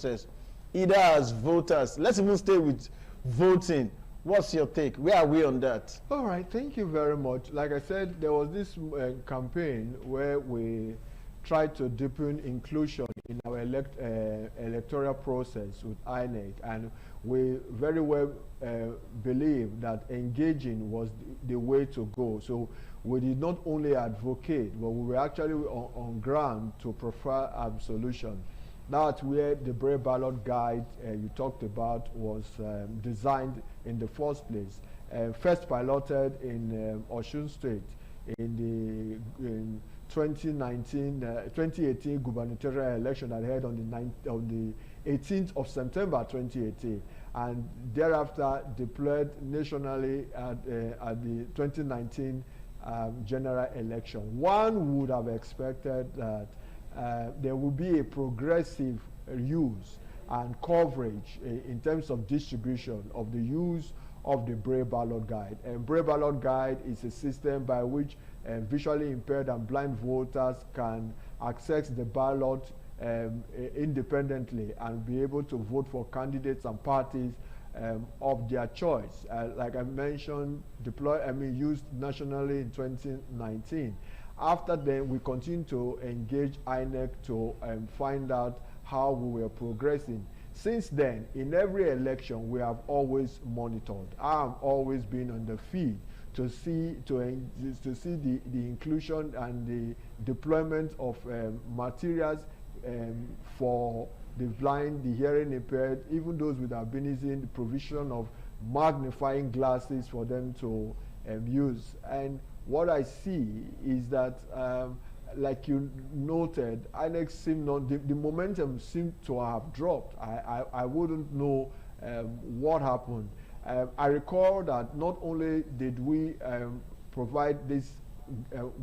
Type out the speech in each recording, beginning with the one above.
process, either as voters. Let's even stay with voting. What's your take? Where are we on that? All right, thank you very much. Like I said, there was this campaign where we tried to deepen inclusion in our electoral process with INEC, and we very well believe that engaging was the way to go. So we did not only advocate, but we were actually on ground to prefer a solution. That's where the Brave Ballot Guide you talked about was designed in the first place. First piloted in Osun State in 2018 gubernatorial election that held on the 18th of September 2018, and thereafter deployed nationally at the 2019 general election. One would have expected that there will be a progressive use and coverage in terms of distribution of the use of the Brave Ballot Guide. And Brave Ballot Guide is a system by which visually impaired and blind voters can access the ballot independently and be able to vote for candidates and parties of their choice. Like I mentioned, used nationally in 2019. After then, we continue to engage INEC to find out how we were progressing. Since then, in every election, we have always monitored. I have always been on the field to see the inclusion and the deployment of materials for the blind, the hearing impaired, even those with albinism, the provision of magnifying glasses for them to use. And what I see is that, like you noted, INEC seemed not, the momentum seemed to have dropped. I wouldn't know what happened. I recall that not only did we provide this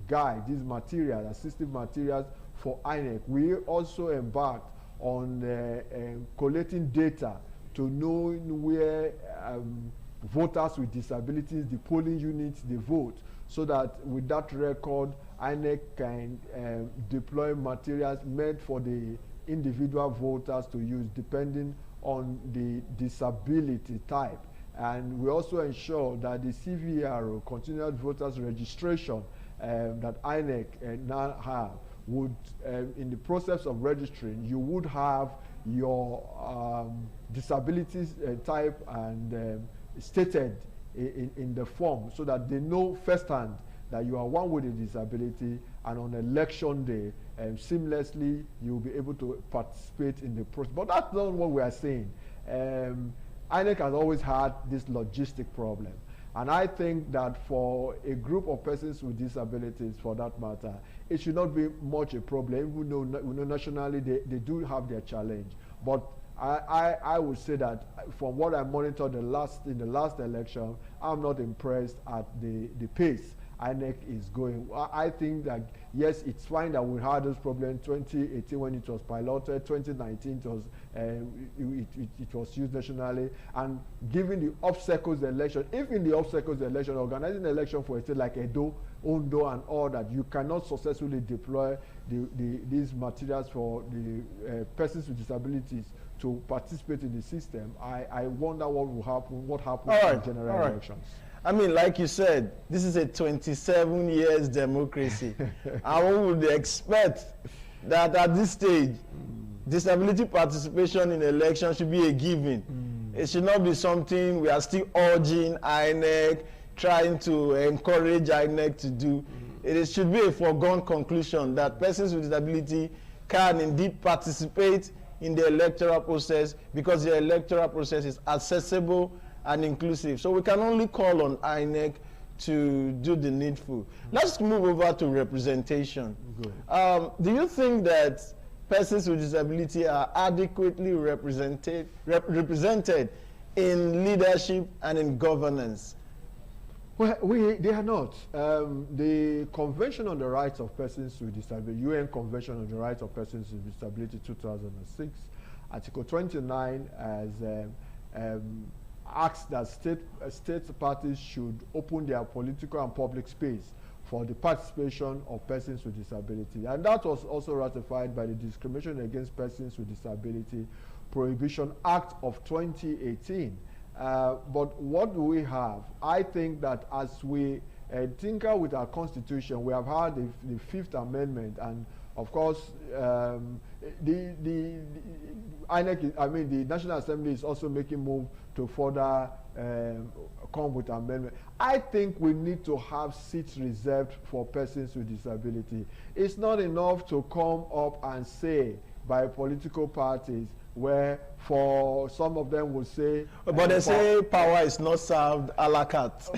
guide, these materials, assistive materials for INEC, we also embarked on collecting data to know where voters with disabilities, the polling units, they vote, so that with that record, INEC can deploy materials meant for the individual voters to use depending on the disability type. And we also ensure that the CVRO, Continuous Voters Registration, that INEC now have, would, in the process of registering, you would have your disabilities type and stated in the form, so that they know firsthand that you are one with a disability, and on election day, seamlessly, you'll be able to participate in the process. But that's not what we are saying. INEC has always had this logistic problem. And I think that for a group of persons with disabilities, for that matter, it should not be much a problem. Even though we know nationally they do have their challenge. But I would say that from what I monitored in the last election, I'm not impressed at the pace INEC is going. I think that, yes, it's fine that we had this problem 2018 when it was piloted, 2019 it was used nationally, and given the obstacles the election, if in the obstacles the election, organizing the election for a state like Edo, Ondo, and all that, you cannot successfully deploy these materials for the persons with disabilities to participate in the system. I wonder what happens in general elections. I mean, like you said, this is a 27 years democracy. And one would expect that at this stage, disability participation in elections should be a given. It should not be something we are still urging INEC, trying to encourage INEC to do. It should be a foregone conclusion that persons with disability can indeed participate in the electoral process, because the electoral process is accessible and inclusive. So we can only call on INEC to do the needful. Let's move over to representation. Do you think that persons with disability are adequately represented in leadership and in governance? Well, they are not. The Convention on the Rights of Persons with Disability, UN Convention on the Rights of Persons with Disability 2006, Article 29 has asks that state parties should open their political and public space for the participation of persons with disability. And that was also ratified by the Discrimination Against Persons with Disability Prohibition Act of 2018. But what do we have? I think that as we tinker with our constitution, we have had the Fifth Amendment, and of course, the INEC, I mean, the National Assembly is also making move to further come with amendment. I think we need to have seats reserved for persons with disability. It's not enough to come up and say by political parties, where for some of them will say, but they say power is not served a la carte.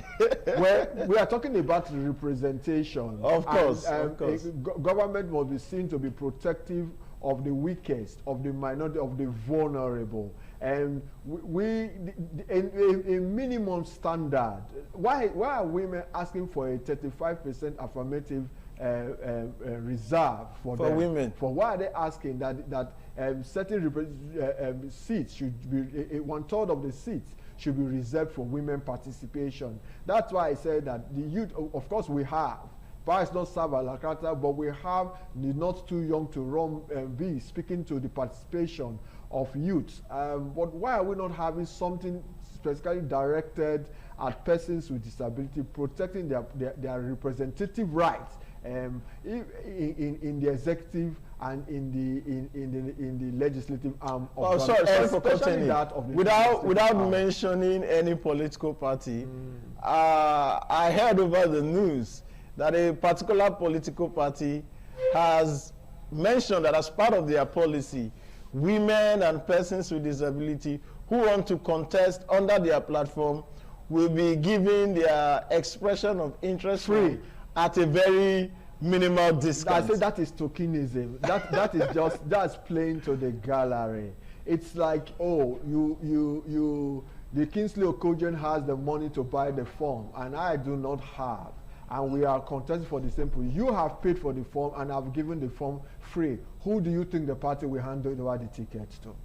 Well, we are talking about representation. Of course, of course. Government must be seen to be protective of the weakest, of the minority, of the vulnerable. And a minimum standard. Why are women asking for a 35% affirmative reserve for them? Women? For why are they asking that certain seats should be, 1/3 of the seats should be reserved for women participation? That's why I said that the youth, of course we have, perhaps not serve a la carte, but we have the not too young to run be speaking to the participation of youth. But why are we not having something specifically directed at persons with disability, protecting their representative rights in the executive and in the legislative arm of sorry for cutting that of the without mentioning any political party. I heard over the news that a particular political party has mentioned that as part of their policy, women and persons with disability who want to contest under their platform will be given their expression of interest free at a very minimal discount. I say that is tokenism. That is just, that's playing to the gallery. It's like, oh, the Kingsley Okojen has the money to buy the form, and I do not have, and we are contesting for the same position. You have paid for the form, and I've given the form free. Who do you think the party will hand over the tickets to?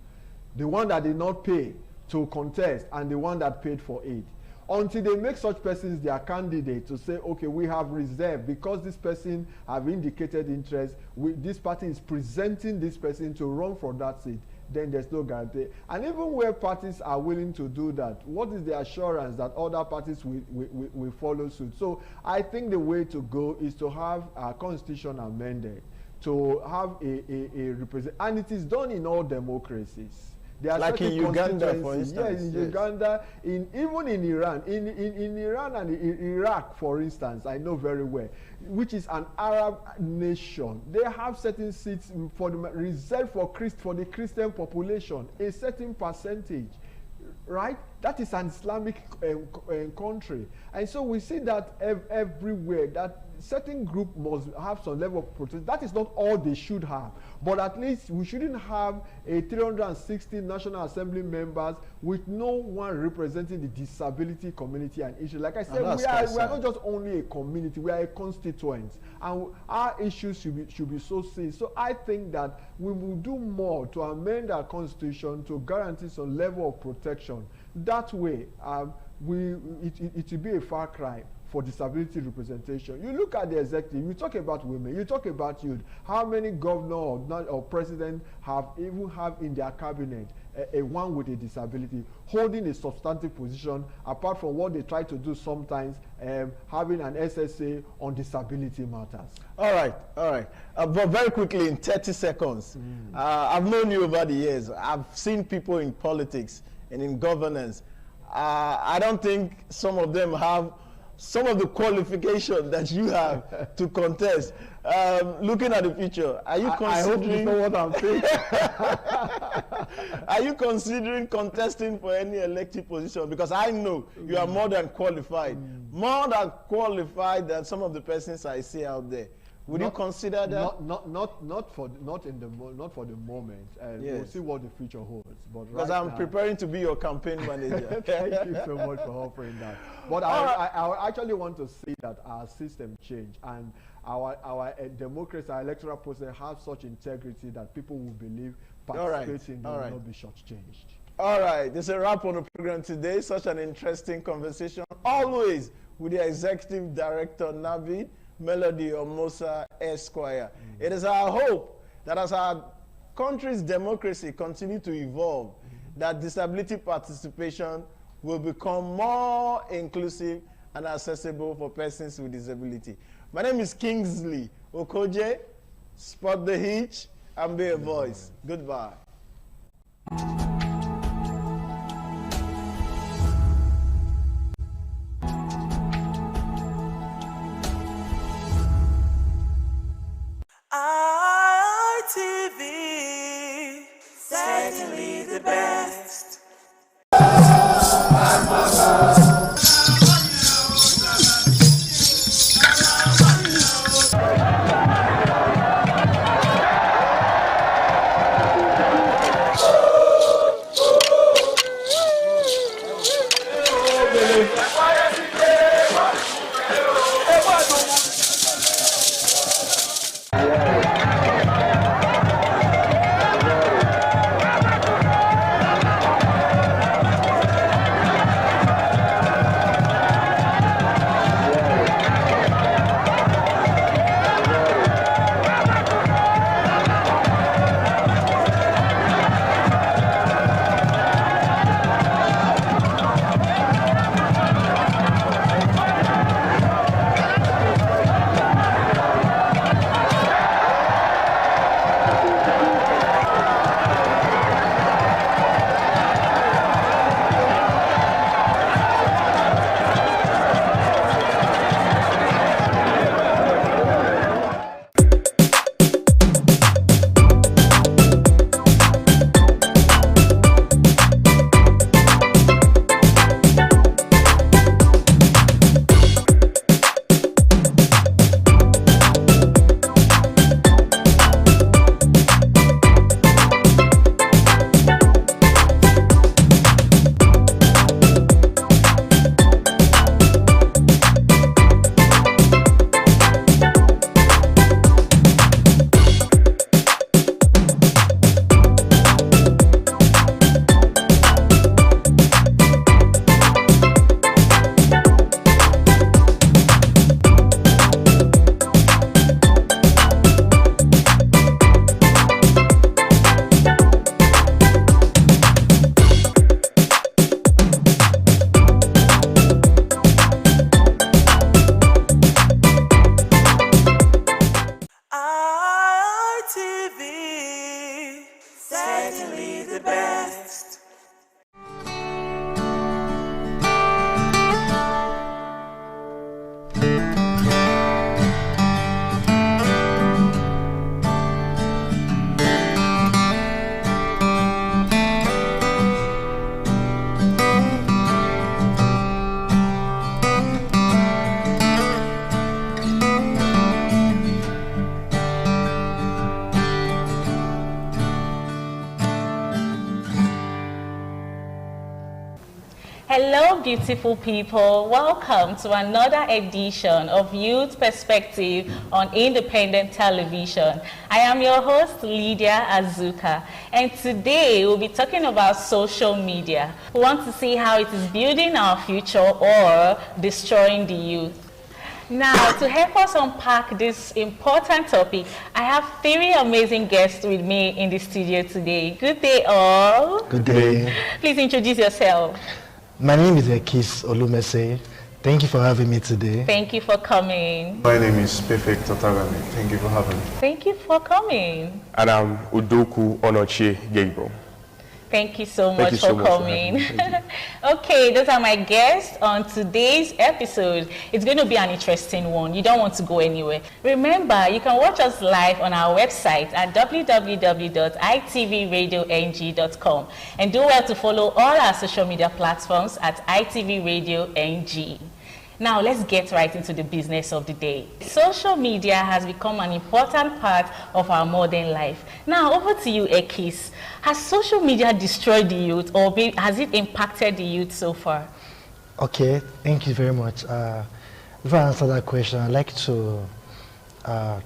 The one that did not pay to contest, and the one that paid for it. Until they make such persons their candidate to say, okay, we have reserved because this person have indicated interest, this party is presenting this person to run for that seat, then there's no guarantee. And even where parties are willing to do that, what is the assurance that other parties will follow suit? So I think the way to go is to have our constitution amended, to have a represent, and it is done in all democracies. Like in Uganda, for instance. Yes, in Uganda, even in Iran, in Iran and in Iraq, for instance, I know very well, which is an Arab nation. They have certain seats for the, reserved for the Christian population, a certain percentage, right? That is an Islamic country, and so we see that everywhere that certain group must have some level of protection. That is not all they should have, but at least we shouldn't have a 360 National Assembly members with no one representing the disability community and issues. Like I said, we are not just only a community, we are a constituent, and our issues should be so serious. So I think that we will do more to amend our constitution to guarantee some level of protection. That way, it will be a far cry for disability representation. You look at the executive, you talk about women, you talk about youth. How many governor or president have in their cabinet a one with a disability holding a substantive position, apart from what they try to do sometimes, having an SSA on disability matters? All right. But very quickly, in 30 seconds, I've known you over the years. I've seen people in politics and in governance. I don't think some of them have some of the qualifications that you have to contest. Looking at the future, are you considering? I hope you know what I'm saying. Are you considering contesting for any elective position? Because I know you are more than qualified, more than qualified than some of the persons I see out there. Would you consider that? Not for the moment. Yes. We'll see what the future holds. But because I'm preparing to be your campaign manager. Thank you so much for offering that. But I actually want to see that our system change, and our democracy, our electoral process have such integrity that people will believe participating will not be shortchanged. All right, this is a wrap on the program today. Such an interesting conversation, always with the Executive Director, Navid Melody Omosa Esquire. It is our hope that as our country's democracy continue to evolve, that disability participation will become more inclusive and accessible for persons with disability. My name is Kingsley Okoje. Spot the hitch and be a voice. Goodbye. ITV, certainly the best. ITV, certainly the best. Hello, beautiful people. Welcome to another edition of Youth Perspective on Independent Television. I am your host, Lydia Azuka, and today we'll be talking about social media. We want to see how it is building our future or destroying the youth. Now, to help us unpack this important topic, I have three amazing guests with me in the studio today. Good day, all. Good day. Please introduce yourself. My name is Ekis Olumese. Thank you for having me today. Thank you for coming. My name is Perfect Totagami. Thank you for having me. Thank you for coming. And I'm Udoku Onochie Gabriel. Thank you so much for coming. Okay, those are my guests on today's episode. It's going to be an interesting one. You don't want to go anywhere. Remember, you can watch us live on our website at www.itvradioNG.com and do well to follow all our social media platforms at ITV Radio NG. Now, let's get right into the business of the day. Social media has become an important part of our modern life. Now, over to you, Ekis. Has social media destroyed the youth, or has it impacted the youth so far? Okay, thank you very much. Before I answer that question, I'd like to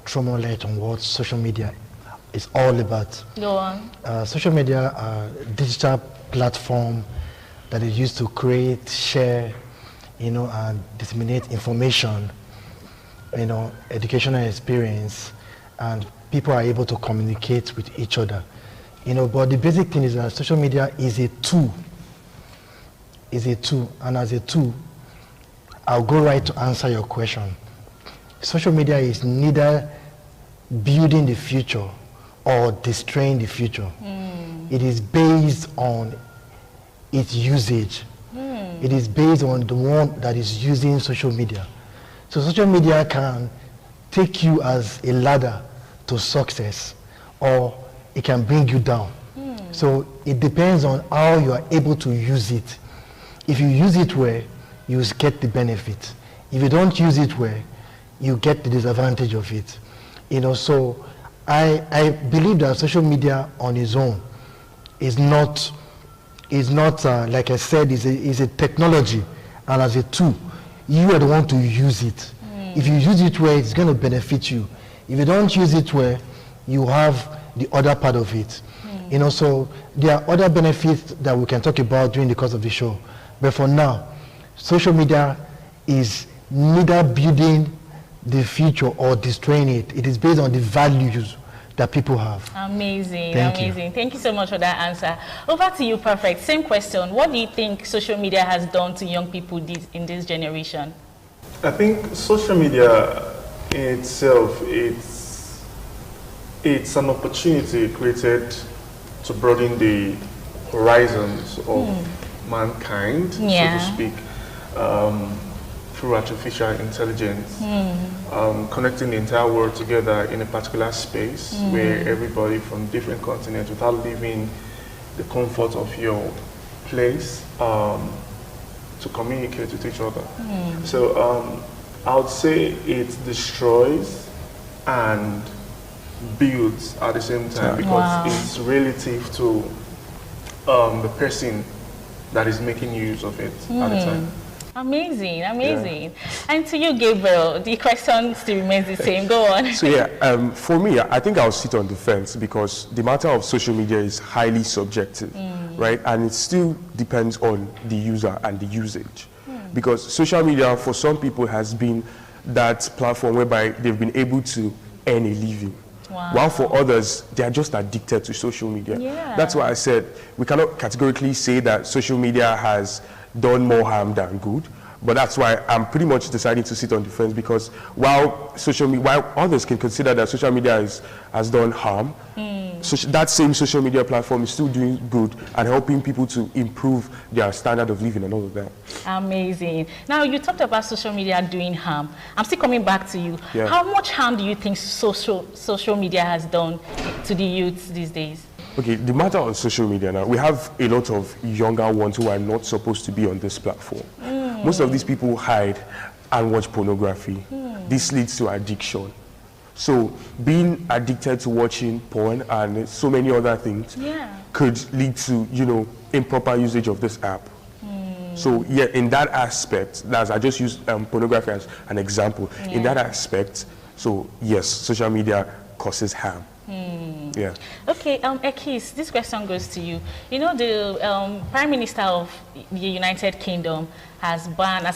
throw more light on what social media is all about. Go on. Social media are digital platform that is used to create, share, and disseminate information, educational experience, and people are able to communicate with each other. But the basic thing is that social media is a tool. And as a tool, I'll go right to answer your question. Social media is neither building the future or destroying the future. It is based on its usage. It is based on the one that is using social media. So social media can take you as a ladder to success, or it can bring you down. So it depends on how you are able to use it. If you use it well, you get the benefit. If you don't use it well, you get the disadvantage of it. So I believe that social media on its own is not like I said, is a technology, and as a tool, you are the one to use it. If you use it well, it's going to benefit you. If you don't use it well, you have the other part of it. So there are other benefits that we can talk about during the course of the show. But for now, social media is neither building the future or destroying it. It is based on the values that people have. Amazing, Thank amazing. You. Thank you so much for that answer. Over to you, Perfect. Same question. What do you think social media has done to young people in this generation? I think social media in itself, it's an opportunity created to broaden the horizons of mankind, so to speak, through artificial intelligence, connecting the entire world together in a particular space where everybody from different continents, without leaving the comfort of your place, to communicate with each other. So I would say it destroys and builds at the same time, because it's relative to the person that is making use of it at the time. Amazing, amazing. Yeah. And to you, Gabriel, the question still remains the same. Go on. So yeah, for me, I think I'll sit on the fence, because the matter of social media is highly subjective, right? And it still depends on the user and the usage. Because social media, for some people, has been that platform whereby they've been able to earn a living. While for others, they are just addicted to social media. That's why I said we cannot categorically say that social media has done more harm than good, but that's why I'm pretty much deciding to sit on the fence, because while others can consider that social media has done harm, that same social media platform is still doing good and helping people to improve their standard of living and all of that. Amazing. Now, you talked about social media doing harm. I'm still coming back to you. How much harm do you think social media has done to the youth these days? Okay, the matter on social media now, we have a lot of younger ones who are not supposed to be on this platform. Most of these people hide and watch pornography. This leads to addiction. So being addicted to watching porn and so many other things could lead to, improper usage of this app. So yeah, in that aspect, I just use pornography as an example. In that aspect, so yes, social media causes harm. Yeah. Okay, Ekis, this question goes to you. The Prime Minister of the United Kingdom has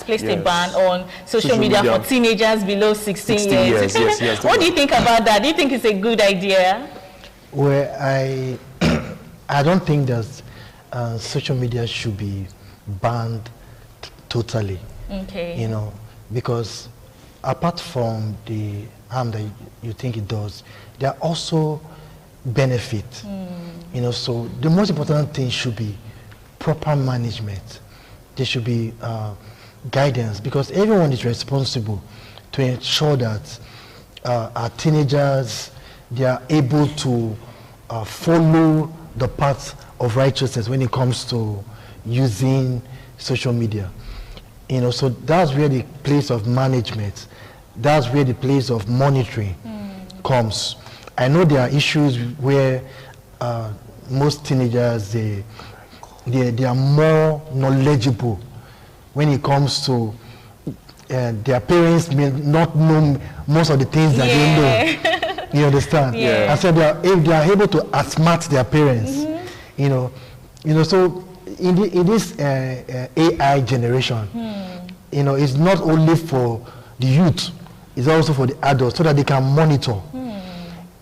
placed a ban on social media for teenagers below 16 years. Yes, what do you think about that? Do you think it's a good idea? Well, I don't think that social media should be banned totally. Okay. Because apart from the harm that you think it does, there are also benefits. So the most important thing should be proper management. There should be guidance, because everyone is responsible to ensure that our teenagers, they are able to follow the path of righteousness when it comes to using social media. So that's where the place of management, that's where the place of monitoring comes. I know there are issues where most teenagers, they are more knowledgeable when it comes to their parents may not know most of the things that they know. You understand? And so if they are able to outsmart their parents, so in this AI generation, it's not only for the youth, it's also for the adults, so that they can monitor.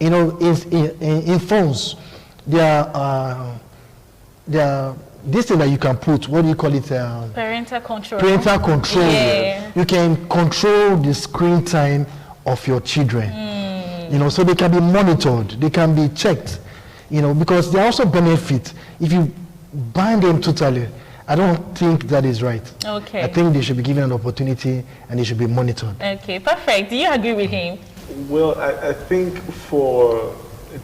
In phones, there are this thing that you can put, what do you call it? Parental control. Parental control. Yeah. You can control the screen time of your children. You know, so they can be monitored, they can be checked, you know, because they also benefit. If you ban them totally, I don't think that is right. Okay. I think they should be given an opportunity and they should be monitored. Okay, perfect. Do you agree with him? Well, I think for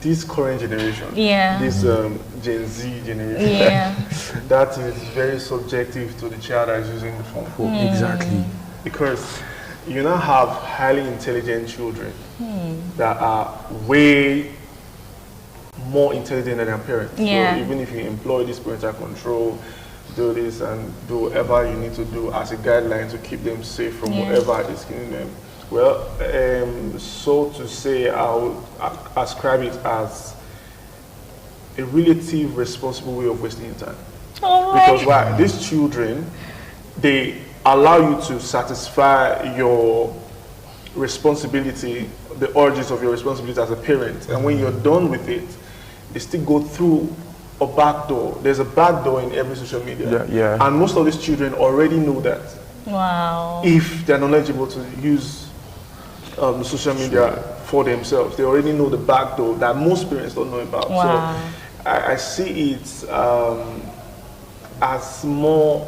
this current generation, this Gen Z generation, that is very subjective to the child that is using the phone. Exactly. Because you now have highly intelligent children that are way more intelligent than their parents. So even if you employ this parental control, do this and do whatever you need to do as a guideline to keep them safe from whatever is killing them. Well, so to say, I'll ascribe it as a relative responsible way of wasting your time. Because why? These children, they allow you to satisfy your responsibility, the urges of your responsibility as a parent. And when you're done with it, they still go through a back door. There's a back door in every social media. And most of these children already know that. Wow. If they're knowledgeable to use social media for themselves, they already know the back door that most parents don't know about. Wow. So I see it as more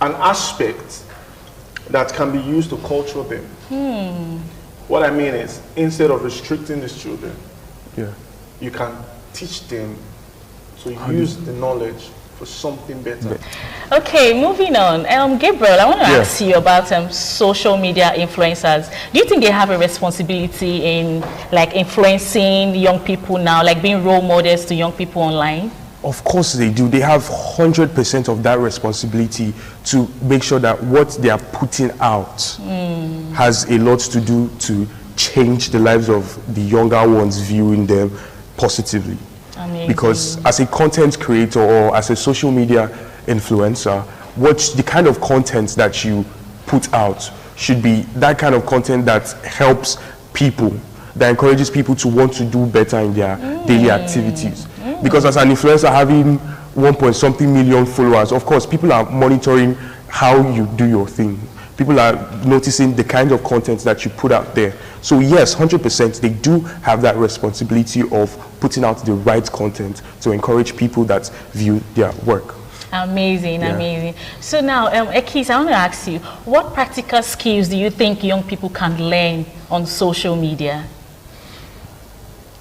an aspect that can be used to culture them. What I mean is, instead of restricting these children, you can teach them to use the knowledge for something better. Okay, moving on. Gabriel, I want to ask you about social media influencers. Do you think they have a responsibility in like influencing young people now, like being role models to young people online? Of course they do. They have 100% of that responsibility to make sure that what they are putting out has a lot to do to change the lives of the younger ones viewing them positively. Amazing. Because as a content creator or as a social media influencer, the kind of content that you put out should be that kind of content that helps people, that encourages people to want to do better in their daily activities. Because as an influencer having 1.something million followers, of course people are monitoring how you do your thing. People are noticing the kind of content that you put out there. So yes, 100% they do have that responsibility of putting out the right content to encourage people that view their work. Amazing, amazing. So now, Ekis, I want to ask you, what practical skills do you think young people can learn on social media?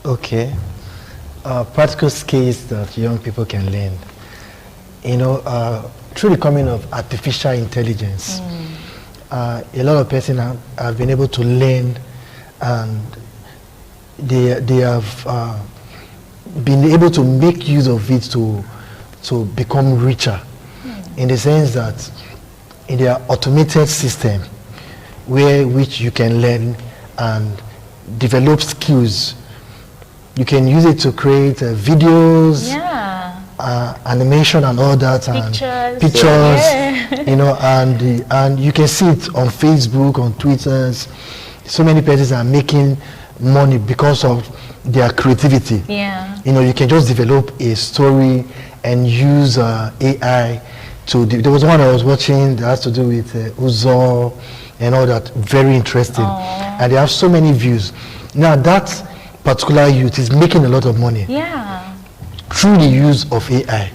Okay. Practical skills that young people can learn. You know, through the coming of artificial intelligence, a lot of persons have been able to learn, and they have been able to make use of it to become richer, in the sense that in their automated system, which you can learn and develop skills. You can use it to create videos, animation and all that, and pictures, you know, and you can see it on Facebook, on Twitter. So many persons are making money because of their creativity. You know, you can just develop a story and use AI to. There was one I was watching that has to do with Uzo and all that. Very interesting, and they have so many views. Now that particular youth is making a lot of money through the use of AI.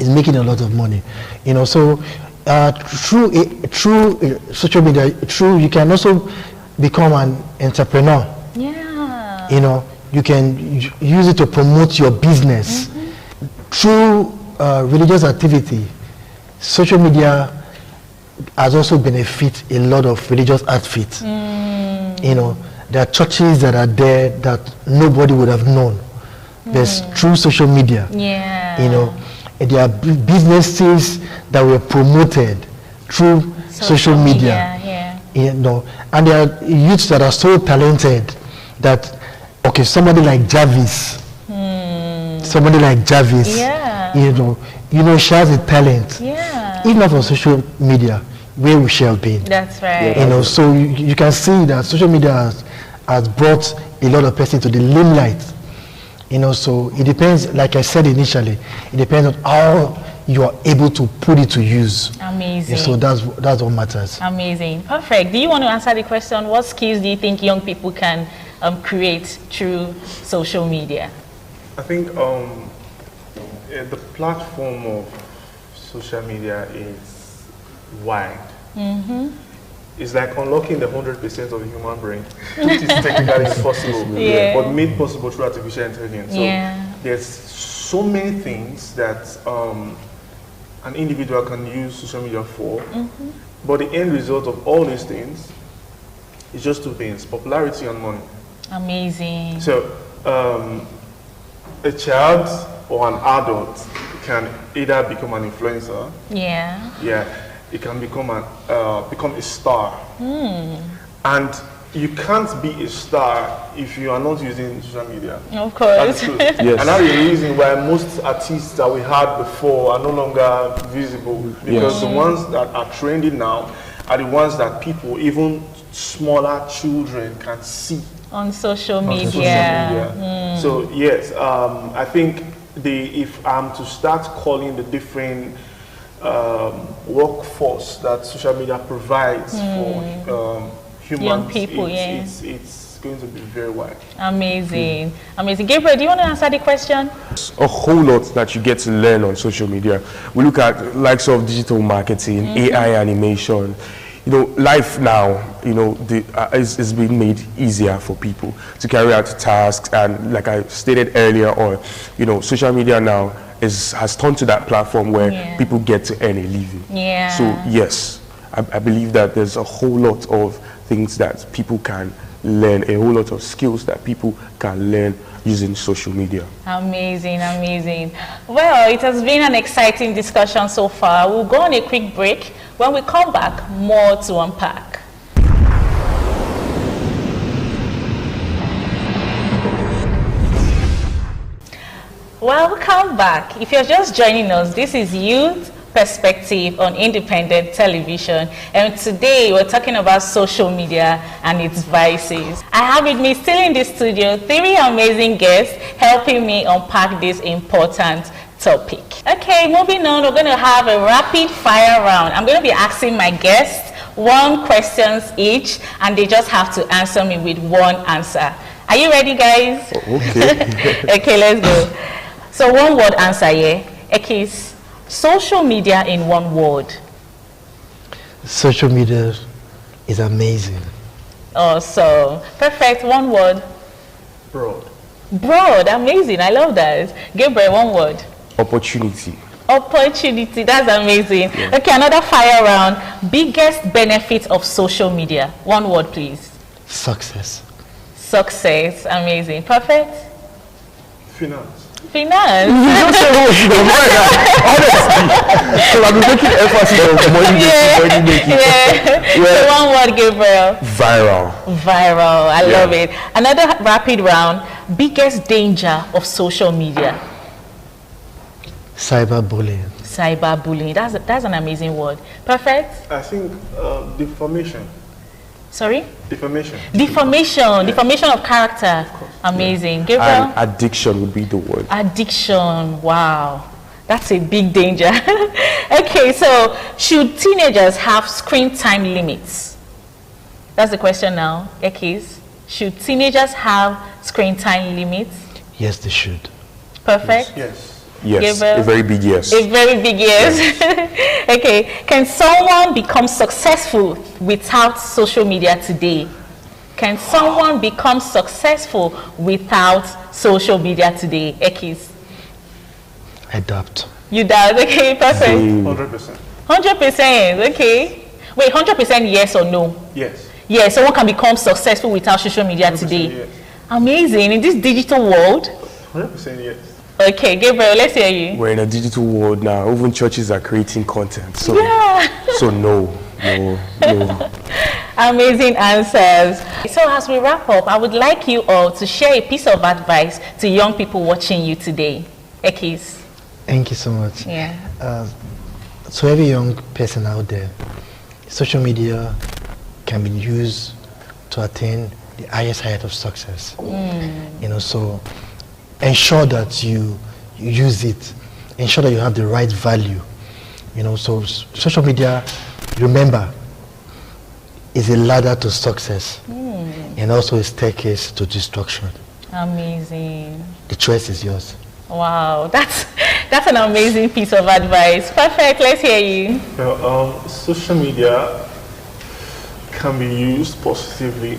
Is making a lot of money, you know. So through social media, you can also become an entrepreneur. You know, you can use it to promote your business through religious activity. Social media has also benefit a lot of religious outfits. You know, there are churches that are there that nobody would have known. There's through social media. You know, and there are businesses that were promoted through social media. You know, and there are youths that are so talented that, okay, somebody like Jarvis, you know, she has a talent. If not for social media, where we shall be. That's right. You know, so you can see that social media has brought a lot of persons to the limelight. You know, so it depends, like I said initially, it depends on how you are able to put it to use. Amazing. So that's what matters. Amazing. Perfect. Do you want to answer the question, what skills do you think young people can create through social media? I think the platform of social media is wide. It's like unlocking the 100% of the human brain, which is technically impossible, but made possible through artificial intelligence. So there's so many things that an individual can use social media for, but the end result of all these things is just two things: popularity and money. Amazing. So a child or an adult can either become an influencer. It can become a star. And you can't be a star if you are not using social media. Of course. Yes. And that's the reason why most artists that we had before are no longer visible, because the ones that are trending now are the ones that people, even smaller children, can see on social media. So yes, I think if I'm to start calling the different workforce that social media provides for humans, young people, it's going to be very wide. Amazing. Amazing. Gabriel, do you want to answer the question? A whole lot that you get to learn on social media. We look at likes of digital marketing, AI animation. You know, life now, you know, is being made easier for people to carry out tasks, and like I stated earlier on, you know, social media now has turned to that platform where people get to earn a living. So yes, I believe that there's a whole lot of things that people can learn, a whole lot of skills that people can learn using social media. Amazing, amazing. Well, it has been an exciting discussion so far. We'll go on a quick break. When we come back, more to unpack. Welcome back. If you're just joining us, this is Youth Perspective on Independent Television, and today we're talking about social media and its vices. I have with me still in the studio 3 amazing guests helping me unpack this important topic. Okay, moving on, we're going to have a rapid fire round. I'm going to be asking my guests 1 question each, and they just have to answer me with 1 answer. Are you ready, guys? Okay. Okay, let's go. So 1 word answer, Ekis. Social media in 1 word. Social media is amazing. Awesome. Perfect. 1 word. Broad. Broad. Amazing. I love that. Gabriel, 1 word. Opportunity. Opportunity. That's amazing. Okay, another fire round. Biggest benefit of social media. 1 word, please. Success. Success. Amazing. Perfect. Finance. Finance. Honestly, so I've been making emphasis on money making. So 1 word, Gabriel. Viral. Viral. I love it. Another rapid round. Biggest danger of social media. Cyberbullying. Cyberbullying. That's an amazing word. Perfect. I think defamation. Sorry? Defamation. Defamation. Defamation of character. Amazing. Gabriel? And addiction would be the word. Addiction. Wow. That's a big danger. Okay, so should teenagers have screen time limits? That's the question now. Ekis. Should teenagers have screen time limits? Yes, they should. Perfect. Yes. Yes, Gabriel? a very big yes. A very big yes. Okay, can someone become successful without social media today? Can someone become successful without social media today? Ekis. I doubt. You doubt? Okay, perfect. 100%. 100%, okay. Wait, 100% yes or no? Yes. Yes, someone can become successful without social media today. Yes. Amazing. In this digital world? 100% yes. Okay, Gabriel, let's hear you. We're in a digital world now. Even churches are creating content. So, so no. Amazing answers. So as we wrap up, I would like you all to share a piece of advice to young people watching you today. Ekis. Thank you so much. Yeah. To every young person out there, social media can be used to attain the highest height of success. You know, so ensure that you use it, ensure that you have the right value. You know, so social media, remember, is a ladder to success and also a staircase to destruction. Amazing. The choice is yours. Wow, that's an amazing piece of advice. Perfect, let's hear you. Well, social media can be used positively,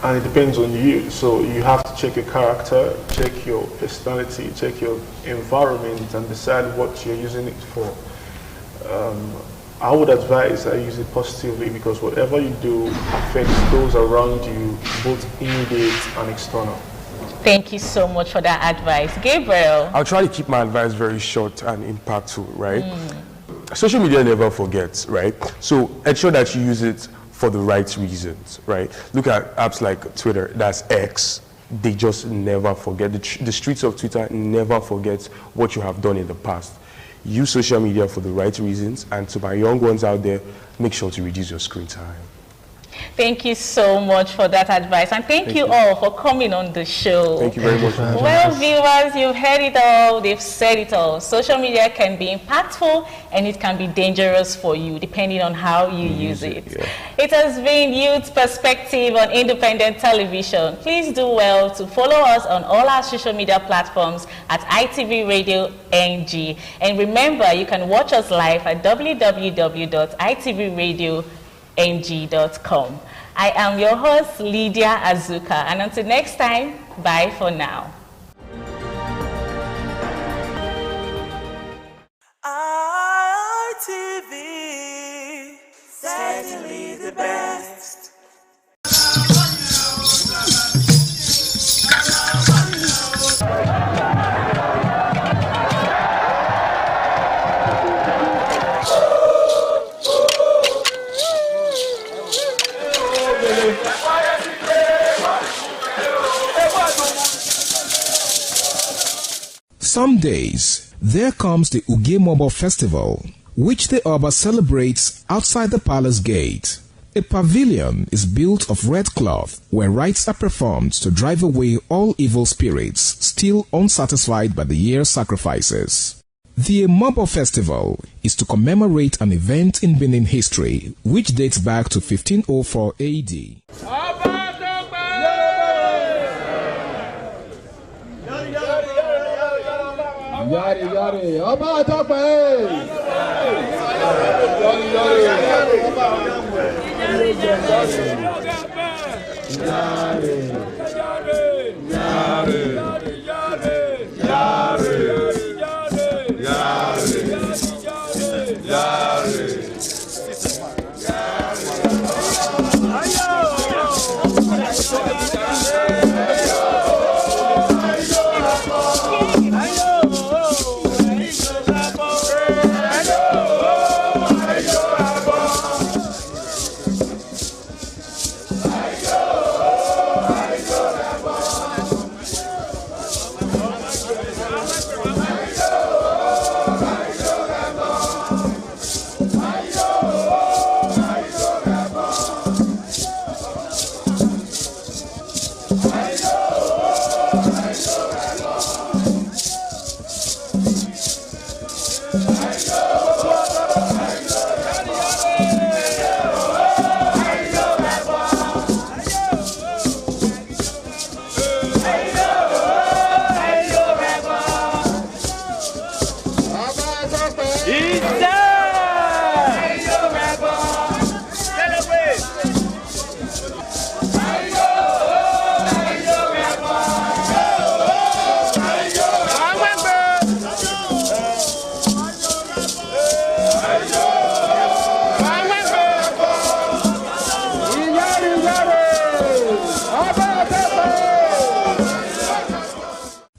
and it depends on you. So you have to check your character, check your personality, check your environment, and decide what you're using it for. I would advise that you use it positively, because whatever you do affects those around you, both immediate and external. Thank you so much for that advice. Gabriel? I'll try to keep my advice very short and impactful, right? Social media never forgets, right? So ensure that you use it for the right reasons, right? Look at apps like Twitter, that's X. They just never forget. The streets of Twitter never forget what you have done in the past. Use social media for the right reasons, and to my young ones out there, make sure to reduce your screen time. Thank you so much for that advice, and thank you all for coming on the show. Thank you very much. Well, viewers, you've heard it all, they've said it all. Social media can be impactful and it can be dangerous for you depending on how you use it. Yeah. It has been Youth Perspective on Independent Television. Please do well to follow us on all our social media platforms at ITV Radio NG. And remember, you can watch us live at www.itvradio.ng.com. I am your host, Lydia Azuka, and until next time, bye for now. ITV, certainly the best. Some days, there comes the Uge Mobile Festival, which the Oba celebrates outside the palace gate. A pavilion is built of red cloth where rites are performed to drive away all evil spirits still unsatisfied by the year's sacrifices. The Mobile Festival is to commemorate an event in Benin history which dates back to 1504 AD. Yari, yari, Oba Tope!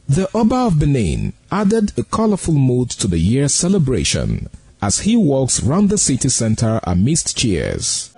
The Oba of Benin added a colorful mood to the year's celebration as he walks round the city center amidst cheers.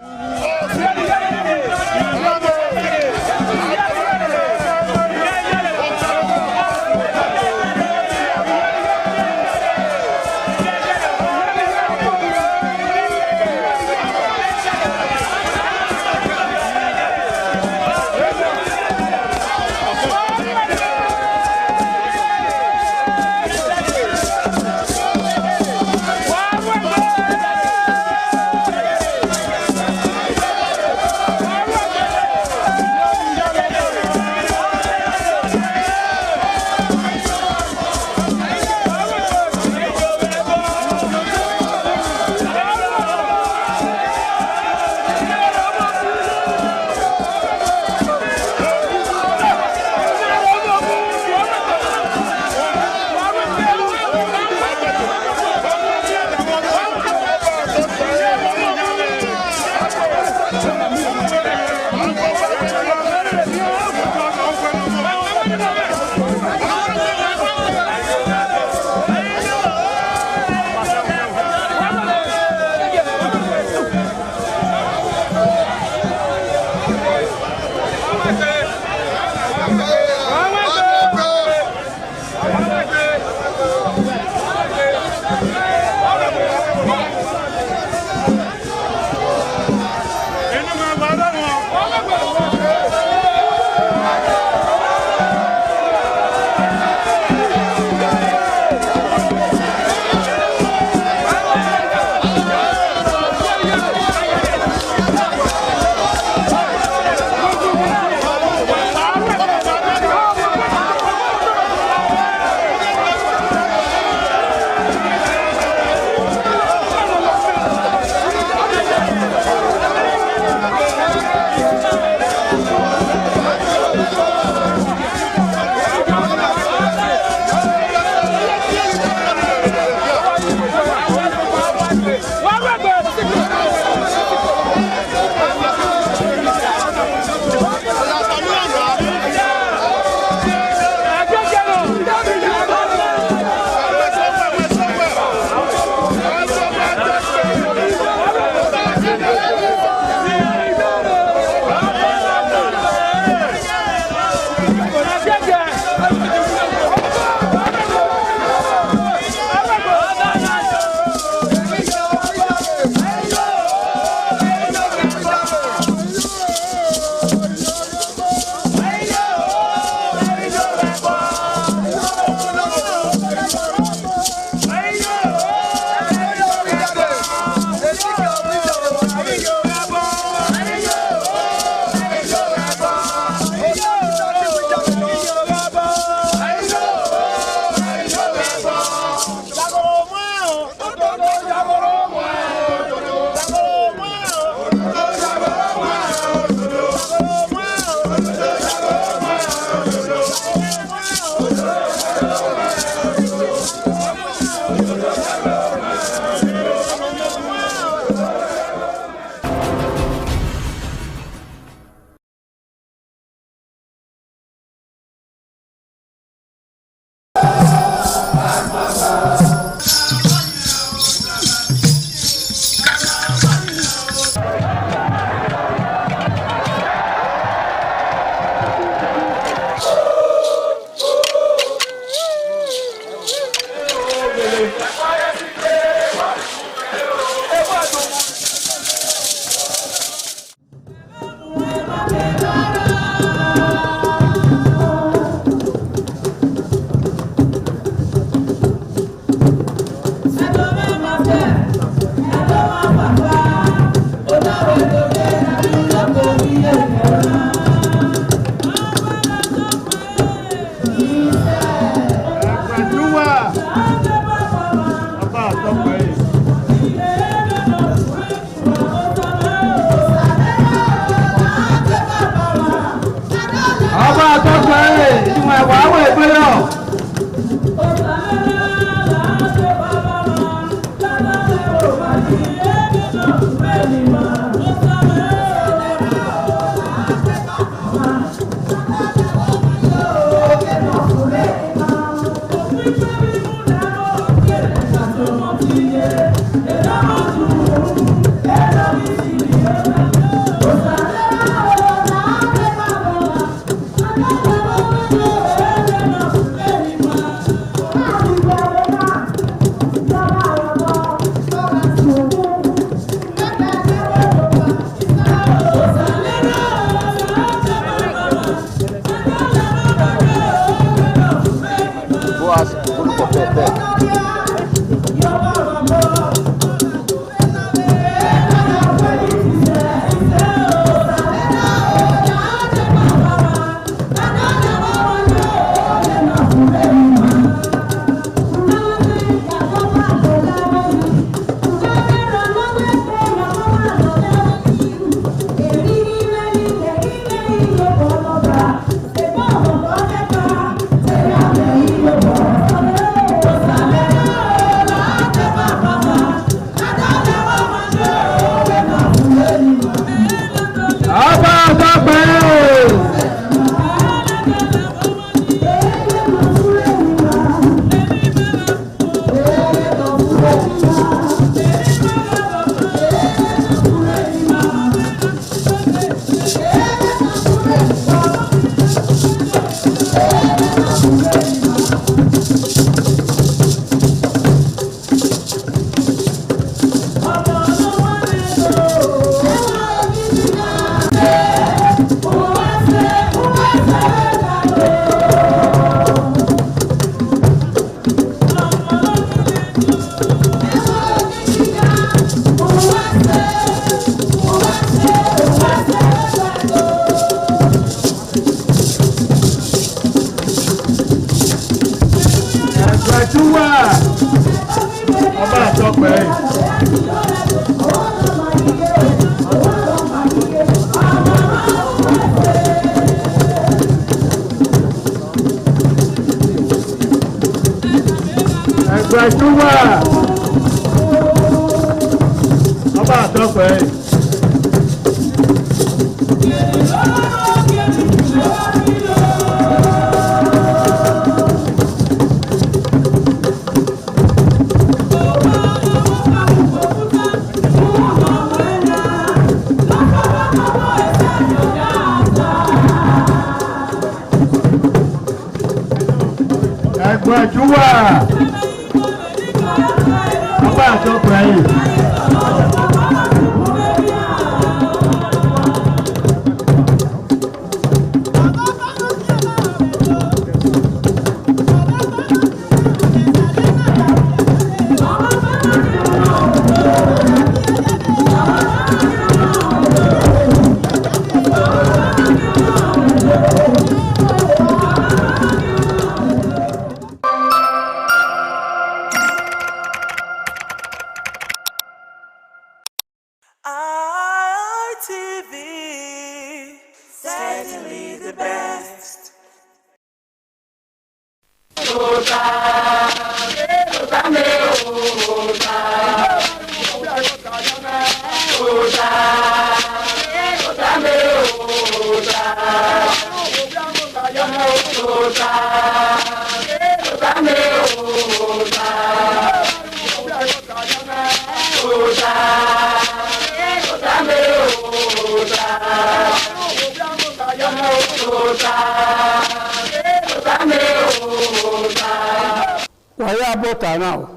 waya bota now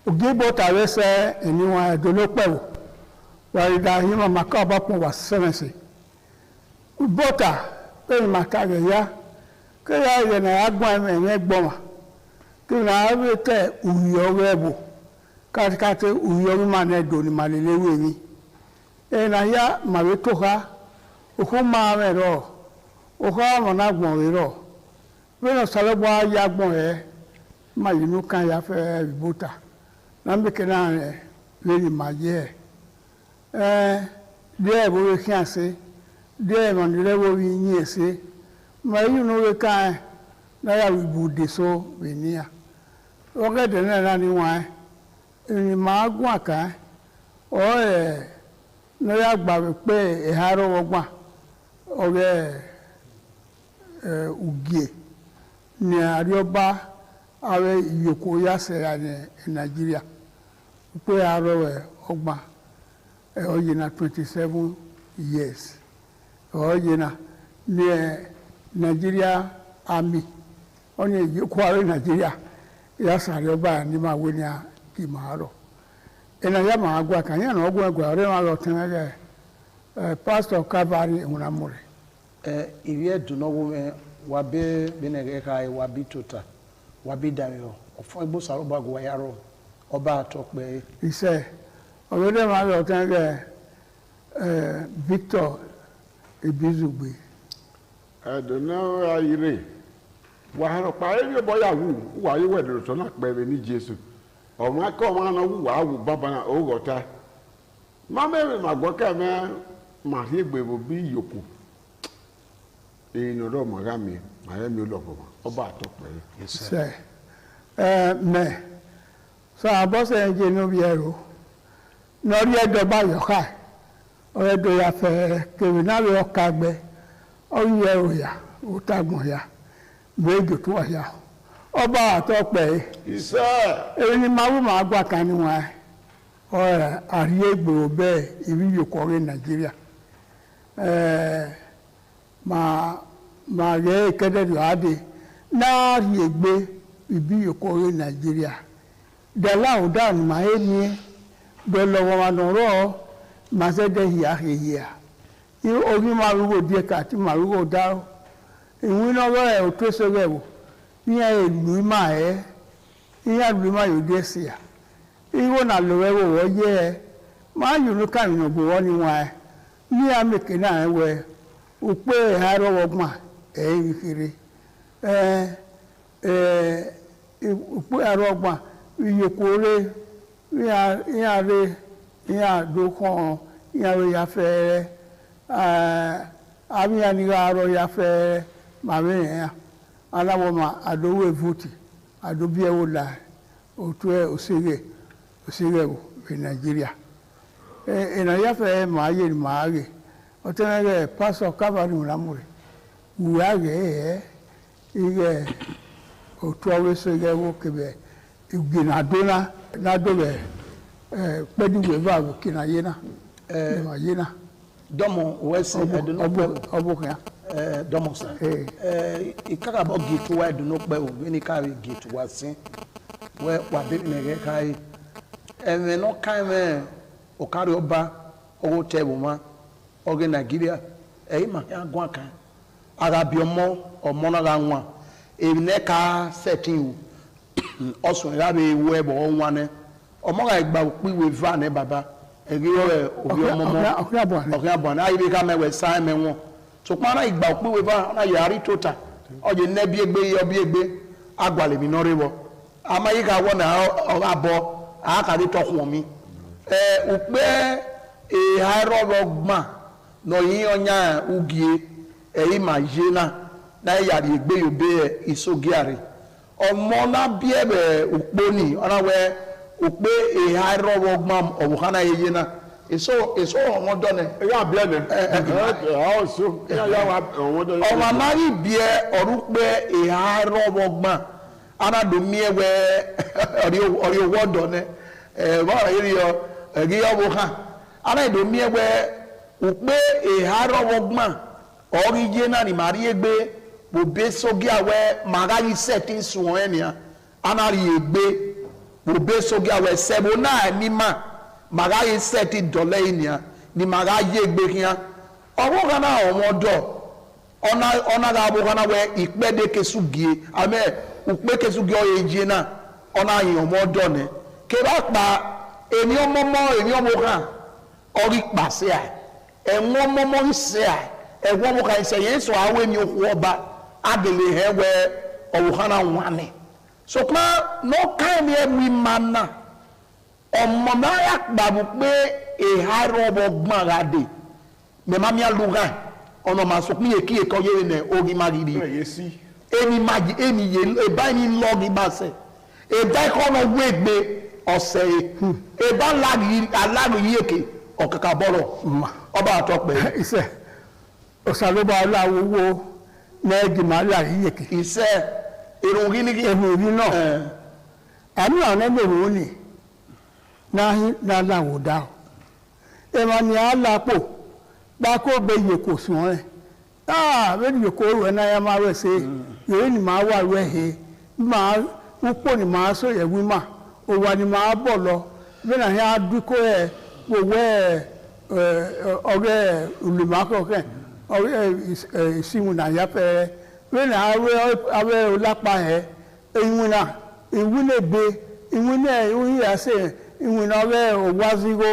ugi bota wese eniwa edolopewo warida hima makaba pon wa sense bota pe makage ya ke ya ye na agbon eme gboma ke na abete uyo webo katikate uyo ma na do ni malelewe ni na ya mawe toha okuma mero oha mona gbon ro beno salogba ya gbon ma yinu kan ya fe bota na mbeke na le maje de bo kianse de man de bo wi nyese ma yinu we kan na ya wi bude so venia o ga de na ni wa ni ma gun aka o no ya gba pe eharo wogba o ge ugie ni arioba awe yoko ya se ane Nigeria pe aro ogba oye na 27 years oye na ni Nigeria army oni yoko aro Nigeria ya sa arioba ni ma we ni ki maaro ena ya ma agwa kan ya na ogwa agwa ore ma lo tan pastor Calvary unamure iwie dunowo me wabe benege kai wabi tota wabi dayo ofo igbo saroba go yaro oba atokpe ise ore ma lo tan Victor Ebizugbe adono ayire wa haro pa ere boya wu wa ye wedo so na pe ni Jesu o ma ko ma na wu wa wu baba na o gota ma me ma gbo ka me ma ri gbe bo bi yoku ino do magami mi olopo oba atokpe se me so abose nje no bi ero no ri edo ba yo ka o edo ya fe ke na we okagbe o ye o ya o tagbon ya mejo to ya oba atokpe ise eni mawu ma gba kan ni wa o ari egbo be ibi yoko re Nigeria ma ge kede do ade na ri egbe ibi yoko re Nigeria de la o da ni ma emi do lowo wa no ro ma se de hiya i ogi ma rugo die ka ti ma rugo da iwi no re o to so rewo ni e lu ma iya lu ma yo de sia iwo na lo rewo wo ye ma yu no kan no bo woni wa ni ameke na we o pe ha ro wogbon ikiri o pe ha ro wogbon iyokore ya do kon ya we ya fe ami ani ga ro ya fe ma me ya alawo ma adowe vote adobi e wo la o to e osire wo Nigeria ena ya fe ma ye ma ge o tenere pastor Calvary unamure uage ige o to we so ge wo kebe igina dona na dobe pedi we ba wo kina yena ma yena domo wese edono obo kan domo sa ikaka bo gitu wa edono pe o ni ka gitu wa sin we wa be nege kai eme no kai me o kari oba owo tebo ma oge Nigeria ma ya gwa kan ara bi omo na ga nwa ne ka setting osun ya be wo ebo nwa ne omo ga gba opi we va ne baba egi o obi omo okya na ibe ka me we sai me won so pa na igba opi we va na yari tota oje ne bi egbe yo bi egbe agwale mi no rewo amayi ka wo na abo aka de tokun mi upe hairogma no yin onya ugie ma jena na yari egbe yo be isogiare omo na bi ebe ukponi ona we upe hairogma obukana yena eso won do ne ya bia ne also ya wa won do o ma mari bie orupe hairogma ana do miewe ori wodo ne ba yiri yo egi yo bo kan ana do miewe upe hairogma original ni mari egbe bo be sogi awe magari setting suwon enia anari egbe obe sogi awe sebo na ni ma maga ye seti dole inia ni maga ye egbe kian owo kana omodo ona ga bo kana we ipede kesugie ame upe kesugie oyeje na ona yin omodo ne ke ba pa eni omo kan ori pase ai enwon momo nse ai enwon mo kan se yen so awe ni oku oba adele hewe owo kana wane so kuma no kind ye mi mana ọmọ náà yà gbàgbọ́ pé ìhárọ̀ ọgbọ́n ra dé mẹ́má mi àlùkà ọ̀nà màá sọ pé èkì ẹ̀kọ́ yẹn nẹ̀ orí má rí rí èmi má jí èmi yé ẹ̀bá yẹn lọ́ọ̀gì bá sẹ̀ ẹ̀bá ẹ̀kọ́ ọ̀nà owó ègbé ọ̀sẹ̀ ẹ̀bá aláàrí yìí èkè ọ̀kàkà bọ̀rọ̀ ọba àtọ́pẹ́. iṣẹ́ ọ̀sàlóbà aláwo wo lẹ́ẹ̀dì máa láàrí yìí èkè. iṣẹ́ èrò rí náà àmì àwọn ẹgbẹ́ òun ni na lawo da e ma ni ala po ba ko be ye ko sun e be ye ko we na ya ma we se ye ni ma wa we he ma upo ni ma so ye wi ma o wa ni ma bo lo be na ya du ko e wo we oge ulima ko ke oge simu na ya pe be na awe o lapa he eyuna ewule be ewune o ya se ìwìn ọ̀rẹ́ òwázígó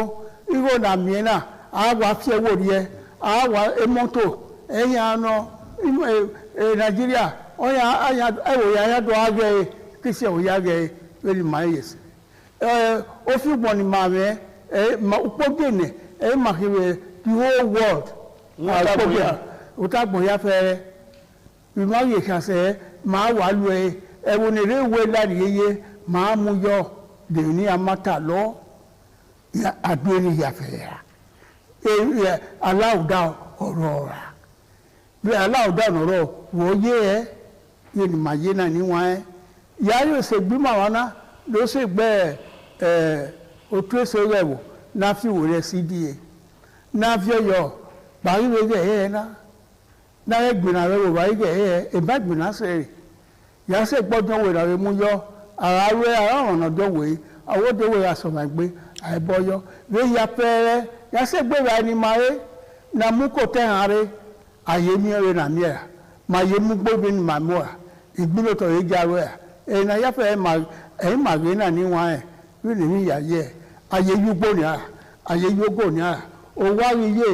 ìgò nà mìíràn àwa fíẹ́wò rí àwa mọ́tò ẹ̀yìn àná nàìjíríà ọ̀yà ẹ̀wòyà ayádọ́ àgẹ́ kìsì ẹ̀wòyà àgẹ́ lórí mayes ó fi gbọ́n ní màmẹ́ ukpọ́gẹ̀nẹ̀ màkìrẹ̀ the whole world òtàgbọ̀n yà fẹ́rẹ́ ìmáyè kàṣẹ́ màá wà lù ẹ̀wọ̀n èrè ìwé láàyè màá mú yọ de ni amata lo ya adweni ya fera alauda orora bi alauda oro wo ye ye ni maye na ni wan ya yo se gbima wana lo se gbe o trace rewo na fi wo re cda na fi yo ba ri we ge na egbina rewo ba ri ge e ba gbina se ya se gbodon we ra re mu yo ààrẹ àrọ̀nà dọ̀wé àwọ̀dẹ̀wé àsọ̀màgbé àìbọ̀yọ wíyà pẹ́ẹ́rẹ́ yàsẹ̀gbẹ̀rẹ̀ ànìmáré nà mú kò tẹ̀hàn rẹ̀ àyè mìíràn nà mìíràn mà yé mú gbóbi ní màmúà ìgbìlótọ̀ yìí jáwé à ẹ̀yìn náà yàfẹ́ ẹ̀yìn màgbé nà níwọ̀n ẹ̀ wí ní ìyàyẹ àyè yúgbó ní à àyè yógò ní à òwò àríyé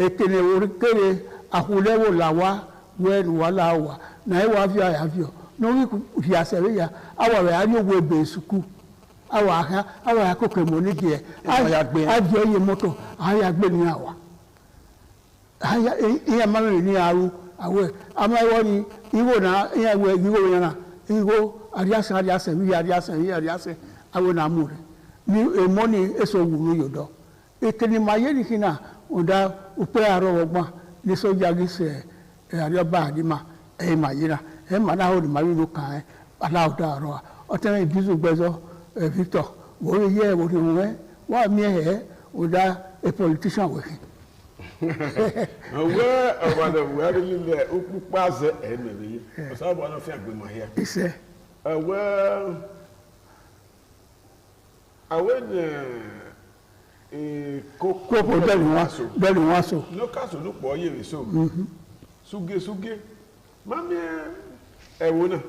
ètèlè oríkèrè àkúlẹ̀wò làwà wẹ́ẹ̀nù wà láwà nà ẹ̀wà fi àyàfíọ̀ n'orí ìyàsẹ̀rẹ̀ yà awọ̀ rẹ̀ ayéwo ebè sùkú awọ̀ akókò èmò nídìí ẹ̀ àjọ iye mọ́tò àyàgbé ní àwà ìyà márùn-ún ní àrú àwọ̀ àmọ́ ni ìwò náà ìyàwó ìwò yẹn náà ìwò àríyàsẹ̀ àwọ̀ náà mú rẹ̀ ní èmọ́ ni èso wù ní yòdọ̀ ìkíni máa yé nìkí náà ọ̀dà òpé àrọ̀ ọgbọ́n ní sójà gíṣẹ̀ àríọ̀bá àdìmá ẹ̀yìn máa yé náà ẹ mà náà ó lè má rí ló kàn ẹ́ aláwọ̀dá àrọ̀ ọ̀tẹ́rẹ́ ìbísù gbẹ́sọ́ Victor wọ́n rí yẹ́ wọ́n rí wọ́n wọ́n mí ẹ̀ ó dá a politician wẹ̀. ọ̀wẹ́ ọ̀wọ́dọ̀ wẹ́rẹ́ lílẹ̀ ó púpọ̀ àṣẹ ẹ̀mẹ̀rẹ̀ yìí ọ̀sán àbọ̀ ọ̀nà fi àgbẹ̀mọ̀ yẹ. iṣẹ́. ọ̀wẹ́ àwẹ̀ ní kókó bẹ́ẹ̀ni wọ́n so. lókàsó ló pọ̀ yèrè so súgésúgé mami ẹ̀wò náà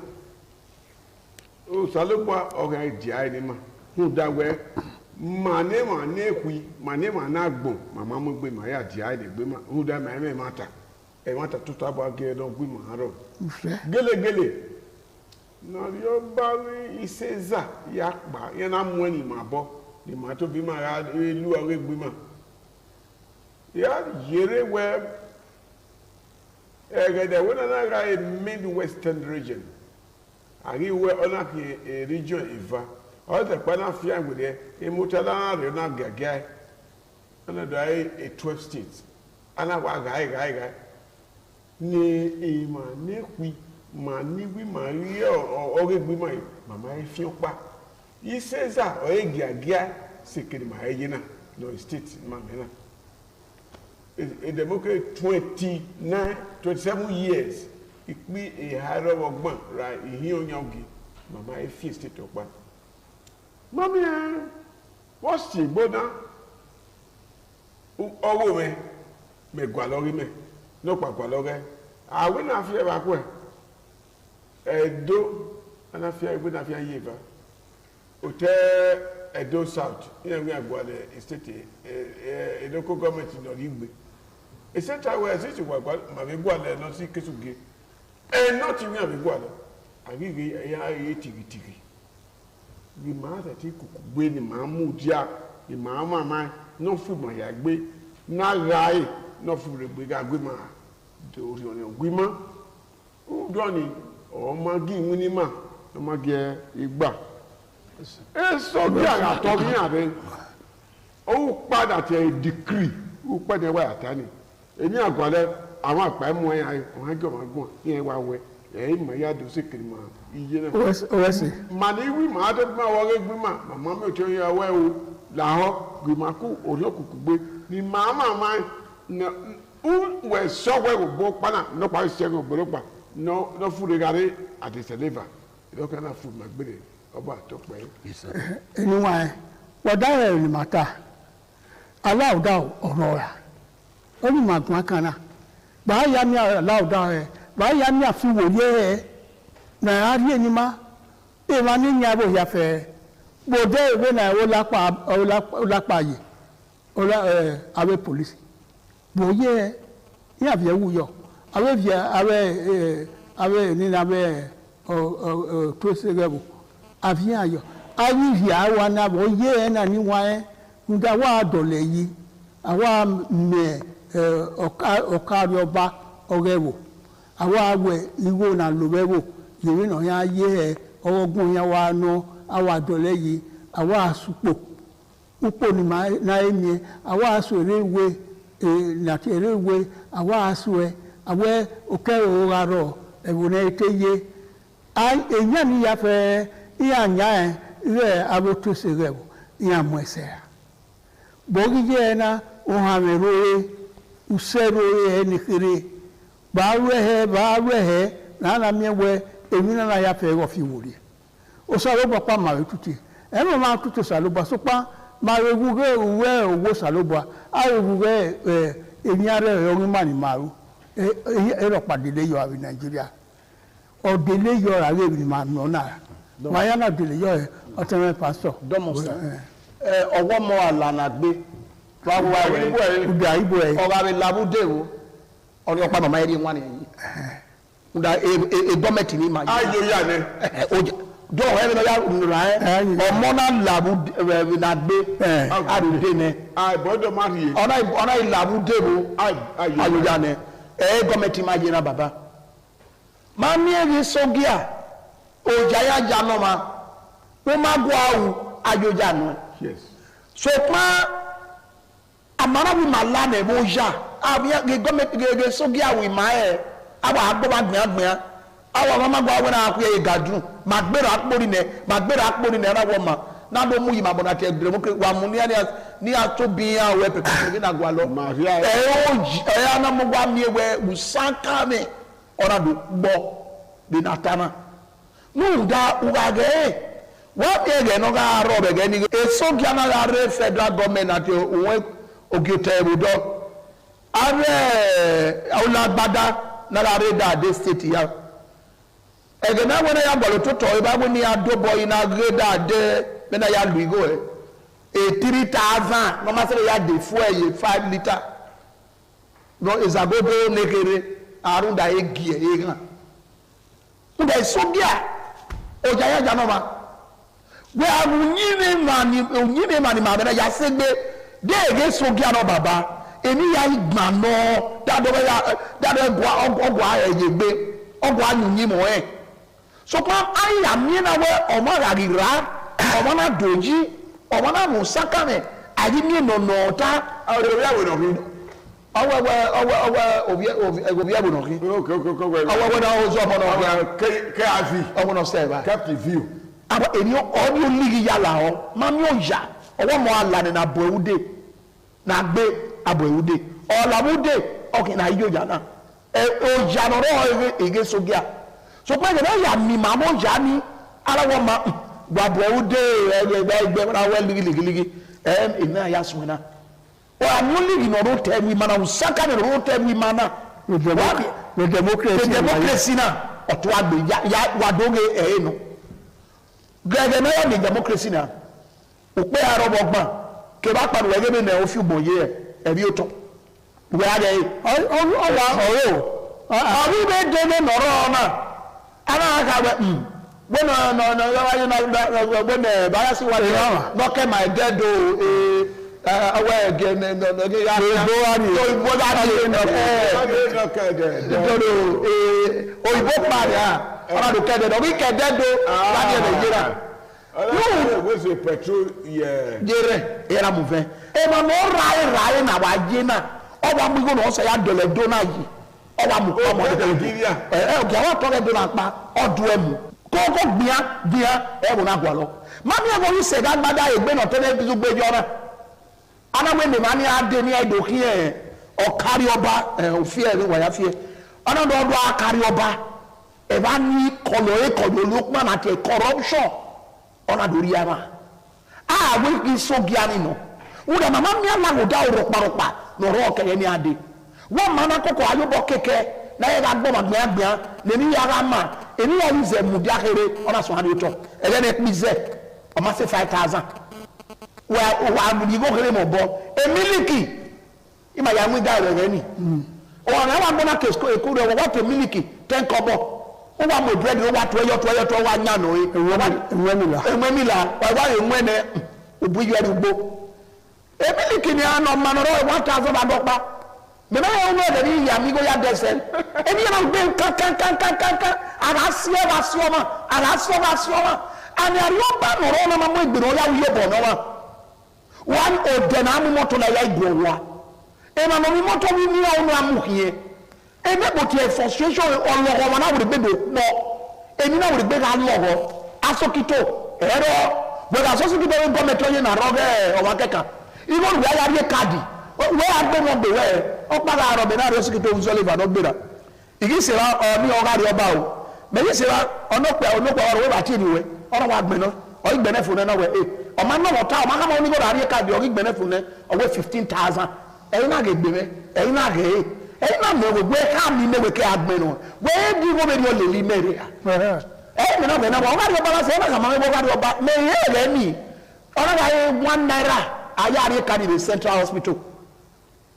o sálógbó ọ̀rẹ́ ìdí àìní mà ń dáwẹ́ màní èkúi màní náà gbọ̀n màmá mú gbé màá yà dí àìní gbé mà ń dá màá mẹ́ máa ta ẹ̀ máa ta tó tábà gẹ́ ẹ̀dọ́ gbé màá rọ̀ gẹ́lẹ́gẹ́lẹ́ náà yóò bá rí iṣẹ́ zà yà pa yẹn náà mú ẹni mà bọ́ ni màá tó bí màá rà lú ọ̀rẹ́ gbé mà yà yẹrẹ wẹ́ ẹ̀gẹ̀dẹ̀ wọ́n náà ra a mid-western region àríwẹ̀ ọ̀nà kì í region ìfà ọ̀tẹ̀ pẹ́ẹ́nà fi àgbẹ̀dẹ̀ ìmútẹ́lá náà rẹ̀ náà gàgẹ́ ọ̀nà dọ̀ ayé a 12 states ọ̀nà wà gáyé ní ìmọ̀ níkùí mà níwí mà rí ọ̀rẹ́ gbímọ̀ yìí màmá yẹn fi pa yìí sẹ́sà ọ̀rẹ́ gàgẹ́ sèkèrè mà yẹ yẹn náà lọ state màmá náà. A democracy 27 years ìpín ìhárọ̀ ọgbọ̀n ra ìhín onyangi mama efi state okpa mami wọ́n sì gbóná ọwọ́ mi gbà lórí mi ní pàpà lọ́rẹ́ àwọn náà fi ẹ̀rọ akọ ẹ̀ ẹ̀dọ́ anáfíà ìgbé náà fi ayé ìfà òtẹ́ ẹ̀dọ́ south ní ẹ̀rí àgbọ̀lẹ̀ ìstétì ẹ̀dọ́kọ̀ gọ́ọ̀mẹ̀ntì náà rí gbé ìsẹ́ta wẹ̀ ẹ̀sì ti wà màmí gbọ̀lẹ̀ lọ sí késùgé ẹ̀ náà ti rí àmì gbọ̀lẹ̀ àríwí ẹ̀yà ayé tìrìtìrì bí màá tẹ̀tí kùkù gbé ni màá mú díà ni màá máa náà fún ìmọ̀ ìyá gbé náà ra ẹ̀ náà fún rẹ̀ gbé ká gbé máa orí ọ̀nà ògbí mọ́ ọdún ni ọmọgí wínímà ọmọgí ìgbà ẹ sọ bí àràtọ̀ ní àbẹ ó padà tẹ dìkírì ó pẹ́ ní ẹwà àtà ni èmi àgọ́lẹ̀ àwọn àpá ẹ̀mú ẹ̀yà ọ̀hán jọ̀ máa gbọ̀n ní ẹwà wẹ̀ ẹ̀yìn mọ̀ ẹ̀yà dòsí kiri mọ̀ iye náà. OSC. màní wí màá tó máa wọlé gbímà màmá mi ò tó yẹ ẹwẹ́ o làhọ́ gbìmàkú òní òkùnkùn gbé ni màmá wẹ̀ sọ́wọ́ ìwògbó pánà lọ́pàá ìṣẹ́gun ògbólógbà náà fún regardé àdìsẹ́lẹ́fà ìlọ́kàn náà fún màgbére ọba àtọ́pẹ́. Ẹniwa ẹ wọ́dà ẹ̀ ní màtá aláwùdá ọ̀rọ̀ rà ó ní màgùn kan náà bàá yá mi aláwùdá ẹ̀ bàá yá mi àfiwòye ẹ̀ náà rí ẹni má ẹ̀ máa ní ìyàwó ìyàfẹ́ gbòdé ìwé náà ó lápá yìí àwẹ̀ pòlísì bòye ẹ̀ ní àfẹ́ wúyọ àwẹ̀ nínú àwẹ̀ tó ṣe rẹ̀ wò àfihàn ayọ̀ ayíhì àwa náà wọ́n yé ẹ̀ náà níwọ̀n ẹ̀ nga wà dọ̀lẹ̀ yìí àwa mẹ̀ ọ̀kárí ọba ọ̀rẹ́ wò àwa awẹ̀ ìwò náà lòwẹ́ wò yìí náà yà yé ẹ̀ ọwọ́gbọ̀n yà wà nù àwa dọ̀lẹ̀ yìí àwa àsùpò púpọ̀ ní náà ẹ̀ miẹ̀ àwa àsù èrè ìwé nàti èrè ìwé àwa àsù ẹ̀ àwẹ̀ òkèrè òrarọ̀ ẹ̀wọ̀n náà ètè yé èyàn ni yà fẹ́ ìyá nya ẹ̀ rẹ̀ abótóse rẹ̀ wò ìyá mọ̀ ẹsẹ̀ rà bọ́ọ̀gì jẹ́ ẹ̀ náà òhàmì ròye ùsẹ̀ ròye ẹ̀ nìkiri bàá rẹ̀ ẹ̀ nàánà miẹ̀wẹ̀ èmi náà yà fẹ́ rọ̀ fi wòlé o sàlóbà pa màwé tutù ẹ̀ mọ̀ máa tutù sàlóbà sọ́pà màwé wúrẹ́ òwúrẹ́ òwò sàlóbà àwé wúrẹ́ èmi àrẹ̀ ọ̀rìn màní màrú ẹ̀rọ pàdé yọ àwìn Nàìjíríà ọ̀dẹ̀lẹ̀ yọ àwẹ̀ èmi màá nọ náà màá náà délé yọ ẹ̀ ọ̀tẹ̀mẹ̀ pásítọ̀. dọ́mọ̀sán ọwọ́ mọ àlànà gbé fúláwọ́ rẹ̀ ọba rẹ̀ làbúdèrò ọ̀rẹ́ ọ̀pá màmá ẹ̀rí wọn nìyí nda edọ́mẹ̀tì ní ma yìí. ayò yà ni. dọ́ọ̀ ẹ̀rí náà yà nùrà ẹ̀ ọmọ náà làbú nà gbé àdùdé nẹ. àìbọ̀dọ̀ má rí i. ọ̀nà ìlàbúdèrò ayò yà ni ẹ̀ gọ́mẹ̀tì má yẹra bàbá. máa ní èrè sọ́gíà ọjà yà jà náà ma wọ́n má gbọ́ àwù ayò yà nù. so pa amara wi mala na mo ja abia ge government ge sogi awi ma e awa agbo ba gbia awa mama gwa we na akwe e gadu magbera akpori ne na wo ma na do mu yi ma bona te dre mo wa mu ni atobi a we pe pe na gwa lo e ya na mo gwa mi we usaka me ora do gbo de natana nu da ugage wọ́n bí ẹ̀gẹ̀ náà ká rọ̀ bẹ̀gẹ̀ ní èso kí a náà rẹ̀ federal government àti òun ògìtẹ̀ ìrùdọ́ ààrẹ ọlágbádá náà rẹ̀ dáadé state ya ẹ̀gẹ̀ náà wọ́n yà gbọ̀lọ̀ tó tọ̀ ìbá wọ́n ní adóbọ̀ iná rẹ̀ dáadé mẹ́nà yà lù igó ẹ̀ 3,000 wọ́n máa sẹ́lẹ̀ yà dé fún ẹ̀yẹ 5 litre ìzàgbódó lékeré àrùn dà egi ẹ̀ yé hàn ń dà èso bíà ọjà yà jà náà ma we are unyine mani ma bena ya segbe de ege sogi ano baba emi ya igba no dado gwa ogwa eyegbe ogwa nyunyi mo so pa aya mi na we omo rarira omo na doji omo na musaka me ayi mi no ta ore ya we no ri obi abu no ri owo na ozo omo no ke afi omo no say ba captive view aba eni ọdún oligi yàrá ọ mami ọjà ọwọ́ mọ alani na abọ ewude na gbé abọ ewude ọlàwude ọkì na iye ọjà náà ọjà nọrọ ege sogia so pé ẹgbẹ́ yà mí màmú ọjà ni ala wo ma gwa bo wo de egbe na we ligi ina ya swena o amuli no ro te wi mana usaka ne ro te wi mana the democracy na oto agbe ya wadoge no gege na ya democracy na ope arobogban ke ba panu wege be na ofi boye e bi oto we ade awu be de ne noro na ana ka we bueno no bueno ba si wa no ke my dead awe again no ya oyibo paria ona do kede do bi kede do la de Nigeria we say petrol jere era mu fe e ma no rai na wa je na o wa mu go no so ya dole do na yi o wa mu ko mo de Nigeria o ga wa to le do na pa o do emu ko bia e wo na gwa lo ma mi e go ri se ga gbada egbe no to le bi gbe jora ana we me mani ade ni edo ki e o kari oba ofie e wa ya fie ana do akari oba e ba ni kolo lokman ati corruption ona do ri ama we ki so giani no uda mama mi ala go da ropa no ro kere ni ade wo mana koko ayobo keke na e ga gbo ma gbia le ni yara ma eni ya use mu dia kere ona so hade to e le ne pize o ma se 5,000 wa mu go kere mo bo emiliki ima ya mu da re ni o na wa bona ke sko e ko re wa to miliki 10 kobo o wa mo bread o wa to wa nya no enwemila wa enwene obu yo rugbo emiliki ni ano ma no 1,000 adopa me na yo no de ni ya mi go ya desel eni na gbe kan ara sioma ani ari oba no ro na ma mo egbero ya wiye bo no wa one ode na amu moto na ya igbo wa e ma no mi moto mi ni onu amu hie e me bo ti frustration ologo wa na wo gbe do po emi na wo gbe ga logo asokito ero bo ga asokito be government oyin na roge o wa keka igo we ya ri card we agbe mo gbe we o pa ga ro be na asokito Sullivan no gbera igi se wa o ni o ga ri oba o me yi se wa onope oro we ba ti ni we oro wa gbe no o igbe na fun na we o ma no wota o ma ka mo ni go ri card o igbe na fun na o we 15,000 e na ge gbe me e na ge e na me we ka mi me we ke agbe no we di go be ni o le li mere me na be na wa ri oba se na ka ma me go ri oba me ye le ni oro ga 1 naira aya ri card in Central Hospital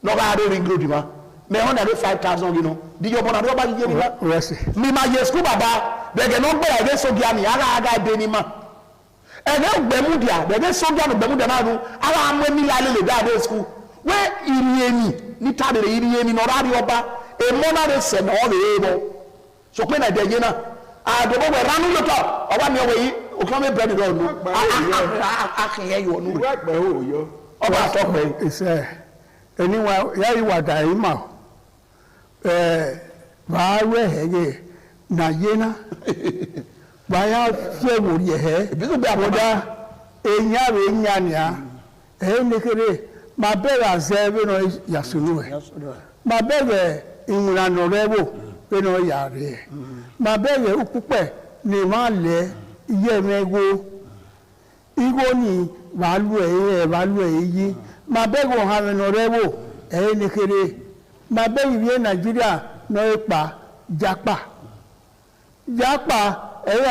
no ga ri ring road ma me 105,000 you know di yo bona do ba je ni ba mi ma ye school baba be ge no gbe ya de so dia ni aga de ni ma e ge gbe mu dia be ge so dia no gbe mu dia na ru ara mo mi la le da de school we iri eni ni ta de iri eni no rari oba e mo na de se no re bo so pe na de je na a do bo we ranu lo to oba mi o we yi o kan me bread do nu a kan ye yo nu we pe o yo oba to pe ise eniwa ya yi wa da yi ma ba we hege na yena ba ya fe wo ye he bi so be aboda enya we nya nia ne kere ma bera zebe no yasunu ma bere inura no rewo pe no yare ma bere ukupe ni ma le iye mego igo ni valu yi ma bere o ha no rewo ne kere ma bere wi Nigeria no ipa japa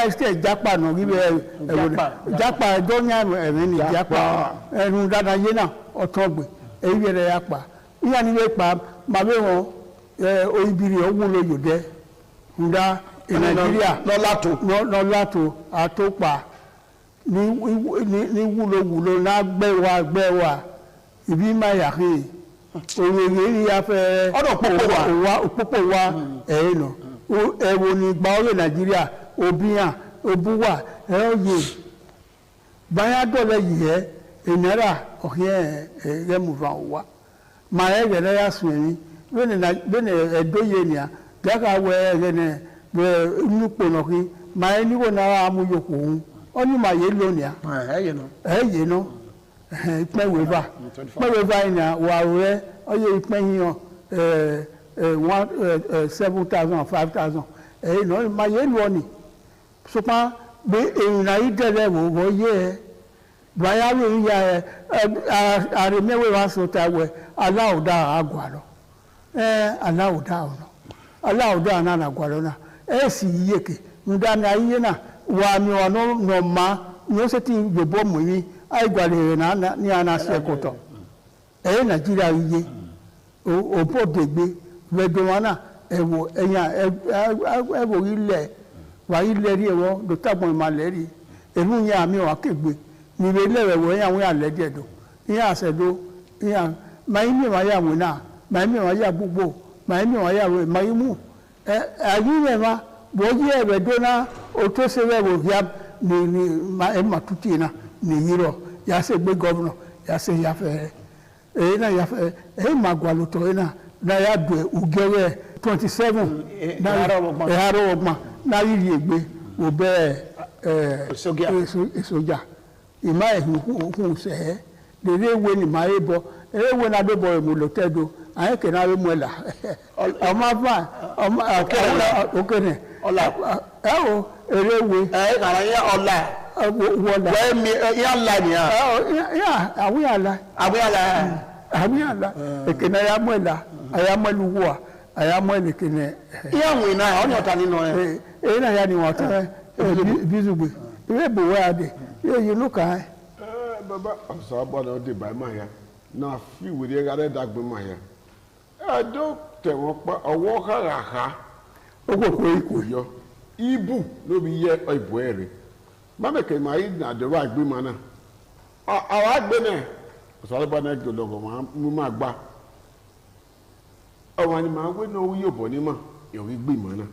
este japa no gibe japa donya emi ni japa enu dada yena otogbe eyere ya pa iya ni we pa ma be won oyibiri owulo yode nda Nigeria no lato atopa ni wulo na gbewa ibi ma ya ki oye ya fe popo wa no ewo ni gba oye Nigeria obiyan obuwa oye baya dole yiye enera oye remuva wa ma egere ya sunni bene edoye ni a gaka we ne be nupo no ki ma eni wo na amuyoko oni ma ye lo ni a eye no ipe weva ni wa re oye ipe yan 7,000 5,000 no ma ye lo ni so pa be na idele wo ye baya we ya aremewe wa so ta we alauda agwalo alauda ono alauda na agwalo na esi yeke nda na iye na wa mi ono no ma ni o se ti yobo mu yi ai gwale na ni ana se koto Nigeria iye o podegbe wedona ewo eyan ewo ile wa ile ri ewo do tagbon ma le ri elu yan mi wa kegbe ni re lewe wo yan wi ale die do yan asedo yan mai mi wa ya wo na mai mi wa ya gbogbo mai mi wa ya we mai mu ayire ma bo ye wedona o to se we wo ya ni ma e matuti na ni yiro ya se gbe governor ya se ya fe na ya fe magwalo to na ya do ugere 27 na haro ogma na yiri egbe obe soja ima ehun se de rewe ni ma ebo ewe na do boy mu lo tedo aye ke na we mu la o ma fa o ma okene ola o erewe na ya ola wo mi ya la ni ya awiyala ekene ya mwela ayamweluwa ayamwele kene ya mwina onyo tani no na ya ni wota bizugbe we bo wa de you look at baba so abona de by ma ya na fi we de gare dagbe ma ya do te won pa owo karaha ogo ko iko yo ibu no bi ye ibu ere mama ke ma yi na de wa gbe ma na awa gbe na so abona de logo ma mu ma gba awani ma we no wi obo ni ma yo wi gbe ma na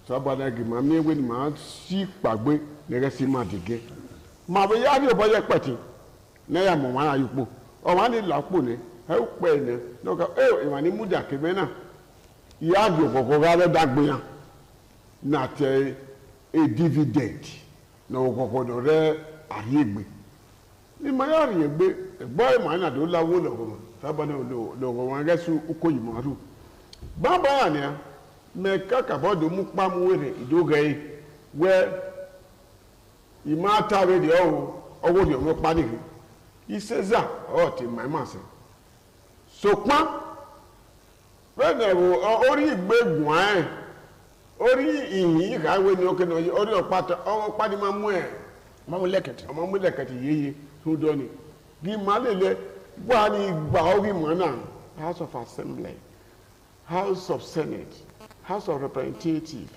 so abona ge ma mi we ni ma si pagbe nere si ma dige ma be ya ni obo ye peti na ya mo ma ayupo o wa ni lapo ni e pe ni no ka iwani muja ke be na ya di okoko ga le dagbe yan na te a dividend na okoko do re ariegbe ni ma ya riegbe egbo ma na do lawo logo taba na logo wan gesu ukoyi maru baba ya ni me kaka bodo mu pa mu were idoge we imata we de owo de mo pa ni iseza o ti my man so pa when ori igbegun an ori iyin ka we ni o ke no ori opata o pa ni ma mu e ma mu lekete yeye so do ni gi ma lele wa ni gba ori mo na House of Assembly, House of Senate, House of Representatives,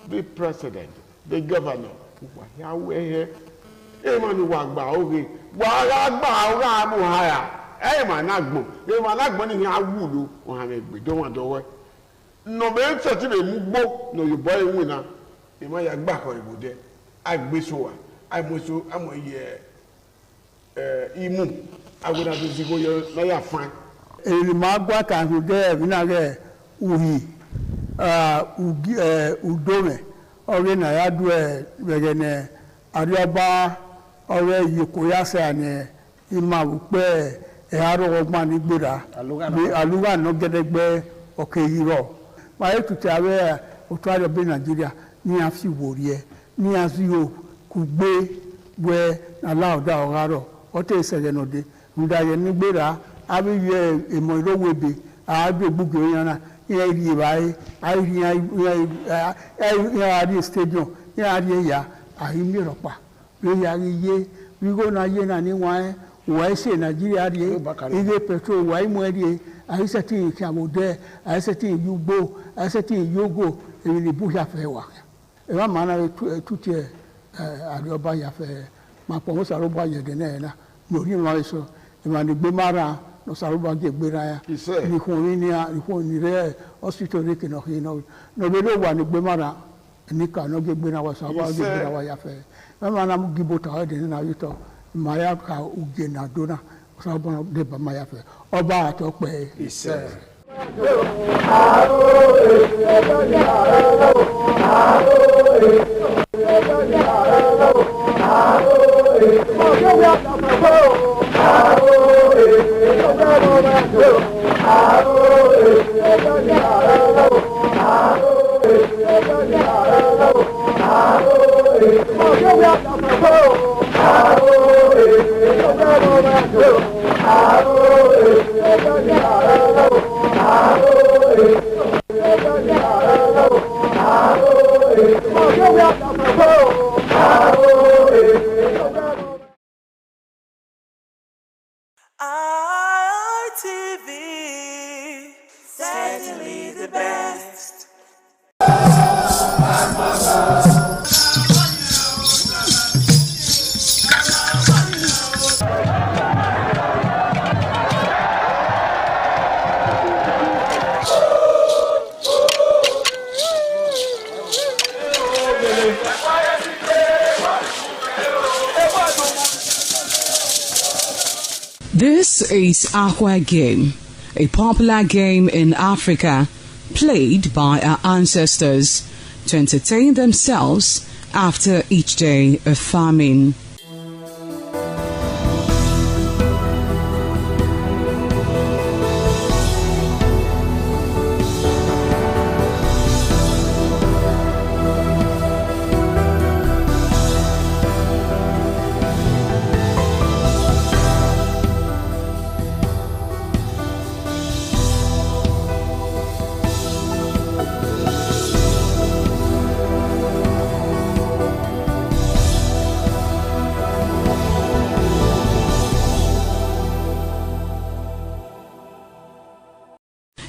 the President, the Governor wa ya we he e ma ni wa gba ori wa ra gba ora mu haya e ma na gbon ni awulo o ha me gbe do won dowe no be se ti be mu gbo no yo boy wi na e ma ya gba ko ibode agbeso wa amoso amoye imu agona do zigo yo na ya fan e ma gwa kan so de na ge uhi udome ore na ya du bege ne arioba ore yiko ya se ani ima upe aro ogma ni gbera aluga no gedegbe oke yiro ma e tuti awe otuario be Nigeria ni afi worie ni azio kugbe we allow da ogaro o te sele no de ndaye ni gbera abi ye emo irowebe abi gbugbe yana ye ri bai ai stadium ya ri ya ahi mi ropa we ya ye we go na ye na ni wa se Nigeria ri ile petrol wa imu ri ahi se tin ki amode ahi se tin yugbo ahi se tin yogo e ni bu ya fe wa e wa ma na tuti ari oba ya fe ma po so ro ba ye de na no ri ma so e ma ni gbe mara no saruba ge gbera ya ni ko ni re hospital re ke no hino no be lo wa ni gbe mara ni ka no ge gbera wa saruba ge gbera wa ya fe ma na mu gibota de na yito ma ya ka uge na dona saruba de ba ma ya fe oba ato pe ise ITV, certainly the best. This is Aqua Game, a popular game in Africa played by our ancestors to entertain themselves after each day of farming.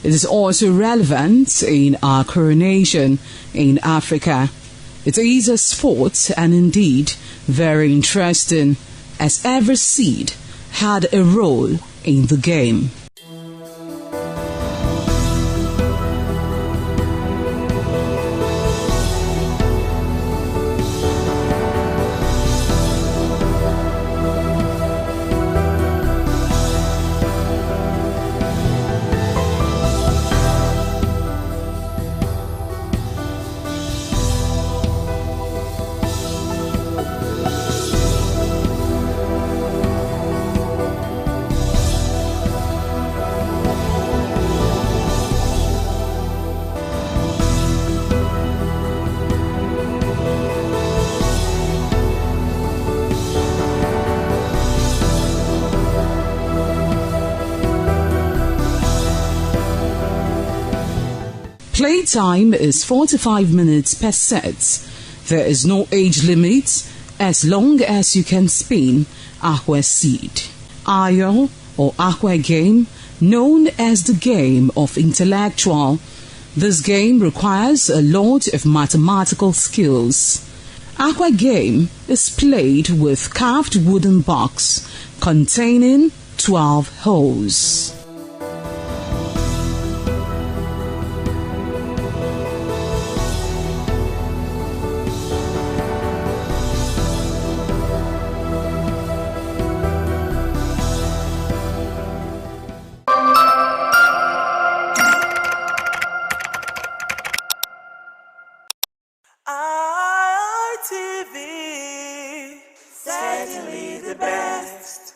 It is also relevant in our coronation in Africa. It is a sport and indeed very interesting, as every seed had a role in the game. Playtime is 45 minutes per set. There is no age limit as long as you can spin Aqua Seed. Ayo or Aqua Game, known as the game of intellectual. This game requires a lot of mathematical skills. Aqua Game is played with carved wooden box containing 12 holes. ITV, certainly the best.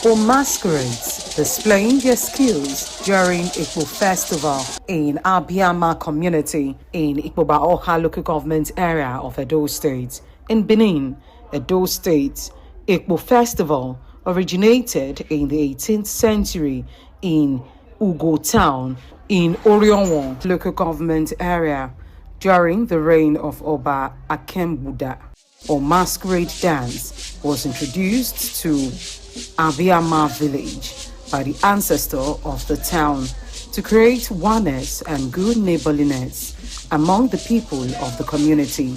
or masquerades displaying their skills during Ikpo Festival in Abiama community in Ikpoba-Oka local government area of Edo State. In Benin, Edo State, Ikpo Festival originated in the 18th century in Ugo Town in Orionwo local government area during the reign of Oba Akembuda. Or masquerade dance was introduced to Abiama village by the ancestor of the town to create oneness and good neighborliness among the people of the community.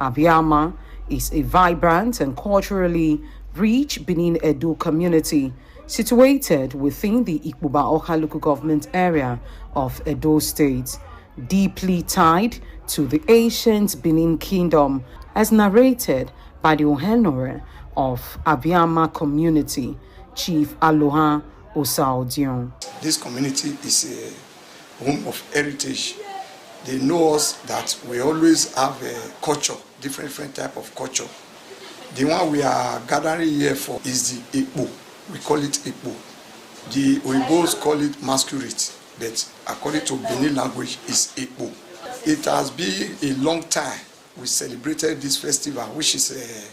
Abiama is a vibrant and culturally rich Benin Edo community situated within the Ikpoba-Oka local government area of Edo State, deeply tied to the ancient Benin Kingdom, as narrated by the Ohenore of Abiama community, Chief Aloha Osaodion. This community is a home of heritage. They know us that we always have a culture, different type of culture. The one we are gathering here for is the Ikpo. We call it Ikpo. The Oibos call it masquerade, but according to Benin language, it's Ikpo. It has been a long time we celebrated this festival, which is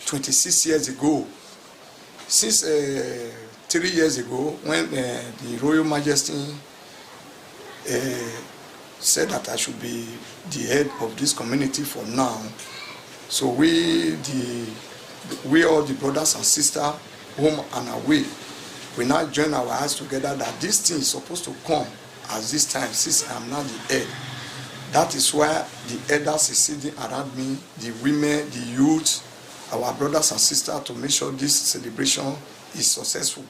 26 years ago. Since 3 years ago, when the Royal Majesty said that I should be the head of this community for now. So we all the brothers and sisters, home and away, we now join our hands together that this thing is supposed to come at this time, since I am now the head. That is why the elders is sitting around me, the women, the youth, our brothers and sisters, to make sure this celebration is successful.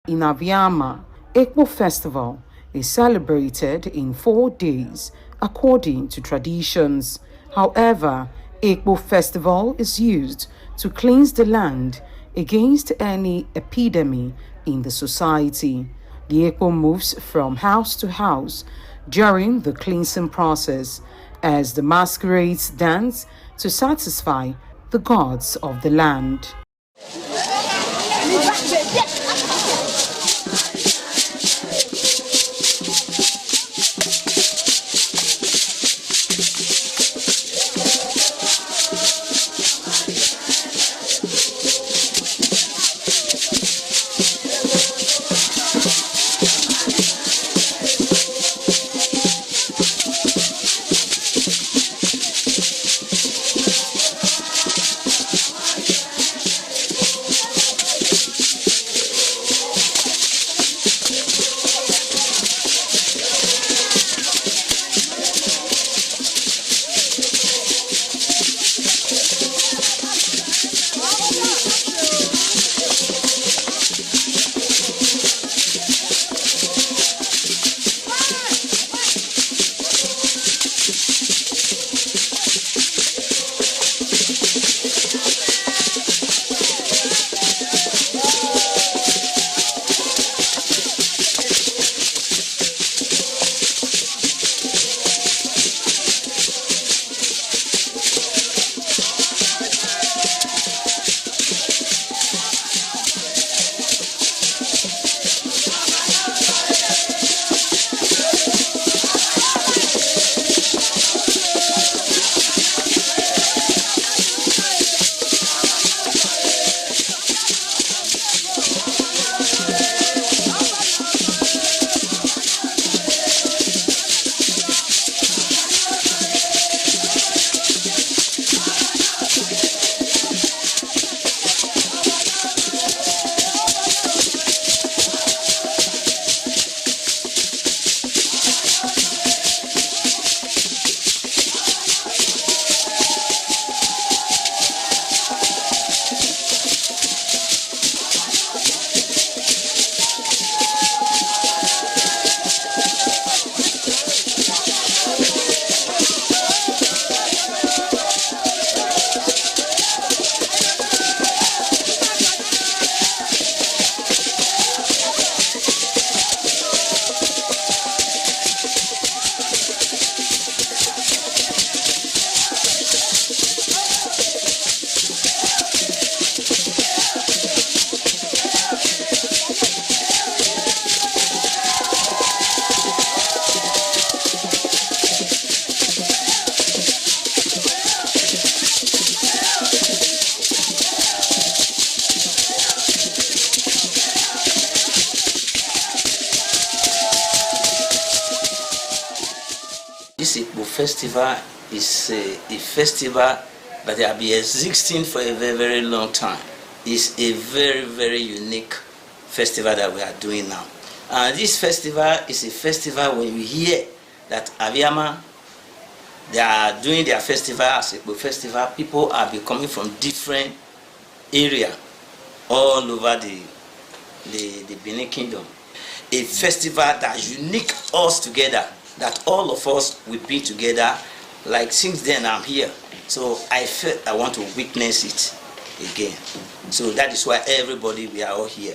In Aviama, Ekpo Festival is celebrated in 4 days according to traditions. However, Ekpo Festival is used to cleanse the land against any epidemic in the society. The Ekpo moves from house to house during the cleansing process as the masquerades dance to satisfy the gods of the land. This Ekpo festival is a festival that has been existing for a very, very long time. It's a very, very unique festival that we are doing now. And this festival is a festival when you hear that Aviama, they are doing their festival as Ekpo festival, people are coming from different areas all over the Benin Kingdom. A festival that unique us together, that all of us will be together. Like since then I'm here, so I felt I want to witness it again. So that is why everybody, we are all here.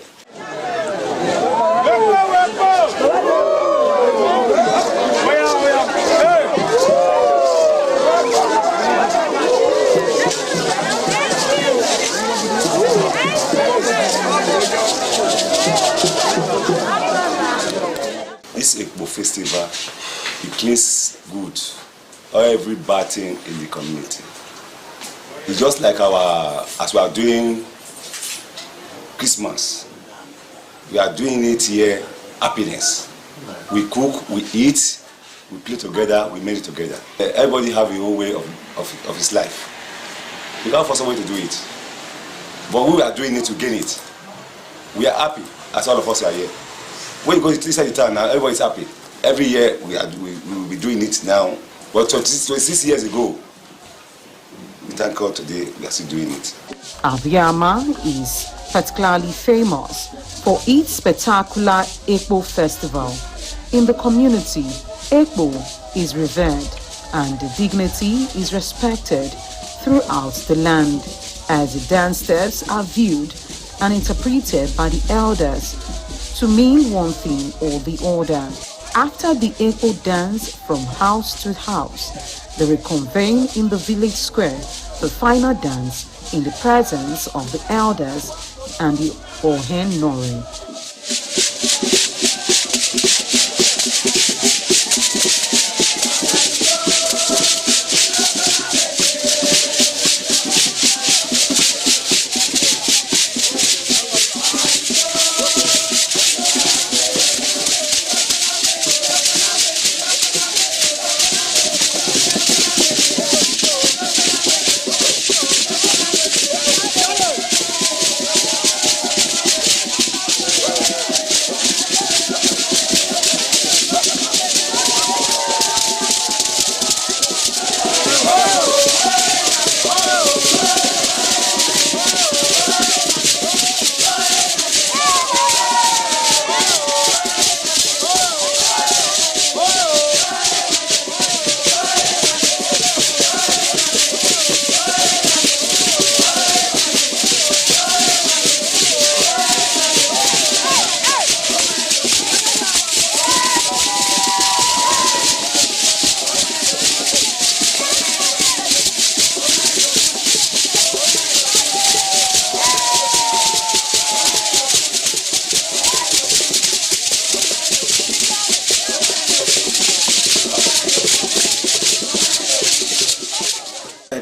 This Ekpo festival, it cleans good or every bad thing in the community. It's just like as we are doing Christmas. We are doing it here, happiness. We cook, we eat, we play together, we marry together. Everybody have your own way of his life. You can't force somebody to do it. But we are doing it to gain it. We are happy, as all of us are here. When you go inside the town now, everybody's happy. Every year we will be doing it now. But 26 years ago, we thank God today we are still doing it. Abiama is particularly famous for its spectacular Ekpo festival. In the community, Ekpo is revered and the dignity is respected throughout the land, as the dance steps are viewed and interpreted by the elders to mean one thing or the other. After the Ekpo dance from house to house, they reconvene in the village square for final dance in the presence of the elders and the Ohen Nori.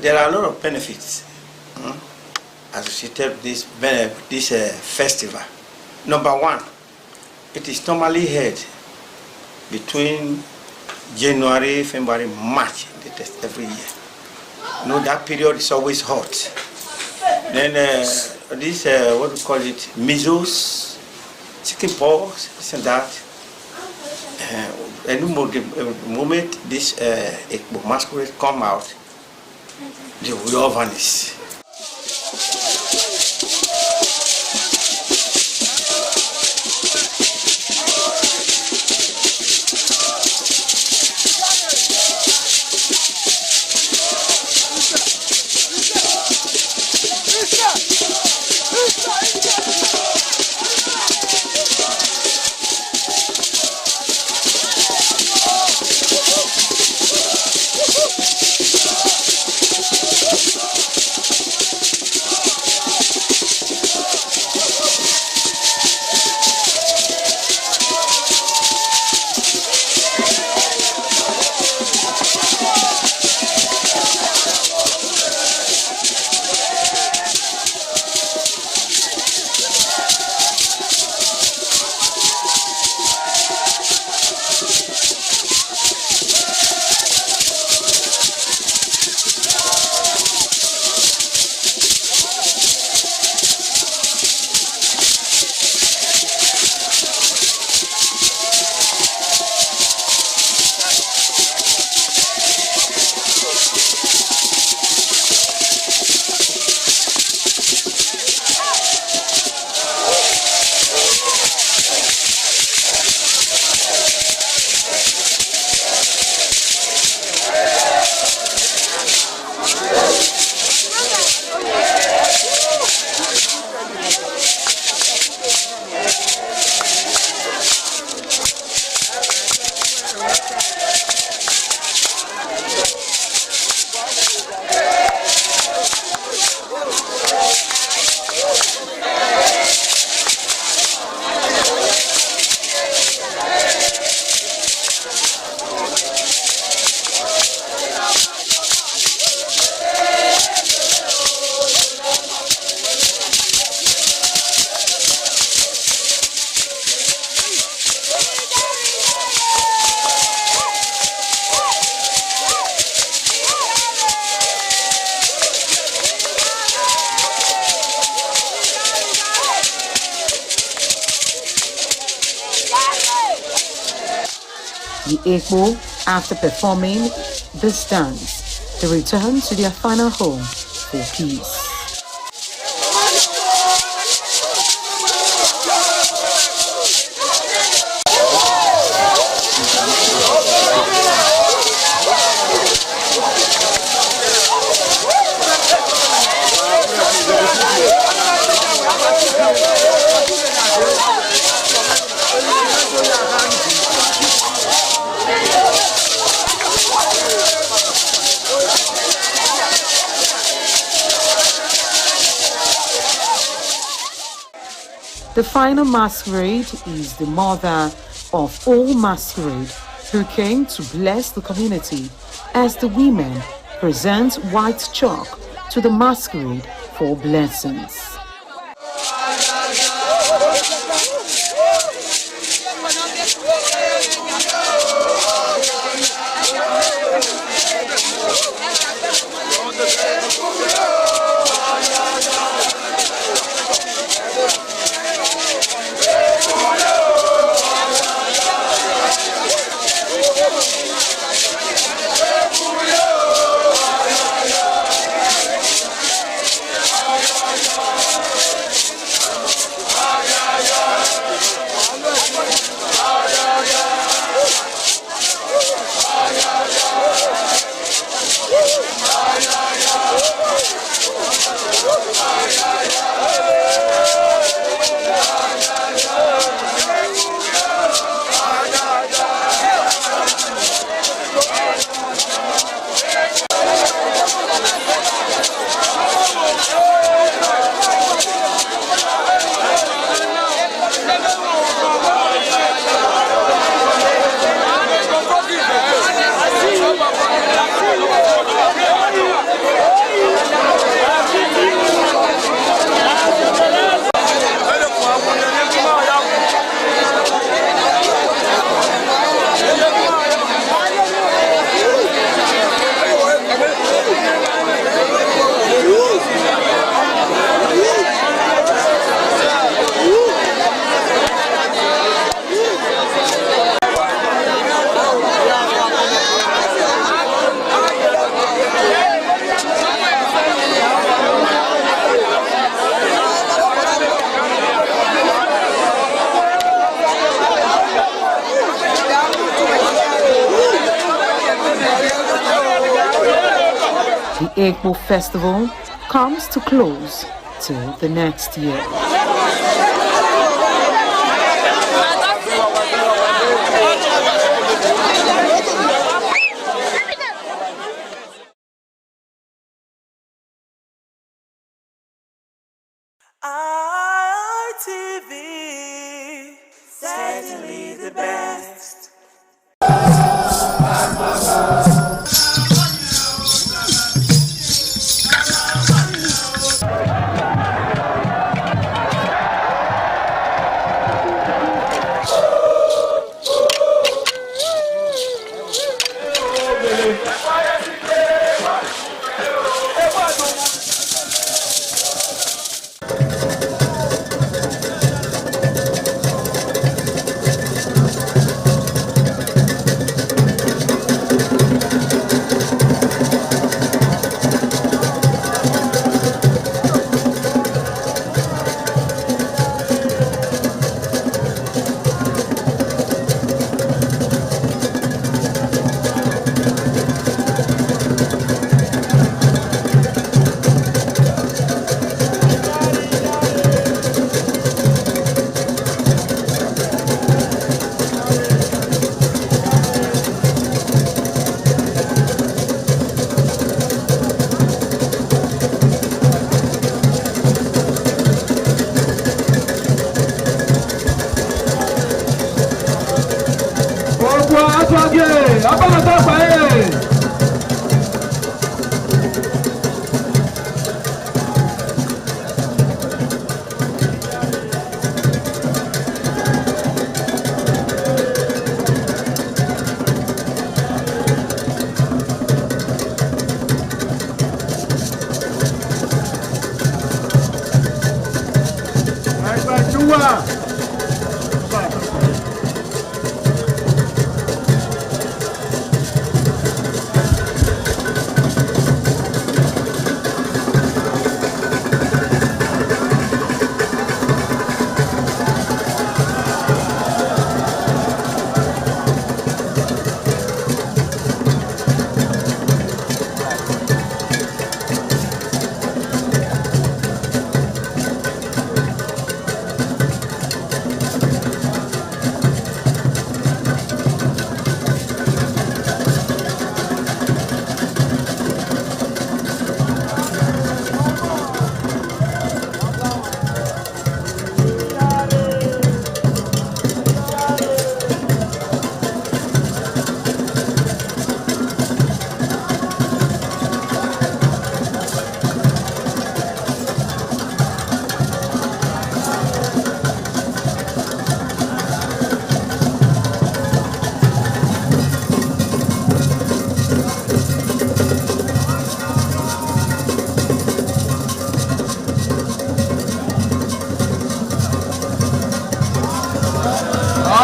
There are a lot of benefits associated with this festival. Number one, it is normally held between January, February, March, every year. You know, that period is always hot. Then this, what we call it, measles, chicken pox, this and that. And the moment this Ekpo masquerade come out, they will all vanish. The Ekpo, after performing this dance, they return to their final home for peace. The final masquerade is the mother of all masquerade who came to bless the community as the women present white chalk to the masquerade for blessings. The Ekpo Festival comes to close till the next year. ITV, certainly the best.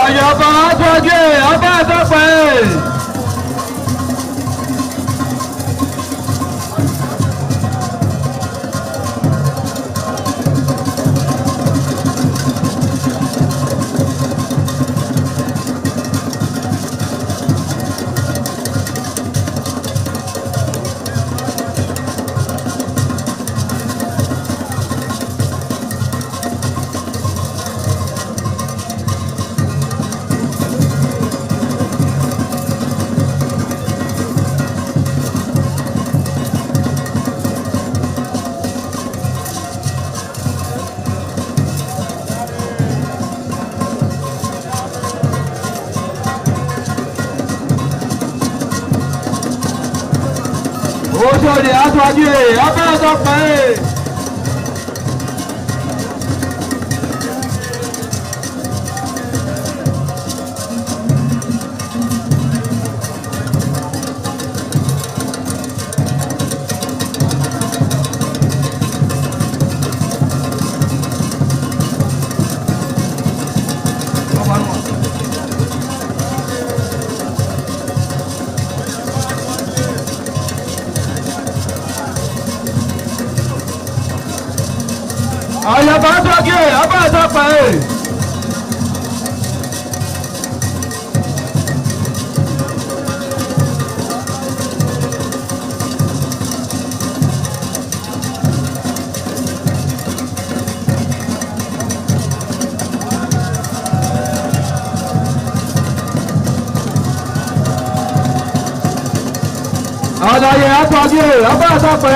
Ọ̀yọ́bọ̀ àtọ́jú ọba àtọ́pẹ́. Oṣòdì aṣáájú ọbẹ̀ ọ̀dọ́pẹ́. Ọ̀yọ́bọ̀ àtọ́jú ọbẹ̀ ọ̀dọ́pẹ́. Ọ̀dọ̀yẹ àtọ́jú ọbẹ̀ ọ̀dọ́pẹ́.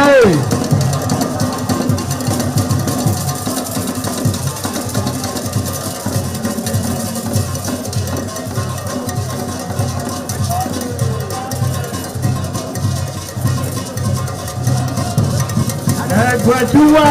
Ẹgbẹ̀júwà.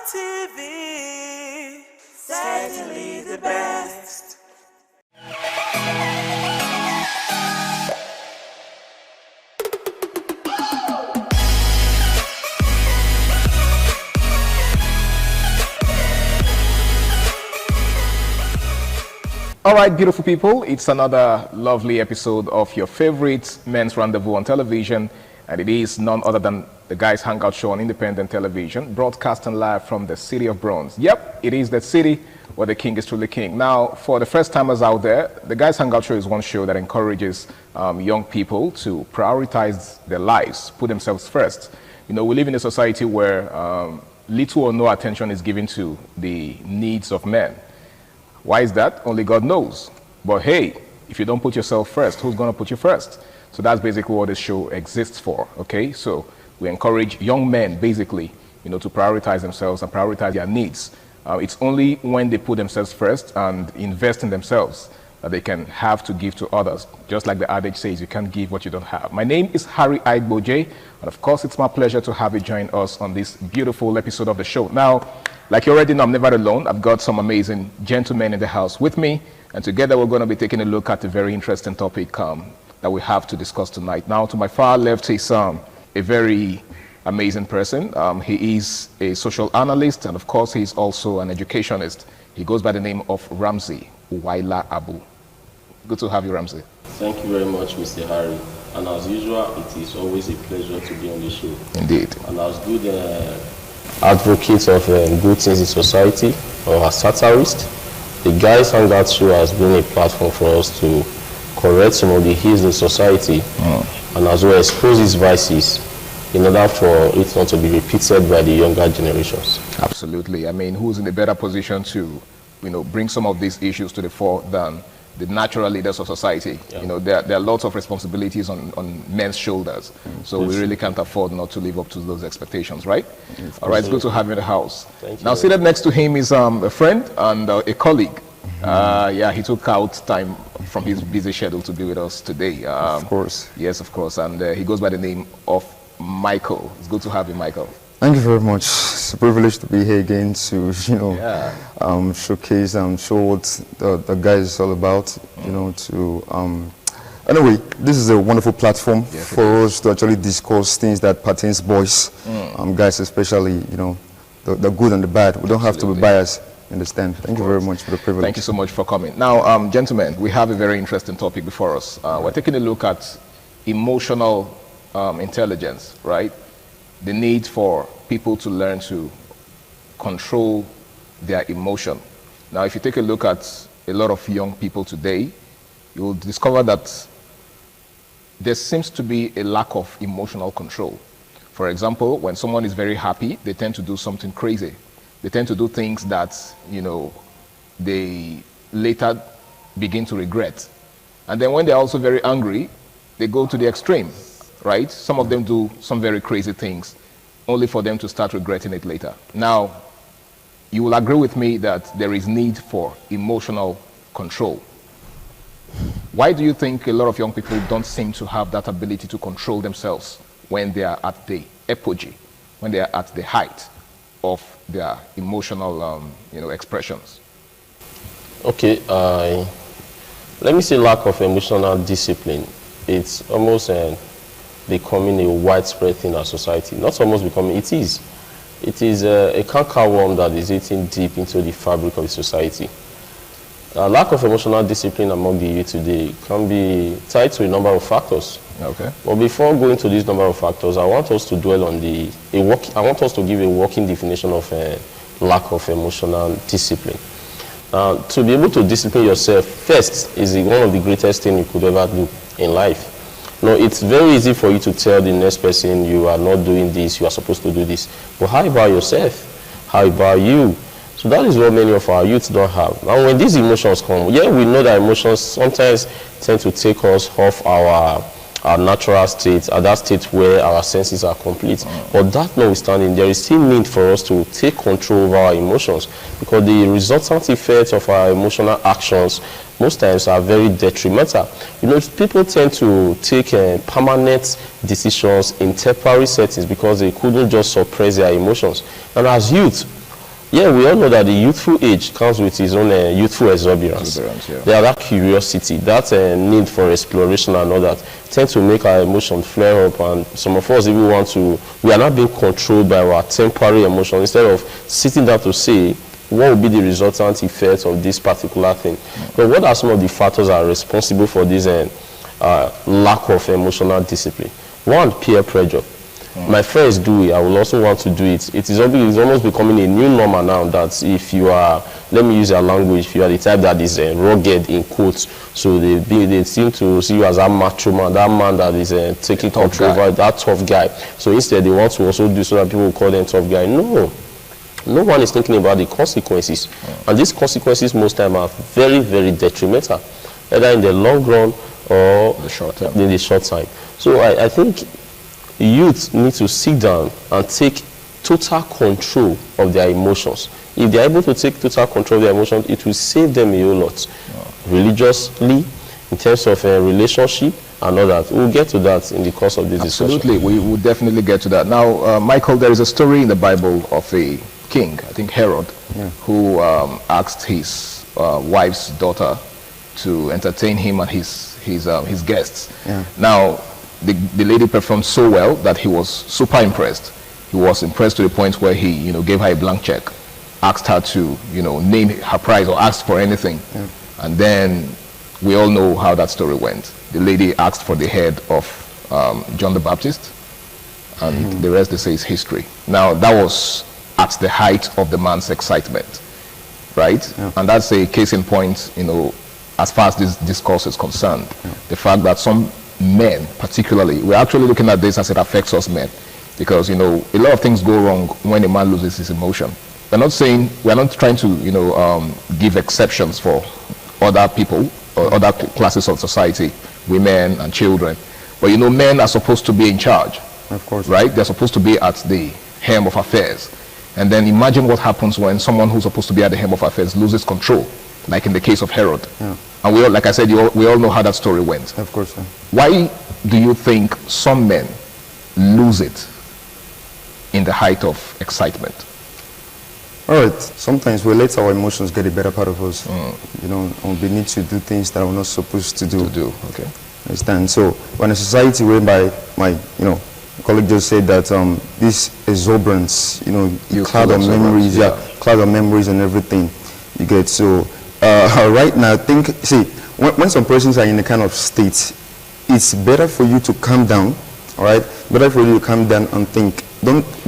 ITV, certainly the best. All right, beautiful people, it's another lovely episode of your favorite Men's Rendezvous on television, and it is none other than the Guys Hangout Show on Independent Television, broadcasting live from the City of Bronze. Yep, it is the city where the king is truly king. Now, for the first timers out there, the Guys Hangout Show is one show that encourages young people to prioritize their lives, put themselves first. You know, we live in a society where little or no attention is given to the needs of men. Why is that? Only God knows. But hey, if you don't put yourself first, who's going to put you first? So that's basically what this show exists for, okay? So we encourage young men, basically, you know, to prioritize themselves and prioritize their needs. It's only when they put themselves first and invest in themselves that they can have to give to others. Just like the adage says, you can't give what you don't have. My name is Harry Aigboje, and of course, it's my pleasure to have you join us on this beautiful episode of the show. Now, like you already know, I'm never alone. I've got some amazing gentlemen in the house with me, and together we're going to be taking a look at a very interesting topic that we have to discuss tonight. Now, to my far left is a very amazing person. He is a social analyst, and of course, he's also an educationist. He goes by the name of Ramsey Uwaila Abu. Good to have you, Ramsey. Thank you very much, Mr. Harry. And as usual, it is always a pleasure to be on the show. Indeed. And as good advocates of good things in society, or as satirists, The Guys Hangout Show has been a platform for us to correct some of the ills in society and as well expose its vices in order for it not to be repeated by the younger generations. Absolutely. I mean, who's in a better position to, bring some of these issues to the fore than the natural leaders of society? Yeah. There are lots of responsibilities on men's shoulders, so we really can't afford not to live up to those expectations, right? Yes, all right, it's good to have you in the house. Thank you. Now, seated next to him is a friend and a colleague. He took out time from his busy schedule to be with us today. Of course. Yes, of course, and he goes by the name of Michael. It's good to have you, Michael. Thank you very much. It's a privilege to be here again to, showcase and show what the guys is all about, anyway, this is a wonderful platform for us to actually discuss things that pertains boys, guys especially, the good and the bad. We don't have to be biased, understand. Thank you very much for the privilege. Thank you so much for coming. Now, gentlemen, we have a very interesting topic before us. We're taking a look at emotional intelligence, right? The need for people to learn to control their emotion. Now, if you take a look at a lot of young people today, you will discover that there seems to be a lack of emotional control. For example, when someone is very happy, they tend to do something crazy. They tend to do things that, they later begin to regret. And then when they're also very angry, they go to the extreme, right? Some of them do some very crazy things, only for them to start regretting it later. Now, you will agree with me that there is need for emotional control. Why do you think a lot of young people don't seem to have that ability to control themselves when they are at the apogee, when they are at the height of their emotional expressions? Okay, let me say lack of emotional discipline. It's almost becoming a widespread thing in our society. Not almost becoming, it is. It is a cankerworm that is eating deep into the fabric of the society. Lack of emotional discipline among the youth today can be tied to a number of factors. Okay. But before going to this number of factors, I want us to dwell on I want us to give a working definition of lack of emotional discipline. To be able to discipline yourself first is one of the greatest things you could ever do in life. It's very easy for you to tell the next person you are not doing this, you are supposed to do this. But how about yourself? How about you? So that is what many of our youths don't have. Now when these emotions come, we know that emotions sometimes tend to take us off our natural state, that state where our senses are complete. But that notwithstanding, there is still need for us to take control of our emotions, because the resultant effects of our emotional actions most times are very detrimental. People tend to take permanent decisions in temporary settings because they couldn't just suppress their emotions. And as youth, we all know that the youthful age comes with its own youthful exuberance. There are that curiosity, that need for exploration and all that tend to make our emotions flare up, and some of us even we are not being controlled by our temporary emotions instead of sitting down to say, what will be the resultant effect of this particular thing? But what are some of the factors that are responsible for this lack of emotional discipline? One, peer pressure. My friends do it, I will also want to do it. It's almost becoming a new normal now that if you are, let me use your language, if you are the type that is rugged in quotes, so they seem to see you as a macho man, that man that is taking control over that tough guy. So instead they want to also do so that people will call them tough guy. No one is thinking about the consequences. And these consequences most time are very, very detrimental, either in the long run or in the short time. So I think youth need to sit down and take total control of their emotions. If they are able to take total control of their emotions, it will save them a whole lot. Religiously, in terms of a relationship and all that. We'll get to that in the course of this discussion. Absolutely, we will definitely get to that. Now, Michael, there is a story in the Bible of a king, I think Herod, who asked his wife's daughter to entertain him and his guests. Now, the lady performed so well that he was super impressed. He was impressed to the point where he, gave her a blank check, asked her to, name her price or ask for anything. And then we all know how that story went. The lady asked for the head of John the Baptist, and the rest, they say, is history. Now, that was at the height of the man's excitement. right? Yeah. And that's a case in point, you know, as far as this discourse is concerned. Yeah. The fact that some men, particularly, we're actually looking at this as it affects us men, because, you know, a lot of things go wrong when a man loses his emotion. We're not saying, we're not trying to, you know, give exceptions for other people or other classes of society, women and children. But, you know, men are supposed to be in charge. Of course. Right? They're supposed to be at the helm of affairs. And then imagine what happens when someone who's supposed to be at the helm of affairs loses control, like in the case of Herod. Yeah. And we all, like I said, we all know how that story went. Of course. Yeah. Why do you think some men lose it in the height of excitement? All right. Sometimes we let our emotions get the better part of us. You know, and we need to do things that we're not supposed to do. Okay. Understand? So when a society whereby my colleague just said that this exuberance, you know, cloud of memories, cloud of memories and everything, you get. So right now, when some persons are in a kind of state, it's better for you to calm down, all right? Better for you to calm down and think.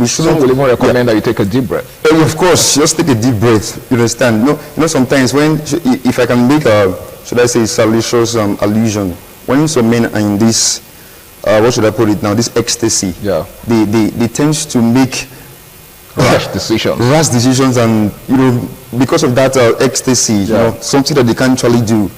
Some will even recommend that you take a deep breath. Of course, just take a deep breath. You understand? You know, sometimes when, if I can make a, should I say, salacious allusion, when some men are in this, what should I put it now, this ecstasy, they tend to make rash decisions, and, you know, because of that ecstasy, you know, something that they can't actually do.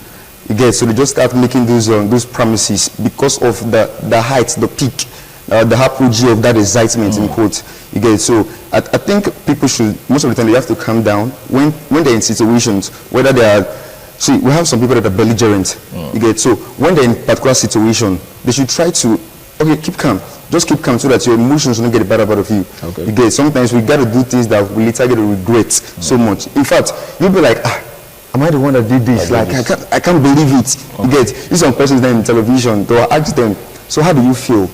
You get, so they just start making those promises because of the height, the peak, the apogee of that excitement, in quotes. You get, so I think people should, most of the time, they have to calm down when they're in situations, whether they are, see, we have some people that are belligerent. You get, so when they're in a particular situation, they should try to, okay, keep calm. Just keep calm so that your emotions don't get the better part of you. Okay. You get, sometimes we got to do things that we later get to regret so much. In fact, you'll be like, am I the one that did this? I can't believe it. You get, these some persons that in television, they'll ask them, so how do you feel?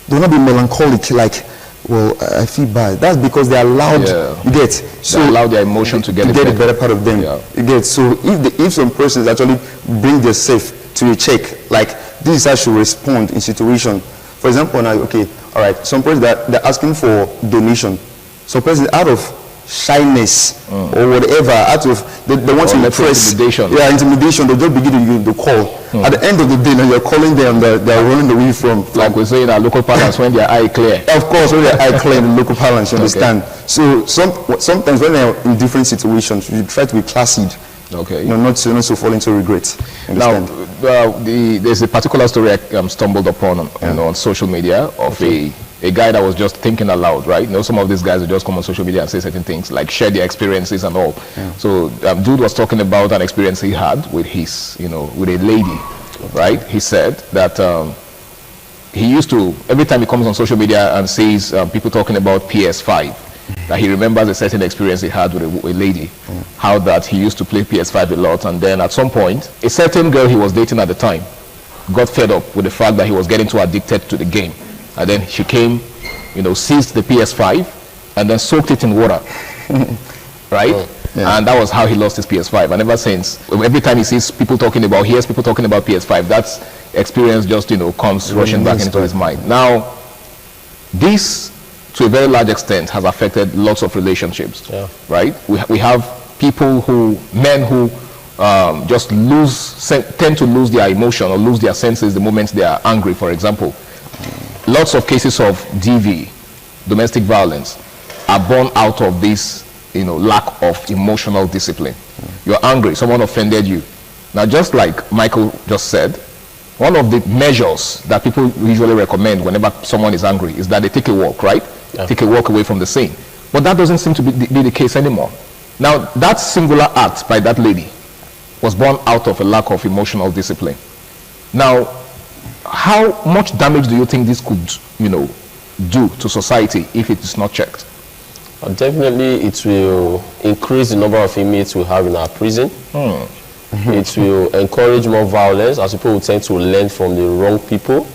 They'll not be melancholic, like, well, I feel bad. That's because they are allowed, you get. So they allow their emotion to get the better part of them. You get, so if some persons actually bring themselves to a check, like, this is how should respond in situation. For example, now, okay, all right, some persons they're asking for donation. Some persons out of shyness or whatever, out of they want to impress, intimidation, they just begin to call. At the end of the day, now you're calling them, they're running away from. Like we say in our local parlance, when their eye clear. Of course, when their eye clear in the local parlance, you understand. So sometimes when they're in different situations, you try to be classy. Okay. You know, not so fall into regret. Now, there's a particular story I stumbled upon on social media of a guy that was just thinking aloud, right? You know, some of these guys will just come on social media and say certain things, like share their experiences and all. So, dude was talking about an experience he had with his, you know, with a lady, right? He said that he used to, every time he comes on social media and sees people talking about PS5, that he remembers a certain experience he had with a lady, how that he used to play PS5 a lot, and then at some point, a certain girl he was dating at the time got fed up with the fact that he was getting too addicted to the game. And then she came, you know, seized the PS5 and then soaked it in water, right? And that was how he lost his PS5. And ever since, every time he hears people talking about PS5, that experience just, you know, comes rushing back into his mind. Now, this, to a very large extent, has affected lots of relationships, right? We have people men who just tend to lose their emotion or lose their senses the moment they are angry, for example. Lots of cases of DV, domestic violence, are born out of this, you know, lack of emotional discipline. You're angry, someone offended you. Now, just like Michael just said, one of the measures that people usually recommend whenever someone is angry is that they take a walk, right? Take a walk away from the scene. But that doesn't seem to be the case anymore. Now, that singular act by that lady was born out of a lack of emotional discipline. Now, how much damage do you think this could, you know, do to society if it is not checked? Definitely, it will increase the number of inmates we have in our prison. It will encourage more violence, as people will tend to learn from the wrong people.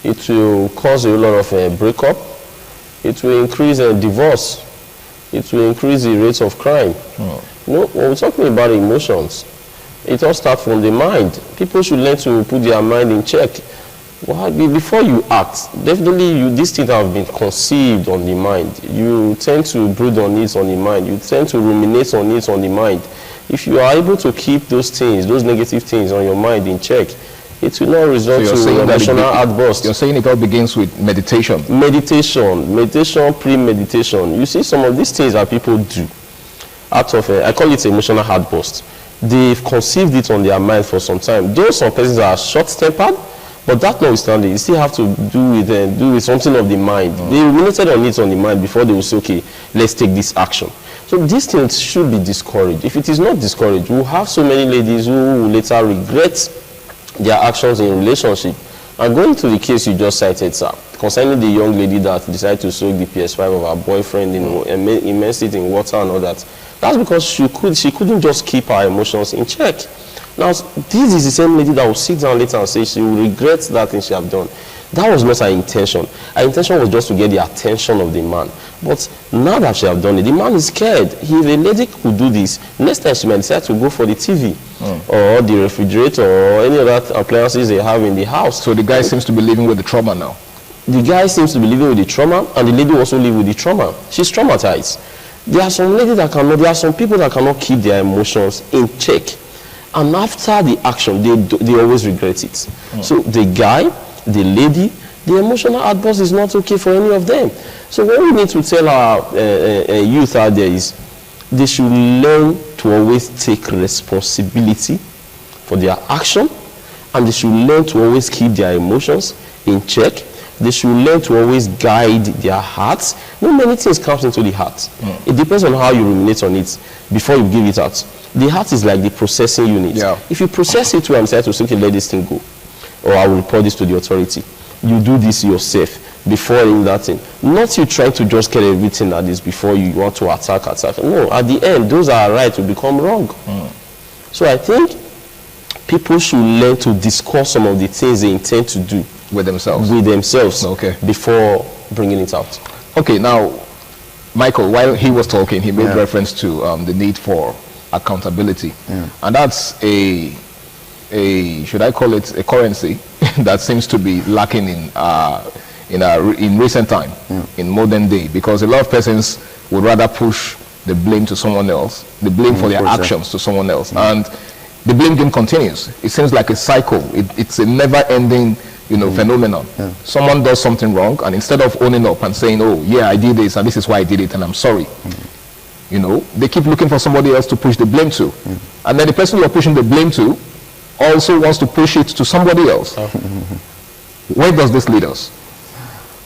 It will cause a lot of breakup. It will increase divorce. It will increase the rates of crime. You know, when we're talking about emotions, it all starts from the mind. People should learn to put their mind in check. Well, before you act, definitely these things have been conceived on the mind. You tend to brood on it on the mind. You tend to ruminate on it on the mind. If you are able to keep those things, those negative things on your mind in check, it will not result to emotional outburst. You're saying it all begins with meditation. Meditation, premeditation. You see, some of these things that people do out of, I call it emotional outburst. They've conceived it on their mind for some time. Though some persons are short-tempered, but that notwithstanding, you still have to do with something of the mind. They ruminated on it on the mind before they will say, okay, let's take this action. So these things should be discouraged. If it is not discouraged, we'll have so many ladies who will later regret their actions in relationship. And going to the case you just cited, sir, concerning the young lady that decided to soak the PS5 of her boyfriend immerse it in water and all that, that's because she couldn't just keep her emotions in check. Now, this is the same lady that will sit down later and say she will regret that thing she have done. That was not her intention. Her intention was just to get the attention of the man. But now that she have done it, the man is scared. If a lady could do this, next time she might decide to go for the TV or the refrigerator or any other appliances they have in the house. So the guy seems to be living with the trauma now. The guy seems to be living with the trauma, and the lady also live with the trauma. She's traumatized. There are some ladies that cannot, there are some people that cannot keep their emotions in check. And after the action, they always regret it. So the guy, the lady, the emotional outburst is not okay for any of them. So what we need to tell our youth out there is they should learn to always take responsibility for their action, and they should learn to always keep their emotions in check. They should learn to always guide their hearts. Not many things comes into the heart. It depends on how you ruminate on it before you give it out. The heart is like the processing unit. If you process it well and decide to say, okay, let this thing go, or I will report this to the authority, you do this yourself before doing that thing. Not you trying to just get everything at this before you want to attack. No, at the end, those are right to become wrong. So I think people should learn to discuss some of the things they intend to do with themselves. Before bringing it out. Okay, now, Michael, while he was talking, he made reference to the need for accountability. And that's should I call it a currency that seems to be lacking in recent time, in modern day, because a lot of persons would rather push the blame to someone else, the blame for their actions to someone else. And the blame game continues. It seems like a cycle. It's a never-ending phenomenon. Someone does something wrong, and instead of owning up and saying, oh, yeah, I did this, and this is why I did it, and I'm sorry, they keep looking for somebody else to push the blame to. And then the person you're pushing the blame to also wants to push it to somebody else. Where does this lead us?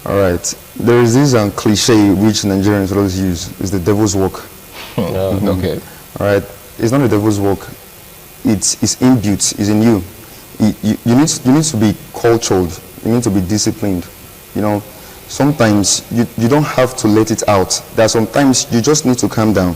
All right. There is this cliche which Nigerians always use, is the devil's work. Okay. All right. It's not the devil's work. It's inbuilt. It's in you. You need to be cultured. You need to be disciplined. Sometimes you don't have to let it out. There are sometimes you just need to calm down.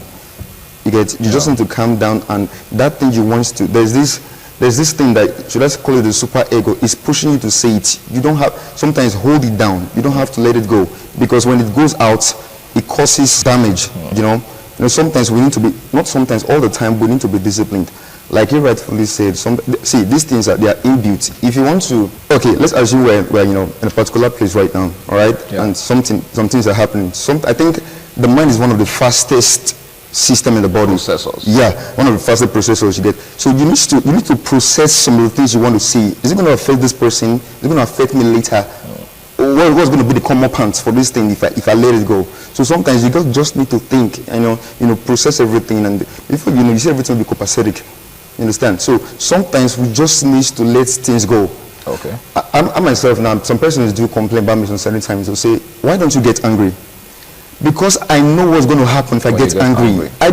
You just need to calm down, and that thing you want to. There's this thing that, should I call it the super ego, is pushing you to say it. You don't have, sometimes hold it down. You don't have to let it go, because when it goes out, it causes damage. Sometimes we need to be, not sometimes, all the time, we need to be disciplined. Like you rightfully said, see, these things they are inbuilt. If you want to, okay, let's assume we're in a particular place right now, all right, and some things are happening. I think the mind is one of the fastest system in the body. Processors. Yeah, one of the fastest processors you get. So you need to process some of the things you want to see. Is it going to affect this person? Is it going to affect me later? What's going to be the common pants for this thing if I let it go? So sometimes you just need to think, process everything, and before you see everything will be copacetic. You understand? So sometimes we just need to let things go. Okay. I myself now, some persons do complain about me some certain times. They'll say, why don't you get angry? Because I know what's going to happen if I get angry. I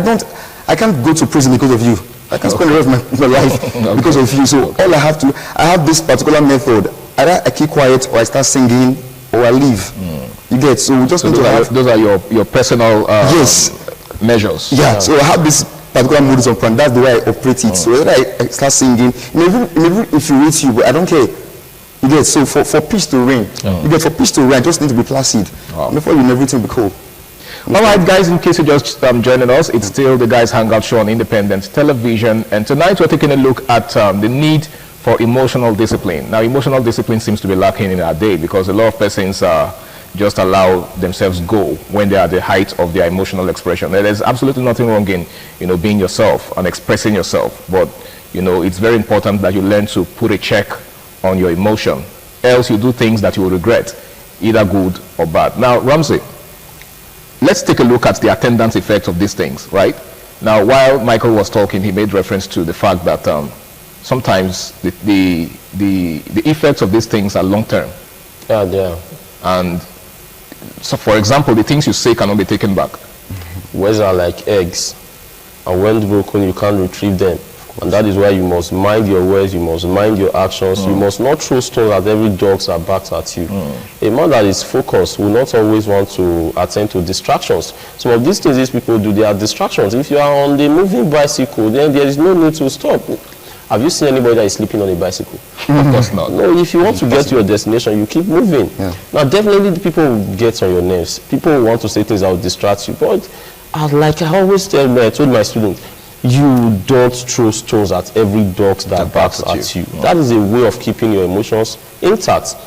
can't go to prison because of you. I can't spend the rest of my life because of you. So all I have this particular method. Either I keep quiet, or I start singing, or I leave. You get? So we just need to have. Those are your personal measures. Yeah. So I have this particular modus operandi. That's the way I operate it. So whether I start singing, maybe if you reach you, but I don't care. You get? So for peace to reign, you get, for peace to reign, I just need to be placid. Before you know, everything will be cool. All right, guys, in case you're just joining us, it's still the Guys Hangout Show on Independent Television, and tonight we're taking a look at the need for for emotional discipline. Now, emotional discipline seems to be lacking in our day because a lot of persons just allow themselves go when they are at the height of their emotional expression. There's absolutely nothing wrong in, being yourself and expressing yourself, but, it's very important that you learn to put a check on your emotion, else you do things that you will regret, either good or bad. Now, Ramsey, let's take a look at the attendance effect of these things, right? Now, while Michael was talking, he made reference to the fact that sometimes the effects of these things are long-term. Yeah. And so, for example, the things you say cannot be taken back. Words are like eggs, and when broken, you can't retrieve them. And that is why you must mind your words, you must mind your actions. You must not throw stones at every dog that barks at you. A man that is focused will not always want to attend to distractions. Some of these things these people do, they are distractions. If you are on the moving bicycle, then there is no need to stop. Have you seen anybody that is sleeping on a bicycle? Of course not. No, if you want to get to your destination, you keep moving. Now, definitely the people will get on your nerves. People will want to say things that will distract you. But like I always told my students, you don't throw stones at every dog that barks at you. That is a way of keeping your emotions intact.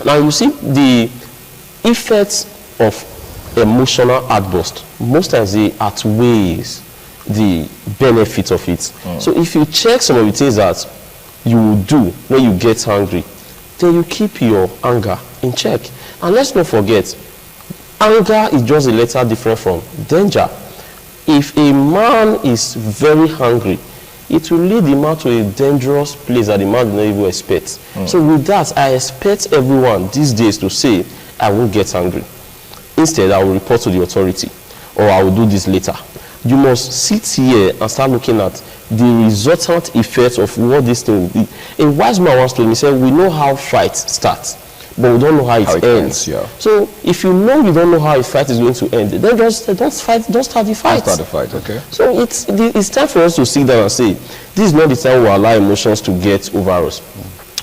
Now, you see, the effects of emotional outburst, most times they outweighs the benefit of it. So if you check some of the things that you will do when you get angry, then you keep your anger in check. And let's not forget, anger is just a letter different from danger. If a man is very hungry, it will lead the man to a dangerous place that the man did not even expect. So with that, I expect everyone these days to say, I won't get angry. Instead, I will report to the authority, or I will do this later. You must sit here and start looking at the resultant effects of what this thing will be. A wise man once told me, he said, we know how fight starts, but we don't know how it ends. So if you know you don't know how a fight is going to end, then don't start the fight. Start the fight, okay. So it's time for us to sit down and say, this is not the time we allow emotions to get over us.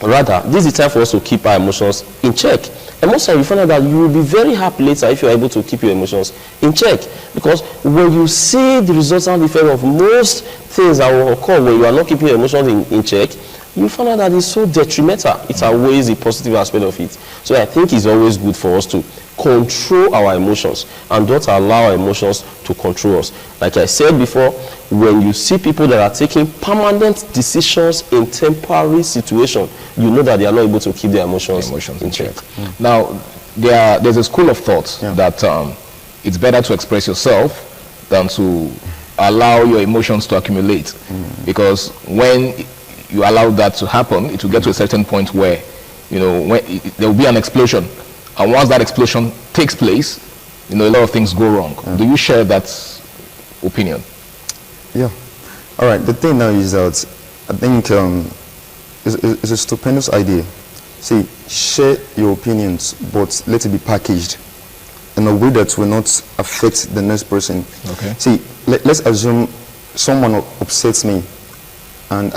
Rather, this is the time for us to keep our emotions in check. And most times you find out that you will be very happy later if you are able to keep your emotions in check. Because when you see the resultant effect of most things that will occur when you are not keeping your emotions in check, you find out that it's so detrimental. It outweighs the positive aspect of it. So I think it's always good for us to control our emotions and don't allow our emotions to control us. Like I said before, when you see people that are taking permanent decisions in temporary situations, you know that they are not able to keep their emotions in check. Now, there's a school of thought that it's better to express yourself than to allow your emotions to accumulate. Because when you allow that to happen, it will get to a certain point where, there will be an explosion. And once that explosion takes place, a lot of things go wrong. Do you share that opinion? Yeah. All right. The thing now is that I think it's a stupendous idea. See, share your opinions, but let it be packaged in a way that will not affect the next person. Okay. See, let's assume someone upsets me, and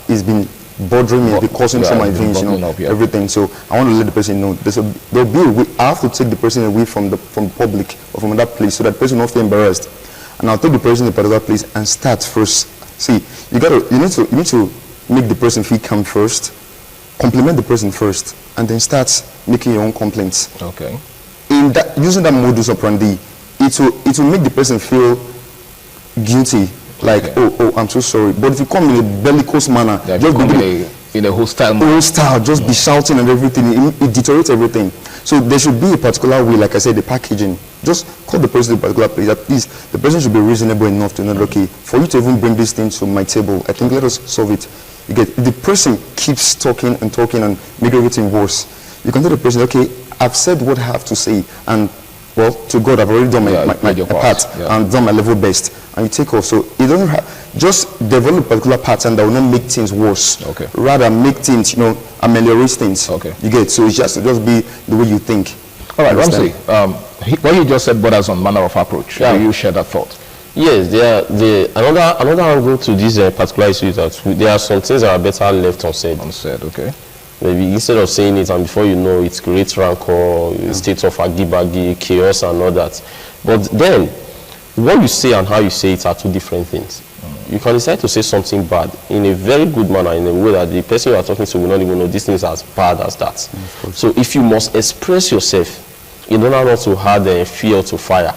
it's been bothering me, causing through my veins, everything. So I want to let the person know. There'll be a way. I have to take the person away from the public or from that place, so that person will not feel embarrassed. And I'll take the person to a particular place and start first. See, you need to make the person feel calm first, compliment the person first, and then start making your own complaints. Okay. In that, using that modus operandi, it will make the person feel guilty. Like, oh, I'm so sorry. But if you come in a bellicose manner, just in a hostile just be shouting and everything, it deteriorates everything. So there should be a particular way, like I said, the packaging. Just call the person to a particular place. At least the person should be reasonable enough to know, okay, for you to even bring this thing to my table, I think let us solve it. If the person keeps talking and make everything worse, you can tell the person, okay, I've said what I have to say, and well, to God, I've already done my part and done my level best, and you take off. So it doesn't just develop a particular pattern that will not make things worse. Okay. Rather make things, ameliorate things. Okay. You get, so it's just be the way you think. All right, Ramsey, what you just said borders on manner of approach. Do you share that thought? Yes, another angle to this particular issue is that there are some things that are better left unsaid. Okay. Maybe instead of saying it and before you know it creates rancor, state of agibagi, chaos and all that. But then, what you say and how you say it are two different things. you can decide to say something bad in a very good manner, in a way that the person you are talking to will not even know this thing is as bad as that. So if you must express yourself in order not to add fuel to fire,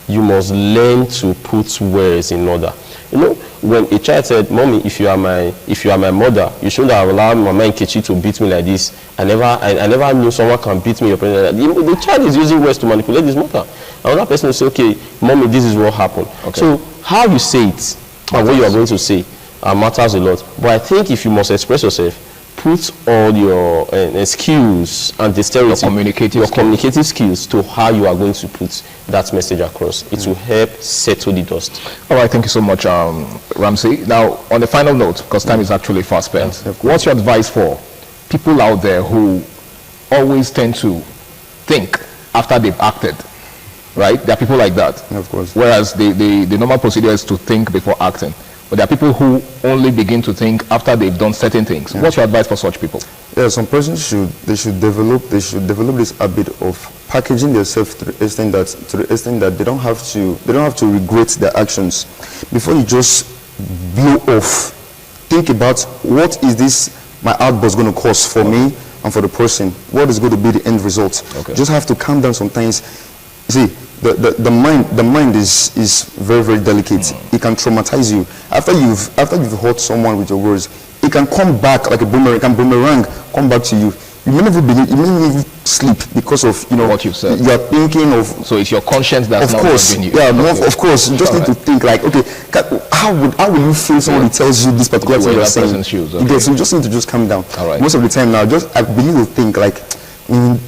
you must learn to put words in order. You know, when a child said, "Mommy, if you are my mother, you shouldn't have allowed Mama Nkechi to beat me like this. I never knew someone can beat me." The child is using words to manipulate his mother. Another person will say, "Okay, Mommy, this is what happened." Okay. So how you say it and what you are going to say matters a lot. But I think if you must express yourself, put all your skills and dexterity, your communicative skills to how you are going to put that message across. It will help settle the dust. All right, thank you so much, Ramsey. Now, on the final note, because time is actually fast spent, what's your advice for people out there who always tend to think after they've acted? Right? There are people like that. Of course. Whereas the normal procedure is to think before acting. But there are people who only begin to think after they've done certain things. What's your advice for such people? Yeah, some persons should develop this habit of packaging themselves to the extent that they don't have to regret their actions. Before you just blow off, think about what is this my outburst going to cause for me and for the person. What is going to be the end result? Okay. Just have to calm down sometimes. You see, the mind is very, very delicate. It can traumatize you. After you've hurt someone with your words, it can come back like a boomerang. It can boomerang, come back to you. You may never believe, you may not even sleep because of what you've said. You are thinking of. So it's your conscience that's not helping you. Yeah, of course. You just need to think like, okay, how will you feel somebody tells you this particular thing you're saying? Shoes, okay. So you just need to just calm down. All right. Most of the time now, I believe to think like,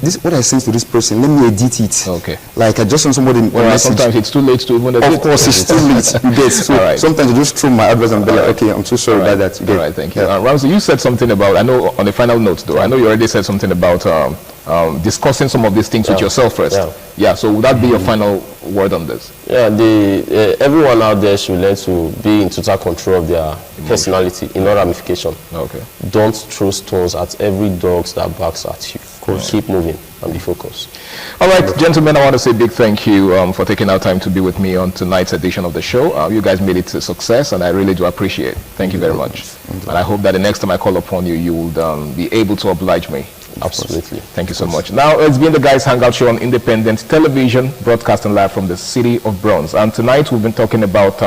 this what I say to this person, let me edit it. Okay. Like I just send somebody a message. Sometimes it's too late to even edit. Of course, it's too late. You get. So sometimes I just throw my advice and be like, okay, I'm so sorry about that. All right, thank you. Ramsey, you said something about, I know on the final note though, I know you already said something about discussing some of these things with yourself first. Yeah, so would that be your final word on this? Yeah, everyone out there should learn to be in total control of their personality in all ramification. Okay. Don't throw stones at every dog that barks at you. Keep moving and be focused. All right, gentlemen, I want to say a big thank you for taking out time to be with me on tonight's edition of the show. You guys made it a success, and I really do appreciate it. Thank you very much. And I hope that the next time I call upon you, you will be able to oblige me. Absolutely. Thank you so much. Now, it's been the Guys Hangout Show on Independent Television, broadcasting live from the city of Bronx. And tonight, we've been talking about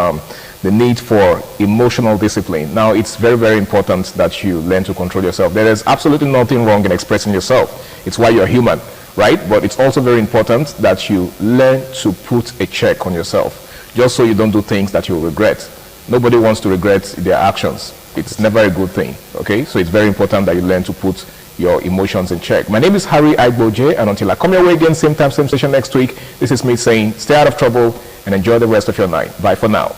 the need for emotional discipline. Now, it's very, very important that you learn to control yourself. There is absolutely nothing wrong in expressing yourself. It's why you're human, right? But it's also very important that you learn to put a check on yourself, just so you don't do things that you'll regret. Nobody wants to regret their actions. It's never a good thing, okay? So it's very important that you learn to put your emotions in check. My name is Harry Igboje, and until I come your way again, same time, same station next week, this is me saying, stay out of trouble and enjoy the rest of your night. Bye for now.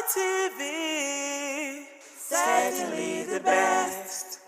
ITV, certainly the best.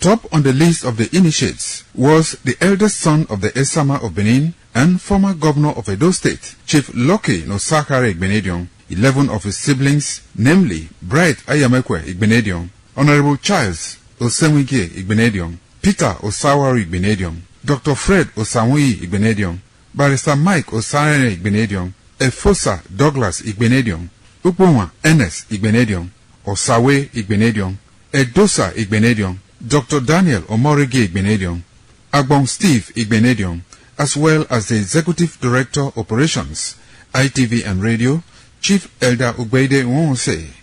Top on the list of the initiates was the eldest son of the Esama of Benin and former governor of Edo State, Chief Lucky Nosakare Igbenedion. 11 of his siblings, namely Bright Ayamekwe Igbenedion, Honorable Charles Osenwike Igbenedion, Peter Osawari Igbenedion, Dr. Fred Osanwi Igbenedion, Barrister Mike Osare Igbenedion, Efosa Douglas Igbenedion, Upoma Enes Igbenedion, Osawe Igbenedion, Edosa Igbenedion, Dr. Daniel Omorige Igbenedion, Agbon Steve Igbenedion, as well as the Executive Director Operations, ITV and Radio, Chief Elder Ugbeide Nwonse.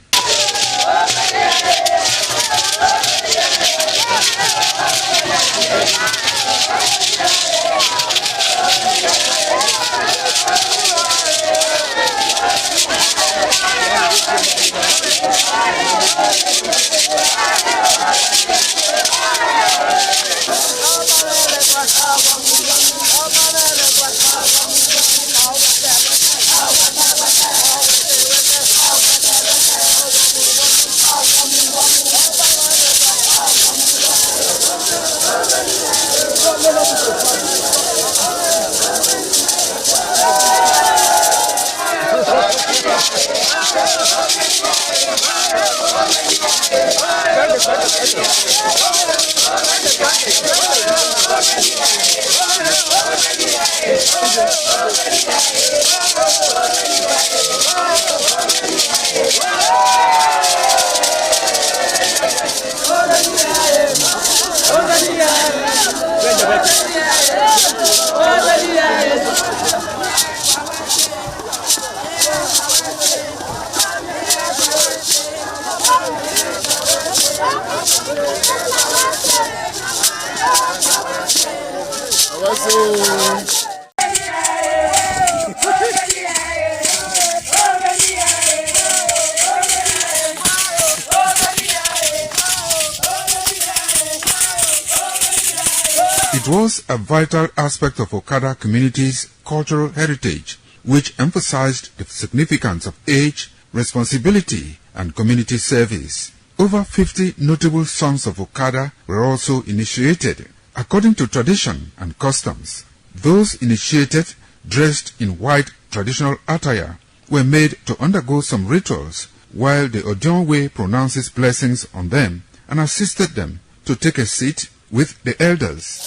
It was a vital aspect of Okada community's cultural heritage, which emphasized the significance of age, responsibility, and community service. Over 50 notable sons of Okada were also initiated. According to tradition and customs, those initiated, dressed in white traditional attire, were made to undergo some rituals, while the Odionwe pronounces blessings on them and assisted them to take a seat with the elders.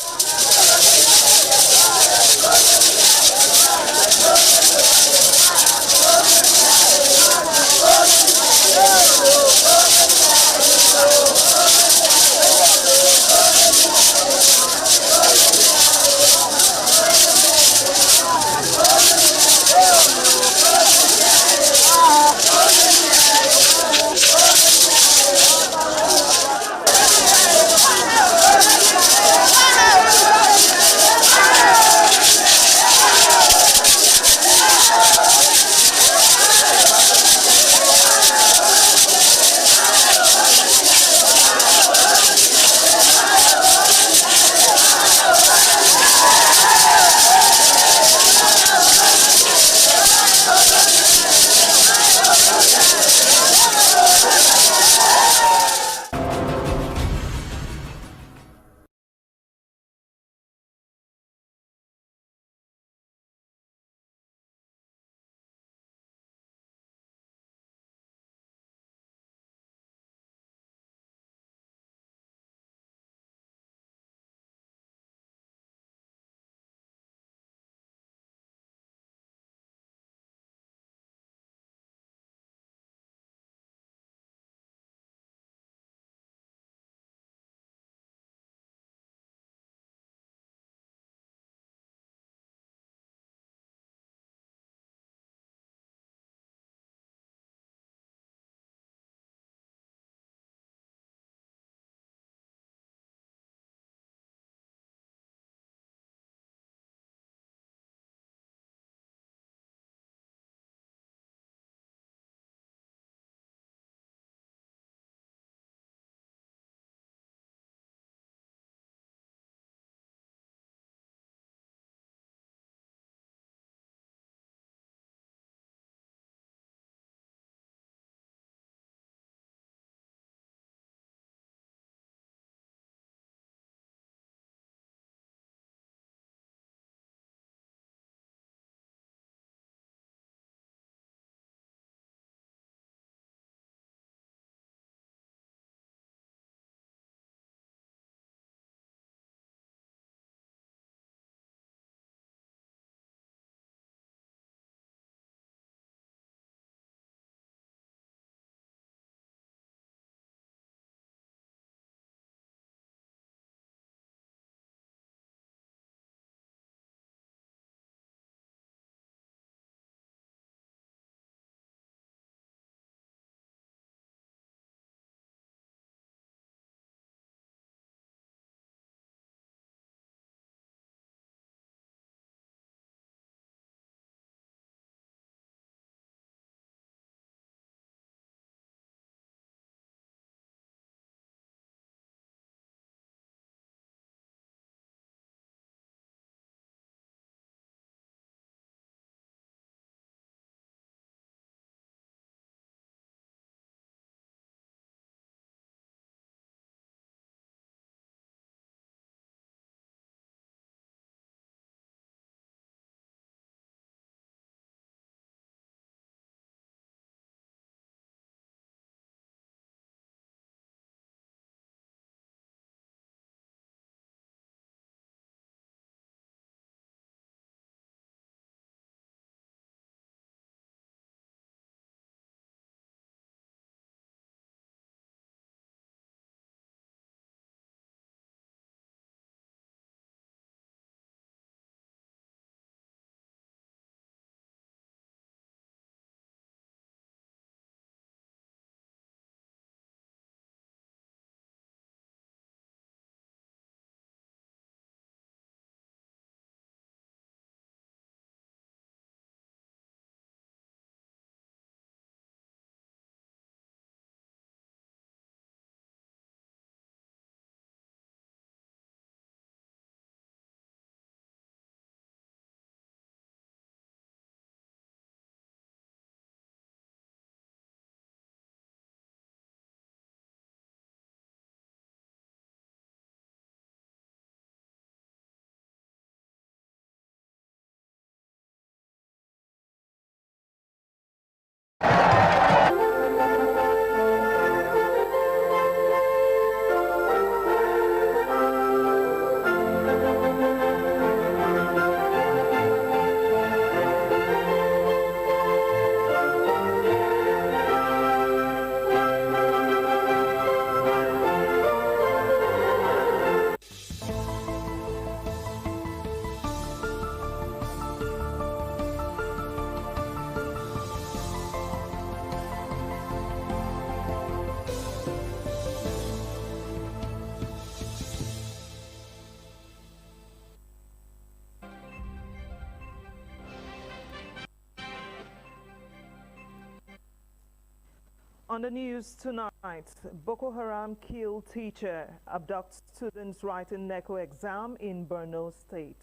On the news tonight, Boko Haram kill teacher, abduct students writing NECO exam in Borno State.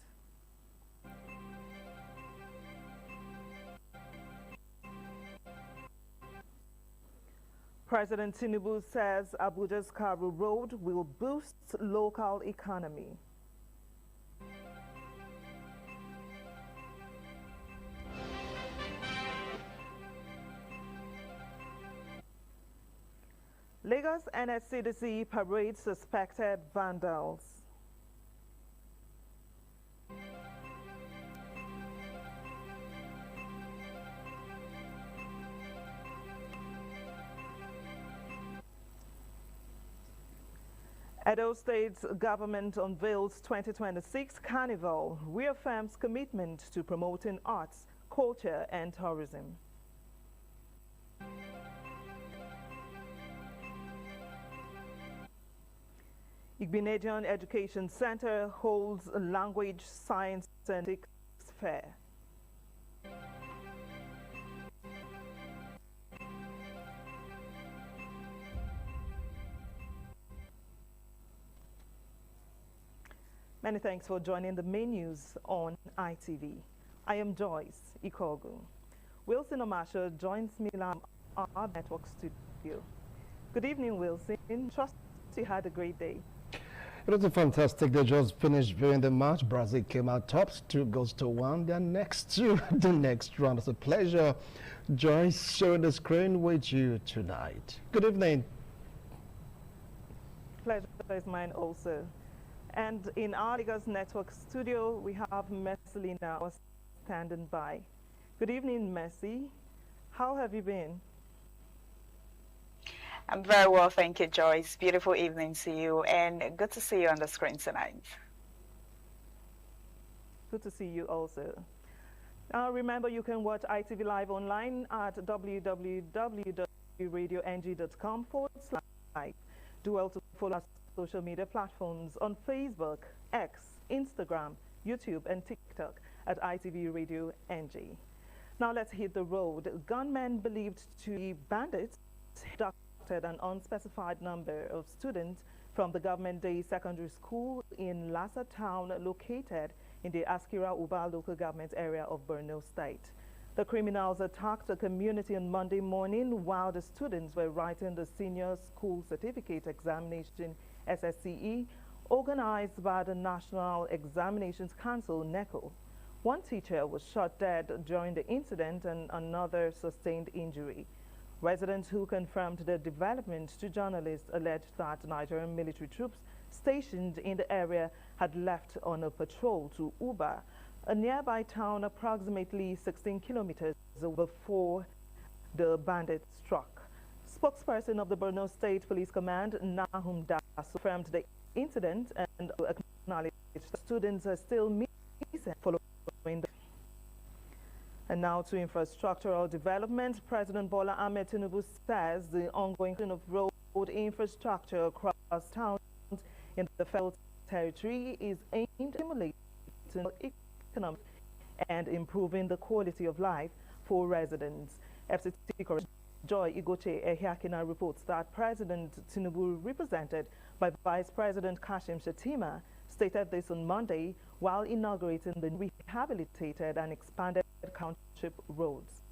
President Tinubu says Abuja's Karu Road will boost local economy. Lagos NSCDC parades suspected vandals. Edo State's government unveils 2026 Carnival, reaffirms commitment to promoting arts, culture and tourism. Igbinedion Education Center holds a language, science and ethics fair. Many thanks for joining the main news on ITV. I am Joyce Ikogu. Wilson Omasho joins me live on our network studio. Good evening, Wilson. Trust you had a great day. It was a fantastic day just finished viewing the match. Brazil came out tops, 2-1. They're next to the next round. It's a pleasure, Joyce, sharing the screen with you tonight. Good evening. Pleasure is mine also. And in our Lagos Network studio, we have Messelina standing by. Good evening, Messi. How have you been? I'm very well, thank you, Joyce. Beautiful evening to you, and good to see you on the screen tonight. Good to see you also. Now, remember, you can watch ITV Live online at www.radiong.com/live. Do well to follow our social media platforms on Facebook, X, Instagram, YouTube, and TikTok at ITV Radio NG. Now, let's hit the road. Gunmen believed to be bandits an unspecified number of students from the Government Day Secondary School in Lassa Town, located in the Askira Uba local government area of Borno State. The criminals attacked a community on Monday morning while the students were writing the Senior School Certificate Examination SSCE, organized by the National Examinations Council, NECO. One teacher was shot dead during the incident and another sustained injury. Residents who confirmed the development to journalists alleged that Nigerian military troops stationed in the area had left on a patrol to Uba, a nearby town approximately 16 kilometers before the bandits struck. Spokesperson of the Borno State Police Command, Nahum Das, confirmed the incident and acknowledged that students are still missing following the. And now to infrastructural development. President Bola Ahmed Tinubu says the ongoing of road infrastructure across towns in the federal territory is aimed at stimulating economic and improving the quality of life for residents. FCT correspondent Joy Igoche Ehiakina reports that President Tinubu, represented by Vice President Kashim Shettima, stated this on Monday while inaugurating the rehabilitated and expanded township roads.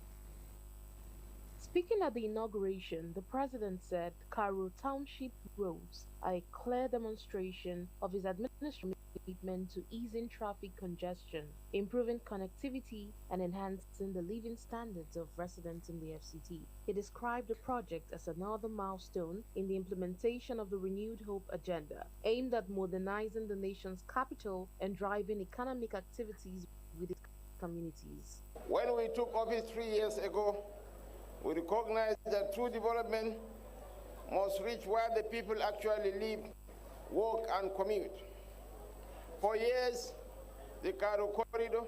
Speaking at the inauguration, the president said Karu Township roads are a clear demonstration of his administration's commitment to easing traffic congestion, improving connectivity, and enhancing the living standards of residents in the FCT. He described the project as another milestone in the implementation of the Renewed Hope agenda, aimed at modernizing the nation's capital and driving economic activities with its communities. When we took office 3 years ago, we recognized that true development must reach where the people actually live, work, and commute. For years, the Karu Corridor,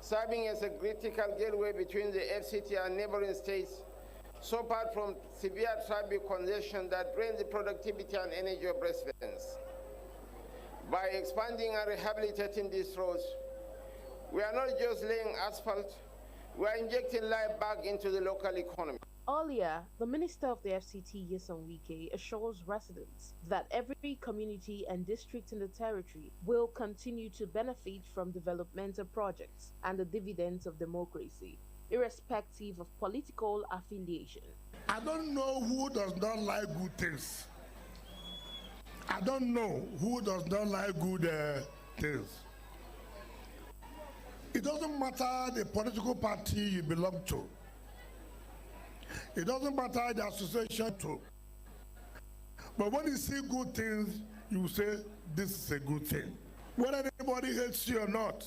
serving as a critical gateway between the FCT and neighboring states, suffered from severe traffic congestion that drained the productivity and energy of residents. By expanding and rehabilitating these roads, we are not just laying asphalt, we are injecting life back into the local economy. Earlier, the Minister of the FCT, Nyesom Wike, assures residents that every community and district in the territory will continue to benefit from developmental projects and the dividends of democracy, irrespective of political affiliation. I don't know who does not like good things. I don't know who does not like good things. It doesn't matter the political party you belong to. It doesn't matter the association to. But when you see good things, you say, this is a good thing. Whether anybody hates you or not,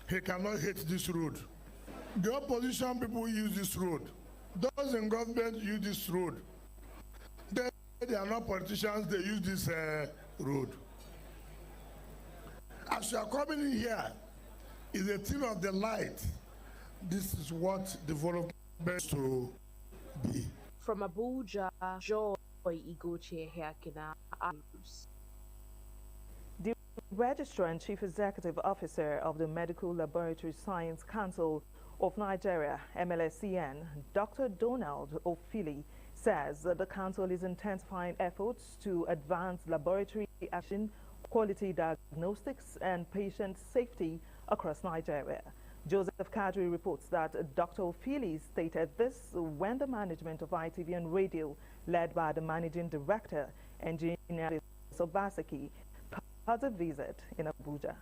he cannot hate this road. The opposition people use this road. Those in government use this road. They are not politicians, they use this road. As you are coming in here, is a thing of the light. This is what development to be. From Abuja, Joy Igoche Herkina. The Registrar and Chief Executive Officer of the Medical Laboratory Science Council of Nigeria, MLSCN, Dr. Donald Ofili, says that the council is intensifying efforts to advance laboratory action, quality diagnostics, and patient safety across Nigeria. Joseph Kadri reports that Dr. Ofili stated this when the management of ITV and Radio, led by the Managing Director, Engineer Obaseki, had a visit in Abuja.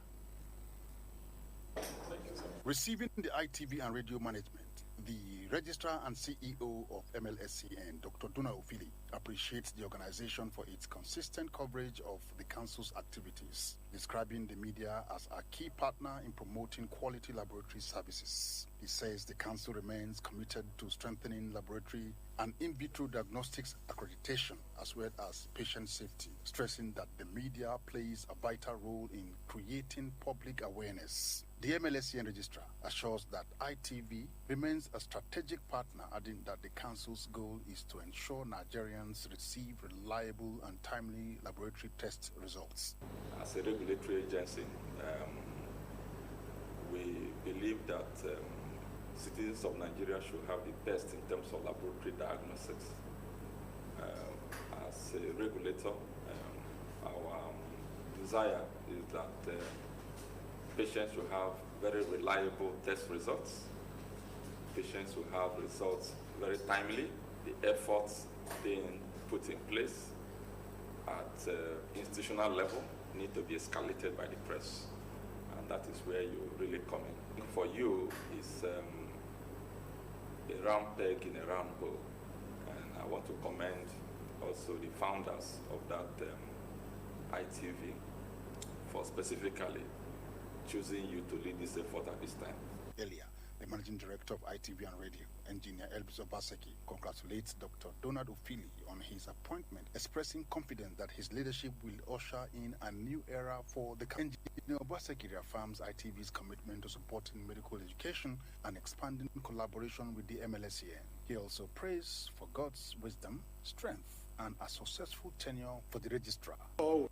Receiving the ITV and Radio management, the Registrar and CEO of MLSCN, Dr. Donald Ofili, appreciates the organization for its consistent coverage of the council's activities, describing the media as a key partner in promoting quality laboratory services. He says the council remains committed to strengthening laboratory and in vitro diagnostics accreditation as well as patient safety, stressing that the media plays a vital role in creating public awareness. The MLSCN Registrar assures that ITV remains a strategic partner, adding that the council's goal is to ensure Nigerians receive reliable and timely laboratory test results. As a regulatory agency, we believe that citizens of Nigeria should have the best in terms of laboratory diagnostics. As a regulator, our desire is that patients should have very reliable test results. Patients will have results very timely. The efforts being put in place at institutional level need to be escalated by the press. And that is where you really come in. For you, it's a round peg in a round hole. And I want to commend also the founders of that ITV for specifically choosing you to lead this effort at this time. Earlier, the Managing Director of ITV and Radio, Engineer Elvis Obaseki, congratulates Dr. Donald Ofili on his appointment, expressing confidence that his leadership will usher in a new era for the country. Engineer Obaseki reaffirms ITV's commitment to supporting medical education and expanding collaboration with the MLSCN. He also prays for God's wisdom, strength, and a successful tenure for the registrar. Always,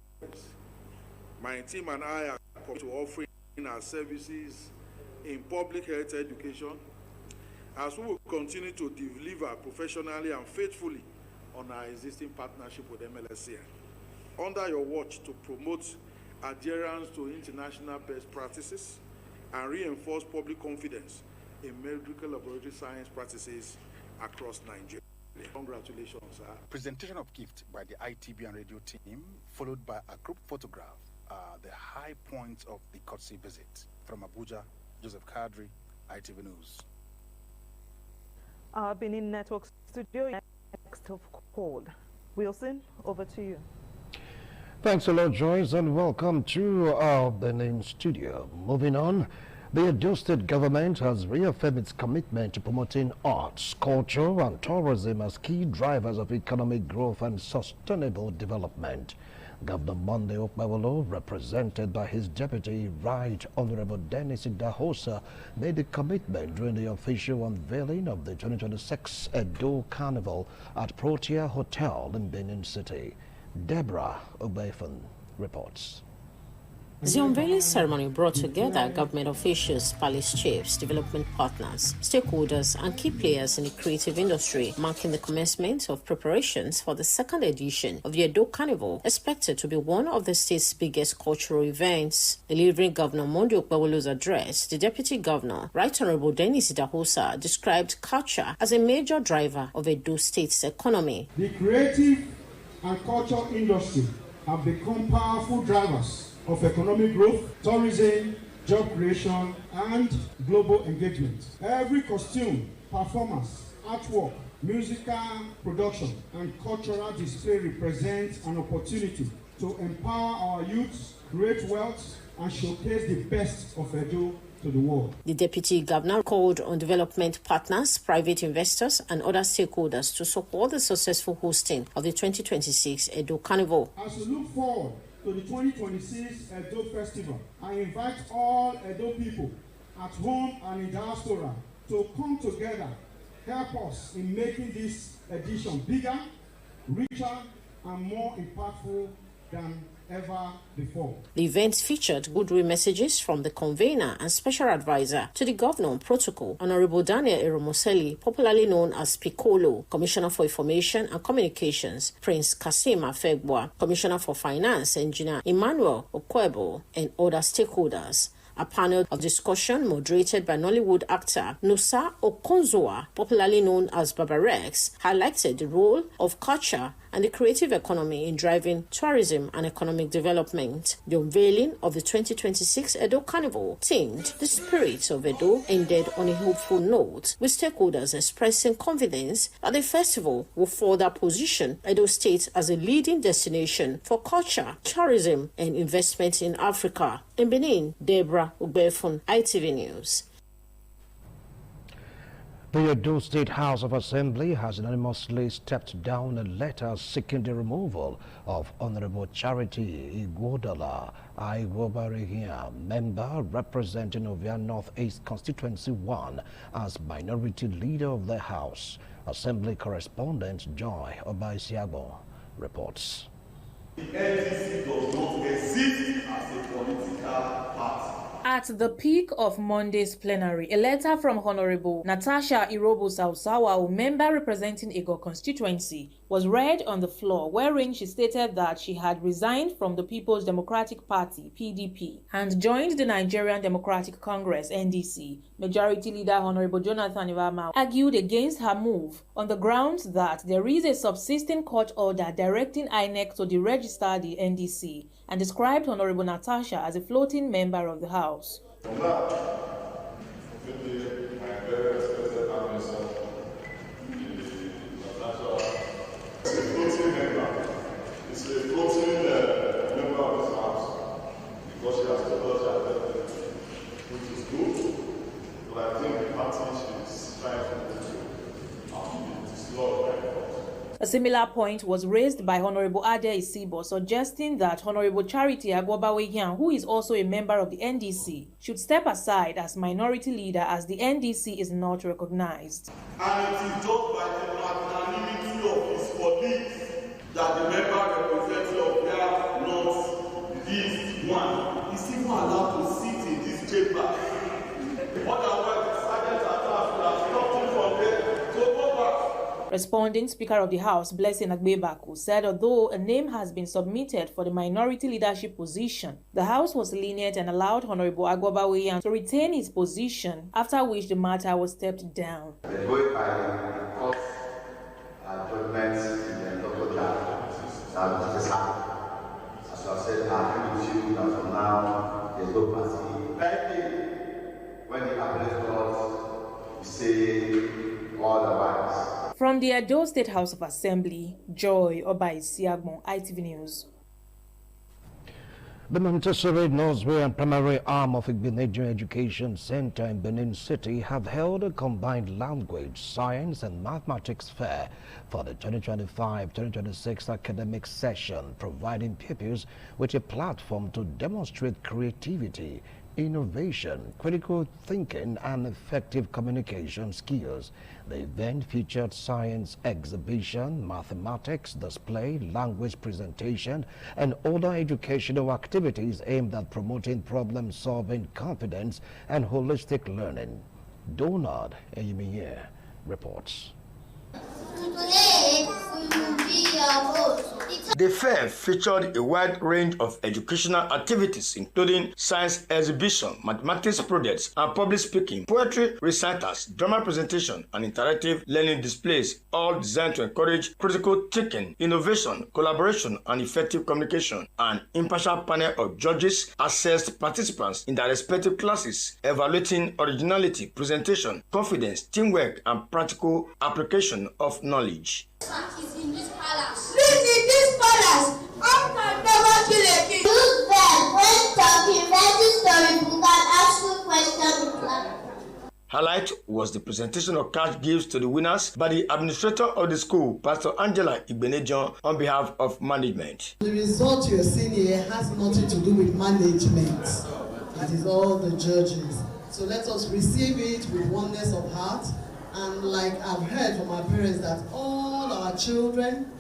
my team and I are committed to offering our services in public health education, as we will continue to deliver professionally and faithfully on our existing partnership with MLSCN. Under your watch to promote adherence to international best practices and reinforce public confidence in medical laboratory science practices across Nigeria. Congratulations, sir. Presentation of gift by the ITV and Radio team, followed by a group photograph, are the high points of the courtesy visit. From Abuja, Joseph Kadri, ITV News. Our Benin Network studio next of call. Wilson, over to you. Thanks a lot, Joyce, and welcome to our Benin studio. Moving on, the Edo State government has reaffirmed its commitment to promoting arts, culture, and tourism as key drivers of economic growth and sustainable development. Governor Monday Okpebholo, represented by his deputy, Right Honorable Dennis Idahosa, made the commitment during the official unveiling of the 2026 Edo Carnival at Protea Hotel in Benin City. Deborah Obefon reports. The unveiling ceremony brought together government officials, palace chiefs, development partners, stakeholders, and key players in the creative industry, marking the commencement of preparations for the second edition of the Edo Carnival, expected to be one of the state's biggest cultural events. Delivering Governor Monday Okpebholo's address, the Deputy Governor, Right Honorable Dennis Idahosa, described culture as a major driver of Edo State's economy. The creative and cultural industry have become powerful drivers of economic growth, tourism, job creation, and global engagement. Every costume, performance, artwork, musical production, and cultural display represents an opportunity to empower our youths, create wealth, and showcase the best of Edo to the world. The Deputy Governor called on development partners, private investors, and other stakeholders to support the successful hosting of the 2026 Edo Carnival. As we look forward to the 2026 Edo Festival, I invite all Edo people at home and in diaspora to come together, help us in making this edition bigger, richer, and more impactful than ever before. The event featured goodwill messages from the convener and special advisor to the governor on protocol, Honorable Daniel Eromoseli, popularly known as Piccolo, Commissioner for Information and Communications, Prince Kasim Afegbua, Commissioner for Finance, Engineer Emmanuel Okwebo, and other stakeholders. A panel of discussion moderated by Nollywood actor Nusa Okonzoa, popularly known as Baba Rex, highlighted the role of culture and the creative economy in driving tourism and economic development. The unveiling of the 2026 Edo Carnival, themed "The Spirit of Edo," ended on a hopeful note, with stakeholders expressing confidence that the festival will further position Edo State as a leading destination for culture, tourism, and investment in Africa. In Benin, Deborah Ugbefun, ITV News. The Edo State House of Assembly has unanimously stepped down a letter seeking the removal of Honorable Charity Ighodala Ighobarehia, member representing Ovia North East Constituency 1, as minority leader of the House. Assembly correspondent Joy Obaisiago reports. The NDC does not exist as a political party. At the peak of Monday's plenary, a letter from Honorable Natasha Irobo Sausawa, a member representing Ego constituency, was read on the floor, wherein she stated that she had resigned from the People's Democratic Party, PDP, and joined the Nigerian Democratic Congress, NDC. Majority Leader Honorable Jonathan Ivama argued against her move on the grounds that there is a subsisting court order directing INEC to deregister the NDC, and described Honorable Natasha as a floating member of the House. A similar point was raised by Honorable Ade Isibo, suggesting that Honorable Charity Ighobarehia, who is also a member of the NDC, should step aside as minority leader as the NDC is not recognized. And it is just by the magnanimity of his colleagues that the member representing of their North East 1 is even allowed to sit in this chamber. Otherwise, the sergeant at arms would have stopped him from there. So go back. Responding, Speaker of the House, Blessing Agbebaku, said although a name has been submitted for the minority leadership position, the House was lenient and allowed Honorable Ighobarehia to retain his position, after which the matter was stepped down. Going by the court judgments in the local judge, that this has happened. As I said, I agree with you that for now, there's no party. Like when the appellate court say otherwise. From the Edo State House of Assembly, Joy Obaisiagbon, ITV News. The Montessori Nursery and Primary arm of Igbenedion Education Center in Benin City have held a combined language, science and mathematics fair for the 2025-2026 academic session, providing pupils with a platform to demonstrate creativity, innovation, critical thinking, and effective communication skills. The event featured science exhibition, mathematics display, language presentation, and other educational activities aimed at promoting problem-solving confidence and holistic learning. Donald Eyimiye reports. The fair featured a wide range of educational activities, including science exhibition, mathematics projects, and public speaking, poetry recitals, drama presentation, and interactive learning displays, all designed to encourage critical thinking, innovation, collaboration, and effective communication. An impartial panel of judges assessed participants in their respective classes, evaluating originality, presentation, confidence, teamwork, and practical application of knowledge. Is in this palace. Live in this palace. I can never kill a king. Use them when talking, writing storybook, and asking questions. Highlight was the presentation of cash gifts to the winners by the administrator of the school, Pastor Angela Igbenejon, on behalf of management. The result you're seeing here has nothing to do with management. It is all the judges. So let us receive it with oneness of heart. And like I've heard from our parents that all our children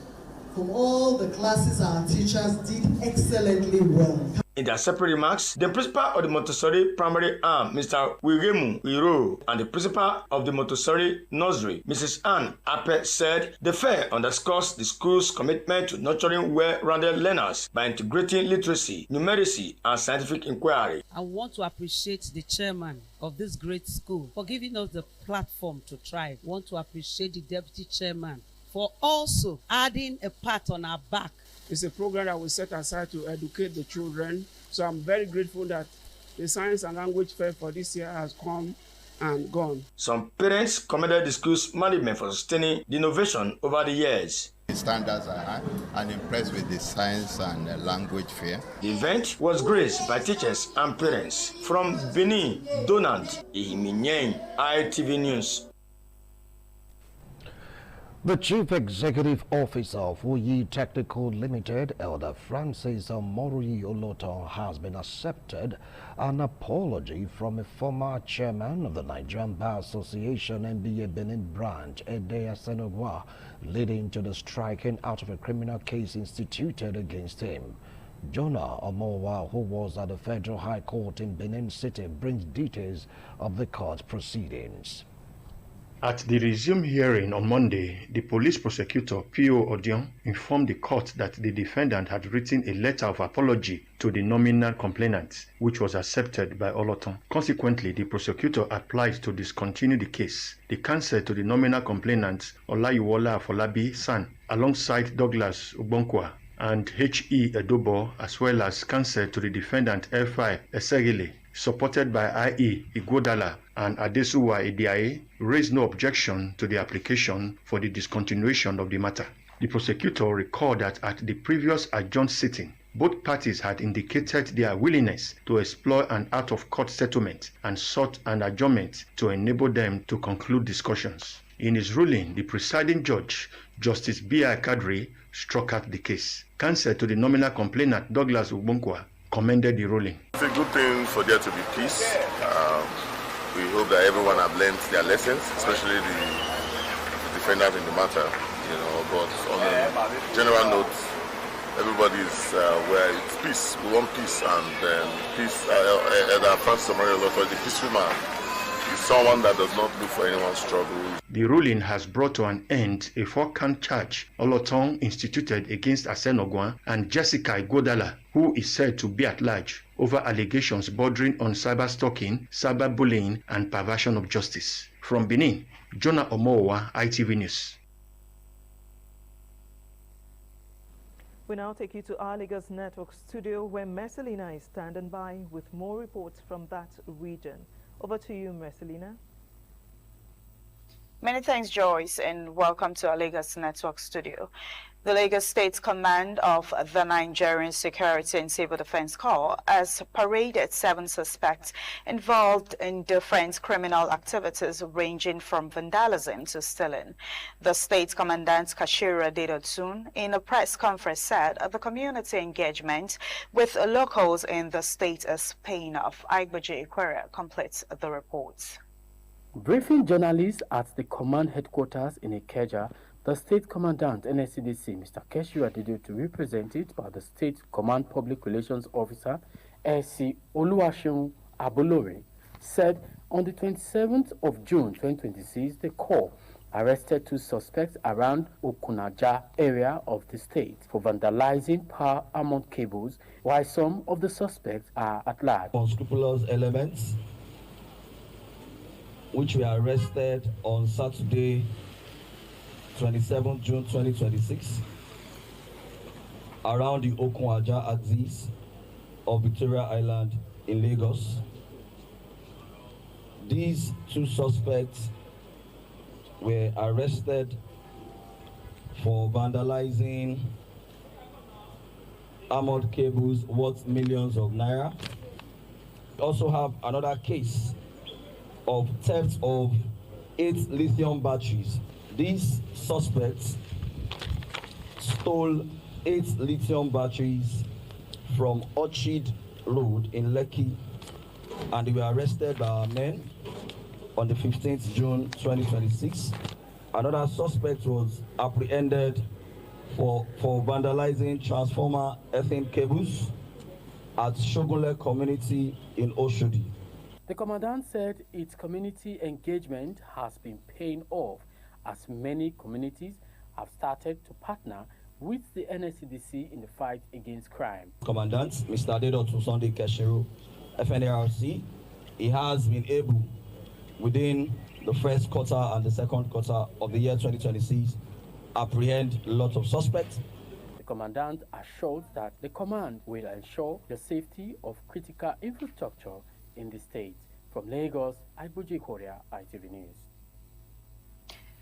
from all the classes, our teachers did excellently well. In their separate remarks, the principal of the Montessori Primary Arm, Mr. Wiremu Iro, and the principal of the Montessori Nursery, Mrs. Ann Ape, said the fair underscores the school's commitment to nurturing well-rounded learners by integrating literacy, numeracy, and scientific inquiry. I want to appreciate the chairman of this great school for giving us the platform to thrive. I want to appreciate the deputy chairman for also adding a pat on our back. It's a program that we set aside to educate the children. So I'm very grateful that the Science and Language Fair for this year has come and gone. Some parents commended the school's management for sustaining the innovation over the years. The standards are high and impressed with the Science and Language Fair. The event was graced by teachers and parents. From Benin, Donald Eyimiye, ITV News. The Chief Executive Officer of Uyi Technical Limited, Elder Francis Omori Oloton, has been accepted an apology from a former chairman of the Nigerian Bar Association NBA Benin branch, Ede Asenogwa, leading to the striking out of a criminal case instituted against him. Jonah Omowa, who was at the Federal High Court in Benin City, brings details of the court proceedings. At the resumed hearing on Monday, the police prosecutor, P.O. Odion, informed the court that the defendant had written a letter of apology to the nominal complainant, which was accepted by Oloton. Consequently, the prosecutor applied to discontinue the case. The counsel to the nominal complainant, Olayiwola Afolabi San, alongside Douglas Ubonkwa and H.E. Edobo, as well as counsel to the defendant, F.I. Esegile, supported by I.E. Ighodala and Adesuwa Ediaye, raised no objection to the application for the discontinuation of the matter. The prosecutor recalled that at the previous adjourned sitting, both parties had indicated their willingness to explore an out-of-court settlement and sought an adjournment to enable them to conclude discussions. In his ruling, the presiding judge, Justice B.I. Kadri, struck out the case. Counsel to the nominal complainant, Douglas Ubonkwa, commended the ruling. It's a good thing for there to be peace. We hope that everyone have learned their lessons, especially the defendant in the matter. But on a general note, everybody's where it's peace. We want peace, and peace. Francis Omori Oloton, the peaceful man, is someone that does not look for anyone's struggle. The ruling has brought to an end a 4-count charge Oloton instituted against Asenogwa and Jessica Ighodala, who is said to be at large over allegations bordering on cyber-stalking, cyber-bullying, and perversion of justice. From Benin, Jonah Omowa, ITV News. We now take you to our Lagos Network studio, where Mercelina is standing by with more reports from that region. Over to you, Mercelina. Many thanks, Joyce, and welcome to our Lagos Network studio. The Lagos State Command of the Nigerian Security and Civil Defense Corps has paraded 7 suspects involved in different criminal activities ranging from vandalism to stealing. The State Commandant Kashira Dedotun in a press conference said the community engagement with locals in the state is paying off. Aigboji Ikwere completes the report. Briefing journalists at the command headquarters in Ikeja, the State Commandant, NSCDC, Mr. Keshua Dedotun, represented by the State Command Public Relations Officer, SC Oluwaseun Abolore, said on the 27th of June 2026, the Corps arrested 2 suspects around Okunaja area of the state for vandalizing power armored cables, while some of the suspects are at large. Unscrupulous elements, which were arrested on Saturday, 27th June 2026, around the Okunaja axis of Victoria Island in Lagos. These 2 suspects were arrested for vandalizing armored cables worth millions of naira. We also have another case of theft of 8 lithium batteries. These suspects stole 8 lithium batteries from Orchid Road in Lekki, and they were arrested by our men on the 15th June 2026. Another suspect was apprehended for vandalizing transformer earthing cables at Shogunle community in Oshodi. The commandant said its community engagement has been paying off as many communities have started to partner with the NSCDC in the fight against crime. Commandant, Mr. Dedotun Sunday Keshiru, FNARC, he has been able, within the first quarter and the second quarter of the year 2026, apprehend a lot of suspects. The commandant assured that the command will ensure the safety of critical infrastructure in the state. From Lagos, Aigboji Ikwere, ITV News.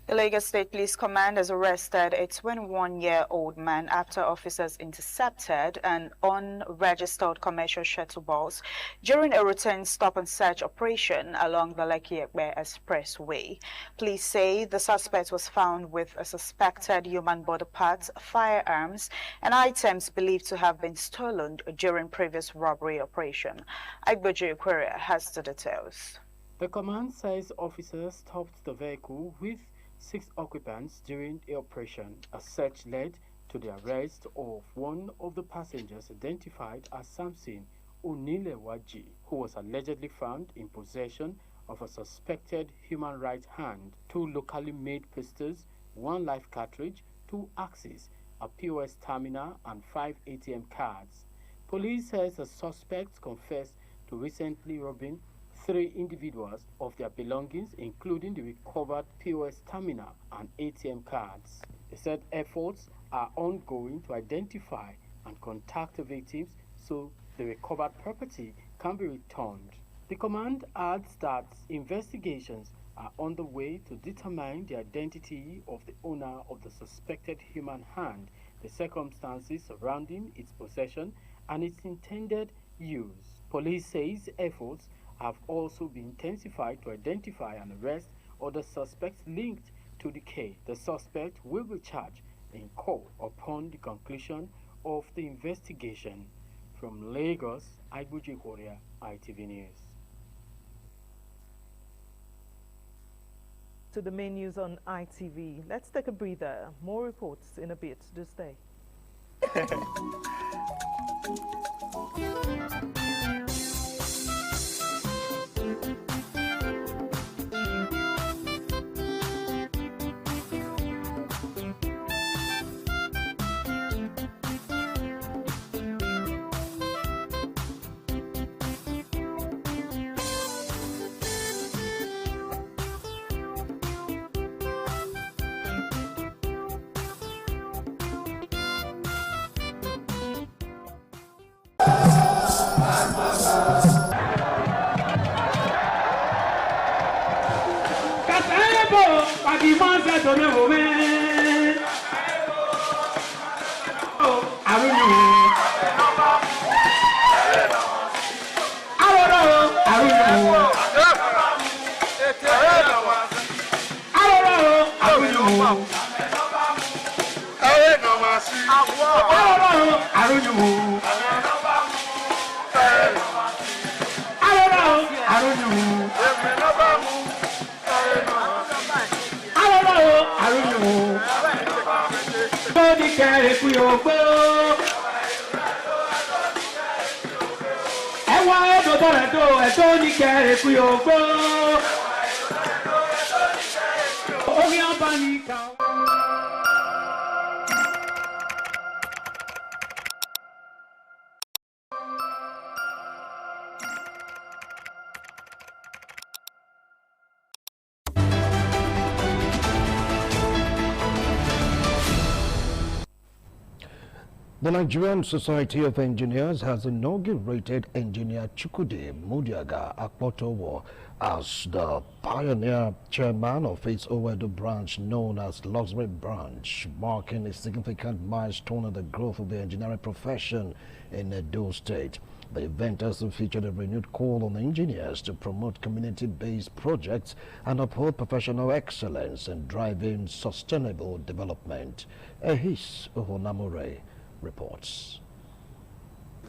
The Lagos State Police Command has arrested a 21-year-old man after officers intercepted an unregistered commercial shuttle bus during a routine stop-and-search operation along the Lekki-Ekpe Expressway. Police say the suspect was found with a suspected human body parts, firearms, and items believed to have been stolen during previous robbery operation. Aigboji Ikwere has the details. The command says officers stopped the vehicle with 6 occupants during the operation. A search led to the arrest of one of the passengers identified as Samson Onilewaji, who was allegedly found in possession of a suspected human rights hand, 2 locally made pistols, 1 live cartridge, 2 axes, a POS terminal, and 5 ATM cards. Police says the suspects confessed to recently robbing 3 individuals of their belongings, including the recovered POS terminal and ATM cards. They said efforts are ongoing to identify and contact the victims so the recovered property can be returned. The command adds that investigations are underway to determine the identity of the owner of the suspected human hand, the circumstances surrounding its possession, and its intended use. Police says efforts have also been intensified to identify and arrest other suspects linked to the case. The suspect will be charged in court upon the conclusion of the investigation. From Lagos, Aigboji Ikwere, ITV News. To the main news on ITV. Let's take a breather. More reports in a bit. Do stay. The Nigerian Society of Engineers has inaugurated Engineer Chukwudi Mudiaga Akpotowo as the pioneer chairman of its Owedo branch known as Luxury Branch, marking a significant milestone in the growth of the engineering profession in Edo State. The event also featured a renewed call on engineers to promote community-based projects and uphold professional excellence in driving sustainable development. Ehis Ohonamure reports.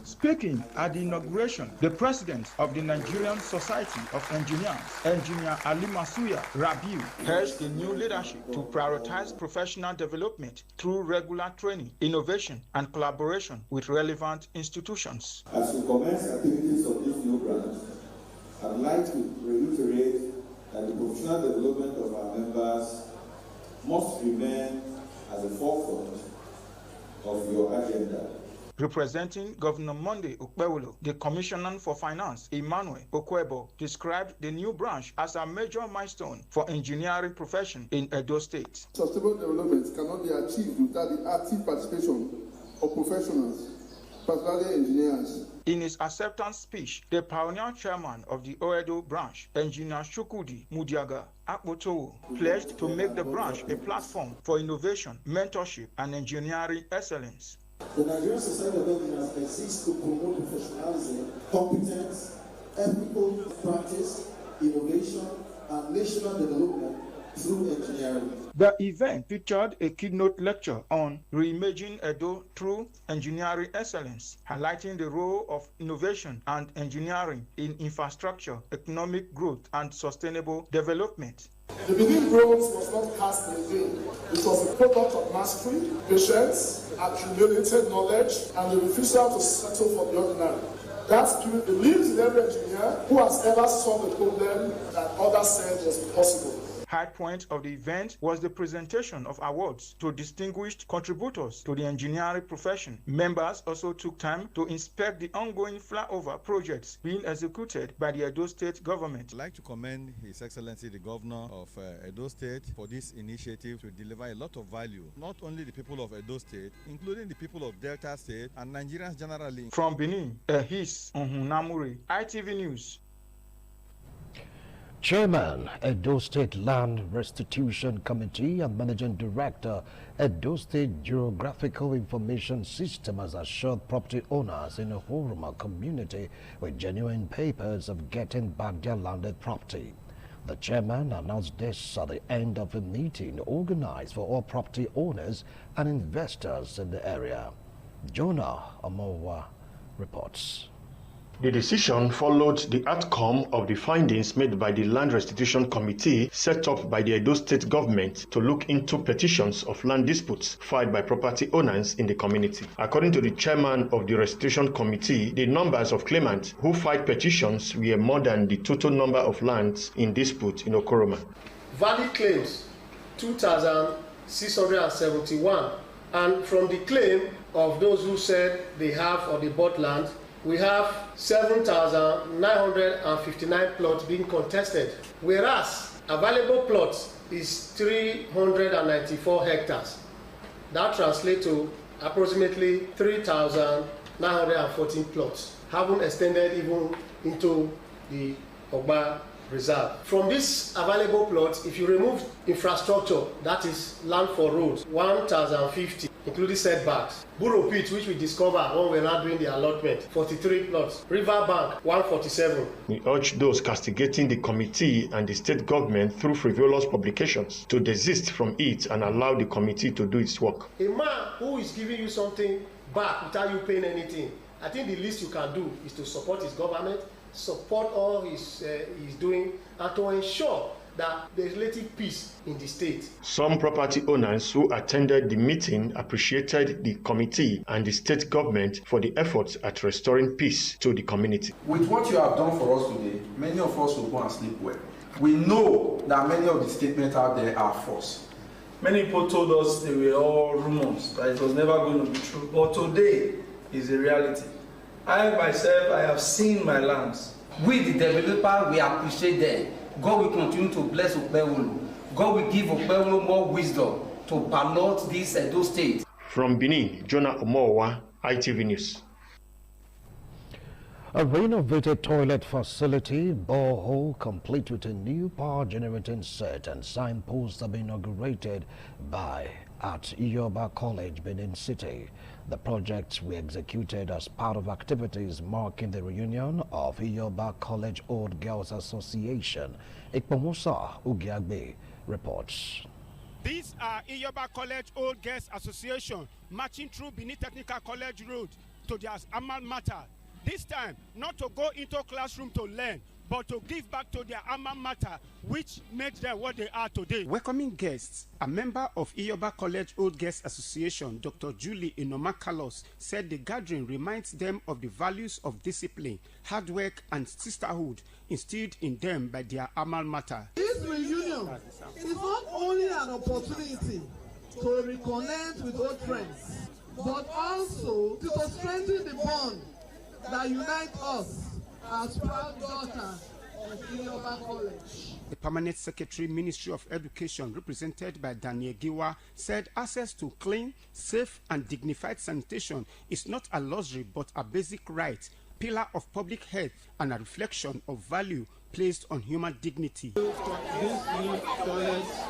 Speaking at the inauguration, the president of the Nigerian Society of Engineers, Engineer Ali Masuya Rabiu, urged the new leadership to prioritize professional development through regular training, innovation, and collaboration with relevant institutions. As we commence activities of this new branch, I'd like to reiterate that the professional development of our members must remain at the forefront of your agenda. Representing Governor Monday Okpewolo, the Commissioner for Finance, Emmanuel Okwebo, described the new branch as a major milestone for engineering profession in Edo State. Sustainable development cannot be achieved without the active participation of professionals, particularly engineers. In his acceptance speech, the pioneer chairman of the Owedo branch, Engineer Chukwudi Mudiaga Akpotowo, pledged to make the branch a platform for innovation, mentorship, and engineering excellence. The Nigerian Society of Engineers exists to promote professionalism, competence, ethical practice, innovation, and national development through engineering. The event featured a keynote lecture on reimaging Edo through engineering excellence, highlighting the role of innovation and engineering in infrastructure, economic growth, and sustainable development. The beginning growth was not cast in vain. It was a product of mastery, patience, accumulated knowledge, and the refusal to settle for the ordinary. That spirit believes in every engineer who has ever solved a problem that others said was impossible. High point of the event was the presentation of awards to distinguished contributors to the engineering profession. Members also took time to inspect the ongoing flyover projects being executed by the Edo State government. I'd like to commend His Excellency the Governor of Edo State for this initiative to deliver a lot of value, not only the people of Edo State, including the people of Delta State and Nigerians generally. From Benin, Ehis Ohunamure, ITV News. Chairman, Edo State Land Restitution Committee and Managing Director, Edo State Geographical Information System has assured property owners in the Horoma community with genuine papers of getting back their landed property. The chairman announced this at the end of a meeting organized for all property owners and investors in the area. Jonah Amowa reports. The decision followed the outcome of the findings made by the Land Restitution Committee set up by the Edo State government to look into petitions of land disputes filed by property owners in the community. According to the chairman of the Restitution Committee, the numbers of claimants who filed petitions were more than the total number of lands in dispute in Okoroma. Valid claims 2,671, and from the claim of those who said they have or they bought land, we have 7,959 plots being contested, whereas available plots is 394 hectares. That translates to approximately 3,914 plots, haven't extended even into the Ogba reserve. From this available plot, if you remove infrastructure, that is land for roads, 1,050, including setbacks. Burrow Pit, which we discovered when we were not doing the allotment, 43 plots. River Bank, 147. We urge those castigating the committee and the state government through frivolous publications to desist from it and allow the committee to do its work. A man who is giving you something back without you paying anything, I think the least you can do is to support his government, support all he's doing, and to ensure that there's relative peace in the state. Some property owners who attended the meeting appreciated the committee and the state government for the efforts at restoring peace to the community. With what you have done for us today, many of us will go and sleep well. We know that many of the statements out there are false. Many people told us they were all rumors, that it was never going to be true. But today is a reality. I myself, I have seen my lands. We, the developer, we appreciate them. God will continue to bless Okpebholo. God will give Okpebholo more wisdom to ballot this Edo State. From Benin, Jonah Omowa, ITV News. A renovated toilet facility, borehole complete with a new power generating set and signposts have been inaugurated at Iyoba College, Benin City. The projects were executed as part of activities marking the reunion of Iyoba College Old Girls Association. Ikpomusa Ugiagbe reports. These are Iyoba College Old Girls Association marching through Benin Technical College Road to their alma mater. This time, not to go into a classroom to learn, but to give back to their alma mater, which made them what they are today. Welcoming guests, a member of Iyoba College Old Girls Association, Dr. Julie Inomakalos, said the gathering reminds them of the values of discipline, hard work, and sisterhood instilled in them by their alma mater. This reunion is not only an opportunity to reconnect with old friends, but also to strengthen the bond that unites us as proud daughters of Iyoba College. The Permanent Secretary, Ministry of Education, represented by Daniel Giwa, said access to clean, safe, and dignified sanitation is not a luxury but a basic right, pillar of public health, and a reflection of value placed on human dignity. These new toilets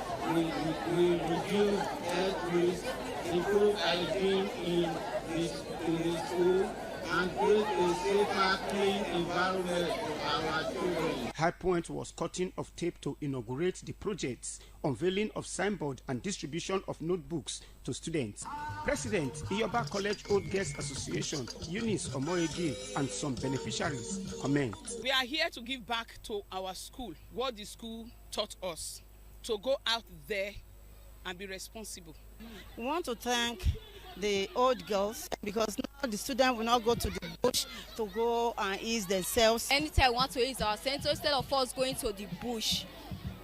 will reduce health risk, improve hygiene in the school, and create a safer, clean environment for our children. High Point was cutting of tape to inaugurate the projects, unveiling of signboard and distribution of notebooks to students. President, Iyoba College Old Girls Association, Eunice Omoegi, and some beneficiaries comment. We are here to give back to our school what the school taught us, to go out there and be responsible. We want to thank the old girls because now the students will not go to the bush to go and ease themselves. Anytime we want to ease ourselves, instead of us going to the bush,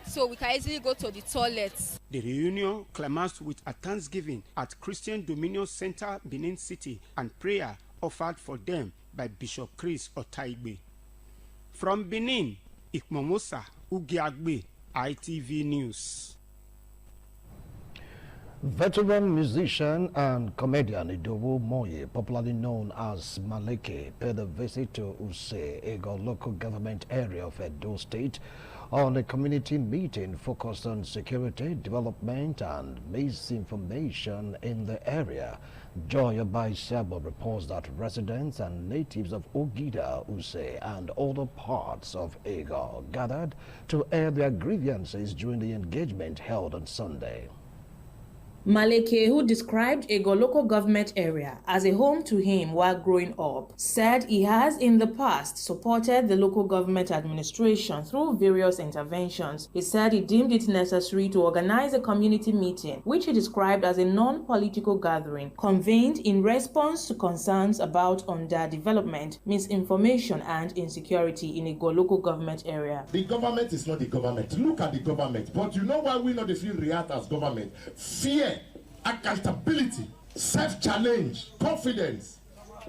so we can easily go to the toilets. The reunion climaxed with a thanksgiving at Christian Dominion Center, Benin City, and prayer offered for them by Bishop Chris Otaigbe. From Benin, Ikmomosa Ugiagbe, ITV News. Veteran musician and comedian Idowu Moye, popularly known as Maleke, paid a visit to Use, Ego local government area of Edo State, on a community meeting focused on security, development, and misinformation in the area. Joy Abaisabo reports that residents and natives of Ogida, Use, and other parts of Ego gathered to air their grievances during the engagement held on Sunday. Maleke, who described Ego local government area as a home to him while growing up, said he has in the past supported the local government administration through various interventions. He said he deemed it necessary to organize a community meeting, which he described as a non-political gathering, convened in response to concerns about underdevelopment, misinformation, and insecurity in Ego local government area. The government is not the government. Look at the government. But you know why we not feel react as government? Fear, accountability, self-challenge, confidence,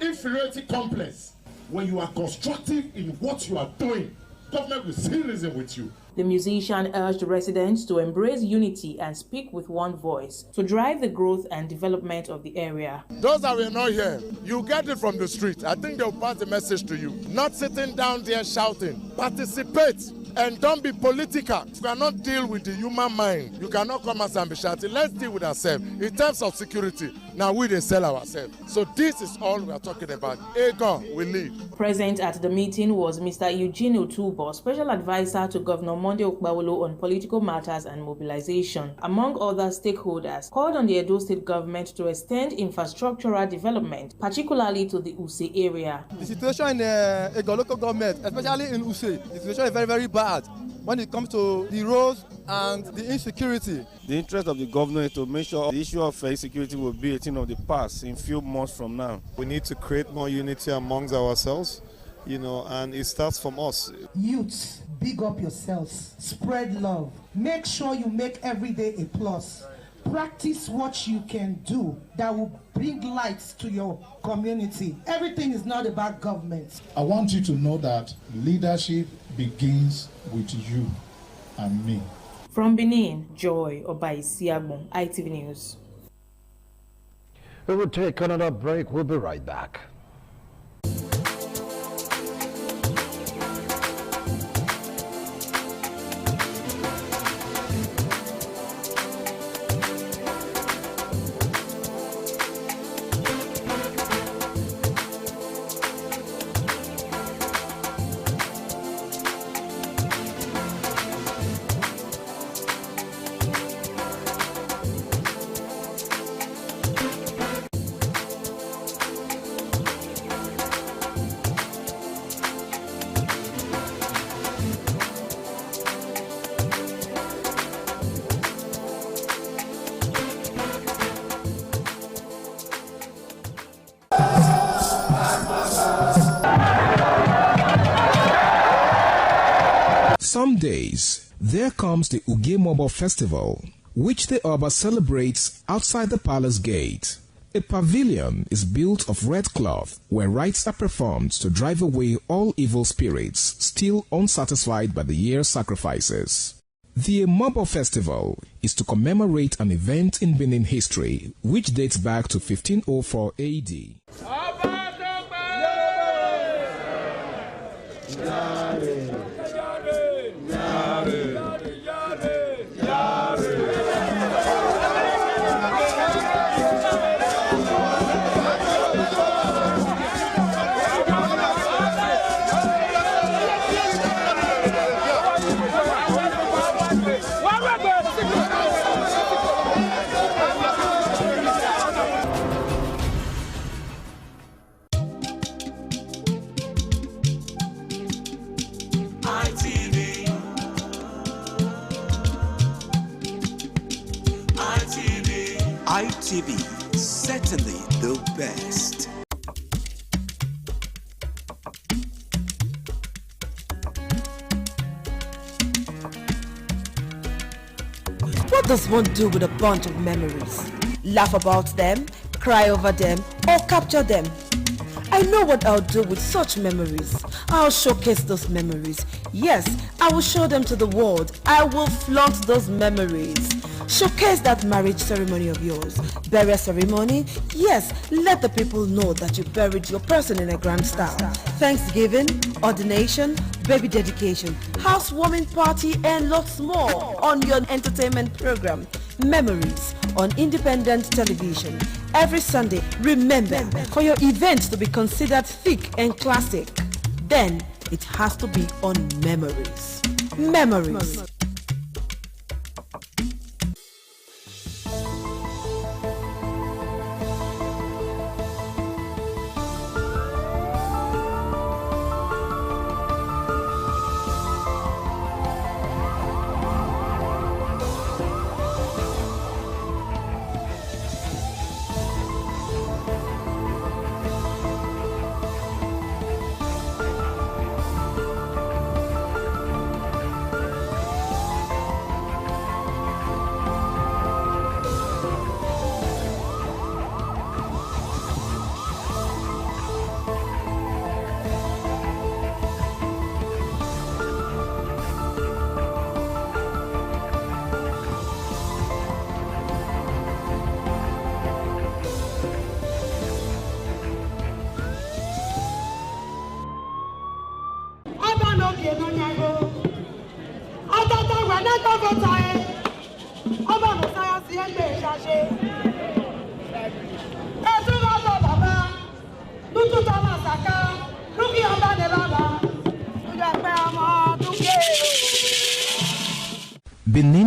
inferiority complex. When you are constructive in what you are doing, government will see reason with you. The musician urged residents to embrace unity and speak with one voice to drive the growth and development of the area. Those that were not here, you get it from the street. I think they'll pass the message to you. Not sitting down there shouting. Participate. and don't be political. You cannot deal with the human mind. You cannot come as and be shouting. Let's deal with ourselves. In terms of security, now we dey sell ourselves. So this is all we are talking about. Agon, we leave. Present at the meeting was Mr. Eugene Otubo, Special Advisor to Governor Monday Okpebholo on political matters and mobilization. Among other stakeholders, called on the Edo State government to extend infrastructural development, particularly to the Use area. The situation in the Edo local government, especially in Use, the situation is very, very bad when it comes to the roads and the insecurity. The interest of the governor is to make sure the issue of insecurity will be a thing of the past in few months from now. We need to create more unity amongst ourselves, and it starts from us. Youths, big up yourselves, spread love, make sure you make every day a plus. Practice what you can do that will bring light to your community. Everything is not about government. I want you to know that leadership begins with you and me. From Benin, Joy Obaisiagbon, ITV News. We will take another break. We'll be right back. Some days, there comes the Ugemobo Festival, which the Oba celebrates outside the palace gate. A pavilion is built of red cloth where rites are performed to drive away all evil spirits still unsatisfied by the year's sacrifices. The Ugemobo Festival is to commemorate an event in Benin history which dates back to 1504 AD. ITV, certainly the best. What does one do with a bunch of memories? Laugh about them, cry over them, or capture them? I know what I'll do with such memories. I'll showcase those memories. Yes, I will show them to the world. I will flaunt those memories. Showcase that marriage ceremony of yours. Burial ceremony? Yes, let the people know that you buried your person in a grand style. Thanksgiving, ordination, baby dedication, housewarming party, and lots more on your entertainment program, Memories, on Independent Television. Every Sunday, remember, for your event to be considered thick and classic, then it has to be on Memories. Memories. Benin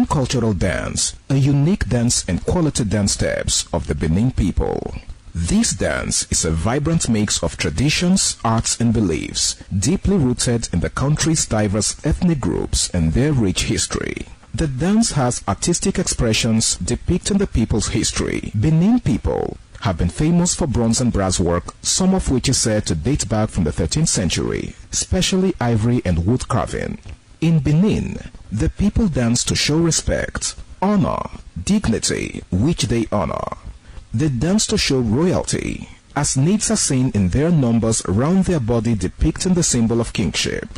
Cultural Dance, a unique dance and quality dance steps of the Benin people. This dance is a vibrant mix of traditions, arts and beliefs, deeply rooted in the country's diverse ethnic groups and their rich history. The dance has artistic expressions depicting the people's history. Benin people have been famous for bronze and brass work, some of which is said to date back from the 13th century, especially ivory and wood carving. In Benin, the people dance to show respect, honor, dignity, which they honor. They dance to show royalty, as naids are seen in their numbers around their body depicting the symbol of kingship.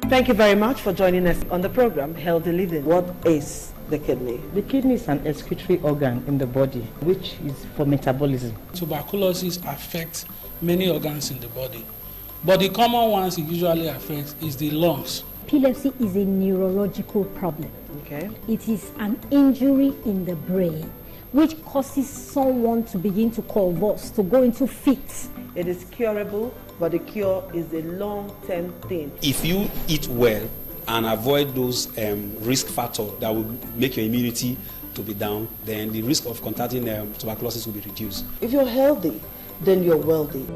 Thank you very much for joining us on the program Healthy Living. What is the kidney? The kidney is an excretory organ in the body, which is for metabolism. Tuberculosis affects many organs in the body, but the common ones it usually affects is the lungs. Epilepsy is a neurological problem. Okay. It is an injury in the brain which causes someone to begin to convulse, to go into fits. It is curable, but the cure is a long-term thing. If you eat well and avoid those risk factors that will make your immunity to be down, then the risk of contracting tuberculosis will be reduced. If you're healthy, then you're wealthy.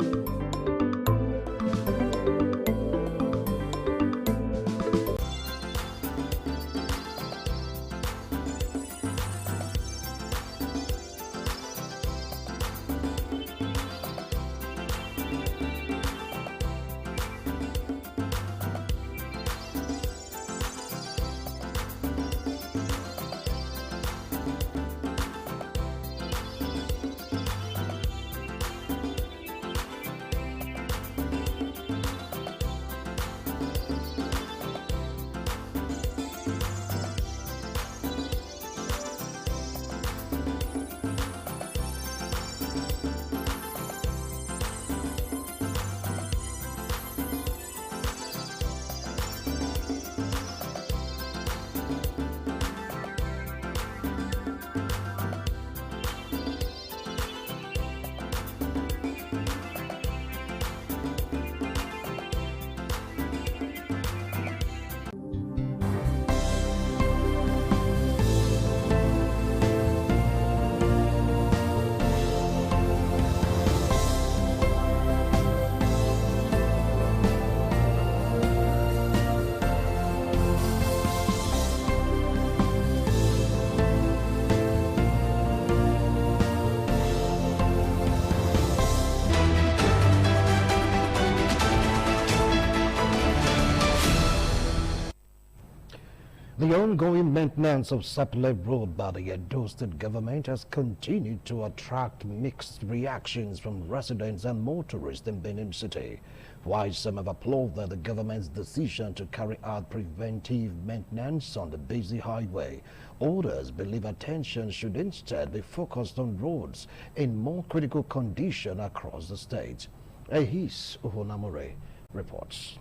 The ongoing maintenance of Sapele Road by the Edo State government has continued to attract mixed reactions from residents and motorists in Benin City. While some have applauded the government's decision to carry out preventive maintenance on the busy highway, others believe attention should instead be focused on roads in more critical condition across the state. Ehis Uhonamore reports.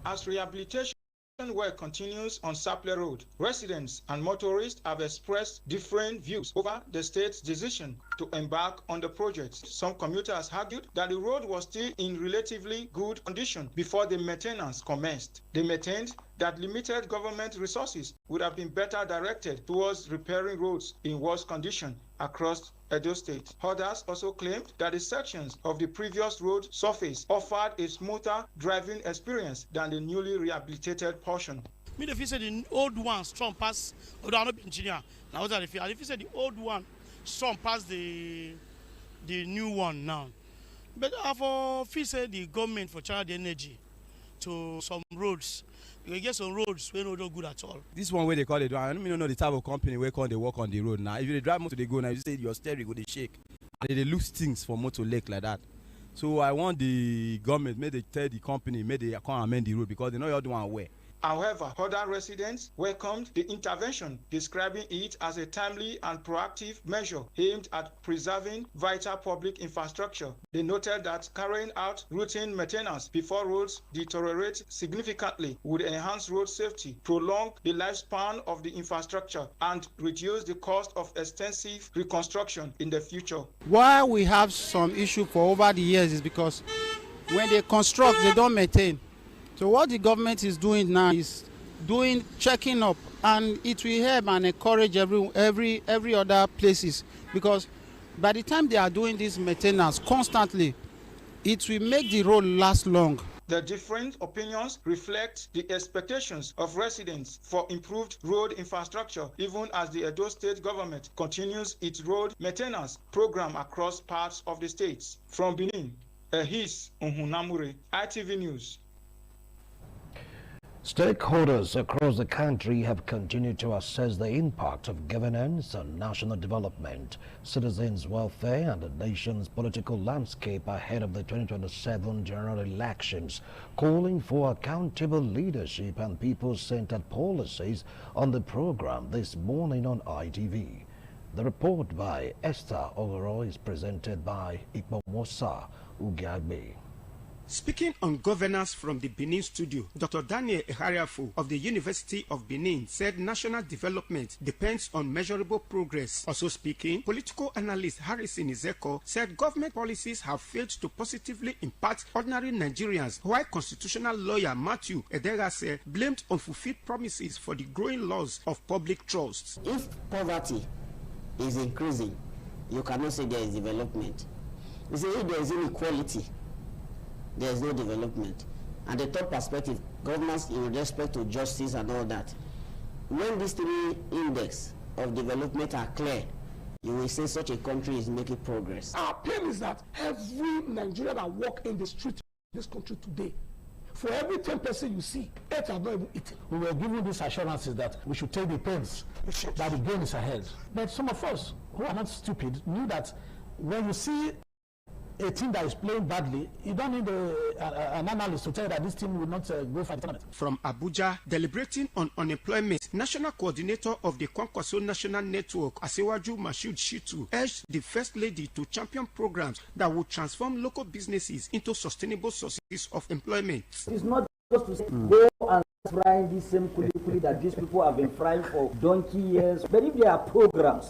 As rehabilitation work continues on Sapele Road, residents and motorists have expressed different views over the state's decision to embark on the project. Some commuters argued that the road was still in relatively good condition before the maintenance commenced. They maintained that limited government resources would have been better directed towards repairing roads in worse condition across Edo State. Others also claimed that the sections of the previous road surface offered a smoother driving experience than the newly rehabilitated portion. Me if you say the old one strong pass, although I'm not engineer. Now what if you say the old one strong pass the new one now. But if you say the government for channel the energy to some roads, you get some roads where no good at all. This one where they call it, I don't know the type of company where they work on the road now. If you drive motor, they go now. You say your steering go they shake, and they lose things for motor lake like that. So I want the government, may they tell the company, may they come amend the road because they know you're the one aware. However, other residents welcomed the intervention, describing it as a timely and proactive measure aimed at preserving vital public infrastructure. They noted that carrying out routine maintenance before roads deteriorate significantly would enhance road safety, prolong the lifespan of the infrastructure, and reduce the cost of extensive reconstruction in the future. Why we have some issue for over the years is because when they construct, they don't maintain. So what the government is doing now is checking up, and it will help and encourage every other places, because by the time they are doing this maintenance constantly, it will make the road last long. The different opinions reflect the expectations of residents for improved road infrastructure, even as the Edo State government continues its road maintenance program across parts of the states. From Benin, Ehis Nhunamure, ITV News. Stakeholders across the country have continued to assess the impact of governance on national development, citizens' welfare, and the nation's political landscape ahead of the 2027 general elections, calling for accountable leadership and people-centered policies on the program this morning on ITV. The report by Esther Ogoro is presented by Ikpomosa Ugagbe. Speaking on governance from the Benin studio, Dr. Daniel Ehariafu of the University of Benin said national development depends on measurable progress. Also speaking, political analyst Harrison Izeko said government policies have failed to positively impact ordinary Nigerians, while constitutional lawyer Matthew Ederase blamed unfulfilled promises for the growing loss of public trust. If poverty is increasing, you cannot say there is development. You say if there is inequality, there is no development. And the third perspective, governance in respect to justice and all that. When these three index of development are clear, you will say such a country is making progress. Our pain is that every Nigerian that walk in the street in this country today, for every 10 person you see, 8 are not even eating. We were given these assurances that we should take the pains, that the gain is ahead. But some of us who are not stupid knew that when you see a team that is playing badly, you don't need an analyst to tell you that this team will not go for the tournament. From Abuja, deliberating on unemployment, National Coordinator of the Kwankwaso National Network, Asewaju Mashood Shitu, urged the First Lady to champion programs that will transform local businesses into sustainable sources of employment. It's not just to say, go and fry the same kuli that these people have been frying for donkey years. But if there are programs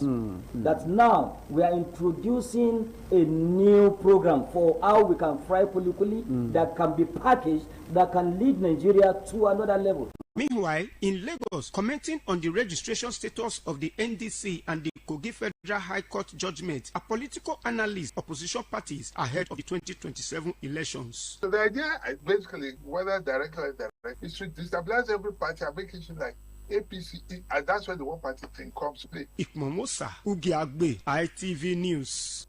that now we are introducing a new program for how we can fry kuli that can be packaged, that can lead Nigeria to another level. Meanwhile, in Lagos, commenting on the registration status of the NDC and the Kogi Federal High Court judgment, a political analyst, opposition parties ahead of the 2027 elections. So the idea is basically, whether direct or indirect, is to destabilize every party and make it like APC, and that's where the one party thing comes to play. Ikmomosa Ugiagbe, ITV News.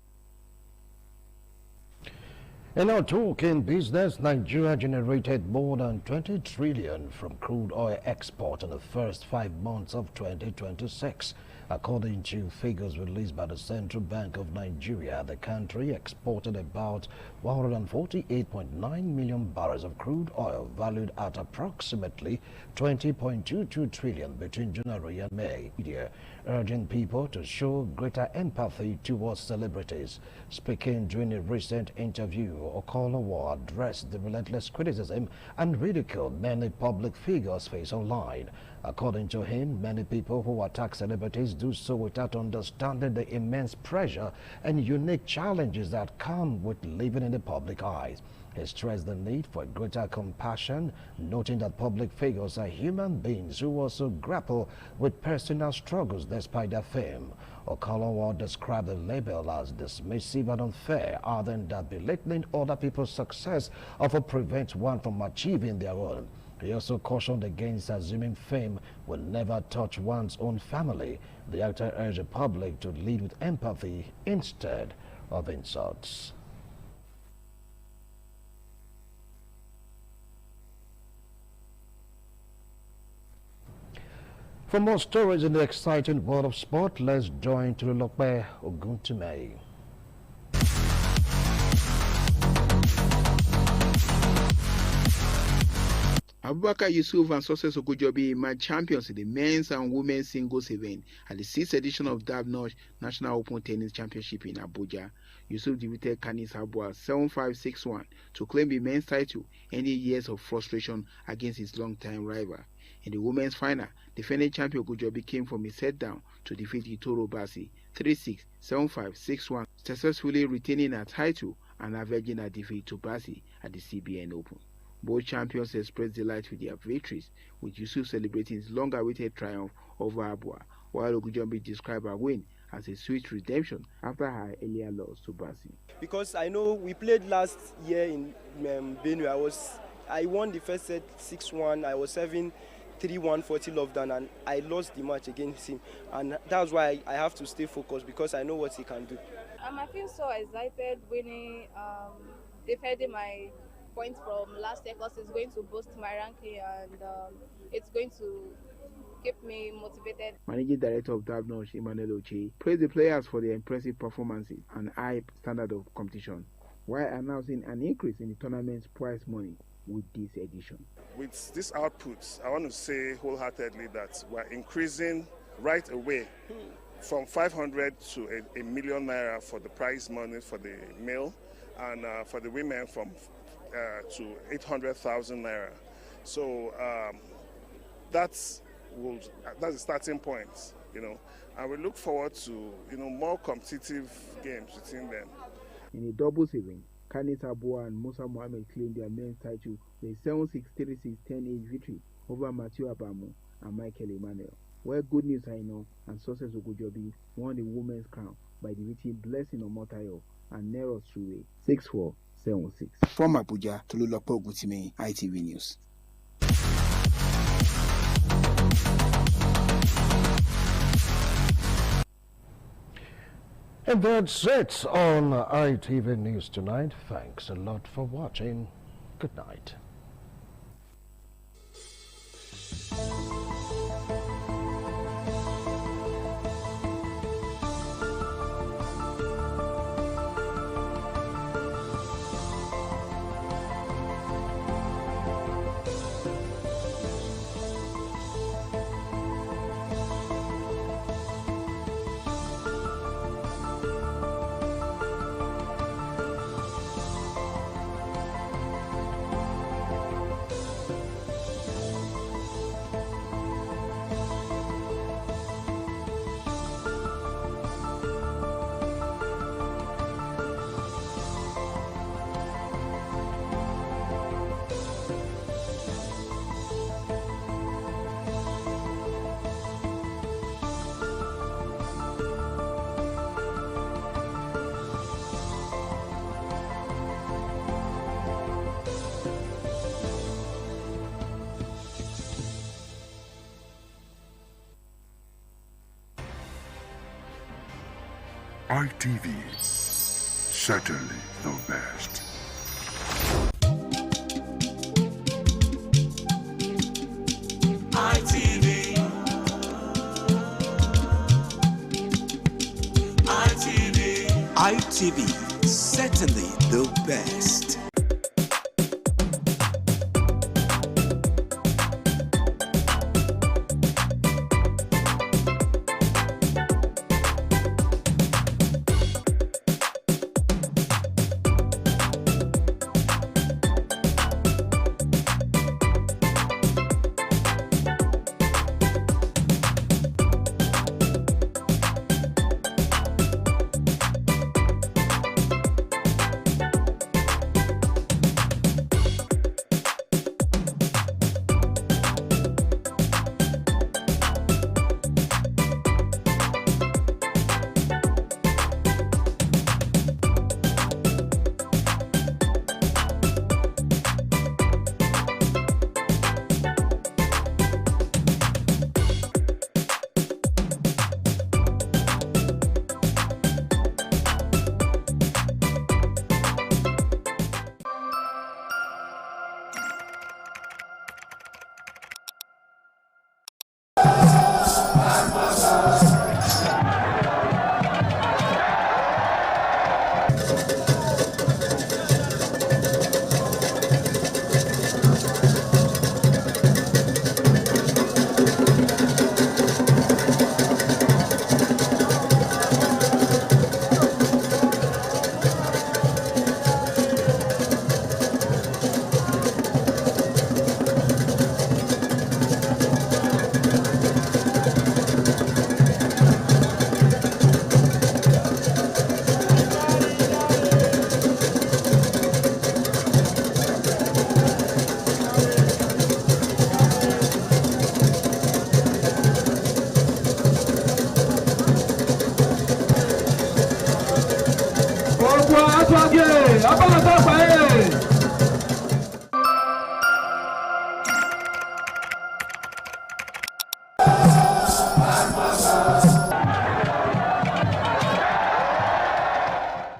In our talking business, Nigeria generated more than 20 trillion from crude oil export in the first 5 months of 2026. According to figures released by the Central Bank of Nigeria, the country exported about 148.9 million barrels of crude oil valued at approximately 20.22 trillion between January and May, urging people to show greater empathy towards celebrities. Speaking during a recent interview, Okolowo addressed the relentless criticism and ridicule many public figures face online. According to him, many people who attack celebrities do so without understanding the immense pressure and unique challenges that come with living in the public eye. He stressed the need for greater compassion, noting that public figures are human beings who also grapple with personal struggles despite their fame. Okolowo described the label as dismissive and unfair, other than that belittling other people's success often prevents one from achieving their own. He also cautioned against assuming fame will never touch one's own family. The actor urged the public to lead with empathy instead of insults. For more stories in the exciting world of sport, let's join Tululope Oguntume. Abubakar Yusuf and Success Ogujobi emerged champions in the men's and women's singles event at the 6th edition of Dabnosh National Open Tennis Championship in Abuja. Yusuf defeated Kanis Abua 7-5-6-1 to claim the men's title, ending years of frustration against his long-time rival. In the women's final, defending champion Ogujobi came from a set down to defeat Itoro Basi 3-6, 7-5, 6-1, successfully retaining her title and avenging her defeat to Basi at the CBN Open. Both champions expressed delight with their victories, with Yusuf celebrating his long-awaited triumph over Abua, while Ogujobi described her win as a sweet redemption after her earlier loss to Basi. Because I know we played last year in Benue. I won the first set 6-1. I was serving 3-1 40 love down, and I lost the match against him. And that's why I have to stay focused, because I know what he can do. I feel so excited winning, defending my points from last year, because it's going to boost my ranking and it's going to keep me motivated. Managing Director of Dabnosh, Emmanuel Oche, praised the players for their impressive performances and high standard of competition, while announcing an increase in the tournament's prize money with this edition. With this output, I want to say wholeheartedly that we're increasing right away from 500 to a million naira for the prize money for the male, and for the women from to 800,000 naira. So that's the starting point, and we look forward to more competitive games between them. In a doubles event, Kanis Abua and Musa Mohammed claimed their men's title with a 7-6, 3-6, 10-8 victory over Matthew Abamu and Michael Emmanuel, where Good News Aino and Success Ogujobi won the women's crown by defeating Blessing Omotayo and Nero Suwe 6-4, 7-6. From Abuja, Tolulope Ogutime, ITV News. And that's it on ITV News tonight. Thanks a lot for watching. Good night. ITV, certainly the best. ITV, certainly the best.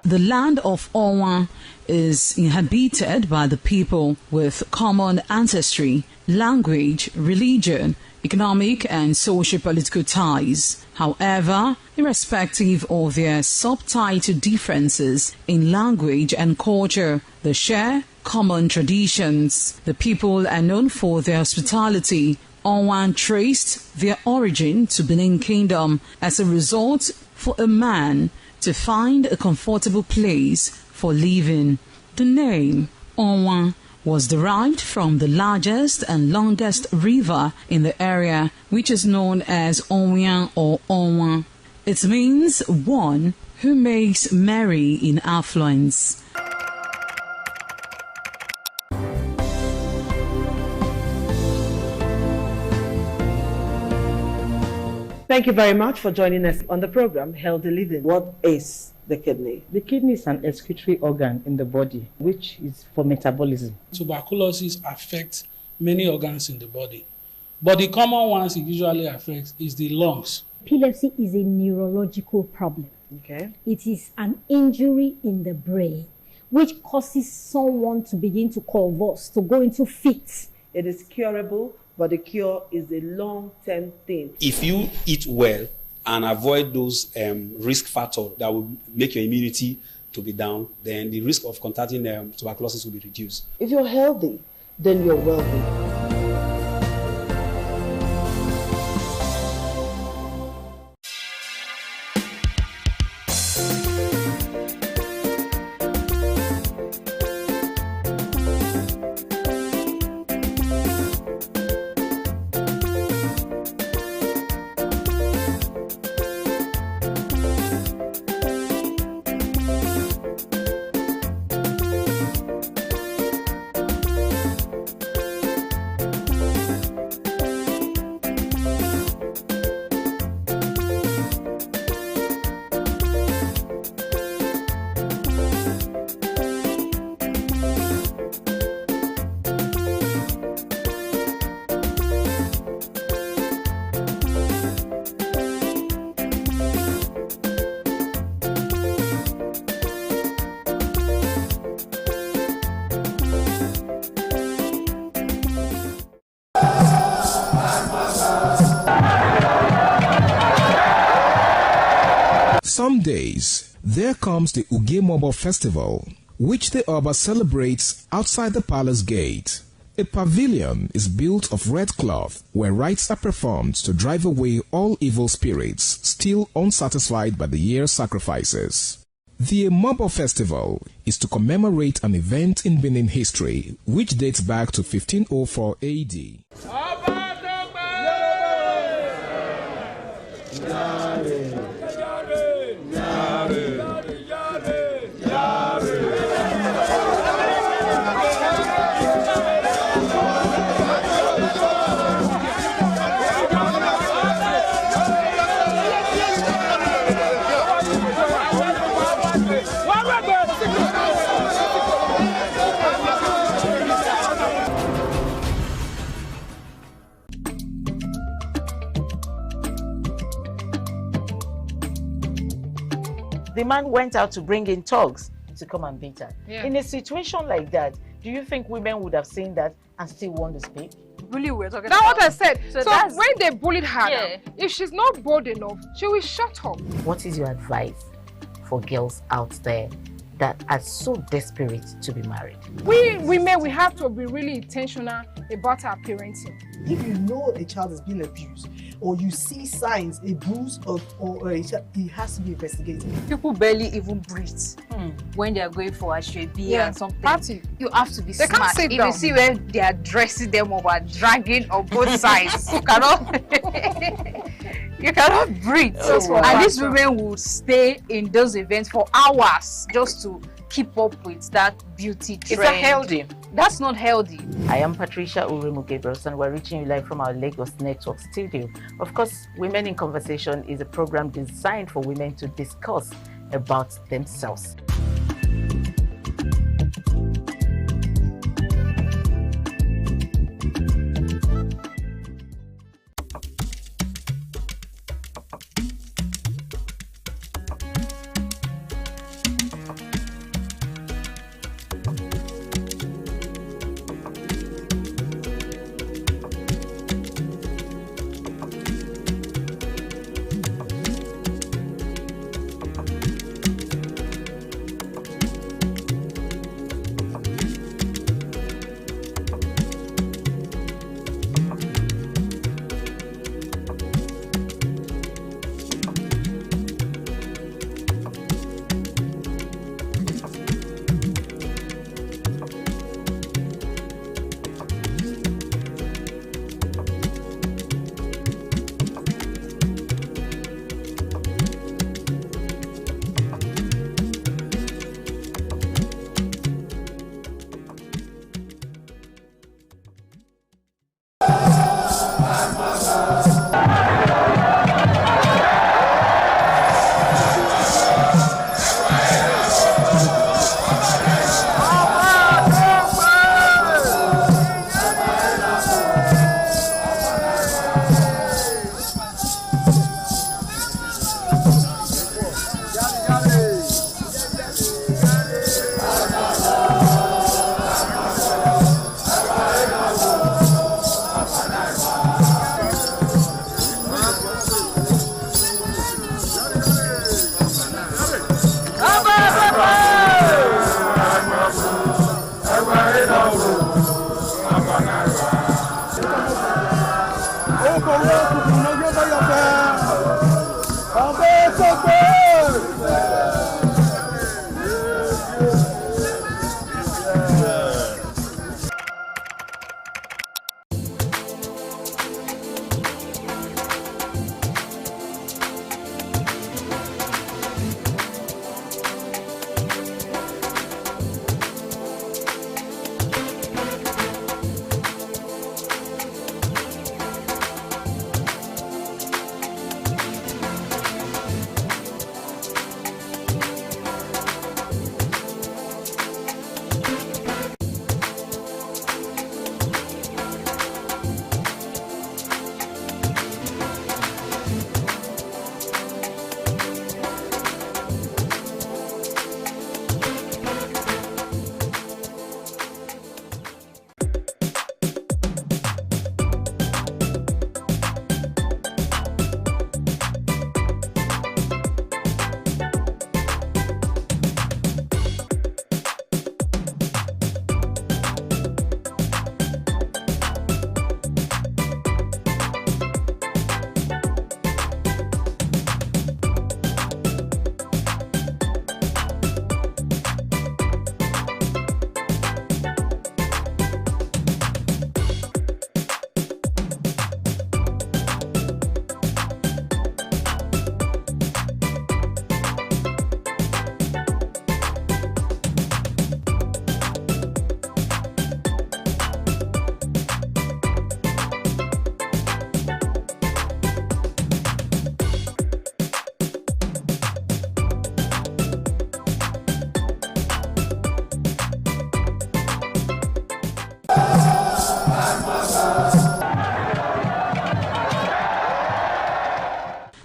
The land of Onwa is inhabited by the people with common ancestry, language, religion, economic and socio-political ties. However, irrespective of their subtitle differences in language and culture, they share common traditions. The people are known for their hospitality. Onwa traced their origin to Benin Kingdom as a result for a man to find a comfortable place for living. The name Onwa was derived from the largest and longest river in the area, which is known as Onwian or Onwa. It means one who makes merry in affluence. Thank you very much for joining us on the program Healthy Living. What is the kidney? The kidney is an excretory organ in the body, which is for metabolism. Tuberculosis affects many organs in the body, but the common ones it usually affects is the lungs. Epilepsy is a neurological problem. Okay. It is an injury in the brain which causes someone to begin to convulse, to go into fits. It is curable, but the cure is a long-term thing. If you eat well and avoid those risk factors that will make your immunity to be down, then the risk of contracting tuberculosis will be reduced. If you're healthy, then you're wealthy. Some days, there comes the Ugemobo Festival, which the Oba celebrates outside the palace gate. A pavilion is built of red cloth where rites are performed to drive away all evil spirits still unsatisfied by the year's sacrifices. The Ugemobo Festival is to commemorate an event in Benin history which dates back to 1504 AD. The man went out to bring in thugs to come and beat her. Yeah. In a situation like that, do you think women would have seen that and still want to speak? Bully, we're talking about. That's what I said. So when they bullied her, Yeah. if she's not bold enough, she will shut up. What is your advice for girls out there that are so desperate to be married? We women, we have to be really intentional about our parenting. If you know a child is being abused, or you see signs, a bruise or a child, it has to be investigated. People barely even breathe when they are going for a shrebi and something. Party. You have to be They smart. can't sit If down. you see where they are dressing them up or dragging on both sides, you cannot you cannot breathe. And these women will stay in those events for hours just to keep up with that beauty trend. Is that healthy? That's not healthy. I am Patricia Uremu Gabriels and we're reaching you live from our Lagos Network studio. Of course, Women in Conversation is a program designed for women to discuss about themselves.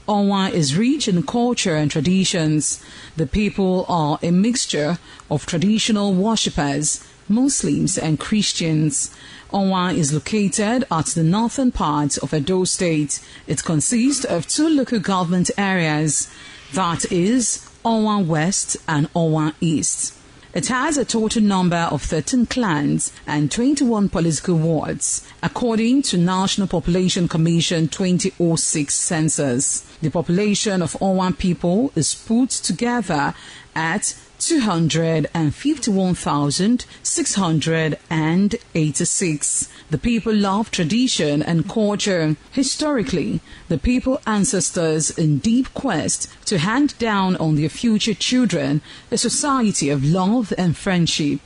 Onwa is rich in culture and traditions. The people are a mixture of traditional worshippers, Muslims and Christians. Onwa is located at the northern part of Edo State. It consists of two local government areas, that is Onwa West and Onwa East. It has a total number of 13 clans and 21 political wards, according to National Population Commission 2006 census. The population of Onwa people is put together at 251,686. The people love tradition and culture. Historically, the people ancestors in deep quest to hand down on their future children a society of love and friendship.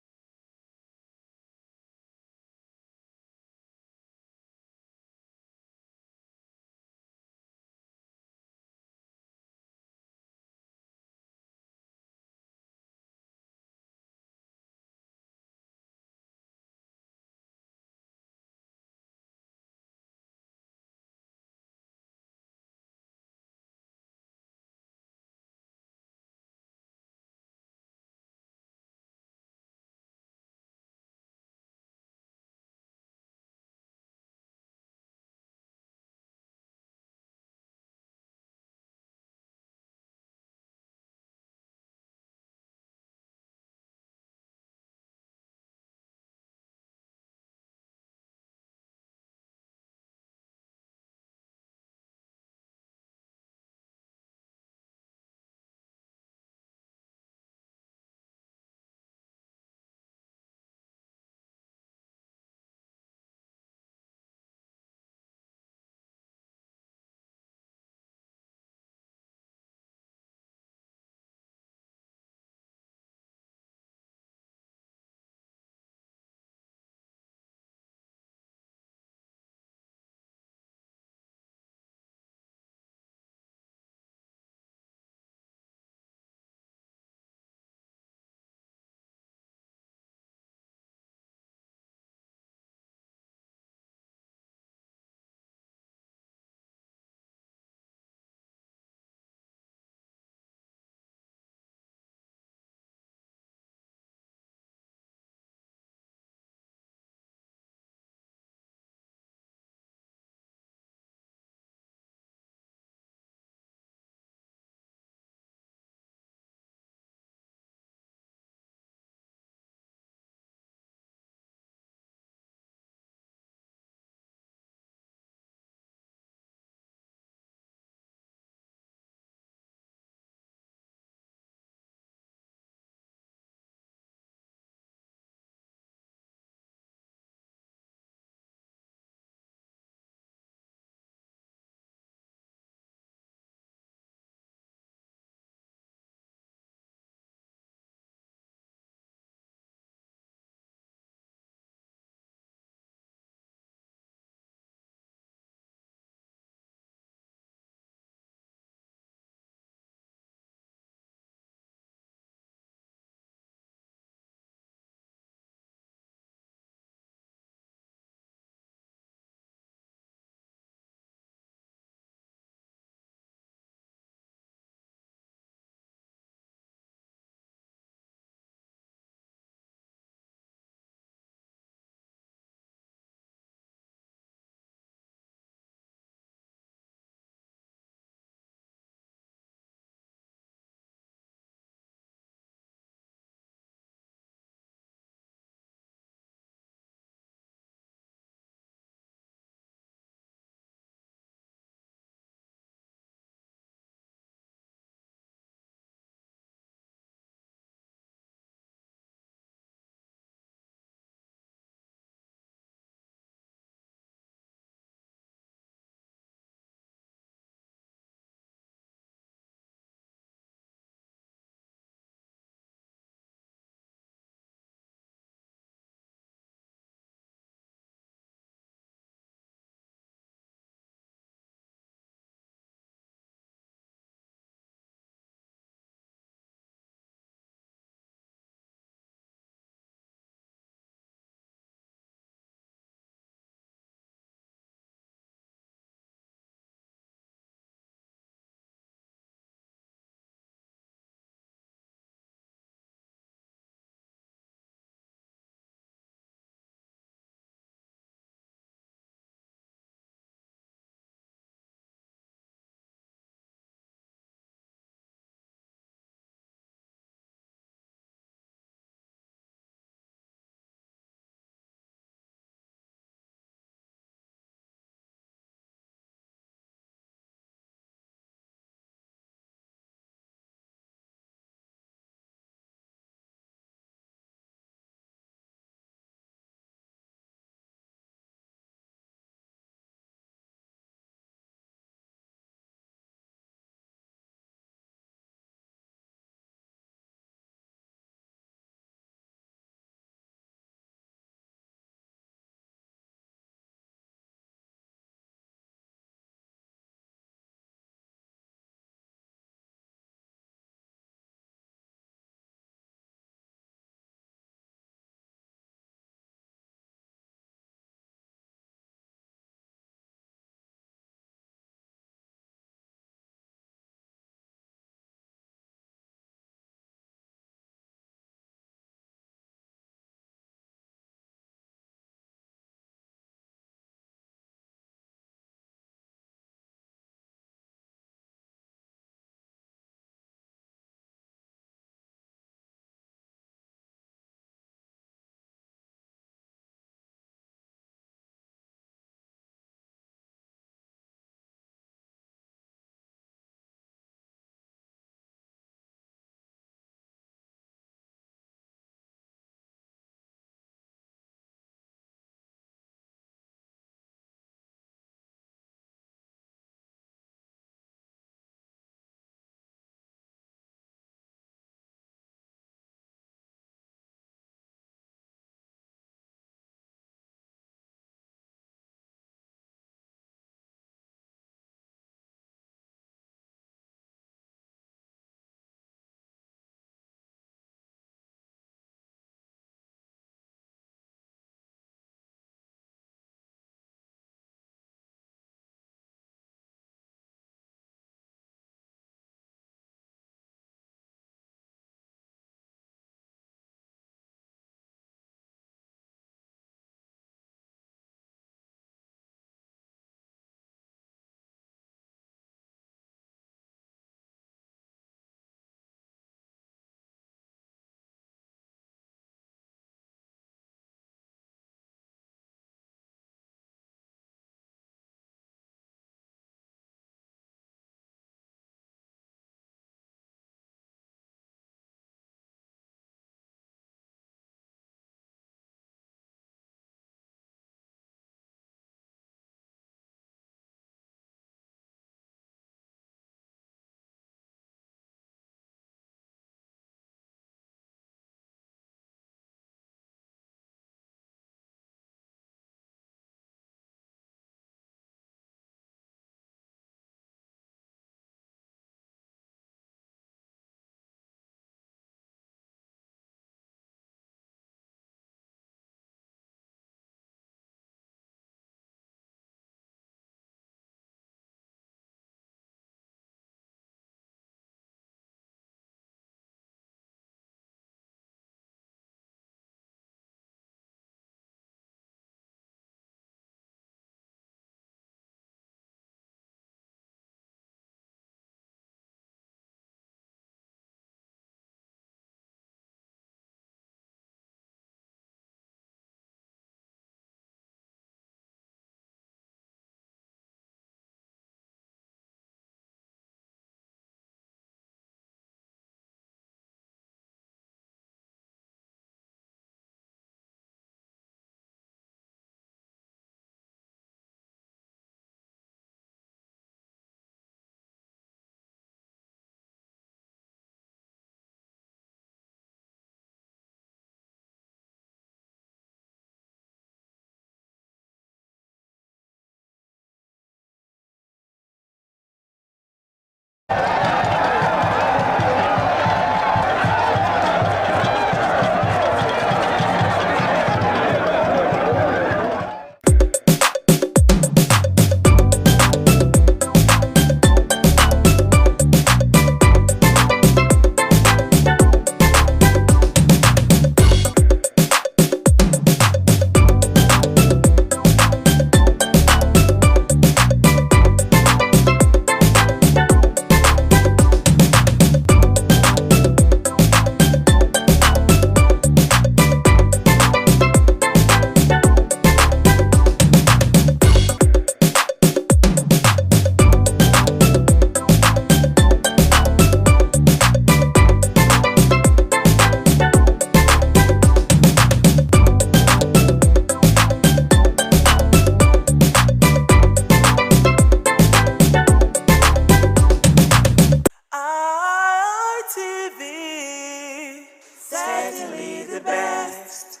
Certainly the best.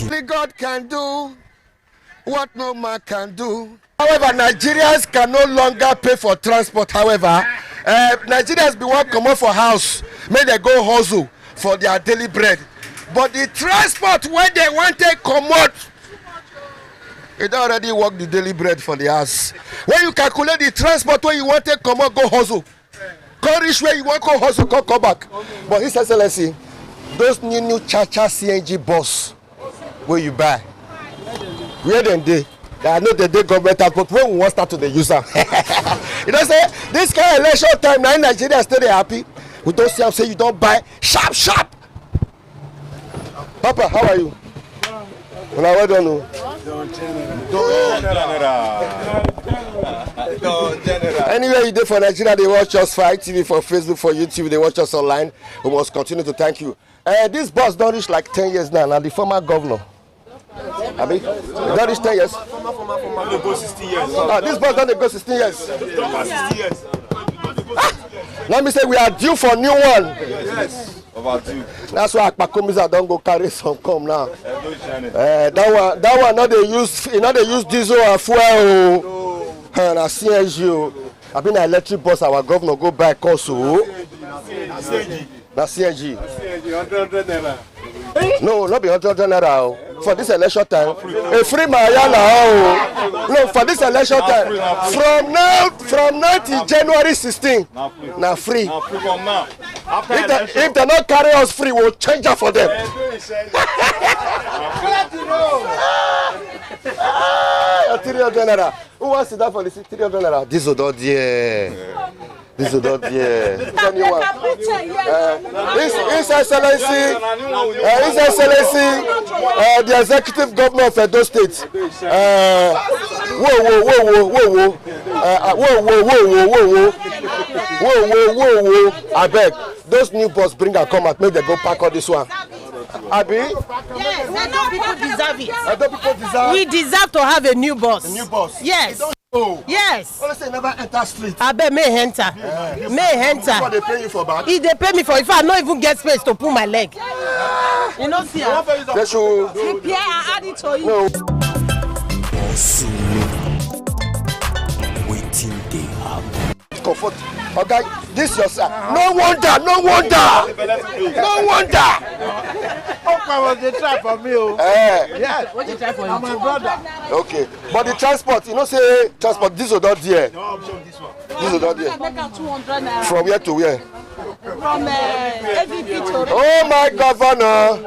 Only God can do what no man can do. However, Nigerians can no longer pay for transport. However, Nigerians be want come out for house, may they go hustle for their daily bread. But the transport where they want to come out, it already work the daily bread for the house. When you calculate the transport where you want to come out, go hustle. Go reach where you want to go hustle, come back. But His Excellency, those new Cha-Cha CNG bus where you buy, where them dey? I know they government transport, but when we want start to the user, you know say this kind of election time now in Nigeria still they happy. We don't see am say you don't buy sharp. Papa, how are you? Well, well done. Anyway, you do for Nigeria, they watch us for ITV, for Facebook, for YouTube, they watch us online. We must continue to thank you. This bus don't reach like 10 years now. Now the former governor. Abi, don't reach 10 years. They go 60 years. This bus don't go 16 years. 60 years. Let me say we are due for new one. Yes. Overdue. That's why Akpakomiza don't go carry some come now. That one not they use, they use diesel and fuel. And a CNG. I've been an electric bus. Our governor go buy also. That's CNG. 100 naira. No, not be 100 naira. For this election time, a free Mayana. No, for this election time, from now till January 16, now free. If they not carry us free, we'll change it for them. 300 naira. Who wants to die for the 300 naira? This is not there. This is not there. Anyone? His Excellency, the executive governor of Edo State. Whoa. I beg, those new bus bring and come and make them go pack all this one. Abi? Yes, Edo people deserve it. Edo people deserve. We deserve to have a new bus. A new bus. Yes. Yes. Honestly, never enter street. I bet may enter. May enter. What they pay you for back? If they pay me for, if I don't even get space to pull my leg. You know, see. They should prepare and add it to you. No. Waiting they have. Comfort. Okay, this your son. No wonder. Opa was the try for me. Yes. What you try for My brother. Okay, but the transport, say transport. This is not there. No option this one. This is not there. Make 200 naira. From where to where? From AVP to. Oh my governor,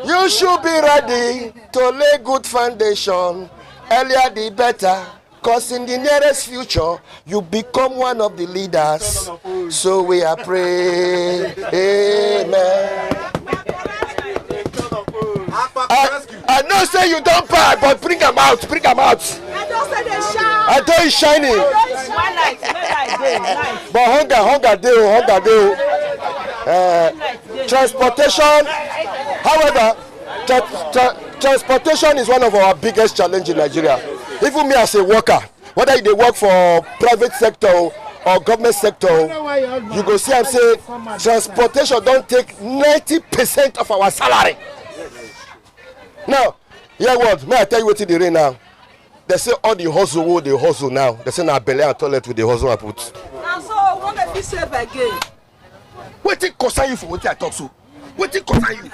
you should be ready to lay good foundation. Earlier the better. Because in the nearest future, you become one of the leaders. So we are praying. Amen. I know say you don't buy, but bring them out. I don't say they shine. I know it's shining. But hunger dey. Transportation, however, transportation is one of our biggest challenges in Nigeria. Even me as a worker, whether they work for private sector or government sector, you go see am say transportation don't take 90% of our salary. Now, hear what? May I tell you what they rain now? They say all the hustle they hustle now. They say na belle and toilet with the hustle I put. Now so what if you save again? Wetin concern you for what I talk so? Wetin concern you?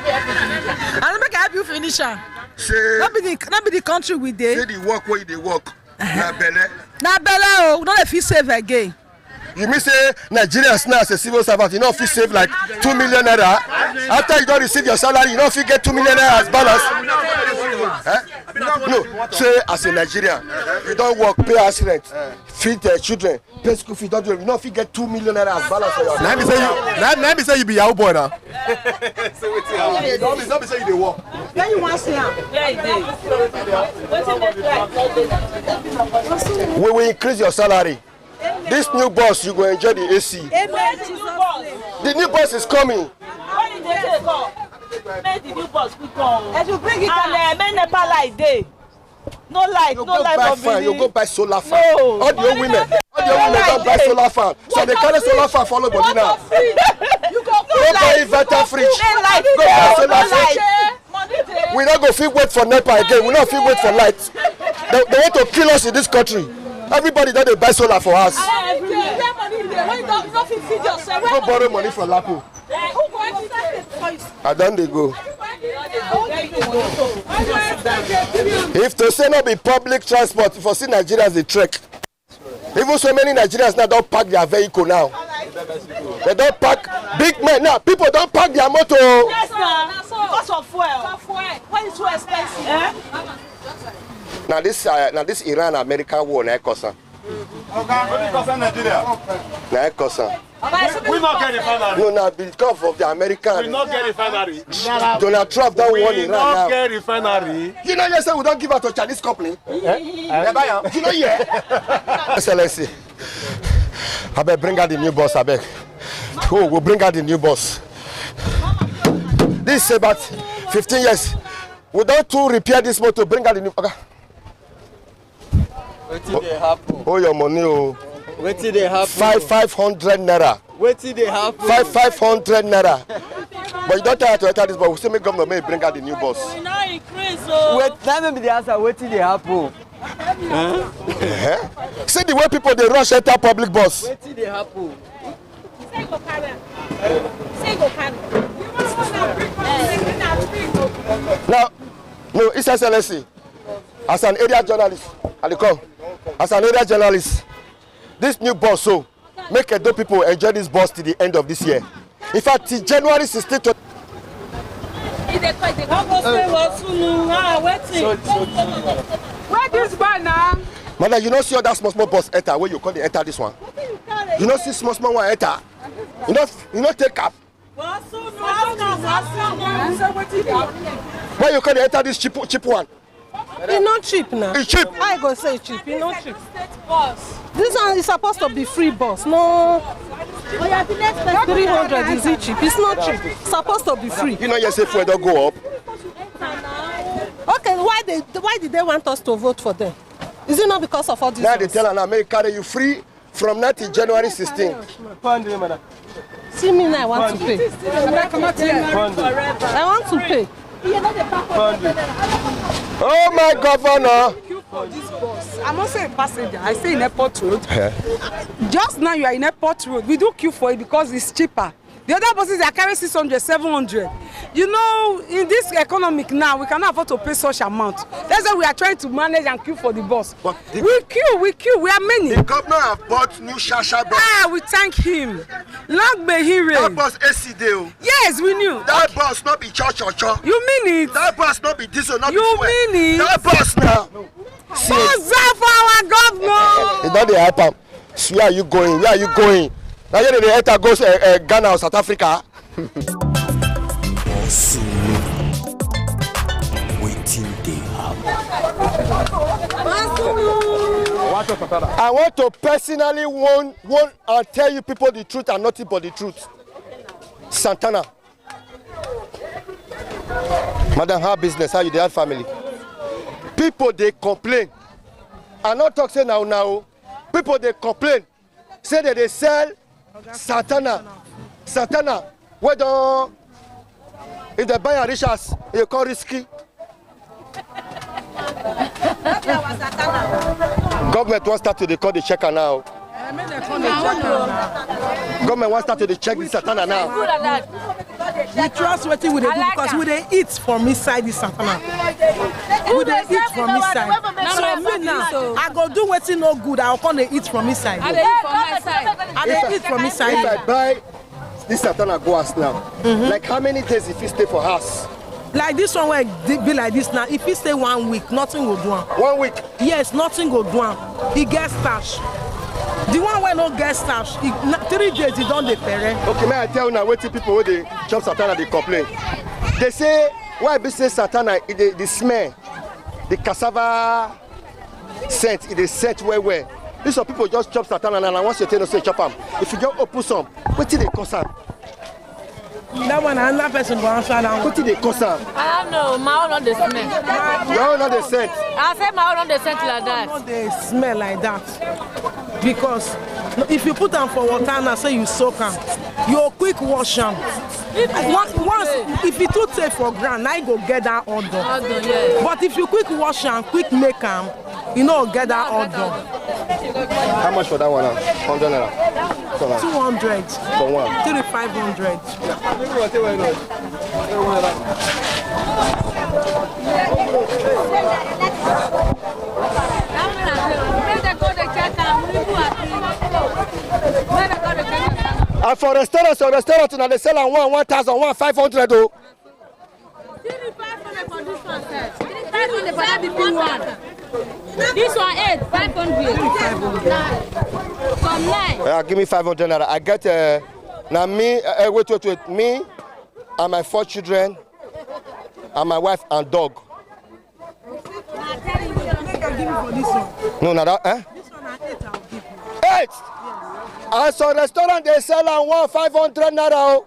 I make I help you finish am. Say Not be the country we dey. Say the work where they work. Na belle. Na belle o, no dey fit save again. You mean say Nigerians now as a civil servant, you know if you save like 2 million naira. After you don't receive your salary, you know if you get 2 million naira as balance. No, say as a Nigerian, you don't work, pay house rent, feed the children, pay school fees, don't do it. You know if you get 2 million naira as balance for your. Now me say you be Yahoo boy now. Don't be say you dey work. When you want see am? We will increase your salary. This new bus, you go enjoy the AC. Amen. The new bus is coming. Make the new bus quick on. As you bring it and make NEPA light day. No light, no light for you go buy solar fan. No. All the old women don't buy solar fan. So they carry solar fan follow body now. You go buy inverter fridge. Go buy solar fridge. We not go fit wait for NEPA again. We not fit wait for light. They want to kill us in this country. Everybody that they buy solar for us. Go borrow money from Lapo. And then they go. If to say not be public transport, if you see Nigerians they trek. Even so many Nigerians now don't park their vehicle now. They don't park big men now. People don't park their motor. Yes, because of fuel. When it's too expensive. Now this Iran-American war na ekosan. Na ekosan. We not get refinery. No, now because of the American. We not get refinery. Donald Trump don't want Iran now. We not get refinery. You know you say we don't give out to Chinese company. You know Excellency. I beg bring out the new boss. I beg. Oh, we'll bring out the new boss. This is about 15 years. We don't to repair this motor. Bring out the new. Okay. What did they happen? Oh, your money. Oh. What did they happen? 500 naira. What did they happen? 500 naira. But you don't try to enter this, but we still make government may bring out the new boss. We now increase. Wait, let me be the answer. What did they happen? See the way people they rush enter public bus. What did they happen? Now, no, it's Excellency. As an area journalist, as an area journalist, this new bus so make Edo people enjoy this bus till the end of this year. In fact, till January 16th. Where this one now? Madam, you don't see all that small bus enter where you call the enter this one. You don't see small one enter. You don't take up. Why you call the enter this cheap one? It's not cheap now. It's cheap. I go say cheap. It's not cheap. This one is supposed to be free bus. No. 300 is it cheap? It's not cheap. It's supposed to be free. You know you say fuel don't go up. Okay, why did they want us to vote for them? Is it not because of all this? Now they tell an American you free from now till January 16th. See me now, I want to pay. I want to pay. Oh my governor! I'm also a passenger. I stay in Airport Road. Just now you are in Airport Road. We do queue for it because it's cheaper. The other buses are carrying 600, 700. You know, in this economic now, we cannot afford to pay such amount. That's why we are trying to manage and queue for the bus. We queue. We are many. The governor have bought new Shasha bus. We thank him. Long may he reign. That bus AC deal. Yes, we knew. That bus not be cho. You mean it? That bus not be diesel, not you be fuel. You mean it? That bus now. Bus for our governor. It's not the hyper. So where are you going? Where are you going? Now you the enter goes Ghana or South Africa. I want to personally warn and tell you people the truth and nothing but the truth. Santana. Madam, how business? How you the family? People they complain. I'm not talking now. People they complain. Say that they sell Santana, whether if they buy a riches, you call risky. Government wants start to call the checker now. Government wants start to check the Santana now. We trust what we do because we they eat from inside the Santana. We they eat from inside. So me now, I go do what's no good. I'll come and eat from inside. I eat from inside. If I buy this Santana go us now, like how many days if you stay for us? Like this one will be like this now. If you stay 1 week, nothing will do. 1 week? Yes, nothing will do. He gets stash. The one when no get stash, 3 days he don't pay. Okay, may I tell you now what people when they chop Santana they complain. They say why be say Santana the smell, the cassava scent, it is scent where. These some people just chop Santana and once you tell them say chop them. If you just open some, what did they cost them? That one, another person go answer that one. What did they cost her? I don't know. My own on the smell. Your own on the scent. I said my own on the scent like that. They smell like that. Because if you put them for water now, say you soak them, you quick wash them. Once, if you too take for ground, now you go get that odor. Yeah. But if you quick wash them, quick make them, you know, get that odor. How much for that one? 100 naira. 200. For one. 3,500. And for restaurants, now they sell on 1,000, 1,500 though. 3,500 for this one, sir. 3,500 for that big one. This one 8,500. From 9. Yeah, give me 500 naira. I get now me. Wait. Me and my 4 children, and my wife and dog. No, not that. Eh? This one at 8, I'll give you. 8. And so restaurant they sell on 1,500 naira.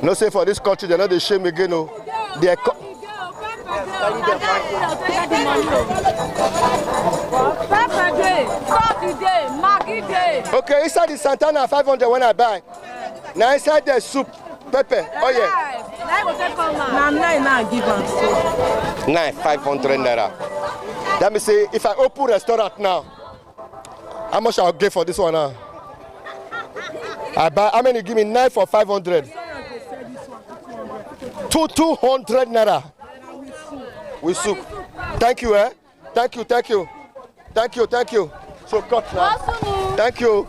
No say for this country they know they shame again. No, they. Okay, inside the Santana 500 when I buy. Now inside the soup, pepper. Oh yeah. Now 9 now give us. 500 naira. Let me say if I open restaurant now, how much I'll get for this one now? I buy. How many give me 9 for 500? 200 naira. With soup. Thank you, eh? Thank you. So cut now. Thank you.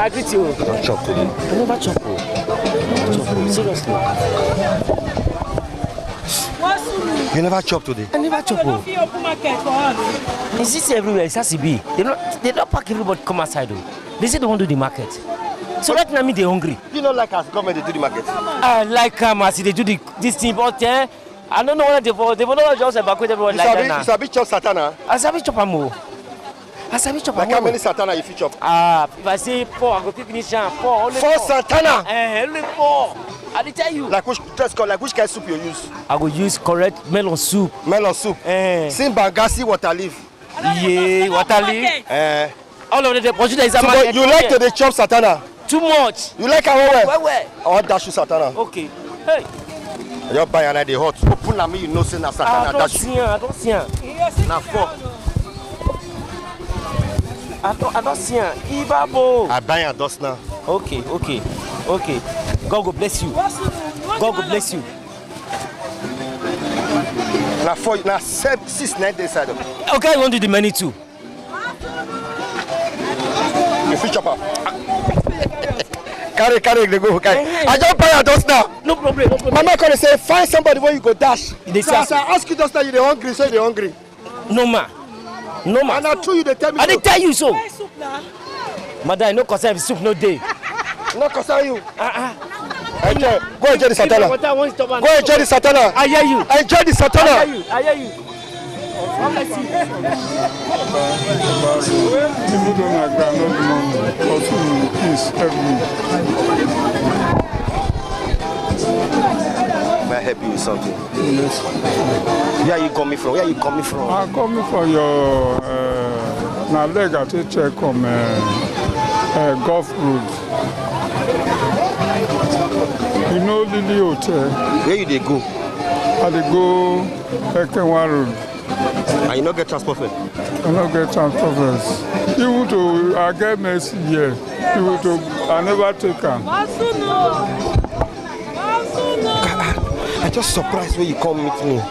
I greet you. Don't chop today. I never chop. Seriously. You never chop today? I never chop. It's just everywhere. It's ACB. They don't pack everybody come outside though. They say they want to do the market. So right now, they're hungry. You know, like as government they do the market. I like as they do this thing, but I don't know what they will not just evacuate everyone like that now. It's a bit chop satana. I sabi chop amo. Like how many satana you fit chop? If I say 4, I go finish 4. Only 4 satana. Only 4. I will tell you. Like which kind of soup you use? I will use correct melon soup. Simbangasi water leaf. Yeah, water leaf. All of the portion is a market. You like to chop satana? Too much. You like how well? Or dash you satana? Okay. Hey. You buy another hot. Open na me, you know say na satana dash you. I don't see. Na 4. I don't see. Ibabo. I buy a dust now. Okay. God will bless you. God will bless you. Now 6, 9 days side. Okay, you want to do the menu too? You fit chop up. Carry, they go. Okay. I don't buy a dust now. No problem. Mama gonna say find somebody where you go dash. So as I ask you just now, you dey hungry, so you dey hungry. No ma. And I told you they tell me. I didn't tell you so. Madam, no concern if soup no day. No concern you. Go enjoy the satana. Go enjoy the satana. I hear you. Enjoy the satana. I hear you. May I help you with something? Yes. Where are you coming from? I'm coming from your leg at a check on Gulf Road. You know Lily Hotel? Where you they go? I dey go Ekenwa Road. And you not get transport fare? I don't get transport fares. Even though I get mercy here, even though I never take am. I just surprised when you come meet me.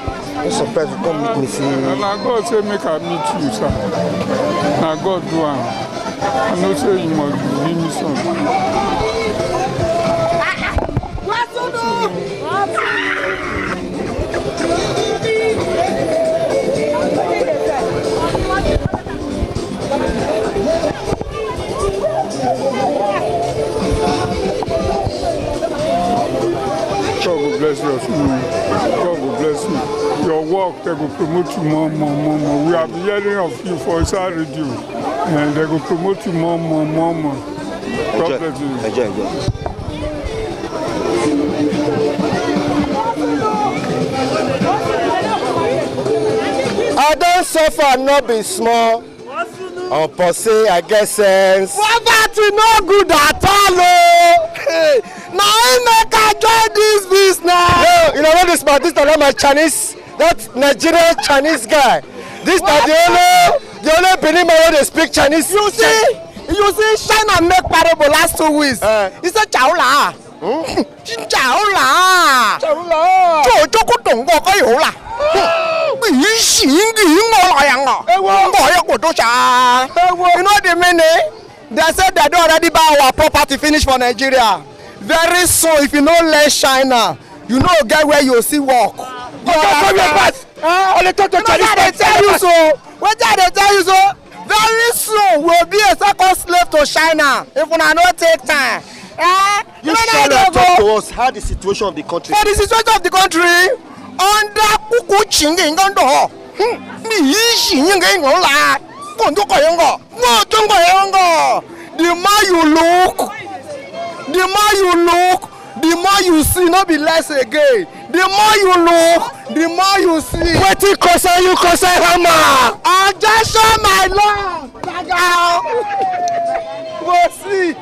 Just surprised you come meet me. See. And I God say make I meet you, sir. Now God do am. I know say you must give me something. they go promote you more. We have been hearing of you for Isa Radio, and they go promote you more. God bless you. Enjoy. I don't suffer, not be small. On Posse, I get sense. Poverty no good at all. Hey, now I make I join this business. No, you know what this man? This is not my Chinese, that Nigerian Chinese guy. This is the only Benin man who speak Chinese. You see, China make parable last 2 weeks. He said, "Chao la." Chao la. You know the meaning? They said they don't already buy our property finish for Nigeria. Very soon, if you know less China, you know get where you see work. Only talk to Chinese. They tell you so. What did they tell you so? Very soon, we'll be a second slave to China if we not take time. You shall talk to us how the situation of the country. For the situation of the country. Under Kuku Ching Gondo. The more you look, the more you see, not be less again. The more you look, the more you see. What you concern, hammer. I just show my lord. We'll see.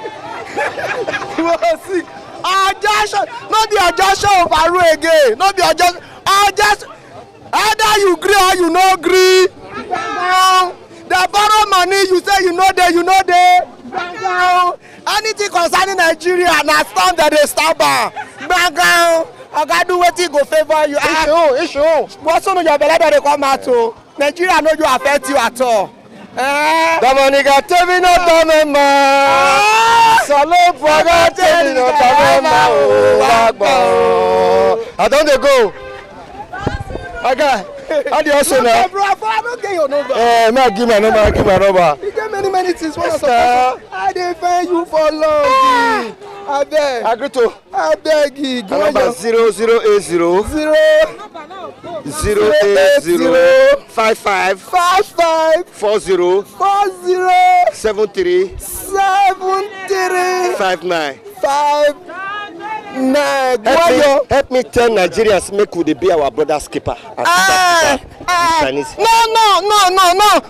I just show, not the adjustment of Aru again. Not the adjustment. Either you agree or you no agree. They borrow money, you say you know there. Anything concerning Nigeria, na stand that they stop. I gotta do what go favor you. Issue. What's on your belly that they come out to? Nigeria know you affect you at all. Dominica, tell me no Domema. Salon for tell me no Domema. I don't they go. Okay. How do you also know? Bro, I don't get your number. May give my number. You get many things. I defend you for long. I beg. Agree to. I beg you. Number 0080 55 40 73 59. Help me tell Nigerians make we be our brother's keeper. No.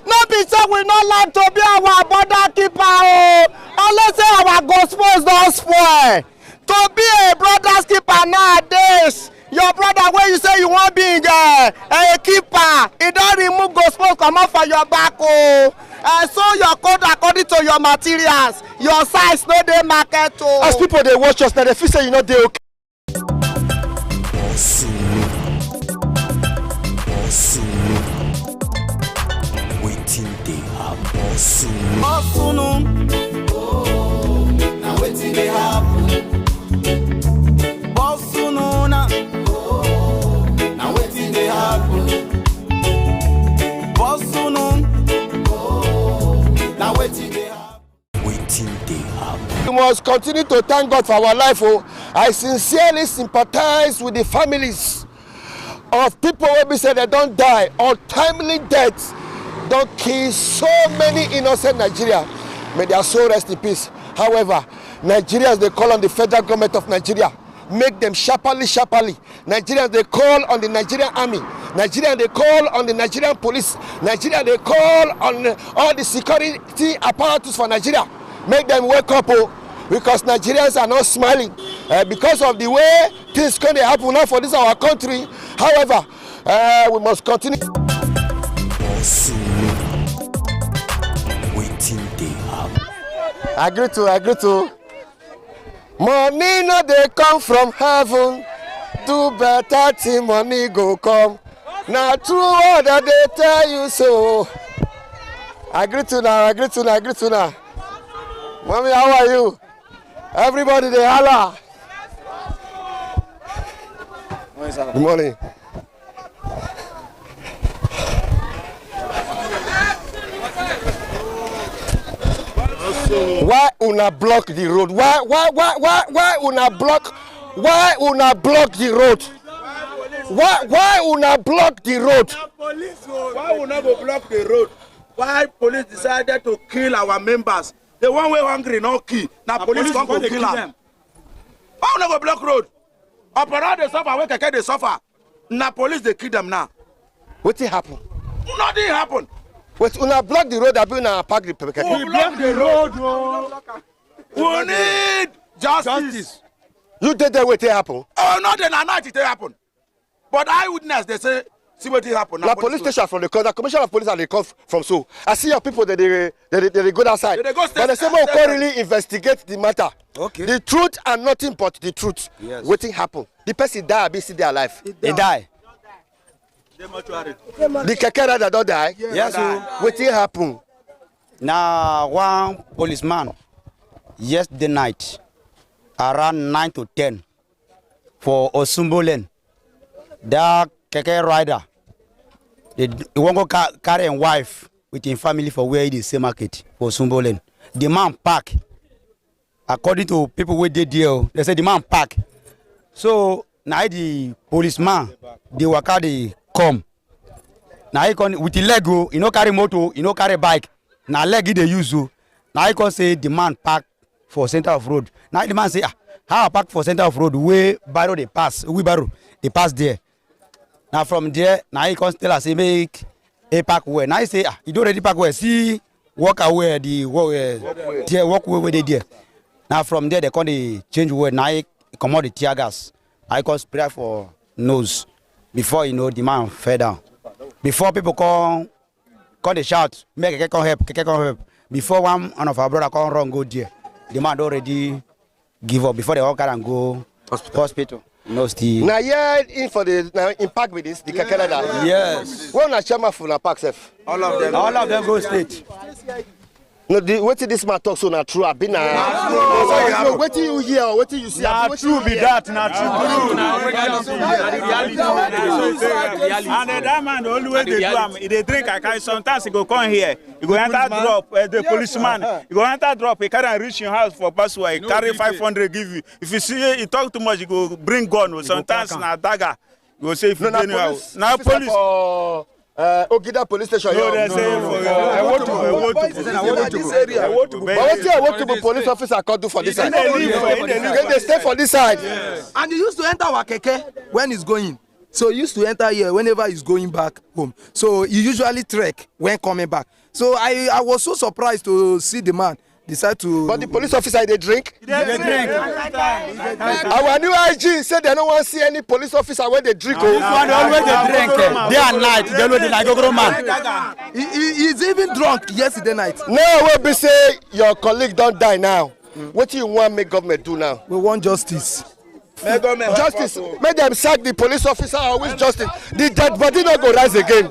No be so we not like to be our brother keeper. Unless our gospels don't spoil. To be a brother's keeper nowadays, your brother where you say you want being a keeper, he don't remove gospels come out for your back. So your code according to your materials, your size no dey market. As people they watch us now, they feel say you know they okay. Waiting they happen soon. Now waiting they happen. Now waiting they happen. We must continue to thank God for our life. I sincerely sympathize with the families of people who be said they don't die or timely deaths don't kill so many innocent Nigerians. May their soul rest in peace. However, Nigerians they call on the federal government of Nigeria. Make them sharply. Nigerians they call on the Nigerian army. Nigerians they call on the Nigerian police. Nigerians they call on all the security apparatus for Nigeria. Make them wake up, because Nigerians are not smiling because of the way things can happen now for this our country. However, we must continue. Waiting they happen. Agree to. Money no they come from heaven. Do better till money go come. Now true all that they tell you so. Agree to now. Mommy, how are you? Everybody they holla. Good morning. Why una block the road? Why una block the road? Why una block the road? Why we not go block the road? Why police decided to kill our members? The one way hungry no kill. Now police come to kill them. Why we not go block road? Opera they suffer, where keke they suffer. Now police they kill them now. What happen? Nothing happen. Wait, una block the road, abi una park the keke? We block the road. We need justice. You did that what happen? Oh, not in a night it happen. But eyewitness they say see what happen. Now police station from the commissioner of police and they come from so. I see your people that they go outside. But they say we can't really investigate the matter. Okay. The truth and nothing but the truth. Yes. Waiting happen. The person die, be still there alive. He die. The keke rider don't die. Yes. Waiting happen. Now one policeman yesterday night around 9 to 10 for Osumbolen. That keke rider, he won't go carry a wife with his family for where it is same market for Osumbolen. The man park. According to people who did deal, they say the man park. So now the policeman, the worker they come. Now he can with the leg go, you know carry motor, you know carry bike. Now leg they use you. Now he can say the man park for center of road. Now the man say how I park for center of road where barrow they pass, we barrow they pass there. Now from there, now he can tell us say make a park where. Now he say you don't already park where. See walk away the walk away where they there. Now from there they can change word. Now he come out the tear gas. I can spray for nose before you know the man fell down. Before people come they shout, make a come help. Before one of our brother come run go there, the man already give up before they all can go hospital. No still. Now yeah, in for the impact with this the keke rider. Yes. One na chairman for na park self. All of them go straight. No, what did this man talk so na true? I've been so what do you hear or what do you see? Na true be that, na true. And that man always they do am. They drink akai. Sometimes he go come here. He go enter drop. The policeman. He go enter drop. He carry reach your house for password. He carry 500 give you. If you see he talk too much, he go bring gun. Sometimes na dagger. He go say if you go anywhere. Now police. Ogida police station. No, they say I want to. But what I want to be police officer can't do for this side. They stay for this side. And he used to enter our keke when he's going. So he used to enter here whenever he's going back home. So he usually trek when coming back. So I was so surprised to see the man decide to. But the police officer they drink. They drink. Our new IG said they don't want to see any police officer when they drink. This one always they drink day and night. They know the like a man. He's even drunk yesterday night. Now when we say your colleague don't die now, what do you want make government do now? We want justice. Justice. Make them sack the police officer. Always justice. The dead body not go rise again.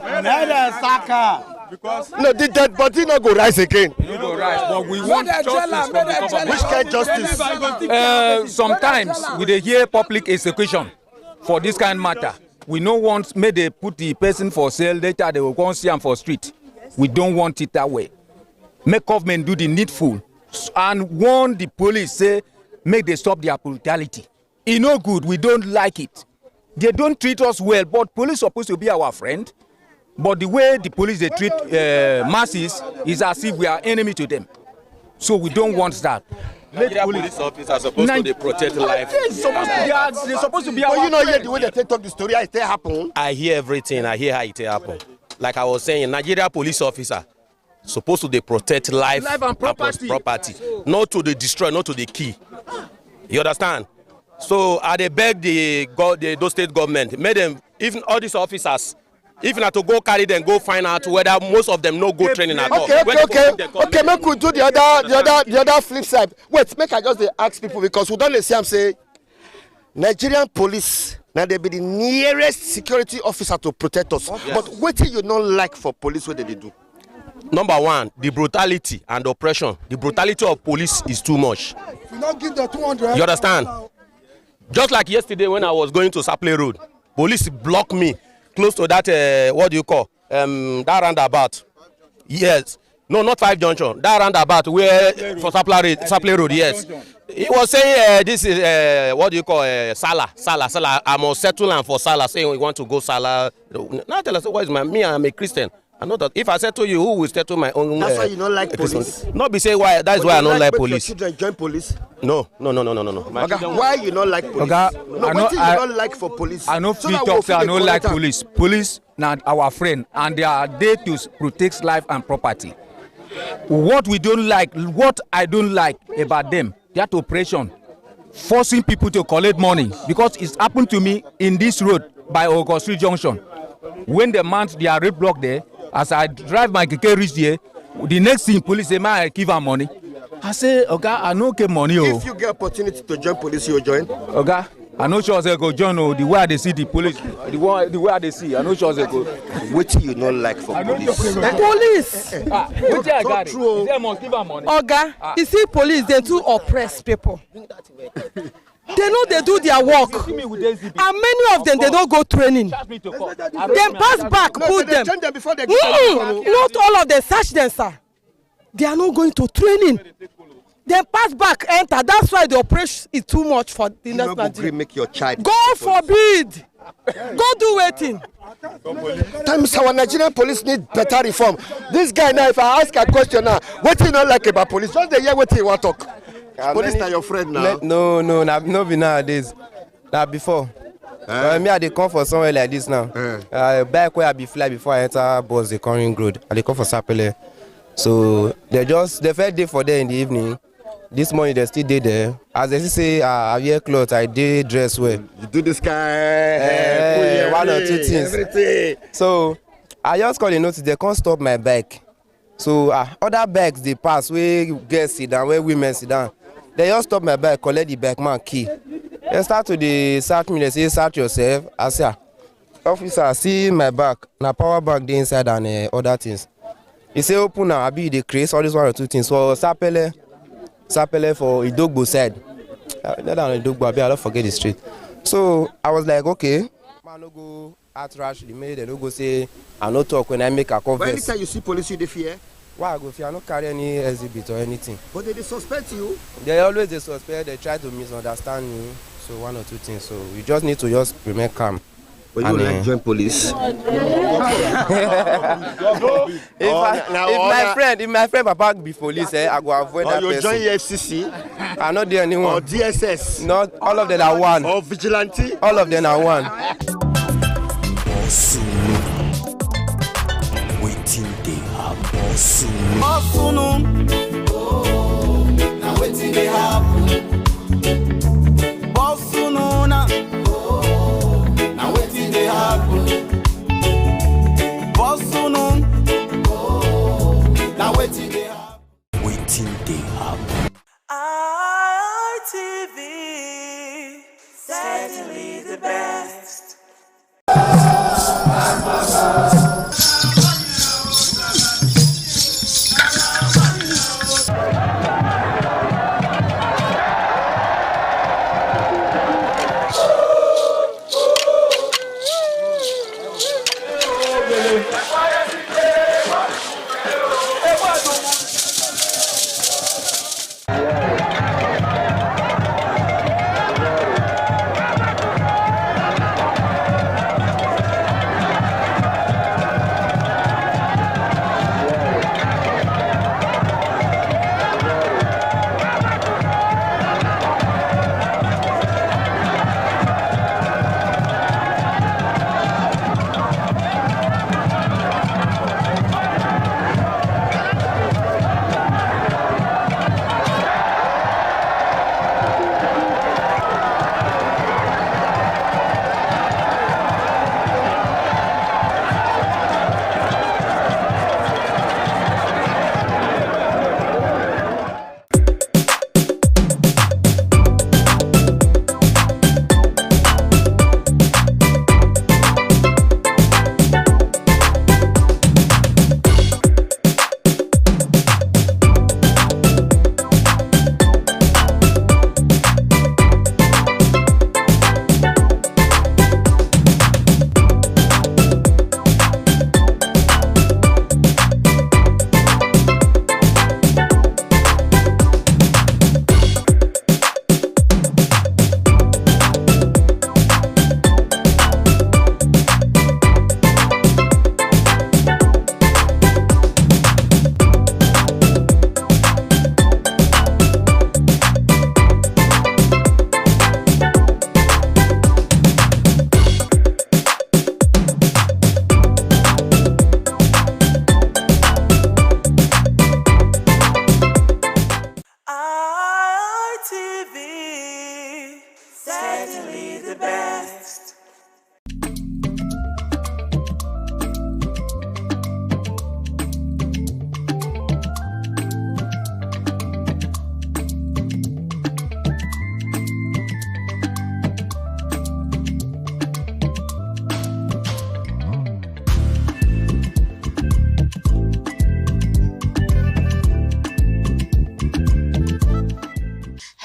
Because no, the dead body not go rise again. You go rise, but we want justice from the government. Which kind of justice? Sometimes we dey hear public execution for this kind of matter. We no want may they put the person for sale later they will go and see him for street. We don't want it that way. Make government do the needful and warn the police say make they stop their brutality. It's no good. We don't like it. They don't treat us well, but police supposed to be our friend. But the way the police they treat masses is as if we are enemy to them. So we don't want that. Police officers are supposed to protect life. They're supposed to be our But you know, friend. the way they talk the story, how it happen. I hear everything. I hear how it happen. Like I was saying, Nigeria police officer supposed to protect life and property. Not to the destroy, not to the key. You understand? So I dey beg those state government, make them, even all these officers, if not to go carry them, go find out whether most of them no go training at all. Okay, make we do the other flip side. Wait, make I just ask people because we don't see them say Nigerian police now they be the nearest security officer to protect us. Yes. But what do you not like for police what they do? Number one, the brutality and oppression. The brutality of police is too much. If you not give the 200. You understand? Just like yesterday when I was going to Saple Road, police blocked me close to that, what do you call, that roundabout. Yes, No, not 5 junction. That roundabout where for Sapele Road, yes. He was saying this is what do you call Salah. I must settle and for Salah, saying we want to go Salah. Now tell us what is me? I'm a Christian. I know that if I settle you, who will settle my own? That's why you don't like police. Not be say why. That's why I don't like police. Your children join police. No. Okay. Why you don't like police? Okay. What you don't like for police? I know free talk. I don't like police. Police now our friend, and they are there to protect life and property. What we don't like, what I don't like about them, that operation, forcing people to collect money, because it's happened to me in this road by Ogo Street Junction. When they mount their red block there, as I drive my keke reach there, the next thing police say, man, I give her money. I say, okay, I no get money. If you get opportunity to join police, you will join. Okay, I know sure they go join. The way they see the police, the way they see, I know sure they go. What you not like for police? Police. What I got it. They must give her money. Oga, you see, police they too oppress people. They know they do their work, and many of them they don't go training. Then pass back, put them. Not all of them search them, sir. They are not going to training. Then pass back, enter. That's why the operation is too much for the national. Make your child. God forbid. Go do waiting. Times our Nigerian police need better reform. This guy now, if I ask a question now, what you not like about police? Just the hear what you want to talk. Police are your friend now. No be nowadays. Now before. Me I dey come for somewhere like this now. Back where I be fly before I enter bus the Coring Road. I dey come for Sapele. So they first day for there in the evening. This morning they still dey there. As they say, I wear clothes, I dey dress well. You do this guy. One or two things. Everything. So I just call the notice. They can't stop my bike. So other bikes they pass where girls sit down, where women sit down. They just stop my bike, collect the bike man key. They start to search me. They say search yourself. I say, officer, see my back. Na power bank dey inside and other things. He say open now. I be the craze. All these 1 or 2 things. So Sapele for Idogbo side. Not on Idogbo. I don't forget the street. So I was like, okay. Man, no go outrash the maid. They no go say I no talk when I make a converse. But anytime you see police, you dey fear. Why I go fear? I don't carry any exhibit or anything. But they suspect you. They always suspect. They try to misunderstand me. So 1 or 2 things. So we just need to just remain calm. But you like join police. if my friend Papa be police, I go avoid that person. Or you join FCC. I not there anyone. Or DSS. Not all of them are one. Or vigilante. All of them are one. Waiting they happen soon. Now waiting they happen. Now waiting they happen. Now waiting they happen. Waiting they happen. ITV, certainly the best.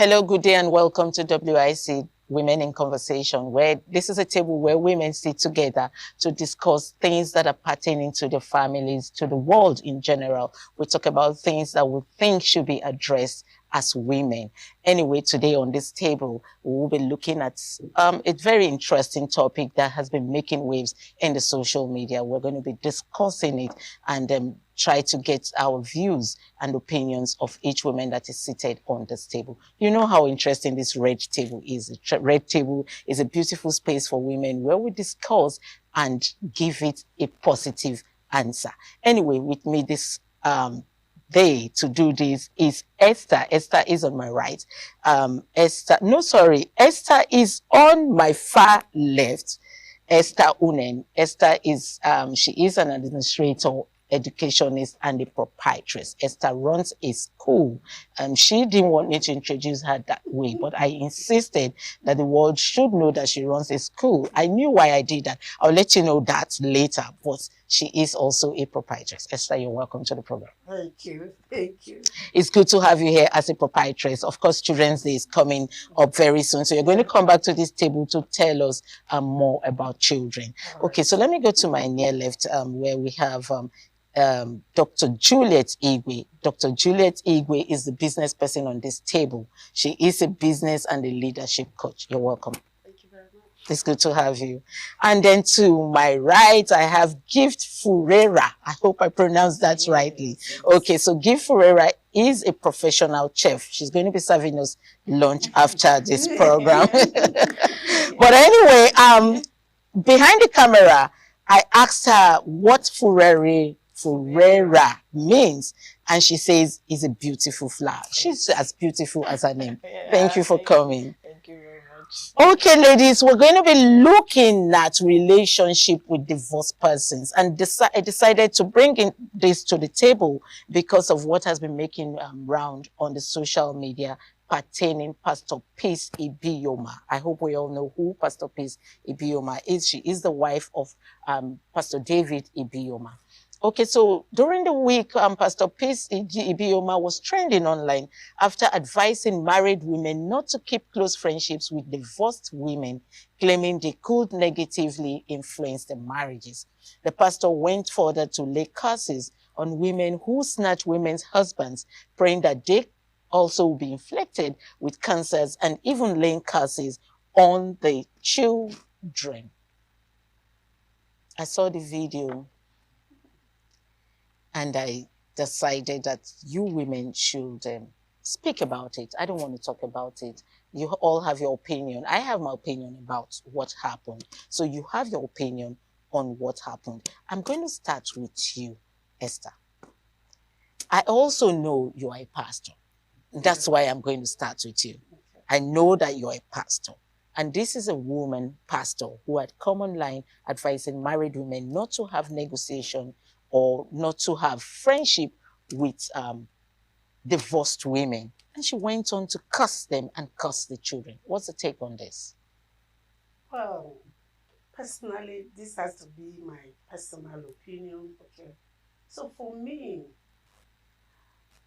Hello, good day, and welcome to WIC Women in Conversation, where this is a table where women sit together to discuss things that are pertaining to the families, to the world in general. We talk about things that we think should be addressed as women. Anyway, today on this table, we will be looking at a very interesting topic that has been making waves in the social media. We're going to be discussing it and try to get our views and opinions of each woman that is seated on this table. You know how interesting this red table is. The red table is a beautiful space for women where we discuss and give it a positive answer. Anyway, with me this day to do this is Esther. Esther is on my right. Esther is on my far left. Esther Unen. Esther is, she is an administrator, educationist, and a proprietress. Esther runs a school. She didn't want me to introduce her that way, but I insisted that the world should know that she runs a school. I knew why I did that. I'll let you know that later, but she is also a proprietress. Esther, you're welcome to the program. Thank you. Thank you. It's good to have you here as a proprietress. Of course, Children's Day is coming up very soon. So you're going to come back to this table to tell us more about children. Okay, so let me go to my near left where we have Dr. Juliet Igwe. Dr. Juliet Igwe is the business person on this table. She is a business and a leadership coach. You're welcome. Thank you very much. It's good to have you. And then to my right, I have Gift Furera. I hope I pronounced that rightly. Okay, so Gift Furera is a professional chef. She's going to be serving us lunch after this program. But anyway, behind the camera, I asked her what Furera means, and she says it's a beautiful flower. She's as beautiful as her name. Thank you for coming. Thank you very much. Okay, ladies, we're going to be looking at relationship with divorced persons, and I decided to bring in this to the table because of what has been making round on the social media pertaining Pastor Peace Ibioma. I hope we all know who Pastor Peace Ibioma is. She is the wife of Pastor David Ibioma. Okay, so during the week, Pastor Peace Ibioma was trending online after advising married women not to keep close friendships with divorced women, claiming they could negatively influence their marriages. The pastor went further to lay curses on women who snatch women's husbands, praying that they also will be inflicted with cancers, and even laying curses on the children. I saw the video and I decided that you women should speak about it. I don't want to talk about it. You all have your opinion. I have my opinion about what happened. So you have your opinion on what happened. I'm going to start with you, Esther. I also know you are a pastor. That's why I'm going to start with you. I know that you're a pastor. And this is a woman pastor who had come online advising married women not to have negotiation or not to have friendship with divorced women. And she went on to curse them and curse the children. What's the take on this? Well, personally, this has to be my personal opinion. Okay. So for me,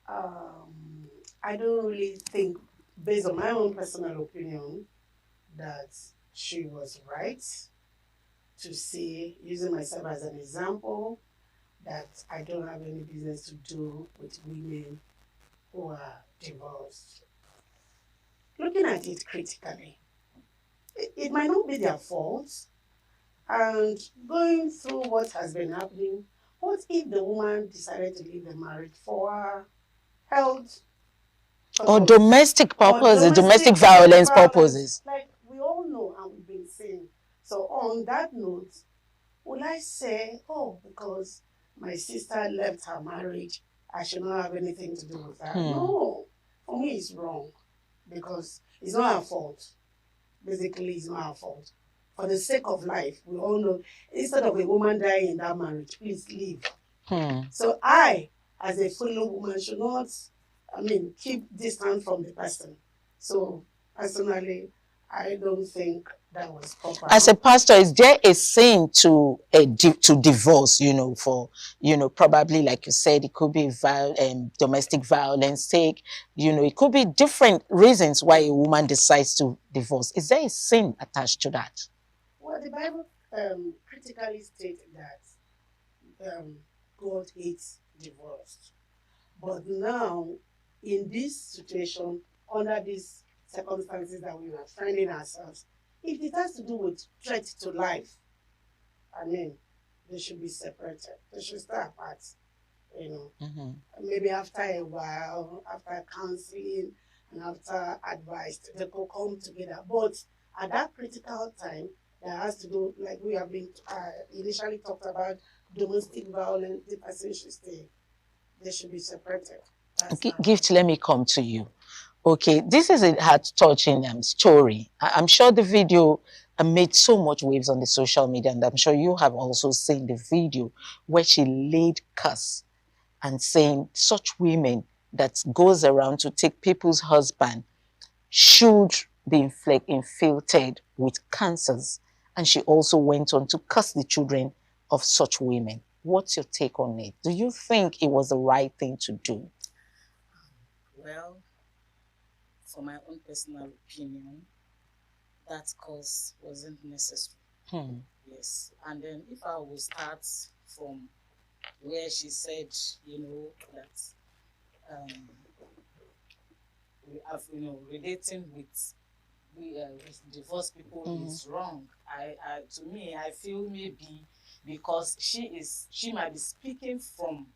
I don't really think, based on my own personal opinion, that she was right to say, using myself as an example, that I don't have any business to do with women who are divorced. Looking at it critically, it might not be their fault. And going through what has been happening, what if the woman decided to leave the marriage for her health? Or domestic purposes, domestic violence purposes. Like we all know and we've been saying. So on that note, would I say, oh, because my sister left her marriage, I should not have anything to do with that? No, for me it's wrong, because it's not her fault. Basically, it's not her fault. For the sake of life, we all know, instead of a woman dying in that marriage, please leave. So I, as a fellow woman, should not, keep distance from the person. So personally, I don't think that was proper. As a pastor, is there a sin to divorce? For probably like you said, it could be domestic violence sake. It could be different reasons why a woman decides to divorce. Is there a sin attached to that? Well, the Bible critically states that God hates divorce. But now, in this situation, under these circumstances that we are finding ourselves, if it has to do with threat to life, I mean, they should be separated. They should stay apart, Maybe after a while, after counseling and after advice, they could come together. But at that critical time, that has to do, like we have been initially talked about, domestic violence, the person should stay. They should be separated. Gift, let me come to you. Okay, this is a heart-touching story. I'm sure the video made so much waves on the social media, and I'm sure you have also seen the video where she laid curse and saying such women that goes around to take people's husband should be infiltrated with cancers. And she also went on to curse the children of such women. What's your take on it? Do you think it was the right thing to do? Well, for my own personal opinion, that cause wasn't necessary. Yes. And then if I will start from where she said, that we have, relating with divorced people is wrong. To me, I feel maybe because she might be speaking from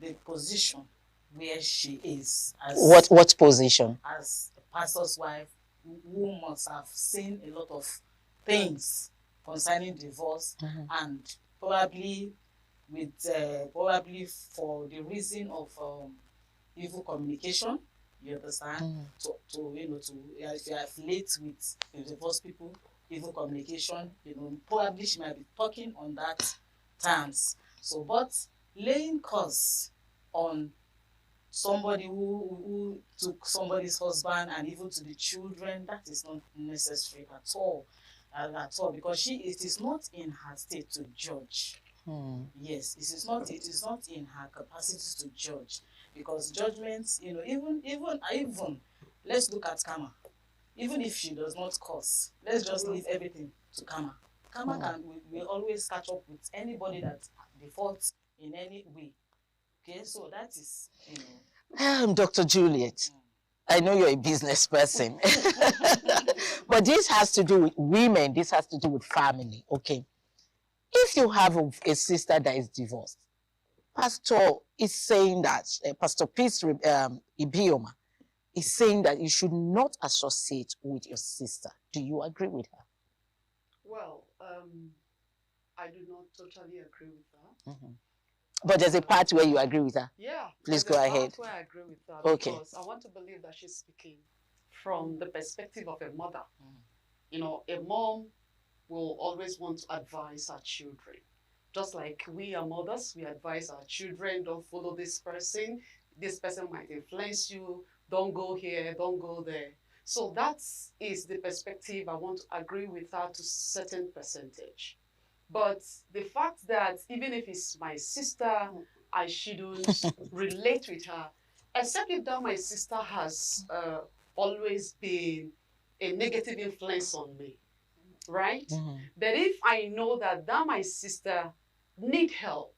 the position where she is. What position? As a pastor's wife, who must have seen a lot of things concerning divorce, and probably for the reason of evil communication. You understand? If you affiliate with the divorced people, evil communication, probably she might be talking on that terms. So, but laying curse on somebody who took somebody's husband and even to the children, that is not necessary at all, because it is not in her state to judge. Yes, it is not in her capacity to judge, because judgments, even let's look at karma. Even if she does not curse, let's just leave everything to karma. Karma will always catch up with anybody that defaults in any way. Okay, so that is, Dr. Juliet, I know you're a business person, but this has to do with women. This has to do with family. Okay, if you have a sister that is divorced, Pastor is saying that Pastor Peace Ibioma is saying that you should not associate with your sister. Do you agree with her? Well, I do not totally agree with her. But there's a part where you agree with her. Yeah. Please go ahead. Where I agree with her. Okay. Because I want to believe that she's speaking from the perspective of a mother. A mom will always want to advise her children. Just like we are mothers, we advise our children, don't follow this person. This person might influence you. Don't go here, don't go there. So that is the perspective I want to agree with her to a certain percentage. But the fact that even if it's my sister, I shouldn't relate with her, except if that my sister has always been a negative influence on me, right? But if I know that my sister need help,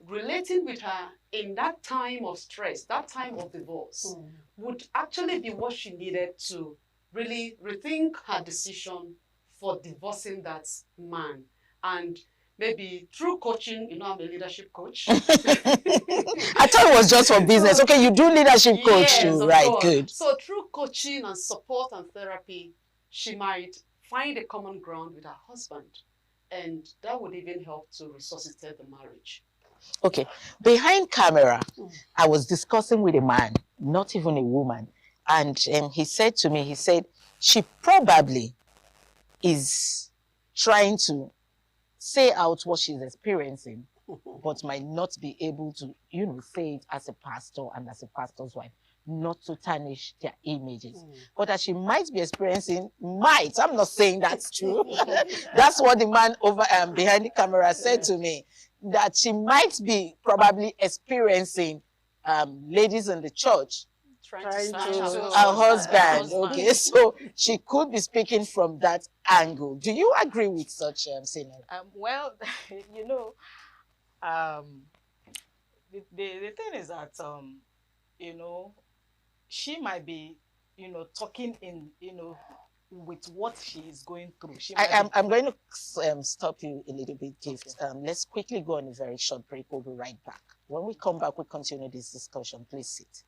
relating with her in that time of stress, that time of divorce, would actually be what she needed to really rethink her decision for divorcing that man. And maybe through coaching, I'm a leadership coach. I thought it was just for business. Okay, you do leadership coach too, right? Course. Good. So through coaching and support and therapy, she might find a common ground with her husband. And that would even help to resuscitate the marriage. Okay, behind camera, I was discussing with a man, not even a woman. And he said to me, she probably is trying to say out what she's experiencing, but might not be able to, say it as a pastor and as a pastor's wife. not to tarnish their images. But that she might be experiencing, I'm not saying that's true. That's what the man over behind the camera said to me, that she might be probably experiencing ladies in the church Trying to her husband. Okay, so she could be speaking from that angle. Do you agree with such scenario? Well, you know, the thing is that you know, she might be, you know, talking in, you know, with what she is going through. I'm going to stop you a little bit, Gift. Let's quickly go on a very short break. We'll be right back. When we come back, we'll continue this discussion. Please sit.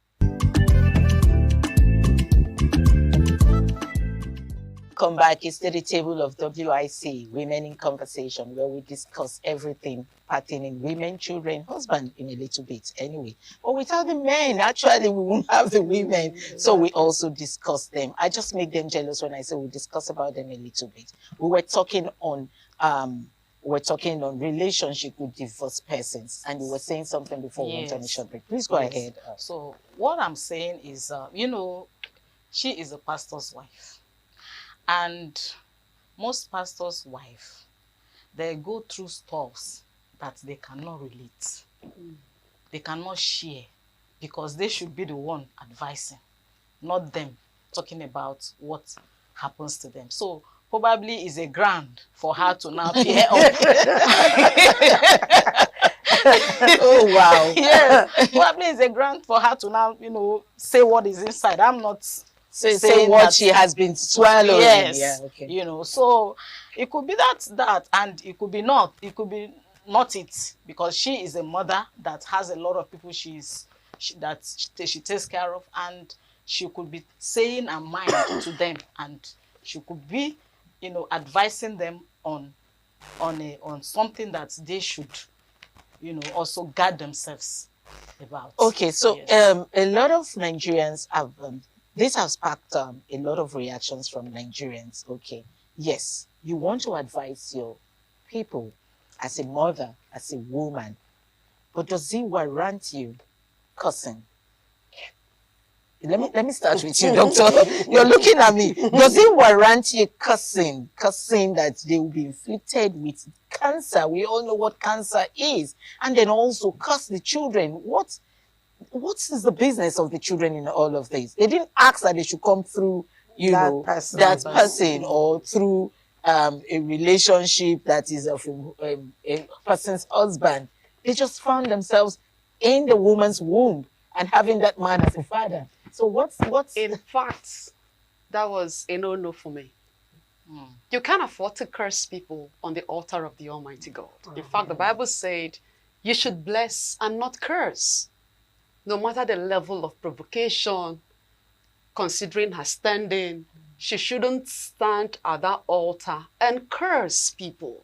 Come back. It's to the table of WIC, Women in Conversation, where we discuss everything pertaining women, children, husband in a little bit anyway. But without the men, actually, we won't have the women. So we also discuss them. I just make them jealous when I say we discuss about them a little bit. We were talking on relationship with divorced persons, and you were saying something before we went on a short break. Please go ahead. So what I'm saying is, you know, she is a pastor's wife. And most pastors' wives, they go through stuffs that they cannot relate. They cannot share because they should be the one advising, not them talking about what happens to them. So probably is a ground for her to now peer up. Oh, wow. Yeah, probably is a ground for her to now, you know, say what is inside. I'm not say what she has been swallowing. Yes, yeah, okay. You know, so it could be that, and it could be not. It could be not it, because she is a mother that has a lot of people she takes care of, and she could be saying her mind to them, and she could be, you know, advising them on something that they should, you know, also guard themselves about. Okay, so yes. A lot of Nigerians have. This has sparked a lot of reactions from Nigerians. Okay, yes, you want to advise your people as a mother, as a woman, but does it warrant you cussing? Let me start with you, doctor. You're looking at me. Does it warrant you cussing that they will be inflicted with cancer? We all know what cancer is, and then also curse the children. What is the business of the children in all of this? They didn't ask that they should come through, that person, or through a relationship that is of a person's husband. They just found themselves in the woman's womb and having that man as a father. So what's in fact, that was a no-no for me. You can't afford to curse people on the altar of the Almighty God. In fact, the Bible said you should bless and not curse. No matter the level of provocation, considering her standing, she shouldn't stand at that altar and curse people.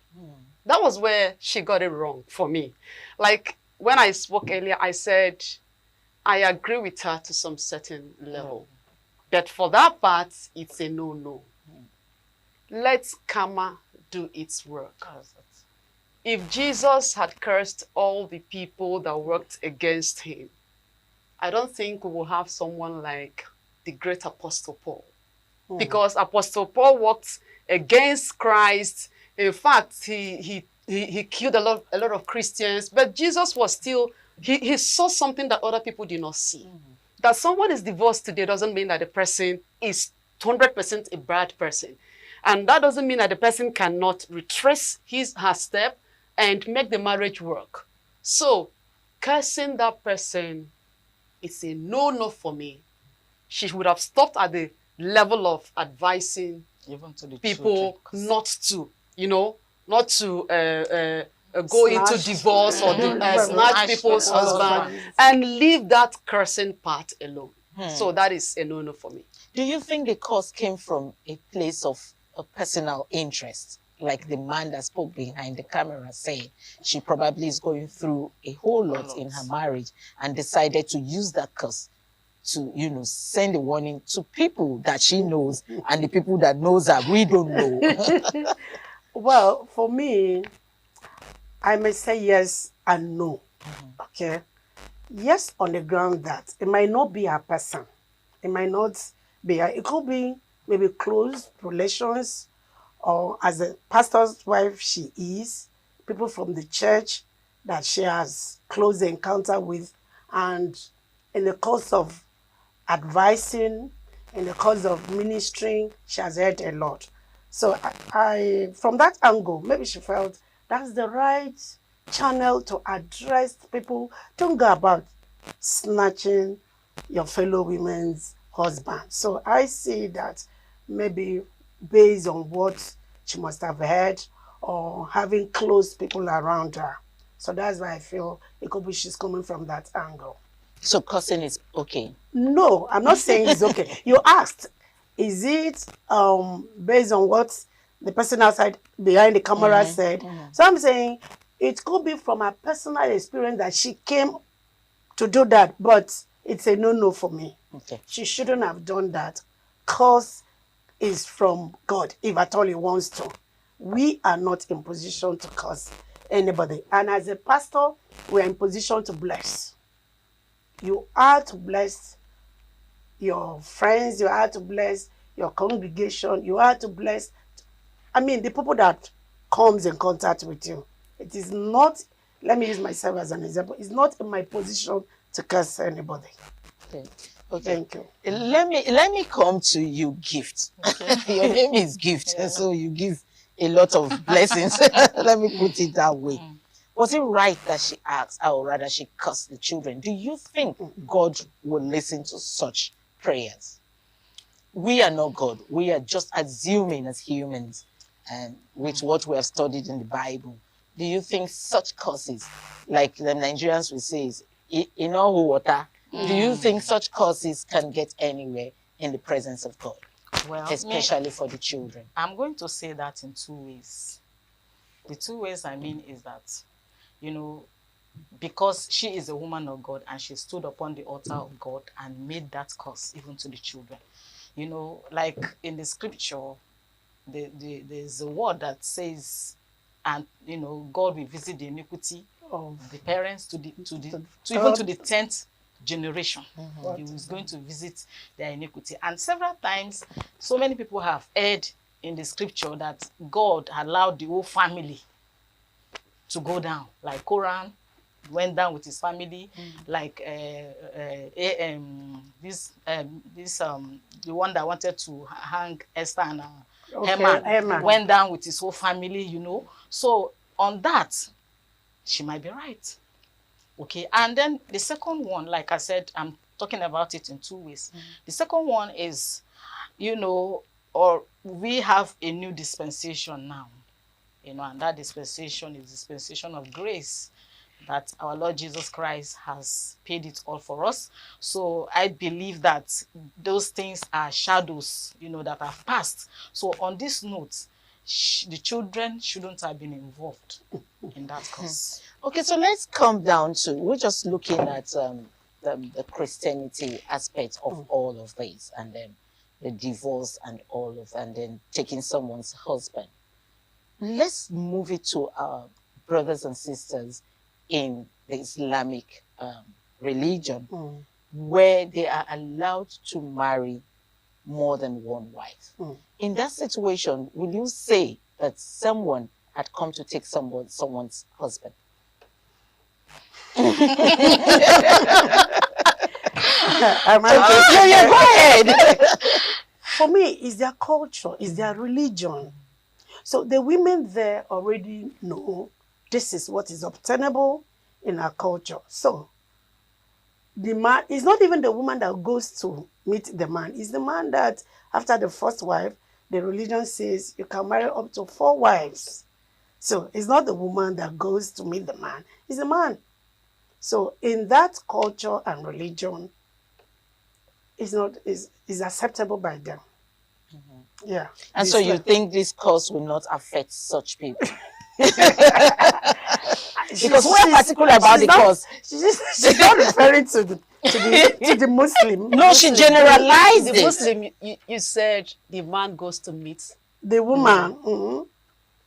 That was where she got it wrong for me. Like when I spoke earlier, I said, I agree with her to some certain level. But for that part, it's a no-no. Let karma do its work. If Jesus had cursed all the people that worked against him, I don't think we will have someone like the great Apostle Paul. Because Apostle Paul worked against Christ. In fact, he killed a lot of Christians, but Jesus was still, he saw something that other people did not see. That someone is divorced today doesn't mean that the person is 100% a bad person. And that doesn't mean that the person cannot retrace her step and make the marriage work. So, cursing that person, it's a no-no for me. She would have stopped at the level of advising even to the people not to, not to go into divorce or snatch people's husband and leave that cursing part alone. So that is a no-no for me. Do you think the curse came from a place of a personal interest? Like the man that spoke behind the camera saying she probably is going through a whole lot in her marriage and decided to use that curse to, send a warning to people that she knows and the people that knows her, we don't know. Well, for me, I may say yes and no. Okay. Yes, on the ground that it might not be a person. It might not be, it could be maybe close relations, or as a pastor's wife she is, people from the church that she has close encounter with, and in the course of advising, in the course of ministering, she has heard a lot. So I from that angle, maybe she felt that's the right channel to address people. Don't go about snatching your fellow women's husband. So I see that maybe based on what she must have heard or having close people around her. So that's why I feel it could be she's coming from that angle. So cursing is okay? No, I'm not saying it's okay. You asked, is it based on what the person outside behind the camera said? So I'm saying it could be from a personal experience that she came to do that, but it's a no-no for me. Okay. She shouldn't have done that. Cause is from God, if at all he wants to. We are not in position to curse anybody. And as a pastor, we are in position to bless. You are to bless your friends, you are to bless your congregation, you are to bless, the people that comes in contact with you. It is not, let me use myself as an example, it's not in my position to curse anybody. Okay. Thank you. Let me come to you, Gift. Okay. Your name is Gift, so you give a lot of blessings. Let me put it that way. Was it right that she asked, or rather she cursed the children? Do you think God will listen to such prayers? We are not God. We are just assuming as humans, and with what we have studied in the Bible. Do you think such curses, like the Nigerians will say, is in all water? Do you think such curses can get anywhere in the presence of God? Well, especially for the children. I'm going to say that in two ways. The two ways I mean is that, because she is a woman of God and she stood upon the altar of God and made that curse even to the children. Like in the scripture, there's a word that says, and God will visit the iniquity of the parents to even to the 10th generation. He was going to visit their iniquity. And several times, so many people have heard in the scripture that God allowed the whole family to go down. Like Korah went down with his family, like the one that wanted to hang Esther and Haman went down with his whole family, So on that, she might be right. Okay, and then the second one, like I said, I'm talking about it in two ways. The second one is, or we have a new dispensation now, and that dispensation is dispensation of grace, that our Lord Jesus Christ has paid it all for us. So I believe that those things are shadows, that have passed. So on this note, the children shouldn't have been involved in that cause. Okay, so let's come down to, we're just looking at the Christianity aspect of all of this, and then the divorce and and then taking someone's husband. Let's move it to our brothers and sisters in the Islamic religion, where they are allowed to marry more than one wife. In that situation, will you say that someone had come to take someone's husband? Go ahead. For me, it's their culture, it's their religion. So the women there already know this is what is obtainable in our culture. So the man is not even the woman that goes to meet the man. It's the man that after the first wife, the religion says you can marry up to 4 wives. So it's not the woman that goes to meet the man, it's the man. So in that culture and religion, is acceptable by them. Yeah. And so you think this cause will not affect such people? Because we're particular about the cause. She's not referring to the Muslim. No, she generalized the Muslim. You said the man goes to meet the woman.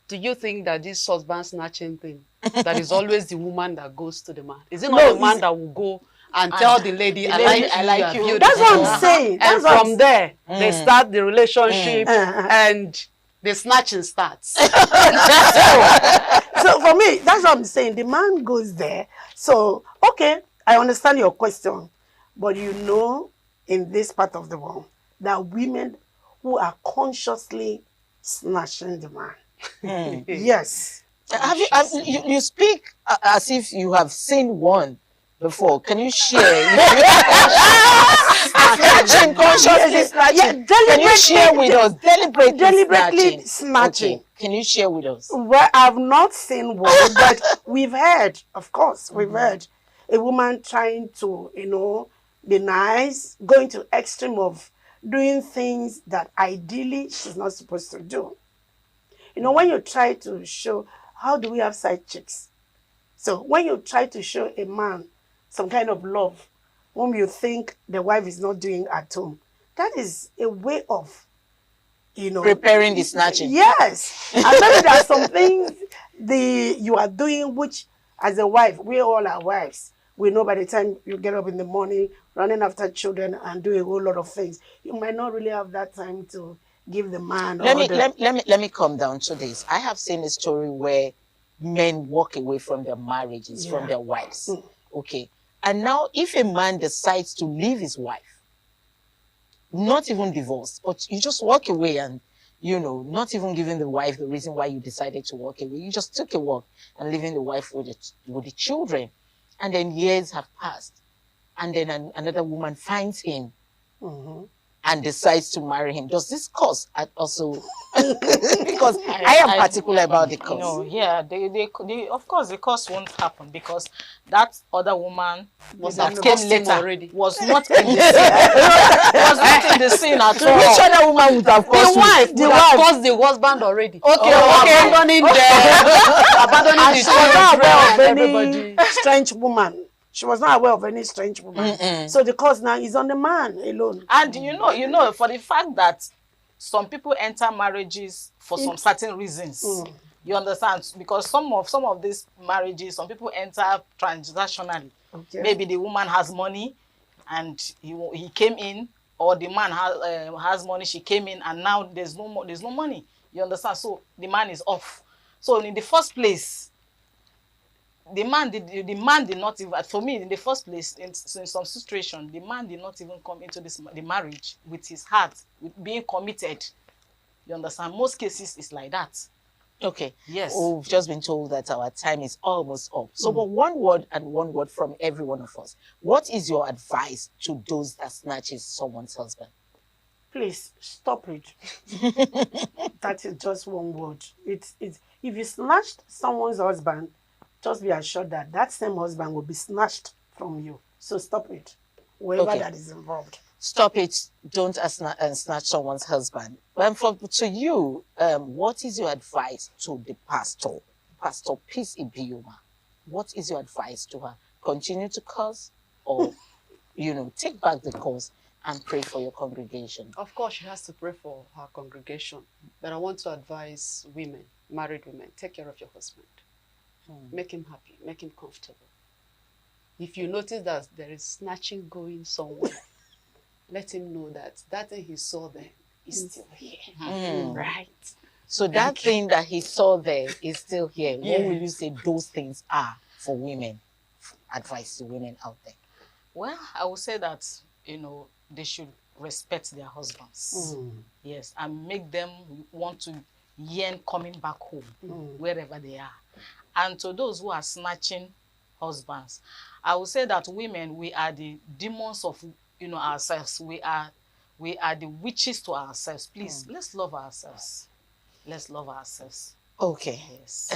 Do you think that this husband snatching thing, that is always the woman that goes to the man? Is it not the man that will go and tell the lady, I like you. Beautiful. That's what I'm saying. And from there, they start the relationship and the snatching starts. So for me, that's what I'm saying. The man goes there. So, okay, I understand your question. But you know, in this part of the world, there are women who are consciously snatching the man. Yes. You speak as if you have seen one before. Can you share? Snatching, consciously snatching. Can you share with us? Deliberately snatching. Okay. Can you share with us? Well, I've not seen one, but we've heard, of course, we've heard a woman trying to, you know, be nice, going to extreme of doing things that ideally she's not supposed to do. You know, when you try to show, how do we have side chicks? So when you try to show a man some kind of love, whom you think the wife is not doing at home, that is a way of, you know, preparing the snatching. Yes. And maybe there are some things you are doing which, as a wife, we all are wives. We know by the time you get up in the morning, running after children and do a whole lot of things, you might not really have that time to give the man. Let me come down to this. I have seen a story where men walk away from their marriages, from their wives. Okay. And now if a man decides to leave his wife, not even divorced, but you just walk away and, you know, not even giving the wife the reason why you decided to walk away. You just took a walk and leaving the wife with the children. And then years have passed. And then another woman finds him and decides to marry him. Does this cause also? Because I am particular about the cause. No, yeah, of course the cause won't happen because that other woman that came later already was not in the scene. Was not in the scene at all. Which other woman would have caused the wife caused the husband already. Okay. Abandoning the any strange woman. She was not aware of any strange woman. So the cause now is on the man alone. And you know, for the fact that some people enter marriages for some certain reasons. You understand? Because some of these marriages, some people enter transactionally. Okay. Maybe the woman has money and he came in, or the man has money, she came in, and now there's no money. You understand? So the man is off. So in the first place, the man did not even, for me, in the first place, in some situation, the man did not even come into the marriage with his heart, with being committed. You understand? Most cases it's like that. Okay. Yes. We've just been told that our time is almost up. So, but one word from every one of us. What is your advice to those that snatches someone's husband? Please stop it. That is just one word. It's if you snatched someone's husband, just be assured that that same husband will be snatched from you. So stop it, whoever that is involved. Stop it. Don't snatch someone's husband. To you, what is your advice to the pastor? Pastor Peace Ibioma. What is your advice to her? Continue to curse, or, take back the curse and pray for your congregation? Of course, she has to pray for her congregation. But I want to advise women, married women, take care of your husband. Make him happy, make him comfortable. If you notice that there is snatching going somewhere, let him know that thing he saw there is still here. Right. So that thing that he saw there is still here. What will you say those things are for women? Advice to women out there. Well, I would say that, they should respect their husbands. Yes, and make them want to yearn coming back home, wherever they are. And to those who are snatching husbands, I would say that women, we are the demons of ourselves. We are the witches to ourselves. Please, let's love ourselves. Let's love ourselves. Okay. Yes.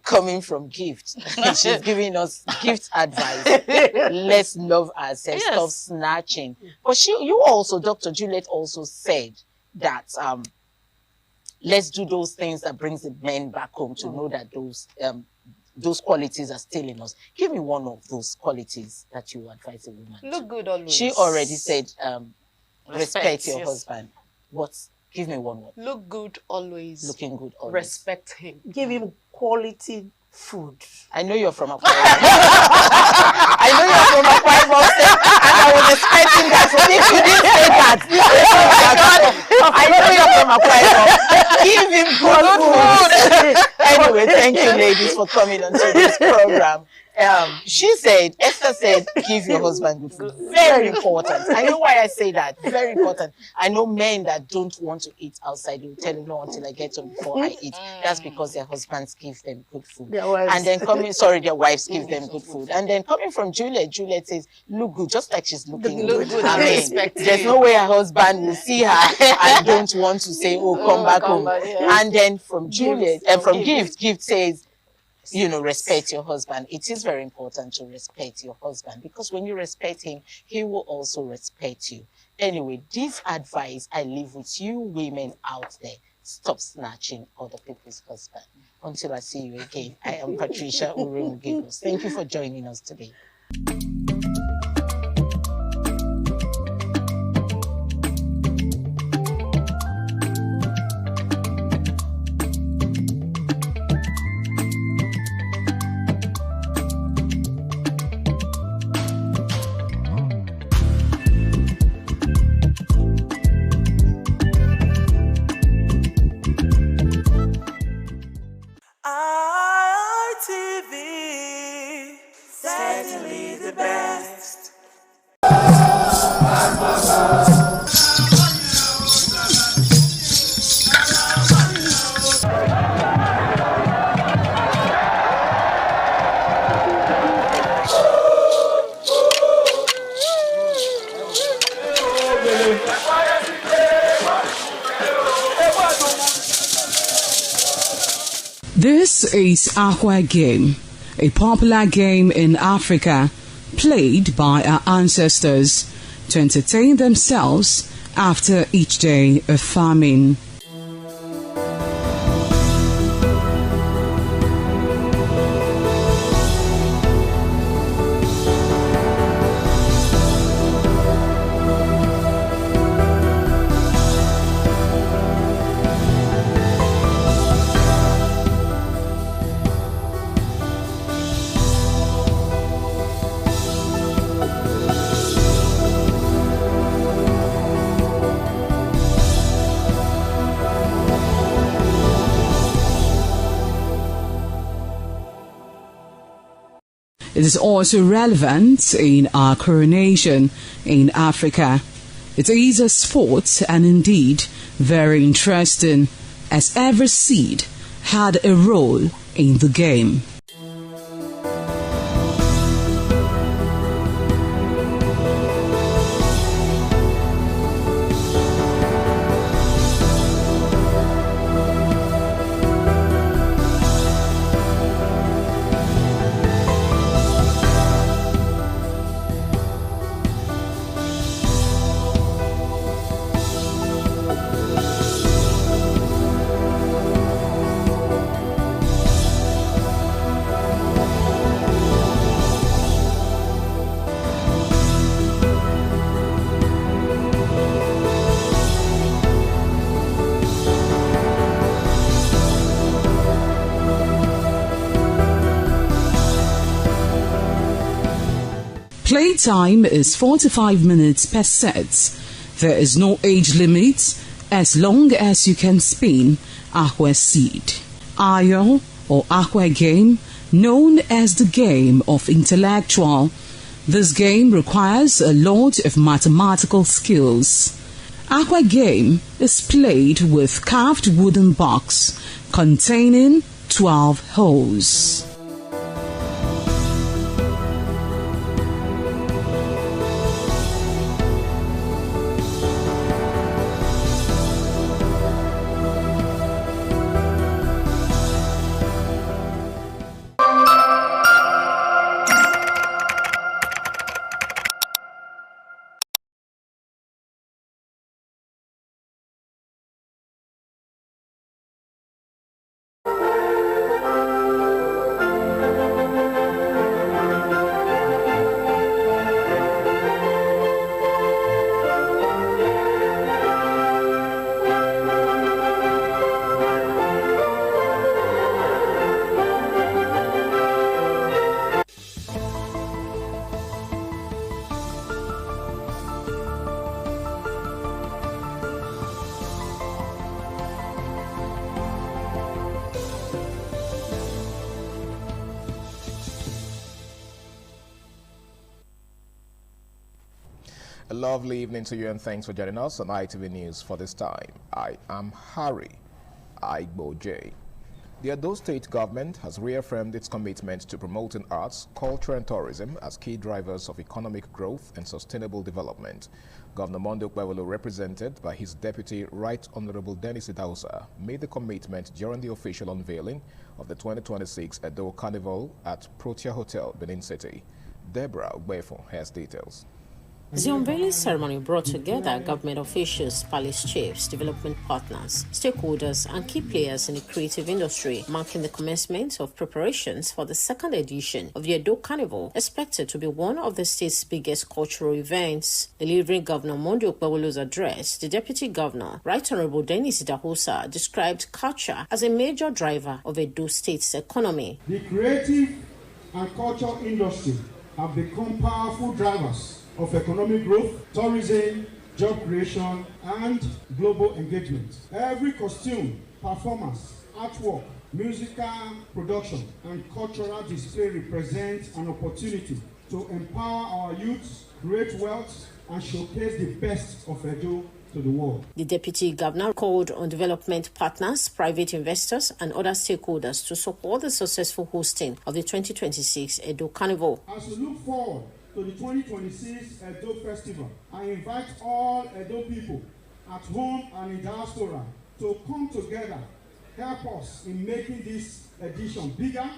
Coming from Gift, she's giving us Gift advice. Let's love ourselves. Yes. Stop snatching. But you also, Dr. Juliet also said that let's do those things that brings the men back home to know that those qualities are still in us. Give me one of those qualities that you advise a woman. Look good always. She already said respect your husband. But give me one word. Look good always. Looking good always. Respect him. Give him quality food. I know you're from Akwa. I know you're from Akwa ladies for coming onto this program. Esther said, give your husband good food. Very important. I know why I say that. Very important. I know men that don't want to eat outside. They will tell you, no, until I get home before I eat. That's because their husbands give them good food. Their wives. And then their wives give them good food. And then coming from Juliet says, look good, just like she's looking good. I mean, there's no way her husband will see her and don't want to say, oh, come back home. And then from Juliet, and from Gift says, respect your husband. It is very important to respect your husband, because when you respect him, he will also respect you. Anyway, this advice I leave with you women out there. Stop snatching other people's husband. Until I see you again, I am Patricia Uremu-Giggles. Thank you for joining us today. ITV, certainly the best. This is Aqua Game, a popular game in Africa played by our ancestors to entertain themselves after each day of farming. It is also relevant in our coronation in Africa. It is a sport and indeed very interesting, as every seed had a role in the game. Playtime is 45 minutes per set. There is no age limit as long as you can spin aqua seed. Ayo or aqua game, known as the game of intellectual. This game requires a lot of mathematical skills. Aqua game is played with carved wooden box containing 12 holes. A lovely evening to you and thanks for joining us on ITV News for this time. I am Harry Igboje. The Edo State government has reaffirmed its commitment to promoting arts, culture and tourism as key drivers of economic growth and sustainable development. Governor Monday Okpebholo, represented by his deputy Right Honorable Dennis Idahosa, made the commitment during the official unveiling of the 2026 Edo Carnival at Protea Hotel, Benin City. Deborah Ugbefo has details. The unveiling ceremony brought together government officials, palace chiefs, development partners, stakeholders, and key players in the creative industry, marking the commencement of preparations for the second edition of the Edo Carnival, expected to be one of the state's biggest cultural events. Delivering Governor Monday Okpebholo's address, the Deputy Governor, Right Honorable Dennis Idahosa, described culture as a major driver of Edo State's economy. The creative and cultural industry have become powerful drivers of economic growth, tourism, job creation, and global engagement. Every costume, performance, artwork, musical production, and cultural display represents an opportunity to empower our youth, create wealth, and showcase the best of Edo to the world. The Deputy Governor called on development partners, private investors, and other stakeholders to support the successful hosting of the 2026 Edo Carnival. As we look forward to the 2026 Edo Festival, I invite all Edo people at home and in diaspora to come together, help us in making this edition bigger,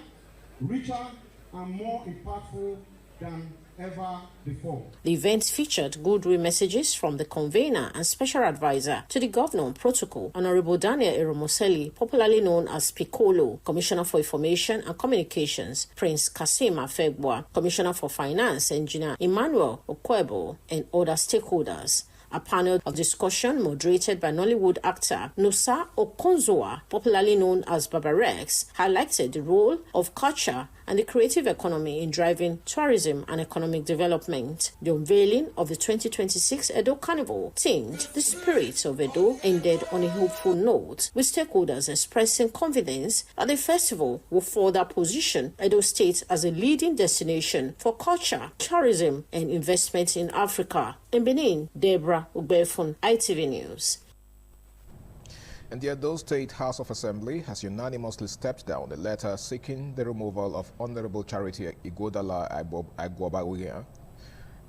richer, and more impactful than ever before. The event featured goodwill messages from the convener and special advisor to the governor on protocol, Honorable Daniel Eromoseli, popularly known as Piccolo, Commissioner for Information and Communications, Prince Kasim Afegbua, Commissioner for Finance, Engineer Emmanuel Okwebo, and other stakeholders. A panel of discussion moderated by Nollywood actor Nusa Okonzoa, popularly known as Baba Rex, highlighted the role of culture and the creative economy in driving tourism and economic development. The unveiling of the 2026 Edo Carnival, themed The Spirit of Edo, ended on a hopeful note, with stakeholders expressing confidence that the festival will further position Edo State as a leading destination for culture, tourism, and investment in Africa. In Benin, Deborah Ugbefo, ITV News. And the Edo State House of Assembly has unanimously stepped down a letter seeking the removal of Honorable Charity Ighodalo Agwobawiyan,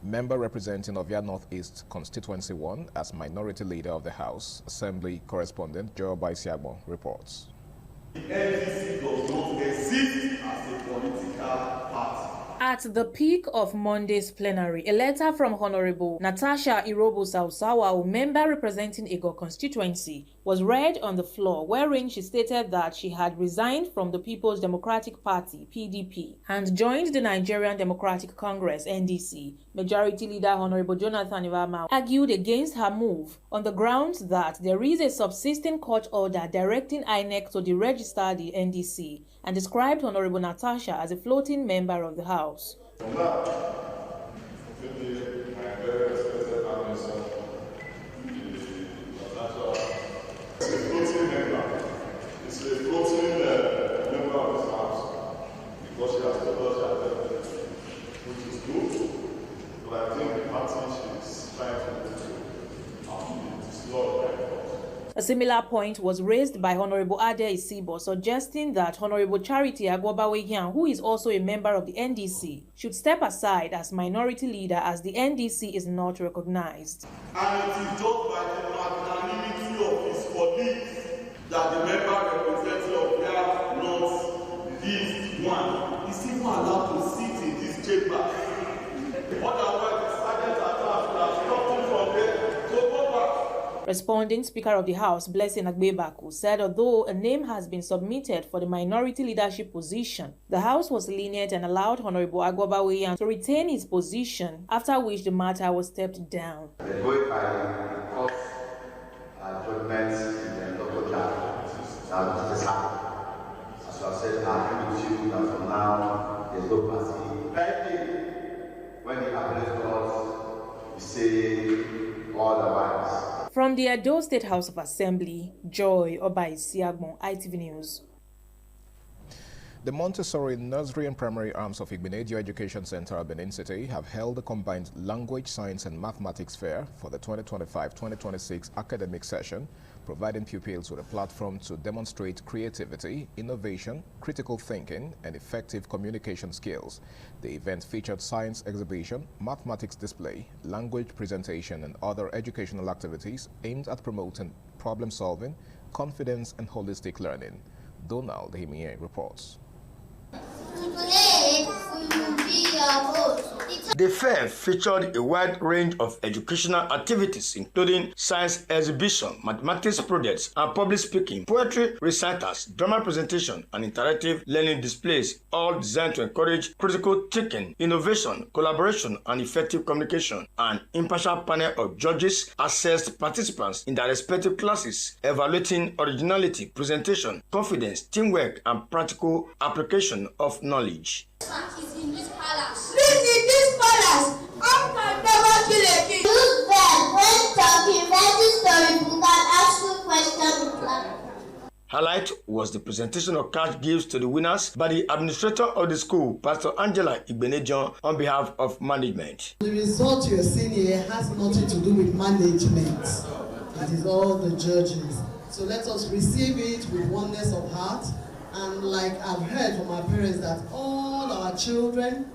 member representing Ovia Northeast Constituency 1, as minority leader of the House. Assembly correspondent Joe Baisiagbo reports. The NDC does not exist as a political party. At the peak of Monday's plenary, a letter from Honorable Natasha Irobo Sausawa, member representing Ego constituency, was read on the floor, wherein she stated that she had resigned from the People's Democratic Party, PDP, and joined the Nigerian Democratic Congress, NDC. Majority Leader Honorable Jonathan Ivama argued against her move on the grounds that there is a subsisting court order directing INEC to deregister the NDC, and described Honorable Natasha as a floating member of the House. A similar point was raised by Honorable Ade Isibo, suggesting that Honorable Charity Agwobawiyan, who is also a member of the NDC, should step aside as minority leader as the NDC is not recognized. And it is just by the magnanimity of his colleagues that the member representing of their North-East 1 is even allowed to sit in this chamber. Otherwise, the sergeant at arms would have stopped him from there. So go back. Responding, Speaker of the House, Blessing Agbebaku, said although a name has been submitted for the minority leadership position, the House was lenient and allowed Honorable Agwobawiyan to retain his position, after which the matter was stepped down. The vote by the court judgments in the local judge now is decided. As I said, I agree with you that from now there's no party. Friday, when the address calls, we say all the rights. From the Edo State House of Assembly, Joy Obaisiagbon, ITV News. The Montessori Nursery and Primary arms of Igbenedion Education Center at Benin City have held a combined language, science and mathematics fair for the 2025-2026 academic session, providing pupils with a platform to demonstrate creativity, innovation, critical thinking and effective communication skills. The event featured science exhibition, mathematics display, language presentation and other educational activities aimed at promoting problem solving, confidence and holistic learning. Donald Himie reports. The fair featured a wide range of educational activities, including science exhibition, mathematics projects, and public speaking, poetry recitals, drama presentation, and interactive learning displays, all designed to encourage critical thinking, innovation, collaboration, and effective communication. An impartial panel of judges assessed participants in their respective classes, evaluating originality, presentation, confidence, teamwork, and practical application of knowledge. In this palace. I can never kill a king. Use them when talking, writing storybook and asking questions. Highlight was the presentation of cash gifts to the winners by the administrator of the school, Pastor Angela Igbenedion, on behalf of management. The result you're seeing here has nothing to do with management. It is all the judges. So let us receive it with oneness of heart. And like I've heard from our parents that all our children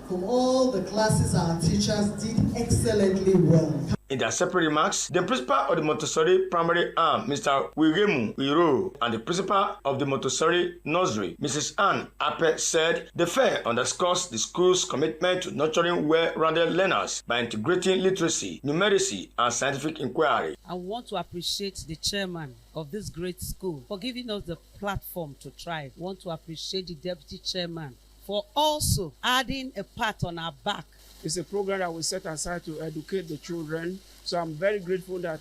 from all the classes, our teachers did excellently well. In their separate remarks, the principal of the Montessori Primary Arm, Mr. Wiremu Iro, and the principal of the Montessori Nursery, Mrs. Ann Ape, said the fair underscores the school's commitment to nurturing well-rounded learners by integrating literacy, numeracy, and scientific inquiry. I want to appreciate the chairman of this great school for giving us the platform to thrive. I want to appreciate the deputy chairman for also adding a pat on our back. It's a program that we set aside to educate the children. So I'm very grateful that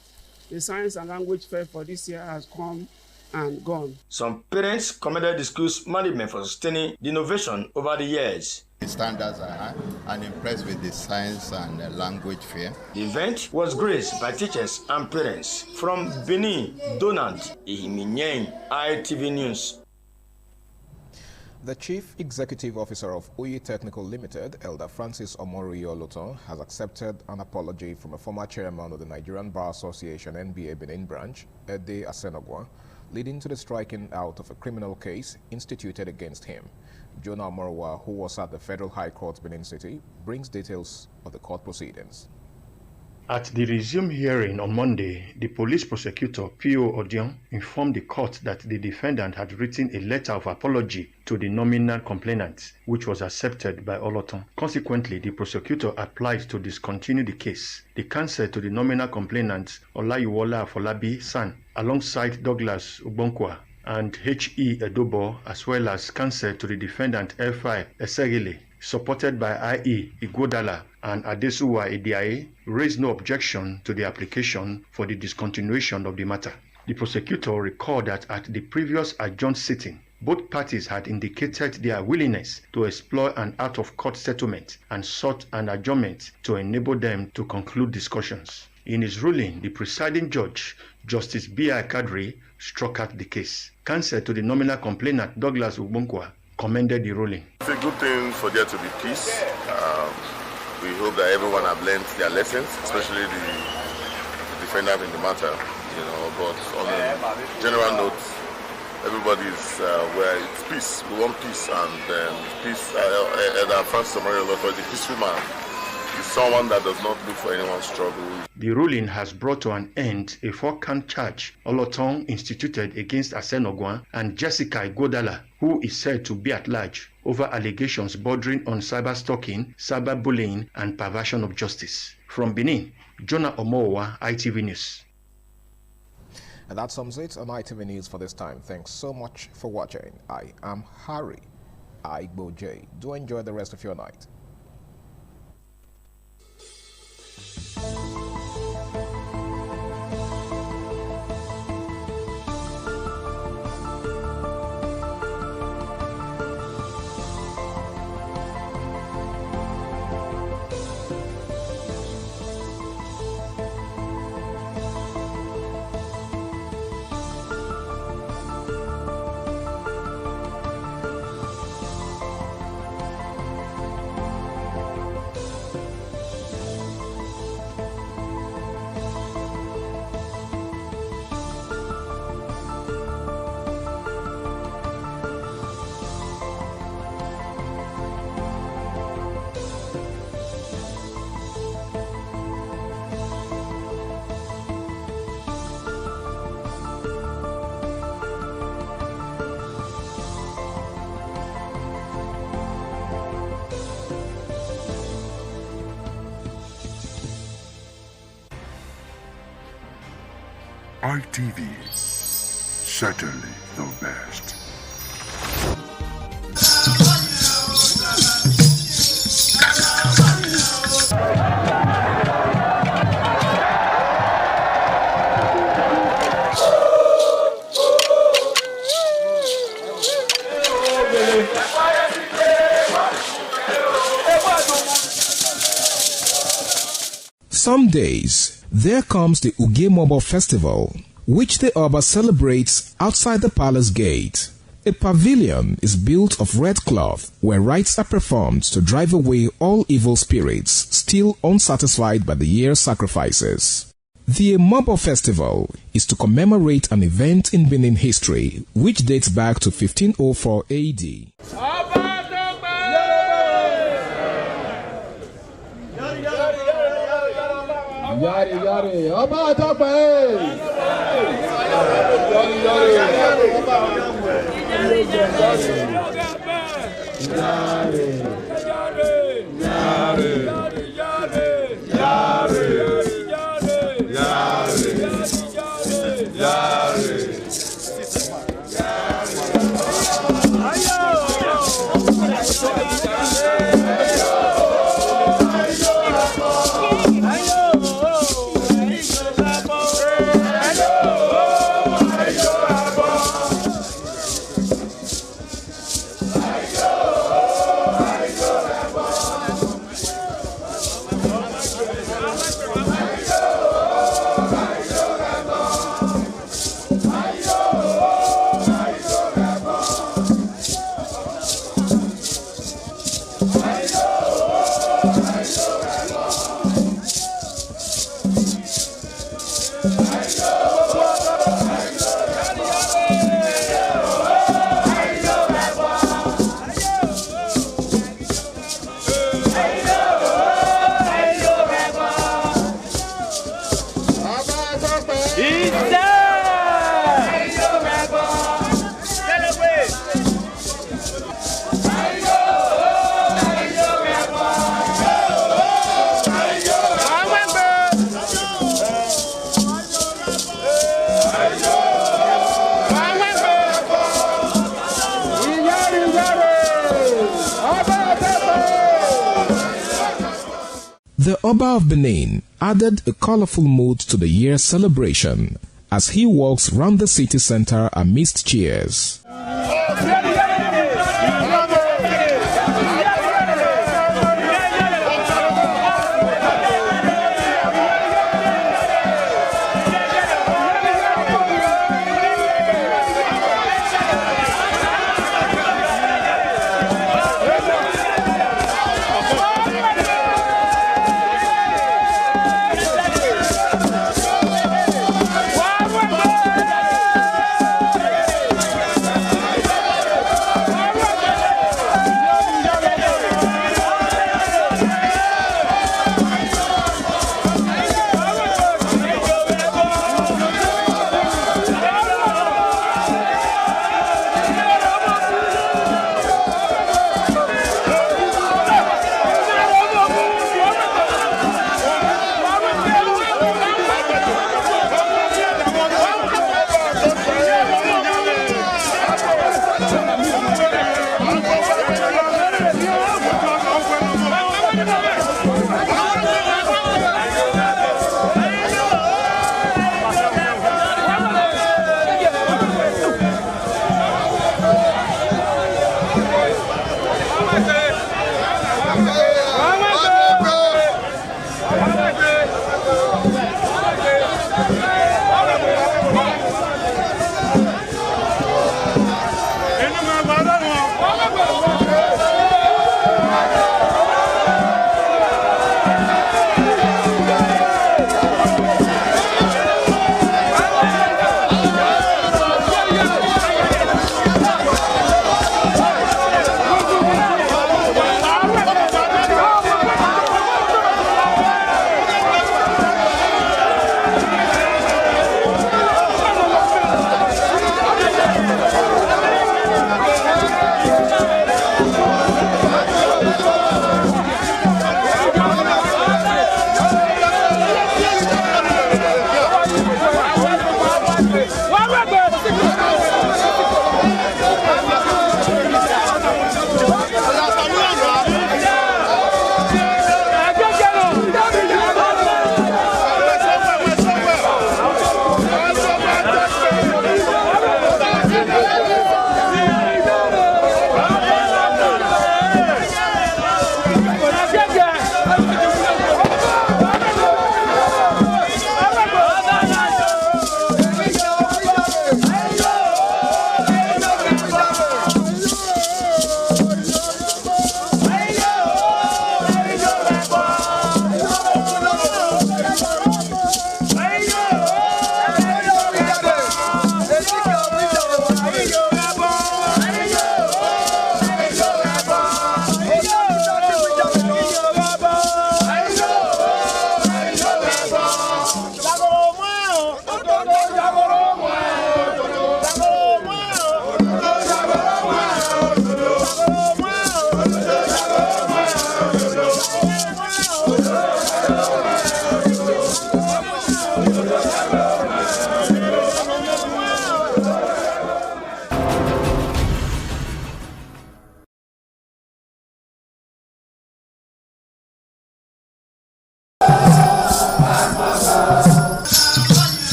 the Science and Language Fair for this year has come and gone. Some parents commended the school's management for sustaining the innovation over the years. The standards are high and impressed with the Science and Language Fair. The event was graced by teachers and parents. From Benin, Donald Ihiminyeng, ITV News. The Chief Executive Officer of Uyi Technical Limited, Elder Francis Omori Oloton, has accepted an apology from a former chairman of the Nigerian Bar Association NBA Benin branch, Ede Asenogwa, leading to the striking out of a criminal case instituted against him. Jonah Morwa, who was at the Federal High Court Benin City, brings details of the court proceedings. At the resumed hearing on Monday, the police prosecutor, P.O. Odion, informed the court that the defendant had written a letter of apology to the nominal complainant, which was accepted by Oloton. Consequently, the prosecutor applied to discontinue the case. The counsel to the nominal complainant, Olayiwola Afolabi San, alongside Douglas Ubonkwa and H.E. Edobo, as well as counsel to the defendant, F.I. Esegele, supported by I.E. Igodala and Adesuwa Ediaye, raised no objection to the application for the discontinuation of the matter. The prosecutor recalled that at the previous adjourned sitting, both parties had indicated their willingness to explore an out-of-court settlement and sought an adjournment to enable them to conclude discussions. In his ruling, the presiding judge, Justice B.I. Kadri, struck out the case. Counsel to the nominal complainant, Douglas Ubonkwa, commended the ruling. It's a good thing for there to be peace. We hope that everyone have learned their lessons, especially the defendant in the matter. But on a general note, everybody's where it's peace. We want peace, and peace. Elder Francis Omori Oloton, the peaceful man, is someone that does not look for anyone's struggle. The ruling has brought to an end a 4-count charge Oloton instituted against Asenogwa and Jessica Igodala, who is said to be at large over allegations bordering on cyber-stalking, cyber-bullying, and perversion of justice. From Benin, Jonah Omowa, ITV News. And that sums it on ITV News for this time. Thanks so much for watching. I am Harry Igbo. Do enjoy the rest of your night. ITV, certainly the best. Some days, there comes the Ugemobo Festival, which the Oba celebrates outside the palace gate. A pavilion is built of red cloth where rites are performed to drive away all evil spirits still unsatisfied by the year's sacrifices. The Emobo Festival is to commemorate an event in Benin history which dates back to 1504 AD. Yari yari, Ọba Tope. The Oba of Benin added a colorful mood to the year's celebration as he walks round the city center amidst cheers.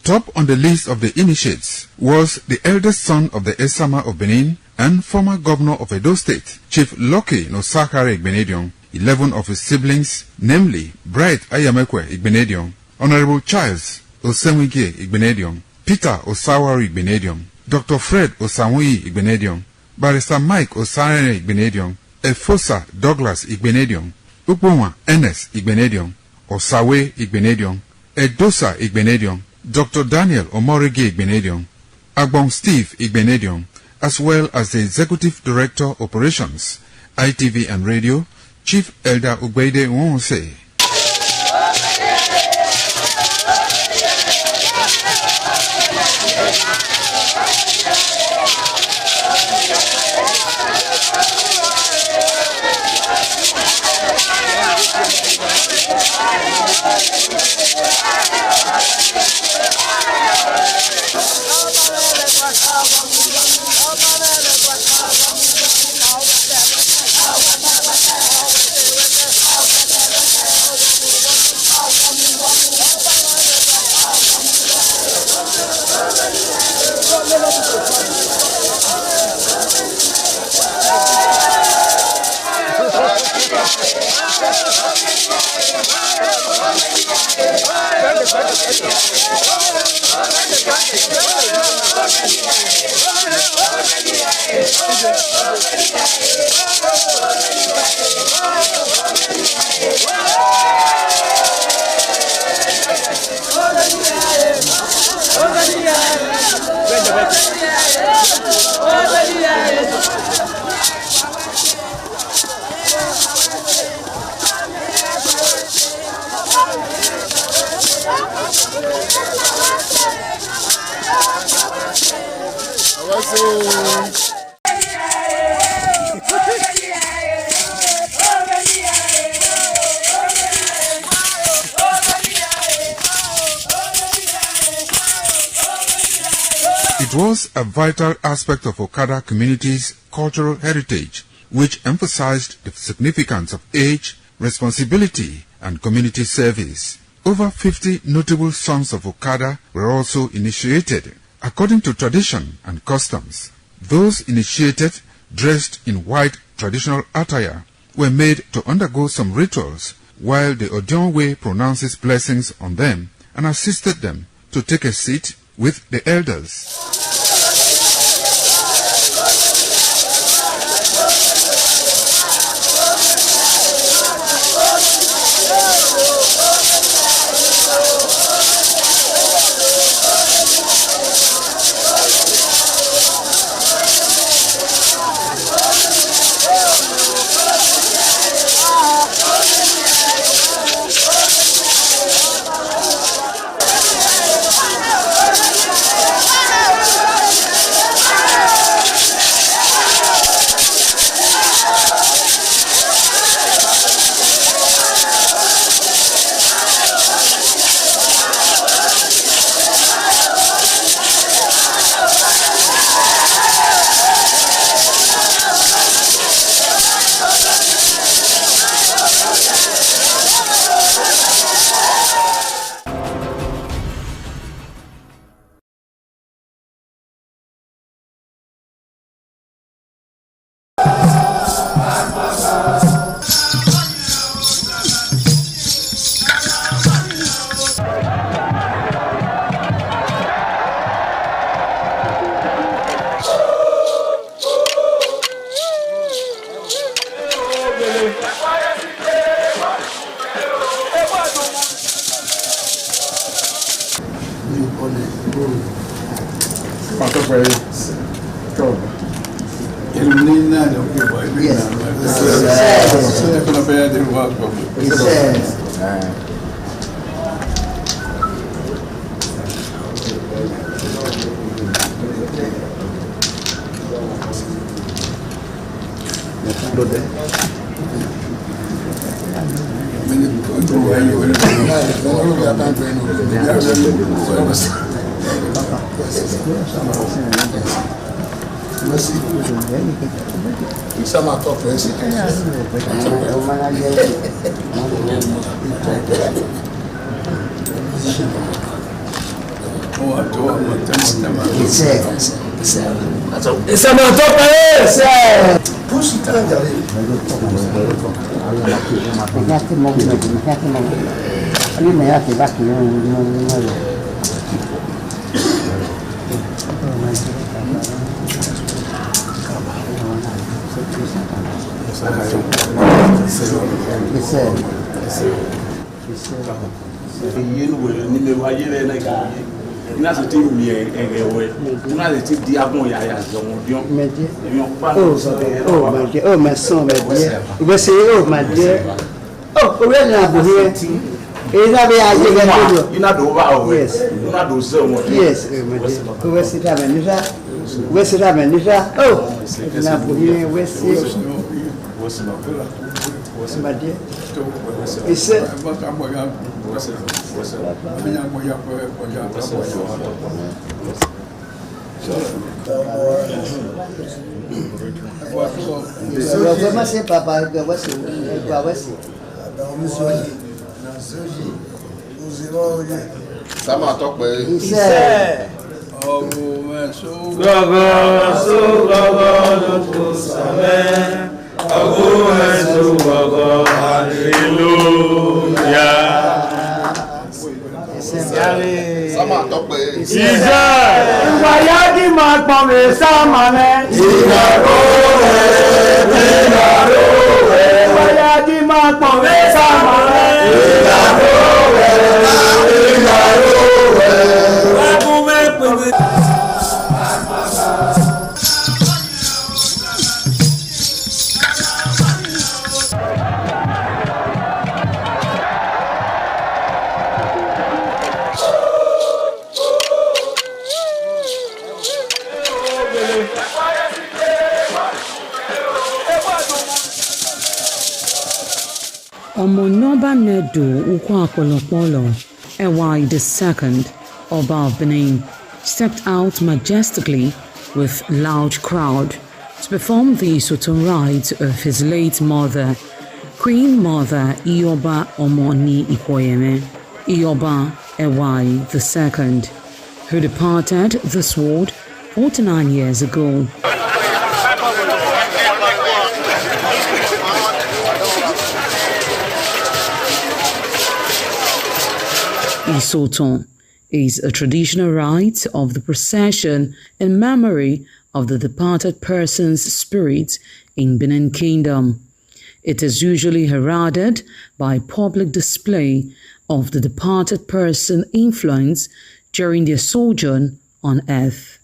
Top on the list of the initiates was the eldest son of the Esama of Benin and former governor of Edo State, Chief Lucky Nosakare Igbenedion. 11 of his siblings, namely Bright Ayamekwe Igbenedion, Honorable Charles Osenwige Igbenedion, Peter Osawari Igbenedion, Dr. Fred Osanwi Igbenedion, Barrister Mike Osarene Igbenedion, Efosa Douglas Igbenedion, Ukbonwa Ernest Igbenedion, Osawe Igbenedion, Edosa Igbenedion, Dr. Daniel Omorige Igbenedion, Agbon Steve Igbenedion, as well as the Executive Director Operations, ITV and Radio, Chief Elder Ugbeide Nwonse. It was a vital aspect of Okada community's cultural heritage, which emphasized the significance of age, responsibility, and community service. Over 50 notable sons of Okada were also initiated. According to tradition and customs, those initiated, dressed in white traditional attire, were made to undergo some rituals, while the Odionwe pronounces blessings on them and assisted them to take a seat with the elders. Oh, my son, my dear. You say, oh, my dear. Oh, where are you here? You not over. Yes. You not do so much. Yes, my dear. Where's it happening? Where's it happening? Oh, where's my dear? It's Omonoba Nedu Ukwakolopolo, Ewai II, Oba of Benin, stepped out majestically with loud crowd to perform the Soton rites of his late mother, Queen Mother Ioba Omoni Ikoyeme, Ioba Ewai II, who departed this world 49 years ago. Isoton is a traditional rite of the procession in memory of the departed person's spirit in Benin Kingdom. It is usually heralded by public display of the departed person's influence during their sojourn on earth.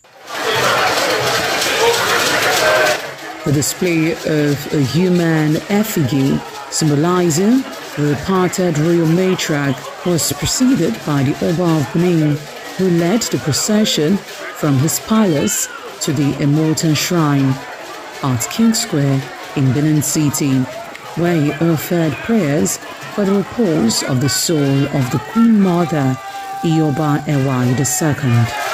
The display of a human effigy symbolizing the departed royal matriarch was preceded by the Oba of Benin, who led the procession from his palace to the Emotan Shrine at King Square in Benin City, where he offered prayers for the repose of the soul of the Queen Mother, Ioba Ewai II.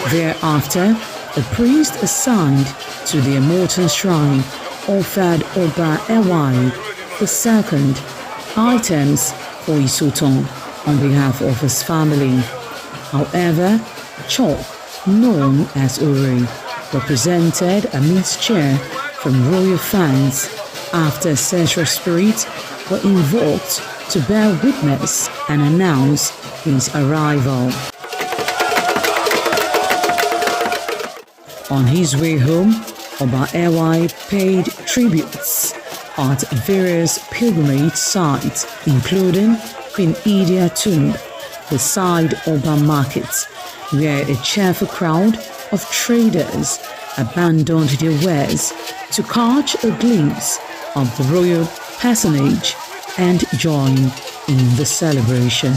Thereafter, the priest assigned to the immortal shrine offered Oba Ewai II items for Isoton on behalf of his family. However, Chok, known as Uri, represented a mixed cheer from royal fans after ancestral spirits were invoked to bear witness and announce his arrival. On his way home, Oba Ewai paid tributes at various pilgrimage sites, including Queen Idia Tomb, beside Oba Market, where a cheerful crowd of traders abandoned their wares to catch a glimpse of the royal personage and join in the celebration.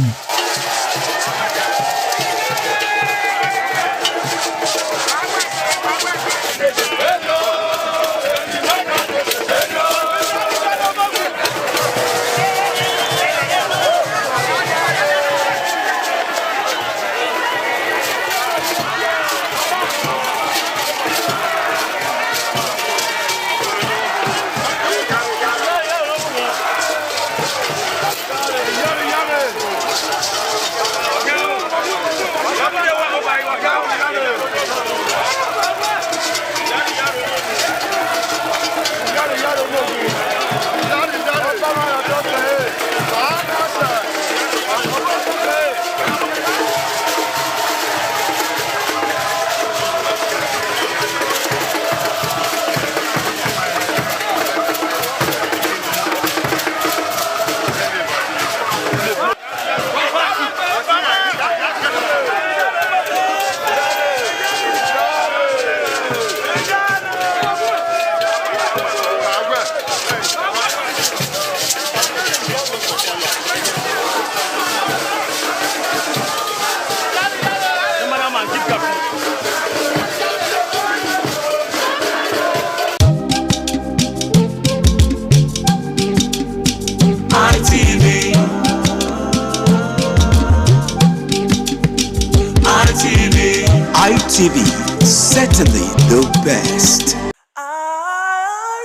ITV, certainly the best.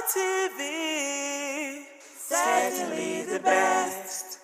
ITV, certainly the best.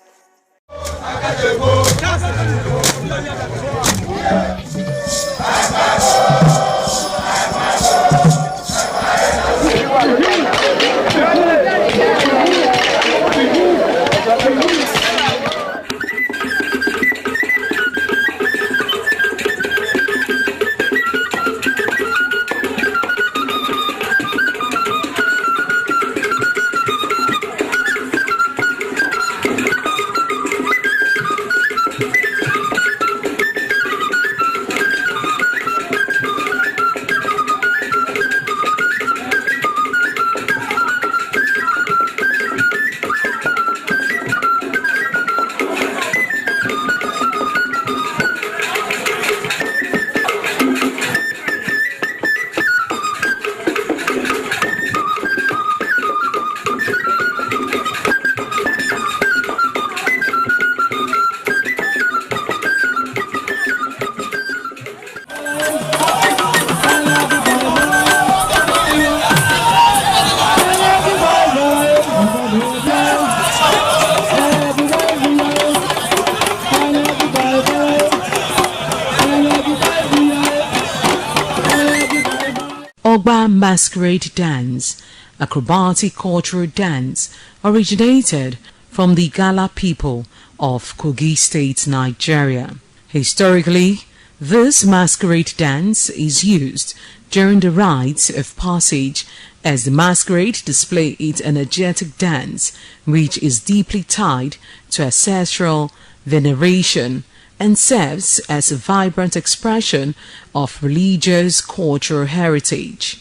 Ogba Masquerade Dance, acrobatic cultural dance, originated from the Gala people of Kogi State, Nigeria. Historically, this masquerade dance is used during the rites of passage as the masquerade display its energetic dance, which is deeply tied to ancestral veneration and serves as a vibrant expression of religious cultural heritage.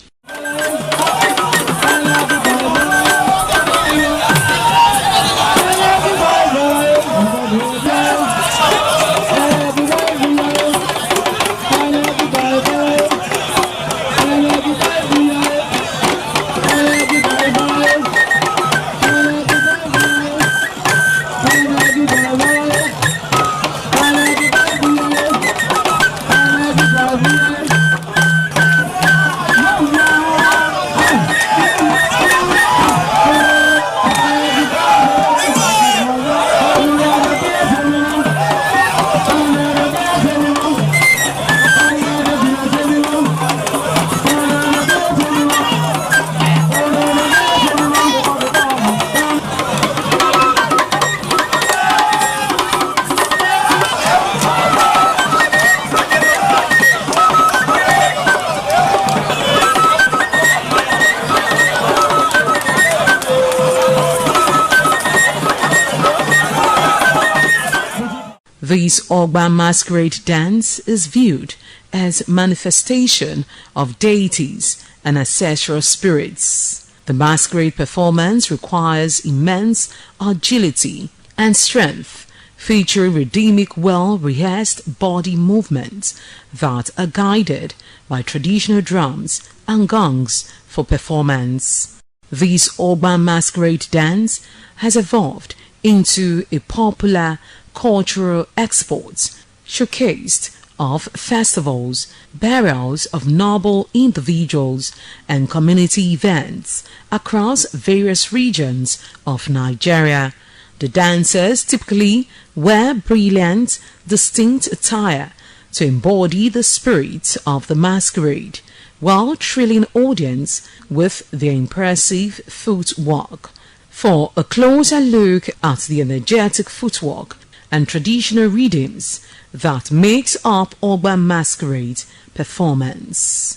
This Ogba masquerade dance is viewed as manifestation of deities and ancestral spirits. The masquerade performance requires immense agility and strength, featuring rhythmic, well-rehearsed body movements that are guided by traditional drums and gongs for performance. This Ogba masquerade dance has evolved into a popular cultural export, showcased of festivals, burials of noble individuals, and community events across various regions of Nigeria. The dancers typically wear brilliant, distinct attire to embody the spirit of the masquerade, while thrilling audience with their impressive footwork. For a closer look at the energetic footwork and traditional rhythms that makes up Ogba masquerade performance.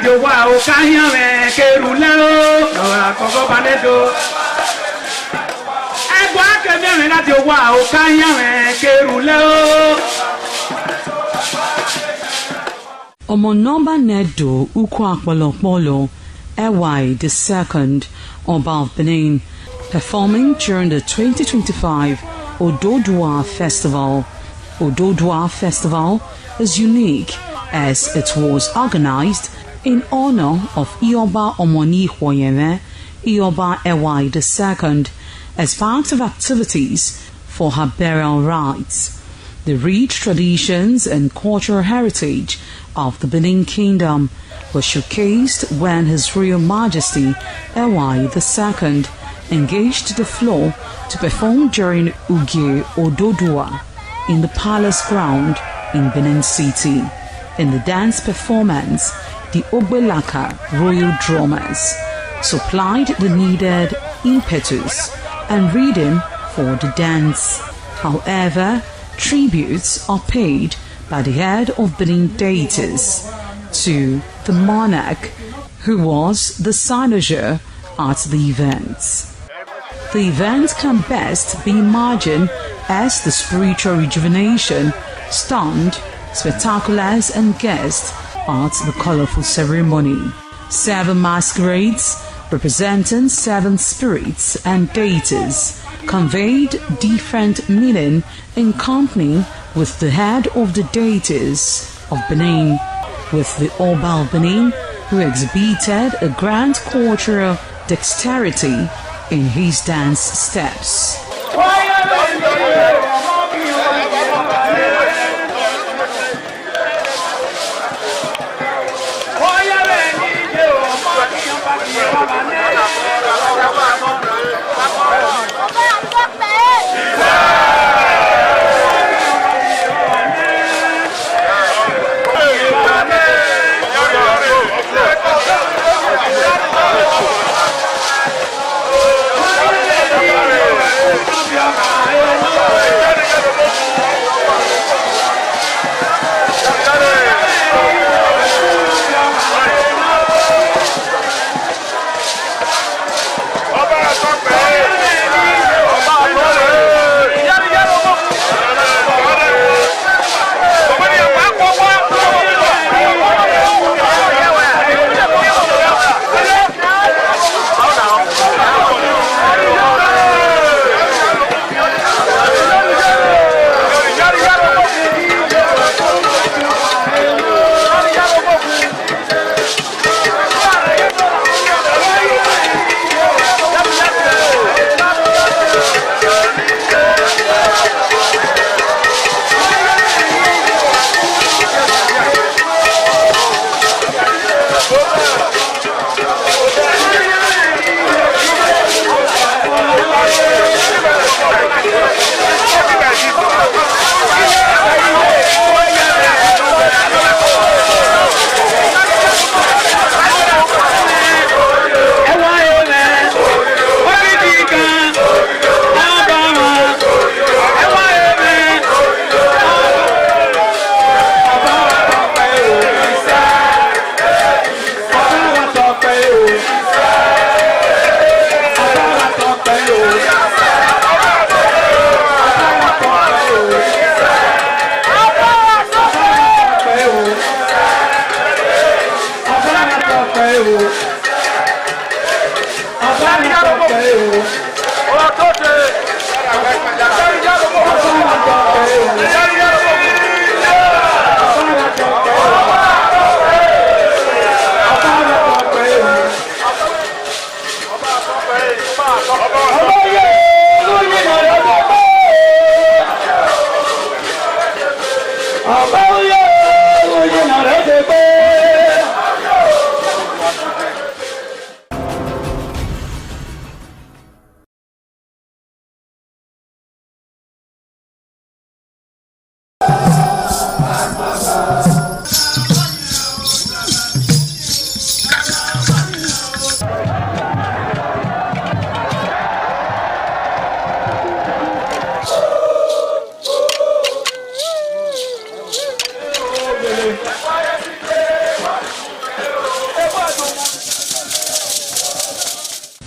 radio wa o kanya me kerule o ora koko banedo egwa kebe me radio wa o kanya me kerule o Omonomba Nedo Ukwakwalokpolo Ewai II, Oba of Benin, performing during the 2025 Ododua Festival. Ododua Festival is unique as it was organized in honor of Ioba Omoni Hwoyeme, Ioba Ewai II, as part of activities for her burial rites. The rich traditions and cultural heritage of the Benin Kingdom was showcased when His Royal Majesty Ewai II engaged the floor to perform during Ugie Ododua in the palace ground in Benin City. In the dance performance, the Ogbelaka Royal Drummers supplied the needed impetus and rhythm for the dance. However, tributes are paid by the head of Benin deities to the monarch, who was the cynosure at the event. The event can best be imagined as the spiritual rejuvenation, stunned, spectaculars and guests at the colorful ceremony. 7 masquerades representing 7 spirits and deities conveyed different meaning in company with the head of the deities of Benin, with the Oba of Benin, who exhibited a grand cultural dexterity in his dance steps.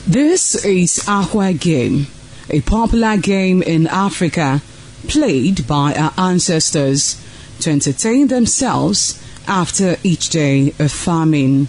This is Aqua Game, a popular game in Africa played by our ancestors to entertain themselves after each day of farming.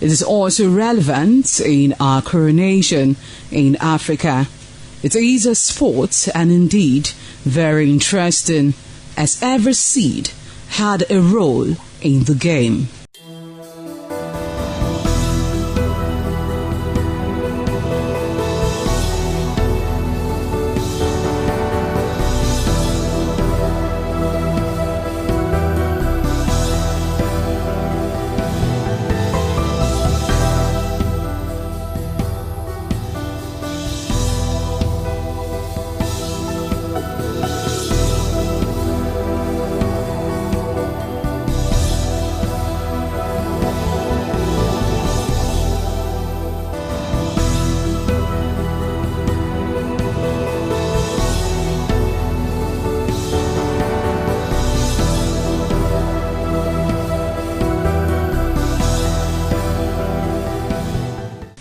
It is also relevant in our coronation in Africa. It is a sport and indeed very interesting, as every seed had a role in the game.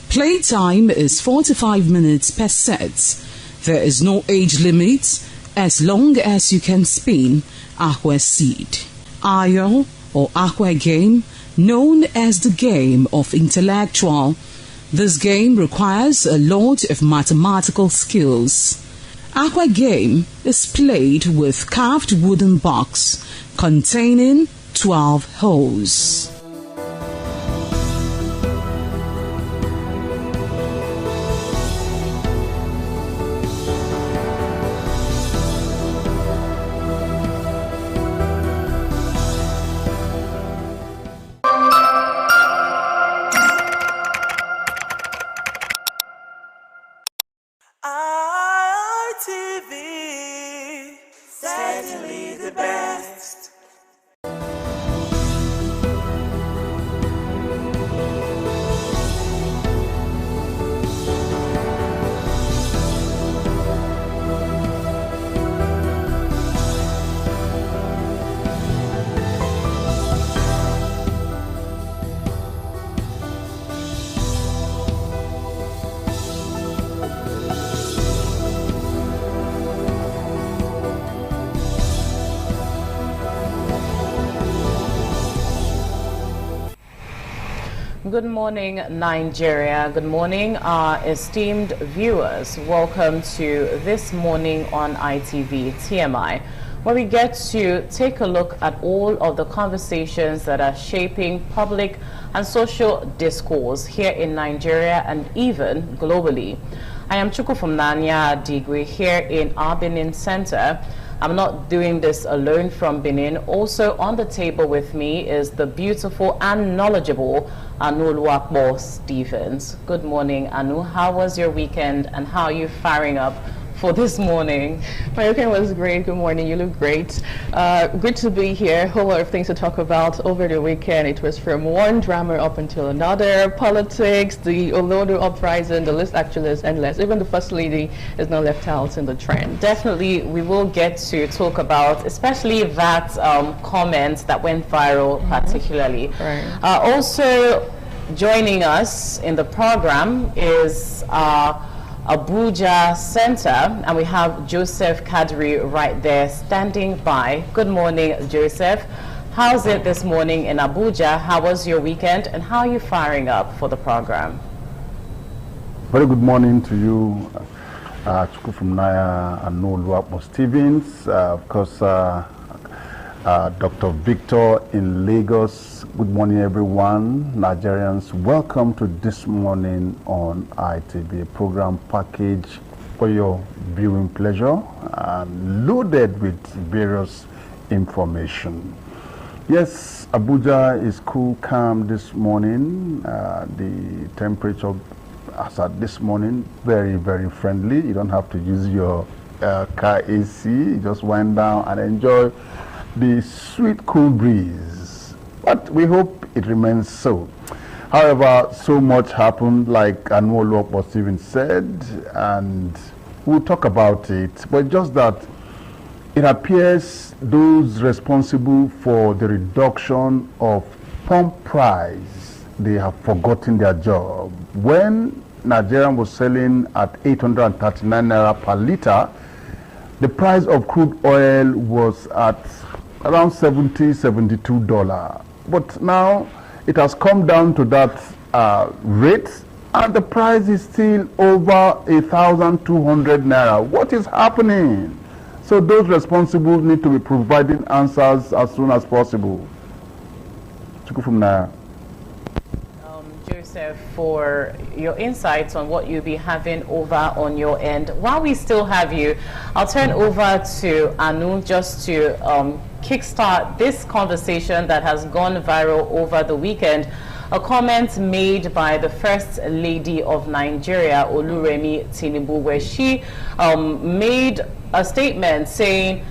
Playtime is 45 minutes per set. There is no age limit as long as you can spin Aqua Seed. Ayo or Aqua Game, known as the game of intellectual. This game requires a lot of mathematical skills. Aqua Game is played with carved wooden box containing 12 holes. ITV, certainly the best. Good morning, Nigeria. Good morning, our esteemed viewers. Welcome to This Morning on ITV TMI, where we get to take a look at all of the conversations that are shaping public and social discourse here in Nigeria and even globally. I am Chukwufumnanya Adigwe here in our Benin Center. I'm not doing this alone from Benin. Also on the table with me is the beautiful and knowledgeable Anu Luakbo Stevens. Good morning, Anu. How was your weekend and how are you firing up for this morning? My weekend was great. Good morning. You look great. Good to be here. A whole lot of things to talk about over the weekend. It was from one drama up until another. Politics, the Olodo uprising, the list actually is endless. Even the First Lady is not left out in the trend. Definitely, we will get to talk about, especially that comment that went viral particularly. Right. Also joining us in the program is Abuja Center, and we have Joseph Kadri right there standing by. Good morning, Joseph. How's it this morning in Abuja? How was your weekend and how are you firing up for the program? Very good morning to you, Chukwufumnanya Anu Luakbo Stevens, of course, Dr. Victor in Lagos. Good morning, everyone. Nigerians, welcome to This Morning on ITV, a program package for your viewing pleasure and loaded with various information. Yes, Abuja is cool, calm this morning. The temperature as at this morning, very, very friendly. You don't have to use your car AC. You just wind down and enjoy the sweet, cool breeze. But we hope it remains so. However, so much happened, like Anwolo was even said, and we'll talk about it. But just that it appears those responsible for the reduction of pump price, they have forgotten their job. When Nigeria was selling at 839 naira per liter, the price of crude oil was at around $72. But now it has come down to that rate, and the price is still over 1,200 naira. What is happening? So those responsible need to be providing answers as soon as possible. Joseph, for your insights on what you'll be having over on your end. While we still have you, I'll turn over to Anu just to kickstart this conversation that has gone viral over the weekend. A comment made by the First Lady of Nigeria, Oluremi Tinubu, where she made a statement saying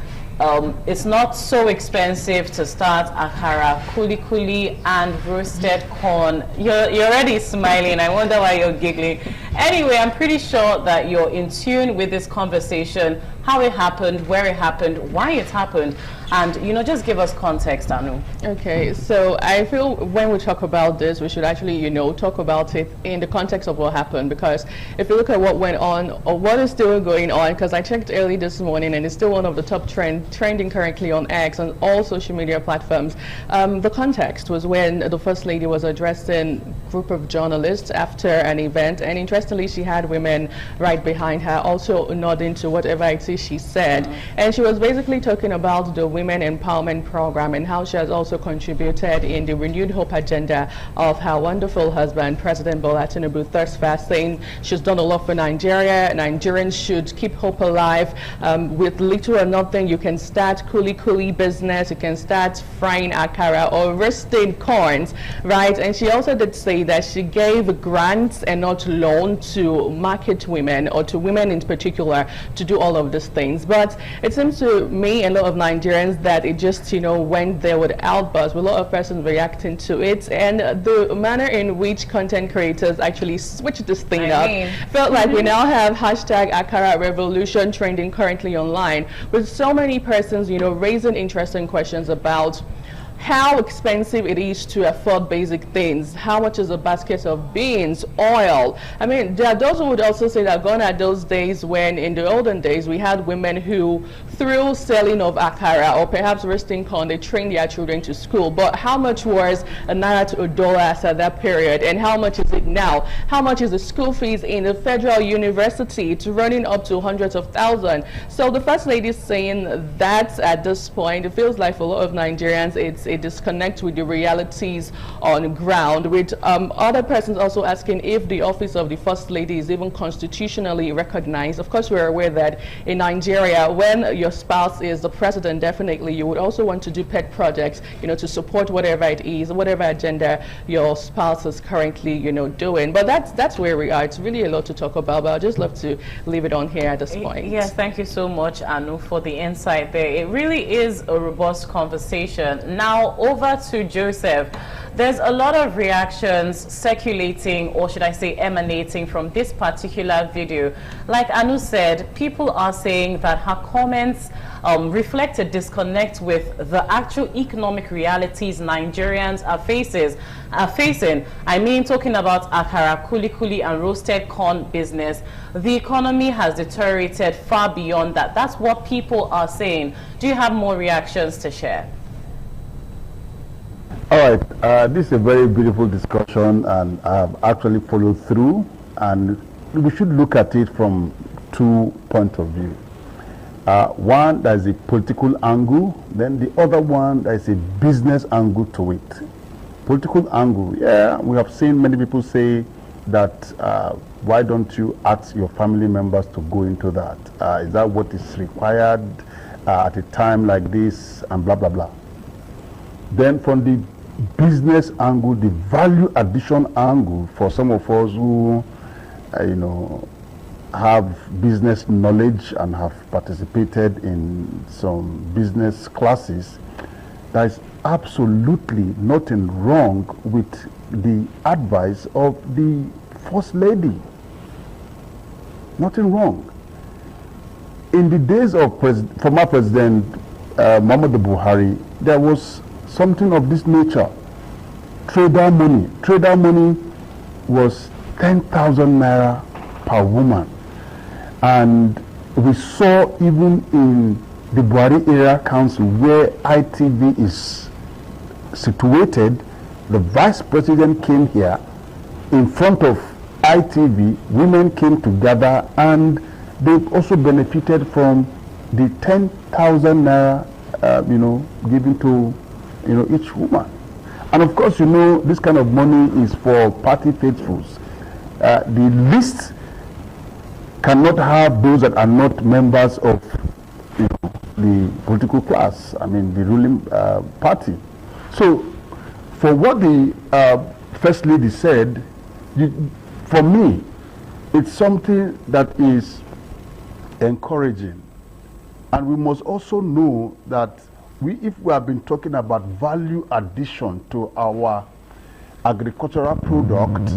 it's not so expensive to start akara, kuli and roasted corn. You're already smiling. I wonder why you're giggling. Anyway, I'm pretty sure that you're in tune with this conversation, how it happened, where it happened, why it happened, and just give us context, Anu. Okay, so I feel when we talk about this, we should actually talk about it in the context of what happened, because if you look at what went on or what is still going on, because I checked early this morning and it's still one of the top trending currently on X and all social media platforms. The context was when the First Lady was addressing a group of journalists after an event, and interestingly she had women right behind her also nodding to whatever it is she said. And she was basically talking about the Women Empowerment Program and how she has also contributed in the renewed hope agenda of her wonderful husband, President Bola Tinubu, thus far, saying she's done a lot for Nigeria. Nigerians should keep hope alive. With little or nothing, you can start kuli business, you can start frying akara or roasting corns, right? And she also did say that she gave grants and not loan to market women or to women in particular to do all of these things. But it seems to me and a lot of Nigerians that it just went there with outbursts, with a lot of persons reacting to it, and the manner in which content creators actually switched this thing up felt like we now have hashtag Akara Revolution trending currently online, with so many persons raising interesting questions about how expensive it is to afford basic things. How much is a basket of beans, oil? I mean, there are those who would also say that gone are those days when in the olden days we had women who, through selling of akara or perhaps roasting corn, they trained their children to school. But how much was a naira to $1 as at that period, and how much is it now? How much is the school fees in the federal university? It's running up to hundreds of thousands. So the First Lady is saying that at this point, it feels like for a lot of Nigerians, it's a disconnect with the realities on ground, with other persons also asking if the office of the First Lady is even constitutionally recognized. Of course, we're aware that in Nigeria, when your spouse is the president, definitely you would also want to do pet projects, to support whatever it is, whatever agenda your spouse is currently, doing. But that's where we are. It's really a lot to talk about, but I'd just love to leave it on here at this point. Yes, thank you so much, Anu, for the insight there. It really is a robust conversation. Now, over to Joseph. There's a lot of reactions circulating, or should I say emanating, from this particular video. Like Anu said, people are saying that her comments reflect a disconnect with the actual economic realities Nigerians are facing. I mean, talking about akara, kuli and roasted corn business. The economy has deteriorated far beyond that. That's what people are saying. Do you have more reactions to share? All right, this is a very beautiful discussion, and I've actually followed through, and we should look at it from 2 points of view. One, there's a political angle, then the other one, there's a business angle to it. Political angle, yeah, we have seen many people say that why don't you ask your family members to go into that? Is that what is required at a time like this, and blah, blah, blah. Then from the business angle, the value addition angle, for some of us who, have business knowledge and have participated in some business classes, there is absolutely nothing wrong with the advice of the First Lady. Nothing wrong. In the days of former President Muhammadu Buhari, there was something of this nature. Trader money. Trader money was 10,000 naira per woman. And we saw even in the Buhari Area Council, where ITV is situated, the Vice President came here in front of ITV, women came together, and they also benefited from the 10,000 naira, given to, each woman. And of course, this kind of money is for party faithfuls. The list cannot have those that are not members of the political class, the ruling party. So, for what the First Lady said, for me, it's something that is encouraging. And we must also know that if we have been talking about value addition to our agricultural product,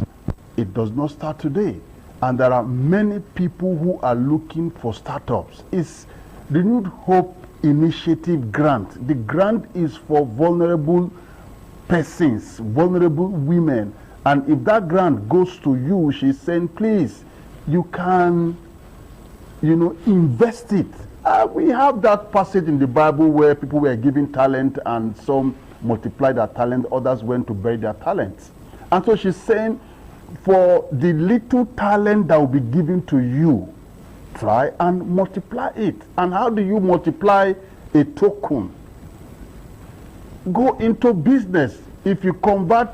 it does not start today. And there are many people who are looking for startups. It's Renewed Hope Initiative grant. The grant is for vulnerable persons, vulnerable women. And if that grant goes to you, she's saying, please, you can, invest it. We have that passage in the Bible where people were given talent and some multiplied their talent, others went to bury their talents. And so she's saying, for the little talent that will be given to you, try and multiply it. And how do you multiply a token? Go into business. If you convert,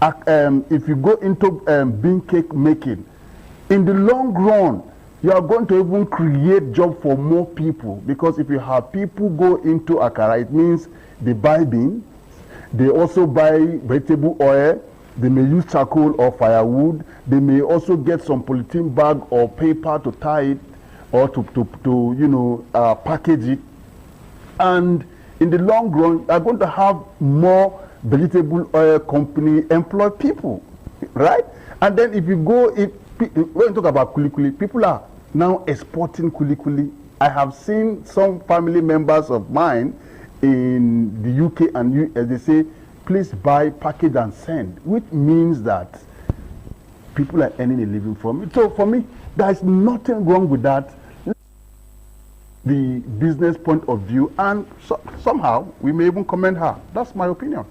if you go into bean cake making, in the long run, you are going to even create job for more people. Because if you have people go into akara, it means they buy beans, they also buy vegetable oil, they may use charcoal or firewood, they may also get some polythene bag or paper to tie it or to package it. And in the long run, you are going to have more vegetable oil company employ people, right? And then if you go, when you talk about kulikuli, people are now exporting kulikuli. I have seen some family members of mine in the UK and US, they say, please buy, package and send, which means that people are earning a living from it. So for me, there is nothing wrong with that. The business point of view, and somehow we may even commend her. That's my opinion.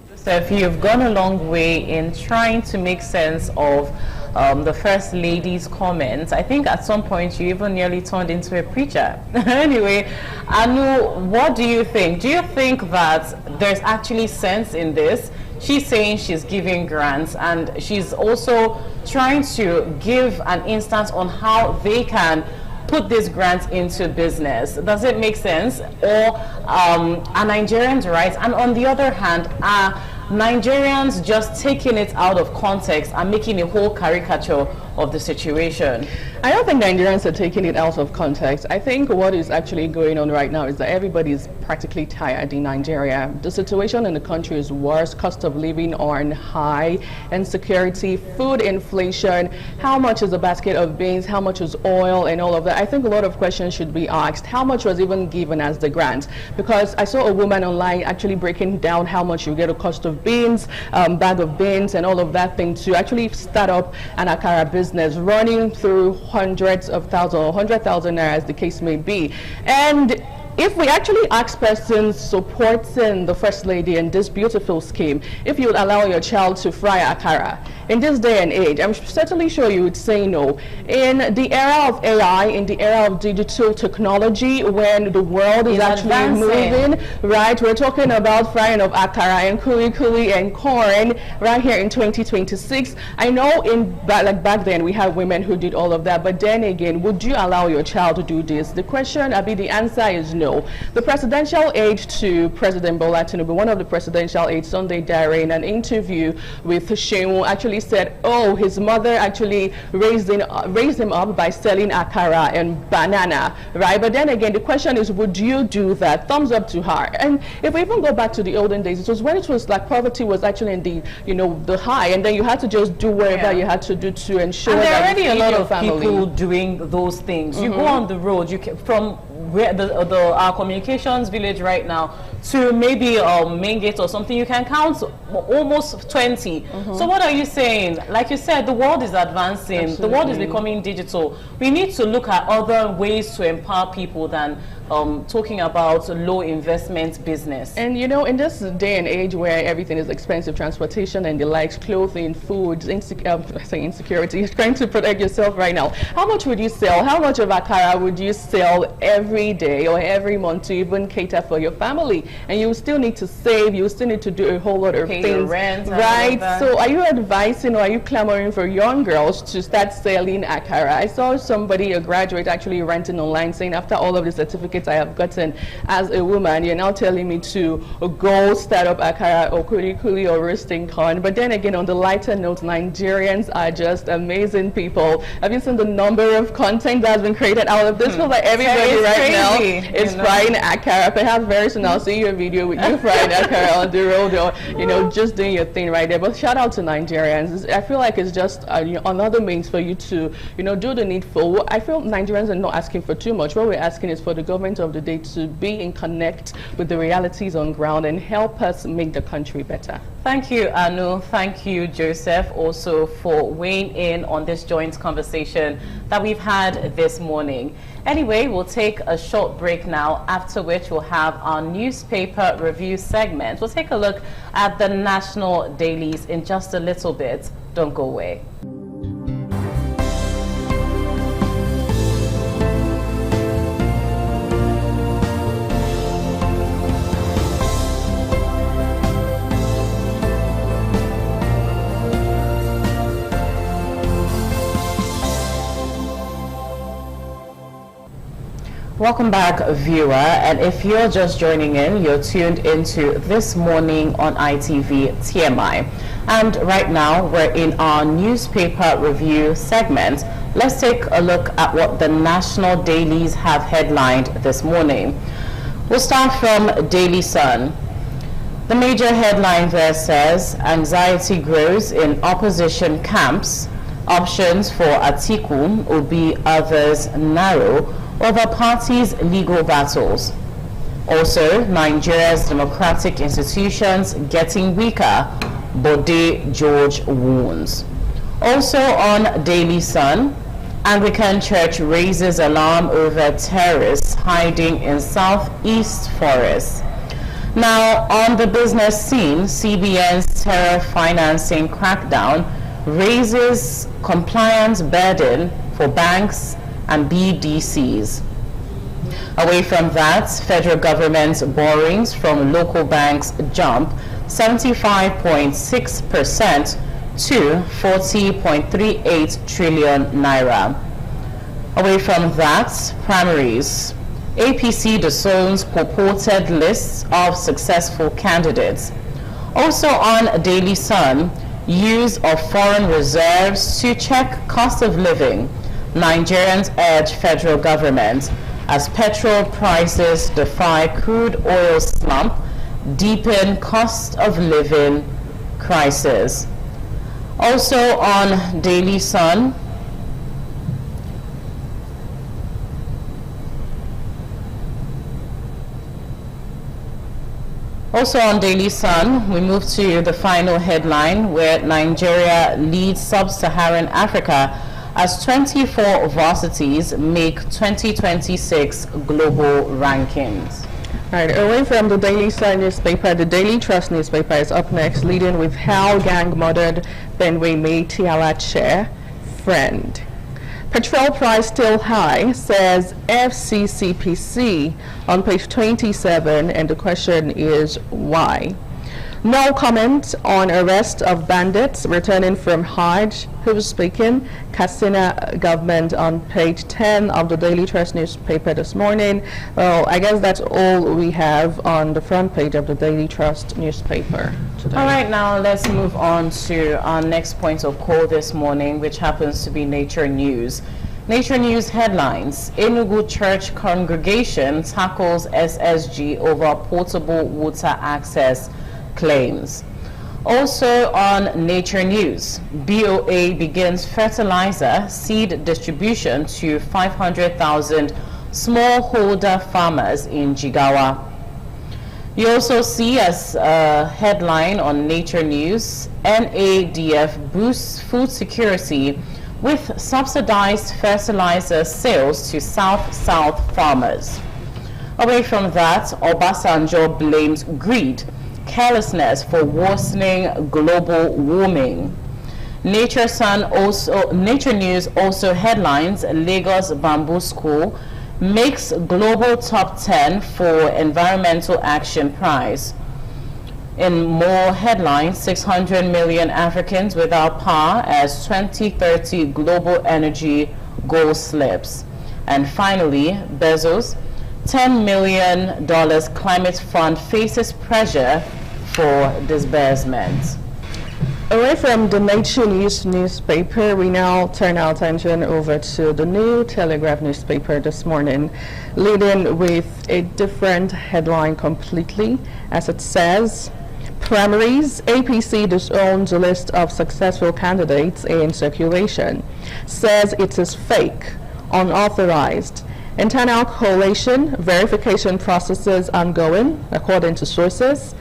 Joseph, you've gone a long way in trying to make sense of the First Lady's comments. I think at some point you even nearly turned into a preacher. Anyway, Anu, what do you think? Do you think that there's actually sense in this? She's saying she's giving grants, and she's also trying to give an instance on how they can put these grants into business. Does it make sense? Or are Nigerians right? And on the other hand, are Nigerians just taking it out of context and making a whole caricature of the situation? I don't think Nigerians are taking it out of context. I think what is actually going on right now is that everybody is practically tired in Nigeria. The situation in the country is worse. Cost of living are high, insecurity, food inflation. How much is a basket of beans? How much is oil and all of that? I think a lot of questions should be asked. How much was even given as the grant? Because I saw a woman online actually breaking down how much you get a cost of beans, bag of beans and all of that thing to actually start up an akara business running through hundreds of thousands or 100,000 naira as the case may be. And if we actually ask persons supporting the First Lady in this beautiful scheme, if you would allow your child to fry akara in this day and age, I'm certainly sure you would say no. In the era of AI, in the era of digital technology, when the world is actually moving, right? We're talking about frying of akara and kuli and corn right here in 2026. I know back then we had women who did all of that, but then again, would you allow your child to do this? The question, the answer is no. The presidential aide to President Bola Tinubu, one of the presidential aides, Sunday Dare, in an interview with Shehu, actually said, oh, his mother actually raised him up by selling akara and banana, right? But then again, the question is, would you do that? Thumbs up to her. And if we even go back to the olden days, it was when it was like poverty was actually in the, the high, and then you had to just do whatever you had to do to ensure and there that are already a lot of family. People doing those things. You go on the road, you can, from where our communications village right now to maybe main gate or something, you can count almost 20. So what are you saying? Like you said, the world is advancing. Absolutely. The world is becoming digital. We need to look at other ways to empower people than talking about low investment business. And in this day and age where everything is expensive, transportation and the likes, clothing, food, insecurity, you're trying to protect yourself right now. How much would you sell? How much of akara would you sell every day or every month to even cater for your family? And you still need to save, you still need to do a whole lot of Pay things. Your rent, right? So are you advising or are you clamoring for young girls to start selling akara? I saw somebody, a graduate, actually ranting online saying, after all of the certificates I have gotten as a woman, you're now telling me to go start up akara or kuli or roasting corn. But then again, on the lighter note, Nigerians are just amazing people. Have you seen the number of content that has been created out of this? Feels like everybody right now is frying akara. Perhaps very soon I'll see your video with you frying akara on the road, or just doing your thing right there. But shout out to Nigerians. I feel like it's just another means for you to do the needful. I feel Nigerians are not asking for too much. What we're asking is for the government of the day to be in connect with the realities on ground and help us make the country better. Thank you, Anu. Thank you, Joseph, also for weighing in on this joint conversation that we've had this morning. Anyway, we'll take a short break now, after which we'll have our newspaper review segment. We'll take a look at the national dailies in just a little bit. Don't go away. Welcome back, viewer, and if you're just joining in, you're tuned into This Morning on ITV TMI. And right now, we're in our newspaper review segment. Let's take a look at what the national dailies have headlined this morning. We'll start from Daily Sun. The major headline there says, anxiety grows in opposition camps. Options for Atiku, Obi, others narrow over parties' legal battles. Also, Nigeria's democratic institutions getting weaker, Bode George warns. Also on Daily Sun, Anglican Church raises alarm over terrorists hiding in Southeast Forest. Now, on the business scene, CBN's terror financing crackdown raises compliance burden for banks and BDCs. Away from that, federal government borrowings from local banks jump 75.6% to 40.38 trillion naira. Away from that, primaries. APC disowns purported lists of successful candidates. Also on Daily Sun, use of foreign reserves to check cost of living. Nigerians urge federal government as petrol prices defy crude oil slump, deepen cost of living crisis. Also on Daily Sun, we move to the final headline where Nigeria leads Sub-Saharan Africa as 24 varsities make 2026 global rankings. Right, away from the Daily Sun newspaper, the Daily Trust newspaper is up next, leading with how gang murdered Benue made Tiala chair friend. Petrol price still high, says FCCPC on page 27, and the question is why? No comment on arrest of bandits returning from Hajj. Who was speaking? Katsina government on page 10 of the Daily Trust newspaper this morning. Well, I guess that's all we have on the front page of the Daily Trust newspaper today. All right, now let's move on to our next point of call this morning, which happens to be Nature News. Nature News headlines: Enugu Church congregation tackles SSG over portable water access claims. Also on Nature News, BOA begins fertilizer seed distribution to 500,000 smallholder farmers in Jigawa. You also see as a headline on Nature News, NADF boosts food security with subsidized fertilizer sales to South-South farmers. Away from that, Obasanjo blames greed, carelessness for worsening global warming. Nature News also headlines: Lagos Bamboo School makes global top 10 for Environmental Action Prize. In more headlines, 600 million Africans without power as 2030 global energy goal slips. And finally, Bezos, $10 million climate fund faces pressure for disbursement. Away from the Nature News newspaper, we now turn our attention over to the New Telegraph newspaper this morning, leading with a different headline completely, as it says, primaries, APC disowns a list of successful candidates in circulation, says it is fake, unauthorized. Internal collation verification processes ongoing, according to sources.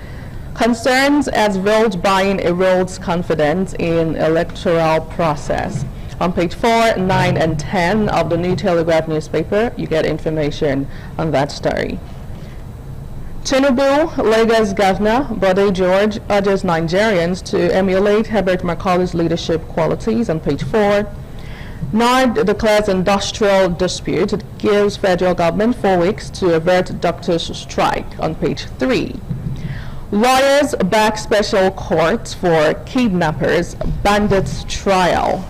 Concerns as vote buying erodes confidence in electoral process. On page 4, 9, and 10 of the New Telegraph newspaper, you get information on that story. Tinubu, Lagos Governor Bode George urges Nigerians to emulate Herbert Macaulay's leadership qualities on page 4. NARD declares industrial dispute. It gives federal government 4 weeks to avert doctors' strike on page 3. Lawyers back special court for kidnappers, bandits trial.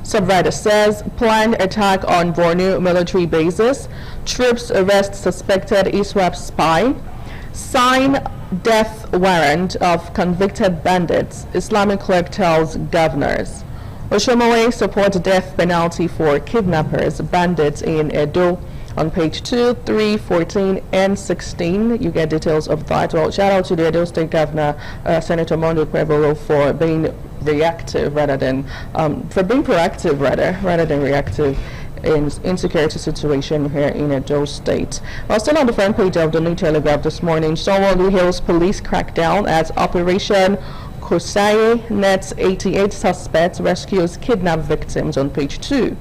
Subwriter says planned attack on Bornu military bases. Troops arrest suspected ISWAP spy. Sign death warrant of convicted bandits. Islamic clerk tells governors. Oshomowe supports death penalty for kidnappers, bandits in Edo. On page 2, 3, 14, and 16, you get details of that. Well, shout out to the Edo State Governor, Senator Mondo Prebolo, for being reactive rather than, for being proactive rather than reactive in insecurity situation here in Edo State. Well, still on the front page of the New Telegraph this morning, Sanwo-Olu Hills police crackdown as Operation Kosaye nets 88 suspects, rescues kidnapped victims on page 2.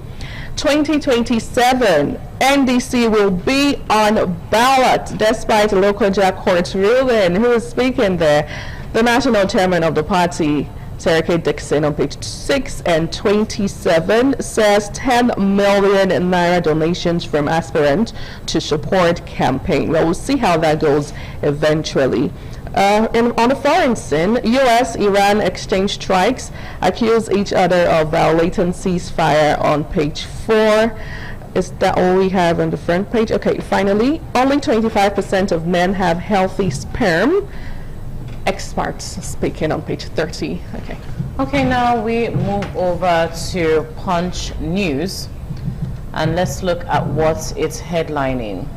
2027, NDC will be on ballot despite local jack court's ruling. Who is speaking there? The national chairman of the party, Sereke Dixon, on page 6 and 27, says 10 million naira donations from aspirants to support campaign. Well, we'll see how that goes eventually. On the foreign scene, U.S.-Iran exchange strikes, accuse each other of violating ceasefire on page 4. Is that all we have on the front page? Okay, finally, only 25% of men have healthy sperm. Experts speaking on page 30. Okay, now we move over to Punch News, and let's look at what it's headlining.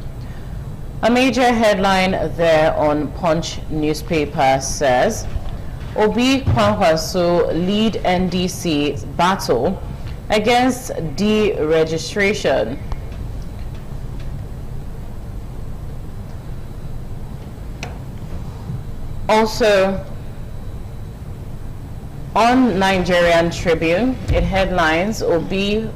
A major headline there on Punch newspaper says, Obi Kwankwaso lead NDC battle against deregistration. Also, on Nigerian Tribune, it headlines Obi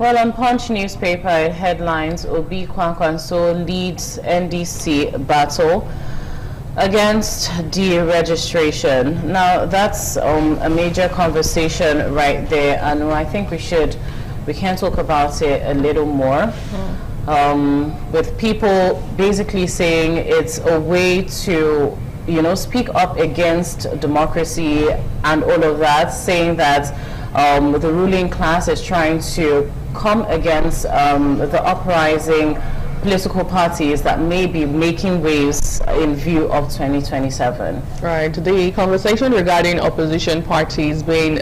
Well, on Punch newspaper headlines, Obi Kwankwanso leads NDC battle against deregistration. Now, that's a major conversation right there, and I think we can talk about it a little more. With people basically saying it's a way to, speak up against democracy and all of that, saying that the ruling class is trying to come against the uprising political parties that may be making waves in view of 2027. Right. The conversation regarding opposition parties being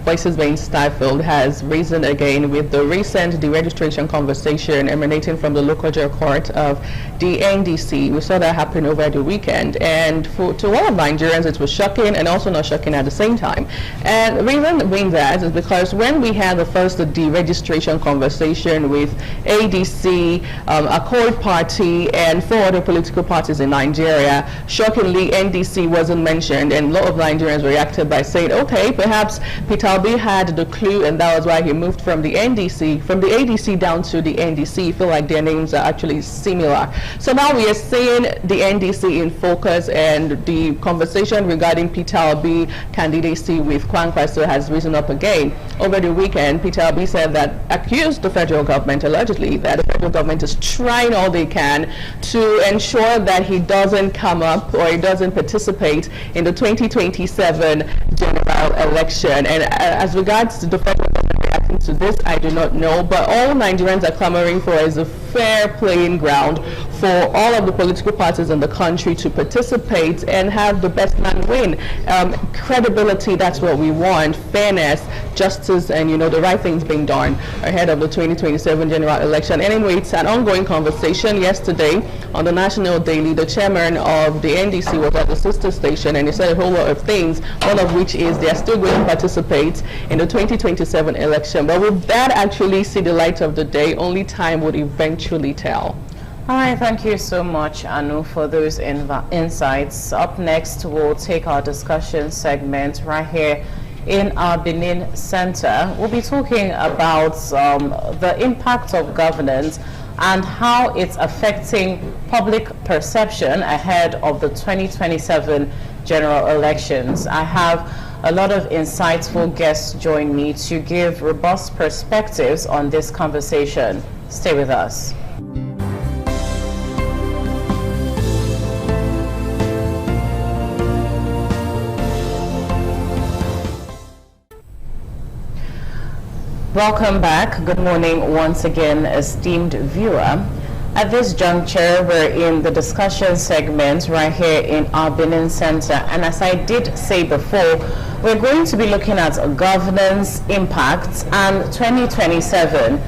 voices being stifled has risen again with the recent deregistration conversation emanating from the local judge court of the NDC. We saw that happen over the weekend, and to a lot of Nigerians it was shocking and also not shocking at the same time. And the reason being that is because when we had the first deregistration conversation with ADC, Accord Party and 4 other political parties in Nigeria, shockingly NDC wasn't mentioned, and a lot of Nigerians reacted by saying, okay, perhaps Peter Obi had the clue and that was why he moved from the ADC down to the NDC. I feel like their names are actually similar. So now we are seeing the NDC in focus, and the conversation regarding Peter Obi candidacy with Kwankwanso has risen up again. Over the weekend, Peter Obi said that, accused the federal government allegedly that the federal government is trying all they can to ensure that he doesn't come up or he doesn't participate in the 2027 general election. And as regards to the federal government reacting to this, I do not know, but all Nigerians are clamoring for is a fair playing ground for all of the political parties in the country to participate and have the best man win. Credibility, that's what we want. Fairness, justice, and the right things being done ahead of the 2027 general election. Anyway, it's an ongoing conversation. Yesterday on the National Daily, the chairman of the NDC was at the sister station and he said a whole lot of things, one of which is they are still going to participate in the 2027 election. But will that actually see the light of the day? Only time would eventually tell. All right, thank you so much, Anu, for those insights. Up next, we'll take our discussion segment right here in our Benin Center. We'll be talking about the impact of governance and how it's affecting public perception ahead of the 2027 general elections. I have a lot of insightful guests join me to give robust perspectives on this conversation. Stay with us. Welcome back. Good morning once again, esteemed viewer. At this juncture, we're in the discussion segment right here in our Benin Center. And as I did say before, we're going to be looking at governance impacts and 2027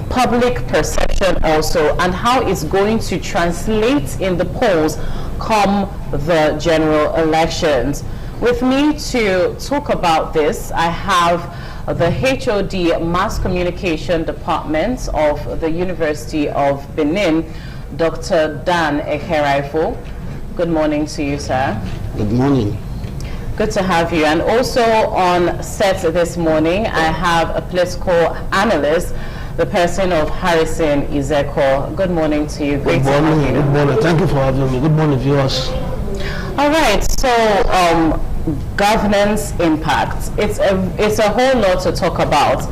public perception also, and how it's going to translate in the polls come the general elections. With me to talk about this, I have the HOD Mass Communication Department of the University of Benin, Dr. Dan Eheraifo. Good morning to you, sir. Good morning. Good to have you. And also on set this morning, I have a political analyst, the person of Harrison Izeko. Good morning to you. Great to have you. Good morning. Thank you for having me. Good morning, viewers. All right. So, governance impact. It's a whole lot to talk about.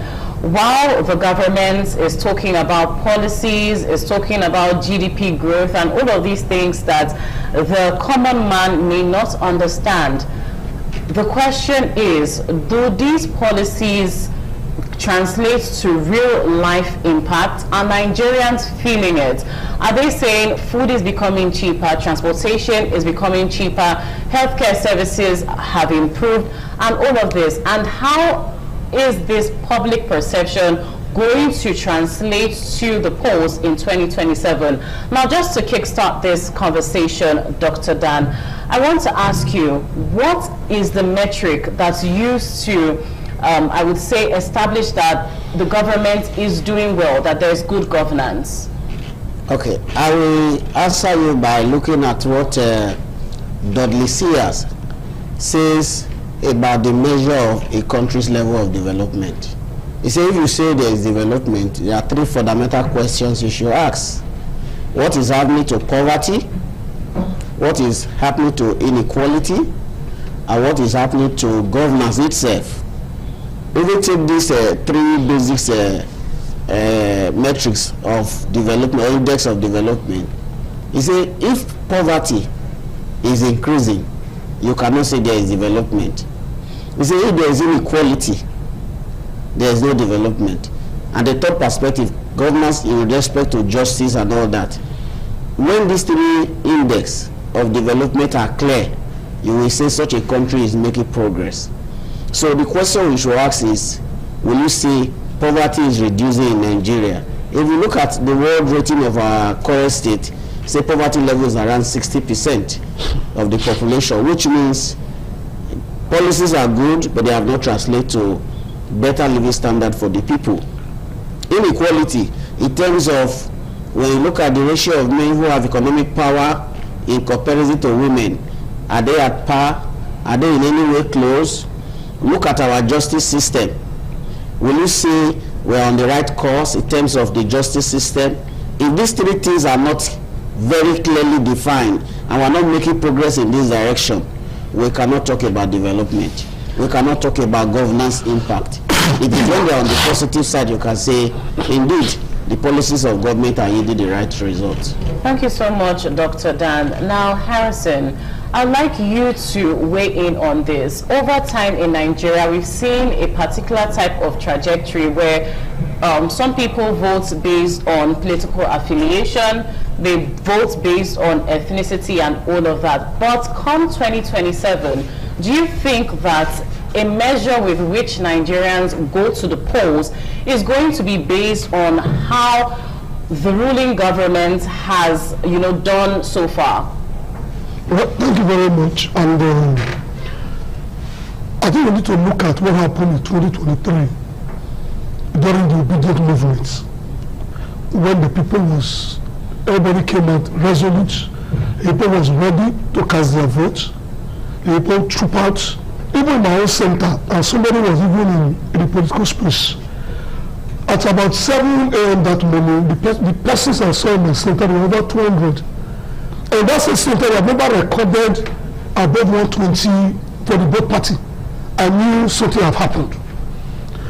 While the government is talking about policies, is talking about GDP growth and all of these things that the common man may not understand, the question is, do these policies translate to real life impact? Are Nigerians feeling it? Are they saying food is becoming cheaper, transportation is becoming cheaper, healthcare services have improved, and all of this? And how is this public perception going to translate to the polls in 2027? Now, just to kickstart this conversation, Dr. Dan, I want to ask you, what is the metric that's used to I would say establish that the government is doing well, that there's good governance? Okay, I will answer you by looking at what Dudley Sears says about the measure of a country's level of development. You say if you say there is development, there are three fundamental questions you should ask. What is happening to poverty? What is happening to inequality? And what is happening to governance itself? If we take these three basic metrics of development, or index of development, you say if poverty is increasing, you cannot say there is development. You say if there is inequality, there is no development. And the third perspective, governance in respect to justice and all that. When these three index of development are clear, you will say such a country is making progress. So the question we should ask is, will you say poverty is reducing in Nigeria? If you look at the world rating of our current state, say poverty level is around 60% of the population, which means policies are good, but they have not translated to better living standard for the people. Inequality, in terms of when you look at the ratio of men who have economic power in comparison to women, are they at par? Are they in any way close? Look at our justice system. Will you say we're on the right course in terms of the justice system? If these three things are not very clearly defined and we're not making progress in this direction, we cannot talk about development. We cannot talk about governance impact. It is when they're on the positive side you can say, indeed, the policies of government are yielding the right results. Thank you so much, Dr. Dan. Now, Harrison, I'd like you to weigh in on this. Over time in Nigeria, we've seen a particular type of trajectory where some people vote based on political affiliation, they vote based on ethnicity and all of that. But come 2027, do you think that a measure with which Nigerians go to the polls is going to be based on how the ruling government has, done so far? Well, thank you very much. And I think we need to look at what happened in 2023 during the obedient movements, when everybody came out resolute, people was ready to cast their vote, people troop out, even in my own center, and somebody was even in the political space. At about 7 a.m. that morning, the persons I saw in my center were over 200. And that's a center I've never recorded above 120 for the both party. I knew something had happened.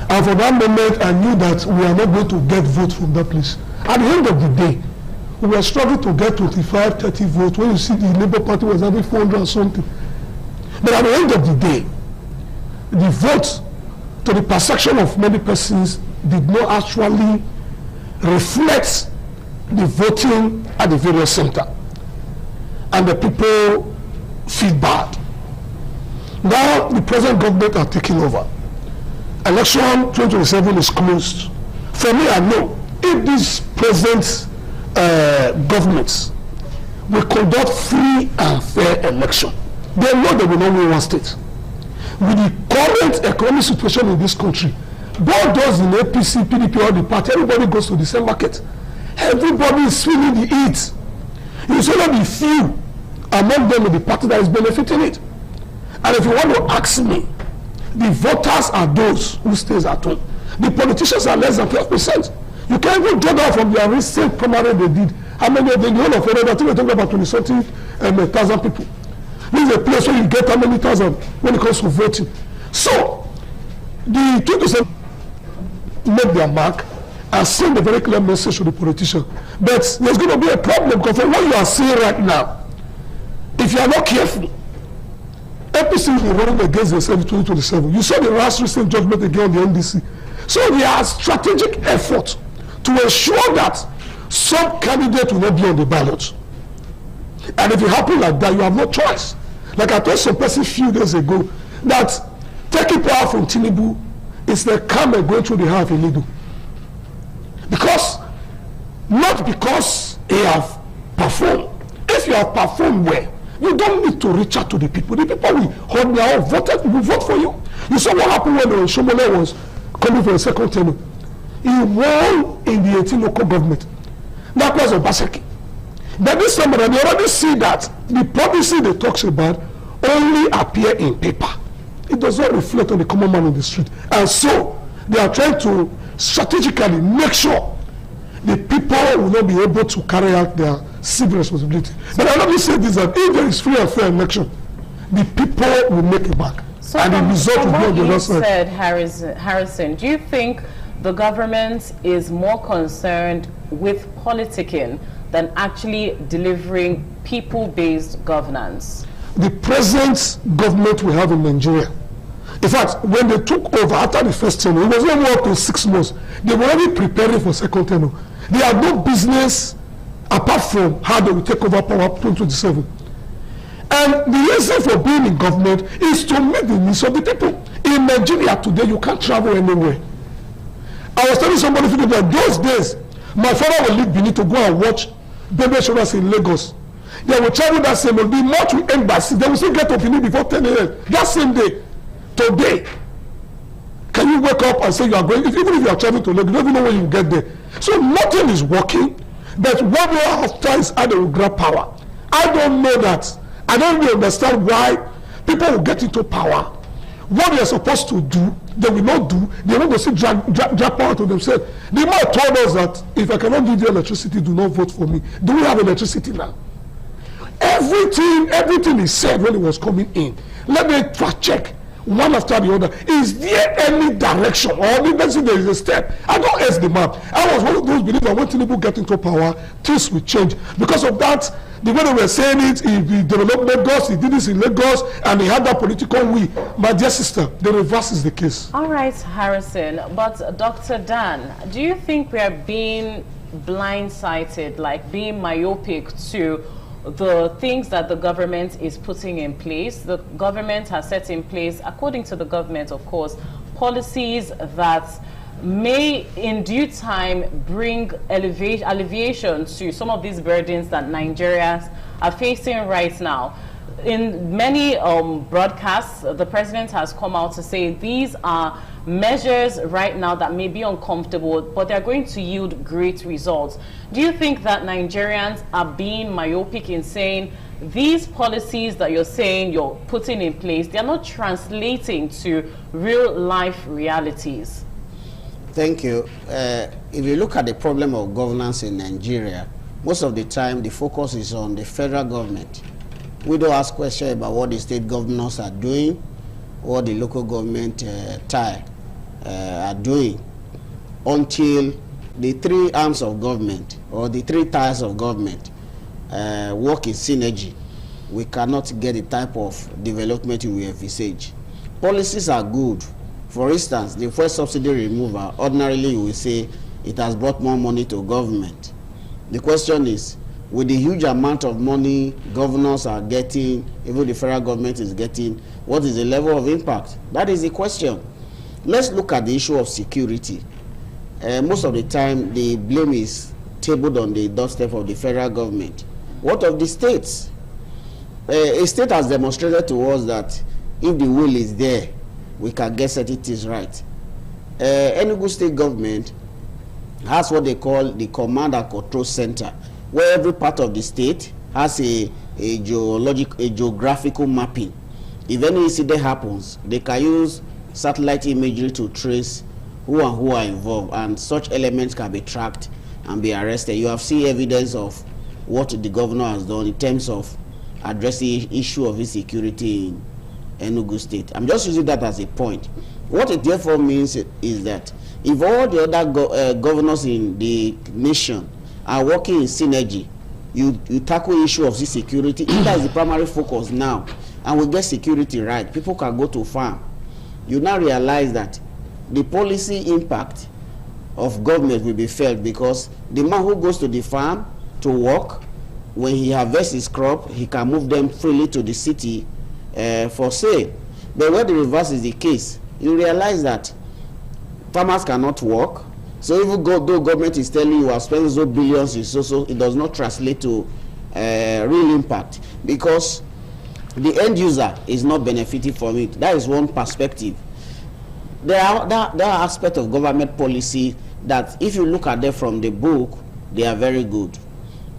And for that moment, I knew that we are not going to get votes from that place. At the end of the day, we were struggling to get 25, 30 votes when you see the Labour Party was having 400 or something. But at the end of the day, the vote to the perception of many persons did not actually reflect the voting at the various center. And the people feel bad. Now the present government are taking over. Election 2027 is closed. For me, I know if these present governments will conduct free and fair election, they know they will not win one state. With the current economic situation in this country, both those in APC, PDP, or the party, everybody goes to the same market. Everybody is feeling the heat. You should not be few among them in the party that is benefiting it. And if you want to ask me, the voters are those who stays at home. The politicians are less than 12%. You can't even draw down from their recent primary they did. How many of them? The whole of Florida, I think we're talking about 20-something thousand people. This is a place where you get how many thousand when it comes to voting. So, the 2% make their mark and send a very clear message to the politician. But there's going to be a problem because from what you are seeing right now, if you are not careful, APC will be running against themselves in 2027. You saw the last recent judgment again on the NDC. So there are strategic efforts to ensure that some candidate will not be on the ballot. And if it happens like that, you have no choice. Like I told some person a few days ago, that taking power from Tinubu is the camel going through the heart of illegal. Not because he have performed. If you have performed well, you don't need to reach out to the people. The people will hold their own, will vote for you. You saw what happened when Shomole was coming for a second term. He won in the 18 local government. That was Obaseki. But this time they already see that the policy they talks about only appear in paper. It does not reflect on the common man on the street. And so They are trying to strategically make sure the people will not be able to carry out their civil responsibility. But I let me say this, that if there is free and fair election, the people will make it back. So and the result will be on the other side. Said, Harrison, do you think the government is more concerned with politicking than actually delivering people-based governance? The present government we have in Nigeria, in fact, when they took over after the first tenure, it was not more than 6 months. They were already preparing for second tenure. They had no business apart from how they will take over power 2027. And the reason for being in government is to meet the needs of the people. In Nigeria today, you can't travel anywhere. I was telling somebody that those days, my father would leave Benin to go and watch baby showers in Lagos. They will travel that same day. The month we end by 6, they will still get to Benin before 10 a.m. That same day. Today, can you wake up and say you are going, even if you are traveling to Lagos, you don't even know when you get there. So nothing is working, but what we have tried is how they will grab power. I don't know that. I don't really understand why people will get into power. What they are supposed to do, they will not do. They want to see drag power to themselves. The man told us that if I cannot give you electricity, do not vote for me. Do we have electricity now? Everything is said when it was coming in. Let me fact check one after the other. Is there any direction or let's say there is a step? I don't ask the man. I was one of those believers that when Tinubu get into power, things will change. Because of that, the way they were saying it, if he developed Lagos, he did this in Lagos, and he had that political will. My dear sister, the reverse is the case. All right, Harrison. But Dr. Dan, do you think we are being blindsided, like being myopic to the things that the government is putting in place? The government has set in place, according to the government, of course, policies that may in due time bring alleviation to some of these burdens that Nigerians are facing right now. In many broadcasts, the president has come out to say these are measures right now that may be uncomfortable, but they're going to yield great results. Do you think that Nigerians are being myopic in saying these policies that you're saying you're putting in place, they're not translating to real life realities? Thank you. If you look at the problem of governance in Nigeria, most of the time the focus is on the federal government. We don't ask questions about what the state governors are doing, what the local government are doing, until the 3 arms of government or the 3 tiers of government work in synergy. We cannot get the type of development we envisage. Policies are good. For instance, the first subsidy removal, ordinarily you will say it has brought more money to government. The question is, with the huge amount of money governors are getting, even the federal government is getting, what is the level of impact? That is the question. Let's look at the issue of security. Most of the time, the blame is tabled on the doorstep of the federal government. What of the states? A state has demonstrated to us that if the will is there, we can get certain things right. Enugu state government has what they call the command and control center, where every part of the state has a geographical mapping. If any incident happens, they can use satellite imagery to trace who and who are involved, and such elements can be tracked and be arrested. You have seen evidence of what the governor has done in terms of addressing the issue of insecurity in Enugu state. I'm just using that as a point. What it therefore means is that if all the other governors in the nation are working in synergy, you tackle issue of security. If that is the primary focus now, and we get security right, people can go to farm. You now realize that the policy impact of government will be felt, because the man who goes to the farm to work, when he harvests his crop, he can move them freely to the city for sale. But where the reverse is the case, you realize that farmers cannot work. So even though government is telling you are spending so billions, it does not translate to real impact, because the end user is not benefiting from it. That is one perspective. There are aspects of government policy that, if you look at them from the book, they are very good.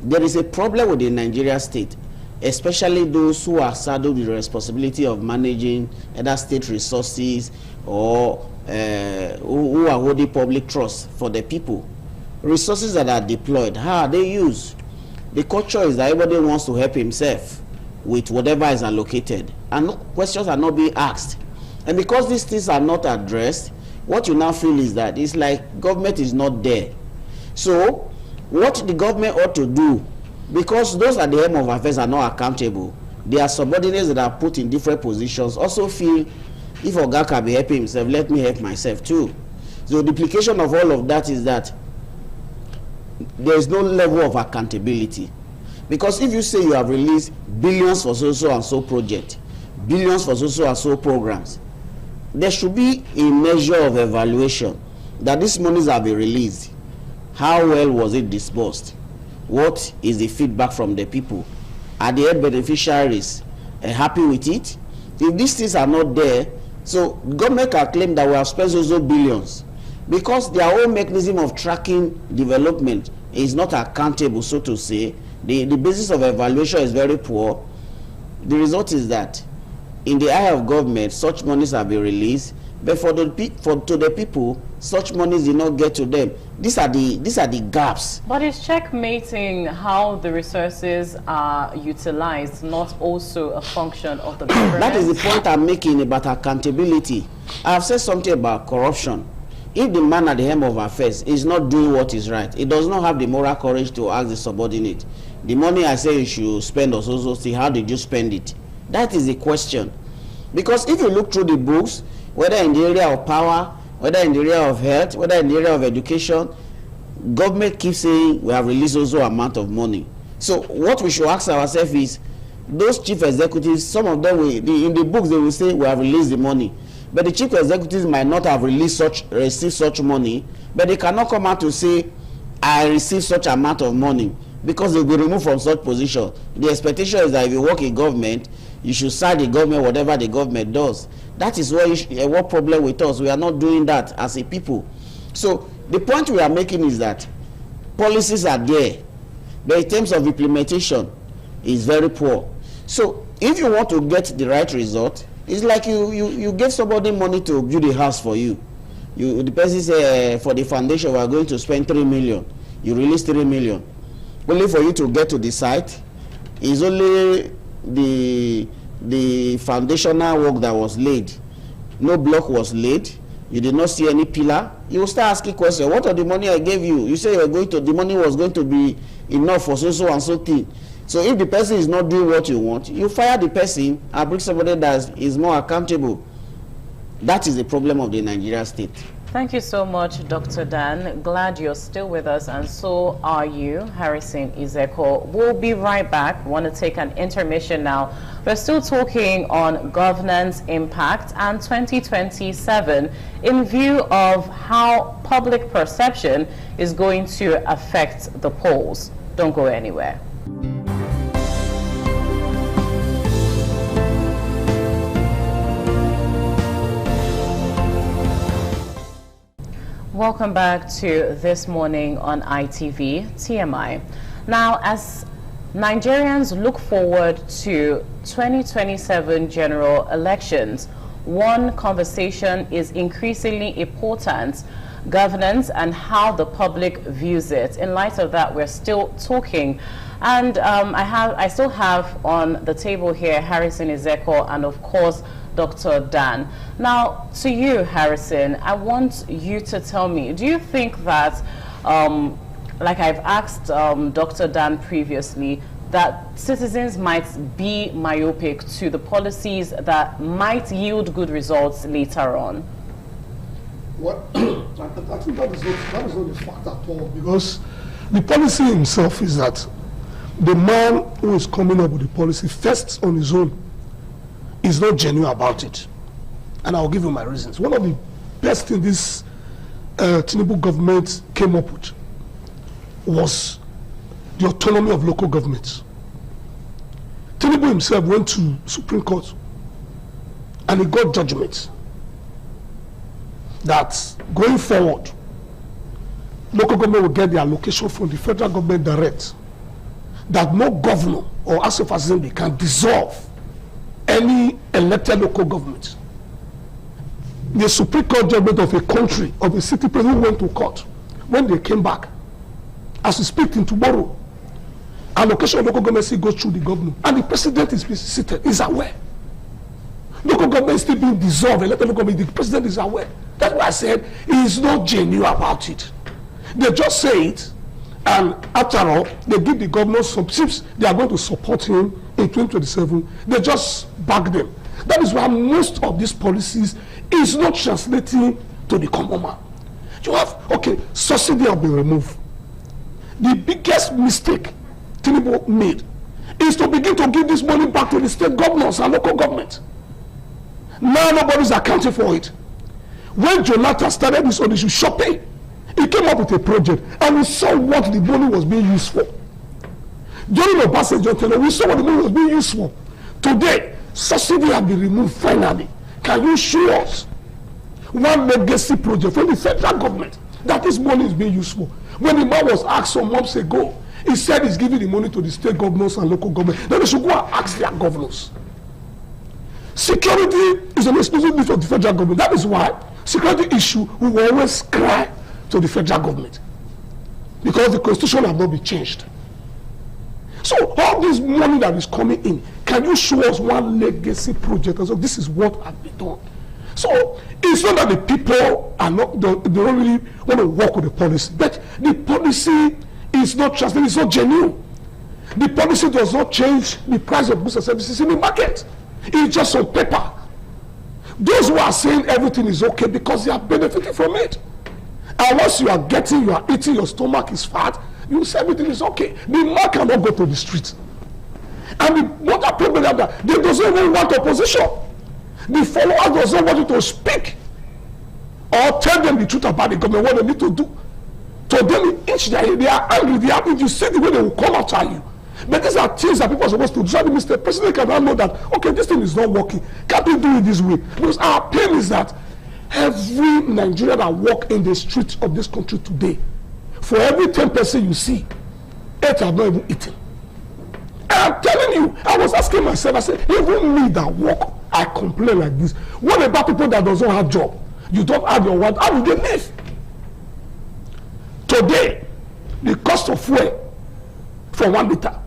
There is a problem with the Nigeria state. especially those who are saddled with the responsibility of managing either state resources or who are holding public trust for the people. Resources that are deployed, how are they used? The culture is that everybody wants to help himself with whatever is allocated, and questions are not being asked. And because these things are not addressed, what you now feel is that it's like government is not there. So what the government ought to do, because those at the helm of affairs are not accountable, their subordinates that are put in different positions also feel, if Oga can be helping himself, let me help myself too. So the implication of all of that is that there is no level of accountability. Because if you say you have released billions for so and so project, billions for so and so programs, there should be a measure of evaluation that these monies have been released. How well was it disbursed? What is the feedback from the people? Are the beneficiaries happy with it? If these things are not there, so government can claim that we have spent those billions, because their own mechanism of tracking development is not accountable, so to say. The basis of evaluation is very poor. The result is that in the eye of government, such monies have been released, but to the people, such monies did not get to them. These are the gaps. But it's checkmating how the resources are utilized, not also a function of the government. That is the point I'm making about accountability. I have said something about corruption. If the man at the helm of affairs is not doing what is right, he does not have the moral courage to ask the subordinate, the money I say you should spend or so see, how did you spend it? That is the question. Because if you look through the books, whether in the area of power, whether in the area of health, whether in the area of education, government keeps saying we have released also amount of money. So what we should ask ourselves is, those chief executives, some of them in the books they will say we have released the money, but the chief executives might not have received such money, but they cannot come out to say I received such amount of money, because they'll be removed from such position. The expectation is that if you work in government, you should serve the government whatever the government does. That is what problem with us. We are not doing that as a people. So the point we are making is that policies are there, but in terms of implementation, is very poor. So if you want to get the right result, it's like you give somebody money to build a house for you. The person say for the foundation we are going to spend 3 million. You release 3 million. Only for you to get to the site is only the foundational work that was laid. No block was laid. You did not see any pillar. You will start asking questions. What of the money I gave you? You say the money was going to be enough for so and so thing. So if the person is not doing what you want, you fire the person and bring somebody that is more accountable. That is the problem of the Nigerian state. Thank you so much, Dr. Dan. Glad you're still with us, and so are you, Harrison Izeko. We'll be right back. Want to take an intermission now. We're still talking on governance impact and 2027 in view of how public perception is going to affect the polls. Don't go anywhere. Welcome back to This Morning on ITV TMI. Now, as Nigerians look forward to 2027 general elections, one conversation is increasingly important: governance and how the public views it. In light of that, we're still talking, and I still have on the table here Harrison Izeko and of course Dr. Dan. Now, to you, Harrison, I want you to tell me, do you think that, like I've asked Dr. Dan previously, that citizens might be myopic to the policies that might yield good results later on? Well, I think that is not the fact at all, because the policy himself is that the man who is coming up with the policy first on his own is not genuine about it. And I'll give you my reasons. One of the best things this Tinubu government came up with was the autonomy of local governments. Tinubu himself went to Supreme Court and he got judgment that going forward, local government will get the allocation from the federal government direct. that no governor or House of Assembly can dissolve any elected local government. The Supreme Court judgment of a country, of a city president who went to court, when they came back, as we speak in tomorrow, allocation of local government still goes through the governor, and the president is seated, is aware. Local government is still being dissolved, elected local government, the president is aware. That's why I said he is not genuine about it. They just say it, and after all, they give the governor some tips. They are going to support him in 2027. They just back them. That is why most of these policies is not translating to the common man. You have, okay, subsidy have been removed. The biggest mistake Tinubu made is to begin to give this money back to the state governors and local government. Now nobody's accounting for it. When Jonathan started this audition shopping, he came up with a project and we saw what the money was being used for. During the Obasanjo tenure, we saw what the money was being used for. Today, subsidy has been removed finally. Can you show us one legacy project from the federal government that this money is being used for? When the man was asked some months ago, he said he's giving the money to the state governors and local government. Then they should go and ask their governors. Security is an exclusive need of the federal government. That is why security issue will always cry to the federal government, because the constitution has not been changed. So all this money that is coming in, can you show us one legacy project? And so this is what has been done. So it's not that the people are not, they don't really want to work with the policy, but the policy is not trusted, it's not genuine. The policy does not change the price of goods and services in the market. It's just on paper. Those who are saying everything is okay because they are benefiting from it. And once you are eating, your stomach is fat, you say everything is okay. The man cannot go to the street. And what the problem is that they don't even want opposition. The followers don't want you to speak or tell them the truth about the government, what they need to do. To them, they are angry, they are angry. You see the way they will come after you. But these are things that people are supposed to do. So the Mr. President cannot know that, okay, this thing is not working. Can't we do it this way? Because our pain is that every Nigerian that walk in the streets of this country today, for every 10% you see, 8 have not even eaten. And I'm telling you, I was asking myself, I said, even me that walk, I complain like this. What about people that doesn't have job? You don't have your wife, how do they live? Today, the cost of fuel for 1 liter.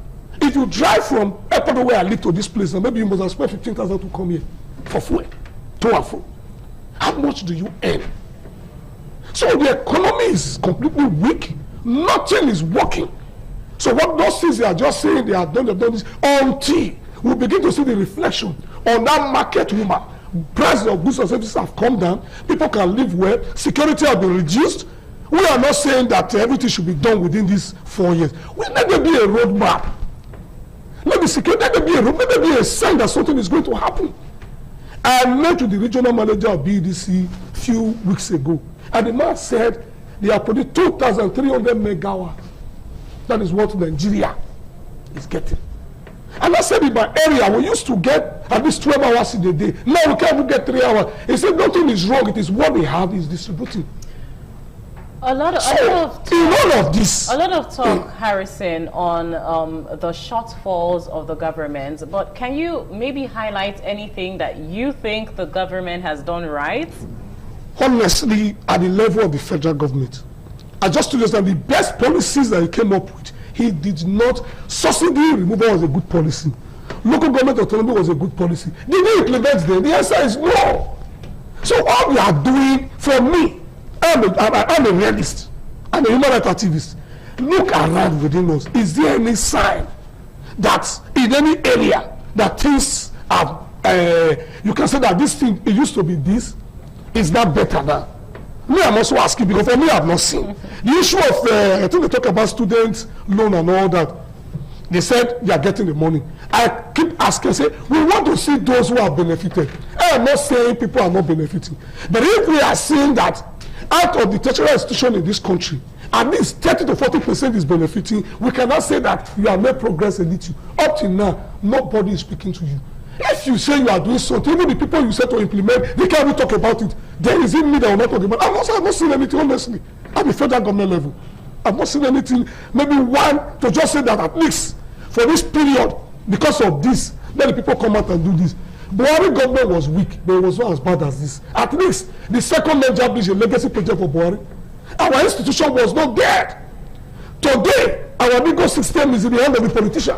If you drive from airport where I live to this place, maybe you must have spent 15,000 to come here for fuel, to and fro. How much do you earn? So the economy is completely weak. Nothing is working. So what those things they are just saying, they have done this until we begin to see the reflection on that market woman. Prices of goods and services have come down. People can live well. Security has been reduced. We are not saying that everything should be done within these 4 years. Let there be a roadmap. Let there be a road. Let there be a sign that something is going to happen. I met with the regional manager of BDC a few weeks ago, and the man said they are producing 2,300 megawatts. That is what Nigeria is getting. And I said in my area, we used to get at least 12 hours in a day. Now we can't even get 3 hours. He said nothing is wrong. It is what they have is distributing. A lot of talk, Harrison, on the shortfalls of the government. But can you maybe highlight anything that you think the government has done right? Honestly, at the level of the federal government, I just told you that the best policies that he came up with, he did not. Subsidy removal was a good policy. Local government autonomy was a good policy. Did he implement them? The answer is no. So all we are doing, for me, I'm a realist. I'm a human rights activist. Look around within us. Is there any sign that in any area that things are, you can say that this thing, it used to be this, is not better now? Me, I'm also asking, because for me, I've not seen. The issue of, I think they talk about student loan and all that. They said they are getting the money. I keep asking, say, we want to see those who have benefited. I am not saying people are not benefiting. But if we are seeing that out of the tertiary institution in this country, at least 30 to 40% is benefiting, we cannot say that you have made progress a little. Up till now, nobody is speaking to you. If you say you are doing something, even the people you said to implement, they can't even talk about it. Then is it me that will not talk about it? I've not seen anything, honestly. At the federal government level, I've not seen anything. Maybe one to just say that at least for this period, because of this, many people come out and do this. Buhari government was weak, but it was not as bad as this. At least the second Niger Bridge, a legacy project for Buhari. Our institution was not dead. Today, our legal system is in the hand of the politician.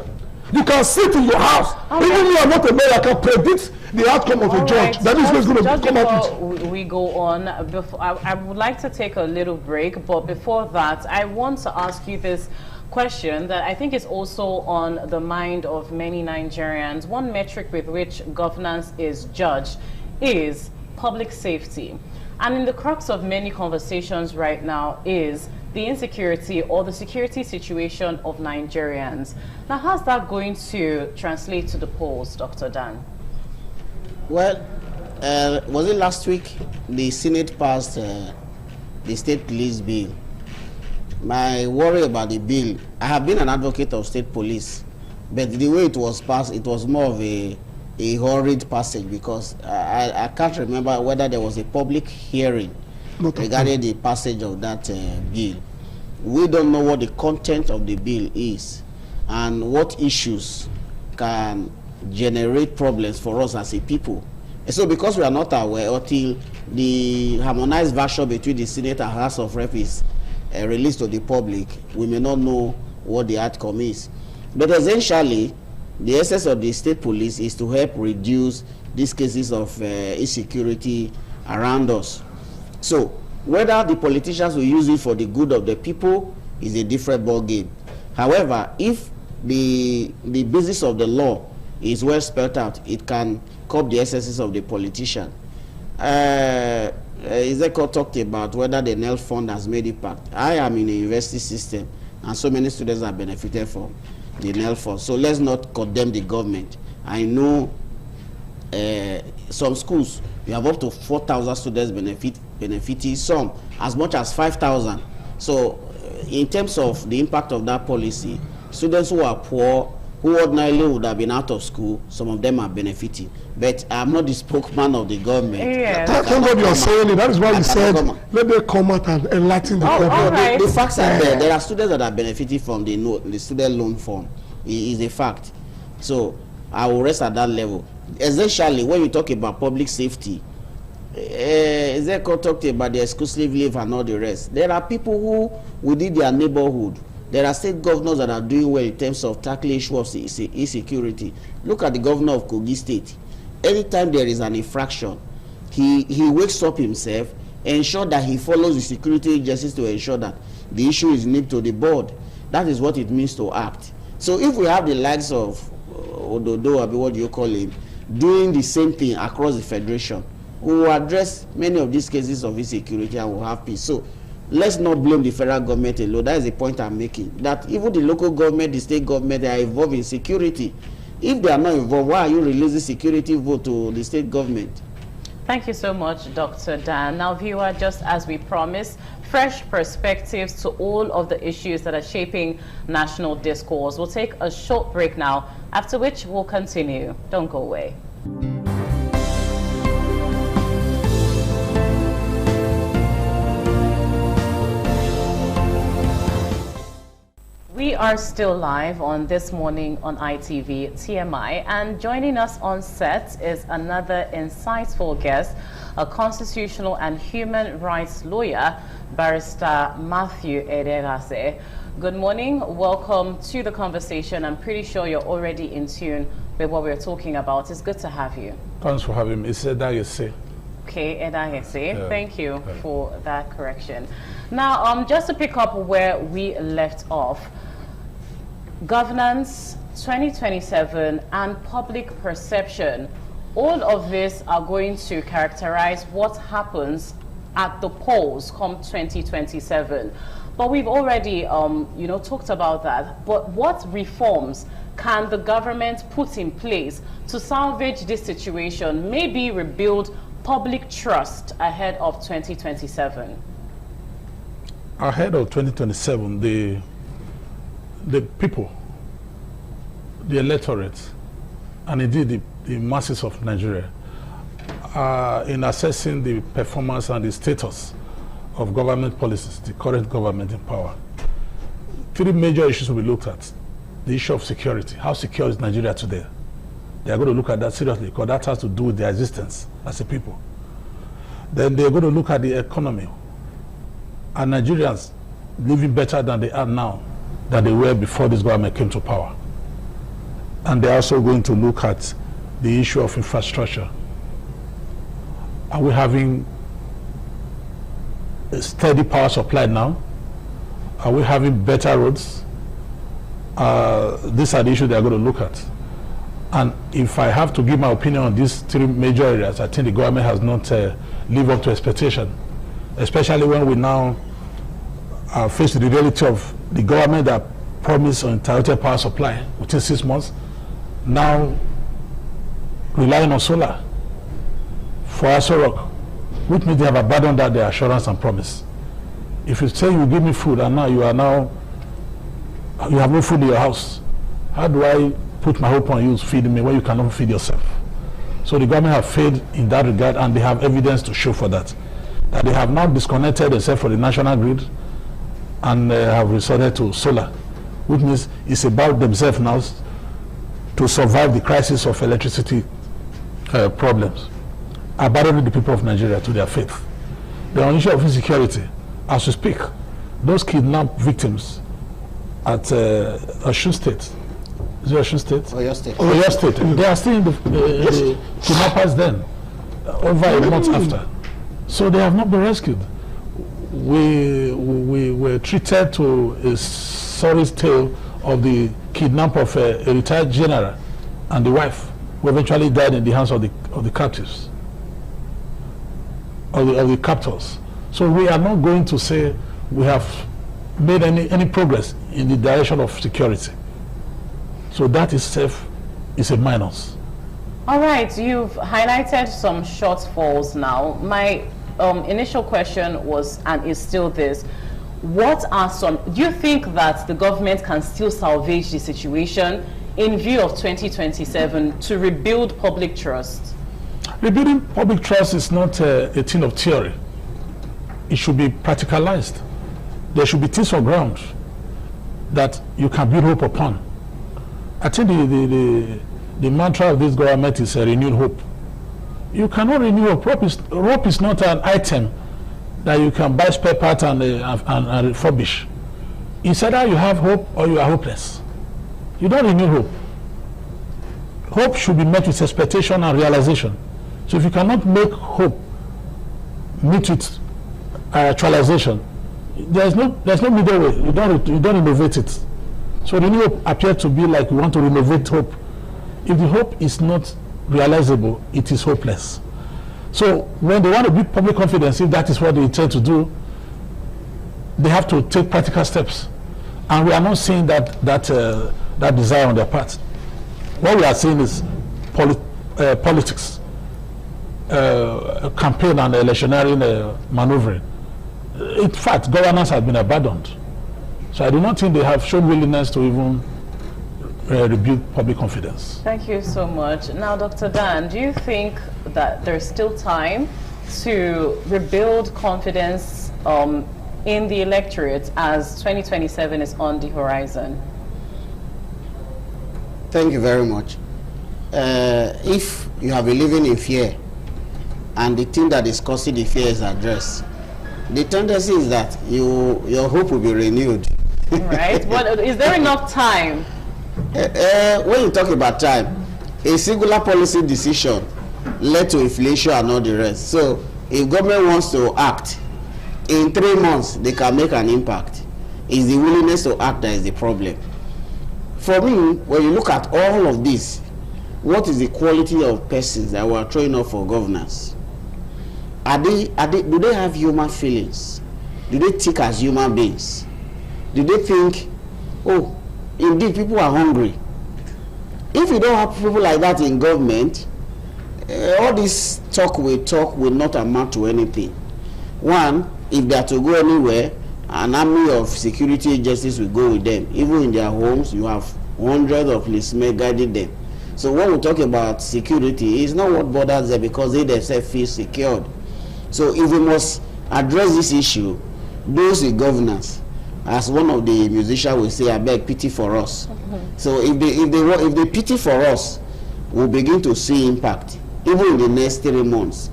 You can sit in your house. Okay. Even you are not a mayor, I can predict the outcome of a judge. That is what's going to come out with. We go on. I would like to take a little break, but before that, I want to ask you this question that I think is also on the mind of many Nigerians. One metric with which governance is judged is public safety. And in the crux of many conversations right now is the insecurity or the security situation of Nigerians. Now, how's that going to translate to the polls, Dr. Dan? Well, was it last week the Senate passed the state police bill? My worry about the bill, I have been an advocate of state police, but the way it was passed, it was more of a hurried passage, because I can't remember whether there was a public hearing regarding the passage of that bill. We don't know what the content of the bill is and what issues can generate problems for us as a people. And so because we are not aware until the harmonized version between the Senate and House of Reps is released to the public, we may not know what the outcome is. But essentially, the essence of the state police is to help reduce these cases of insecurity around us. So whether the politicians will use it for the good of the people is a different ball game. However, if the basis of the law is well spelled out, it can curb the excesses of the politician. Ezekiel talked about whether the NEL fund has made impact. I am in a university system, and so many students have benefited from the NEL fund. So let's not condemn the government. I know some schools, you have up to 4,000 students benefiting, some as much as 5,000. So in terms of the impact of that policy, students who are poor, who ordinarily would have been out of school, some of them are benefiting. But I'm not the spokesman of the government. Thank God you are saying it. That is why you said, let them come out and enlighten the government. Right. The facts are there are students that are benefiting from the student loan fund. It is a fact. So I will rest at that level. Essentially, when you talk about public safety, Ezekiel talked about the exclusive leave and all the rest. There are people who, within their neighborhood, there are state governors that are doing well in terms of tackling issues of insecurity. Look at the governor of Kogi State. Anytime there is an infraction, he wakes up himself, ensure that he follows the security agencies to ensure that the issue is nipped to the bud. That is what it means to act. So if we have the likes of Ododo, what do you call him, doing the same thing across the federation, we will address many of these cases of insecurity and we'll have peace. So let's not blame the federal government alone. That is the point I'm making. That even the local government, the state government, they are involved in security. If they are not involved, why are you releasing security vote to the state government? Thank you so much, Dr. Dan. Now, viewer, just as we promised, fresh perspectives to all of the issues that are shaping national discourse. We'll take a short break now, after which we'll continue. Don't go away. We are still live on This Morning on ITV TMI, and joining us on set is another insightful guest, a constitutional and human rights lawyer, Barrister Matthew Edegase. Good morning, welcome to the conversation. I'm pretty sure you're already in tune with what we're talking about. It's good to have you. Thanks for having me. It's Edegase. Okay, Edegase. Thank you for that correction. Now, just to pick up where we left off, governance 2027 and public perception, all of this are going to characterize what happens at the polls come 2027. But we've already talked about that. But what reforms can the government put in place to salvage this situation, maybe rebuild public trust ahead of 2027? Ahead of 2027, the people, the electorate, and indeed the masses of Nigeria are in assessing the performance and the status of government policies, the current government in power. Three major issues will be looked at. the issue of security. How secure is Nigeria today? They are going to look at that seriously because that has to do with their existence as a people. Then they are going to look at the economy. Are Nigerians living better than they are now, than they were before this government came to power? And they're also going to look at the issue of infrastructure. Are we having a steady power supply now? Are we having better roads? These are the issues they are going to look at. And if I have to give my opinion on these three major areas, I think the government has not lived up to expectation, especially when we now face the reality of the government that promised uninterrupted power supply within 6 months, now relying on solar for Aso Rock, which means they have abandoned that their assurance and promise. If you say you give me food and now you have no food in your house, how do I put my hope on you feeding me when you cannot feed yourself? So the government have failed in that regard, and they have evidence to show for that. That they have not disconnected themselves from the national grid and have resorted to solar, which means it's about themselves now to survive the crisis of electricity problems, abandoning the people of Nigeria to their fate. The issue of insecurity, as we speak, those kidnapped victims at Osun State, is it Osun State? Oyo State. Oyo State. They are still in the kidnappers then, over a month after. So they have not been rescued. We were treated to a sorry tale of the kidnap of a retired general and the wife, who eventually died in the hands of the captives, of the captors. So we are not going to say we have made any progress in the direction of security. So that itself is a minus. All right, you've highlighted some shortfalls now. My initial question was, and is still this, what are some, do you think that the government can still salvage the situation in view of 2027 to rebuild public trust? Rebuilding public trust is not a thing of theory. It should be practicalized. There should be things on ground that you can build hope upon. I think the mantra of this government is a renewed hope. You cannot renew hope. Hope is not an item that you can buy spare parts and refurbish. It's either you have hope or you are hopeless. You don't renew hope. Hope should be met with expectation and realization. So if you cannot make hope meet with actualization, there's no middle way. You don't innovate it. So renew hope appears to be like we want to renovate hope. If the hope is not realizable, it is hopeless. So when they want to build public confidence, if that is what they intend to do, they have to take practical steps. And we are not seeing that desire on their part. What we are seeing is politics, campaign and electioneering maneuvering. In fact, governance has been abandoned. So I do not think they have shown willingness to even rebuild public confidence. Thank you so much. Now, Dr. Dan, do you think that there's still time to rebuild confidence in the electorate as 2027 is on the horizon? Thank you very much. If you have been living in fear and the thing that is causing the fear is addressed, the tendency is that your hope will be renewed. Right. But is there enough time? When you talk about time, a singular policy decision led to inflation and all the rest. So if government wants to act, in 3 months they can make an impact. It's the willingness to act that is the problem. For me, when you look at all of this, what is the quality of persons that we are throwing up for governance? Do they have human feelings? Do they think as human beings? Do they think, oh, indeed, people are hungry? If you don't have people like that in government, all this talk will not amount to anything. One, if they are to go anywhere, an army of security agencies will go with them. Even in their homes, you have hundreds of policemen guiding them. So when we talk about security, it's not what bothers them because they themselves feel secured. So if we must address this issue, those in governance as one of the musicians will say, I beg pity for us. So if they pity for us, we'll begin to see impact, even in the next 3 months.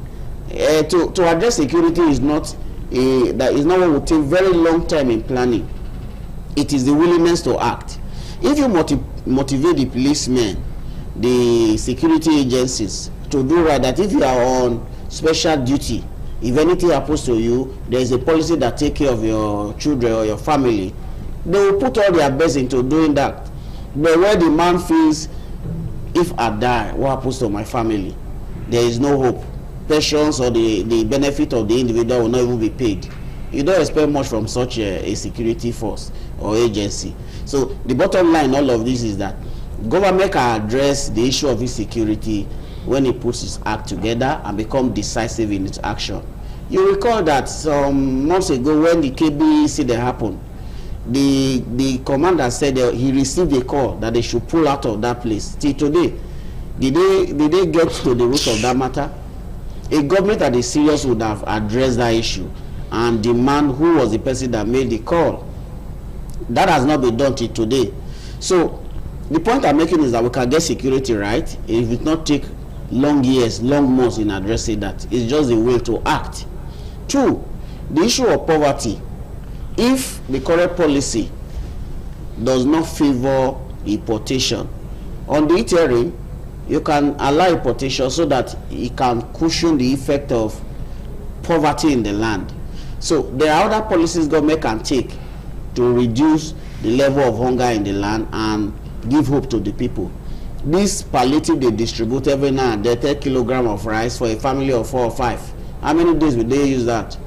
To address security is not what will take very long time in planning. It is the willingness to act. If you motivate the policemen, the security agencies to do right, that if you are on special duty, if anything happens to you, there is a policy that take care of your children or your family, they will put all their best into doing that. But where the man feels, if I die, what happens to my family? There is no hope. Pensions or the benefit of the individual will not even be paid. You don't expect much from such a security force or agency. So the bottom line in all of this is that government can address the issue of insecurity when it puts its act together and become decisive in its action. You recall that some months ago when the KB incident happened, the commander said he received a call that they should pull out of that place. Till today, did they get to the root of that matter? A government that is serious would have addressed that issue and demand who was the person that made the call. That has not been done till today. So the point I'm making is that we can get security right if it not take long years, long months in addressing that. It's just the will to act. 2, the issue of poverty. If the current policy does not favor importation, on the interim, you can allow importation so that it can cushion the effect of poverty in the land. So there are other policies government can take to reduce the level of hunger in the land and give hope to the people. This palliative they distribute every now and then, 10 kilograms of rice for a family of 4 or 5. How many days will they use that?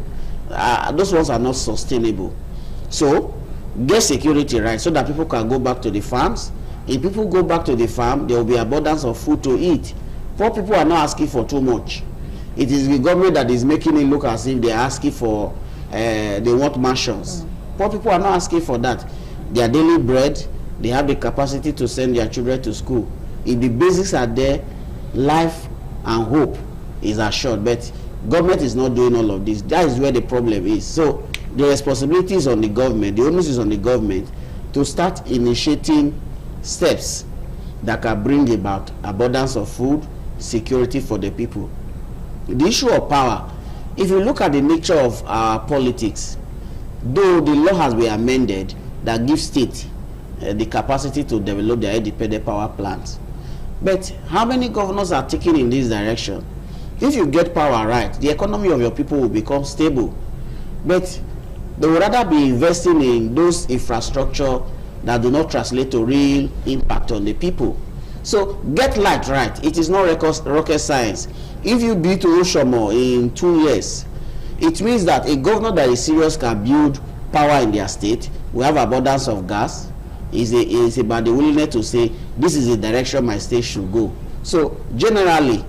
Those ones are not sustainable. So get security right so that people can go back to the farms. If people go back to the farm, there will be abundance of food to eat. Poor people are not asking for too much. It is the government that is making it look as if they are asking for, they want mansions. Poor people are not asking for that. Their daily bread, they have the capacity to send their children to school. If the basics are there, life and hope is assured. But government is not doing all of this. That is where the problem is. So the responsibility is on the government, the onus is on the government to start initiating steps that can bring about abundance of food, security for the people. The issue of power, if you look at the nature of our politics, though the law has been amended that gives state the capacity to develop their independent power plants, but how many governors are taking in this direction? If you get power right, the economy of your people will become stable, but they would rather be investing in those infrastructure that do not translate to real impact on the people. So get light right. It is not rocket science. If you build to Oshomo in 2 years, it means that a governor that is serious can build power in their state. We have abundance of gas. It's about the willingness to say, this is the direction my state should go. So generally,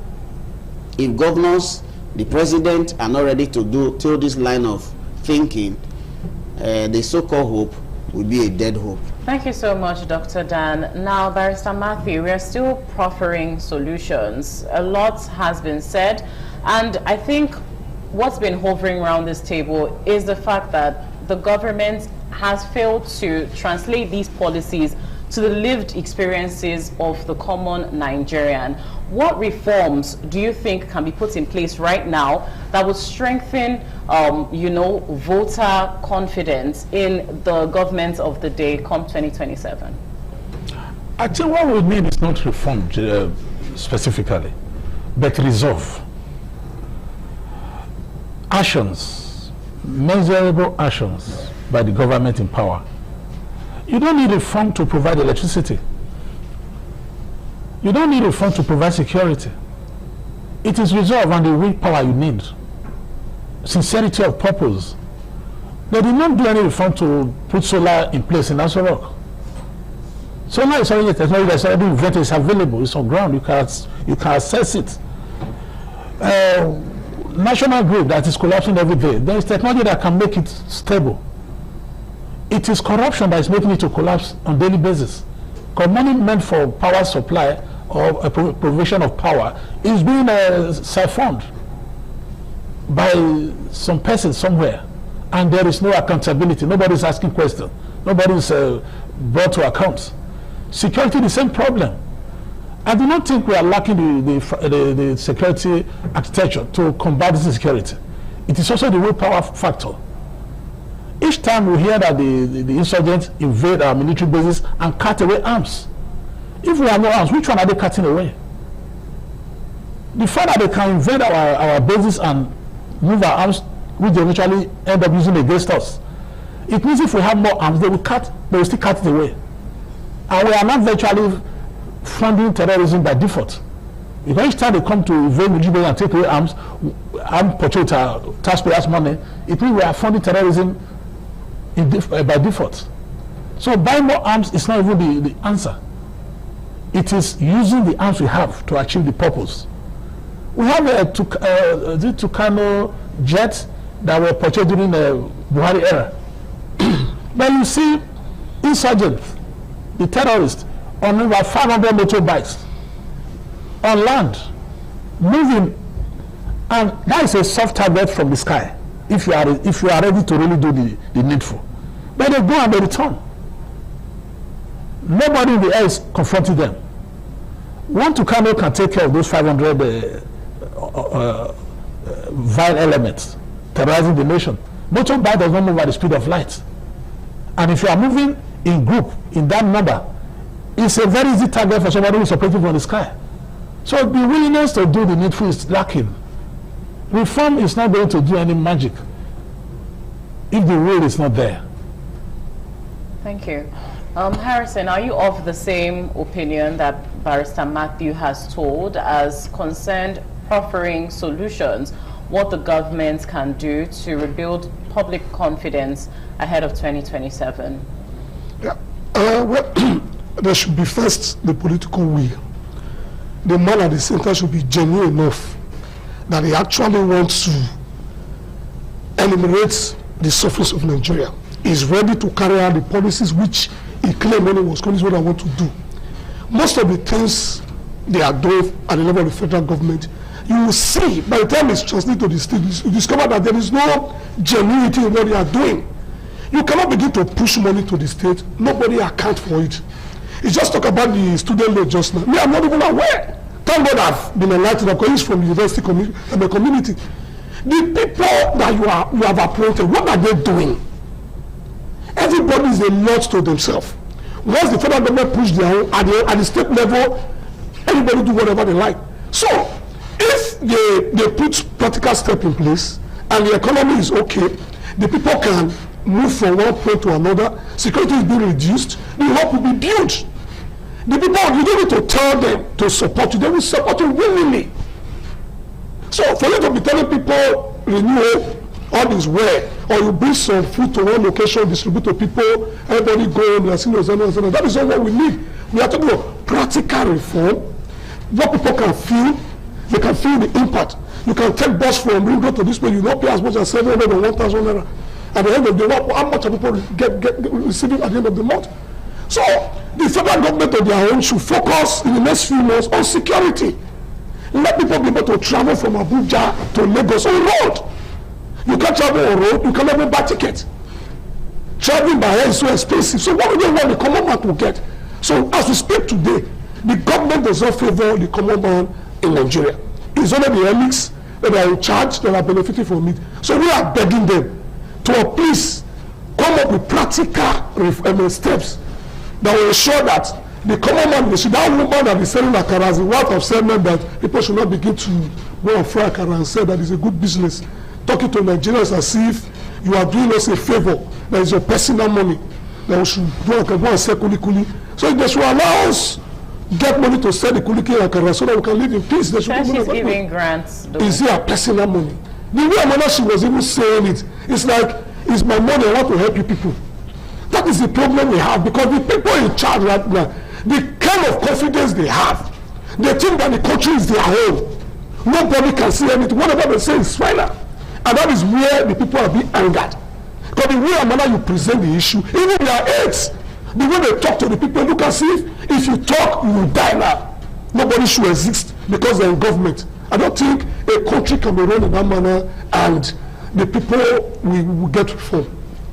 if governors, the president are not ready to do till this line of thinking, the so-called hope will be a dead hope. Thank you so much, Dr. Dan. Now, Barrister Matthew, we are still proffering solutions. A lot has been said, and I think what's been hovering around this table is the fact that the government has failed to translate these policies to the lived experiences of the common Nigerian. What reforms do you think can be put in place right now that would strengthen, voter confidence in the government of the day come 2027? I think what we need is not reform specifically, but resolve. Actions, measurable actions by the government in power. You don't need reform to provide electricity. You don't need reform to provide security. It is resolve and the willpower you need. Sincerity of purpose. They did not do any reform to put solar in place in Aso Rock. Solar is already a technology that's already invented, it's available, it's on ground, you can access it. National grid that is collapsing every day, there is technology that can make it stable. It is corruption that is making it to collapse on a daily basis. Because money meant for power supply or a provision of power is being siphoned by some person somewhere. and there is no accountability. Nobody's asking questions. Nobody's brought to account. Security, the same problem. I do not think we are lacking the security architecture to combat this insecurity. It is also the willpower factor. Each time we hear that the insurgents invade our military bases and cut away arms. If we have no arms, which one are they cutting away? The fact that they can invade our bases and move our arms, which they eventually end up using against us, it means if we have more arms, they will still cut it away. And we are not virtually funding terrorism by default. Because each time they come to invade military bases and take away arms and purchase taxpayers' money, it means we are funding terrorism by default. So buying more arms is not even the answer. It is using the arms we have to achieve the purpose. We have the Tucano jets that were purchased during the Buhari era. But you see insurgents, the terrorists, on over 500 motorbikes on land, moving, and that is a soft target from the sky if you are ready to really do the needful. But they go and they return. Nobody in the air is confronting them. One Tucano can take care of those 500 vile elements terrorizing the nation. Motorbike does not move at the speed of light. And if you are moving in group, in that number, it's a very easy target for somebody who is operating from the sky. So the willingness to do the needful is lacking. Reform is not going to do any magic if the will is not there. Thank you. Harrison, are you of the same opinion that Barrister Matthew has told as concerned proffering solutions, what the government can do to rebuild public confidence ahead of 2027? Yeah. Well, there should be first the political will. The man at the center should be genuine enough that he actually wants to eliminate the suffering of Nigeria. He's ready to carry out the policies which he claimed when he was coming, what I want to do. Most of the things they are doing at the level of the federal government, you will see by the time it's translated to the state, you discover that there is no genuinity in what they are doing. You cannot begin to push money to the state. Nobody accounts for it. You just talk about the student loan just now. Me, I'm not even aware. Thank God I've been enlightened because it's from the university community. The people that you have appointed, what are they doing? Everybody is a lot to themselves. Once the federal government push their own at the state level, everybody do whatever they like. So if they put practical step in place and the economy is okay, the people can move from one point to another, security is being reduced, the hope will be built. The people, you don't need to tell them to support you, they will support you willingly. So for you to be telling people renew hope, all is well, or you bring some food to one location, distribute to people, everybody go, that is not what we need. We are talking about practical reform, what people can feel, they can feel the impact. You can take bus from Ring Road to this place, you don't pay as much as 700 or 1,000 naira. At the end of the month, how much are people receiving at the end of the month? So the federal government on their own should focus in the next few months on security. Let people be able to travel from Abuja to Lagos on road. You can't travel on road, you can't even buy tickets. Traveling by air is so expensive. So what do they want the common man to get? So as we speak today, the government does not favor the common man in Nigeria. It's only the elites that are in charge that are benefiting from it. So we are begging them to please come up with practical steps that will ensure that the common man, that woman that is selling akara is a wealth of settlement, that people should not begin to go and fry akara and say that it's a good business. Talking to Nigerians as if you are doing us a favor, that is your personal money, that we should go and sell kulikuli. So they should allow us get money to sell the kulikuli and akara so that we can live in peace. They should she's giving grants. Is it her personal money? The way Amanda, she was even saying it, it's like, it's my money, I want to help you people. That is the problem we have, because the people in charge right now, the kind of confidence they have, they think that the country is their own. Nobody can see anything. Whatever they say is final. And that is where the people are being angered. Because the way Amanda, you present the issue, even their aides, the way they talk to the people, look as if you talk, you will die now. Nobody should exist because they're in government. I don't think a country can be run in that manner and the people will get reform.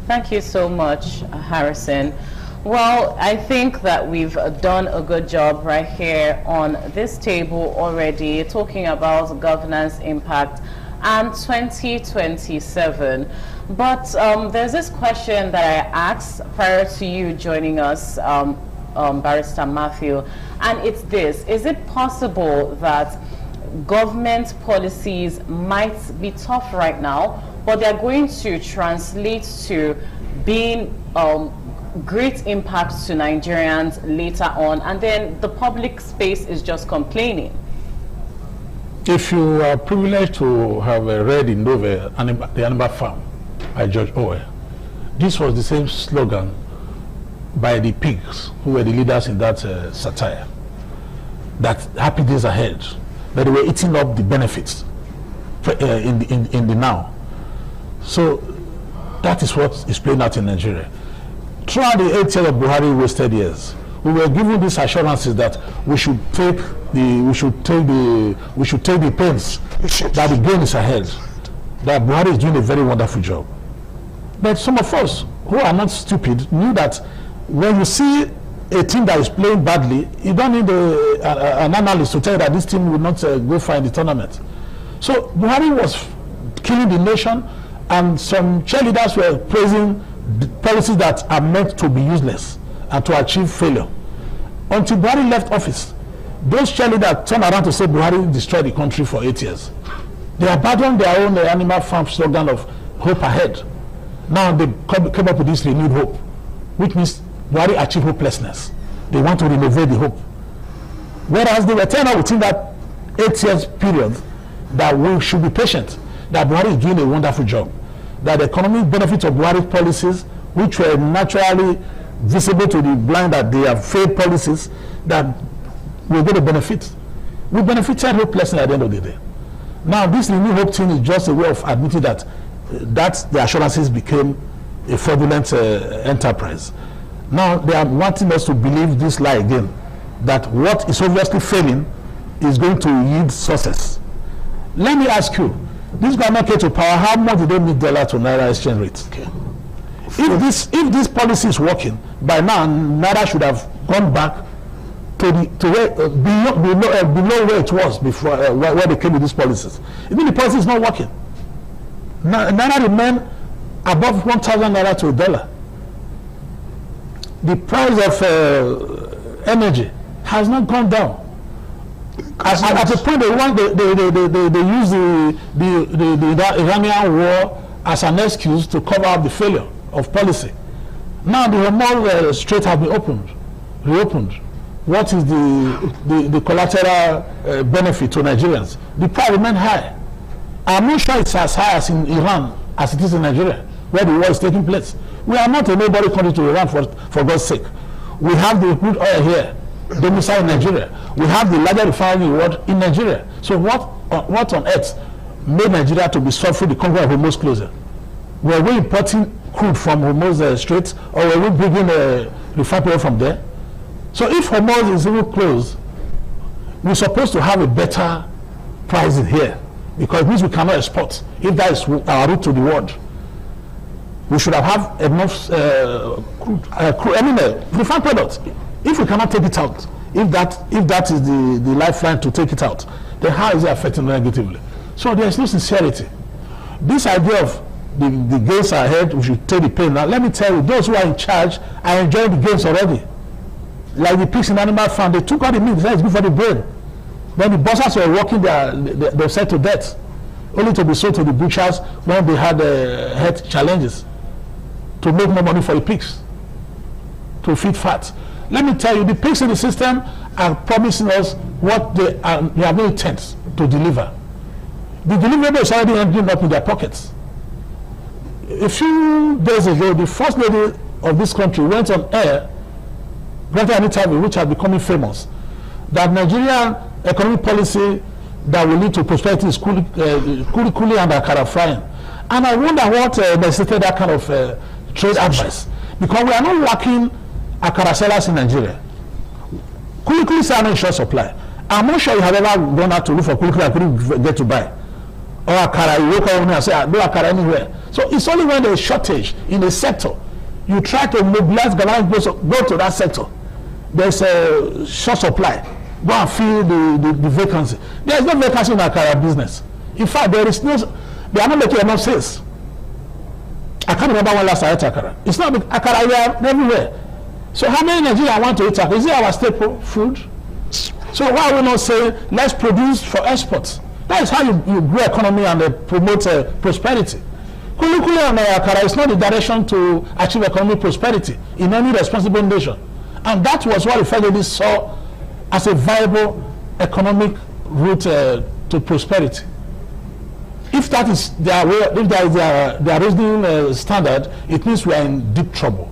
Thank you so much, Harrison. Well, I think that we've done a good job right here on this table already, talking about governance impact and 2027. But there's this question that I asked prior to you joining us, Barrister Matthew, and it's this: is it possible that government policies might be tough right now, but they're going to translate to being great impacts to Nigerians later on, and then the public space is just complaining? If you are privileged to have read the novel The Animal Farm by George Orwell, this was the same slogan by the pigs who were the leaders in that satire, that happy days ahead, that they were eating up the benefits in the now. So that is what is playing out in Nigeria. Throughout the 8 years of Buhari wasted years, we were given these assurances that we should take the pains, that the gain is ahead, that Buhari is doing a very wonderful job. But some of us who are not stupid knew that when you see a team that is playing badly, you don't need an analyst to tell you that this team will not go far in the tournament. So Buhari was killing the nation, and some cheerleaders were praising the policies that are meant to be useless and to achieve failure. Until Buhari left office, those cheerleaders turned around to say Buhari destroyed the country for 8 years. They abandoned their own Animal Farm slogan of hope ahead. Now they came up with this renewed hope, which means Buhari achieved hopelessness. They want to renovate the hope. Whereas they were telling us within that 8 years period that we should be patient, that Buhari is doing a wonderful job, that the economic benefits of Buhari's policies, which were naturally visible to the blind, that they are failed policies, that we're going to benefit. We benefited hopelessness at the end of the day. Now this renewed hope thing is just a way of admitting that the assurances became a fraudulent enterprise. Now they are wanting us to believe this lie again, that what is obviously failing is going to yield success. Let me ask you, this government came to power, how much did they need dollar to naira exchange rate? Okay. If this policy is working, by now naira should have gone back to below where it was before, where they came with these policies. Even the policy is not working. Naira remain above 1,000 naira to a dollar. The price of energy has not gone down. At a point, they use the Iranian war as an excuse to cover up the failure of policy. Now the Hormuz Strait has been reopened. What is the collateral benefit to Nigerians? The price remains high. I'm not sure it's as high as in Iran as it is in Nigeria, where the war is taking place. We are not a neighboring country to Iran, for God's sake. We have the crude oil here, domicile in Nigeria. We have the largest refinery in the world in Nigeria. So what on earth made Nigeria to be suffering the conquest of Hormuz closure? Were we importing crude from Hormuz Strait, or were we bringing a refinery from there? So if Hormuz is even closed, we're supposed to have a better price in here, because it means we cannot export. If that is our route to the world, we should have enough refined products. If we cannot take it out, if that is the lifeline to take it out, then how is it affecting negatively? So there is no sincerity. This idea of the gains are ahead, we should take the pain. Now let me tell you, those who are in charge are enjoying the gains already. Like the pigs in Animal Farm, they took out the meat, they said it's good for the brain. Then the bosses were working they're set to death, only to be sold to the butchers when they had health challenges, to make more money for the pigs, to feed fat. Let me tell you, the pigs in the system are promising us what they have no intent to deliver. The deliverable is already ending up in their pockets. A few days ago, the first lady of this country went on air, granted an interview which has becoming famous, that Nigerian economic policy that will lead to prosperity is kuli and akara frying. And I wonder what necessitated that kind of trade advice, because we are not lacking akara sellers in Nigeria. Kuli is not in short supply. I'm not sure you have ever gone out to look for kuli and couldn't get to buy. or akara, you wake up and say, no akara anywhere. So it's only when there's shortage in a sector, you try to mobilize government go to that sector. There's a short supply. Go and fill the vacancy. There is no vacancy in akara business. In fact, they are not making enough sales. I can't remember when last I ate akara. It's not akara, we are everywhere. So how many Nigerians want to eat akara? Is it our staple food? So why are we not saying, let's produce for exports? That is how you grow economy and promote prosperity. Kuli and akara is not the direction to achieve economic prosperity in any responsible nation. And that was what the Federalists saw as a viable economic route to prosperity. If that is their reasoning standard, it means we are in deep trouble.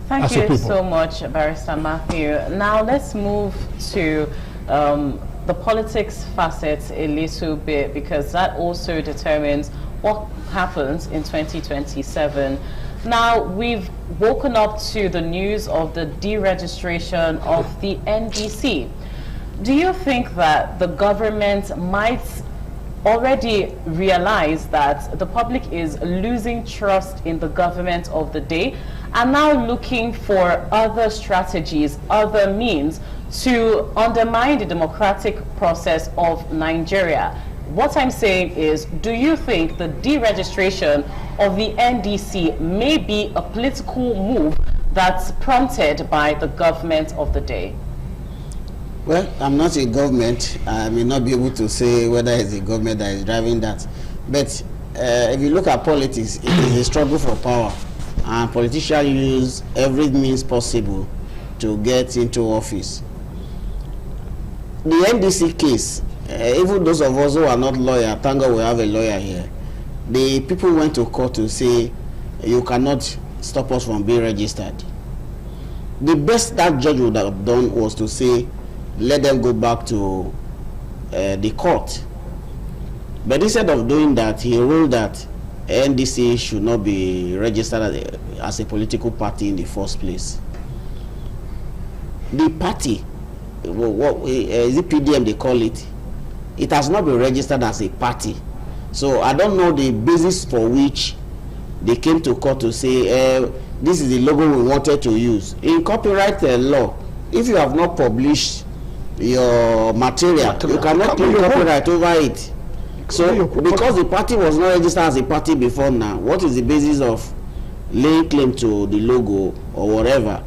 Thank you so much, Barrister Matthew. Now let's move to the politics facets a little bit, because that also determines what happens in 2027. Now, we've woken up to the news of the deregistration of the NDC. Do you think that the government might already realize that the public is losing trust in the government of the day and now looking for other strategies, other means to undermine the democratic process of Nigeria? What I'm saying is, do you think the deregistration of the NDC may be a political move that's prompted by the government of the day? Well, I'm not a government. I may not be able to say whether it's the government that is driving that. But if you look at politics, it is a struggle for power. And politicians use every means possible to get into office. The NDC case, even those of us who are not lawyers, thank God we have a lawyer here. The people went to court to say, you cannot stop us from being registered. The best that judge would have done was to say, let them go back to the court. But instead of doing that, he ruled that NDC should not be registered as a political party in the first place. The party, what is it PDM they call it? It has not been registered as a party. So I don't know the basis for which they came to court to say this is the logo we wanted to use. In copyright law, if you have not published your material, you cannot claim copyright over it. So because the party was not registered as a party before now, what is the basis of laying claim to the logo or whatever?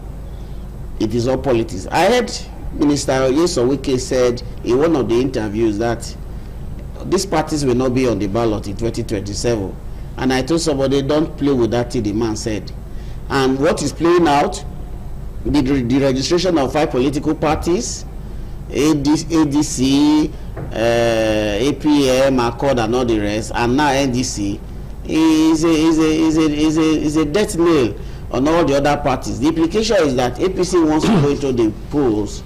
It is all politics. I heard Minister Oyesowike said in one of the interviews that these parties will not be on the ballot in 2027. And I told somebody, don't play with that thing the man said. And what is playing out, the registration of 5 political parties, ADC, APM, Accord, and all the rest, and now NDC, is a death nail on all the other parties. The implication is that APC wants to go into the polls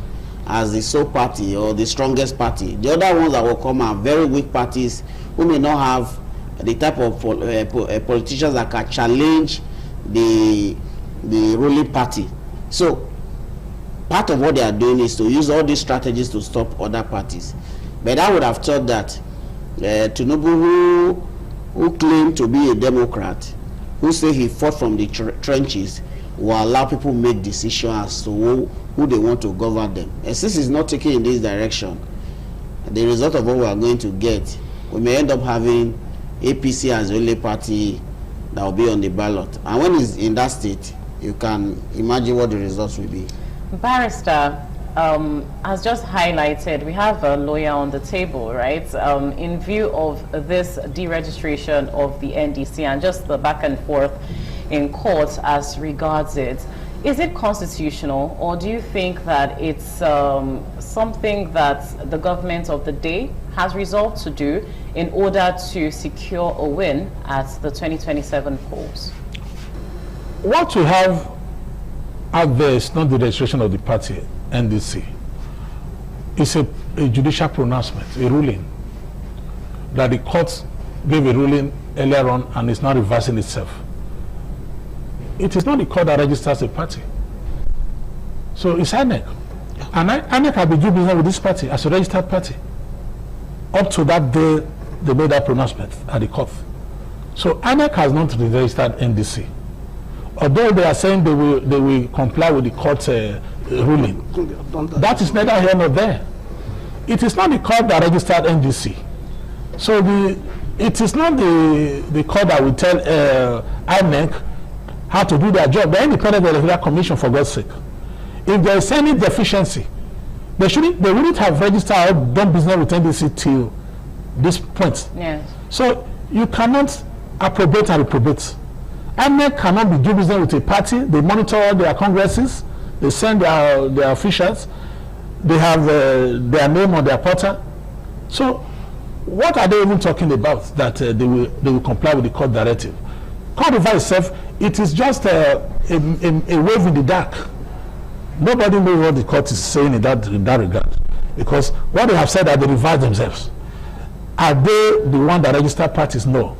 as the sole party or the strongest party. The other ones that will come are very weak parties who may not have the type of politicians that can challenge the ruling party. So part of what they are doing is to use all these strategies to stop other parties. But I would have thought that Tinubu, who claimed to be a Democrat, who say he fought from the trenches, will allow people make decisions as to who they want to govern them. And since it's not taking in this direction, the result of what we are going to get, we may end up having APC as the only party that will be on the ballot. And when it's in that state, you can imagine what the results will be. Barrister, as just highlighted, we have a lawyer on the table, right? In view of this deregistration of the NDC and just the back and forth in court as regards it, is it constitutional, or do you think that it's something that the government of the day has resolved to do in order to secure a win at the 2027 polls? What we have out there is not the registration of the party, NDC. It's a judicial pronouncement, a ruling, that the court gave a ruling earlier on and is now reversing itself. It is not the court that registers a party. So it's INEC. And INEC have been doing business with this party as a registered party up to that day they made that pronouncement at the court. So INEC has not registered NDC. Although they are saying they will comply with the court ruling. That is neither here nor there. It is not the court that registered NDC. So it is not the court that will tell INEC how to do their job. The Independent Electoral Commission, for God's sake. If there is any deficiency, they wouldn't have registered or done business with NDC till this point. Yes. So you cannot approbate and reprobate. INEC cannot be doing business with a party. They monitor their congresses. They send their officials. They have their name on their portal. So what are they even talking about that they will comply with the court directive? Court of itself, it is just a wave in the dark. Nobody knows what the court is saying in that regard, because what they have said that they revise themselves. Are they the one that registered parties? No.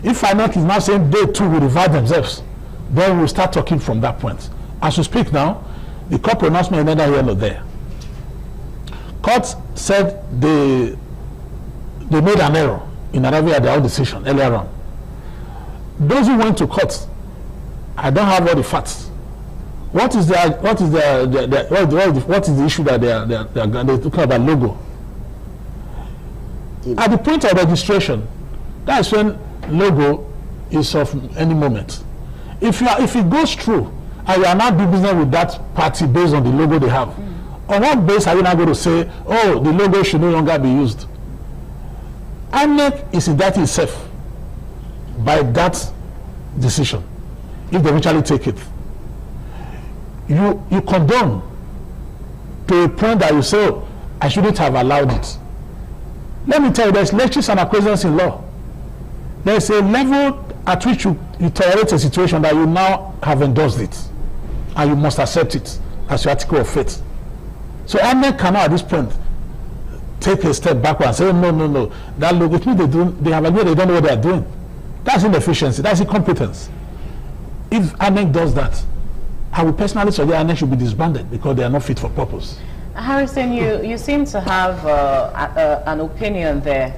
If INEC is now saying they too will revise themselves, then we'll start talking from that point. As we speak now, the court pronouncement is neither here nor there. Court said they made an error in arriving at their own decision earlier on. Those who went to court, I don't have all the facts. What is the issue that they're talking about logo? At the point of registration, that's when logo is of any moment. If it goes through and you are not doing business with that party based on the logo they have, on what base are you not going to say, oh, the logo should no longer be used? INEC is indicting itself by that decision, if they eventually take it. You condone to a point that you say, oh, I shouldn't have allowed it. Let me tell you, there's lectures and acquiescence in law. There's a level at which you tolerate a situation that you now have endorsed it, and you must accept it as your article of faith. So INEC cannot at this point take a step backward and say, oh, no, that logo, it means they have agreed they don't know what they are doing. That's inefficiency, that's incompetence. If INEC does that, I would personally suggest INEC should be disbanded because they are not fit for purpose. Harrison, you seem to have an opinion there.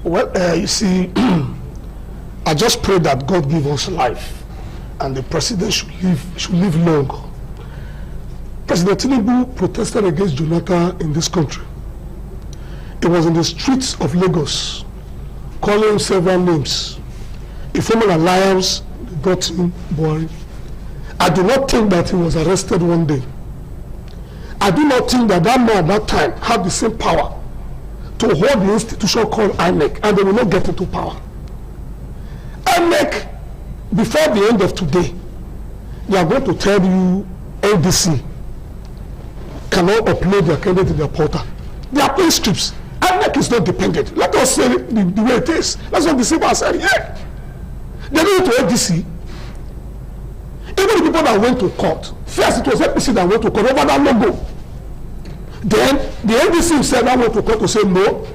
Well, you see, I just pray that God give us life and the president should live long. President Tinubu protested against Jonathan in this country. It was in the streets of Lagos, calling several names. He formed an alliance, they brought him Buhari. I do not think that he was arrested one day. I do not think that that man at that time had the same power to hold the institution called INEC, and they will not get into power. INEC, before the end of today, they are going to tell you NDC cannot upload their candidate in their portal. They are playing strips. INEC is not dependent. Let us say it the way it is. That's what the December said. Yeah. They did it to NDC. Even the people that went to court, first it was APC that went to court over that logo. Then the NDC said that went to court to say no,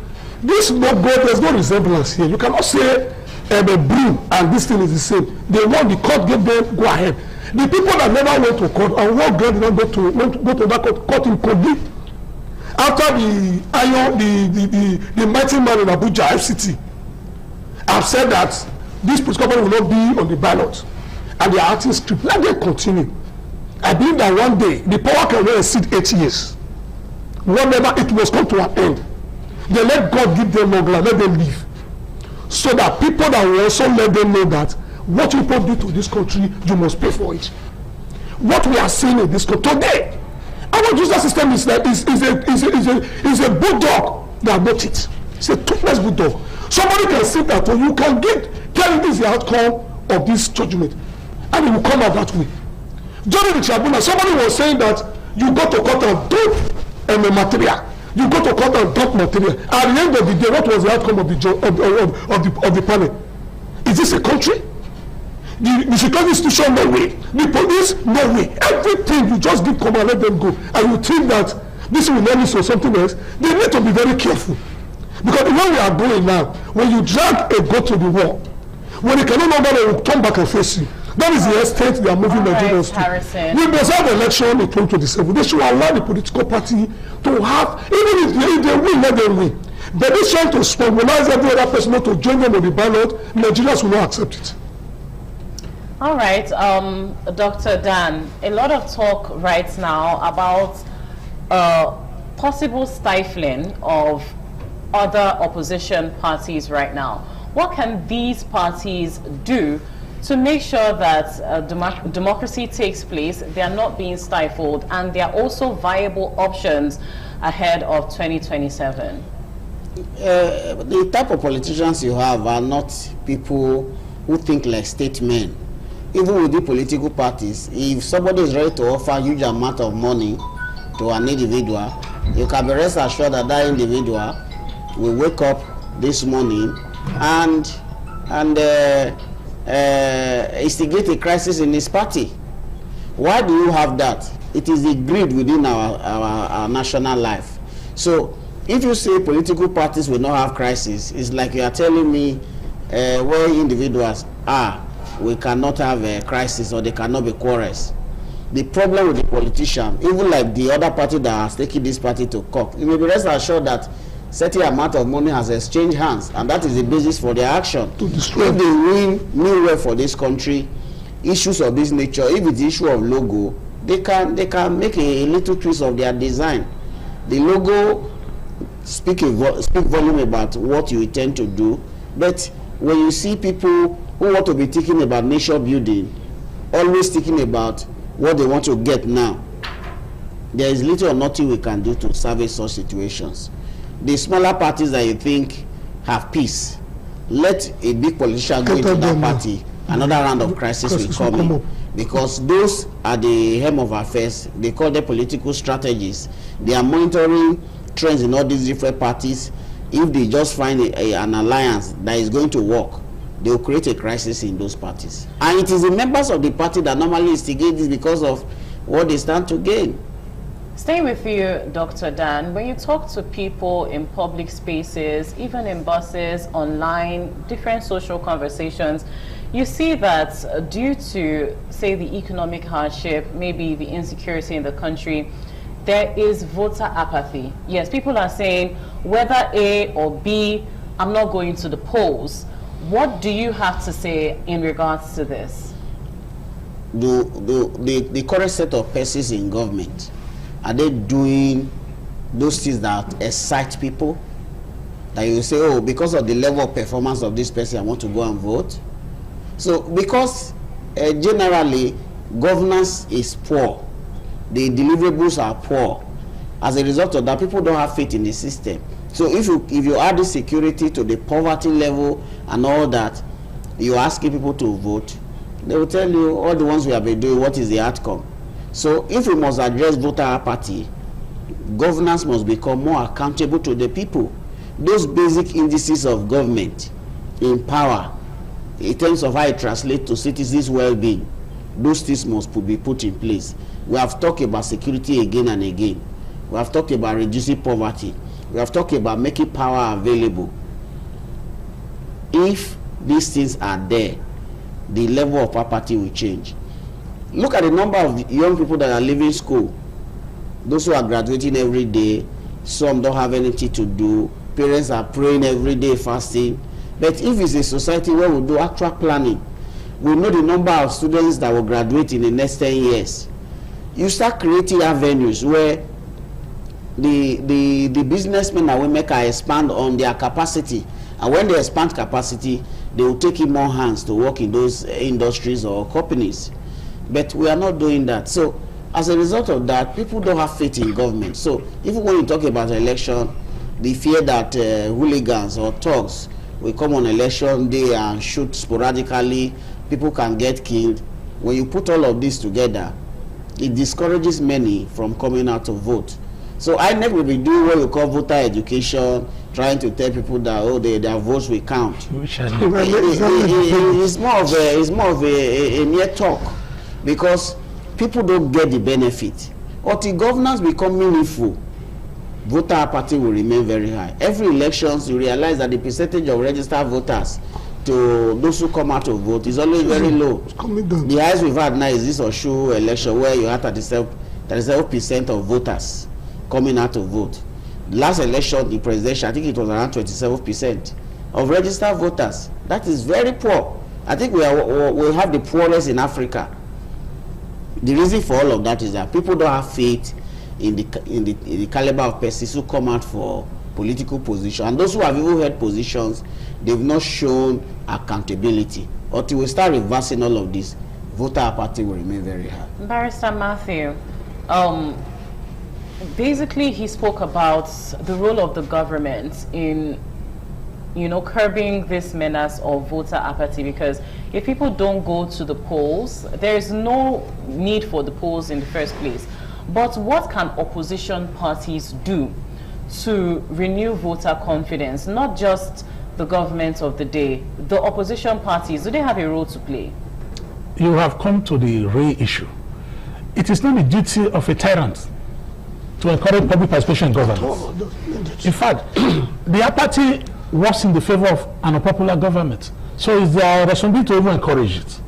this logo, there's no resemblance here. You cannot say blue and this thing is the same. They want the court gave them go ahead. The people that never went to court and what God did not go to that court in Kogi after the mighty man in Abuja FCT have said that this political party will not be on the ballot. And they are acting script. Let them continue. I believe that one day the power can only exceed 8 years. Whenever it must come to an end, they let God give them long life, let them live. So that people that will also let them know that what people do to this country, you must pay for it. What we are seeing in this country today, our judicial system is a bulldog that got it. It's a toothless bulldog. Somebody can sit at home, you can tell this is the outcome of this judgment, and it will come out that way. During the tribunal, somebody was saying that you go to court and dump material. You go to court and dump material. At the end of the day, what was the outcome of the panel? Is this a country? The security institution, no way. The police, no way. Everything, you just give command, let them go. And you think that this will lead us to something else. They need to be very careful. Because the way we are going now, when you drag a goat to the wall, when they cannot know that they will turn back and face you. That is the extent they are moving Nigerians to. We must have an election in 2027. They should allow the political party to have, even if they win, let them win. But this trying to mobilize every other person not to join them on the ballot, Nigerians will not accept it. All right, Dr. Dan, a lot of talk right now about possible stifling of other opposition parties right now. What can these parties do to make sure that democracy takes place, they are not being stifled, and they are also viable options ahead of 2027? The type of politicians you have are not people who think like statesmen. Even with the political parties, if somebody is ready to offer a huge amount of money to an individual, you can be rest assured that that individual will wake up this morning and instigate a crisis in his party. Why do you have that? It is the greed within our national life. So if you say political parties will not have crisis, it's like you are telling me where individuals are, we cannot have a crisis or they cannot be quarrels. The problem with the politician, even like the other party that has taken this party to court, you may be rest assured that certain amount of money has exchanged hands, and that is the basis for their action. If they win new way for this country, issues of this nature, if it's the issue of logo, they can make a little twist of their design. The logo speak volume about what you intend to do, but when you see people who want to be thinking about nation building, always thinking about what they want to get now, there is little or nothing we can do to salvage such situations. The smaller parties that you think have peace, let a big politician go into that party, another round of crisis will come in. Because those are the hem of affairs. They call them political strategies. They are monitoring trends in all these different parties. If they just find an alliance that is going to work, they will create a crisis in those parties. And it is the members of the party that normally instigate this because of what they stand to gain. Staying with you, Dr. Dan, when you talk to people in public spaces, even in buses, online, different social conversations, you see that due to, say, the economic hardship, maybe the insecurity in the country, there is voter apathy. Yes, people are saying, whether A or B, I'm not going to the polls. What do you have to say in regards to this? The current set of persons in government, are they doing those things that excite people? That you say, oh, because of the level of performance of this person, I want to go and vote? So, because generally, governance is poor, the deliverables are poor. As a result of that, people don't have faith in the system. So, if you add the security to the poverty level and all that, you're asking people to vote, they will tell you, all the ones we have been doing, what is the outcome? So, if we must address voter apathy, governance must become more accountable to the people. Those basic indices of government in power, in terms of how it translates to citizens' well-being, those things must be put in place. We have talked about security again and again. We have talked about reducing poverty. We have talked about making power available. If these things are there, the level of apathy will change. Look at the number of young people that are leaving school. Those who are graduating every day, some don't have anything to do. Parents are praying every day, fasting. But if it's a society where we do actual planning, we know the number of students that will graduate in the next 10 years. You start creating avenues where the businessmen and women can expand on their capacity. And when they expand capacity, they will take in more hands to work in those industries or companies. But we are not doing that. So as a result of that, people don't have faith in government. So even when you talk about election, the fear that hooligans or thugs will come on election day and shoot sporadically, people can get killed. When you put all of this together, it discourages many from coming out to vote. So INEC will be doing what you call voter education, trying to tell people that, oh, their votes will count. It's more of a mere talk, because people don't get the benefit. Until governance become meaningful, voter apathy will remain very high. Every elections, you realize that the percentage of registered voters to those who come out to vote is always very low. The highest we've had now is this Oshu election, where you had 37% of voters coming out to vote. last election, the presidential, I think it was around 27% of registered voters. That is very poor. I think we have the poorest in Africa. The reason for all of that is that people don't have faith in the caliber of persons who come out for political position, and those who have even held positions, they've not shown accountability. Until we start reversing all of this, voter apathy will remain very high. Barrister Matthew, basically he spoke about the role of the government in, you know, curbing this menace of voter apathy, because if people don't go to the polls, there is no need for the polls in the first place. But what can opposition parties do to renew voter confidence? Not just the government of the day, the opposition parties, do they have a role to play? You have come to the real issue. It is not the duty of a tyrant to encourage public participation in governance. In fact, the apathy works in the favor of an unpopular government. So it's their responsibility to even encourage it.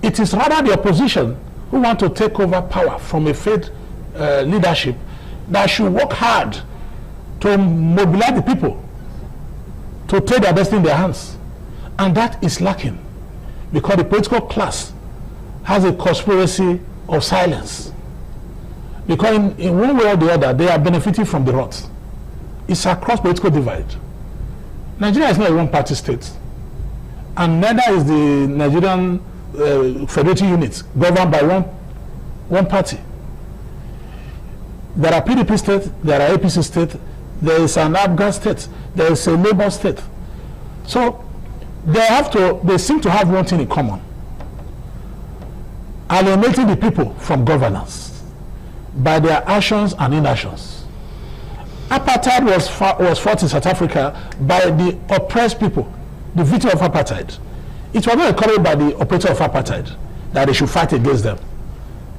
It is rather the opposition who want to take over power from a failed leadership that should work hard to mobilize the people to take their destiny in their hands. And that is lacking because the political class has a conspiracy of silence. Because in one way or the other, they are benefiting from the rot. It's across political divide. Nigeria is not a one-party state. And neither is the Nigerian federating unit governed by one party. There are PDP states, there are APC states, there is an Afghan state, there is a Labour state. So they seem to have one thing in common: alienating the people from governance by their actions and inactions. Apartheid was fought in South Africa by the oppressed people, the victim of apartheid. It was not encouraged by the operator of apartheid that they should fight against them.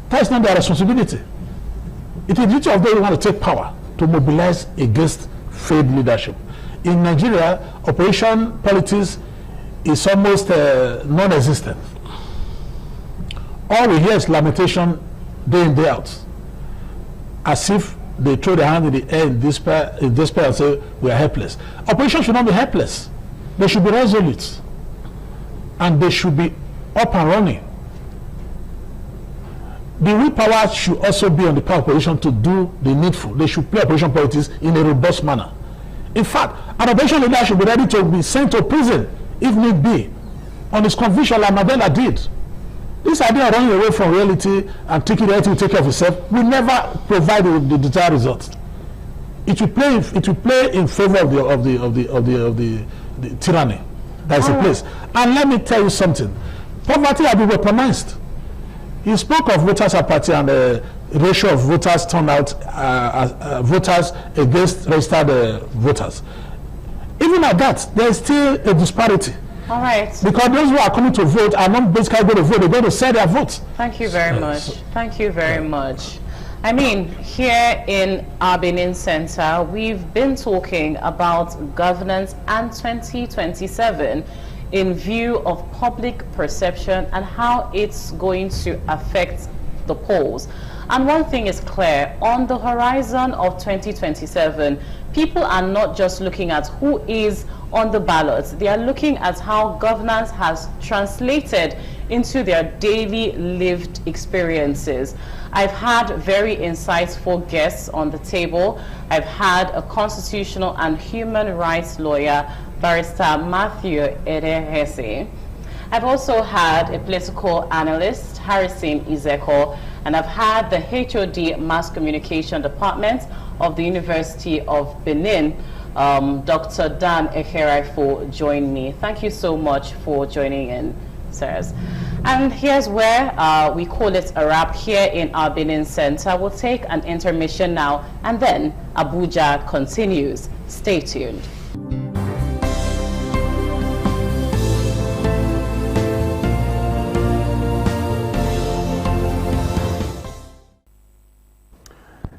That is not their responsibility. It is the duty of those who want to take power to mobilize against failed leadership. In Nigeria, operation politics is almost non-existent. All we hear is lamentation day in, day out, as if they throw their hand in the air in despair and say, we are helpless. Operations should not be helpless. They should be resolute. And they should be up and running. The willpower should also be on the part of opposition to do the needful. They should play operation politics in a robust manner. In fact, an opposition leader should be ready to be sent to prison, if need be, on his conviction like Mandela did. This idea of running away from reality and taking reality to take care of itself will never provide the desired result. It will play in favor of the tyranny that is in place. And let me tell you something: poverty has been weaponized. He spoke of voters apathy and the ratio of voters turnout, voters against registered voters. Even at that, there is still a disparity. All right. Because those who are coming to vote are not basically going to vote, they're going to sell their votes. Thank you very much. Thank you very much. I mean, here in our Benin Center, we've been talking about governance and 2027 in view of public perception and how it's going to affect the polls. And one thing is clear: on the horizon of 2027, people are not just looking at who is on the ballot, they are looking at how governance has translated into their daily lived experiences. I've had very insightful guests on the table. I've had a constitutional and human rights lawyer, Barrister Matthew Edehese. I've also had a political analyst, Harrison Izeko, and I've had the HOD Mass Communication Department of the University of Benin, Dr. Dan Ekerifo, join me. Thank you so much for joining in, sirs. And here's where we call it a wrap here in our Benin Center. We'll take an intermission now, and then Abuja continues. Stay tuned.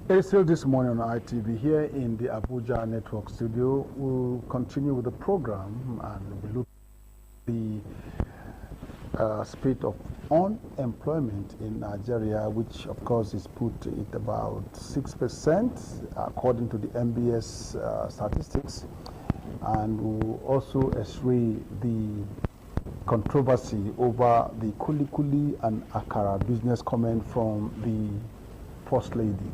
It is still this morning on ITV here in the Abuja Network studio. We'll continue with the program and we'll look at the spate of unemployment in Nigeria, which of course is put at about 6%, according to the MBS statistics, and will also x-ray the controversy over the kuli and akara business comment from the First Lady,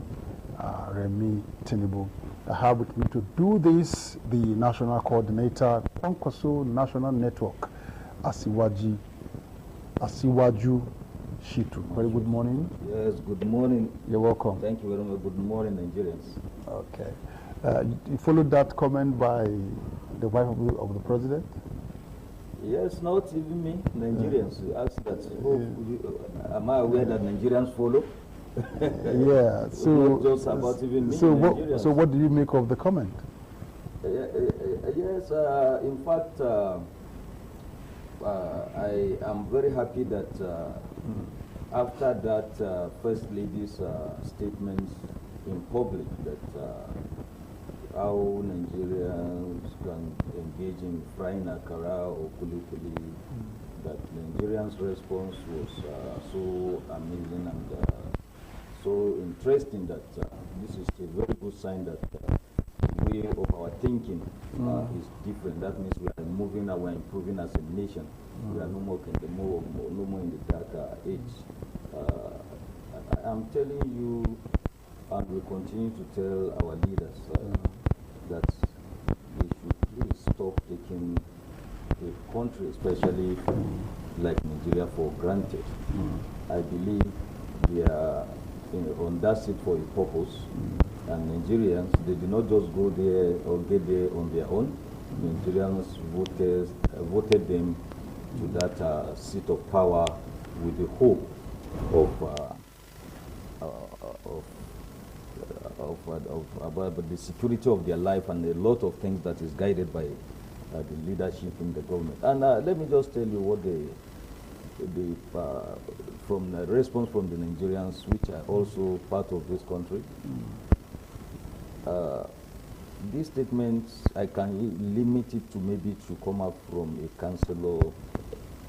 Remi Tinubu. I have with me to do this the National Coordinator, Kwankwaso National Network, Asiwaju Shitu. Very good morning. Yes, good morning. You're welcome. Thank you very much. Good morning, Nigerians. Okay. You followed that comment by the wife of the president? Yes, not even me, Nigerians. You asked that. Am I aware that Nigerians follow? Yeah. So, not just about even me, so what do you make of the comment? Yes, in fact, I am very happy that after that First Lady's statements in public that how Nigerians can engage in frying akara or kuli, that Nigerians' response was so amazing and so interesting that this is a very good sign that the way of our thinking is different. That means we are moving and we are improving as a nation. We are no more in the dark age. I'm telling you, and we continue to tell our leaders that they should please stop taking the country, especially like Nigeria, for granted. I believe they are on that seat for a purpose, and Nigerians, they did not just go there or get there on their own. Nigerians voted them to that seat of power with the hope about the security of their life and a lot of things that is guided by the leadership in the government. And let me just tell you what from the response from the Nigerians, which are also part of this country. These statements, I can limit it to maybe to come up from a councillor,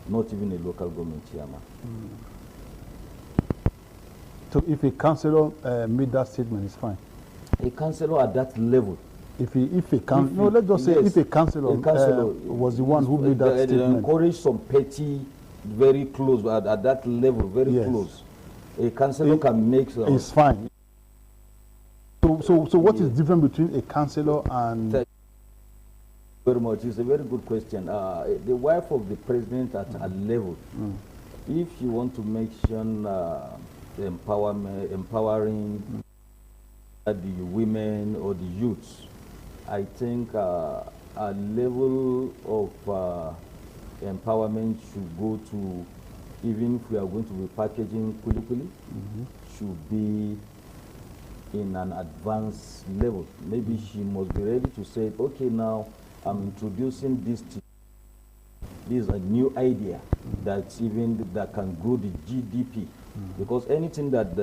not even a local government chairman. So if a councillor made that statement, it's fine. A councillor at that level. Let's just say if a councillor was the one who made that statement. They encourage some petty, very close, at that level, very close. A councillor can make some. It's fine. So what is different between a councillor and? Very much. It's a very good question. The wife of the president at a level, if you want to mention empowering the women or the youths, I think a level of empowerment should go to, even if we are going to be packaging kuli, should be in an advanced level. Maybe she must be ready to say, okay, now I'm introducing this to this is a new idea that can grow the GDP. Because anything that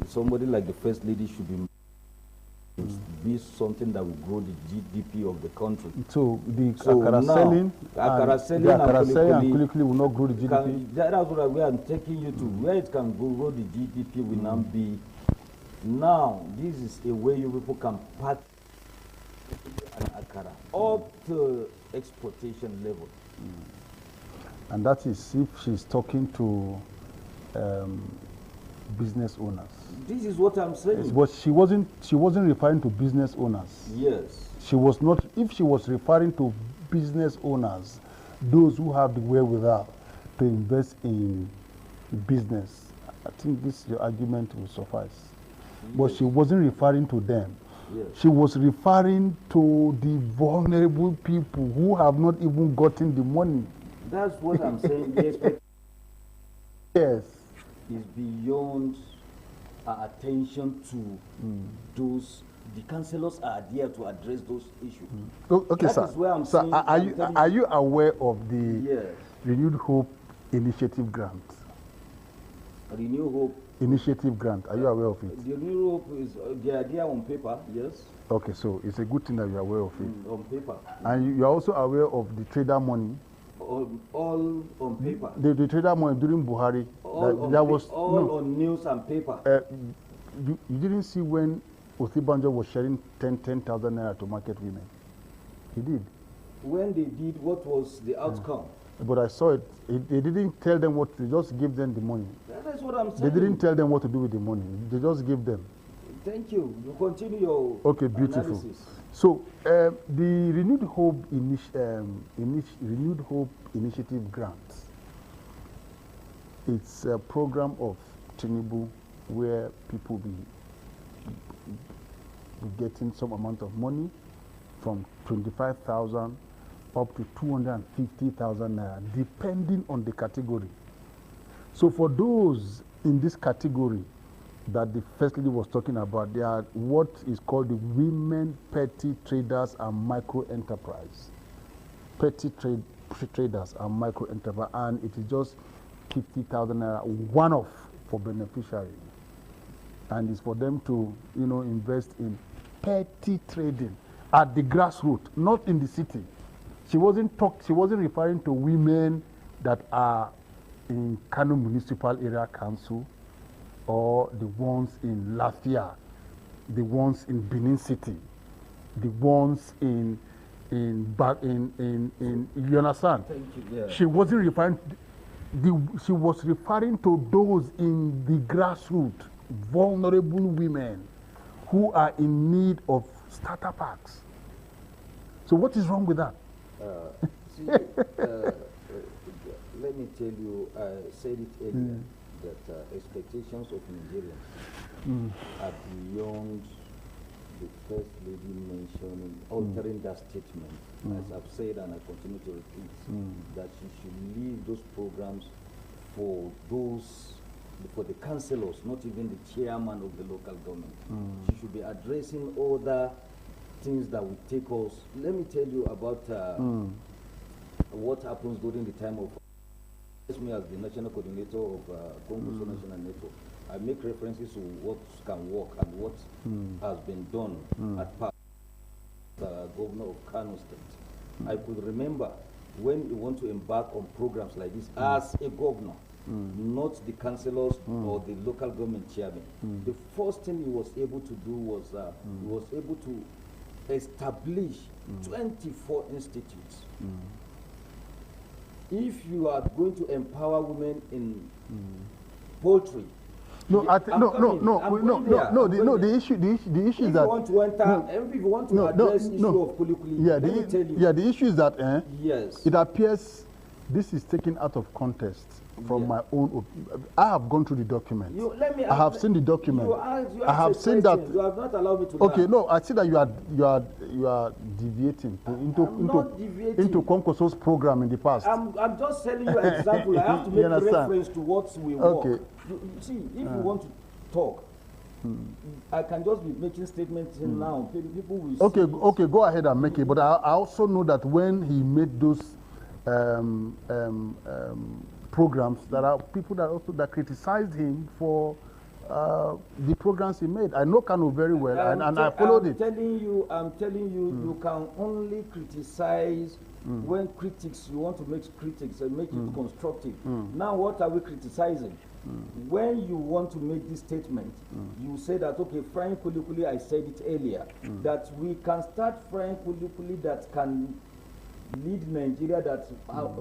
somebody like the First Lady should be something that will grow the GDP of the country. So the akara selling and kuli will not grow the GDP? That's what we are taking you to. Where it can grow the GDP will now be. Now, this is a way you people can pack akara up to exportation level. And that is if she's talking to business owners. This is what I'm saying. But she wasn't referring to business owners. Yes. She was not. If she was referring to business owners, those who have the wherewithal to invest in business, I think your argument will suffice. Yes. But she wasn't referring to them. Yes. She was referring to the vulnerable people who have not even gotten the money. That's what I'm saying. Yes. Is beyond our attention to those. The councillors are there to address those issues. Okay, that sir. Is where I'm saying, are you aware of the Renewed Hope Initiative grant? Renewed Hope Initiative grant. Are you aware of it? The Renewed Hope is the idea on paper, yes. Okay, so it's a good thing that you're aware of it. On paper. And you're also aware of the trader money. all on paper. The trader money during Buhari. All on news and paper. You didn't see when Osibanjo was sharing 10,000 naira to market women. He did. When they did, what was the outcome? But I saw it. They didn't tell them what. They just gave them the money. That's what I'm saying. They didn't tell them what to do with the money. They just gave them. Thank you. You continue your beautiful. analysis. So the Renewed Hope Initiative grant. It's a program of Tinubu where people be getting some amount of money from 25,000 up to 250,000 naira, depending on the category. So for those in this category that the First Lady was talking about, they are what is called the women petty traders and micro enterprise. Petty traders and micro enterprise, and it is just 50,000 naira one-off for beneficiary, and it's for them to invest in petty trading at the grassroots, not in the city. She wasn't referring to women that are in Kano Municipal Area Council or the ones in Lafia, the ones in Benin City, the ones in you understand? Thank you, yeah. She wasn't referring she was referring to those in the grassroots, vulnerable women who are in need of starter packs. So what is wrong with that? See, let me tell you, I said it earlier, that expectations of Nigerians are beyond the First Lady mentioning, altering that statement. As I've said and I continue to repeat, that she should leave those programs for the councillors, not even the chairman of the local government. She should be addressing other things that would take us. Let me tell you about what happens during the time of me as the national coordinator of Congo National Network. I make references to what can work and what has been done at past. The governor of Kano State. I could remember when you want to embark on programs like this as a governor, not the councillors or the local government chairman. The first thing he was able to do was he was able to establish 24 institutes. If you are going to empower women in poultry, the issue is that if you want to address issue of kulikuli, the issue is that yes, it appears this is taken out of context from my own. I have gone through the document. I have seen the document. I have seen that. You have not allowed me to. Okay, no, I see that you are deviating into Konkoso's program in the past. I'm just telling you an example. I have to make reference to what we work. Okay. See, if you want to talk, I can just be making statements now. People will. Okay, go ahead and make it. But I also know that when he made those programs, there are people that criticized him for the programs he made. I know Kano very well, and I followed it. I'm telling you, you can only criticize when you want to make critics and make it constructive. Now, what are we criticizing? When you want to make this statement, you say that, okay, frying kulikuli, I said it earlier, that we can start frying kulikuli that can lead Nigeria, that's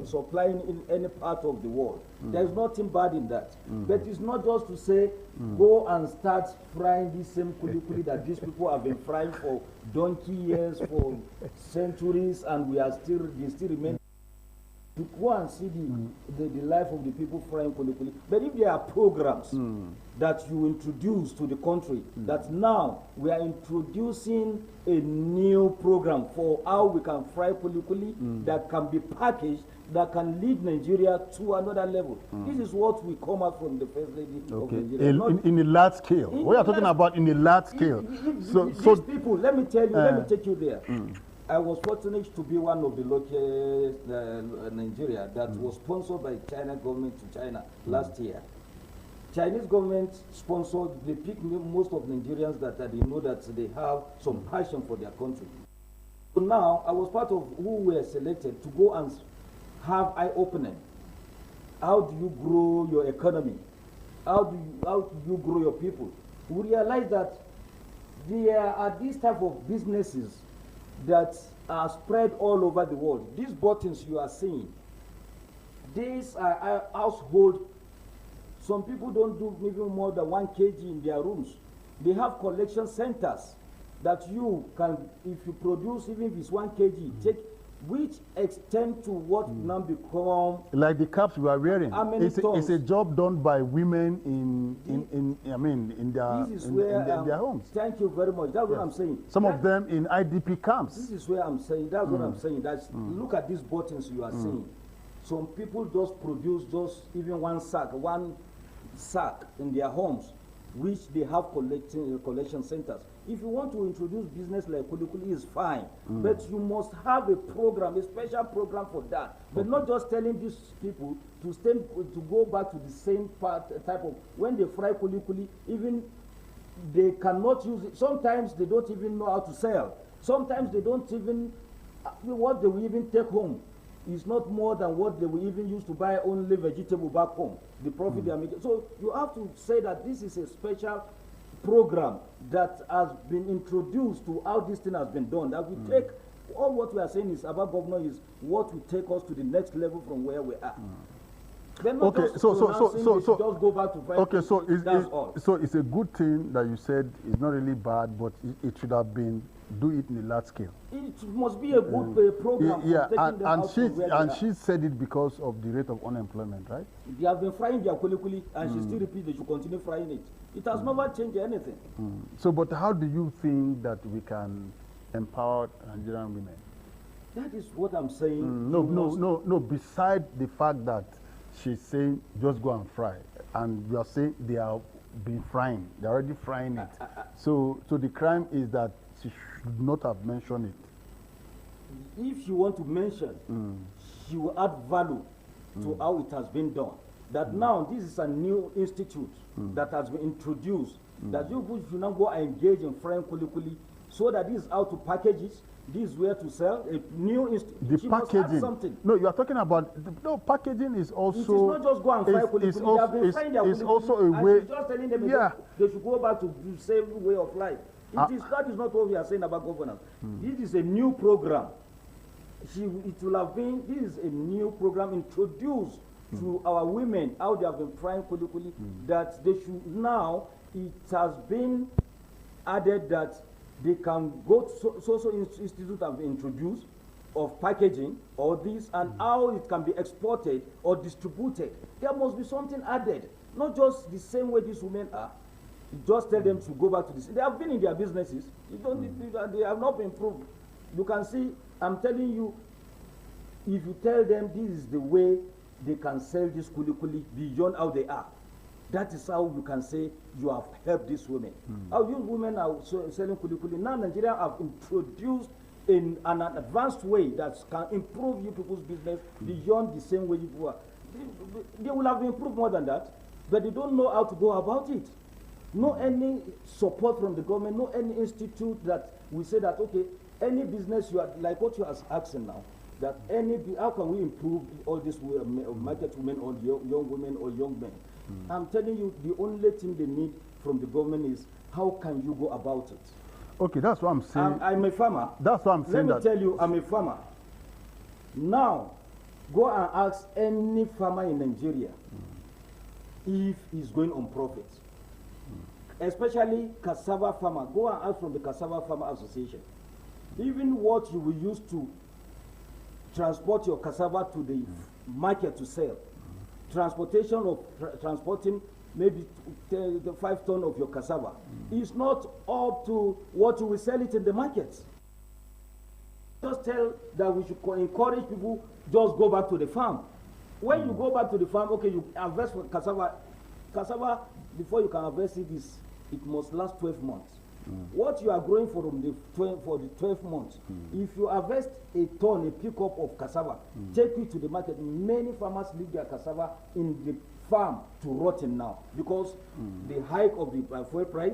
supplying in any part of the world. There's nothing bad in that. But it's not just to say, go and start frying this same kulikuli that these people have been frying for donkey years, for centuries, and they still remain. To go and see the life of the people frying kulikuli. But if there are programs that you introduce to the country, that now we are introducing a new program for how we can fry kulikuli that can be packaged, that can lead Nigeria to another level. This is what we come out from the First Lady of Nigeria. In a large scale. We are talking about in a large scale. These people, let me tell you, let me take you there. I was fortunate to be one of the local Nigeria that was sponsored by China government to China last year. Chinese government sponsored, they pick most of Nigerians that they know that they have some passion for their country. So now, I was part of who were selected to go and have eye-opening. How do you grow your economy? How do you grow your people? We realize that there are these type of businesses that are spread all over the world. These buttons you are seeing, these are household. Some people don't do even more than 1 kg in their rooms. They have collection centers that you can, if you produce, even if it's 1 kg, take, which extend to what now become like the caps we are wearing. It's a job done by women in their homes. Thank you very much. That's what I'm saying. Some of them in IDP camps. This is where I'm saying. That's what I'm saying. That's look at these buttons you are seeing. Some people just produce just even one sack in their homes, which they have collection centers. If you want to introduce business like Kulikuli, is fine, but you must have a program, a special program for that. But not just telling these people to go back to the same type of, when they fry Kulikuli, even they cannot use it. Sometimes they don't even know how to sell. Sometimes they don't even, what they will even take home is not more than what they will even use to buy only vegetable back home, the profit they are making. So you have to say that this is a special program that has been introduced to how this thing has been done. That we take, all what we are saying is about governor is what will take us to the next level from where we are. Okay, so just go back to okay, so it's a good thing that you said it's not really bad, but it should have been do it in a large scale. It must be a good program. Yeah, and she said it because of the rate of unemployment, right? They have been frying their kulikuli, and she still repeats they should continue frying it. It has never changed anything. So, but how do you think that we can empower Nigerian women? That is what I'm saying. No. Beside the fact that she's saying just go and fry, and you are saying they are been frying, they're already frying it. So the crime is that she should not have mentioned it. If you want to mention, she will add value to how it has been done. That now this is a new institute that has been introduced, that you should now go and engage in frying kulikuli, so that this is how to package it, this is where to sell, a new institute. The packaging. Something. No, you are talking about, packaging is also... It is not just go and fry kulikuli, they have been frying their kulikuli, it's also a way... just telling them they should go back to the same way of life. That is not what we are saying about governance. This is a new program. It will have been, this is a new program introduced to our women, how they have been frying kulikuli, that they should now, it has been added that they can go to social institute have been introduced of packaging or this, and how it can be exported or distributed. There must be something added, not just the same way these women are. Just tell them to go back to this. They have been in their businesses. They have not been improved. You can see, I'm telling you, if you tell them this is the way they can sell this kulikuli beyond how they are, that is how you can say you have helped these women. How you women are selling kulikuli. Now Nigeria have introduced in an advanced way that can improve you people's business beyond the same way you were. They will have improved more than that, but they don't know how to go about it. No any support from the government, no any institute that we say that, okay, any business you are, like what you are asking now, that how can we improve all these market women or young women or young men? I'm telling you, the only thing they need from the government is how can you go about it? Okay, that's what I'm saying. I'm a farmer. That's what I'm saying. Let me tell you, I'm a farmer. Now, go and ask any farmer in Nigeria if he's going on profit. Especially cassava farmer. Go and ask from the Cassava Farmer Association. Even what you will use to transport your cassava to the market to sell. Transportation of transporting maybe the 5 tons of your cassava is not up to what you will sell it in the market. Just tell that we should encourage people, just go back to the farm. When you go back to the farm, okay, you harvest cassava. Cassava, before you can harvest it, it must last 12 months. What you are growing for the 12 months, if you harvest a ton, a pickup of cassava, take it to the market. Many farmers leave their cassava in the farm to rotten now because the hike of the fuel price,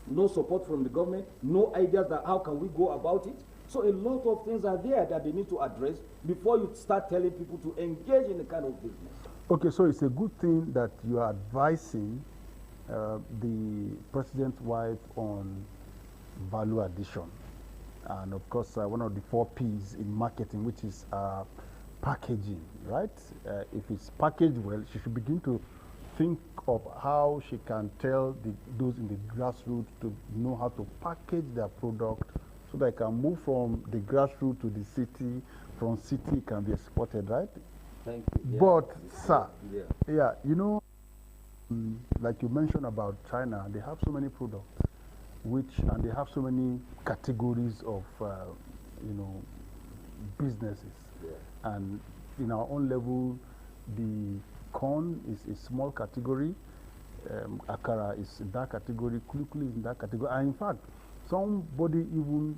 no support from the government, no ideas that how can we go about it. So a lot of things are there that they need to address before you start telling people to engage in the kind of business. Okay, so it's a good thing that you are advising the president's wife on value addition. And of course, one of the 4 P's in marketing, which is packaging, right? If it's packaged well, she should begin to think of how she can tell those in the grassroots to know how to package their product so they can move from the grassroots to the city, from city can be exported, right? Thank you. Yeah. But, sir, yeah, you know, like you mentioned about China, they have so many products, and they have so many categories of, you know, businesses. Yeah. And in our own level, the corn is a small category, akara is in that category, kulikuli is in that category. And in fact, somebody even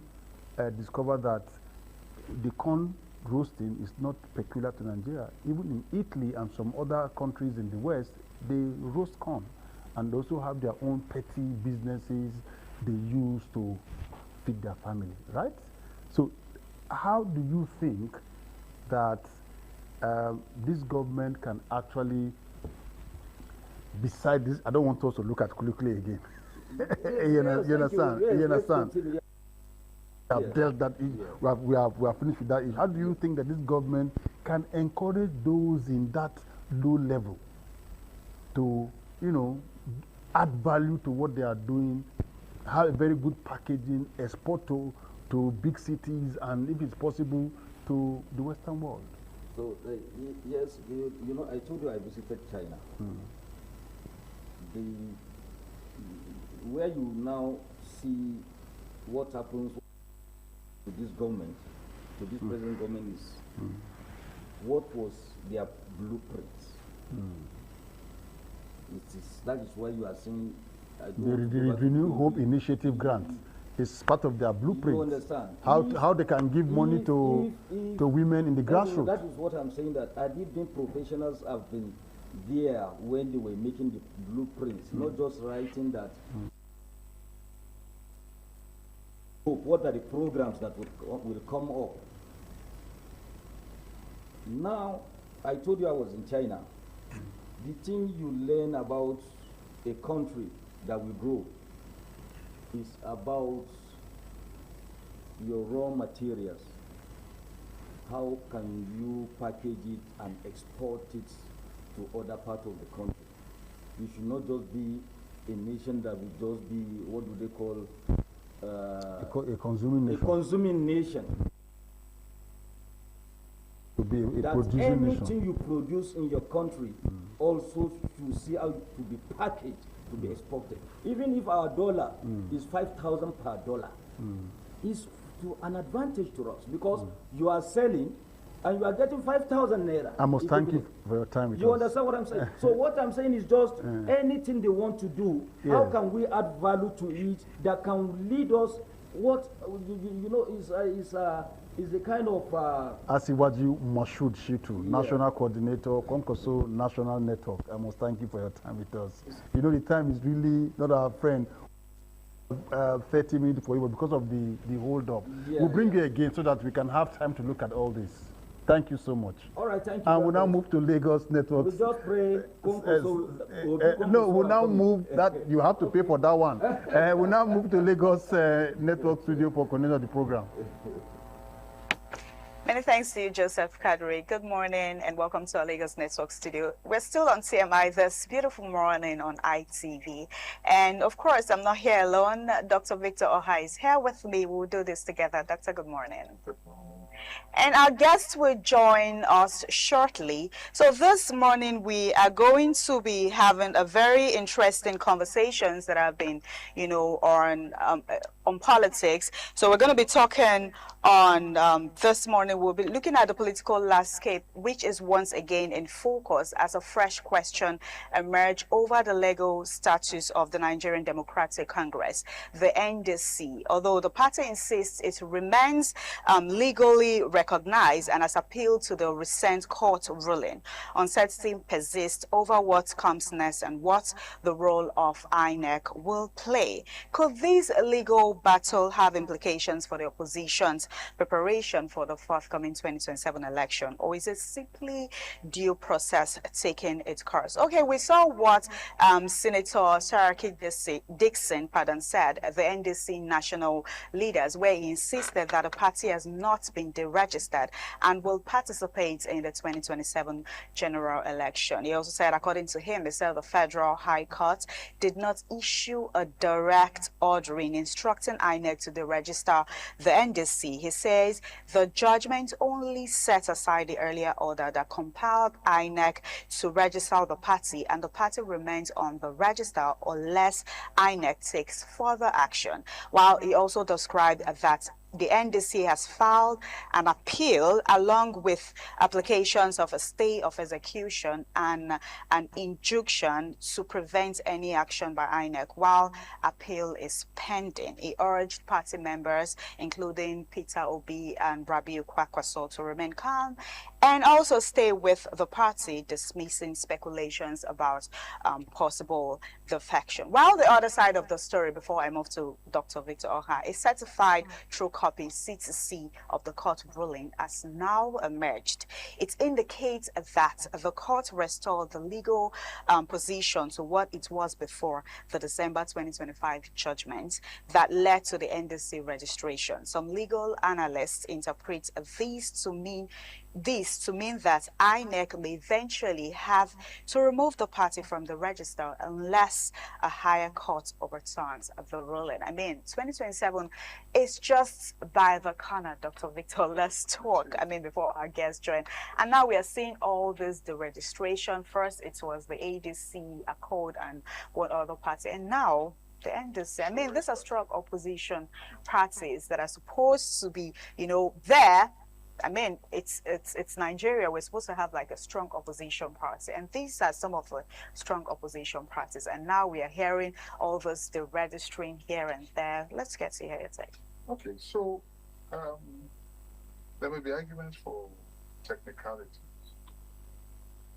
discovered that the corn roasting is not peculiar to Nigeria. Even in Italy and some other countries in the West, they roast corn and also have their own petty businesses they use to feed their family, right? So how do you think that this government can actually, beside this, I don't want us to look at kulikuli again. You understand? You understand? We have dealt that. We are finished with that. How do you think that this government can encourage those in that low level to, you know, add value to what they are doing, have a very good packaging, export to big cities, and if it's possible, to the Western world? So, yes, you know, I told you I visited China. Where you now see what happens to this government, to this present government, is what was their blueprint. That is why you are seeing the Renew Hope Initiative grant is part of their blueprint. You understand? How they can give money to women in the grassroots. That is what I'm saying, that Adibin professionals have been there when they were making the blueprints, not just writing that. What are the programs that will come up? Now, I told you I was in China. The thing you learn about a country that will grow is about your raw materials. How can you package it and export it to other parts of the country? You should not just be a nation that will just be, what do they call, a consuming nation. A consuming nation. To be a that producing anything nation. you produce in your country also to see how to be packaged, to be exported. Even if our dollar is 5,000 per dollar, it's to an advantage to us, because you are selling and you are getting 5,000 naira. I must thank you for your time with us. You understand what I'm saying? So what I'm saying is just anything they want to do, how can we add value to it that can lead us, what you know is a kind of Asiwaju Moshood Shitu, National Coordinator, Konkoso National Network. I must thank you for your time with us. You know, the time is really not our friend. 30 minutes for you, but because of the hold up, we'll bring you again so that we can have time to look at all this. Thank you so much. All right, thank you. And we'll now move to Lagos Network. We just pray. No, we'll now move that. You have to pay for that one. We'll now move to Lagos Network Studio for continuing of the program. Many thanks to you, Joseph Kadri. Good morning and welcome to our Lagos Network studio. We're still on TMI this beautiful morning on ITV. And of course, I'm not here alone. Dr. Victor Oha is here with me. We'll do this together. Doctor, good morning. Good morning. And our guests will join us shortly. So this morning we are going to be having a very interesting conversations that have been, you know, on politics. So we're going to be talking on this morning. We'll be looking at the political landscape, which is once again in focus as a fresh question emerged over the legal status of the Nigerian Democratic Congress, the NDC. Although the party insists it remains legally fully recognized and has appealed to the recent court ruling. Uncertainty persists over what comes next and what the role of INEC will play. Could this legal battle have implications for the opposition's preparation for the forthcoming 2027 election, or is it simply due process taking its course? Okay, we saw what Senator Saraki Dixon said, the NDC national leaders, where he insisted that the party has not been deregistered and will participate in the 2027 general election. He also said, according to him, he said the Federal High Court did not issue a direct ordering instructing INEC to deregister the NDC. He says the judgment only set aside the earlier order that compelled INEC to register the party, and the party remains on the register unless INEC takes further action. While he also described that the NDC has filed an appeal along with applications of a stay of execution and an injunction to prevent any action by INEC while appeal is pending. He urged party members, including Peter Obi and Rabiu Kwakwaso, to remain calm and also stay with the party, dismissing speculations about possible defection. While the other side of the story, before I move to Dr. Victor Oha, a certified true copy C2C of the court ruling has now emerged. It indicates that the court restored the legal position to what it was before the December 2025 judgment that led to the NDC registration. Some legal analysts interpret this to mean that INEC may eventually have to remove the party from the register unless a higher court overturns the ruling. I mean, 2027 is just by the corner, Dr. Victor. Let's talk, before our guests join. And now we are seeing all this, the registration. First, it was the ADC, Accord, and one other party. And now, the NDC. These are strong opposition parties that are supposed to be, there. It's Nigeria. We're supposed to have like a strong opposition party, and these are some of the strong opposition parties. And now we are hearing all this, the registering here and there. Let's get to hear your take. Okay, so there may be arguments for technicalities,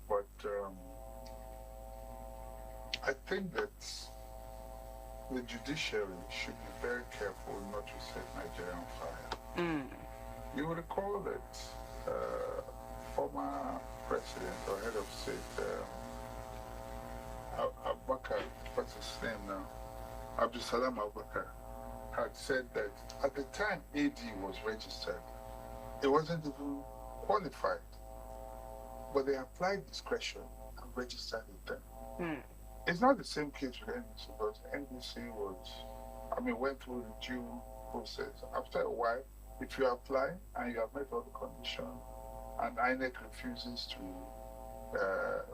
but I think that the judiciary should be very careful not to set Nigeria on fire. You will recall that former president or head of state, Abubakar, what's his name now? Abdulsalam Abubakar, had said that at the time AD was registered, it wasn't even qualified, but they applied discretion and registered with them. It's not the same case with NDC, because NDC went through the due process. After a while, if you apply and you have met all the conditions and INEC refuses to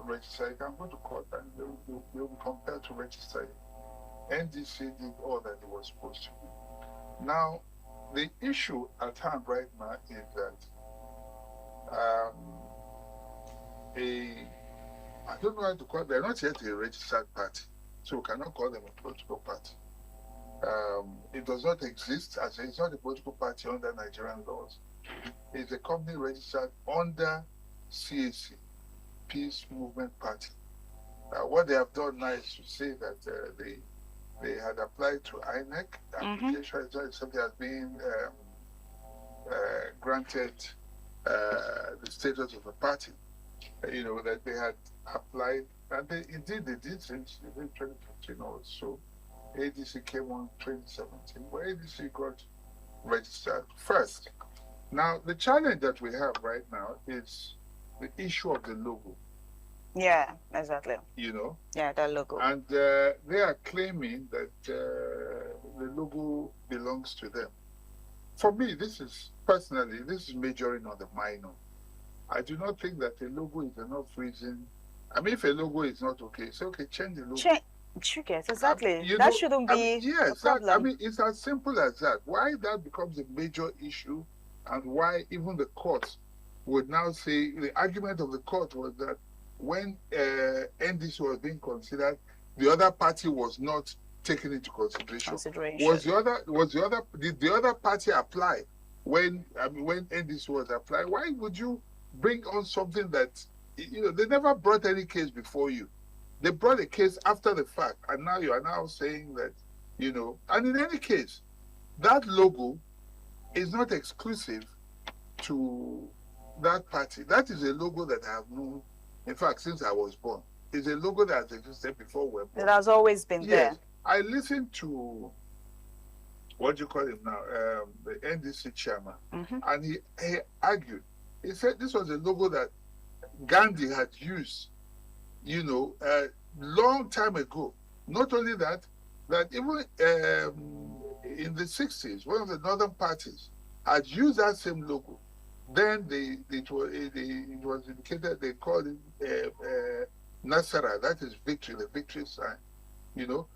register, you can go to court and they'll be compelled to register you. NDC did all that it was supposed to do. Now, the issue at hand right now is that I don't know how to call it, they're not yet a registered party, so we cannot call them a political party. It does not exist as it's not a political party under Nigerian laws. It's a company registered under CAC, Peace Movement Party. What they have done now is to say that they had applied to INEC. The application is not something has been granted the status of a party. That they had applied, and they did since 2015 or so. ADC came on 2017, where ADC got registered first. Now, the challenge that we have right now is the issue of the logo. Yeah, exactly. Yeah, the logo. And they are claiming that the logo belongs to them. For me, this is majoring on the minor. I do not think that a logo is enough reason. If a logo is not okay, say, okay, change the logo. Exactly. That shouldn't be a problem. It's as simple as that. Why that becomes a major issue, and why even the court would now say, the argument of the court was that when NDC was being considered, the other party was not taken into consideration. Did the other party apply when NDC was applied, why would you bring on something that, they never brought any case before you. They brought a case after the fact, and now you are now saying that, and in any case, that logo is not exclusive to that party. That is a logo that I have known, in fact, since I was born. It's a logo that has existed before we were born. It has always been there. I listened to, what do you call him now, the NDC chairman, and he argued. He said this was a logo that Gandhi had used, a long time ago. Not only that, that even in the 60s, one of the northern parties had used that same logo. Then it was indicated, they called it Nasara, that is victory, the victory sign.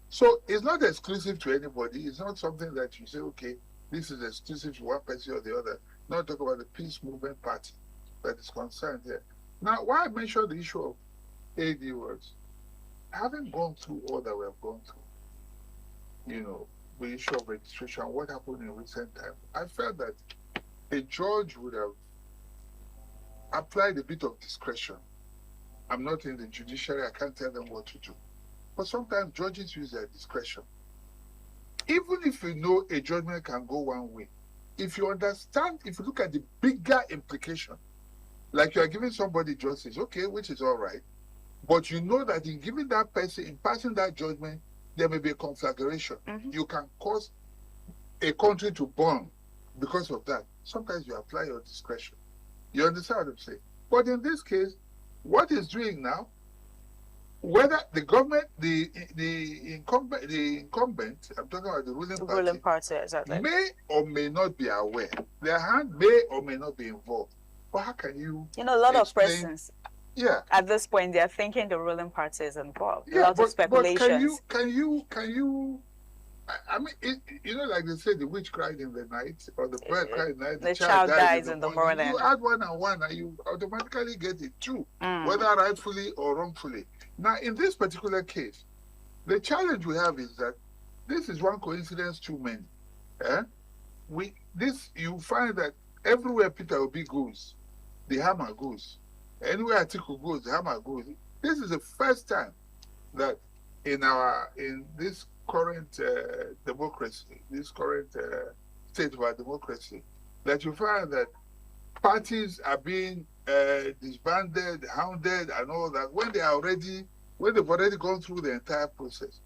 So it's not exclusive to anybody. It's not something that you say, okay, this is exclusive to one person or the other. Not talk about the peace movement party that is concerned here. Now, why I mentioned the issue of AD was, having gone through all that we have gone through, the issue of registration, what happened in recent times, I felt that a judge would have applied a bit of discretion. I'm not in the judiciary, I can't tell them what to do. But sometimes judges use their discretion. Even if you know a judgment can go one way, if you understand, if you look at the bigger implication, like you are giving somebody justice, okay, which is all right, but you know that in giving that person, in passing that judgment, there may be a conflagration. You can cause a country to burn because of that. Sometimes you apply your discretion. You understand what I'm saying? But in this case, what it's doing now, whether the government, the incumbent, I'm talking about the ruling party, exactly, may or may not be aware. Their hand may or may not be involved. But how can you? A lot of persons. Yeah. At this point, they're thinking the ruling party is involved. A lot of speculations. But can you? I mean, like they say, the witch cried in the night, or the bird cried in the night. The child dies in the morning. You add one and one, and you automatically get it too, whether rightfully or wrongfully. Now, in this particular case, the challenge we have is that this is one coincidence too many. You find that everywhere Peter Obi goes, the hammer goes. Anywhere Atiku goes, the hammer goes. This is the first time that in this current democracy, this current state of our democracy, that you find that parties are being disbanded, hounded, and all that when they've already gone through the entire process.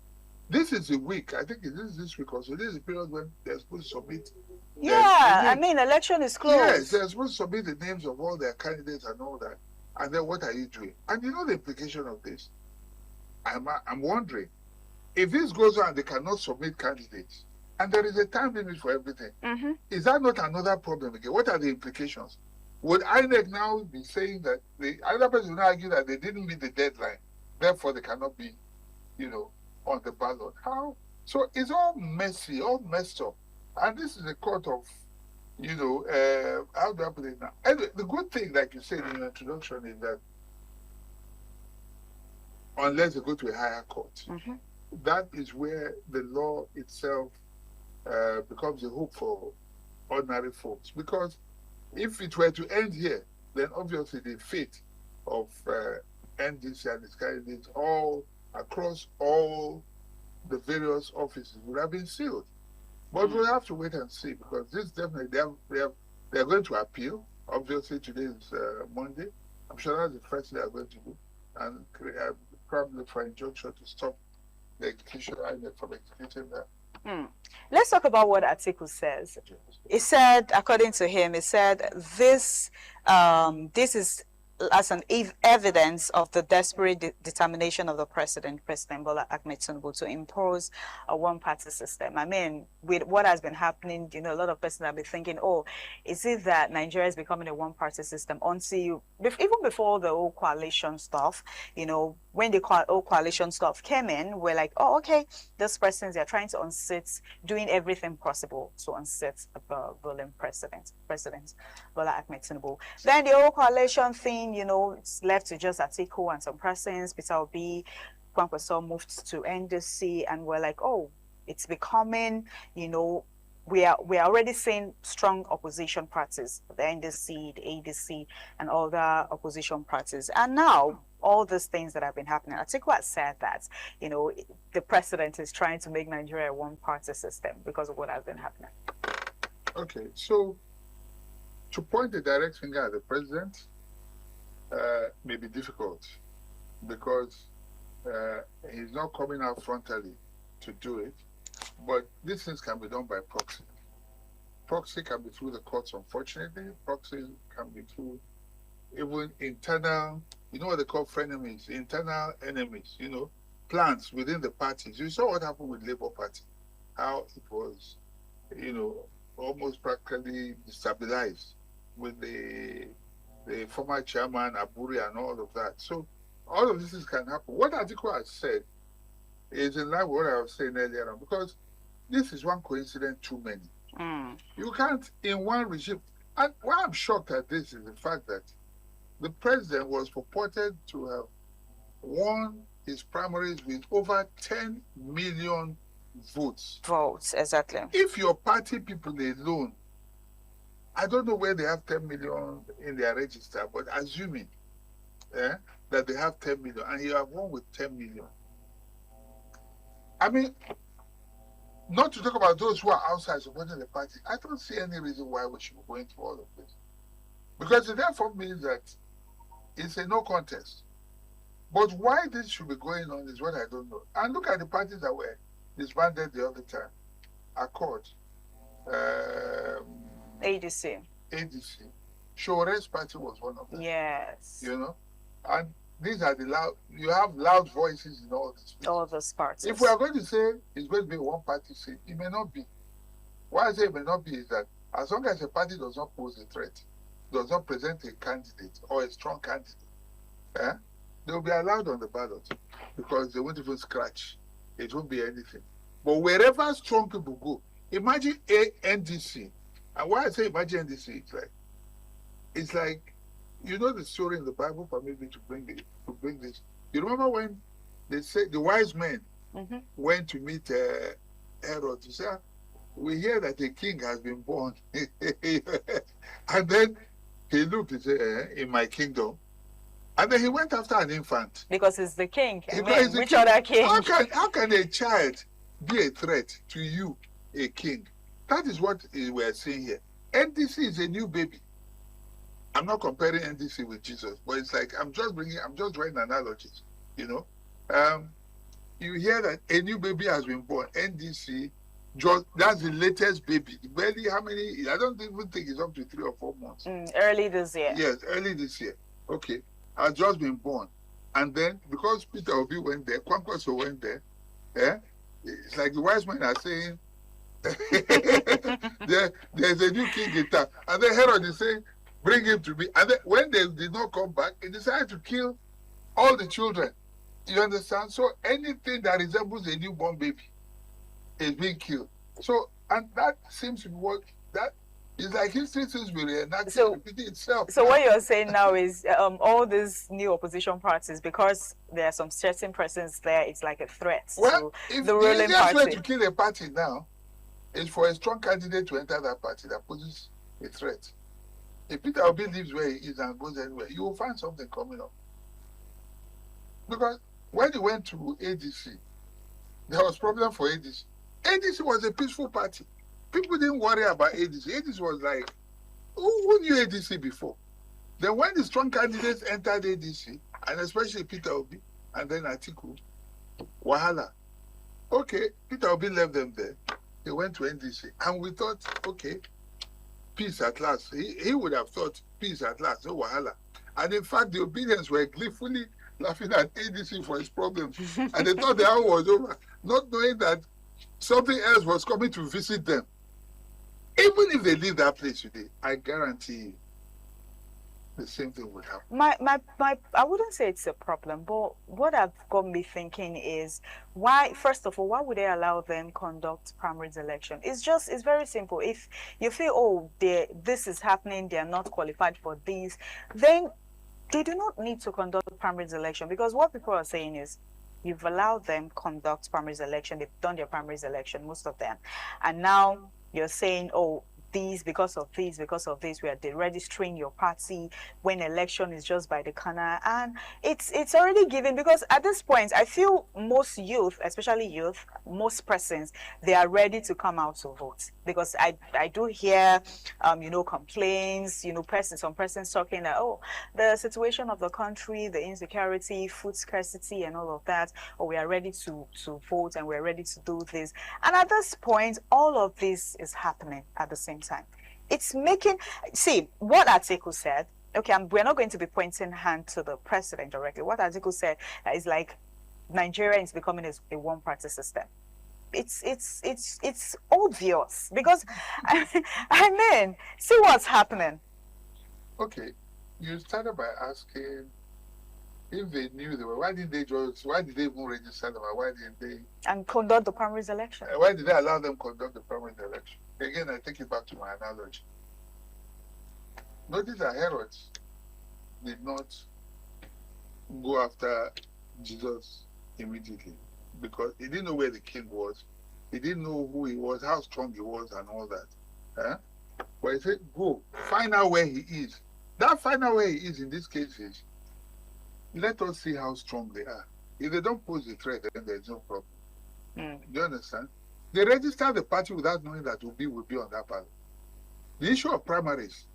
This is a week. I think this week also. This is a period when they're supposed to submit. Election is closed. Yes, they're supposed to submit the names of all their candidates and all that. And then what are you doing? And you know the implication of this. I'm wondering, if this goes on, they cannot submit candidates, and there is a time limit for everything. Is that not another problem again? What are the implications? Would INEC now be saying that the other person will argue that they didn't meet the deadline, therefore they cannot be, on the ballot? How? So it's all messy, all messed up. And this is a court of, how do I put it now? Anyway, the good thing, like you said in your introduction, is that unless they go to a higher court, that is where the law itself becomes a hope for ordinary folks. Because if it were to end here, then obviously the fate of NDC and its candidates all across all the various offices would have been sealed. But we'll have to wait and see, because this definitely, they're going to appeal. Obviously today is Monday. I'm sure that's the first thing they're going to do, and probably for injunction to stop the execution from executing that. Let's talk about what Atiku says. He said, according to him, this is as an evidence of the desperate determination of the President Bola Ahmed Tinubu, to impose a one-party system. I mean, with what has been happening, a lot of persons have been thinking, oh, is it that Nigeria is becoming a one-party system? Until even before the whole coalition stuff, when the whole coalition stuff came in, we're like, oh, okay, these persons, they're trying to unseat, doing everything possible to unseat the ruling President Bola Ahmed Tinubu. Then the whole coalition thing, it's left to just Atiku and some persons. Peter Obi, Kwankwaso moved to NDC, and we're like, oh, it's becoming, we are already seeing strong opposition parties, the NDC, the ADC, and all the opposition parties. And now, all these things that have been happening, Atiku has said that, you know, the president is trying to make Nigeria a one-party system because of what has been happening. Okay, so to point the direct finger at the president may be difficult because he's not coming out frontally to do it. But these things can be done by proxy. Proxy can be through the courts, unfortunately. Proxy can be through even internal, you know what they call frenemies, internal enemies, you know, plans within the parties. You saw what happened with Labour Party, how it was, you know, almost practically destabilized with the former chairman, Aburi, and all of that. So all of these things can happen. What Atiku has said is in line with what I was saying earlier on, because this is one coincidence too many. You can't, in one regime, and why I'm shocked at this is the fact that the president was purported to have won his primaries with over 10 million votes. Votes, exactly. If your party people alone, I don't know where they have 10 million in their register, but assuming that they have 10 million, and you have won with 10 million, I mean, not to talk about those who are outside supporting the party, I don't see any reason why we should be going through all of this. Because it therefore means that it's a no contest. But why this should be going on is what I don't know. And look at the parties that were disbanded the other time. Accord, ADC. Shore's party was one of them. Yes. You know? And these are the loud, you have loud voices in all these places. All those parties. If we are going to say it's going to be one party seat, it may not be. Why I say it may not be is that as long as a party does not pose a threat, does not present a candidate or a strong candidate, they will be allowed on the ballot because they won't even scratch. It won't be anything. But wherever strong people go, imagine a NDC. And why I say imagine NDC, it's like, you know the story in the Bible, permit me to bring this. You remember when they said the wise men went to meet Herod to say, we hear that a king has been born. And then he looked and said, in my kingdom. And then he went after an infant. Because he's the king. Which other king? How can a child be a threat to you, a king? That is what we are seeing here. NDC is a new baby. I'm not comparing NDC with Jesus, but it's like I'm just drawing analogies, you know. You hear that a new baby has been born. NDC, that's the latest baby. Barely how many? I don't even think it's up to 3 or 4 months. Early this year. Yes, early this year. Okay, has just been born, and then because Peter Obi went there, Kwankwaso went there. It's like the wise men are saying, there's a new king in town, and then Herod is saying, bring him to me. And then when they did not come back, he decided to kill all the children. You understand? So anything that resembles a newborn baby is being killed. So, and that seems to be what, that is like history seems to be reenacting, repeating itself. So what you're saying now is all these new opposition parties, because there are some certain persons there, it's like a threat. Well, so if the ruling easiest way party to kill a party now is for a strong candidate to enter that party that poses a threat. If Peter Obi lives where he is and goes anywhere, you will find something coming up. Because when he went to ADC, there was problem for ADC. ADC was a peaceful party. People didn't worry about ADC. ADC was like, who knew ADC before? Then when the strong candidates entered ADC, and especially Peter Obi, and then Atiku, Wahala. Okay, Peter Obi left them there. They went to NDC. And we thought, okay, peace at last. He would have thought peace at last, no Wahala. And in fact, the Obedience were gleefully laughing at ADC for his problems. And they thought the hour was over, not knowing that something else was coming to visit them. Even if they leave that place today, I guarantee you, the same thing would happen. I wouldn't say it's a problem, but what I've got me thinking is why, first of all, why would they allow them conduct primaries election? It's very simple. If you feel, oh, this is happening, they are not qualified for this, then they do not need to conduct primaries election, because what people are saying is, you've allowed them conduct primaries election, they've done their primaries election, most of them, and now you're saying, oh, because of this, we are deregistering your party when election is just by the corner. And it's already given, because at this point, I feel most youth, especially youth, most persons, they are ready to come out to vote. Because I do hear, complaints, some persons talking that, oh, the situation of the country, the insecurity, food scarcity and all of that, oh, we are ready to vote and we're ready to do this. And at this point, all of this is happening at the same time. It's making, see, what Atiku said, okay, we're not going to be pointing hand to the president directly. What Atiku said is like, Nigeria is becoming a one-party system. It's obvious, because, I mean, see what's happening. Okay, you started by asking if they knew they were, why did they even register them? Why did they? And conduct the primaries election. Why did they allow them conduct the primaries election? Again, I take it back to my analogy. Notice that Herod did not go after Jesus immediately, because he didn't know where the king was. He didn't know who he was, how strong he was, and all that. But he said, go, find out where he is. That find out where he is in this case is, let us see how strong they are. If they don't pose a threat, then there's no problem. Do you understand? They registered the party without knowing that Obi will be on that ballot. The issue of primaries,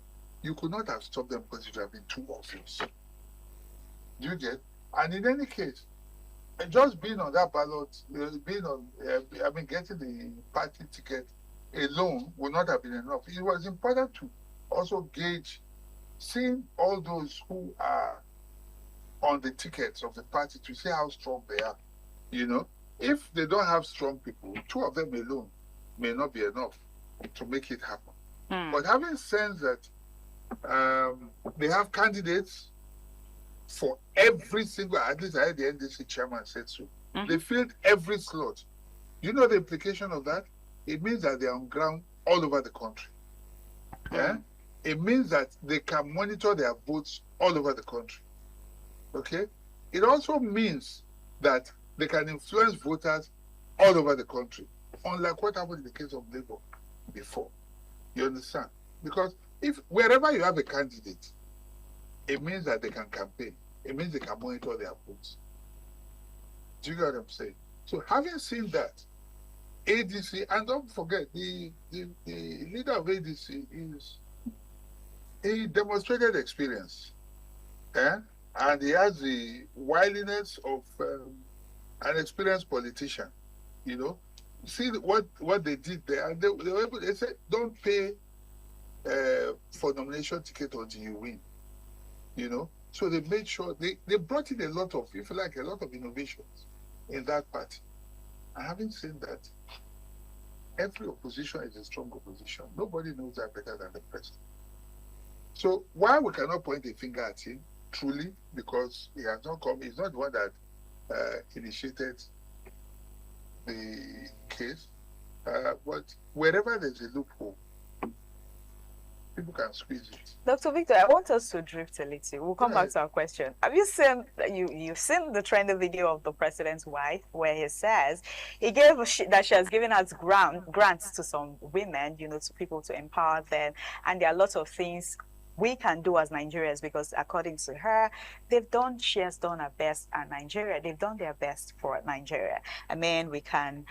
you could not have stopped them because it would have been too obvious. Do you get? And in any case, just being on that ballot, getting the party ticket alone would not have been enough. It was important to also gauge, seeing all those who are on the tickets of the party, to see how strong they are. If they don't have strong people, two of them alone may not be enough to make it happen. But having sense that they have candidates for every single, at least I heard the NDC chairman said so. They filled every slot. You know the implication of that? It means that they are on ground all over the country. Yeah? It means that they can monitor their votes all over the country. Okay? It also means that they can influence voters all over the country, unlike what happened in the case of Labour before. You understand? Because if wherever you have a candidate, it means that they can campaign. It means they can monitor their votes. Do you get what I'm saying? So having seen that, ADC, and don't forget, the leader of ADC is a demonstrated experience. And he has the wiliness of an experienced politician. See what they did there. And they said, don't pay for nomination ticket until you win. So they made sure they brought in a lot of innovations in that party. And having seen that, every opposition is a strong opposition. Nobody knows that better than the president. So why we cannot point a finger at him, truly, because he has not come, he's not the one that initiated the case. But wherever there's a loophole, people can squeeze it. Dr. Victor, I want us to drift a little. We'll come back to our question. Have you seen you've seen the trending video of the president's wife, where he says that she has given us grants to some women, to people to empower them, and there are lots of things we can do as Nigerians, because according to her, she has done her best at Nigeria. They've done their best for Nigeria. I mean, we can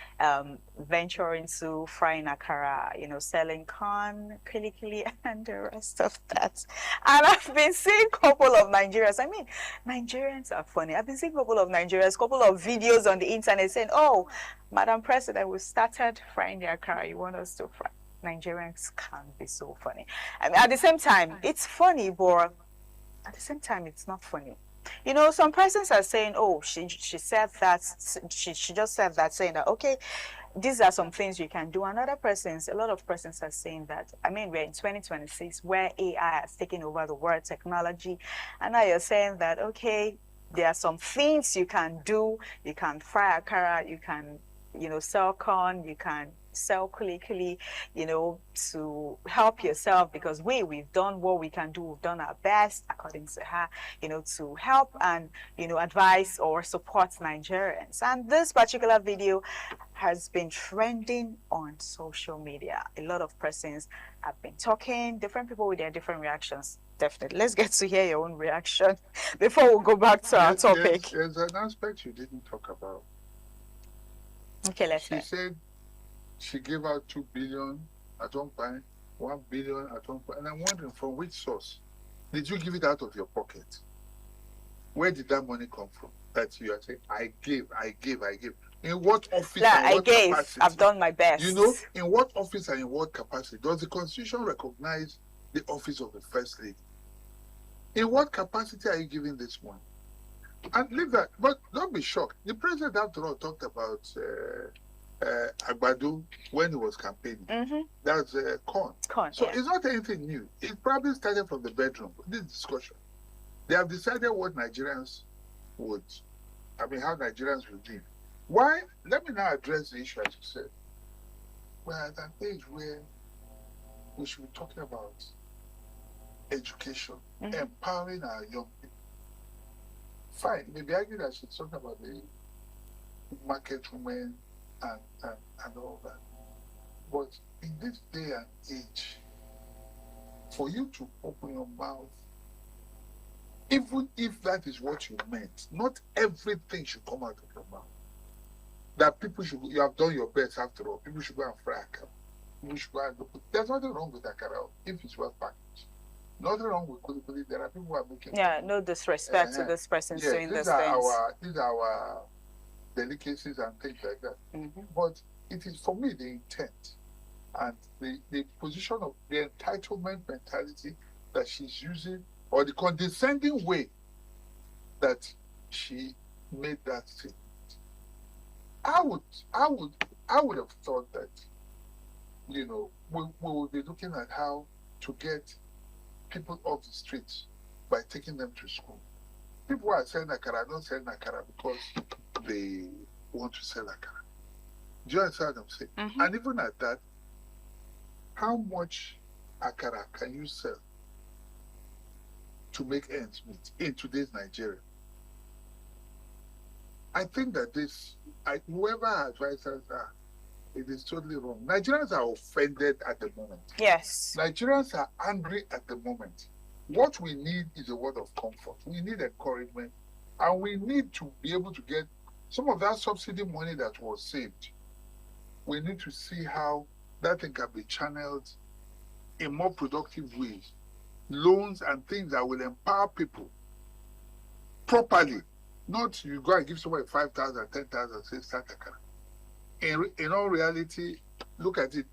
venture into frying akara, selling corn, kili, and the rest of that. And I've been seeing a couple of Nigerians. I mean, Nigerians are funny. I've been seeing a couple of Nigerians, couple of videos on the internet saying, oh, Madam President, we started frying the akara. You want us to fry? Nigerians can be so funny. I mean, at the same time, it's funny, but at the same time, it's not funny. Some persons are saying, oh, she said that, she just said that, saying that, okay, these are some things you can do. And a lot of persons are saying that, I mean, we're in 2026, where AI has taken over the world, technology, and now you're saying that, okay, there are some things you can do. You can fry akara, you can, sell corn, you can sell quickly, you know, to help yourself, because we've done what we can do. We've done our best, according to her, you know, to help and, you know, advise or support Nigerians. And this particular video has been trending on social media. A lot of persons have been talking, different people with their different reactions. Definitely. Let's get to hear your own reaction before we go back to our topic. There's an aspect you didn't talk about. Okay, let's She said she gave out 2 billion at one point, 1 billion at one point, and I'm wondering from which source did you give it out of your pocket? Where did that money come from? That you are saying, I gave. In what office? I gave. Capacity? I've done my best. You know, in what office and in what capacity? Does the Constitution recognize the office of the First Lady? In what capacity are you giving this money? And leave that, but don't be shocked. The president, after all, talked about Agbado when he was campaigning. That's corn. So it's not anything new. It probably started from the bedroom, this discussion. They have decided what Nigerians would, how Nigerians will live. Why? Let me now address the issue, as you said. We're at an age where we should be talking about education, empowering our young people. Fine, maybe argue that she's talking about the market women and all that. But in this day and age, for you to open your mouth, even if that is what you meant, not everything should come out of your mouth. That people should, you have done your best after all. People should go and fry akara. People should go and there's nothing wrong with akara if it's well packaged. Nothing wrong with kulipuli. There are people who are making. Yeah, no disrespect to this person saying this things. These are our delicacies and things like that. But it is, for me, the intent and the position of the entitlement mentality that she's using, or the condescending way that she made that statement. I would have thought that, you know, we would be looking at how to get people off the streets by taking them to school. People who are selling akara don't sell akara because they want to sell akara. Do you understand what I'm saying? And even at that, how much akara can you sell to make ends meet in today's Nigeria? I think that whoever our advisors are, it is totally wrong. Nigerians are offended at the moment. Yes. Nigerians are angry at the moment. What we need is a word of comfort. We need encouragement. And we need to be able to get some of that subsidy money that was saved. We need to see how that thing can be channeled in more productive ways. Loans and things that will empower people properly. Not you go and give somebody 5,000, 10,000, say start akara. In all reality, look at it.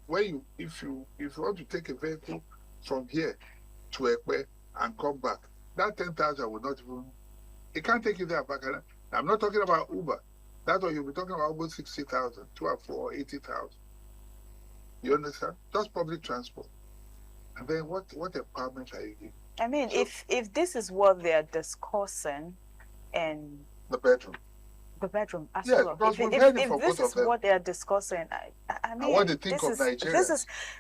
If you want to take a vehicle from here to Ekpe and come back, that 10,000 will not even. It can't take you there back. I'm not talking about Uber. That's what you'll be talking about, almost 60,000, 2 or 4, 80,000. You understand? Just public transport. And then what empowerment are you giving? I mean, so, if this is what they're discussing, and the bedroom as well. If this is what they are discussing, I mean, what they think of Nigeria.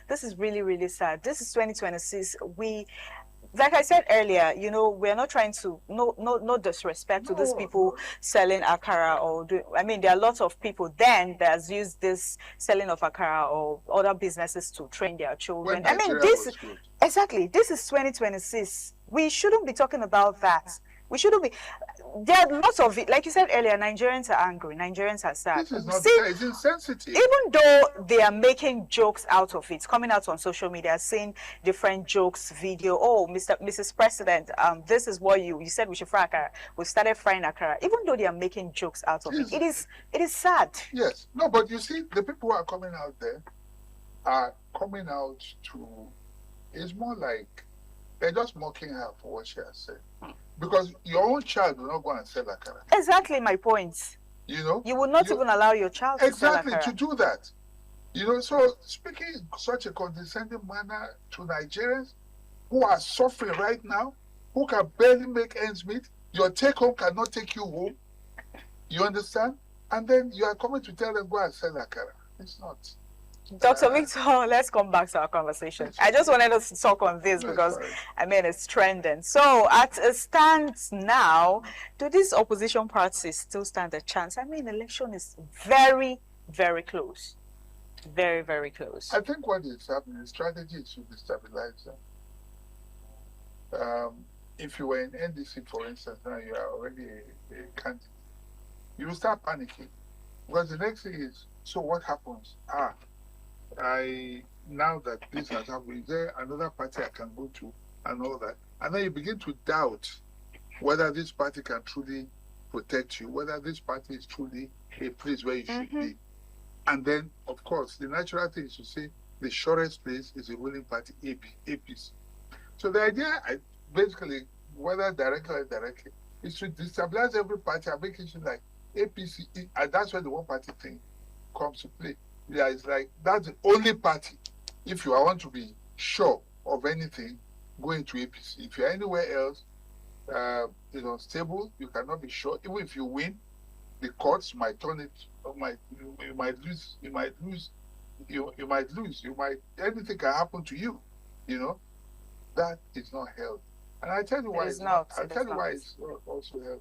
This is really, really sad. This is 2026. Like I said earlier, you know, we're not trying to no disrespect to these people selling akara there are lots of people then that's used this selling of akara or other businesses to train their children. I mean, this is 2026. We shouldn't be talking about that. We shouldn't be. There are lots of it. Like you said earlier, Nigerians are angry. Nigerians are sad. This is not it's insensitive. Even though they are making jokes out of it, coming out on social media, saying different jokes, video. Oh, Mrs. President, this is what you said we should fry akara. We started frying akara. Even though they are making jokes out of it, it is sad. Yes. No, but you see, the people who are coming out there are coming out to. It's more like they're just mocking her for what she has said. Because your own child will not go and sell akara. Exactly my point. You know? You would not even allow your child to sell akara. Exactly, to do that. You know, so speaking in such a condescending manner to Nigerians who are suffering right now, who can barely make ends meet, your take home cannot take you home. You understand? And then you are coming to tell them go and sell akara. It's not. Dr. Victor, let's come back to our conversation. I just wanted us to talk on this because, I mean, it's trending. So, at a stance now, do these opposition parties still stand a chance? I mean, election is very, very close. Very, very close. I think what is happening, the strategy is to destabilize them. If you were in NDC, for instance, now you are already a candidate, you will start panicking. Because the next thing is, so what happens? Now that this has happened, is there another party I can go to and all that? And then you begin to doubt whether this party can truly protect you, whether this party is truly a place where you should be. And then, of course, the natural thing is to say the shortest place is a ruling party, APC. So the idea, basically, whether directly or indirectly, is to destabilize every party and make it like APC, and that's where the one party thing comes to play. Yeah, it's like that's the only party. If you want to be sure of anything, go into APC. If you're anywhere else, stable, you cannot be sure. Even if you win, the courts might turn it. You might lose. Anything can happen to you. You know, that is not healthy. And I tell you why it's not. I'll tell you why it's also healthy.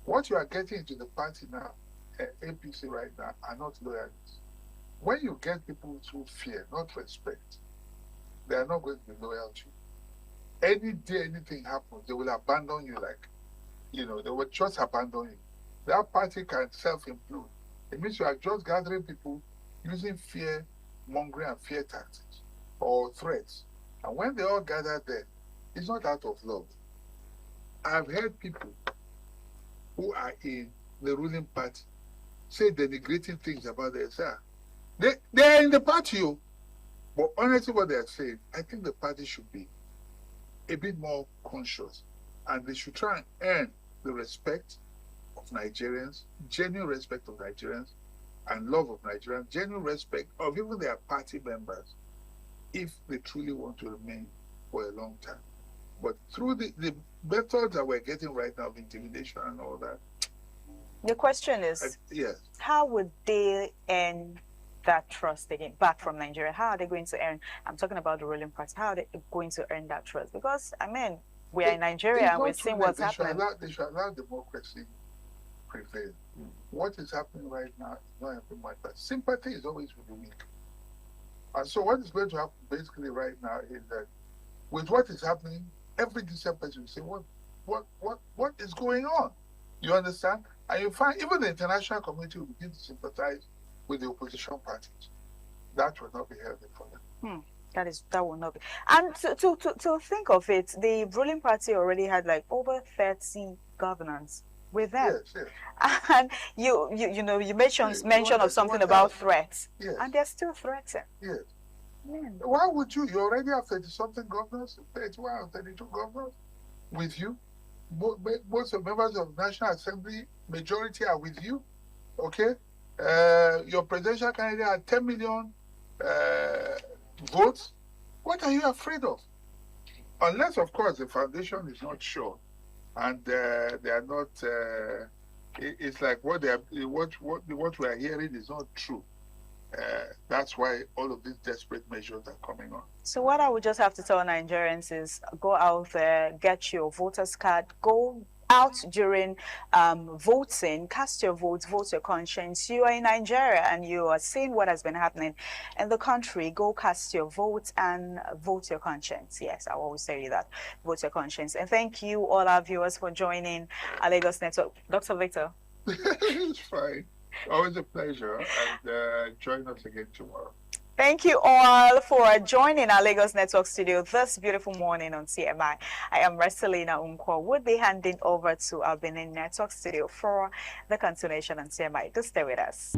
What you are getting into the party now, APC right now, are not loyalists. When you get people through fear, not respect, they are not going to be loyal to you. Any day anything happens, they will abandon you they will just abandon you. That party can self-implode. It means you are just gathering people using fear mongering and fear tactics or threats. And when they all gather there, it's not out of love. I've heard people who are in the ruling party say denigrating things about themselves. They're in the party, but honestly what they're saying, I think the party should be a bit more conscious and they should try and earn the respect of Nigerians, genuine respect of Nigerians and love of Nigerians, genuine respect of even their party members if they truly want to remain for a long time. But through the methods that we're getting right now of intimidation and all that. The question is, how would they earn that trust again back from Nigeria? How are they going to earn? I'm talking about the ruling party. How are they going to earn that trust? Because, I mean, we are in Nigeria and we're seeing what's happening. They should allow democracy prevail. What is happening right now is not helping much, but sympathy is always with the weak. And so what is going to happen basically right now is that with what is happening, every decent person will say, what is going on? You understand? And you find even the international community will begin to sympathize with the opposition parties. That will not be healthy for them. That will not be. And to think of it, the ruling party already had like over 30 governors with them. Yes, yes. And you mentioned of something about threats. Yes. And they're still threatening. Yes. Why would you? You already have 30-something governors, 31 or 32 governors with you. Most of the members of the National Assembly, majority are with you. Okay? Your presidential candidate had 10 million votes. What are you afraid of? Unless, of course, the foundation is not sure, and they are not. It's like what we are hearing is not true. That's why all of these desperate measures are coming on. So what I would just have to tell Nigerians is go out there, get your voter's card, go out during voting, cast your votes, vote your conscience. You are in Nigeria and you are seeing what has been happening in the country. Go cast your vote and vote your conscience. Yes, I always tell you that. Vote your conscience. And thank you, all our viewers, for joining our Lagos Network. Dr. Victor. It's fine. Always a pleasure. And join us again tomorrow. Thank you all for joining our Lagos Network studio this beautiful morning on TMI. I am Restelina Unkwo. We'll be handing over to our Benin Network studio for the continuation on TMI. Do stay with us.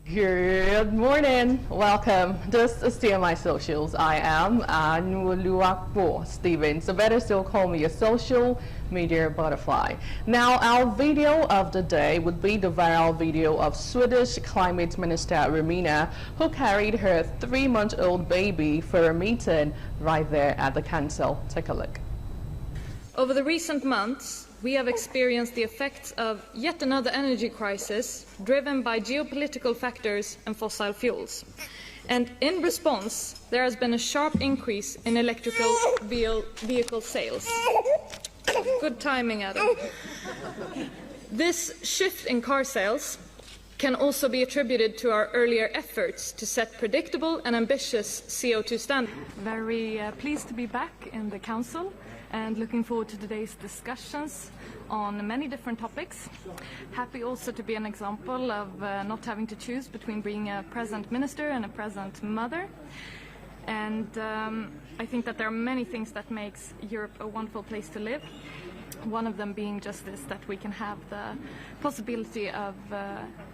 Good Good morning. Welcome. This is TMI Socials. I am Anuluakbo Stevens. So better still call me a social media butterfly. Now, our video of the day would be the viral video of Swedish Climate Minister Romina, who carried her 3-month-old baby for a meeting right there at the council. Take a look. Over the recent months, we have experienced the effects of yet another energy crisis driven by geopolitical factors and fossil fuels. And in response, there has been a sharp increase in electrical vehicle sales. Good timing, Adam. This shift in car sales can also be attributed to our earlier efforts to set predictable and ambitious CO2 standards. Very pleased to be back in the Council and looking forward to today's discussions on many different topics. Happy also to be an example of not having to choose between being a present minister and a present mother. And I think that there are many things that makes Europe a wonderful place to live. One of them being just this, that we can have the possibility of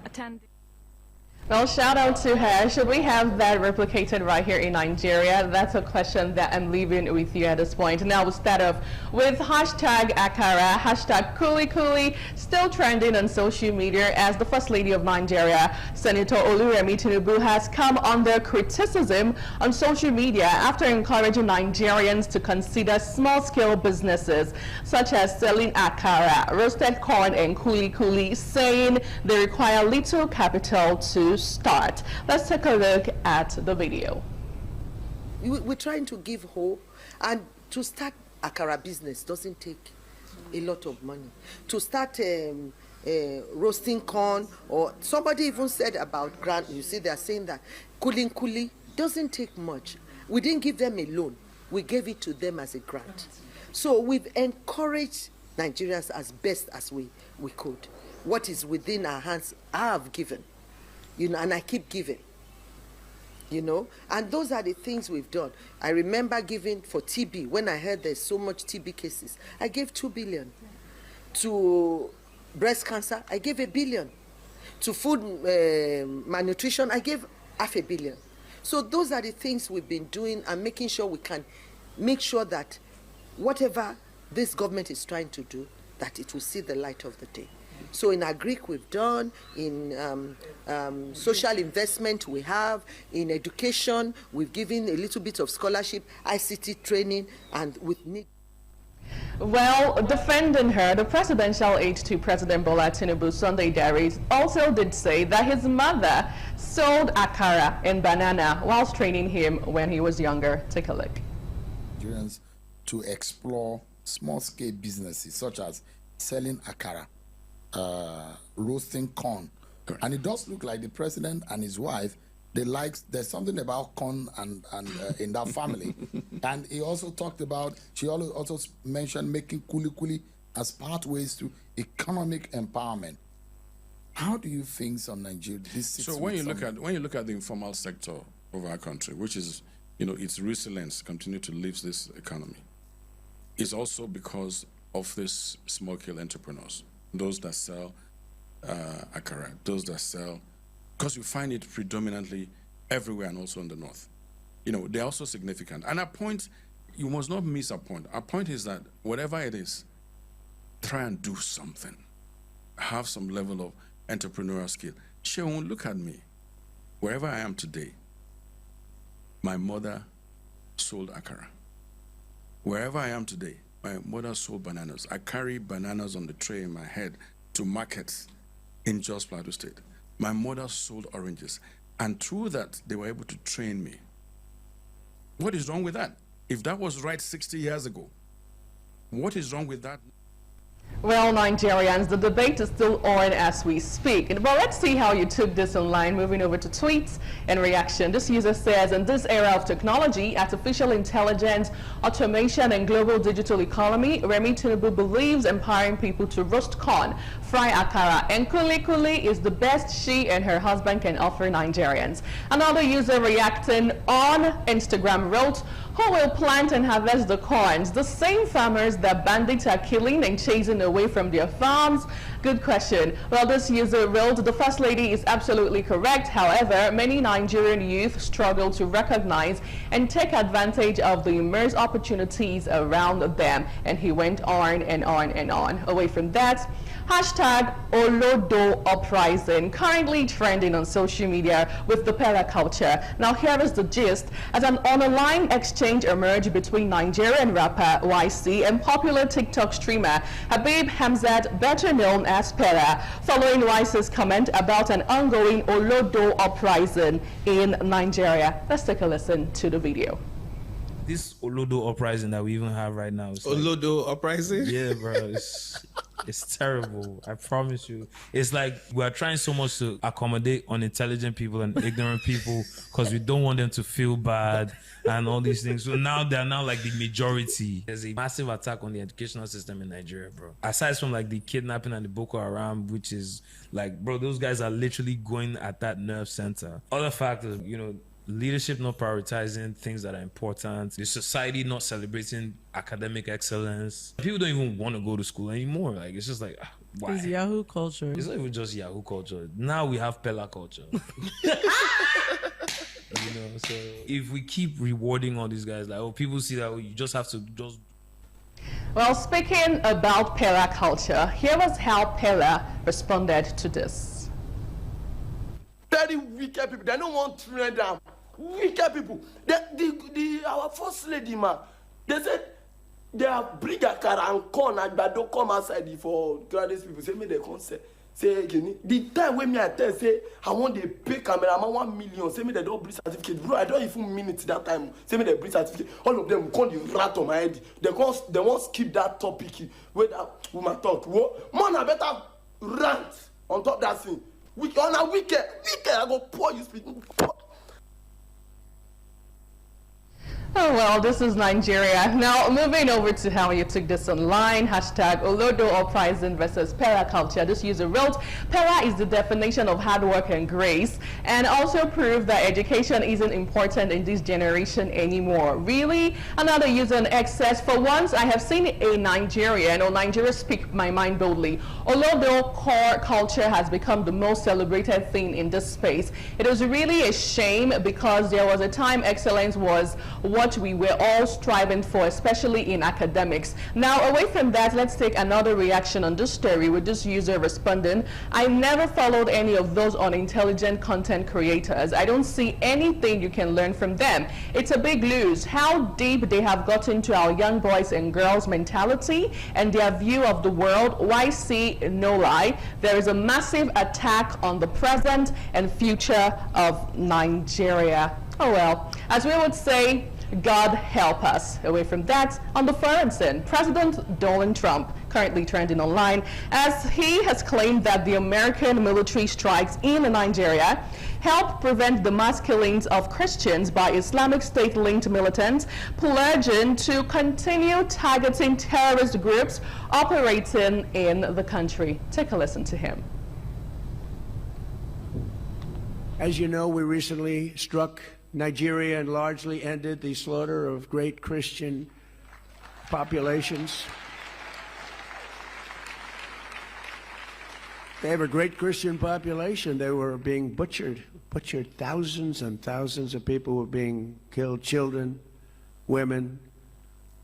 attending. Well, shout out to her. Should we have that replicated right here in Nigeria? That's a question that I'm leaving with you at this point. Now we'll start off with hashtag Akara, hashtag Kuli, still trending on social media as the First Lady of Nigeria, Senator Oluremi Tinubu, has come under criticism on social media after encouraging Nigerians to consider small-scale businesses such as selling Akara, roasted corn, and Kuli, saying they require little capital to start. Let's take a look at the video. We're trying to give hope, and to start Akara business doesn't take a lot of money. To start roasting corn, or somebody even said about grant, you see they're saying that Kuli doesn't take much. We didn't give them a loan, we gave it to them as a grant. So we've encouraged Nigerians as best as we could. What is within our hands, I have given. And I keep giving, and those are the things we've done. I remember giving for TB. When I heard there's so much TB cases, I gave 2 billion. To breast cancer, I gave 1 billion. To food malnutrition, I gave 500 million. So those are the things we've been doing, and making sure we can make sure that whatever this government is trying to do, that it will see the light of the day. So in agric we've done, in social investment we have, in education we've given a little bit of scholarship, ICT training, and with need. Well, defending her, the presidential aide to President Bola Tinubu, Sunday Darius, also did say that his mother sold Akara and banana whilst training him when he was younger. Take a look. Nigerians to explore small-scale businesses such as selling Akara, roasting corn. And it does look like the president and his wife, there's something about corn and in that family. And he also talked about, she also mentioned making Kuli as pathways to economic empowerment. How do you think on Nigeria this sits? So when you look at the informal sector of our country, which is, its resilience continue to lift this economy, it's also because of these small-scale entrepreneurs. Those that sell Akara, those that sell, because you find it predominantly everywhere and also in the north. They're also significant. And our point, you must not miss our point. Our point is that whatever it is, try and do something. Have some level of entrepreneurial skill. Sheon, look at me. Wherever I am today, my mother sold Akara. Wherever I am today, my mother sold bananas. I carry bananas on the tray in my head to markets in Jos Plateau State. My mother sold oranges. And through that, they were able to train me. What is wrong with that? If that was right 60 years ago, what is wrong with that? Well, Nigerians, the debate is still on as we speak. But let's see how you took this online. Moving over to tweets and reaction. This user says, in this era of technology, artificial intelligence, automation, and global digital economy, Remi Tinubu believes empowering people to roast corn, fry akara, and kuli is the best she and her husband can offer Nigerians. Another user reacting on Instagram wrote, who will plant and harvest the corns? The same farmers that bandits are killing and chasing driven away from their farms? Good question. Well, this user wrote, the First Lady is absolutely correct. However, many Nigerian youth struggle to recognize and take advantage of the immense opportunities around them. And he went on and on and on. Away from that, hashtag Olodo Uprising, currently trending on social media with the Pela culture. Now here is the gist. As an online exchange emerged between Nigerian rapper YC and popular TikTok streamer Habib Hamzat, better known as Pela, following YC's comment about an ongoing Olodo Uprising in Nigeria. Let's take a listen to the video. This Olodo uprising that we even have right now. Olodo uprising? Yeah, bro. It's terrible. I promise you. It's like we are trying so much to accommodate unintelligent people and ignorant people because we don't want them to feel bad and all these things. So now they're now like the majority. There's a massive attack on the educational system in Nigeria, bro. Aside from like the kidnapping and the Boko Haram, which is like, bro, those guys are literally going at that nerve center. Other factors, you know, leadership not prioritizing things that are important, the society not celebrating academic excellence. People don't even want to go to school anymore. Like, it's just like, why? It's Yahoo culture. It's not even just Yahoo culture. Now we have Pela culture. You know, so if we keep rewarding all these guys, like, oh, people see that, oh, you just have to just. Well, speaking about Pela culture, here was how Pela responded to this. Very wicked people. They don't want to train them. Wicked people. Our First Lady, man, they said they have bring akara and corn and but don't come outside for graduate people. Say me they come say the time when me I tell say I want they pay cameraman 1 million. Say me they don't bring certificate, bro. I don't even mean it that time. Say me they bring certificate. All of them call the rat on my head. They won't skip that topic where that woman talk. Man, I better rant on top of that thing. On a weekend, I go pour you speak. Oh, well, this is Nigeria. Now, moving over to how you took this online, hashtag Olodo Uprising versus Pela culture. This user wrote, Pela is the definition of hard work and grace, and also proved that education isn't important in this generation anymore. Really? Another user on X says, for once, I have seen a Nigerian, or Nigeria speak my mind boldly. Olodo core culture has become the most celebrated thing in this space. It was really a shame because there was a time excellence was what we were all striving for, especially in academics. Now, away from that, let's take another reaction on this story with this user responding, I never followed any of those unintelligent content creators. I don't see anything you can learn from them. It's a big lose. How deep they have gotten to our young boys and girls mentality and their view of the world. YC, no lie, there is a massive attack on the present and future of Nigeria. Oh well, as we would say, God help us. Away from that, on the foreign scene, President Donald Trump, currently trending online, as he has claimed that the American military strikes in Nigeria helped prevent the mass killings of Christians by Islamic State-linked militants, pledging to continue targeting terrorist groups operating in the country. Take a listen to him. As you know, we recently struck Nigeria and largely ended the slaughter of great Christian populations. They have a great Christian population. They were being butchered. Thousands and thousands of people were being killed. Children, women,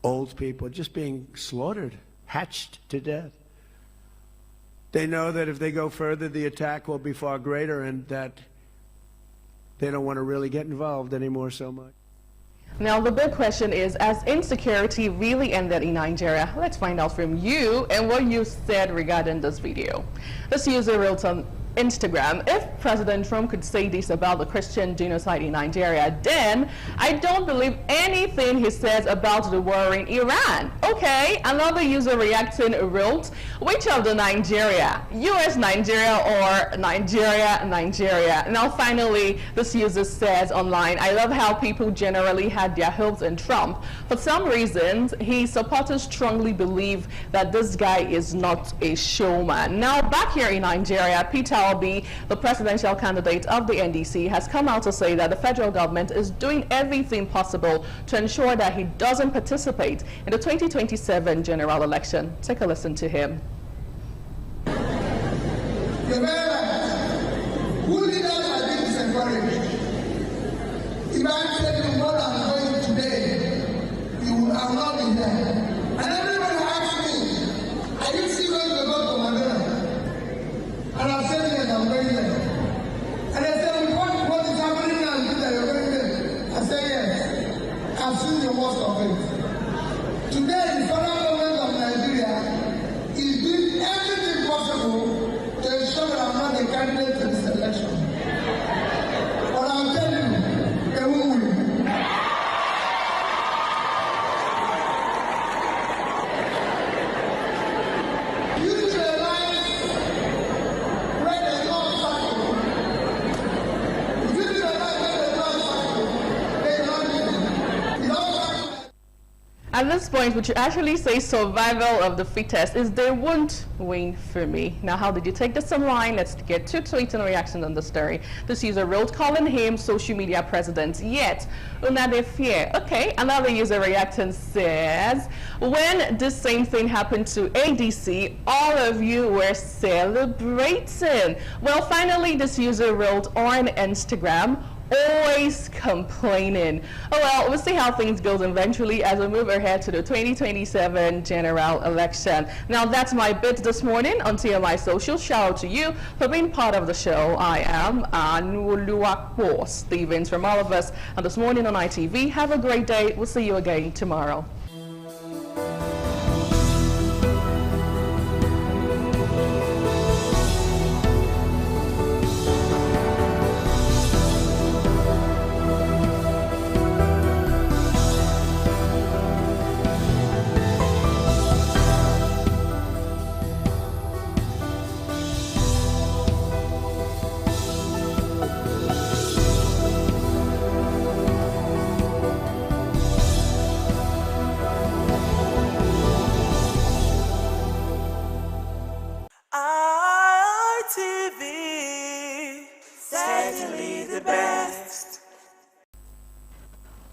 old people, just being slaughtered, hatched to death. They know that if they go further, the attack will be far greater and that they don't want to really get involved anymore so much. Now, the big question is, has insecurity really ended in Nigeria? Let's find out from you and what you said regarding this video. This user wrote on Instagram, if President Trump could say this about the Christian genocide in Nigeria, then I don't believe anything he says about the war in Iran. Okay, another user reacting wrote, which of the Nigeria? US Nigeria or Nigeria? Now finally, this user says online, I love how people generally had their hopes in Trump. For some reasons, his supporters strongly believe that this guy is not a showman. Now back here in Nigeria, Peter Obi, the presidential candidate of the NDC, has come out to say that the federal government is doing everything possible to ensure that he doesn't participate in the 2027 general election. Take a listen to him. You're very right. Who leaders are being disencouraged? If I tell you what I'm doing today, you will have not been there. And everybody asks me, are you still going to go to Mandela? And I said, yes, I'm going there. And they said, what is happening now? You that you're going there. I said, yes. I've seen the worst of it. Today, the federal government of Nigeria is doing everything possible to ensure that I'm not a candidate to this election. But I'll tell you, they won't win. At this point, would you actually say survival of the fittest is they won't win for me? Now, how did you take this online? Let's get two tweets and reaction on the story. This user wrote, calling him social media president, yet una de fear. Okay, another user reacting says, when the same thing happened to ADC, all of you were celebrating. Well, finally, this user wrote on Instagram, always complaining. Oh well, we'll see how things goes eventually as we move ahead to the 2027 general election. Now that's my bit this morning on TMI Social. Shout out to you for being part of the show. I am Anuluakpo Stevens from all of us on This Morning on ITV. Have a great day. We'll see you again tomorrow.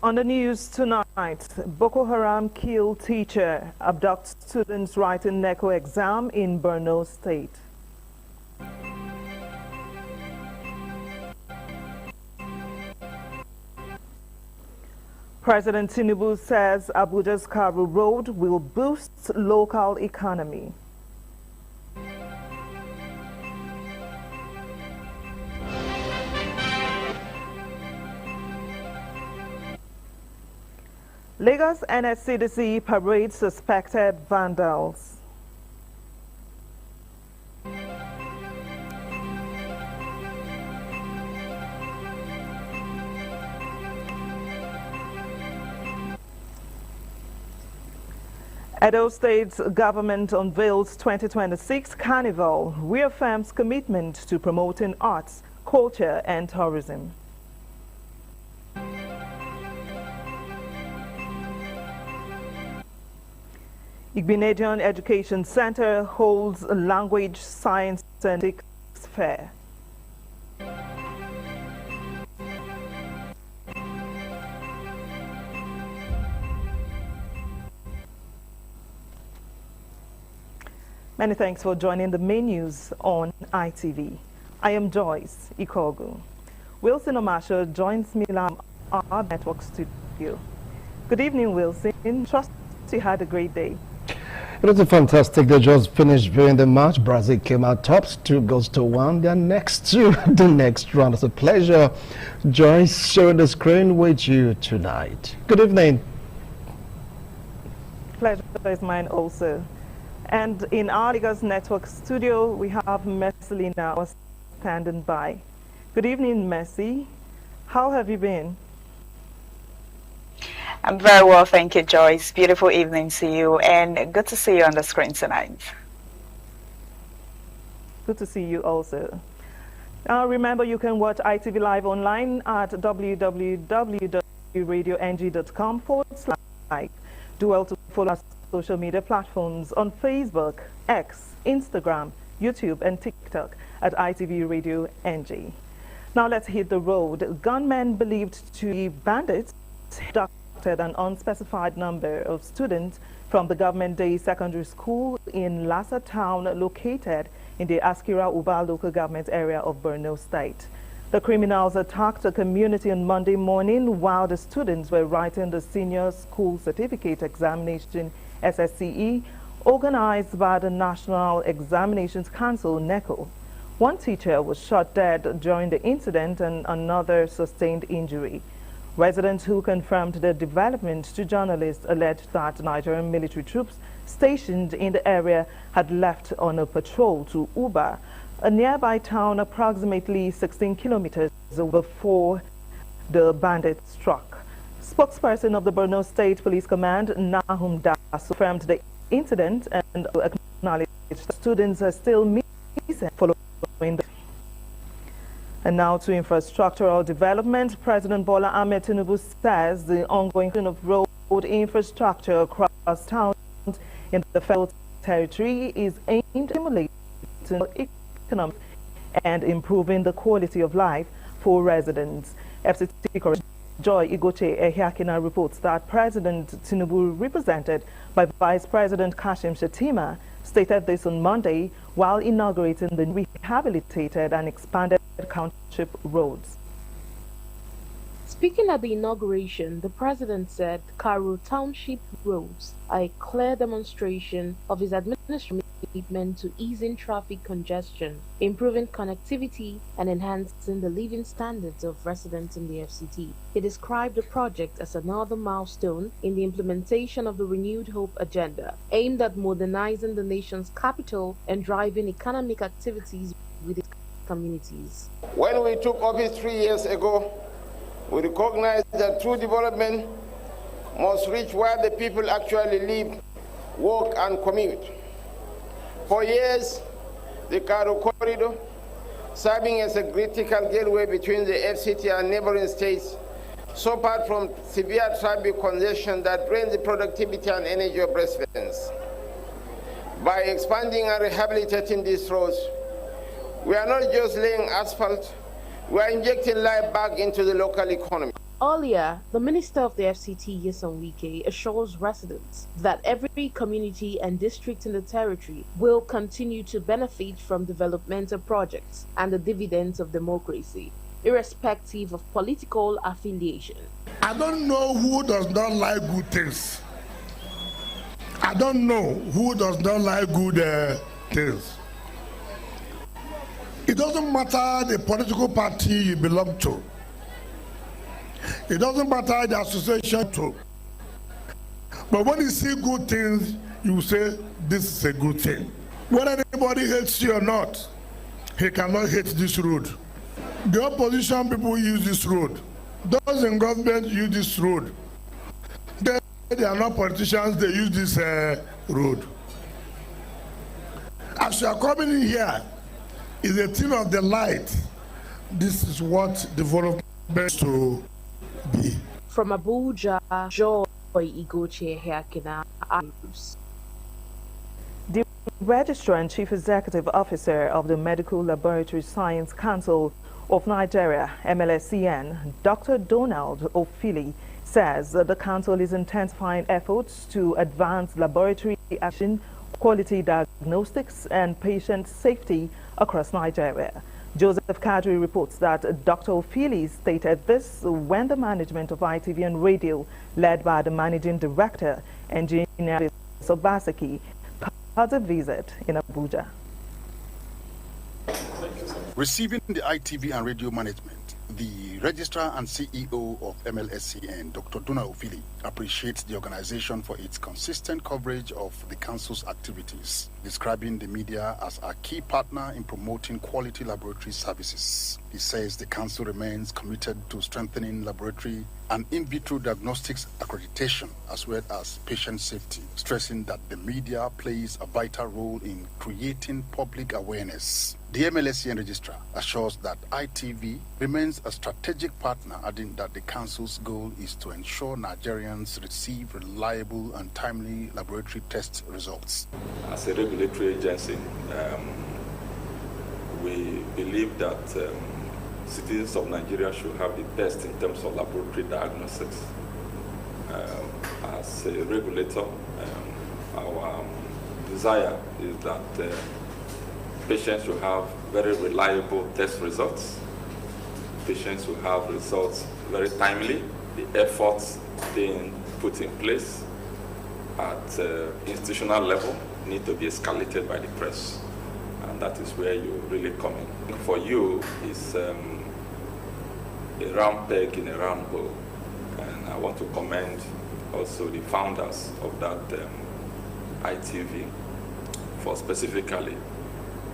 On the news tonight, Boko Haram kill teacher, abduct students writing NECO exam in Borno State. President Tinubu says Abuja's Karu Road will boost local economy. Lagos NSCDC parades suspected vandals. Edo State's government unveils 2026 Carnival, reaffirms commitment to promoting arts, culture and tourism. Igbinedion Education Center holds a language, science and ethics fair. Many thanks for joining the main news on ITV. I am Joyce Ikogu. Wilson Omasho joins me on our network studio. Good evening, Wilson. Trust you had a great day. It was a fantastic. They just finished viewing the match. Brazil came out tops, 2-1. They're next to the next round. It's a pleasure, Joyce, sharing the screen with you tonight. Good evening. Pleasure is mine also. And in our Lagos Network studio, we have Messelina standing by. Good evening, Messi. How have you been? I'm very well, thank you, Joyce. Beautiful evening to you, and good to see you on the screen tonight. Good to see you also. Now, remember, you can watch ITV Live online at www.radiong.com/. Do well to follow our social media platforms on Facebook, X, Instagram, YouTube, and TikTok at ITV Radio NG. Now let's hit the road. Gunmen believed to be bandits abducted an unspecified number of students from the Government Day Secondary School in Lassa Town, located in the Askira Uba local government area of Borno State. The criminals attacked a community on Monday morning while the students were writing the Senior School Certificate Examination SSCE, organized by the National Examinations Council, NECO. One teacher was shot dead during the incident and another sustained injury. Residents who confirmed the development to journalists alleged that Nigerian military troops stationed in the area had left on a patrol to Uba, a nearby town approximately 16 kilometers before the bandits struck. Spokesperson of the Borno State Police Command, Nahum Das, confirmed the incident and acknowledged that students are still missing following the. And now to infrastructural development. President Bola Ahmed Tinubu says the ongoing of road infrastructure across towns in the federal territory is aimed at stimulating economic and improving the quality of life for residents. FCT Correspondent Joy Igoche Ehiakina reports that President Tinubu, represented by Vice President Kashim Shettima, stated this on Monday while inaugurating the rehabilitated and expanded township roads. Speaking at the inauguration, the president said Karu Township roads are a clear demonstration of his administration commitment to easing traffic congestion, improving connectivity, and enhancing the living standards of residents in the FCT. He described the project as another milestone in the implementation of the Renewed Hope agenda, aimed at modernizing the nation's capital and driving economic activities with its communities. When we took office 3 years ago, we recognized that true development must reach where the people actually live, work, and commute. For years, the Karu Corridor, serving as a critical gateway between the FCT and neighboring states, suffered from severe traffic congestion that drained the productivity and energy of residents. By expanding and rehabilitating these roads, we are not just laying asphalt, we are injecting life back into the local economy. Earlier, the Minister of the FCT, Nyesom Wike, assures residents that every community and district in the territory will continue to benefit from developmental projects and the dividends of democracy, irrespective of political affiliation. I don't know who does not like good things. I don't know who does not like good things. It doesn't matter the political party you belong to. It doesn't matter the association to. But when you see good things, you say, this is a good thing. Whether anybody hates you or not, he cannot hate this road. The opposition people use this road. Those in government use this road. They are not politicians, they use this road. As you are coming in here, is a thing of the light. This is what development is to be. From Abuja, Joy Igoche Heakina. The Registrar and Chief Executive Officer of the Medical Laboratory Science Council of Nigeria, MLSCN, Dr. Donald Ofili, says that the council is intensifying efforts to advance laboratory action, quality diagnostics, and patient safety across Nigeria. Joseph Kadri reports that Dr. Ofili stated this when the management of ITV and radio, led by the Managing Director, Engineer Sobasaki, had a visit in Abuja. Receiving the ITV and radio management, the Registrar and CEO of MLSCN, Dr. Donald Ofili, appreciates the organization for its consistent coverage of the Council's activities, describing the media as a key partner in promoting quality laboratory services. He says the Council remains committed to strengthening laboratory and in vitro diagnostics accreditation as well as patient safety, stressing that the media plays a vital role in creating public awareness. The MLSCN Registrar assures that ITV remains a strategic partner, adding that the Council's goal is to ensure Nigerians receive reliable and timely laboratory test results. As a regulatory agency, believe that citizens of Nigeria should have the best in terms of laboratory diagnostics. As a regulator, our desire is that patients should have very reliable test results. Patients will have results very timely. The efforts being put in place at institutional level need to be escalated by the press. And that is where you really come in. For you, it's a round peg in a round hole. And I want to commend also the founders of that ITV for specifically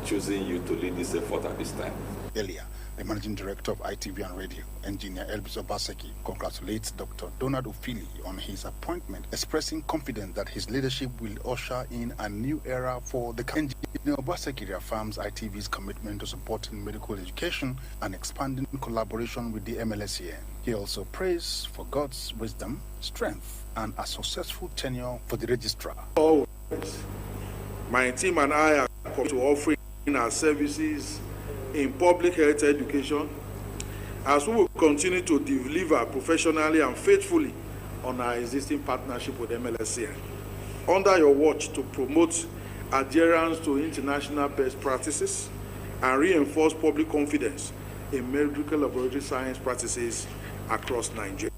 choosing you to lead this effort at this time. Earlier, the managing director of ITV and Radio, engineer Elvis Obaseki, congratulates Dr. Donald Ofili on his appointment, expressing confidence that his leadership will usher in a new era for the country. Engineer Obaseki reaffirms ITV's commitment to supporting medical education and expanding collaboration with the MLSCN. He also prays for God's wisdom, strength, and a successful tenure for the registrar. Always, my team and I are committed to offering our services in public health education, as we will continue to deliver professionally and faithfully on our existing partnership with MLSCN. Under your watch to promote adherence to international best practices and reinforce public confidence in medical laboratory science practices across Nigeria.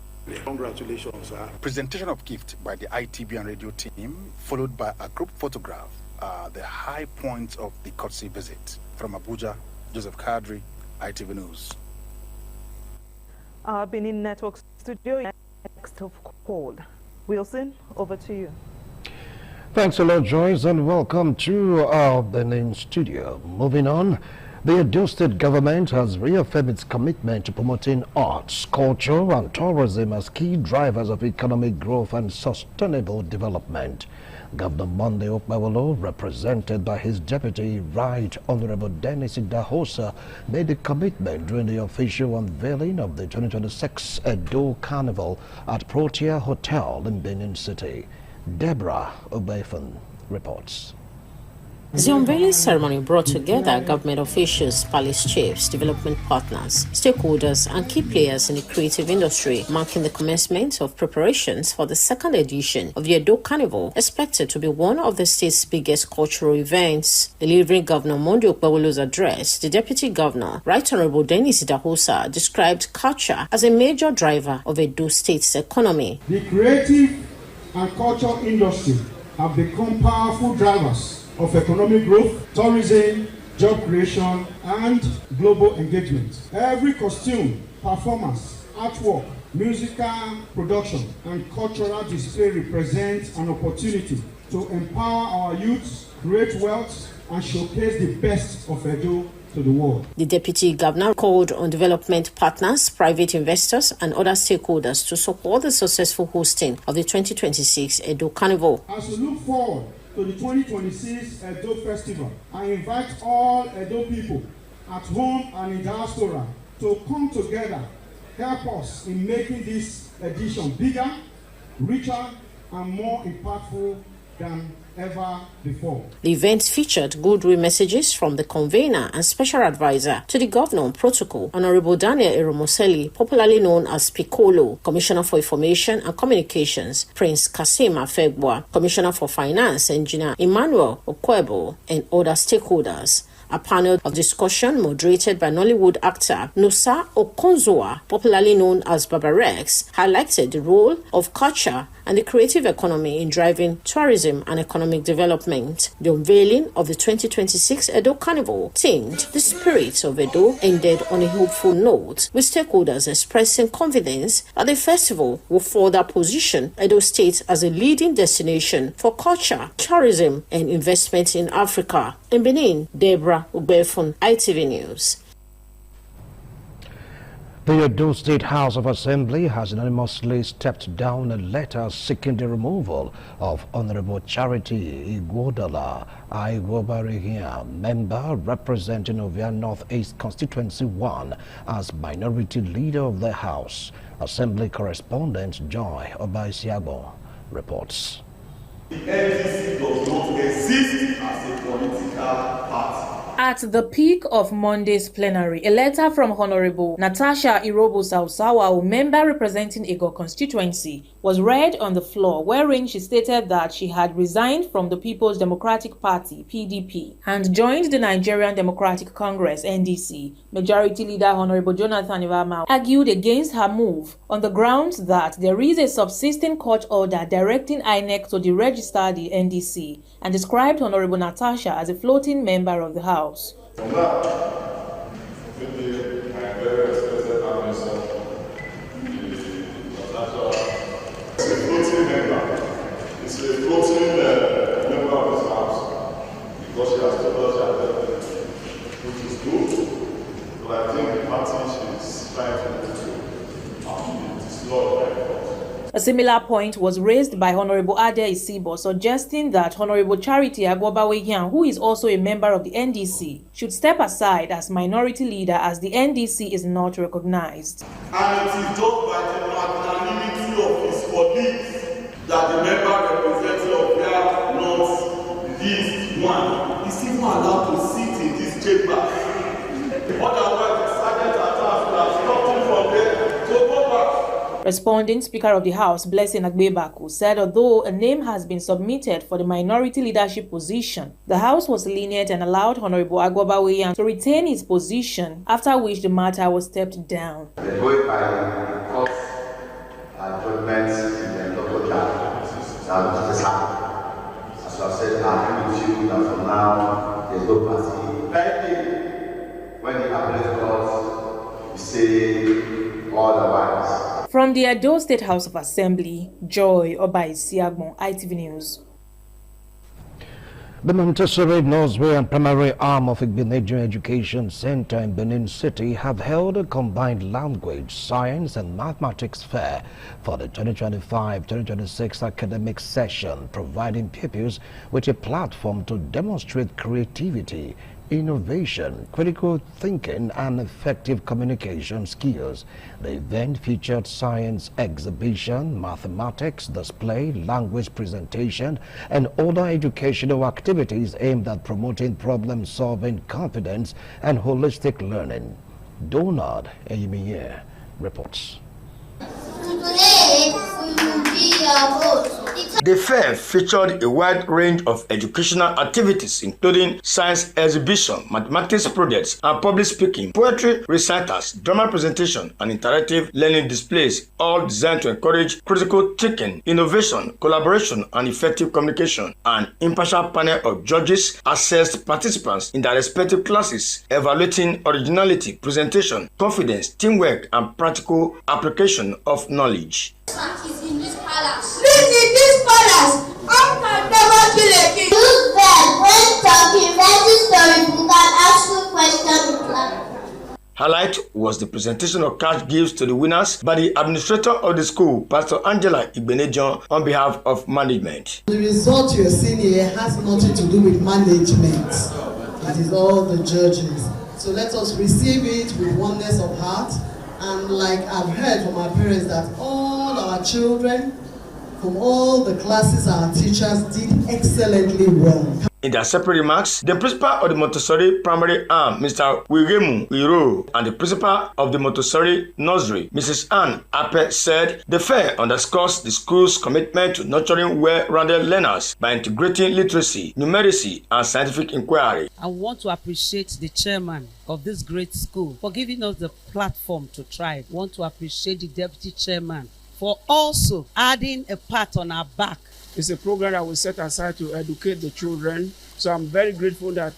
Congratulations, sir. Presentation of gift by the ITV and Radio team, followed by a group photograph, are the high points of the courtesy visit. From Abuja, Joseph Kadri, ITV News. Our Benin Network studio next of call. Wilson, over to you. Thanks a lot, Joyce, and welcome to our Benin studio. Moving on, the Edo State government has reaffirmed its commitment to promoting arts, culture, and tourism as key drivers of economic growth and sustainable development. Governor Monday Okpebholo, represented by his deputy, Right Honorable Dennis Idahosa, made the commitment during the official unveiling of the 2026 Edo Carnival at Protea Hotel in Benin City. Deborah Obefun reports. The unveiling ceremony brought together government officials, palace chiefs, development partners, stakeholders, and key players in the creative industry, marking the commencement of preparations for the second edition of the Edo Carnival, expected to be one of the state's biggest cultural events. Delivering Governor Monday Okpebholo's address, the Deputy Governor, Right Honorable Dennis Idahosa, described culture as a major driver of Edo State's economy. The creative and cultural industry have become powerful drivers of economic growth, tourism, job creation, and global engagement. Every costume, performance, artwork, musical production, and cultural display represents an opportunity to empower our youths, create wealth, and showcase the best of Edo to the world. The Deputy Governor called on development partners, private investors, and other stakeholders to support the successful hosting of the 2026 Edo Carnival. As we look forward to the 2026 Edo Festival, I invite all Edo people at home and in diaspora to come together, help us in making this edition bigger, richer, and more impactful than ever before. The event featured goodwill messages from the convener and special advisor to the governor on protocol, Honorable Daniel Eromoseli, popularly known as Piccolo, Commissioner for Information and Communications, Prince Kasim Afegbua, Commissioner for Finance, Engineer Emmanuel Okwebo, and other stakeholders. A panel of discussion moderated by Nollywood actor Nusa Okonzoa, popularly known as Baba Rex, highlighted the role of culture and the creative economy in driving tourism and economic development. The unveiling of the 2026 Edo Carnival, themed The Spirit of Edo, ended on a hopeful note, with stakeholders expressing confidence that the festival will further position Edo State as a leading destination for culture, tourism, and investment in Africa. In Benin, Deborah Obefun, ITV News. The Edo State House of Assembly has unanimously stepped down a letter seeking the removal of Honorable Charity Igwodala Igwobarihia, member representing Ovia Northeast Constituency 1, as minority leader of the House. Assembly correspondent Joy Obaisiago reports. The NDC does not exist as a political party. At the peak of Monday's plenary, a letter from Honorable Natasha Irobo Sausawa, a member representing Ego constituency, was read on the floor, wherein she stated that she had resigned from the People's Democratic Party (PDP) and joined the Nigerian Democratic Congress (NDC). Majority Leader Honorable Jonathan Ivama argued against her move on the grounds that there is a subsisting court order directing INEC to deregister the NDC, and described Honorable Natasha as a floating member of the House. A similar point was raised by Honorable Ade Isibo, suggesting that Honorable Charity Agwobaweyan, who is also a member of the NDC, should step aside as minority leader as the NDC is not recognized. And it is just by the magnanimity of his colleagues that the member representative of their North East 1 is even allowed to sit in this chamber. Otherwise, the sergeant at arms would have stopped him from there to go back. Responding, Speaker of the House, Blessing Agbebaku, said although a name has been submitted for the minority leadership position, the House was lenient and allowed Honorable Agwobaweyan to retain his position, after which the matter was stepped down. The going by court judgments in the local judge now this happened. As I said, I agree with you that for now there's no party. When the appellate court, we say otherwise. From the Edo State House of Assembly, Joy Obaisiagbon, ITV News. The Montessori Nursery and Primary Arm of Igbenedion Education Center in Benin City have held a combined language, science and mathematics fair for the 2025-2026 academic session, providing pupils with a platform to demonstrate creativity, innovation, critical thinking, and effective communication skills. The event featured science exhibition, mathematics display, language presentation, and other educational activities aimed at promoting problem-solving, confidence, and holistic learning. Donald Eyimiye reports. Today, we will be your host. The fair featured a wide range of educational activities, including science exhibition, mathematics projects, and public speaking, poetry recitals, drama presentation, and interactive learning displays, all designed to encourage critical thinking, innovation, collaboration, and effective communication. An impartial panel of judges assessed participants in their respective classes, evaluating originality, presentation, confidence, teamwork, and practical application of knowledge. Is in this palace. This is this palace. I can never kill a king. Use that when talking, writing story book and asking questions in class. Highlight was the presentation of cash gifts to the winners by the administrator of the school, Pastor Angela Igbenedion, on behalf of management. The result you're seeing here has nothing to do with management. It is all the judges. So let us receive it with oneness of heart. And like I've heard from our parents that all our children from all the classes, our teachers did excellently well. In their separate remarks, the principal of the Montessori Primary Arm, Mr. Wigemu Iro, and the principal of the Montessori Nursery, Mrs. Ann Ape, said the fair underscores the school's commitment to nurturing well-rounded learners by integrating literacy, numeracy, and scientific inquiry. I want to appreciate the chairman of this great school for giving us the platform to try. I want to appreciate the deputy chairman for also adding a pat on our back. It's a program that we set aside to educate the children. So I'm very grateful that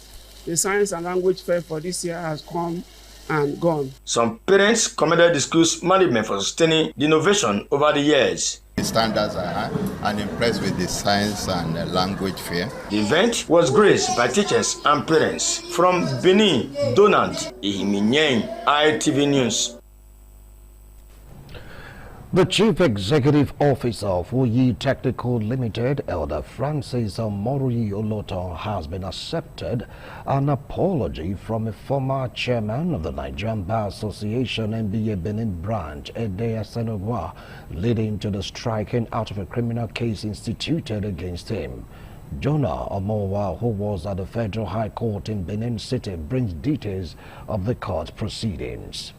the Science and Language Fair for this year has come and gone. Some parents commended the school's management for sustaining the innovation over the years. The standards are high and impressed with the Science and Language Fair. The event was graced by teachers and parents. From Benin, Donald Eyimiye, ITV News. The Chief Executive Officer of Uyi Technical Limited, Elder Francis Omori Oloto, has been accepted an apology from a former chairman of the Nigerian Bar Association NBA Benin branch, Ede Asenogwa, leading to the striking out of a criminal case instituted against him. Jonah Omowa, who was at the Federal High Court in Benin City, brings details of the court proceedings.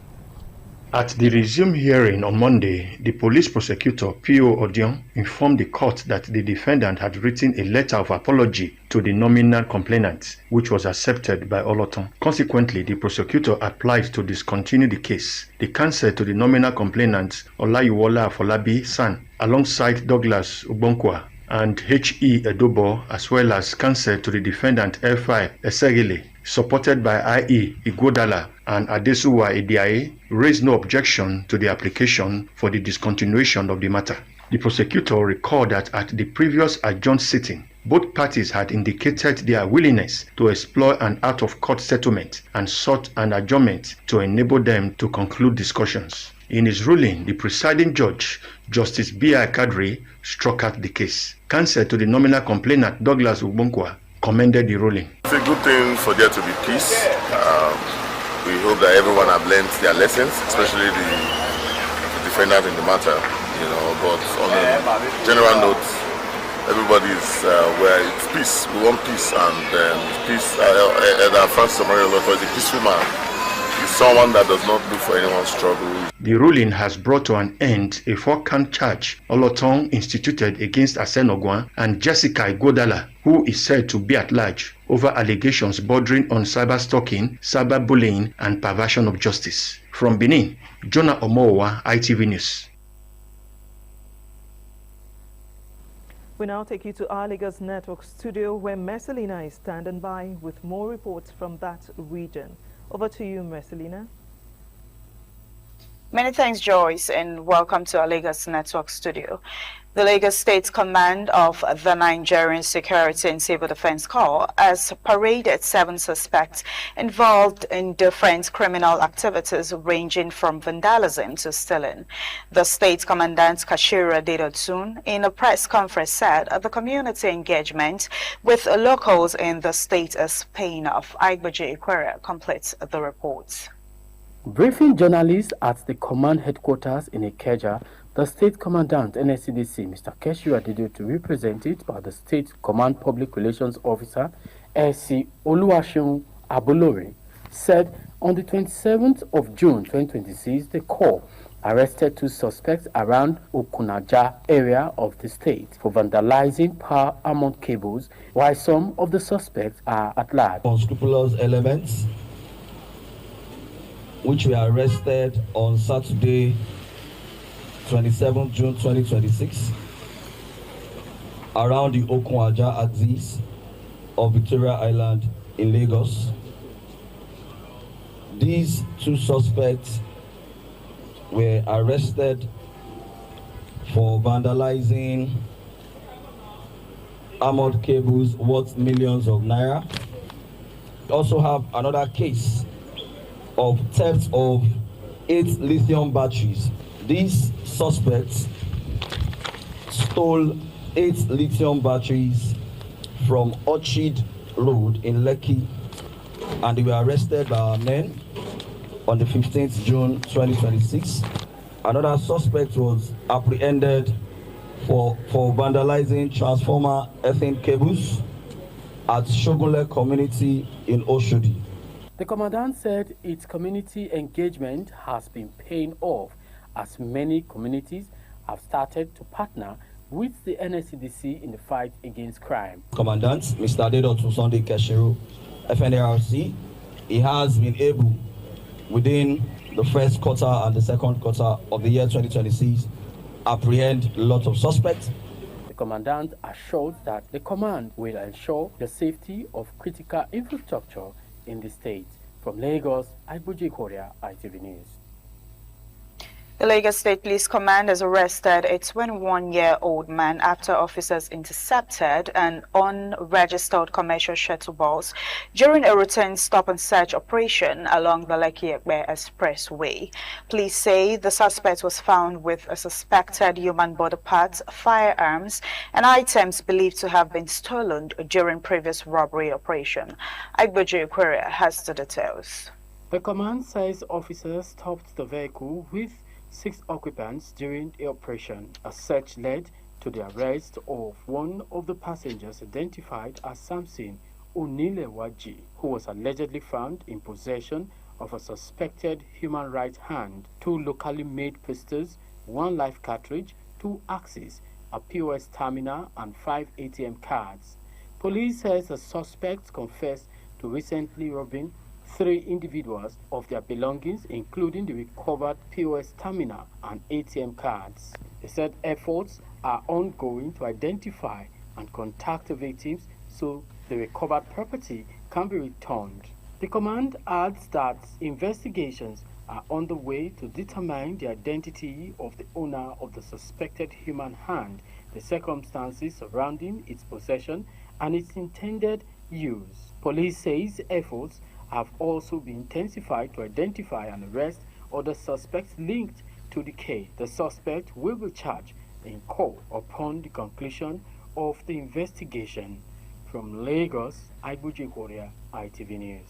At the resumed hearing on Monday, the police prosecutor, P.O. Odion, informed the court that the defendant had written a letter of apology to the nominal complainant, which was accepted by Oloton. Consequently, the prosecutor applied to discontinue the case. The counsel to the nominal complainant, Olayiwola Afolabi San, alongside Douglas Ubonkwa and H.E. Edobo, as well as counsel to the defendant F.I. Esegele, supported by I.E. Ighodala and Adesuwa Ediaye, raised no objection to the application for the discontinuation of the matter. The prosecutor recalled that at the previous adjourned sitting, both parties had indicated their willingness to explore an out-of-court settlement and sought an adjournment to enable them to conclude discussions. In his ruling, the presiding judge, Justice B.I. Kadri, struck out the case. Counsel to the nominal complainant, Douglas Ubonkwa, commended the ruling. It's a good thing for there to be peace. We hope that everyone have learned their lessons, especially the defendant in the matter. But on a general note, everybody's where it's peace. We want peace, and peace. Francis Omarioloto is a peaceful man. He's someone that does not look for anyone's struggle. The ruling has brought to an end a 4-count charge Oloton instituted against Asen Ogwan and Jessica Ighodala, who is said to be at large over allegations bordering on cyber-stalking, cyber-bullying, and perversion of justice. From Benin, Jonah Omowa, ITV News. We now take you to our Lagos Network studio, where Mercelina is standing by with more reports from that region. Over to you, Mercelina. Many thanks, Joyce, and welcome to our Lagos Network studio. The Lagos State Command of the Nigerian Security and Civil Defense Corps has paraded 7 suspects involved in different criminal activities ranging from vandalism to stealing. The State Commandant Kashira Dedotun, in a press conference, said the community engagement with locals in the state is paying off. Aigbaji Ikwere completes the report. Briefing journalists at the command headquarters in Ikeja, the State Commandant NSCDC, Mr. Keshu Adedotu, represented by the State Command Public Relations Officer, S.C. Oluwaseun Abolore, said on the 27th of June 2026, the Corps arrested 2 suspects around Okunaja area of the state for vandalizing power armored cables, while some of the suspects are at large. Unscrupulous elements, which were arrested on Saturday, 27 June 2026, around the Okunaja axis of Victoria Island in Lagos. These 2 suspects were arrested for vandalizing armored cables worth millions of naira. We also have another case of theft of 8 lithium batteries. These suspects stole 8 lithium batteries from Orchard Road in Lekki, and they were arrested by our men on the 15th June 2026. Another suspect was apprehended for vandalizing transformer earthing cables at Shogunle community in Oshodi. The commandant said its community engagement has been paying off, as many communities have started to partner with the NSCDC in the fight against crime. Commandant, Mr. Adedotu Sunday Keshiru, FNARC, he has been able, within the first quarter and the second quarter of the year 2026, apprehend a lot of suspects. The commandant assured that the command will ensure the safety of critical infrastructure in the state. From Lagos, Aigbaji Ikwere, ITV News. The Lagos State Police Command has arrested a 21-year-old man after officers intercepted an unregistered commercial shuttle bus during a routine stop-and-search operation along the Lekki-Ekpe Expressway. Police say the suspect was found with a suspected human body parts, firearms, and items believed to have been stolen during previous robbery operation. Aigbaji Ikwere has the details. The command says officers stopped the vehicle with 6 occupants during the operation. A search led to the arrest of one of the passengers identified as Samson Onilewaji, who was allegedly found in possession of a suspected human rights hand, 2 locally made pistols, 1 live cartridge, 2 axes, a POS terminal, and 5 ATM cards. Police says the suspects confessed to recently robbing 3 individuals of their belongings, including the recovered POS terminal and ATM cards. They said efforts are ongoing to identify and contact the victims so the recovered property can be returned. The command adds that investigations are on the way to determine the identity of the owner of the suspected human hand, the circumstances surrounding its possession, and its intended use. Police says efforts have also been intensified to identify and arrest other suspects linked to the case. The suspect will be charged in court upon the conclusion of the investigation. From Lagos, Aibuji Korea, ITV News.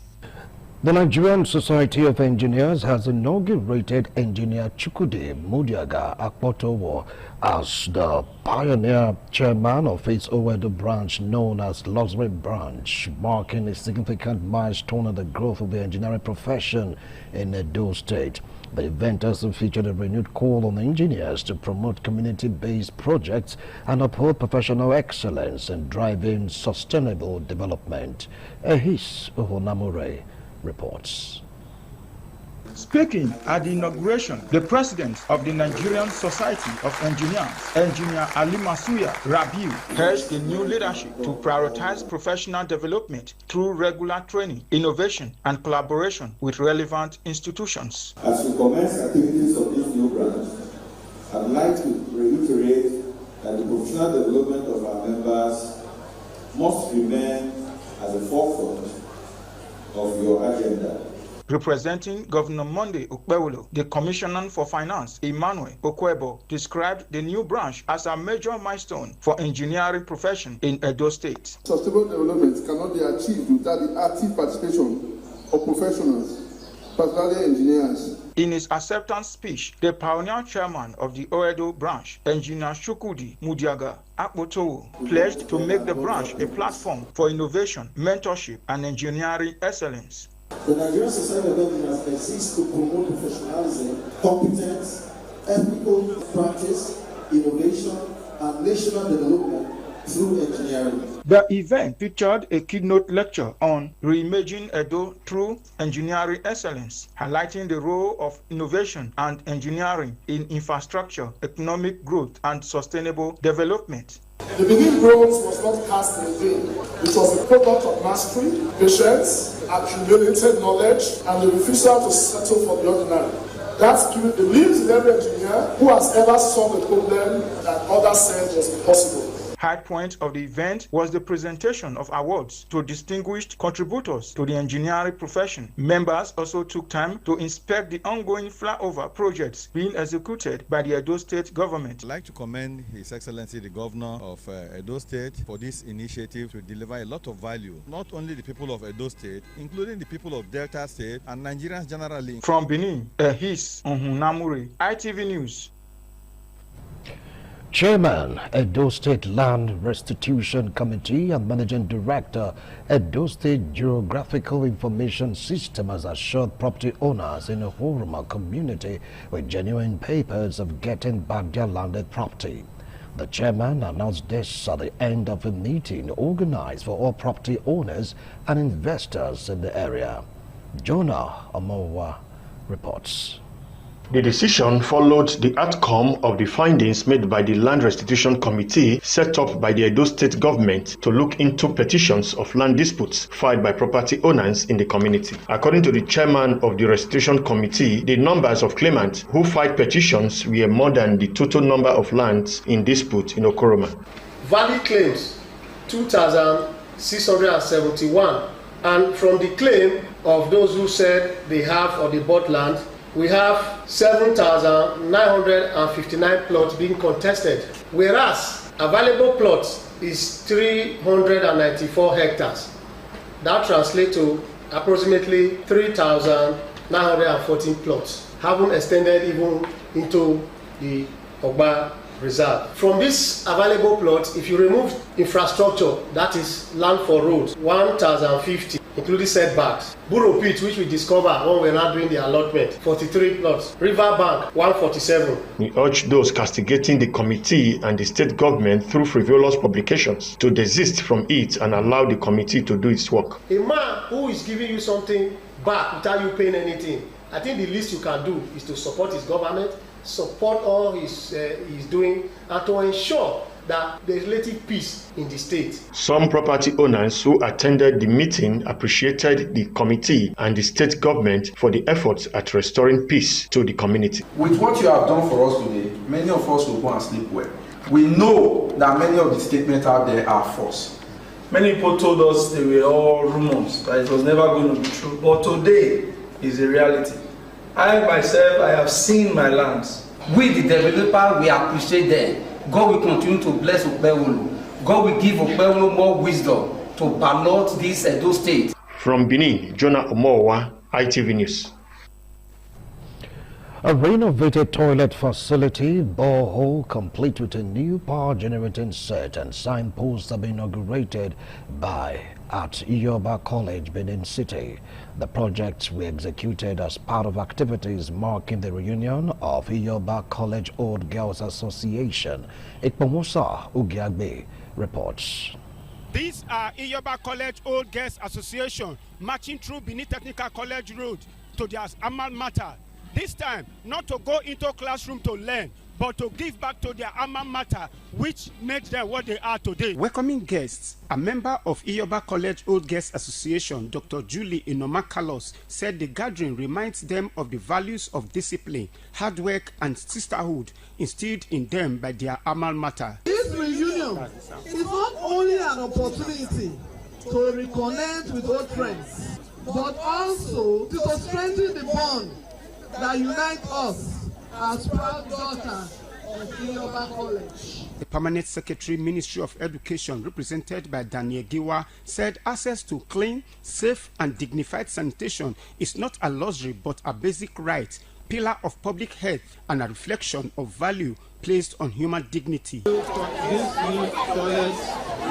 The Nigerian Society of Engineers has inaugurated Engineer Chukwudi Mudiaga Akpotowo as the pioneer chairman of its Owedo branch known as Luxury Branch, marking a significant milestone in the growth of the engineering profession in Edo State. The event also featured a renewed call on engineers to promote community-based projects and uphold professional excellence in driving sustainable development. Ehis Ohonamure reports. Speaking at the inauguration, the president of the Nigerian Society of Engineers, Engineer Ali Masuya Rabiu, urged the new leadership to prioritize professional development through regular training, innovation, and collaboration with relevant institutions. As we commence activities of this new branch, I'd like to reiterate that the professional development of our members must remain at the forefront of your agenda. Representing Governor Monday Ukpewolo, the Commissioner for Finance, Emmanuel Okwebo, described the new branch as a major milestone for engineering profession in Edo State. Sustainable development cannot be achieved without the active participation of professionals, particularly engineers. In his acceptance speech, the pioneer chairman of the Owedo branch, Engineer Chukwudi Mudiaga Akpotowo, pledged to make the branch a platform for innovation, mentorship, and engineering excellence. The Nigerian Society of Engineers exists to promote professionalism, competence, ethical practice, innovation, and national development through engineering. The event featured a keynote lecture on reimaging Edo through engineering excellence, highlighting the role of innovation and engineering in infrastructure, economic growth, and sustainable development. The beginning growth was not cast in vain. It was a product of mastery, patience, accumulated knowledge, and the refusal to settle for the ordinary. That spirit lives in every engineer who has ever solved a problem that others said was impossible. High point of the event was the presentation of awards to distinguished contributors to the engineering profession. Members also took time to inspect the ongoing flyover projects being executed by the Edo State government. I'd like to commend His Excellency the Governor of Edo State for this initiative to deliver a lot of value, not only the people of Edo State, including the people of Delta State and Nigerians generally. From Benin, Ehis Ohunamure, ITV News. Chairman, Edo State Land Restitution Committee and Managing Director, Edo State Geographical Information System has assured property owners in the Horoma community with genuine papers of getting back their landed property. The chairman announced this at the end of a meeting organized for all property owners and investors in the area. Jonah Amowa reports. The decision followed the outcome of the findings made by the Land Restitution Committee set up by the Edo State government to look into petitions of land disputes filed by property owners in the community. According to the chairman of the Restitution Committee, the numbers of claimants who filed petitions were more than the total number of lands in dispute in Okoroma. Valid claims 2,671, and from the claim of those who said they have or they bought land, we have 7,959 plots being contested, whereas available plots is 394 hectares. That translates to approximately 3,914 plots, haven't extended even into the Ogba reserve. From this available plot, if you remove infrastructure, that is land for roads, 1,050, including setbacks. Burrow Pit, which we discovered when we were not doing the allotment, 43 plots. River Bank, 147. We urge those castigating the committee and the state government through frivolous publications to desist from it and allow the committee to do its work. A man who is giving you something back without you paying anything, I think the least you can do is to support his government, support all he's doing, and to ensure that there's relative peace in the state. Some property owners who attended the meeting appreciated the committee and the state government for the efforts at restoring peace to the community. With what you have done for us today, many of us will go and sleep well. We know that many of the statements out there are false. Many people told us they were all rumors, that it was never going to be true. But today is a reality. I myself, I have seen my lands. We, the developer, we appreciate them. God will continue to bless Okpebholo. God will give Okpebholo more wisdom to ballot this Edo State. From Benin, Jonah Omowa, ITV News. A renovated toilet facility, borehole complete with a new power generating set and signposts have been inaugurated at Iyoba College, Benin City. The projects were executed as part of activities marking the reunion of Iyoba College Old Girls Association. Ikpomusa Ugiagbe reports. These are Iyoba College Old Girls Association marching through Benin Technical College Road to their alma mater. This time, not to go into classroom to learn, but to give back to their alma mater, which made them what they are today. Welcoming guests, a member of Iyoba College Old Girls Association, Dr. Julie Inoma Carlos, said the gathering reminds them of the values of discipline, hard work, and sisterhood instilled in them by their alma mater. This reunion is not only an opportunity to reconnect with old friends, but also to strengthen the bond that unite us as proud daughters of Iyoba College. The Permanent Secretary, Ministry of Education, represented by Daniel Giwa, said access to clean, safe, and dignified sanitation is not a luxury but a basic right, pillar of public health, and a reflection of value placed on human dignity. This new college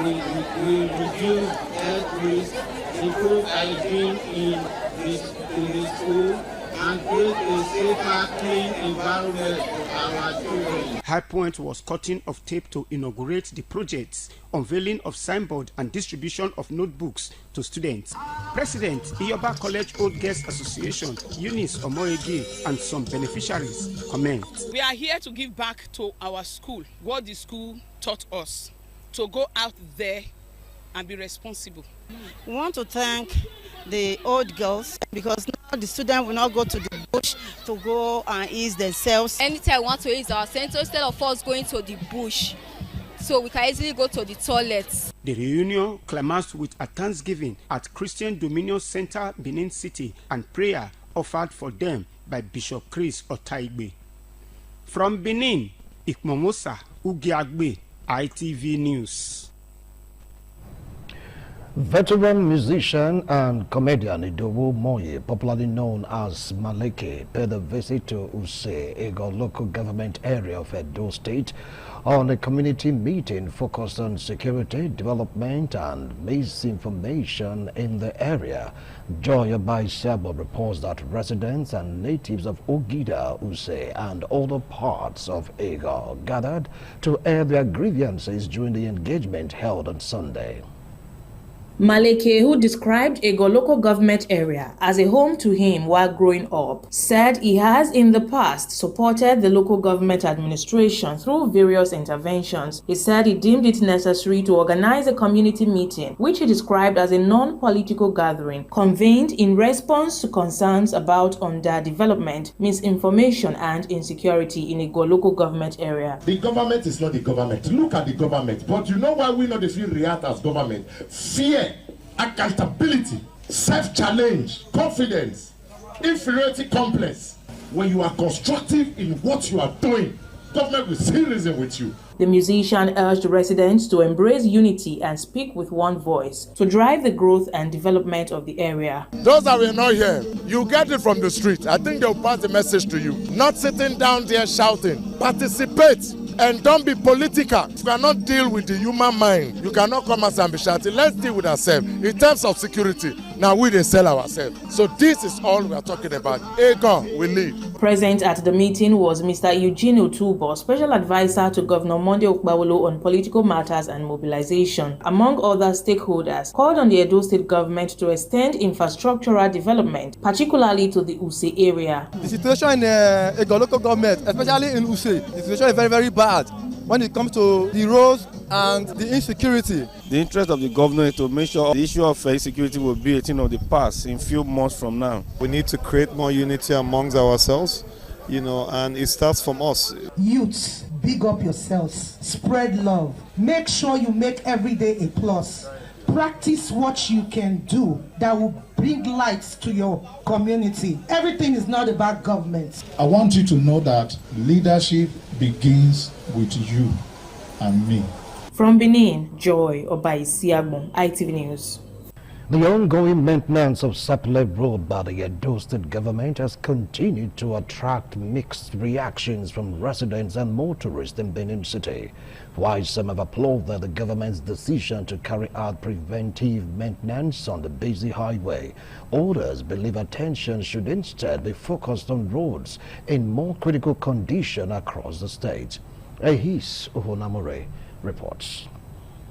will reduce health risk, improve hygiene in the school, and create a safer, clean environment for our children. High Point was cutting of tape to inaugurate the projects, unveiling of signboard and distribution of notebooks to students. President, Iyoba College Old Girls Association, Eunice Omoege, and some beneficiaries comment. We are here to give back to our school what the school taught us, to go out there and be responsible. We want to thank the old girls because now the students will not go to the bush to go and ease themselves. Anytime we want to ease ourselves, instead of us going to the bush, so we can easily go to the toilets. The reunion clamors with a thanksgiving at Christian Dominion Center, Benin City, and prayer offered for them by Bishop Chris Otaigbe. From Benin, Ikmomosa Ugiagbe, ITV News. Veteran musician and comedian Idowu Moye, popularly known as Maleke, paid a visit to Use, Ego local government area of Edo State, on a community meeting focused on security, development, and misinformation in the area. Joy Abaisabo reports that residents and natives of Ogida, Use, and other parts of Ego gathered to air their grievances during the engagement held on Sunday. Maleke, who described Ego local government area as a home to him while growing up, said he has in the past supported the local government administration through various interventions. He said he deemed it necessary to organize a community meeting, which he described as a non-political gathering, convened in response to concerns about underdevelopment, misinformation, and insecurity in Ego local government area. The government is not the government. Look at the government. But you know why we not react as government? Fear. Accountability, self-challenge, confidence, inferiority complex. When you are constructive in what you are doing, government will see reason with you. The musician urged residents to embrace unity and speak with one voice to drive the growth and development of the area. Those that were not here, you get it from the street. I think they'll pass the message to you. Not sitting down there shouting. Participate. and don't be political. You cannot deal with the human mind. You cannot come as and be shouting. Let's deal with ourselves. In terms of security, now we didn't sell ourselves. So this is all we are talking about. Agon, we lead. Present at the meeting was Mr. Eugene Otubo, Special Advisor to Governor Monday Okpebholo on political matters and mobilization. Among other stakeholders, called on the Edo State government to extend infrastructural development, particularly to the Use area. The situation in Edo local government, especially in Use, the situation is very, very bad when it comes to the roads and the insecurity. The interest of the governor is to make sure the issue of insecurity will be a thing of the past in few months from now. We need to create more unity amongst ourselves, and it starts from us. Youths, big up yourselves, spread love, make sure you make every day a plus. Practice what you can do that will bring lights to your community. Everything is not about government. I want you to know that leadership begins with you and me. From Benin, Joy Obaisiagbon, ITV News. The ongoing maintenance of Sapele Road by the Edo State government has continued to attract mixed reactions from residents and motorists in Benin City. While some have applauded the government's decision to carry out preventive maintenance on the busy highway, others believe attention should instead be focused on roads in more critical condition across the state. Ahis Uhonamure reports.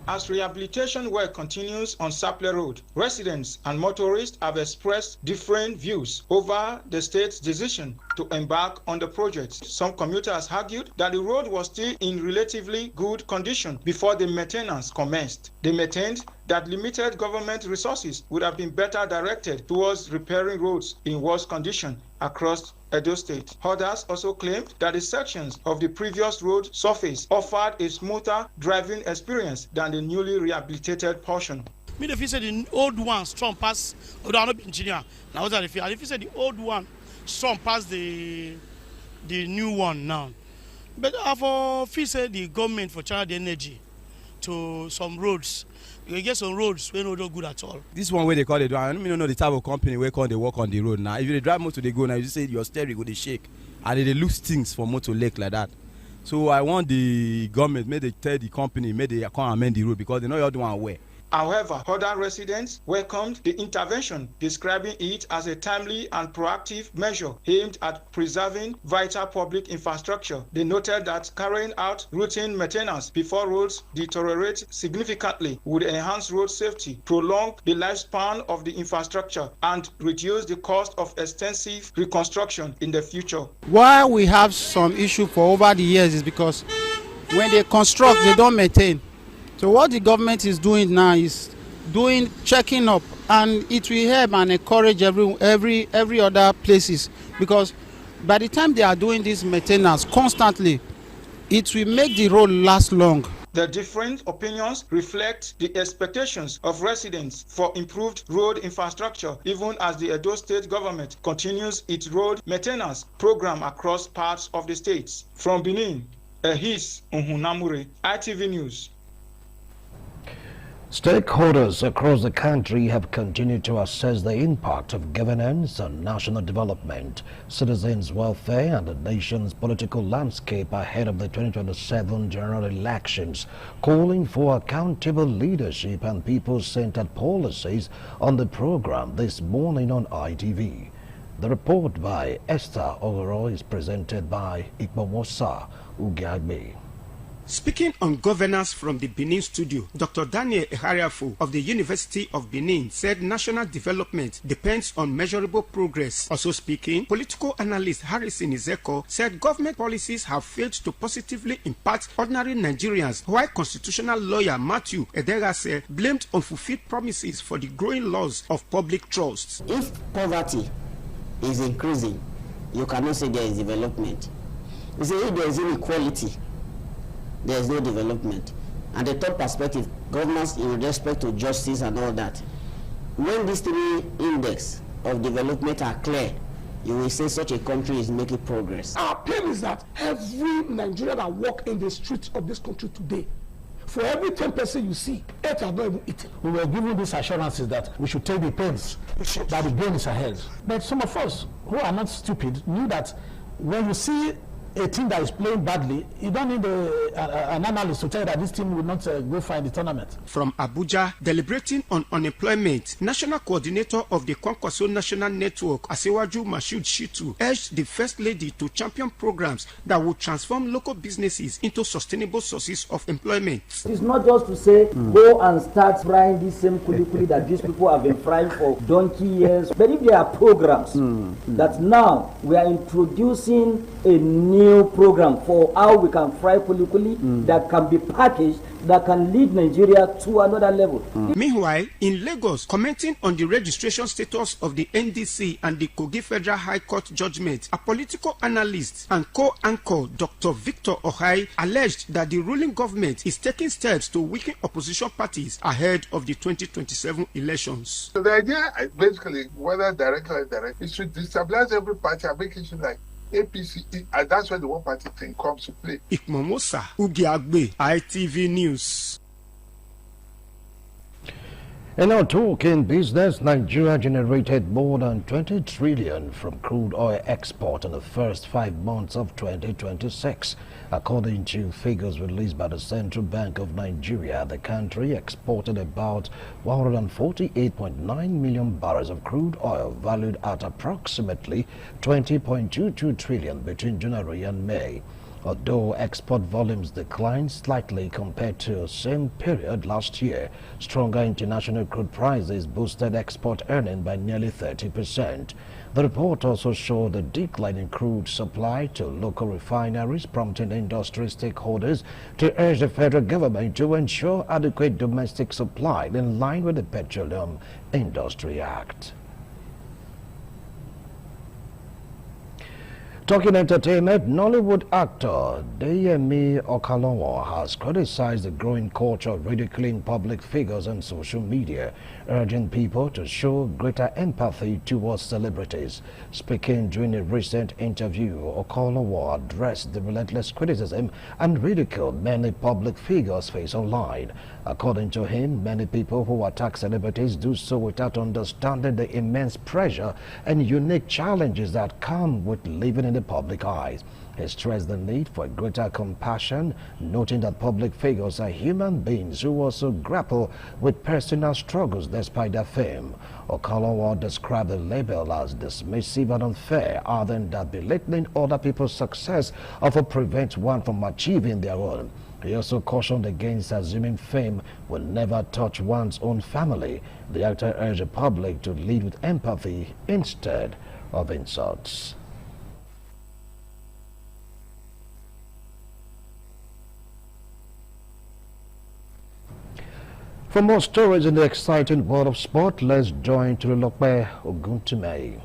As rehabilitation work continues on Sapele Road, residents and motorists have expressed different views over the state's decision to embark on the project. Some commuters argued that the road was still in relatively good condition before the maintenance commenced. They maintained that limited government resources would have been better directed towards repairing roads in worse condition across Edo State. Others also claimed that the sections of the previous road surface offered a smoother driving experience than the newly rehabilitated portion. Me if you say the old one strong pass, although I'm not engineer. Now what if you say the old one strong pass the new one now. But if you say the government for channel the energy to some roads. You get some roads where no good at all. This one where they call it, I don't even know the type of company where they work on the road now. If you drive motor, they go now, you just say your steering go they shake. And they lose things for motor lake like that. So I want the government, may they tell the company, may they come amend the road because they know you're the one aware. However, other residents welcomed the intervention, describing it as a timely and proactive measure aimed at preserving vital public infrastructure. They noted that carrying out routine maintenance before roads deteriorate significantly would enhance road safety, prolong the lifespan of the infrastructure, and reduce the cost of extensive reconstruction in the future. Why we have some issue for over the years is because when they construct, they don't maintain. So what the government is doing now is checking up, and it will help and encourage every other places, because by the time they are doing this maintenance constantly, it will make the road last long. The different opinions reflect the expectations of residents for improved road infrastructure, even as the Edo State government continues its road maintenance program across parts of the states. From Benin, Ahis Uhunamure, ITV News. Stakeholders across the country have continued to assess the impact of governance on national development, citizens' welfare, and the nation's political landscape ahead of the 2027 general elections, calling for accountable leadership and people-centered policies on the program this morning on ITV. The report by Esther Ogoro is presented by Ikpomosa Ugagbe. Speaking on governance from the Benin studio, Dr. Daniel Ehariafo of the University of Benin said national development depends on measurable progress. Also speaking, political analyst Harrison Izeko said government policies have failed to positively impact ordinary Nigerians, while constitutional lawyer Matthew Ederase blamed unfulfilled promises for the growing loss of public trust. If poverty is increasing, you cannot say there is development. You say if there is inequality, there is no development. And the third perspective, governance in respect to justice and all that. When these three index of development are clear, you will say such a country is making progress. Our pain is that every Nigerian that walk in the streets of this country today, for every 10 person you see, 8 are not even eating. We were given these assurances that we should take the pains, that the gain is ahead. But some of us who are not stupid knew that when you see a team that is playing badly, you don't need an analyst to tell you that this team will not go far in the tournament. From Abuja, deliberating on unemployment, National Coordinator of the Kwankwaso National Network, Asewaju Mashood Shitu, urged the First Lady to champion programs that will transform local businesses into sustainable sources of employment. It's not just to say, go and start frying this same kuli that these people have been frying for donkey years. But if there are programs that now we are introducing a new program for how we can fry kuli that can be packaged, that can lead Nigeria to another level. Meanwhile, in Lagos, commenting on the registration status of the NDC and the Kogi Federal High Court judgment, a political analyst and co-anchor Dr. Victor Ohai alleged that the ruling government is taking steps to weaken opposition parties ahead of the 2027 elections. So the idea, basically, whether direct or indirect, is to destabilize every party and make it like APC, and that's where the one party thing comes to play. Ikmomosa Ugiagbe, ITV News. In our talking business, Nigeria generated more than 20 trillion from crude oil export in the first 5 months of 2026. According to figures released by the Central Bank of Nigeria, the country exported about 148.9 million barrels of crude oil valued at approximately 20.22 trillion between January and May. Although export volumes declined slightly compared to the same period last year, stronger international crude prices boosted export earnings by nearly 30%. The report also showed a decline in crude supply to local refineries, prompting industry stakeholders to urge the federal government to ensure adequate domestic supply in line with the Petroleum Industry Act. Talking entertainment, Nollywood actor Deyemi Okalonwo has criticized the growing culture of ridiculing public figures on social media, urging people to show greater empathy towards celebrities. Speaking during a recent interview, Okalonwo addressed the relentless criticism and ridicule many public figures face online. According to him, many people who attack celebrities do so without understanding the immense pressure and unique challenges that come with living in the public eyes. He stressed the need for greater compassion, noting that public figures are human beings who also grapple with personal struggles despite their fame. Okalonwo described the label as dismissive and unfair, adding that belittling other people's success often prevents one from achieving their own. He also cautioned against assuming fame will never touch one's own family. The actor urged the public to lead with empathy instead of insults. For more stories in the exciting world of sport, let's join Tululope Oguntume.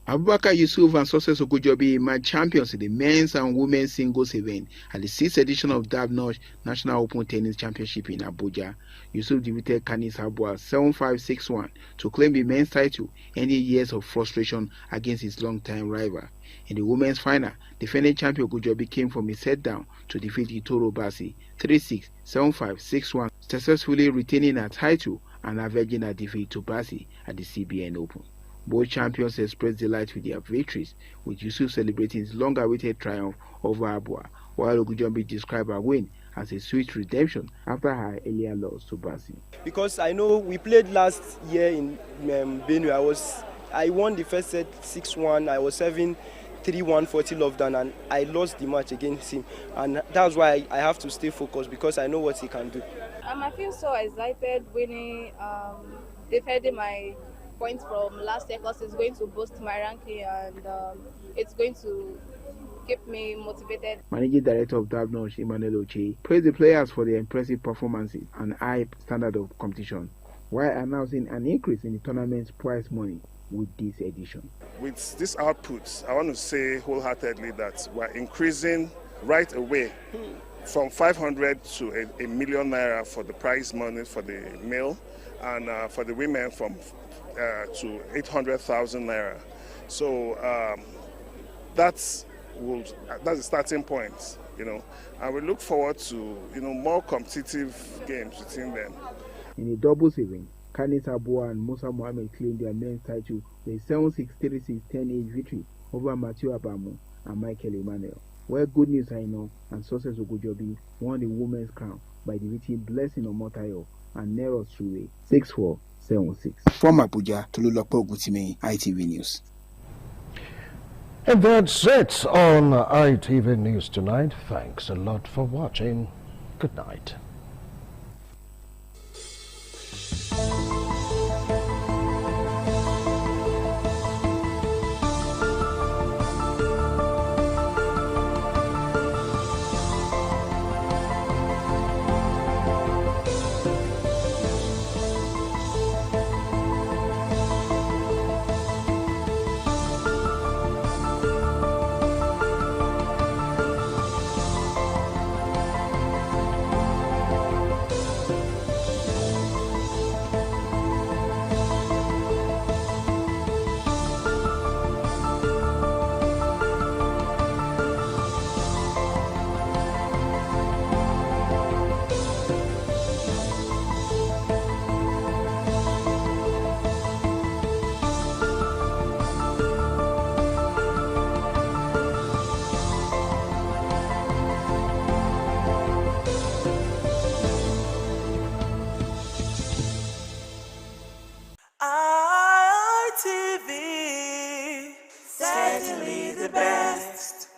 Abubakar Yusuf and Success Okojobi emerged champions in the men's and women's singles event at the 6th edition of Dabnosh National Open Tennis Championship in Abuja. Yusuf defeated Kanis Abua 7-5-6-1 to claim the men's title, ending years of frustration against his long-time rival. In the women's final, defending champion Okojobi came from a set down to defeat Itoro Basi 3-6, 7-5, 6-1, successfully retaining her title and avenging her defeat to Basi at the CBN Open. Both champions expressed delight with their victories, with Yusuf celebrating his long-awaited triumph over Abua, while Ogunjobi described her win as a sweet redemption after her earlier loss to Basi. Because I know we played last year in Benue. I won the first set 6-1. I was 7-3-1 40 love down, and I lost the match against him. And that's why I have to stay focused, because I know what he can do. I feel so excited winning, defending my points from last year, because it's going to boost my ranking and it's going to keep me motivated. Managing Director of Dabnosh, Emmanuel Oche, praised the players for their impressive performances and high standard of competition, while announcing an increase in the tournament's prize money with this edition. With this output, I want to say wholeheartedly that we're increasing right away from 500 to a million naira for the prize money for the male, and for the women from to 800,000 naira. So that's the starting point, and we look forward to more competitive games between them. In the doubles event, Kane Saboa and Musa Mohammed claimed their men's title with 7-6, 3-6, 10-8 victory over Matthew Abamu and Michael Emmanuel. Well, Good News I Know and Success Ogujobi won the women's crown by defeating Blessing Omotayo and Nero Suwe 6-4, 7-6. From Abuja, Tolulope Ogutime, ITV News. And that's it on ITV News tonight. Thanks a lot for watching. Good night. ITV, certainly the best.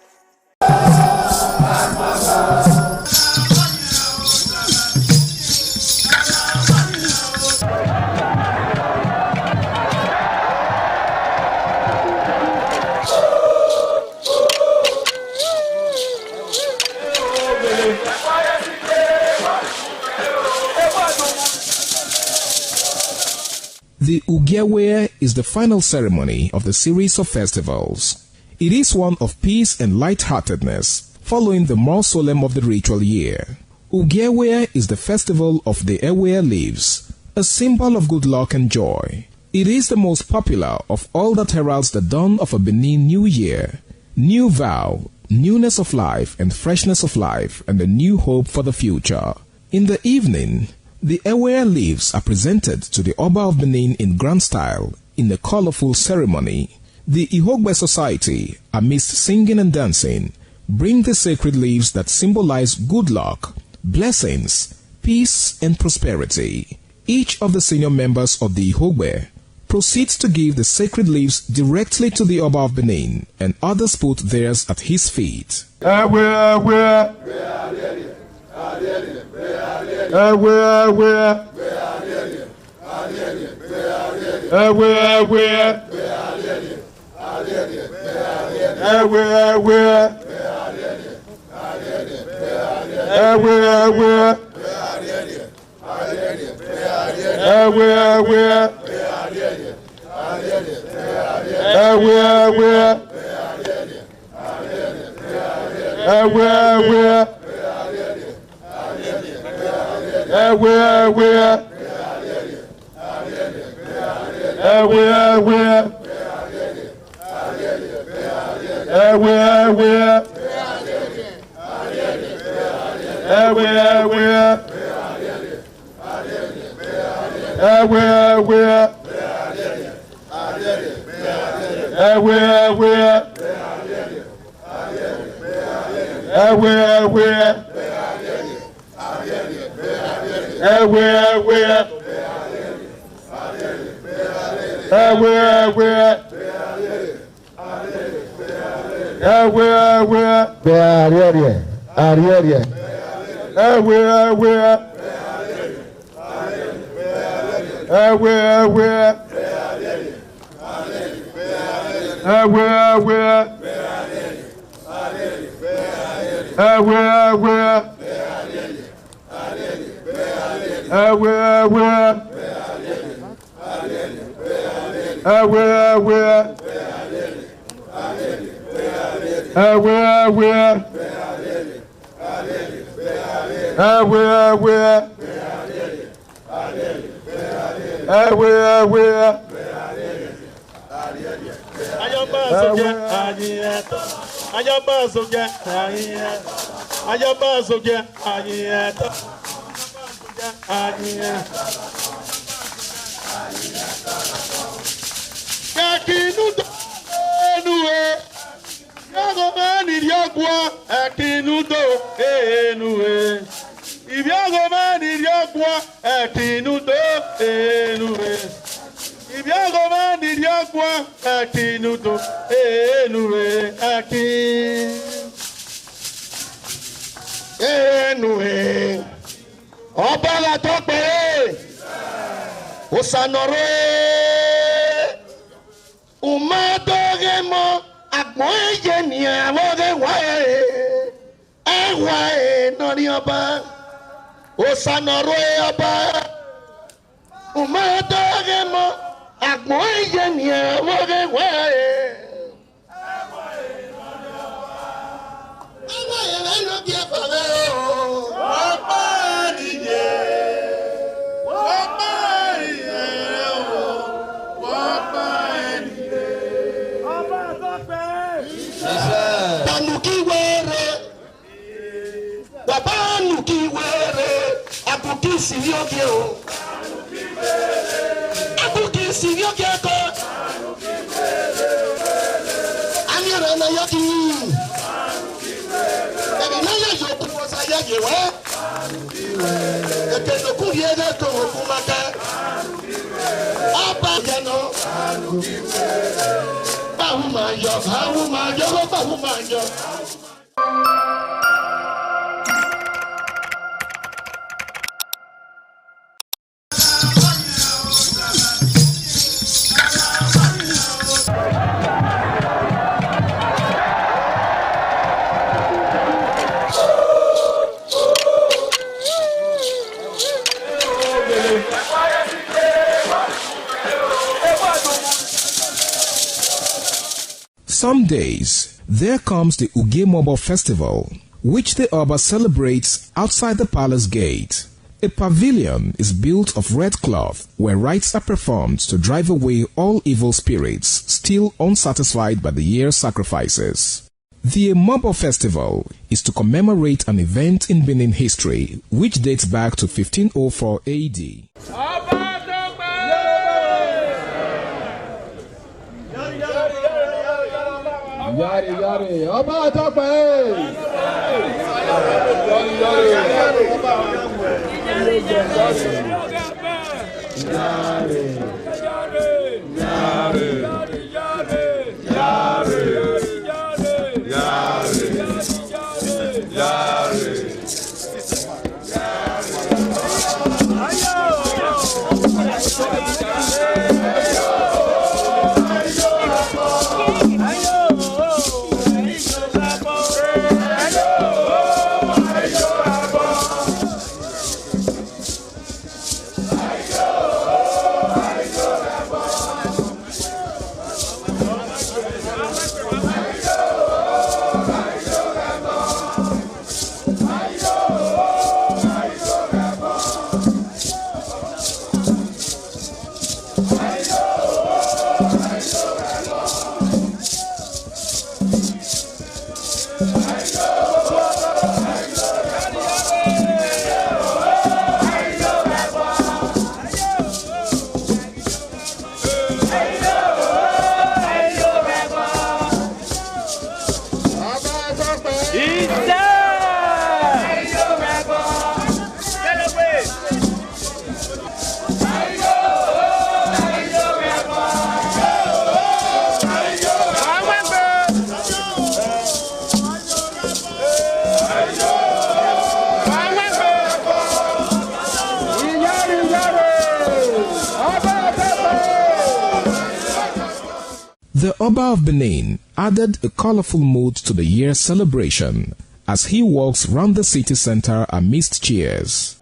The Ugewe is the final ceremony of the series of festivals. It is one of peace and lightheartedness, following the more solemn of the ritual year. Ugewe is the festival of the Ewe leaves, a symbol of good luck and joy. It is the most popular of all that heralds the dawn of a Benin New Year, new vow, newness of life and freshness of life, and a new hope for the future. In the evening, the Ewe leaves are presented to the Oba of Benin in grand style in a colorful ceremony. The Ihogbe Society, amidst singing and dancing, bring the sacred leaves that symbolize good luck, blessings, peace, and prosperity. Each of the senior members of the Ihogbe proceeds to give the sacred leaves directly to the Oba of Benin, and others put theirs at his feet. Akinuto enue. Yagomani diagwa. Akinuto enue. Ibiagomani diagwa. Akinuto enue. Ibiagomani diagwa. Akinuto enue. Enue. Ọba tọpẹ osanore umadogemo agbọn eje ni awọde wae nọri ọba osanore ọba umadogemo agbọn eje ni awọde wae. Abuki sivyoke o. Abuki sivyoke ko. Amira na yoki. Ebi na ya yoku wasa ya yewa. Eke no kuye na to kumaka. Aba yano. Bahu manjo. Some days, there comes the Ugemobo Festival, which the Oba celebrates outside the palace gate. A pavilion is built of red cloth where rites are performed to drive away all evil spirits still unsatisfied by the year's sacrifices. The Ugemobo Festival is to commemorate an event in Benin history which dates back to 1504 AD. Yari, Oba Tope! The Oba of Benin added a colorful mood to the year's celebration as he walks round the city center amidst cheers.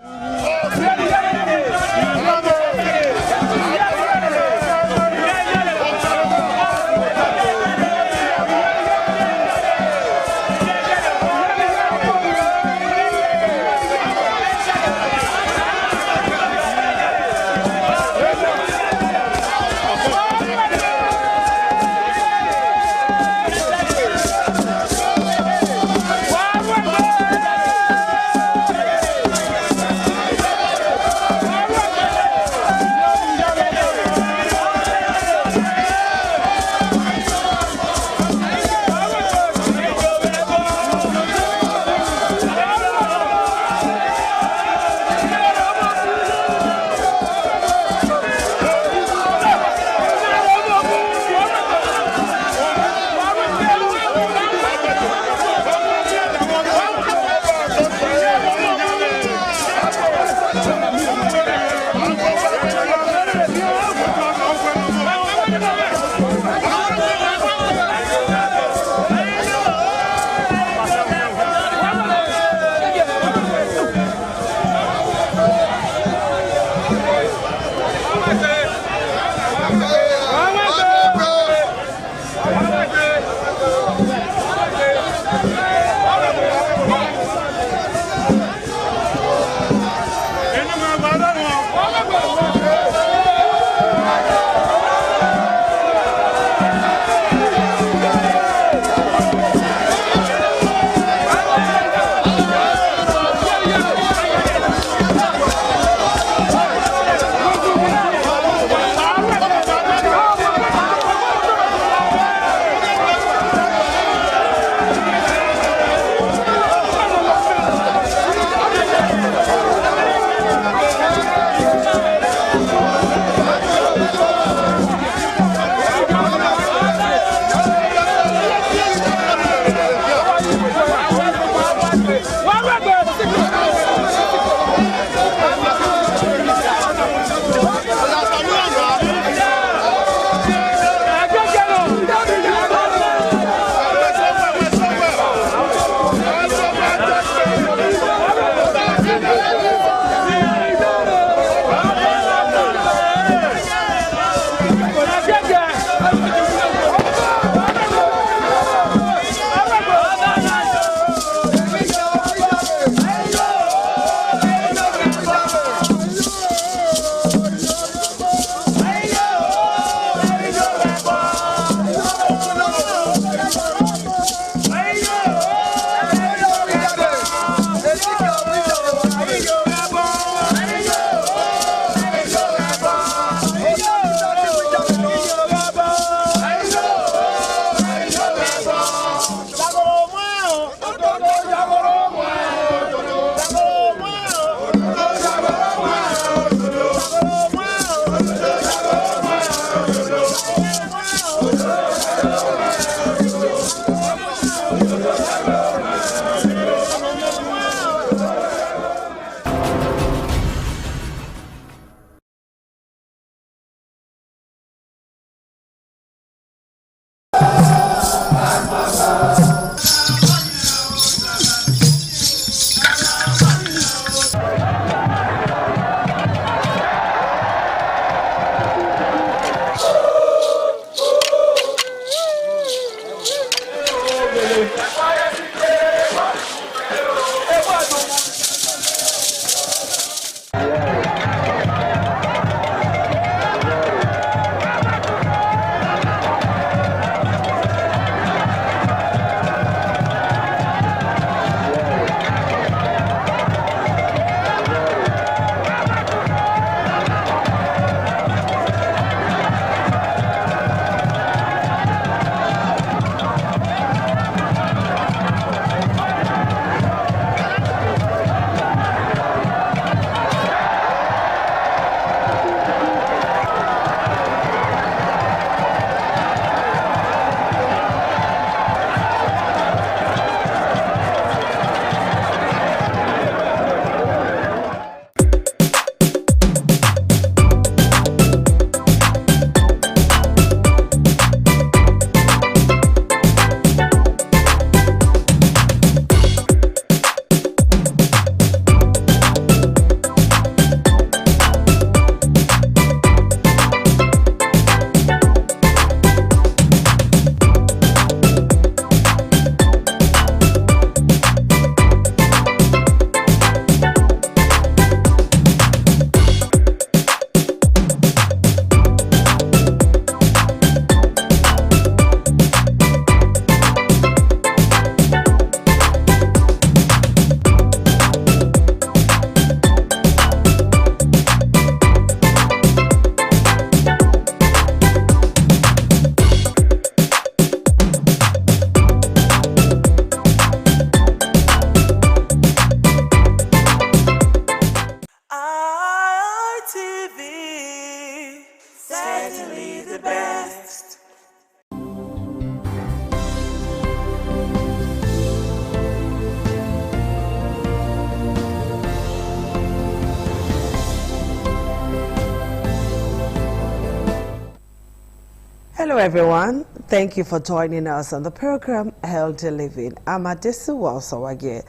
Hello everyone, thank you for joining us on the program Healthy Living. I'm Adesu Walsawage,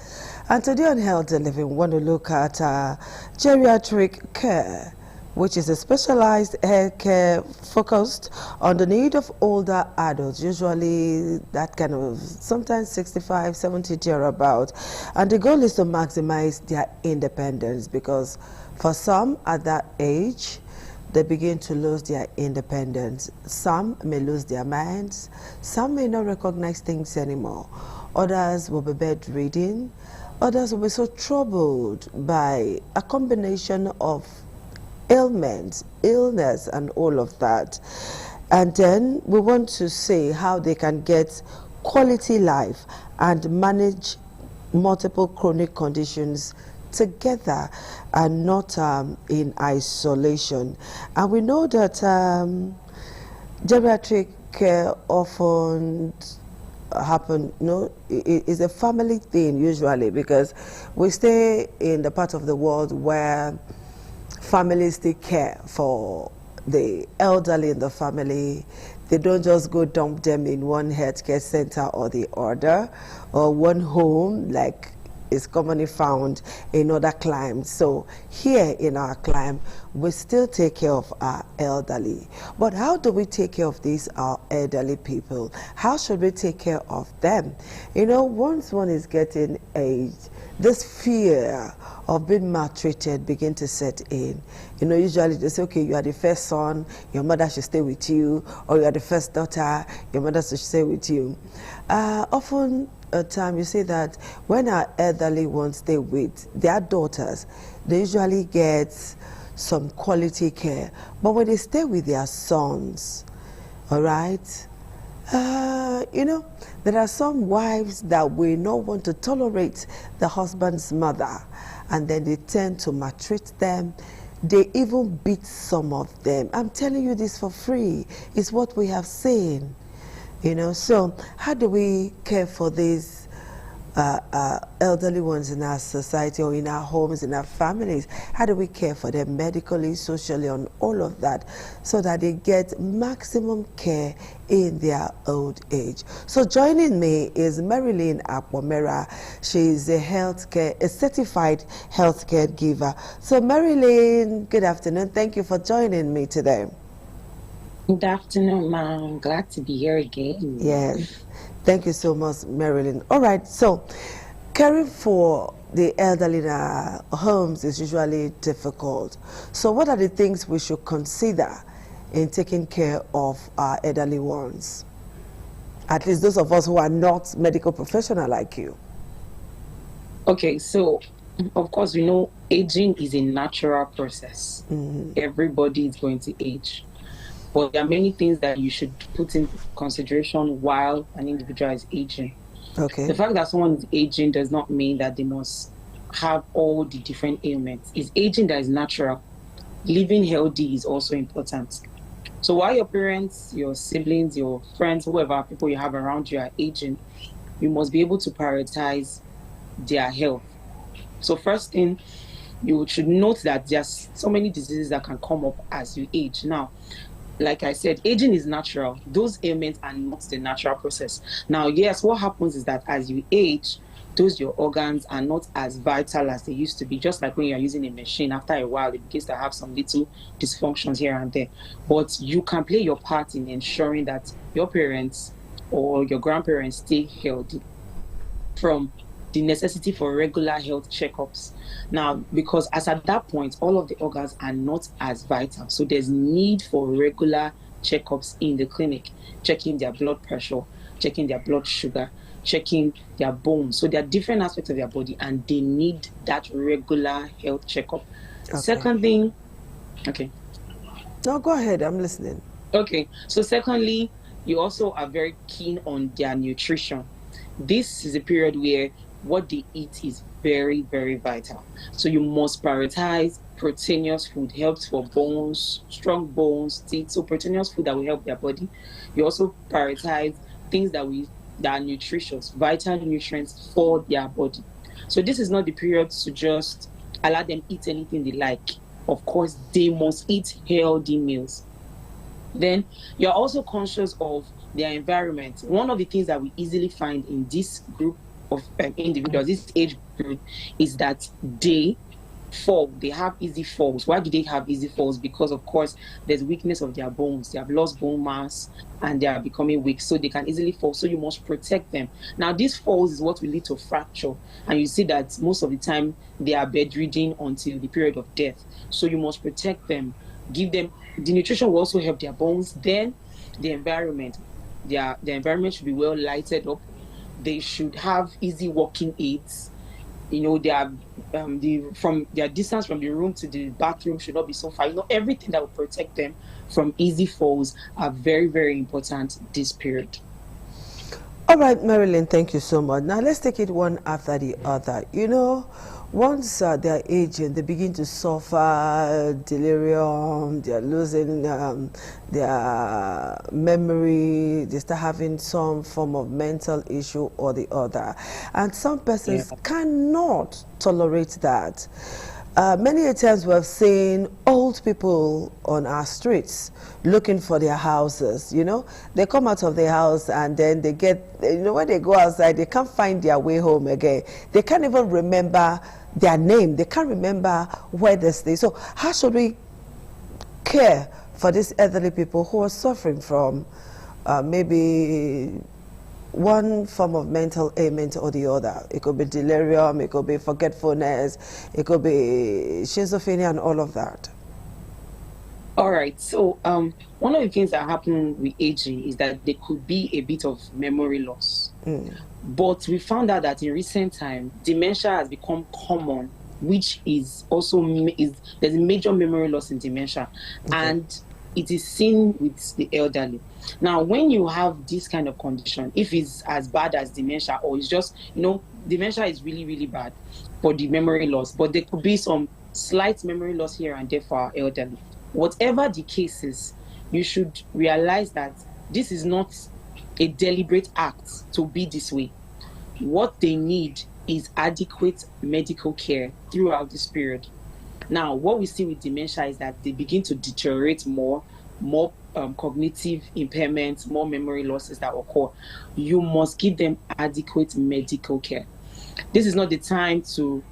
and today on Healthy Living we want to look at geriatric care. which is a specialized healthcare focused on the need of older adults, usually that kind of sometimes 65, 70 thereabout. And the goal is to maximize their independence, because for some at that age, they begin to lose their independence. Some may lose their minds. Some may not recognize things anymore. Others will be bedridden. Others will be so troubled by a combination of ailments, illness, and all of that. And then we want to see how they can get quality life and manage multiple chronic conditions together and not in isolation. And we know that geriatric care often happen, is a family thing usually, because we stay in the part of the world where families take care for the elderly in the family. They don't just go dump them in one healthcare center or the other, or one home like is commonly found in other climes. So here in our climb, we still take care of our elderly. But how do we take care of these our elderly people? How should we take care of them? Once one is getting aged, this fear of being maltreated begin to set in. Usually they say, okay, you are the first son, your mother should stay with you, or you are the first daughter, your mother should stay with you. Often time you see that when our elderly ones stay with their daughters, they usually get some quality care. But when they stay with their sons, all right, there are some wives that will not want to tolerate the husband's mother, and then they tend to maltreat them. They even beat some of them. I'm telling you this for free. It's what we have seen. So how do we care for these elderly ones in our society, or in our homes, in our families? How do we care for them medically, socially, and all of that, so that they get maximum care in their old age? So joining me is Marilyn Akpomera. She is a certified healthcare giver. So Marilyn, good afternoon. Thank you for joining me today. Good afternoon, ma'am. I'm glad to be here again. Yes. Thank you so much, Marilyn. All right, so caring for the elderly in our homes is usually difficult. So what are the things we should consider in taking care of our elderly ones? At least those of us who are not medical professionals like you. Okay, so of course we know aging is a natural process. Everybody is going to age. But there are many things that you should put in consideration while an individual is aging. Okay. The fact that someone is aging does not mean that they must have all the different ailments. It's aging that is natural. Living healthy is also important. So while your parents, your siblings, your friends, whoever people you have around you are aging, you must be able to prioritize their health. So first thing, you should note that there's so many diseases that can come up as you age. Now, like I said, aging is natural. Those ailments are not the natural process. Now, yes, what happens is that as you age, your organs are not as vital as they used to be. Just like when you're using a machine, after a while, it begins to have some little dysfunctions here and there. But you can play your part in ensuring that your parents or your grandparents stay healthy, from the necessity for regular health checkups. Now, because as at that point, all of the organs are not as vital. So there's need for regular checkups in the clinic, checking their blood pressure, checking their blood sugar, checking their bones. So there are different aspects of their body, and they need that regular health checkup. Okay. Second thing, okay. No, go ahead, I'm listening. Okay, so secondly, you also are very keen on their nutrition. This is a period where what they eat is very, very vital. So you must prioritize proteinous food, helps for bones, strong bones, teeth. So proteinous food that will help their body. You also prioritize things that are nutritious, vital nutrients for their body. So this is not the period to just allow them eat anything they like. Of course, they must eat healthy meals. Then you're also conscious of their environment. One of the things that we easily find in this group of individuals, this age group, is that they fall, they have easy falls. Why do they have easy falls? Because of course there's weakness of their bones. They have lost bone mass and they are becoming weak, so they can easily fall. So you must protect them. Now these falls is what will lead to fracture, and you see that most of the time they are bedridden until the period of death. So you must protect them, give them the nutrition will also help their bones. Then the environment, the environment should be well lighted up. They should have easy walking aids. You know, their distance from the room to the bathroom should not be so far. You know, everything that will protect them from easy falls are very, very important this period. All right, Marilyn, thank you so much. Now let's take it one after the other. You know, once they're aging, they begin to suffer delirium, they're losing their memory, they start having some form of mental issue or the other. And some persons cannot tolerate that. Many a times we have seen old people on our streets looking for their houses, you know. They come out of their house and then they get, you know, when they go outside, they can't find their way home again. They can't even remember their name. They can't remember where they stay. So how should we care for these elderly people who are suffering from maybe one form of mental ailment or the other? It could be delirium, it could be forgetfulness, it could be schizophrenia and all of that. All right, so one of the things that happen with aging is that there could be a bit of memory loss. But we found out that in recent time, dementia has become common, which is also, there's a major memory loss in dementia. And it is seen with the elderly. Now, when you have this kind of condition, if it's as bad as dementia, or it's just, you know, dementia is really, really bad for the memory loss, but there could be some slight memory loss here and there for our elderly. Whatever the case is, you should realize that this is not a deliberate act to be this way. What they need is adequate medical care throughout this period. Now, what we see with dementia is that they begin to deteriorate more cognitive impairments, more memory losses that occur. You must give them adequate medical care. This is not the time to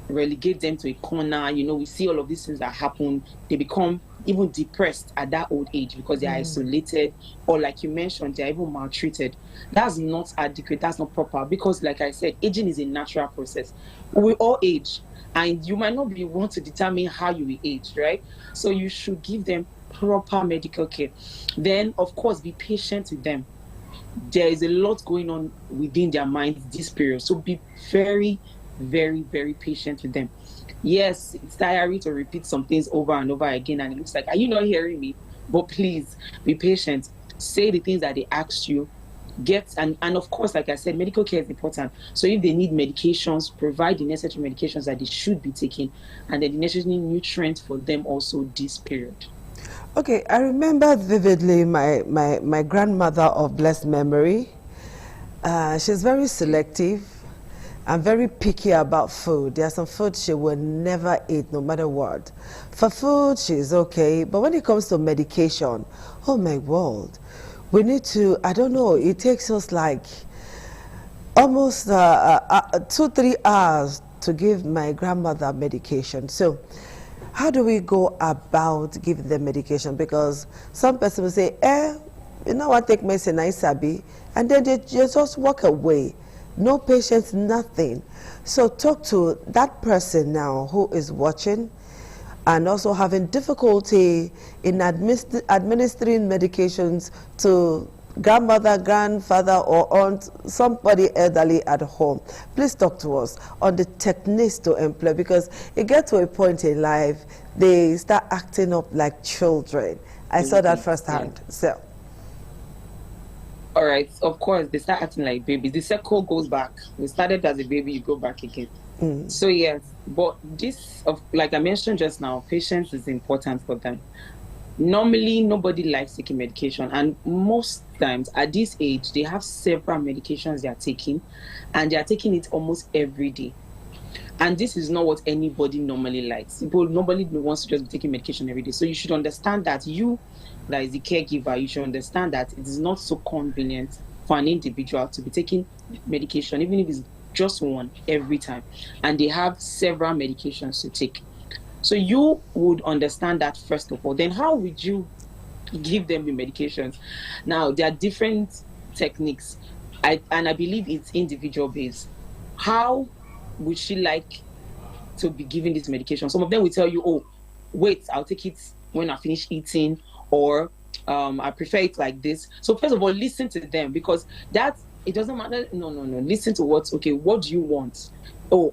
relegate them to a corner. You know, we see all of these things that happen. They become even depressed at that old age because they are isolated, or like you mentioned, they're even maltreated. That's not adequate. That's not proper, because like I said, aging is a natural process. We all age, and you might not be one to determine how you will age, right? So you should give them proper medical care. Then, of course, be patient with them. There is a lot going on within their minds this period, so be very, very, very patient with them. Yes, it's tiring to repeat some things over and over again, and it looks like, are you not hearing me? But please be patient. Say the things that they asked you. And of course, like I said, medical care is important. So if they need medications, provide the necessary medications that they should be taking, and then the necessary nutrients for them also this period. Okay, I remember vividly my grandmother of blessed memory. She's very selective and very picky about food. There's some food she will never eat no matter what. For food, she's okay, but when it comes to medication, oh my word, we need to, I don't know, it takes us like almost 2-3 hours to give my grandmother medication. So how do we go about giving them medication? Because some person will say, you know what, take medicine, I sabi, and then they just walk away. No patience, nothing. So talk to that person now who is watching and also having difficulty in administering medications to grandmother, grandfather, or aunt, somebody elderly at home. Please talk to us on the techniques to employ, because it gets to a point in life they start acting up like children. I saw that firsthand. So. All right, of course, they start acting like babies. The cycle goes back. We started as a baby, you go back again. So yes, but this, like I mentioned just now, patience is important for them. Normally, nobody likes taking medication, and most times at this age, they have several medications they are taking, and they are taking it almost every day. And this is not what anybody normally likes. Nobody wants to just be taking medication every day. So you should understand that you, that is the caregiver, you should understand that it is not so convenient for an individual to be taking medication, even if it's just one every time. And they have several medications to take. So you would understand that first of all. Then how would you give them the medications? Now, there are different techniques, and I believe it's individual based. How would she like to be given this medication? Some of them will tell you, oh, wait, I'll take it when I finish eating, or I prefer it like this. So first of all, listen to them, because that, it doesn't matter. No. Listen to what do you want? Oh,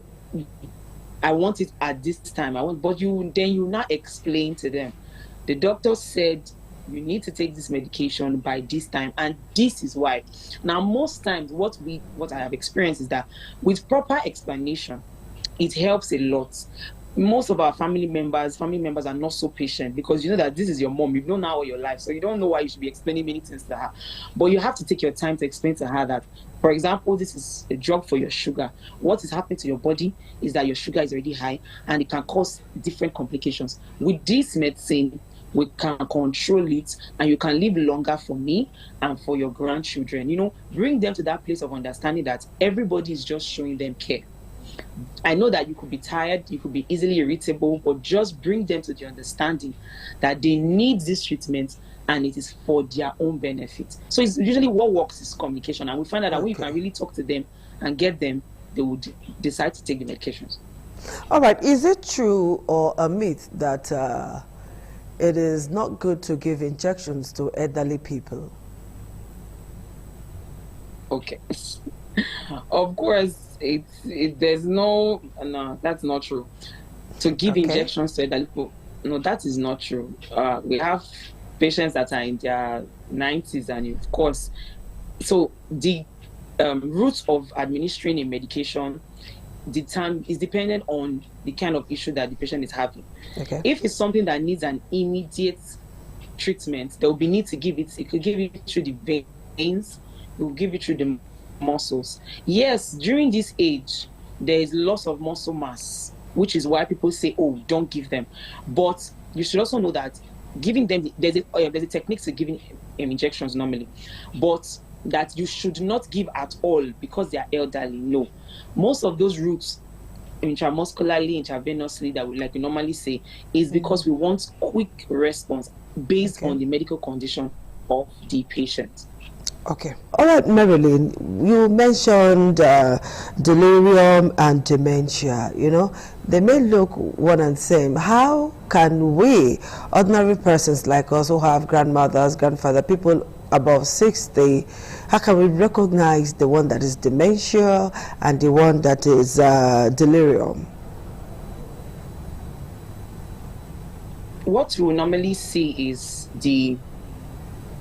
I want it at this time. But you now explain to them. The doctor said you need to take this medication by this time, and this is why. Now, most times, what I have experienced is that with proper explanation, it helps a lot. Most of our family members are not so patient, because you know that this is your mom. You've known her all your life, so you don't know why you should be explaining many things to her. But you have to take your time to explain to her that, for example, this is a drug for your sugar. What is happening to your body is that your sugar is already high, and it can cause different complications. With this medicine, we can control it, and you can live longer for me and for your grandchildren. Bring them to that place of understanding that everybody is just showing them care. I know that you could be tired, you could be easily irritable, but just bring them to the understanding that they need this treatment, and it is for their own benefit. So it's usually what works is communication, and we find out that when you can really talk to them and get them, they would decide to take the medications. All right, is it true or a myth that it is not good to give injections to elderly people? Okay. Of course, there's no, that's not true. To give injections to elderly people, no, that is not true. We have patients that are in their 90s, and of course, so the route of administering a medication, the time is dependent on the kind of issue that the patient is having. Okay. If it's something that needs an immediate treatment, there will be need to give it. It could give it through the veins, it will give it through the muscles. Yes, during this age, there is loss of muscle mass, which is why people say, oh, don't give them. But you should also know that giving them, there's a technique to giving injections normally, but that you should not give at all because they are elderly. No. Most of those routes, intramuscularly, intravenously, that we like we normally say, is because we want quick response based on the medical condition of the patient. Okay. All right, Marilyn, you mentioned delirium and dementia. They may look one and same. How can we, ordinary persons like us who have grandmothers, grandfather, people above 60, how can we recognize the one that is dementia and the one that is delirium? What we normally see is the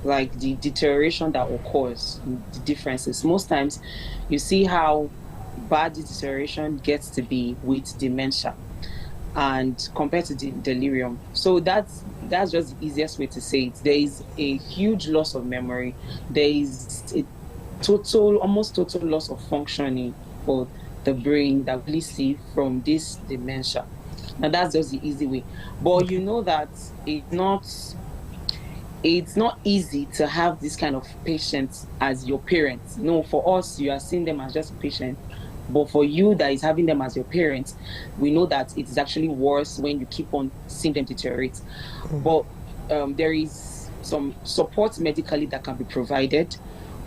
deterioration that occurs, the differences. Most times you see how bad the deterioration gets to be with dementia and compared to the delirium. So that's just the easiest way to say it. There is a huge loss of memory. There is a almost total loss of functioning for the brain that we see from this dementia. Now that's just the easy way. But you know that it's not easy to have this kind of patients as your parents. For us, you are seeing them as just a patient. But for you that is having them as your parents, we know that it is actually worse when you keep on seeing them deteriorate. But there is some support medically that can be provided,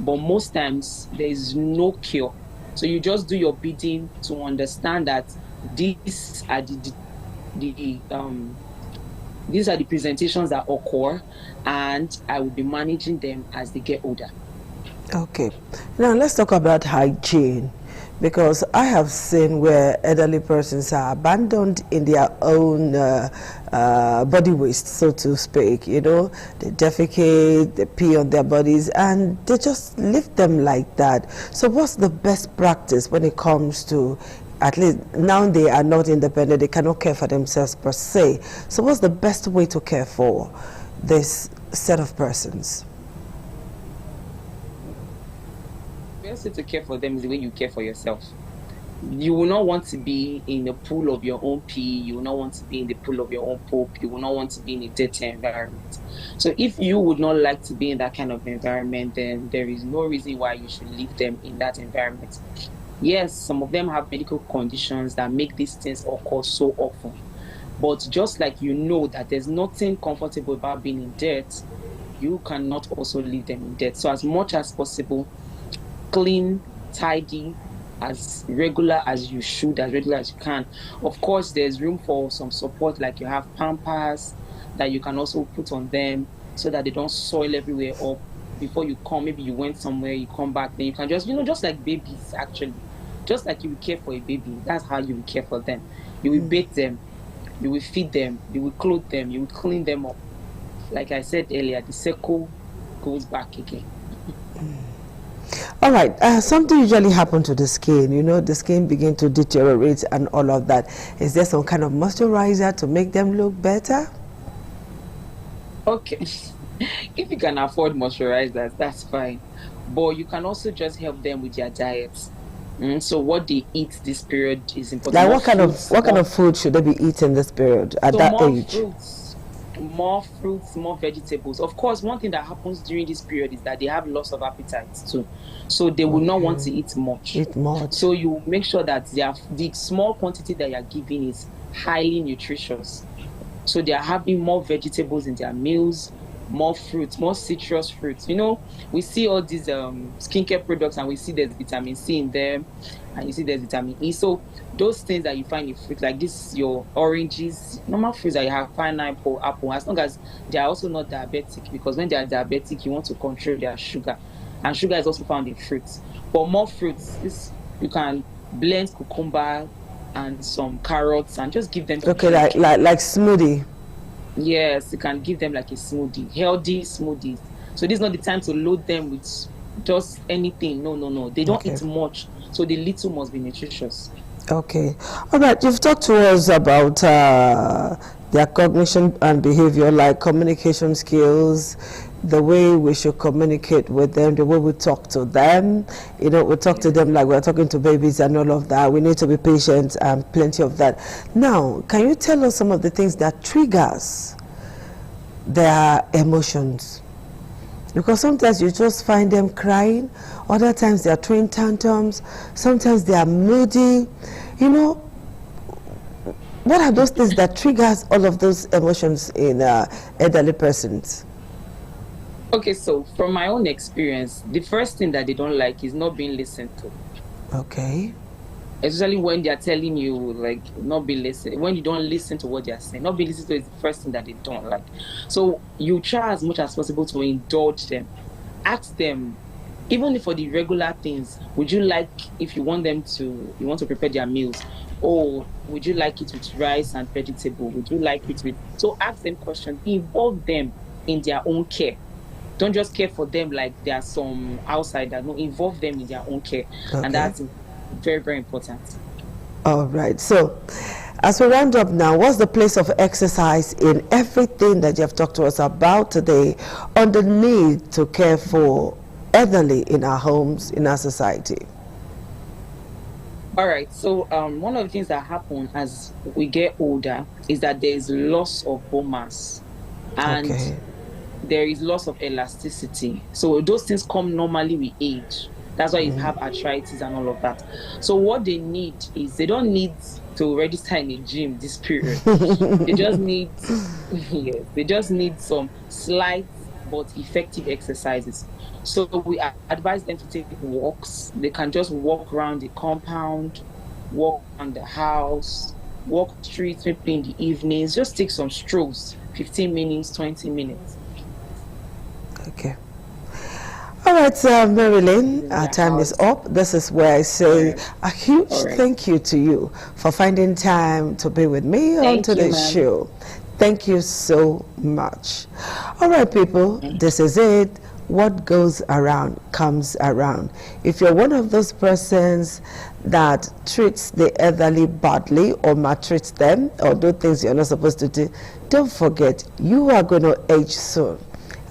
but most times there is no cure. So you just do your bidding to understand that these are these are the presentations that occur, and I will be managing them as they get older. Okay. Now let's talk about hygiene, because I have seen where elderly persons are abandoned in their own body waste, so to speak. They defecate, they pee on their bodies, and they just leave them like that. So what's the best practice when it comes to, at least now they are not independent, they cannot care for themselves per se. So what's the best way to care for this set of persons? The best way to care for them is the way you care for yourself. You will not want to be in the pool of your own pee. You will not want to be in the pool of your own poop. You will not want to be in a dirty environment. So if you would not like to be in that kind of environment, then there is no reason why you should leave them in that environment. Yes, some of them have medical conditions that make these things occur so often. But just like you know that there's nothing comfortable about being in debt, you cannot also leave them in debt. So as much as possible, clean, tidy, as regular as you should, as regular as you can. Of course, there's room for some support, like you have Pampers that you can also put on them so that they don't soil everywhere up. Before you come, maybe you went somewhere, you come back, then you can just, just like babies, actually. Just like you will care for a baby, that's how you will care for them. You will bathe them, you will feed them, you will clothe them, you will clean them up. Like I said earlier, the circle goes back again. All right, something usually happens to the skin, the skin begin to deteriorate and all of that. Is there some kind of moisturizer to make them look better? Okay, if you can afford moisturizers, that's fine. But you can also just help them with their diet. So what they eat this period is important. Like what kind of food should they be eating this period at that age? More fruits, more vegetables. Of course, one thing that happens during this period is that they have loss of appetite too. So they will not want to eat much. So you make sure that the small quantity that you are giving is highly nutritious. So they are having more vegetables in their meals, more fruits, more citrus fruits. We see all these skincare products and we see there's vitamin C in them and you see there's vitamin E. So those things that you find in fruit, like this, your oranges, normal fruits that you have, pineapple, apple, as long as they are also not diabetic, because when they are diabetic, you want to control their sugar. And sugar is also found in fruits. But more fruits, you can blend cucumber and some carrots and just give them. Okay, like smoothie. Yes, you can give them like a smoothie, healthy smoothies. So this is not the time to load them with just anything. No. They don't eat much, so the little must be nutritious. Okay. All right. You've talked to us about their cognition and behavior, like communication skills, the way we should communicate with them, the way we talk to them. We talk to them like we're talking to babies and all of that. We need to be patient and plenty of that. Now, can you tell us some of the things that triggers their emotions? Because sometimes you just find them crying, other times they are throwing tantrums, sometimes they are moody. What are those things that triggers all of those emotions in elderly persons? Okay, so from my own experience, the first thing that they don't like is not being listened to. Okay. Especially when they are telling you, like, not be listened. When you don't listen to what they are saying, not be listened to is the first thing that they don't like. So you try as much as possible to indulge them. Ask them, even for the regular things, would you like, if you want to prepare their meals, or would you like it with rice and vegetable? Would you like it with... So ask them questions. Involve them in their own care. Don't just care for them like they are some outsider. No, involve them in their own care. Okay. And that's very, very important. All right. So as we round up now, what's the place of exercise in everything that you have talked to us about today on the need to care for elderly in our homes, in our society? All right. So one of the things that happen as we get older is that there is loss of bone mass. And there is loss of elasticity. So those things come normally with age. That's why you have arthritis and all of that. So what they need is, they don't need to register in a gym this period. They just need they just need some slight but effective exercises. So we advise them to take walks. They can just walk around the compound, walk around the house, walk streets maybe in the evenings. Just take some strolls, 15 minutes, 20 minutes. Okay. All right, Marilyn, our time is up. This is where I say a huge thank you to you for finding time to be with me on today's show. Thank you so much. All right, people, this is it. What goes around comes around. If you're one of those persons that treats the elderly badly or maltreats them or do things you're not supposed to do, don't forget, you are going to age soon.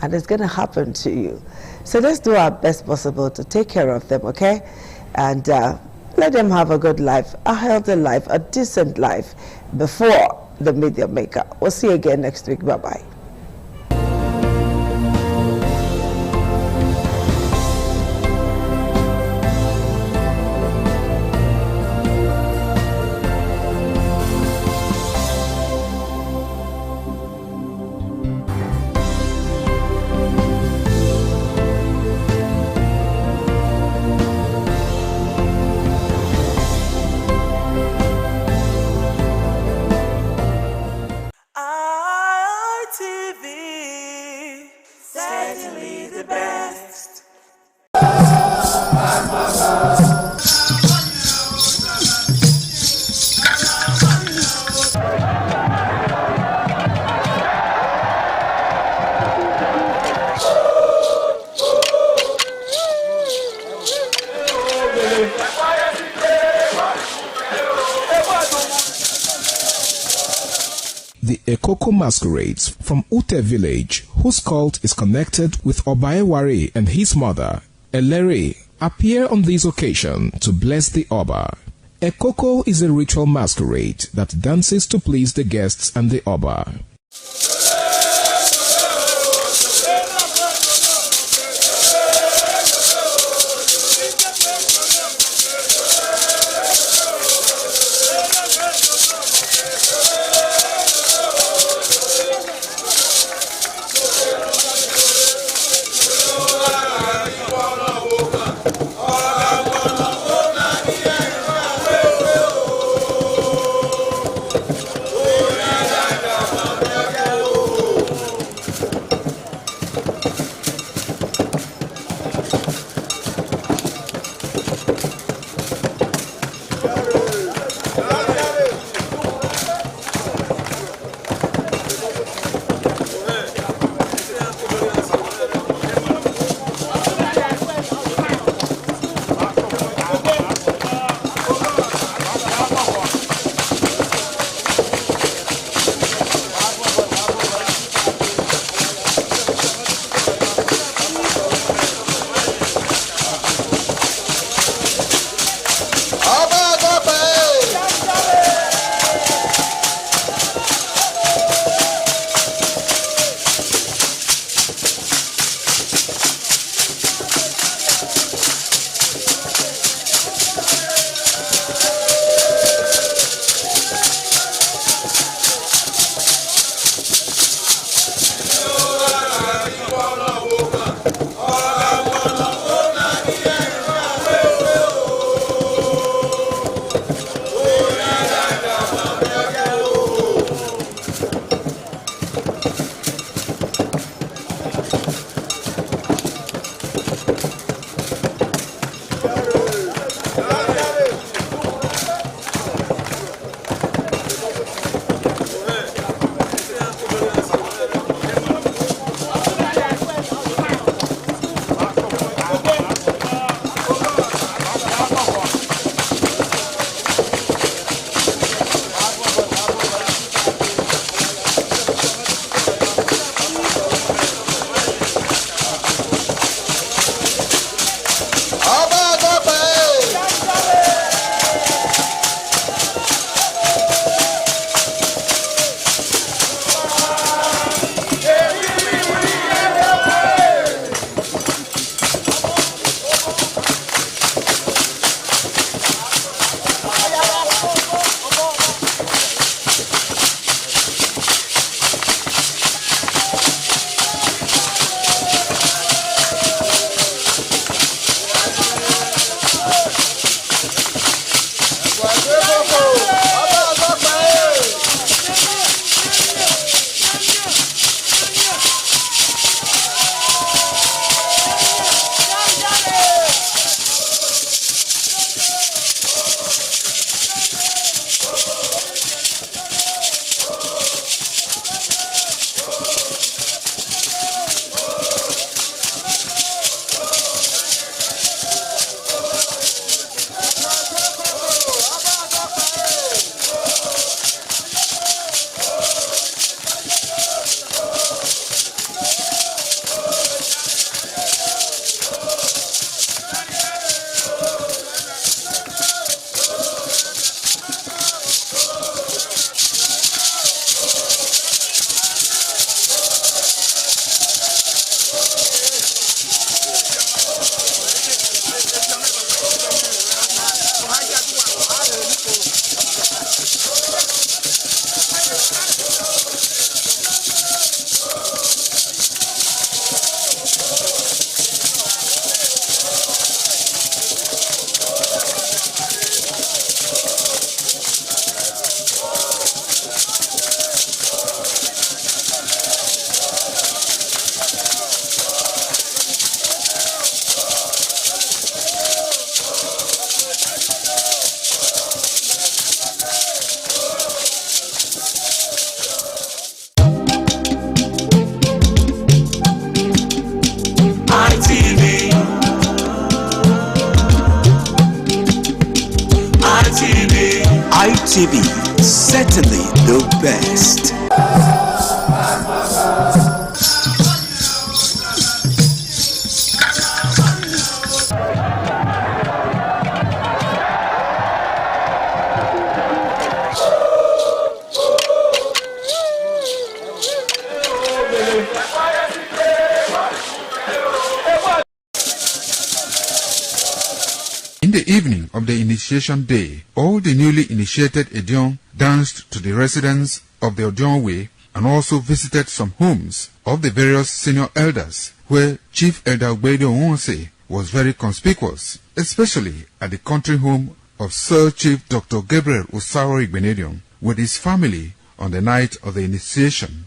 And it's going to happen to you. So let's do our best possible to take care of them, okay? And let them have a good life, a healthy life, a decent life before they meet their maker. We'll see you again next week. Bye-bye. certainly the best. The Ekoko masquerades from Ute village, whose cult is connected with Obaewari and his mother, Elere, appear on this occasion to bless the Oba. Ekoko is a ritual masquerade that dances to please the guests and the Oba. ITV. ITV, certainly the best. In the evening of the initiation day, all the newly initiated Edion danced to the residents of the Odion Way and also visited some homes of the various senior elders, where Chief Elder Ogbeide Onwonse was very conspicuous, especially at the country home of Sir Chief Dr. Gabriel Osawo Igbenedion with his family on the night of the initiation.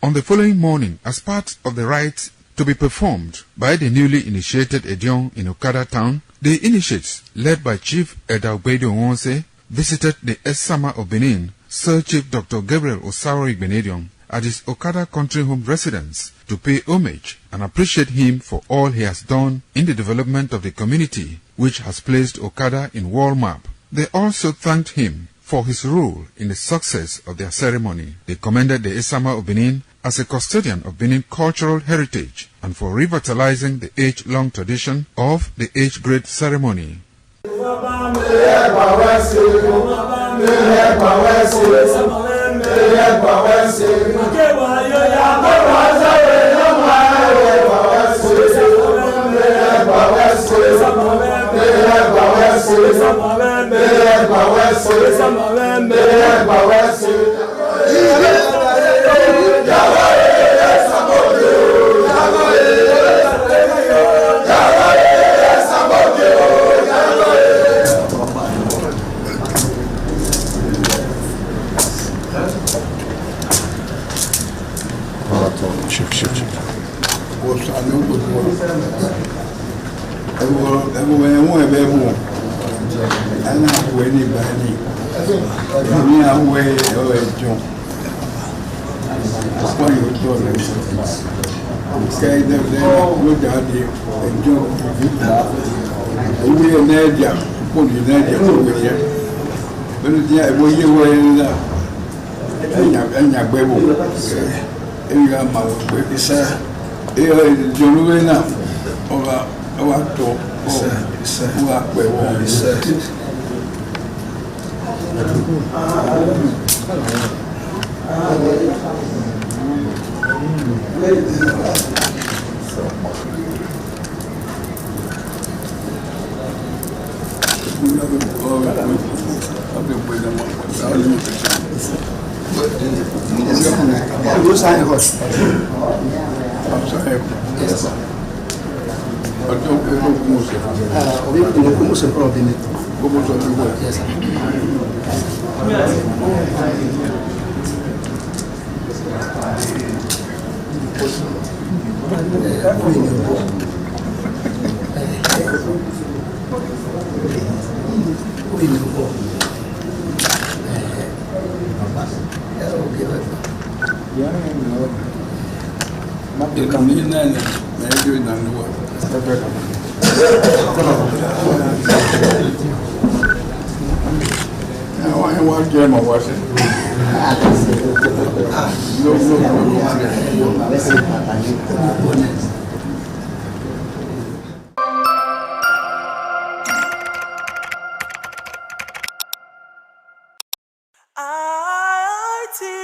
On the following morning, as part of the rite to be performed by the newly initiated Edion in Okada town, the initiates, led by Chief Elder Ogbeide Onwonse, visited the Esama of Benin, Sir Chief Dr. Gabriel Osawo Igbenedion, at his Okada country home residence to pay homage and appreciate him for all he has done in the development of the community, which has placed Okada in world map. They also thanked him for his role in the success of their ceremony. They commended the Esama of Benin as a custodian of Benin cultural heritage and for revitalizing the age-long tradition of the age-grade ceremony.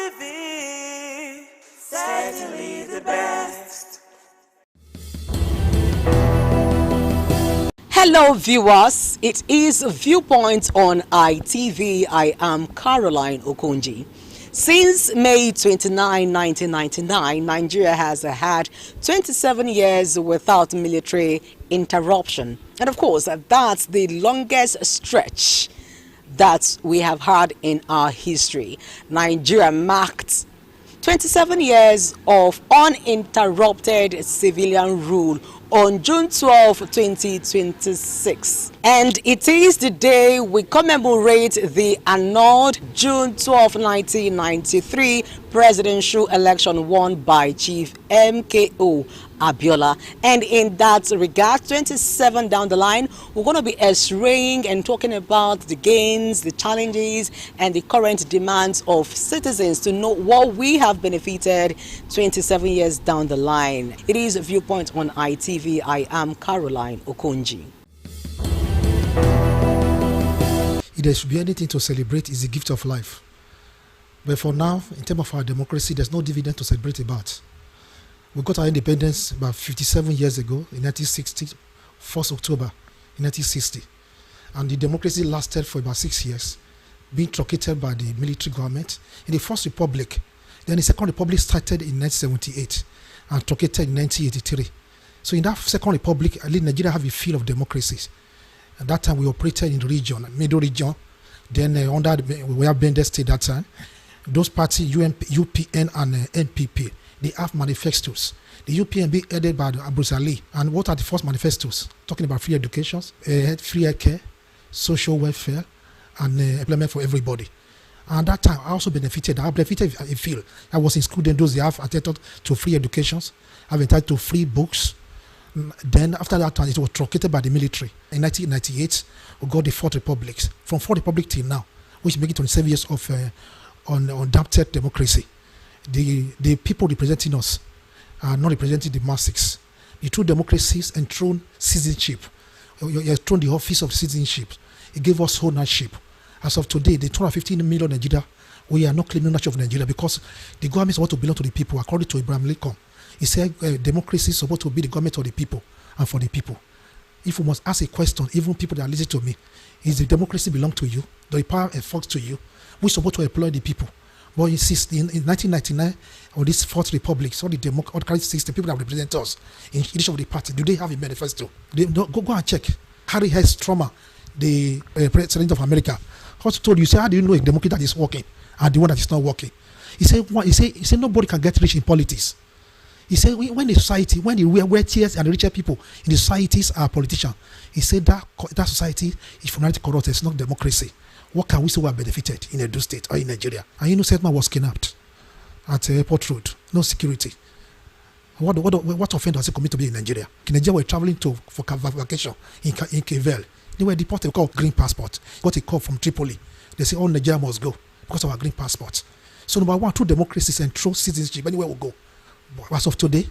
ITV, certainly the best. Hello viewers, it is Viewpoint on ITV. I am Caroline Okonji. Since May 29, 1999, Nigeria has had 27 years without military interruption. And of course, that's the longest stretch that we have had in our history. Nigeria marked 27 years of uninterrupted civilian rule on June 12, 2026. And it is the day we commemorate the annulled June 12, 1993 presidential election won by Chief MKO Abiola. And in that regard, 27 down the line, we're going to be x-raying and talking about the gains, the challenges, and the current demands of citizens to know what we have benefited 27 years down the line. It is a Viewpoint on ITV. I am Caroline Okonji. If there should be anything to celebrate, is the gift of life. But for now, in terms of our democracy, there's no dividend to celebrate about. We got our independence about 57 years ago, in 1960, 1st October in 1960. And the democracy lasted for about 6 years, being truncated by the military government. In the First Republic, then the Second Republic started in 1978 and truncated in 1983. So in that Second Republic, at least Nigeria have a feel of democracy. At that time, we operated in the region, middle region. Then under we have Bender State that time. Those parties, UPN and NPP, they have manifestos. The UPN being headed by Abu Ali. And what are the first manifestos? Talking about free education, free healthcare, social welfare, and employment for everybody. And that time, I also benefited. I benefited a field. I was in school, then those they have entitled to free education, have entitled to free books. Then after that time, it was truncated by the military. In 1998, we got the Fourth Republic. From Fourth Republic till now, which make it 27 years of unadapted democracy. The people representing us are not representing the masses. The true democracies enthrone citizenship. You enthrone the office of citizenship. It gave us ownership. As of today, the 215 million Nigeria, we are not claiming ownership of Nigeria because the government is supposed to belong to the people, according to Abraham Lincoln. He said democracy is supposed to be the government of the people and for the people. If we must ask a question, even people that are listening to me, is the democracy belong to you? Does the power enforce to you? We're supposed to employ the people. But in 1999, or this Fourth Republic, so the democratic system, people that represent us in each of the parties, do they have a manifesto? Go and check. Harry S. Truman, the President of America, also told you, say, how do you know a democracy that is working and the one that is not working? He said nobody can get rich in politics. He said when the society, when the wealthiest and the richer people in the societies are politicians, he said that society is fundamentally corrupt. It's not democracy. What can we say we are benefited in Edo State or in Nigeria? And Setman was kidnapped at Airport Road, no security. What offense does he commit to be in Nigeria? In Nigeria, we're traveling for vacation in Kevel. They were deported, called green passport. Got a call from Tripoli. They say all Nigeria must go because of our green passport. So number one, true democracy and true citizenship, anywhere we go. But as of today,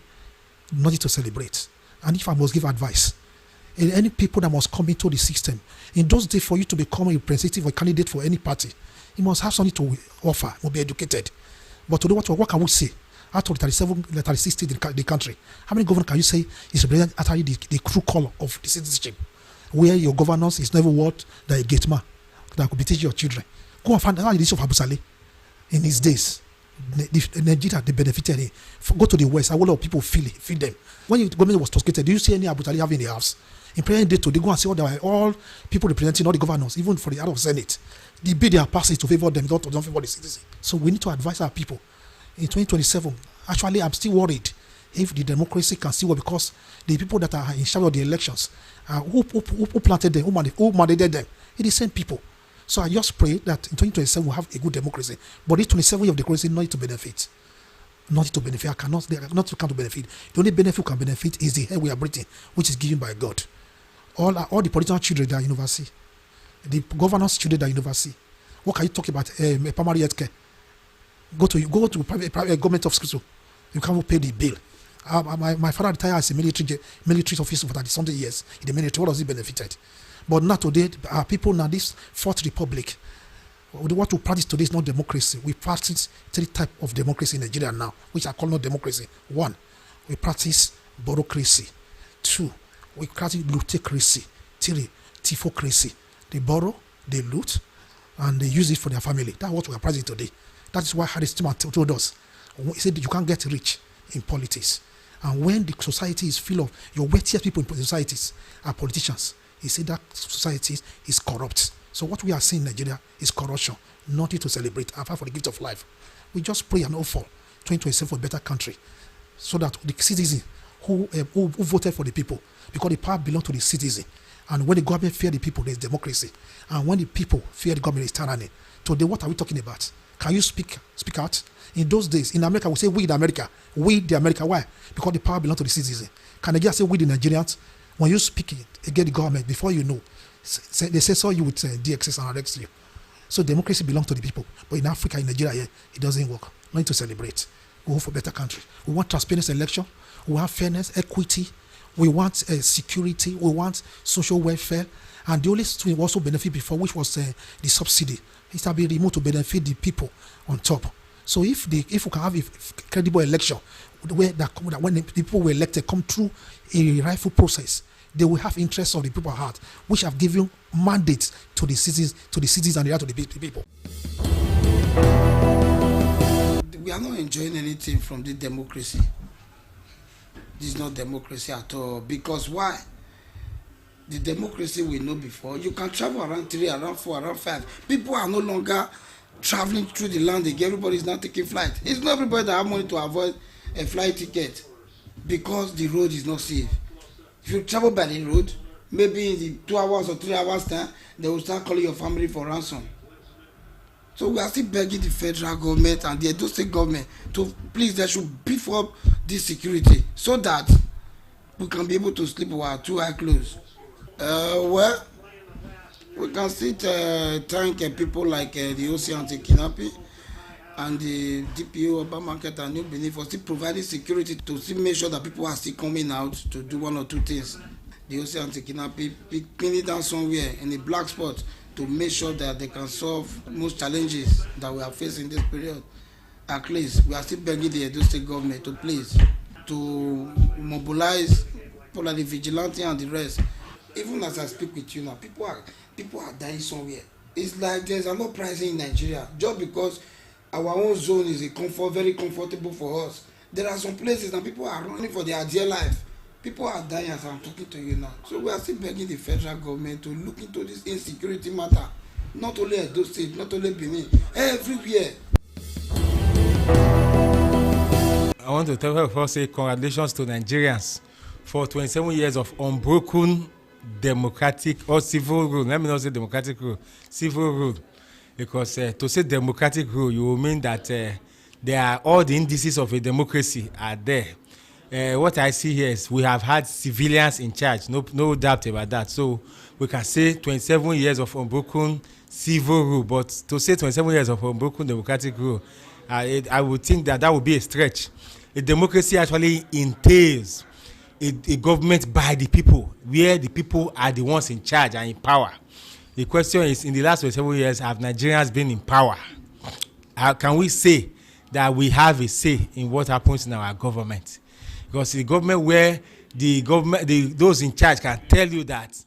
nothing to celebrate. And if I must give advice, any people that must come into the system, in those days for you to become a representative or candidate for any party, you must have something to offer, must be educated. But today, what can we say? Out of the 36 states in the country, how many governors can you say is representing actually the true color of the citizenship? Where your governance is never what that a gate man that could be teaching your children. Go and find out the issue of Abu Saleh in his days. Nigeria, they benefited. Go to the West, a lot of people feel them. When the government was truncated, do you see any Abu Saleh having the house? In present day, they go and see all people representing all the governors, even for the House of Senate. The bill they are passing to favor them, not to favor the citizens. So we need to advise our people. In 2027, actually, I'm still worried if the democracy can still work because the people that are in charge of the elections, who planted them, who mandated them, it's the same people. So I just pray that in 2027 we'll have a good democracy. But this 27 years of democracy, not to benefit. Not to benefit. They are not to come to benefit. The only benefit we can benefit is the air we are breathing, which is given by God. All the political children that are in university, the governance children that are in university. What can you talk about? Primary health care. Go to private government hospital. You can't pay the bill. My father retired as a military officer for 30 years in the military. What does he benefited? But not today. People now, this Fourth Republic, what we practice today is not democracy. We practice 3 types of democracy in Nigeria now, which are called not democracy. 1, we practice bureaucracy. 2, we practice lootocracy. 3, tifocracy. They borrow, they loot, and they use it for their family. That's what we are practicing today. That is why Harris Truman told us. He said you can't get rich in politics. And when the society is full of your wealthiest people in societies are politicians, he said that society is corrupt. So what we are seeing in Nigeria is corruption, nothing to celebrate apart from the gift of life. We just pray and hope for 2027 for a better country, so that the citizens who voted for the people, because the power belongs to the citizen. And when the government fear the people, there is democracy. And when the people fear the government, there is tyranny. Today, what are we talking about? Can you speak out? In those days, in America, we say we the America. We the America. Why? Because the power belongs to the citizen. Can Nigeria say we the Nigerians? When you speak against the government, before you know, they censor you with DXS and arrest you. So democracy belongs to the people. But in Africa, in Nigeria, it doesn't work. No need to celebrate. We hope for a better country. We want transparent election. We want fairness, equity. We want security. We want social welfare. And the only thing we also benefit before, which was the subsidy, it has been removed to benefit the people on top. So if we can have a credible election, when the people were elected come through a rightful process, they will have interests of the people at heart, which have given mandates to the cities and the right to the people. We are not enjoying anything from the democracy. This is not democracy at all. Because why? The democracy we know before, you can travel around 3, around 4, around 5. People are no longer traveling through the land again. Everybody is not taking flight. It's not everybody that have money to avoid a flight ticket because the road is not safe. If you travel by the road, maybe in the 2 hours or 3 hours time, they will start calling your family for ransom. So we are still begging the federal government and the Edo State government to please, they should beef up this security so that we can be able to sleep with our 2 eyes closed. Well, we can still thank people like the OC Anti-Kidnapping and the DPO Urban Market and New Benin for still providing security to still make sure that people are still coming out to do 1 or 2 things. The OC Anti-Kidnapping pin it down somewhere in a black spot to make sure that they can solve most challenges that we are facing this period. At least we are still begging the Edo State government to please to mobilize people like the vigilante and the rest. Even as I speak with you now, people are dying somewhere. It's like there's an uprising in Nigeria just because our own zone is very comfortable for us. There are some places that people are running for their dear life. People are dying as I'm talking to you now. So we are still begging the federal government to look into this insecurity matter. Not only Edo State, not only Benin, everywhere. I want to tell her first, say congratulations to Nigerians for 27 years of unbroken democratic or civil rule. Let me not say democratic rule, civil rule. Because to say democratic rule, you will mean that there are all the indices of a democracy are there. What I see here is we have had civilians in charge, no doubt about that. So we can say 27 years of unbroken civil rule, but to say 27 years of unbroken democratic rule, I would think that would be a stretch. A democracy actually entails a government by the people, where the people are the ones in charge and in power. The question is, in the last 27 years, have Nigerians been in power? Can we say that we have a say in what happens in our government? Because the government where those in charge can tell you that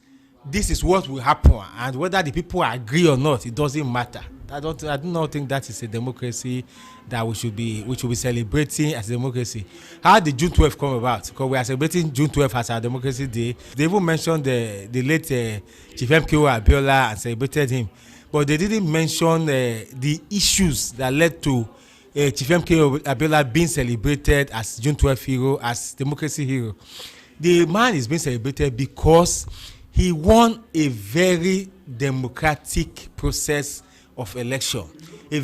this is what will happen, and whether the people agree or not, it doesn't matter. I do not think that is a democracy that we should be celebrating as a democracy. How did June 12th come about? Because we are celebrating June 12th as our democracy day. They even mentioned the late Chief MKO Abiola and celebrated him, but they didn't mention the issues that led to Chief MKO Abiola being celebrated as June 12th hero, as democracy hero. The man is being celebrated because he won a very democratic process of election, a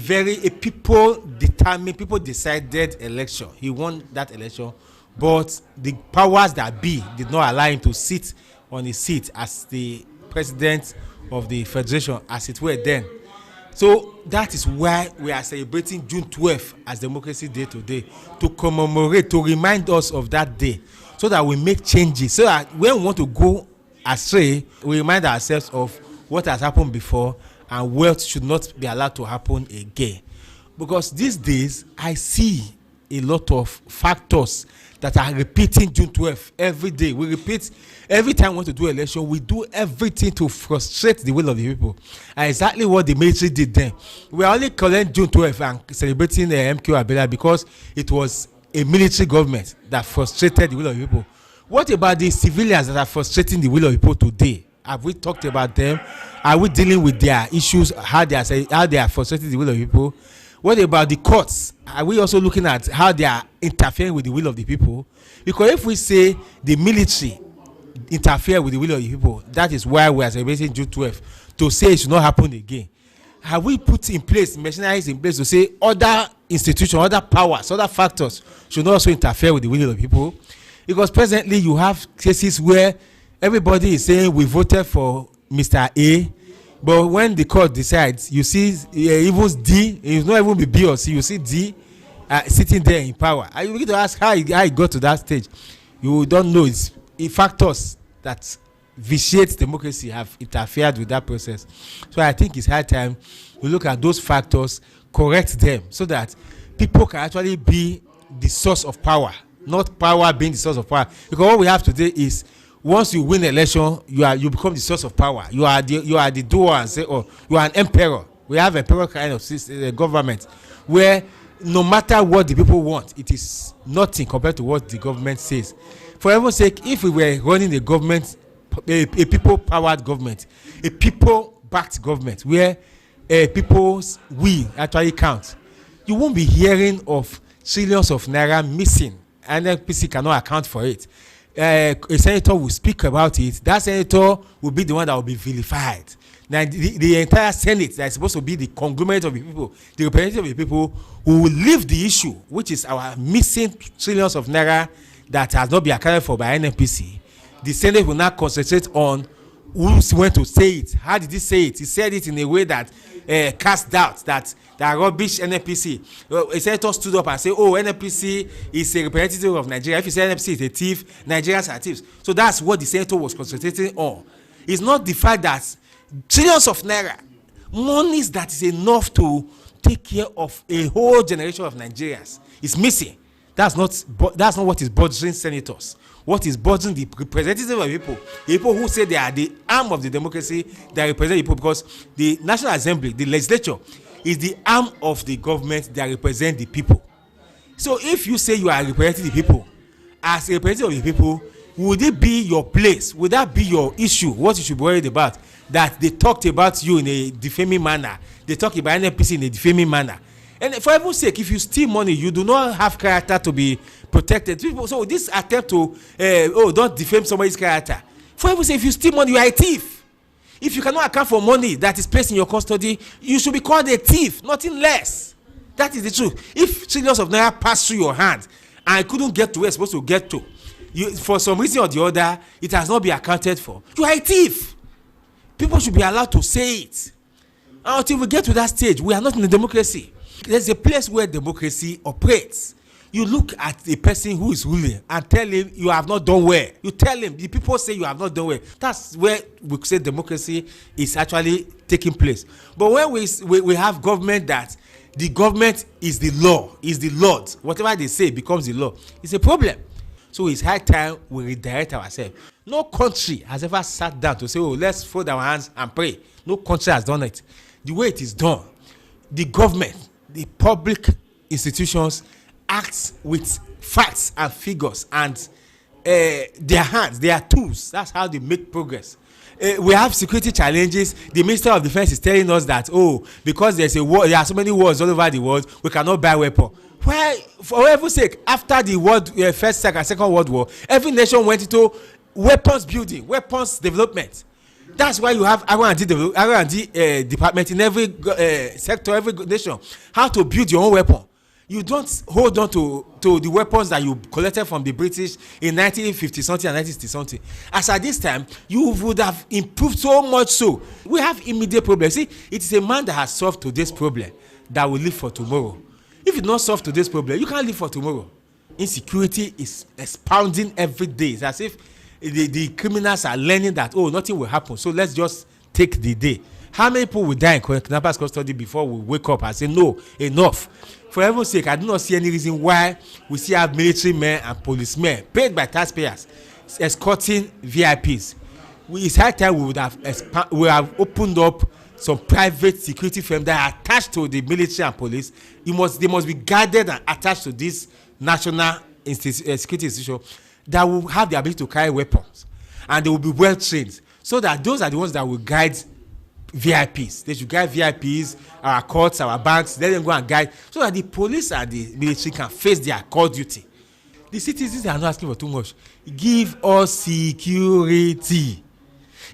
people decided election. He won that election, but the powers that be did not allow him to sit on his seat as the president of the federation, as it were then. So that is why we are celebrating June 12th as Democracy Day today, to commemorate, to remind us of that day, so that we make changes, so that when we want to go astray, we remind ourselves of what has happened before and what should not be allowed to happen again. Because these days, I see a lot of factors that are repeating June 12th every day. We repeat every time we want to do election. We do everything to frustrate the will of the people. And exactly what the military did then. We are only calling June 12th and celebrating MQ Abela because it was a military government that frustrated the will of the people. What about the civilians that are frustrating the will of the people today? Have we talked about them? Are we dealing with their issues, how they are frustrating the will of the people? What about the courts? Are we also looking at how they are interfering with the will of the people? Because if we say the military interfere with the will of the people, that is why we are celebrating June 12th, to say it should not happen again. Have we put in place, machineries in place to say other institutions, other powers, other factors should not also interfere with the will of the people? Because presently you have cases where everybody is saying we voted for Mr. A, but when the court decides, you see even D, it will not even be B or C, you see D sitting there in power. And you begin to ask how he got to that stage. You don't know. It's factors that vitiate democracy have interfered with that process. So I think it's high time we look at those factors, correct them, so that people can actually be the source of power, not power being the source of power. Because what we have today is, once you win election, you become the source of power. You are the doer and say, oh, you are an emperor. We have a emperor kind of system, government where no matter what the people want, it is nothing compared to what the government says. For heaven's sake, if we were running a government, a people-powered government, a people-backed government where people's will actually count, you won't be hearing of trillions of naira missing, and NPC cannot account for it. A senator will speak about it. That senator will be the one that will be vilified. Now, the entire Senate that is supposed to be the conglomerate of the people, the representative of the people, who will leave the issue, which is our missing trillions of naira that has not been accounted for by NNPC. The Senate will now concentrate on who went to say it. How did he say it? He said it in a way that cast doubt that rubbish NNPC. A senator stood up and said, oh, NNPC is a representative of Nigeria. If you say NNPC is a thief, Nigerians are thieves. So that's what the senator was concentrating on. It's not the fact that trillions of naira, monies that is enough to take care of a whole generation of Nigerians, is missing. That's not what is bothering senators. What is bothering the representatives of people who say they are the arm of the democracy, that represent people, because the National Assembly, the legislature, is the arm of the government that represent the people. So if you say you are representing the people, as a representative of the people, would it be your place? Would that be your issue? What you should be worried about? That they talked about you in a defaming manner. They talk about NNPC in a defaming manner. And for heaven's sake, if you steal money, you do not have character to be protected. So this attempt to, don't defame somebody's character. For heaven's sake, if you steal money, you are a thief. If you cannot account for money that is placed in your custody, you should be called a thief, nothing less. That is the truth. If trillions of naira pass through your hand and couldn't get to where it's supposed to get to, for some reason or the other, it has not been accounted for, you are a thief. People should be allowed to say it. And until we get to that stage, we are not in a democracy. There's a place where democracy operates. You look at a person who is ruling and tell him you have not done well. You tell him, the people say you have not done well. That's where we say democracy is actually taking place. But when we have government that the government is the law, is the Lord, whatever they say becomes the law, it's a problem. So it's high time we redirect ourselves. No country has ever sat down to say, oh, let's fold our hands and pray. No country has done it. The way it is done, the government, the public institutions act with facts and figures and their hands, their tools. That's how they make progress. We have security challenges. The Minister of Defense is telling us that, oh, because there's a war, there are so many wars all over the world, we cannot buy weapons. Well, for heaven's sake, after the First, Second World War, every nation went into weapons building, weapons development. That's why you have R&D department in every sector, every nation. How to build your own weapon. You don't hold on to the weapons that you collected from the British in 1950 something and 1960 something. As at this time, you would have improved so much. So we have immediate problems. See, it is a man that has solved today's problem that will live for tomorrow. If you don't solve today's problem, you can't live for tomorrow. Insecurity is expounding every day. It's as if the criminals are learning that, oh, nothing will happen, so let's just take the day. How many people will die in kidnappers' custody before we wake up and say, no, enough? For heaven's sake, I do not see any reason why we still have military men and policemen paid by taxpayers escorting VIPs. It's high time we have opened up some private security firms that are attached to the military and police. They must be guarded and attached to this national security institution that will have the ability to carry weapons, and they will be well trained, so that those are the ones that will guide VIPs. They should guide VIPs, our courts, our banks. Let them go and guide, so that the police and the military can face their core duty. The citizens are not asking for too much. Give us security.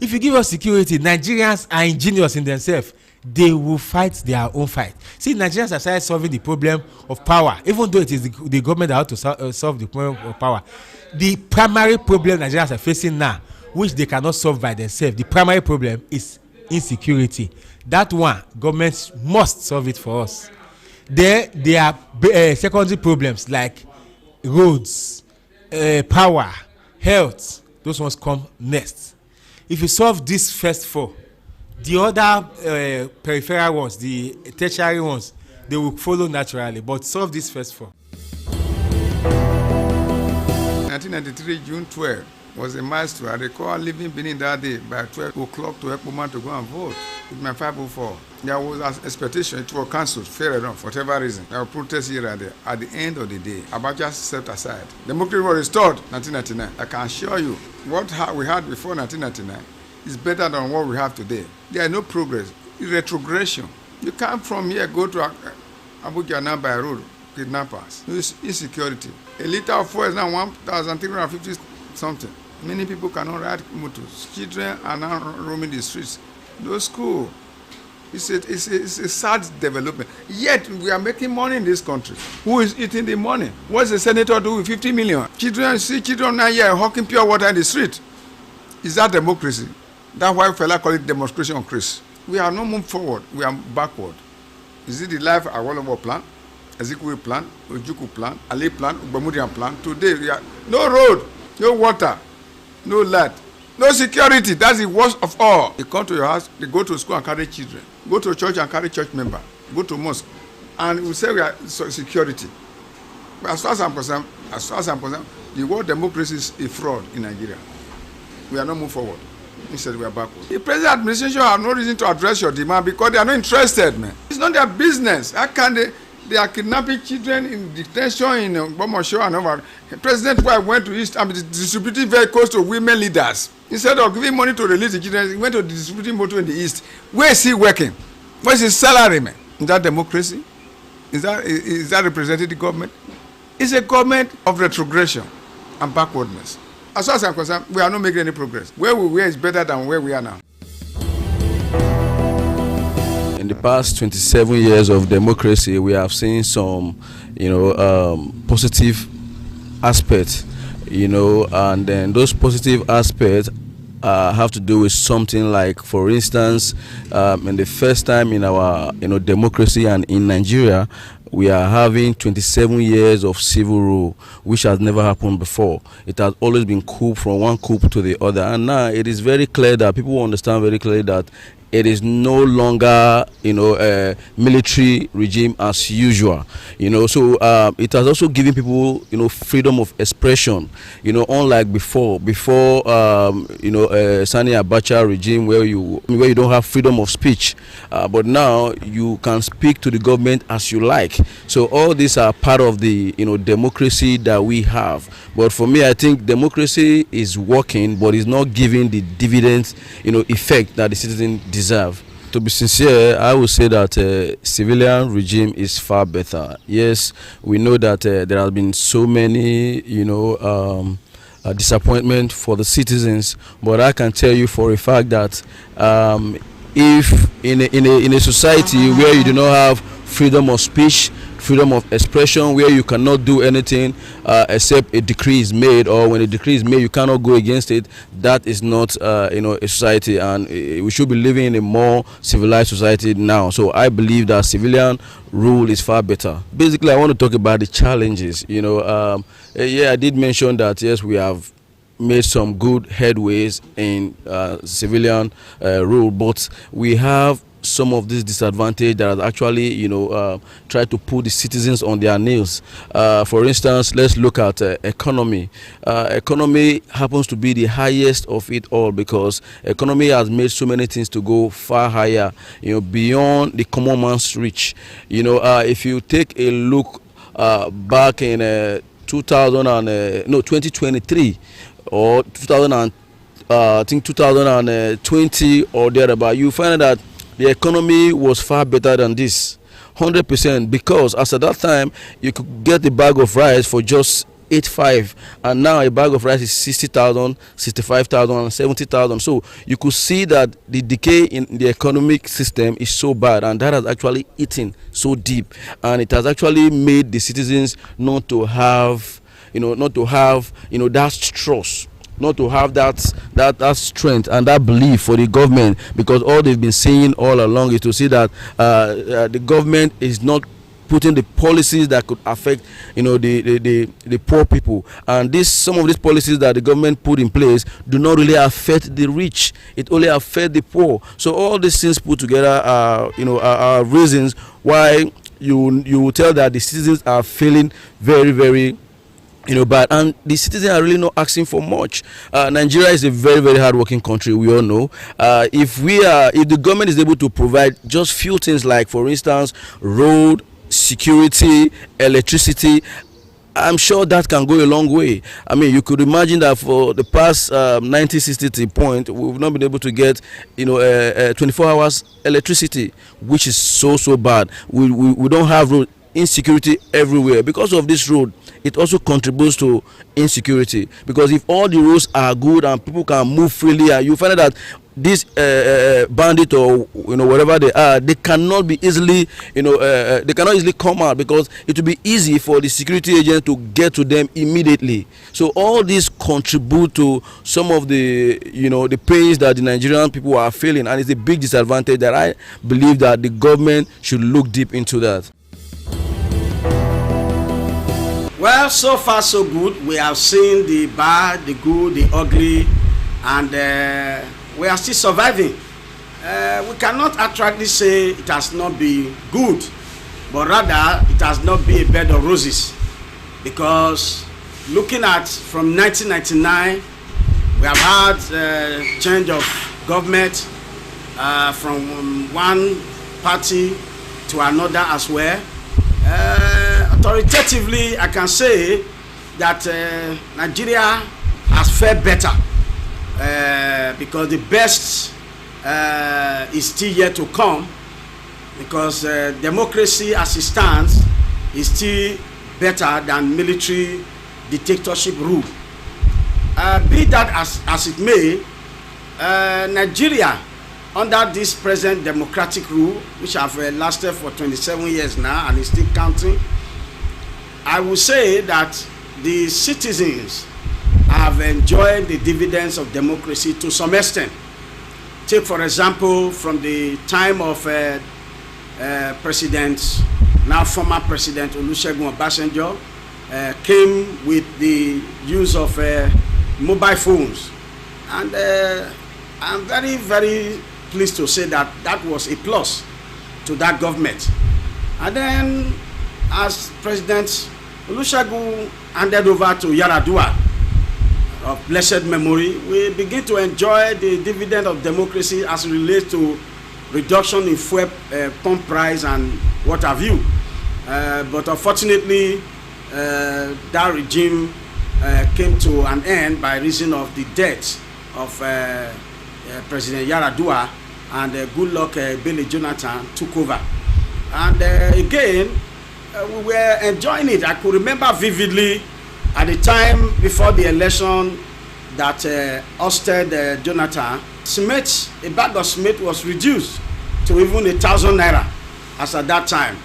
If you give us security, Nigerians are ingenious in themselves. They will fight their own fight. See, Nigerians have started solving the problem of power, even though it is the government that has to solve the problem of power. The primary problem Nigerians are facing now, which they cannot solve by themselves, the primary problem is insecurity. That one, governments must solve it for us. There are secondary problems like roads, power, health. Those ones come next. If you solve these first four, the other peripheral ones, the tertiary ones, they will follow naturally. But solve these first four. 1993 June 12 was a milestone. I recall leaving Benin that day by 12 o'clock to help woman to go and vote with my 504. There was an expectation it was cancelled, fair enough, for whatever reason. There were protests here and there. At the end of the day, Abacha stepped aside. Democracy was restored 1999. I can assure you, what we had before 1999 is better than what we have today. There is no progress. It's retrogression. You come from here, go to Abuja now by road, kidnappers, insecurity. A liter of fuel is now 1,350 something. Many people cannot ride motors. Children are now roaming the streets. No school. It's a sad development. Yet we are making money in this country. Who is eating the money? What does the senator do with 50 million? Children now here hawking pure water in the street. Is that democracy? That's why fella call it demonstration on Chris. We are not moving forward. We are backward. Is it the life Awolowo plan, Ezekwe plan, Ojukwu plan, Ali plan, Ogbamudian plan? Today we are no road, no water, no light, no security. That's the worst of all. They come to your house, they go to school and carry children, go to church and carry church member, go to mosque, and we say we are security. But as far as I'm concerned, the word democracy is a fraud in Nigeria. We are not moving forward. Instead, we are backward. The present administration have no reason to address your demand because they are not interested, man. It's not their business. How can they are kidnapping children in detention in Bomosho and over. President went to East and distributing vehicles to women leaders. Instead of giving money to release the children, he went to distributing motor in the East. Where is he working? Where is his salary, man? Is that democracy? Is that representing the government? It's a government of retrogression and backwardness. As far as I'm concerned, we are not making any progress. Where we were is better than where we are now. In the past 27 years of democracy, we have seen some, positive aspects, and then those positive aspects have to do with something like, for instance, in the first time in our, democracy and in Nigeria, we are having 27 years of civil rule, which has never happened before. It has always been coup from one coup to the other, and now it is very clear that people understand very clearly that it is no longer, a military regime as usual. So it has also given people, freedom of expression. Unlike before, Sani Abacha regime where you don't have freedom of speech, but now you can speak to the government as you like. So all these are part of the, democracy that we have. But for me, I think democracy is working, but it's not giving the dividends, effect that the citizen deserve. To be sincere, I would say that civilian regime is far better. Yes, we know that there have been so many, disappointment for the citizens, but I can tell you for a fact that if in a society where you do not have freedom of speech, freedom of expression, where you cannot do anything except a decree is made, or when a decree is made you cannot go against it, that is not a society, and we should be living in a more civilized society now. So I believe that civilian rule is far better. Basically, I want to talk about the challenges. I did mention that yes, we have made some good headways in civilian rule, but we have some of this disadvantage that has actually, tried to put the citizens on their nails. For instance, let's look at economy. Economy happens to be the highest of it all because economy has made so many things to go far higher, beyond the common man's reach. If you take a look back in 2023 or 2020 or thereabout, you find that the economy was far better than this, 100%, because as at that time you could get a bag of rice for just 85, and now a bag of rice is 60,000, 65,000, and 70,000. So you could see that the decay in the economic system is so bad, and that has actually eaten so deep, and it has actually made the citizens not to have that trust, not to have that strength and that belief for the government, because all they've been saying all along is to see that the government is not putting the policies that could affect the poor people, and some of these policies that the government put in place do not really affect the rich. It only affects the poor. So all these things put together are reasons why you tell that the citizens are feeling very, very bad, and the citizens are really not asking for much. Nigeria is a very, very hard-working country. We all know. If the government is able to provide just few things, like for instance, road, security, electricity, I'm sure that can go a long way. I mean, you could imagine that for the past 1960 point, we've not been able to get 24 hours electricity, which is so bad. We don't have road. Insecurity everywhere. Because of this road, it also contributes to insecurity, because if all the roads are good and people can move freely, and you find that this bandit or whatever they are, they cannot be easily they cannot easily come out, because it will be easy for the security agent to get to them immediately. So all these contribute to some of the the pains that the Nigerian people are feeling, and it's a big disadvantage that I believe that the government should look deep into that. Well, so far so good. We have seen the bad, the good, the ugly, and we are still surviving. We cannot actually say it has not been good, but rather it has not been a bed of roses, because looking at from 1999, we have had change of government from one party to another as well. Authoritatively, I can say that Nigeria has fared better, because the best is still yet to come, because democracy as it stands is still better than military dictatorship rule. Be that as it may, Nigeria, under this present democratic rule, which have lasted for 27 years now and is still counting, I will say that the citizens have enjoyed the dividends of democracy to some extent. Take, for example, from the time of now former President Olusegun Obasanjo, came with the use of mobile phones. And I'm very, very pleased to say that that was a plus to that government. And then, as President Olusegun handed over to Yaradua, of blessed memory, we begin to enjoy the dividend of democracy as it relates to reduction in fuel pump price and what have you. But unfortunately, that regime came to an end by reason of the death of President Yaradua, and Goodluck Bello Jonathan took over. And again, we were enjoying it. I could remember vividly at the time before the election that ousted Jonathan, cement, a bag of cement was reduced to even 1,000 naira as at that time.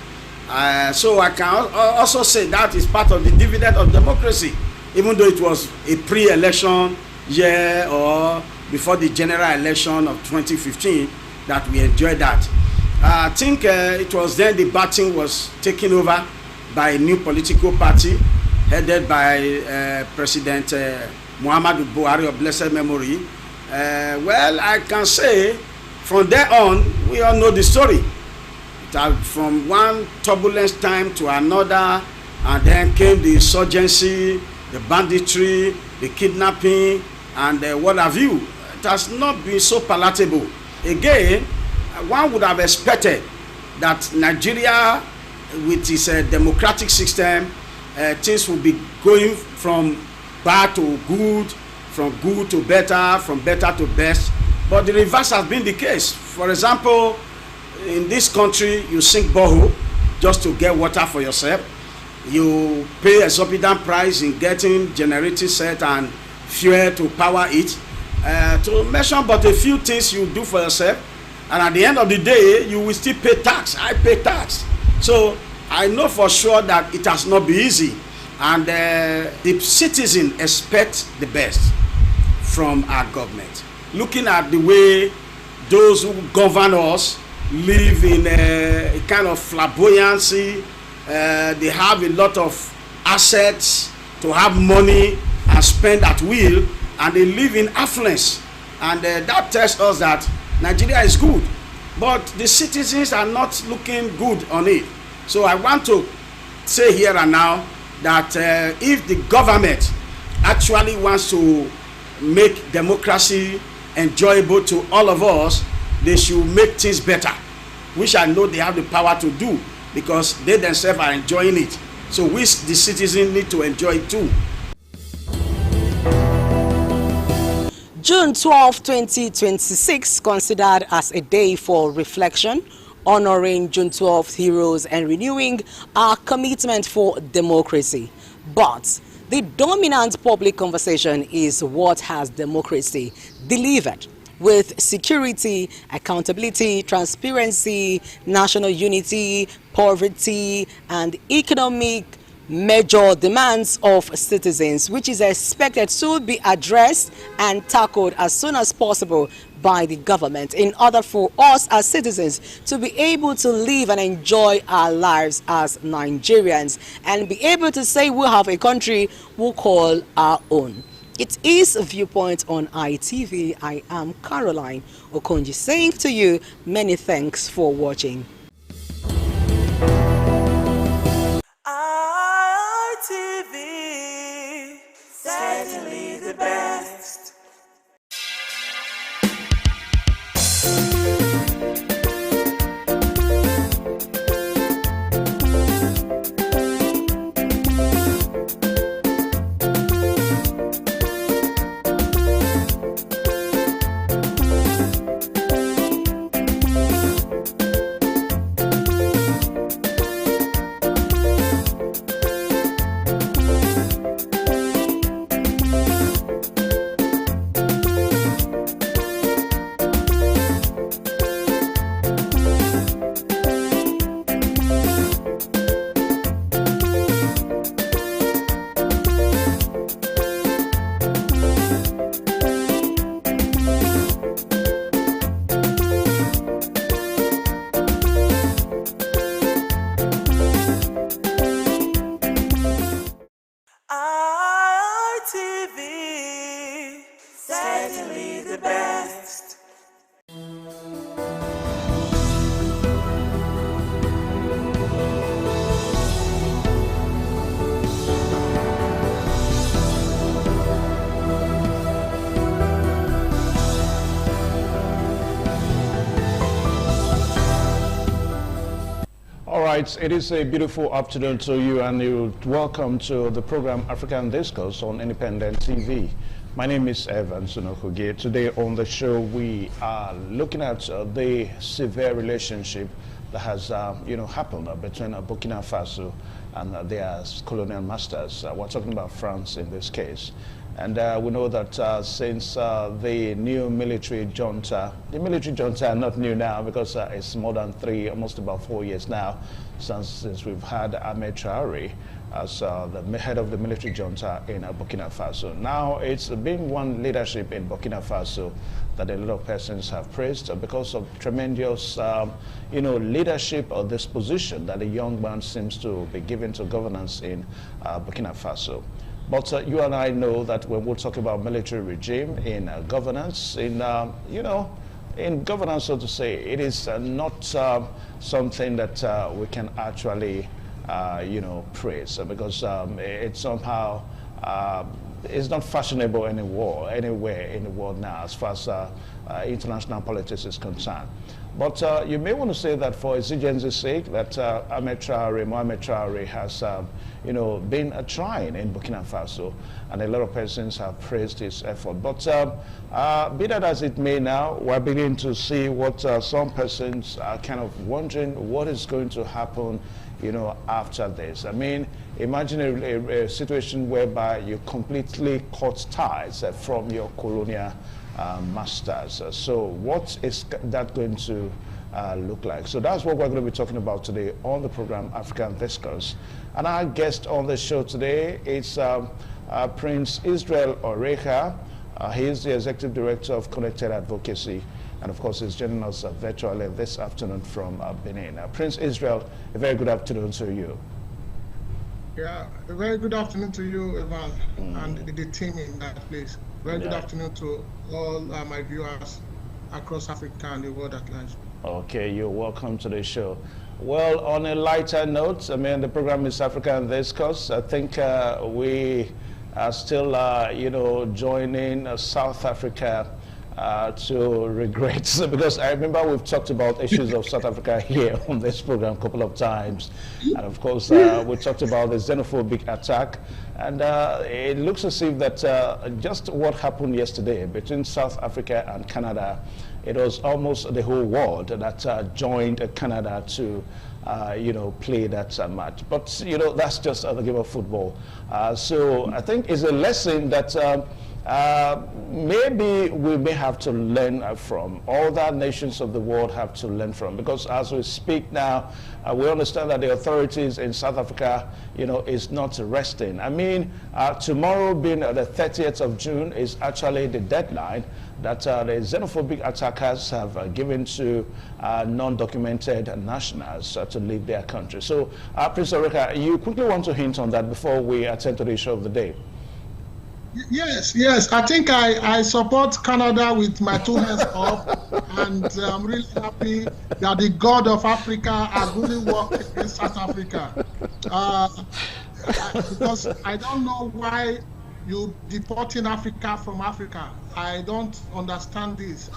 So I can also say that is part of the dividend of democracy, even though it was a pre-election year or before the general election of 2015 that we enjoyed that. I think it was then the batting was taken over by a new political party headed by President Muhammadu Buhari of blessed memory. Well, I can say from there on, we all know the story. From one turbulent time to another, and then came the insurgency, the banditry, the kidnapping, and what have you. It has not been so palatable. Again, one would have expected that Nigeria, with its democratic system, things will be going from bad to good, from good to better, from better to best. But the reverse has been the case. For example, in this country, you sink borehole just to get water for yourself. You pay exorbitant price in getting generator set and fuel to power it. To mention but a few things you do for yourself, and at the end of the day, you will still pay tax. I pay tax. So I know for sure that it has not been easy, and the citizen expect the best from our government. Looking at the way those who govern us live in a kind of flamboyancy, they have a lot of assets to have money and spend at will, and they live in affluence, and that tells us that Nigeria is good, but the citizens are not looking good on it. So I want to say here and now that if the government actually wants to make democracy enjoyable to all of us, they should make things better, which I know they have the power to do, because they themselves are enjoying it. So we, the citizens, need to enjoy it too. June 12, 2026, considered as a day for reflection, honoring June 12 heroes and renewing our commitment for democracy. But the dominant public conversation is what has democracy delivered, with security, accountability, transparency, national unity, poverty, and economic major demands of citizens, which is expected to be addressed and tackled as soon as possible by the government in order for us as citizens to be able to live and enjoy our lives as Nigerians and be able to say we have a country we call our own. It is a Viewpoint on ITV. I am Caroline Okonji saying to you many thanks for watching. ITV, certainly the best. ITV, certainly the best. All right, it is a beautiful afternoon to you, and you're welcome to the program African Discourse on Independent TV. My name is Evan Sunokuge. Today on the show, we are looking at the severe relationship that has, happened between Burkina Faso and their colonial masters. We're talking about France in this case. And we know that since the new military junta, the military junta are not new now because it's more than almost about 4 years now since we've had Ahmed Traoré as the head of the military junta in Burkina Faso. Now it's been one leadership in Burkina Faso that a lot of persons have praised because of tremendous, leadership or disposition that the young man seems to be given to governance in Burkina Faso. But you and I know that when we talk about military regime in governance, in in governance, so to say, it is not something that we can actually, praise because it somehow is not fashionable anywhere in the world now as far as international politics is concerned. But you may want to say that for exigency's sake, that Mohamed Traore has, been trying in Burkina Faso, and a lot of persons have praised his effort. But be that as it may now, we're beginning to see what some persons are kind of wondering what is going to happen, after this. I mean, imagine a situation whereby you completely cut ties from your colonial masters. So what is that going to look like? So that's what we're going to be talking about today on the program African Discourse. And our guest on the show today is Prince Israel Oreja. He is the Executive Director of Connected Advocacy, and of course he's joining us virtually this afternoon from Benin. Prince Israel, a very good afternoon to you. Yeah, a very good afternoon to you, Evan, and the team in that place. Very good afternoon to all my viewers across Africa and the world at large. Okay, you're welcome to the show. Well, on a lighter note, I mean, the program is African Discourse. I think we are still, joining South Africa to regret, because I remember we've talked about issues of South Africa here on this program a couple of times, and of course we talked about the xenophobic attack, and it looks as if that just what happened yesterday between South Africa and Canada, it was almost the whole world that joined Canada to play that match. But that's just the game of football. So I think it's a lesson that maybe we may have to learn from. All the nations of the world have to learn from, because as we speak now, we understand that the authorities in South Africa, is not resting. I mean, tomorrow being the 30th of June is actually the deadline that the xenophobic attackers have given to non-documented nationals to leave their country. So, Prince Oreja, you quickly want to hint on that before we attend to the issue of the day? Yes. I think I support Canada with my two hands up, and I'm really happy that the God of Africa has really worked against South Africa. Because I don't know why you deporting Africa from Africa. I don't understand this.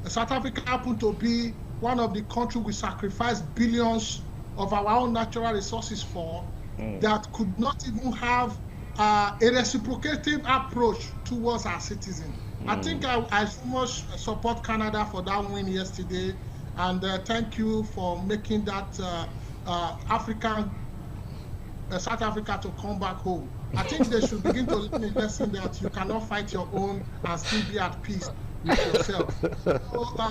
South Africa happened to be one of the countries we sacrificed billions of our own natural resources for, that could not even have a reciprocative approach towards our citizens. I think I so much support Canada for that win yesterday, and thank you for making that South Africa to come back home. I think they should begin to learn a lesson that you cannot fight your own and still be at peace with yourself. So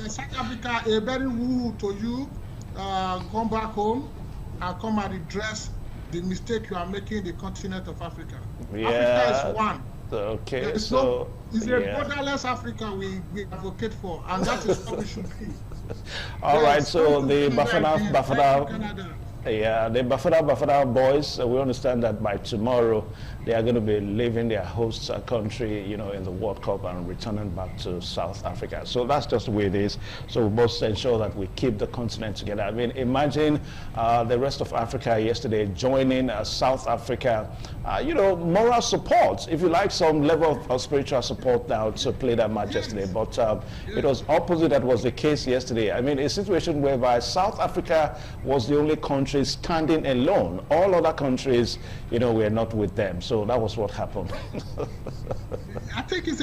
South Africa, a very woo to you. Come back home and come and redress the mistake you are making in the continent of Africa. Yeah. Africa is one. Okay, it's a borderless Africa we advocate for, and that is what we should be. All right, so the Bafana Yeah, the Bafana boys, we understand that by tomorrow they are going to be leaving their host country, you know, in the World Cup and returning back to South Africa. So that's just the way it is. So we must ensure that we keep the continent together. I mean, imagine the rest of Africa yesterday joining South Africa, you know, moral support, if you like, some level of spiritual support now to play that match yesterday. But it was opposite that was the case yesterday. I mean, a situation whereby South Africa was the only country standing alone. All other countries, you know, were not with them. So that was what happened. I think it's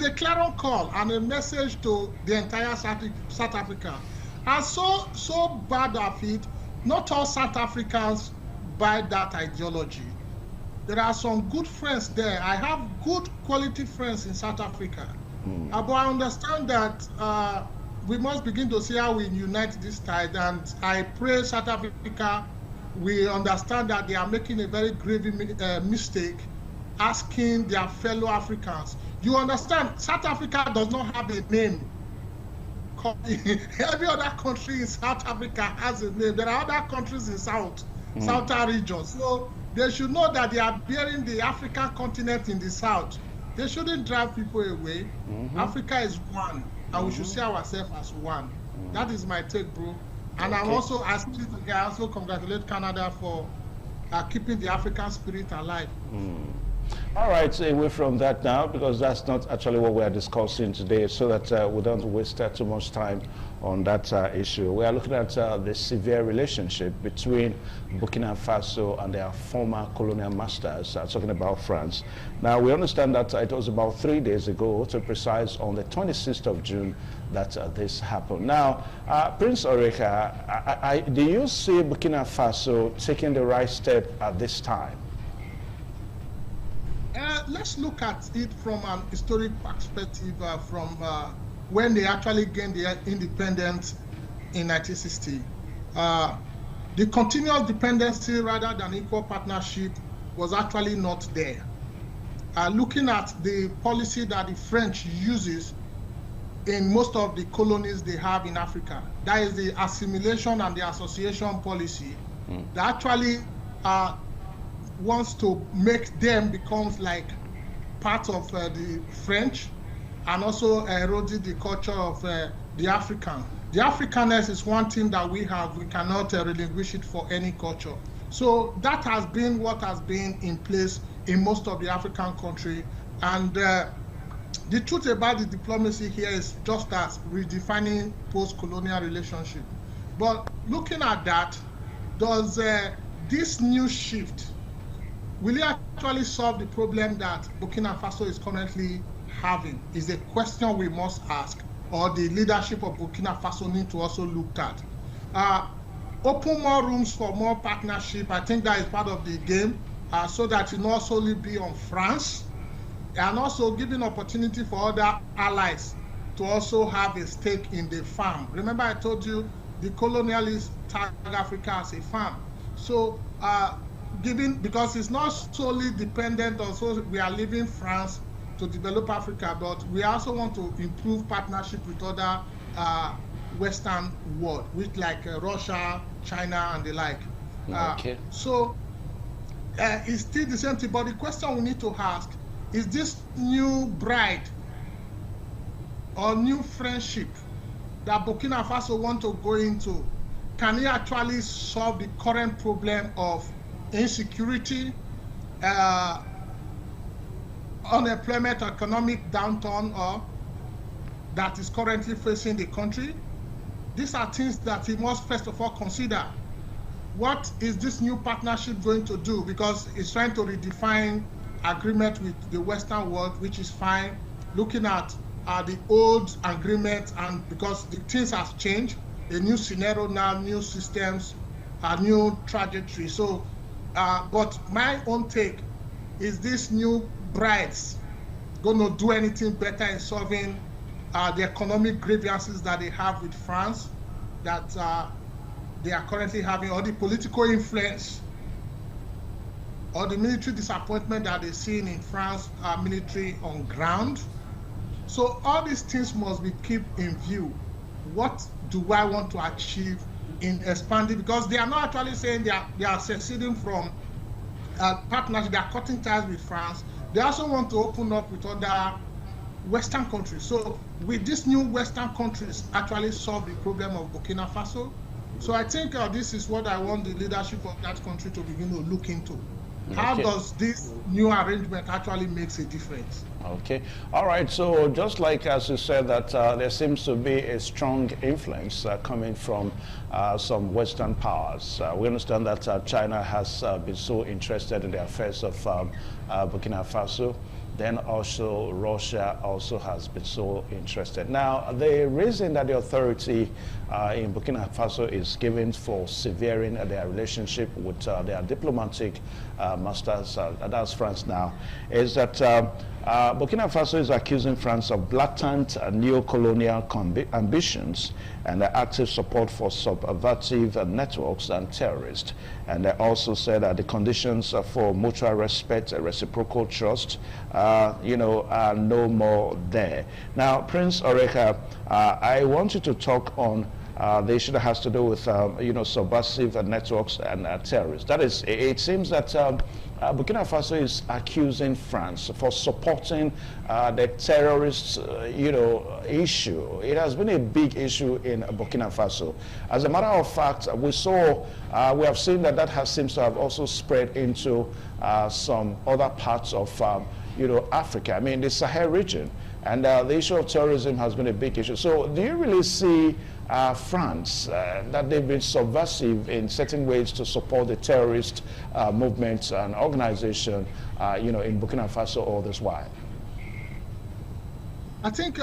a clarion call and a message to the entire South Africa. And so bad of it, not all South Africans buy that ideology. There are some good friends there. I have good quality friends in South Africa. But I understand that we must begin to see how we unite this tide, and I pray South Africa, we understand that they are making a very grave mistake asking their fellow Africans. You understand, South Africa does not have a name. Every other country in South Africa has a name. There are other countries in southern regions. So they should know that they are bearing the African continent in the south. They shouldn't drive people away. Africa is one, and we should see ourselves as one. That is my take, bro. And I'm also asking you to also congratulate Canada for keeping the African spirit alive. All right, so away from that now, because that's not actually what we are discussing today, so that we don't waste too much time on that issue. We are looking at the severe relationship between Burkina Faso and their former colonial masters, talking about France. Now, we understand that it was about 3 days ago, to be precise, on the 26th of June, that this happened. Now, Prince Oreka, do you see Burkina Faso taking the right step at this time? Let's look at it from an historic perspective from when they actually gained their independence in 1960. The continuous dependency rather than equal partnership was actually not there. Looking at the policy that the French uses in most of the colonies they have in Africa, that is the assimilation and the association policy, that actually wants to make them become like part of the French, and also eroding the culture of the African. The Africanness is one thing that we have. We cannot relinquish it for any culture. So that has been what has been in place in most of the African country. And the truth about the diplomacy here is just as redefining post-colonial relationship. But looking at that, does this new shift, will it actually solve the problem that Burkina Faso is currently having? Is a question we must ask, or the leadership of Burkina Faso need to also look at. Open more rooms for more partnership. I think that is part of the game, so that it not solely be on France, and also giving opportunity for other allies to also have a stake in the farm. Remember I told you the colonialists tag Africa as a farm. So because it's not solely dependent on, so we are leaving France to develop Africa, but we also want to improve partnership with other Western world, with like Russia, China, and the like. So it's still the same thing, but the question we need to ask is this new bride or new friendship that Burkina Faso want to go into, can it actually solve the current problem of insecurity, unemployment, economic downturn, or that is currently facing the country? These are things that we must first of all consider. What is this new partnership going to do? Because it's trying to redefine agreement with the Western world, which is fine. Looking at the old agreement, and because the things have changed, a new scenario now, new systems, a new trajectory. So, but my own take is this new brides going to do anything better in solving the economic grievances that they have with France, that they are currently having, or the political influence, or the military disappointment that they're seeing in France military on ground. So all these things must be kept in view. What do I want to achieve in expanding? Because they are not actually saying they are seceding from partnership, they are cutting ties with France. They also want to open up with other Western countries. So with these new Western countries actually solve the problem of Burkina Faso? So I think this is what I want the leadership of that country to begin to look into. How does this new arrangement actually makes a difference? Okay. All right. So just like as you said that there seems to be a strong influence coming from some Western powers. We understand that China has been so interested in the affairs of Burkina Faso. Then also Russia also has been so interested. Now, the reason that the authority in Burkina Faso is given for severing their relationship with their diplomatic masters, that's France now, is that Burkina Faso is accusing France of blatant neo-colonial ambitions and active support for subversive networks and terrorists. And they also said that the conditions for mutual respect and reciprocal trust, are no more there. Now, Prince Oreka, I want you to talk on the issue that has to do with subversive networks and terrorists. That is, it seems that Burkina Faso is accusing France for supporting the terrorist issue. It has been a big issue in Burkina Faso. As a matter of fact, we have seen that seems to have also spread into some other parts of Africa. I mean, the Sahel region. And the issue of terrorism has been a big issue. So do you really see France, that they've been subversive in certain ways to support the terrorist movements and organization, in Burkina Faso all this while? I think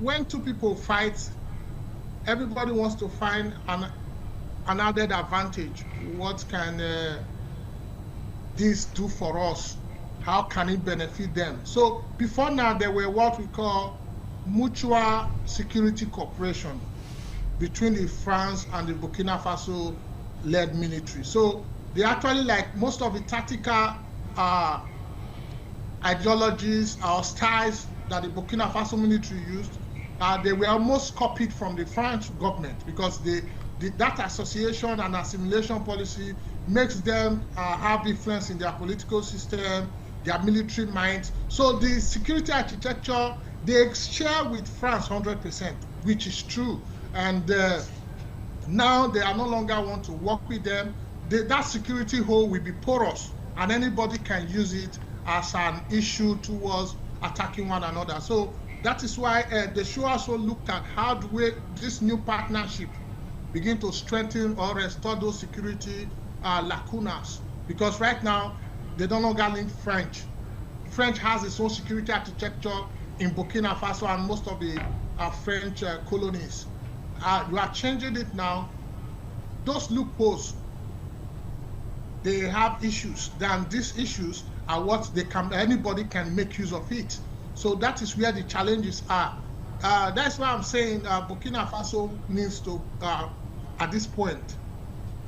when two people fight, everybody wants to find an added advantage. What can this do for us? How can it benefit them? So before now, there were what we call mutual security cooperation between the France and the Burkina Faso-led military. So they actually, like most of the tactical ideologies or styles that the Burkina Faso military used, they were almost copied from the French government, because that association and assimilation policy makes them have influence in their political system, their military minds. So the security architecture, they share with France 100%, which is true. And now they are no longer want to work with them. That security hole will be porous, and anybody can use it as an issue towards attacking one another. So that is why they should also look at how do this new partnership begin to strengthen or restore those security lacunas. Because right now, they don't longer link French. French has its own security architecture in Burkina Faso and most of the French colonies. You are changing it now. Those loopholes, they have issues. Then these issues are what anybody can make use of it. So that is where the challenges are. That's why I'm saying Burkina Faso needs to, at this point,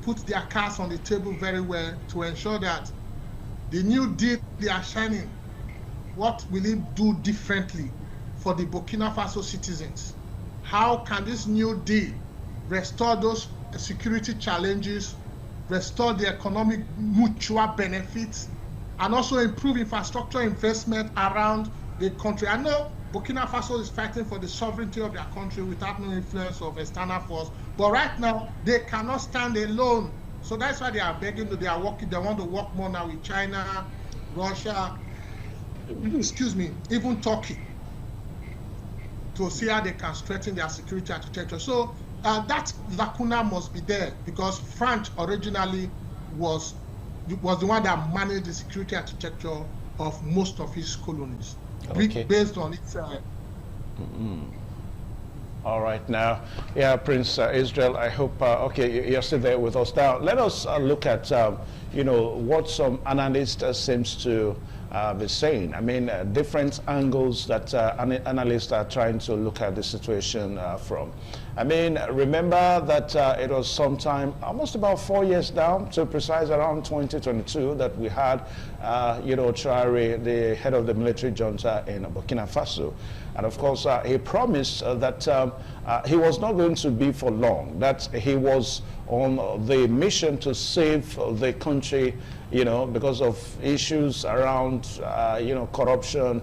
put their cards on the table very well to ensure that the new deal they are shining, what will it do differently for the Burkina Faso citizens? How can this new deal restore those security challenges, restore the economic mutual benefits, and also improve infrastructure investment around the country? I know Burkina Faso is fighting for the sovereignty of their country without no influence of external force, but right now they cannot stand alone. So that's why they are begging, they want to work more now with China, Russia, even Turkey, to see how they can strengthen their security architecture. So that lacuna must be there, because France originally was the one that managed the security architecture of most of its colonies, based on its All right, now, Prince Israel, I hope, you're still there with us. Now, let us look at, what some analysts seems to be saying. I mean, different angles that analysts are trying to look at the situation from. I mean, remember that it was sometime, almost about 4 years now, to precise, around 2022, that we had, Traoré, the head of the military junta in Burkina Faso. And of course, he promised that he was not going to be for long, that he was on the mission to save the country, because of issues around, corruption,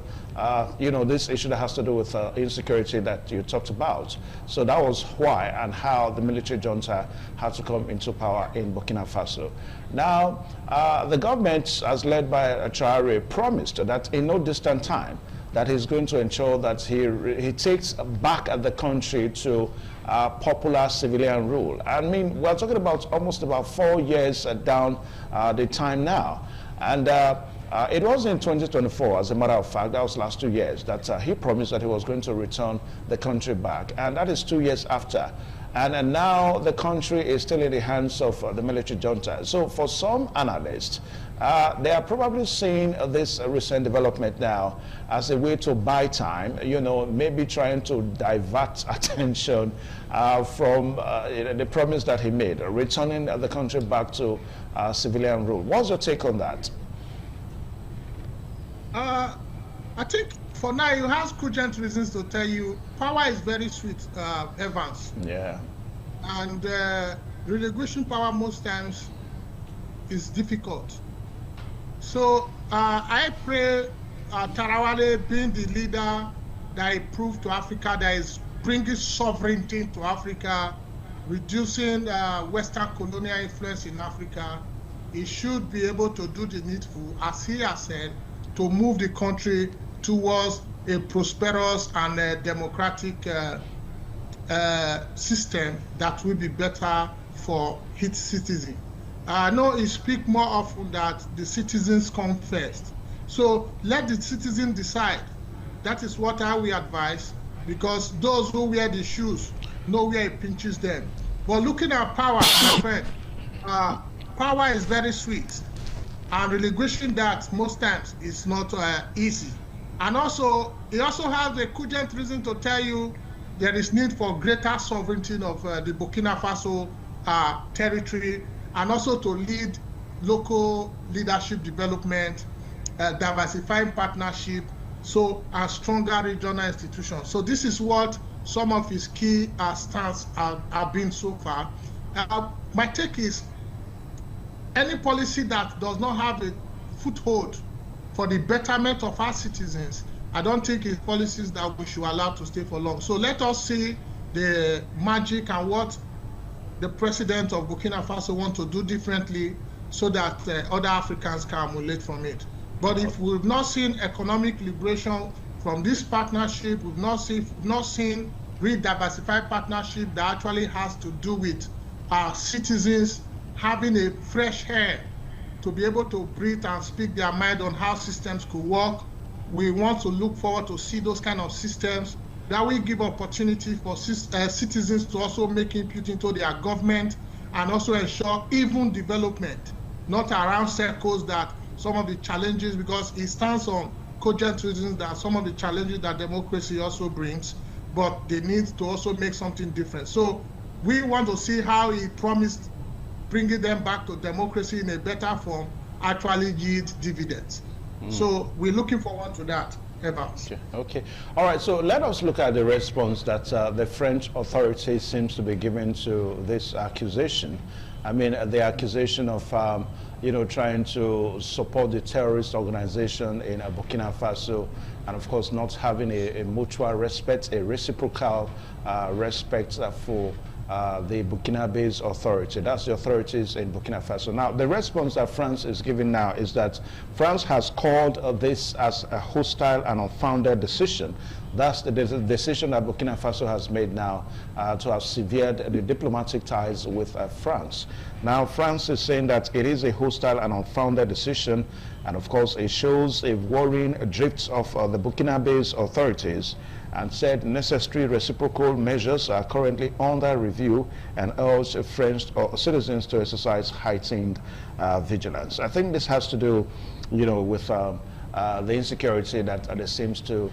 this issue that has to do with insecurity that you talked about. So that was why and how the military junta had to come into power in Burkina Faso. Now, the government, as led by Traoré, promised that in no distant time, that he's going to ensure that he takes back the country to popular civilian rule. I mean, we're talking about almost about 4 years down the time now. And it was in 2024, as a matter of fact, that was last 2 years, that he promised that he was going to return the country back. And that is 2 years after. And now the country is still in the hands of the military junta. So for some analysts, they are probably seeing this recent development now as a way to buy time, maybe trying to divert attention from the promise that he made, returning the country back to civilian rule. What's your take on that? I think for now, you have cogent reasons to tell you power is very sweet, Evans. Yeah. and relinquishing power most times is difficult. So I pray Tarawale, being the leader that he proved to Africa, that is bringing sovereignty to Africa, reducing Western colonial influence in Africa, he should be able to do the needful, as he has said, to move the country towards a prosperous and democratic system that will be better for its citizens. I know he speaks more often that the citizens come first. So let the citizens decide. That is what I will advise, because those who wear the shoes know where it pinches them. But looking at power, my friend, power is very sweet, and relinquishing that most times is not easy. And also, he also has a cogent reason to tell you there is need for greater sovereignty of the Burkina Faso territory, and also to lead local leadership development, diversifying partnership, and stronger regional institutions. So this is what some of his key stance have been so far. My take is, any policy that does not have a foothold for the betterment of our citizens, I don't think it's policies that we should allow to stay for long. So let us see the magic and what the president of Burkina Faso wants to do differently, so that other Africans can emulate from it. But if we've not seen economic liberation from this partnership, we've not seen real diversified partnership that actually has to do with our citizens having a fresh air to be able to breathe and speak their mind on how systems could work. We want to look forward to see those kind of systems that will give opportunity for citizens to also make input into their government, and also ensure even development, not around circles that some of the challenges, because it stands on cogent reasons that some of the challenges that democracy also brings, but they need to also make something different. So we want to see how he promised bringing them back to democracy in a better form actually yield dividends. So we're looking forward to that, Evans. Okay. All right. So let us look at the response that the French authorities seems to be giving to this accusation. I mean, the accusation of trying to support the terrorist organization in Burkina Faso, and of course not having a mutual respect, a reciprocal respect for the Burkinabe's authority. That's the authorities in Burkina Faso. Now, the response that France is giving now is that France has called this as a hostile and unfounded decision. That's the decision that Burkina Faso has made now to have severed the diplomatic ties with France. Now, France is saying that it is a hostile and unfounded decision, and of course it shows a worrying drift of the Burkinabe's authorities, and said necessary reciprocal measures are currently under review, and urged French citizens to exercise heightened vigilance. I think this has to do, with the insecurity that there seems to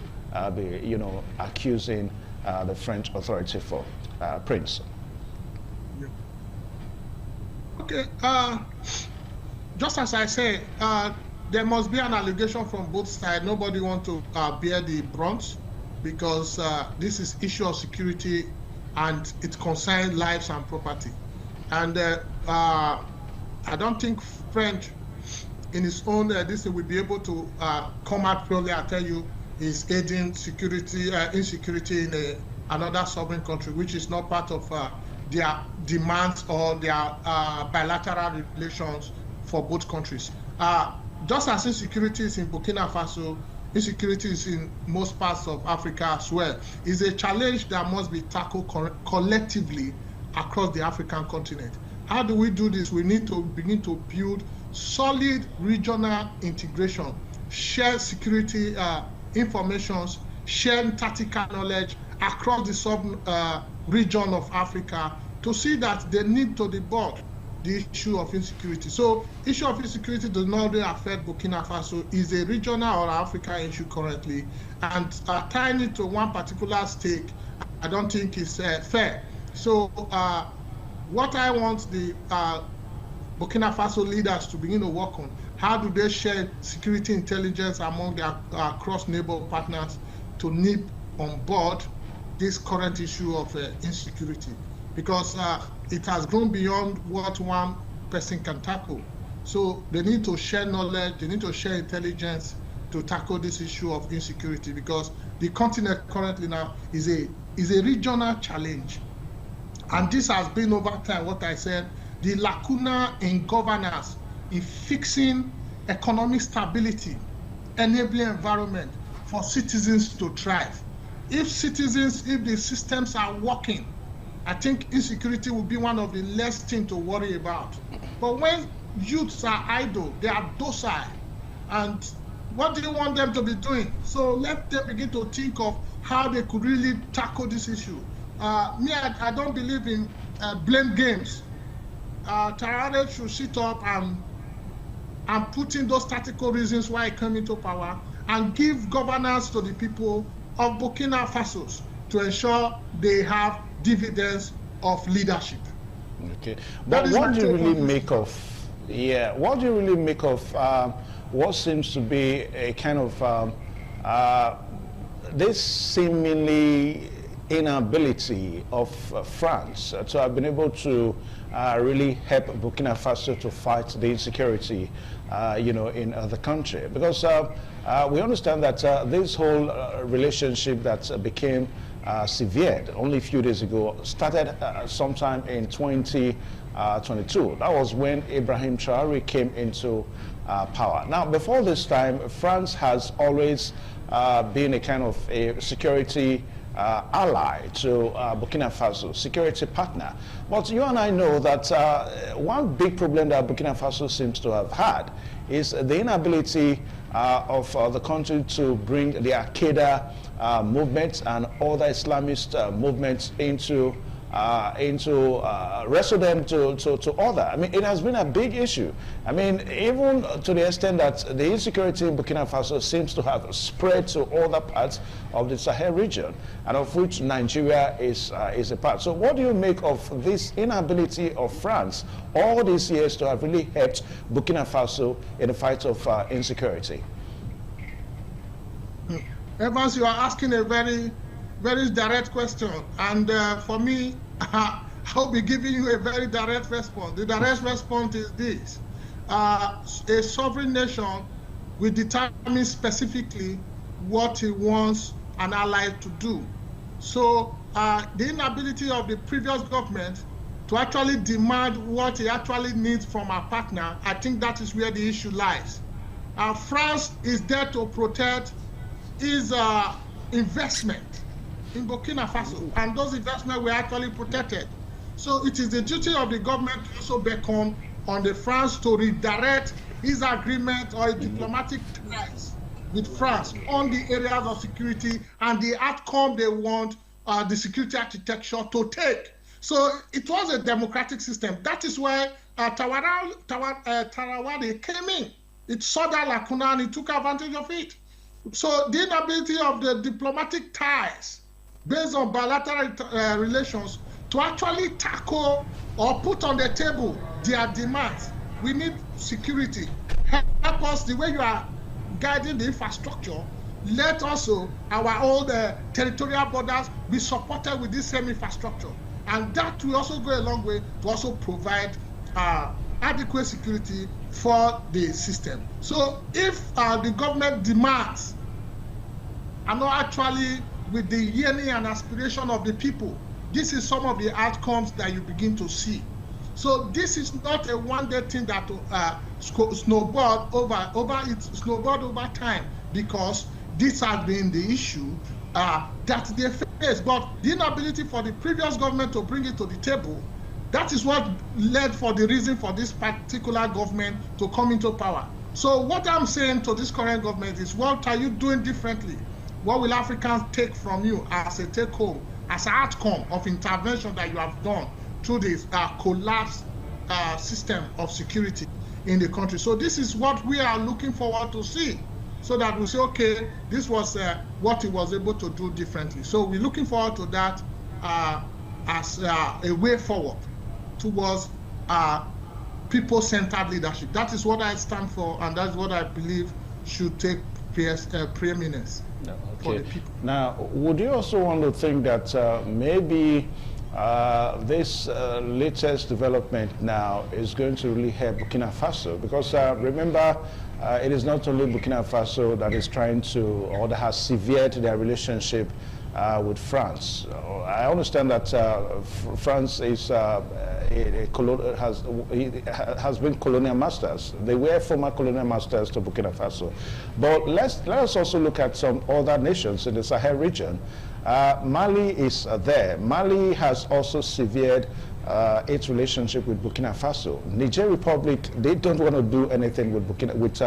be, accusing the French authority for. Prince. Okay, just as I say, there must be an allegation from both sides. Nobody wants to bear the brunt, because this is issue of security and it concerns lives and property. And I don't think French, in its own this will be able to come out purely and tell you is aiding insecurity in another sovereign country, which is not part of their demands or their bilateral relations for both countries. Just as insecurity is in Burkina Faso, insecurity is in most parts of Africa as well. It's a challenge that must be tackled collectively across the African continent. How do we do this? We need to begin to build solid regional integration, share security informations, share tactical knowledge across the sub-region of Africa, to see that they need to debug the issue of insecurity. So issue of insecurity does not really affect Burkina Faso. It's a regional or African issue currently, and tying it to one particular stake, I don't think is fair. So what I want the Burkina Faso leaders to begin to work on, how do they share security intelligence among their cross-neighbor partners to nip on board this current issue of insecurity. because it has grown beyond what one person can tackle. So they need to share knowledge, they need to share intelligence to tackle this issue of insecurity, because the continent currently now is a regional challenge. And this has been over time, what I said, the lacuna in governance, in fixing economic stability, enabling environment for citizens to thrive. If the systems are working, I think insecurity will be one of the less things to worry about. But when youths are idle, they are docile, and what do you want them to be doing? So let them begin to think of how they could really tackle this issue. I don't believe in blame games. Traoré should sit up and put in those tactical reasons why he came into power, and give governance to the people of Burkina Faso to ensure they have dividends of leadership. Okay, but what do you really make of? Yeah, what do you really make of what seems to be a kind of this seemingly inability of France to have been able to really help Burkina Faso to fight the insecurity, in the country? Because we understand that this whole relationship that became severed only a few days ago started sometime in 2022. That was when Ibrahim Traoré came into power. Now, before this time, France has always been a kind of a security ally to Burkina Faso, security partner. But you and I know that one big problem that Burkina Faso seems to have had is the inability of the country to bring the Al-Qaeda movement and other Islamist movements into wrestle them to order. I mean, it has been a big issue. I mean, even to the extent that the insecurity in Burkina Faso seems to have spread to other parts of the Sahel region, and of which Nigeria is a part. So what do you make of this inability of France all these years to have really helped Burkina Faso in the fight of insecurity? Evans, you are asking a very, very direct question, and for me, I'll be giving you a very direct response. The direct response is this: a sovereign nation will determine specifically what he wants an ally to do. So the inability of the previous government to actually demand what he actually needs from our partner, I think that is where the issue lies. France is there to protect his investment in Burkina Faso, and those investments were actually protected. So it is the duty of the government to also beckon on the France to redirect his agreement or diplomatic ties with France on the areas of security and the outcome they want the security architecture to take. So it was a democratic system. That is why Traoré came in. It saw that lacuna and it took advantage of it. So the inability of the diplomatic ties based on bilateral relations to actually tackle or put on the table their demands. We need security. Help us the way you are guiding the infrastructure. Let also our old territorial borders be supported with this same infrastructure. And that will also go a long way to also provide adequate security for the system. So if the government demands are not actually with the yearning and aspiration of the people, this is some of the outcomes that you begin to see. So this is not a one-day thing that snowballed over time, because this has been the issue that they face. But the inability for the previous government to bring it to the table, that is what led for the reason for this particular government to come into power. So what I'm saying to this current government is, what are you doing differently? What will Africans take from you as a take-home, as an outcome of intervention that you have done through this collapsed system of security in the country? So this is what we are looking forward to see, so that we say, okay, this was what he was able to do differently. So we're looking forward to that as a way forward towards people-centered leadership. That is what I stand for, and that's what I believe should take preeminence. Okay. Now, would you also want to think that maybe this latest development now is going to really help Burkina Faso, because remember, it is not only Burkina Faso that is trying to, or that has severed their relationship with France. I understand that France is has been colonial masters. They were former colonial masters to Burkina Faso. But let us also look at some other nations in the Sahel region. Mali is there. Mali has also severed its relationship with Burkina Faso. Niger Republic, they don't want to do anything with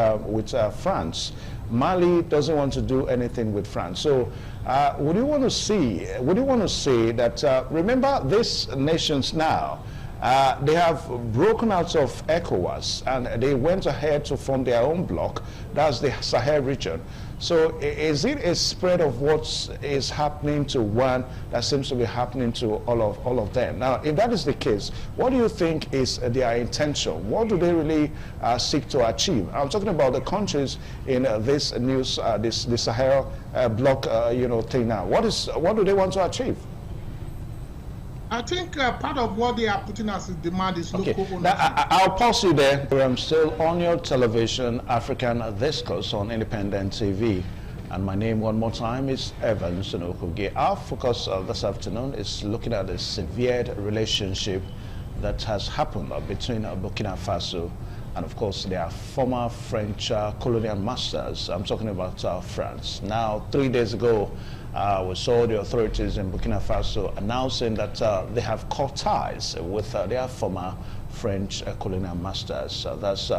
France. Mali doesn't want to do anything with France. So would you want to say that, remember, these nations now, they have broken out of ECOWAS and they went ahead to form their own bloc. That's the Sahel region. So is it a spread of what is happening to one that seems to be happening to all of them? Now, if that is the case, what do you think is their intention? What do they really seek to achieve? I'm talking about the countries in this news, the Sahel bloc, thing now. What do they want to achieve? I think part of what they are putting as a demand is local ownership. Now, I'll pause you there. I'm still on your television, African Discourse on Independent TV. And my name one more time is Evans Okogie. Our focus this afternoon is looking at the severed relationship that has happened between Burkina Faso and, of course, their former French colonial masters. I'm talking about France. Now, 3 days ago, we saw the authorities in Burkina Faso announcing that they have cut ties with their former French colonial masters. That's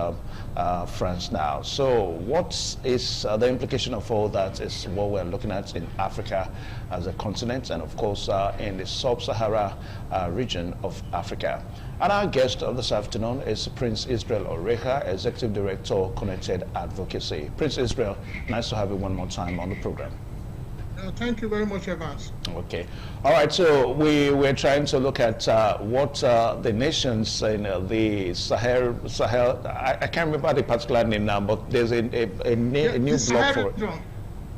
France now. So what is the implication of all that is what we're looking at in Africa as a continent, and of course in the sub-Sahara region of Africa. And our guest this afternoon is Prince Israel Oreha, Executive Director, Connected Advocacy. Prince Israel, nice to have you one more time on the program. Thank you very much, Evans. Okay. All right, so we're trying to look at what the nations in the Sahel, I can't remember the particular name now, but there's a new block for it.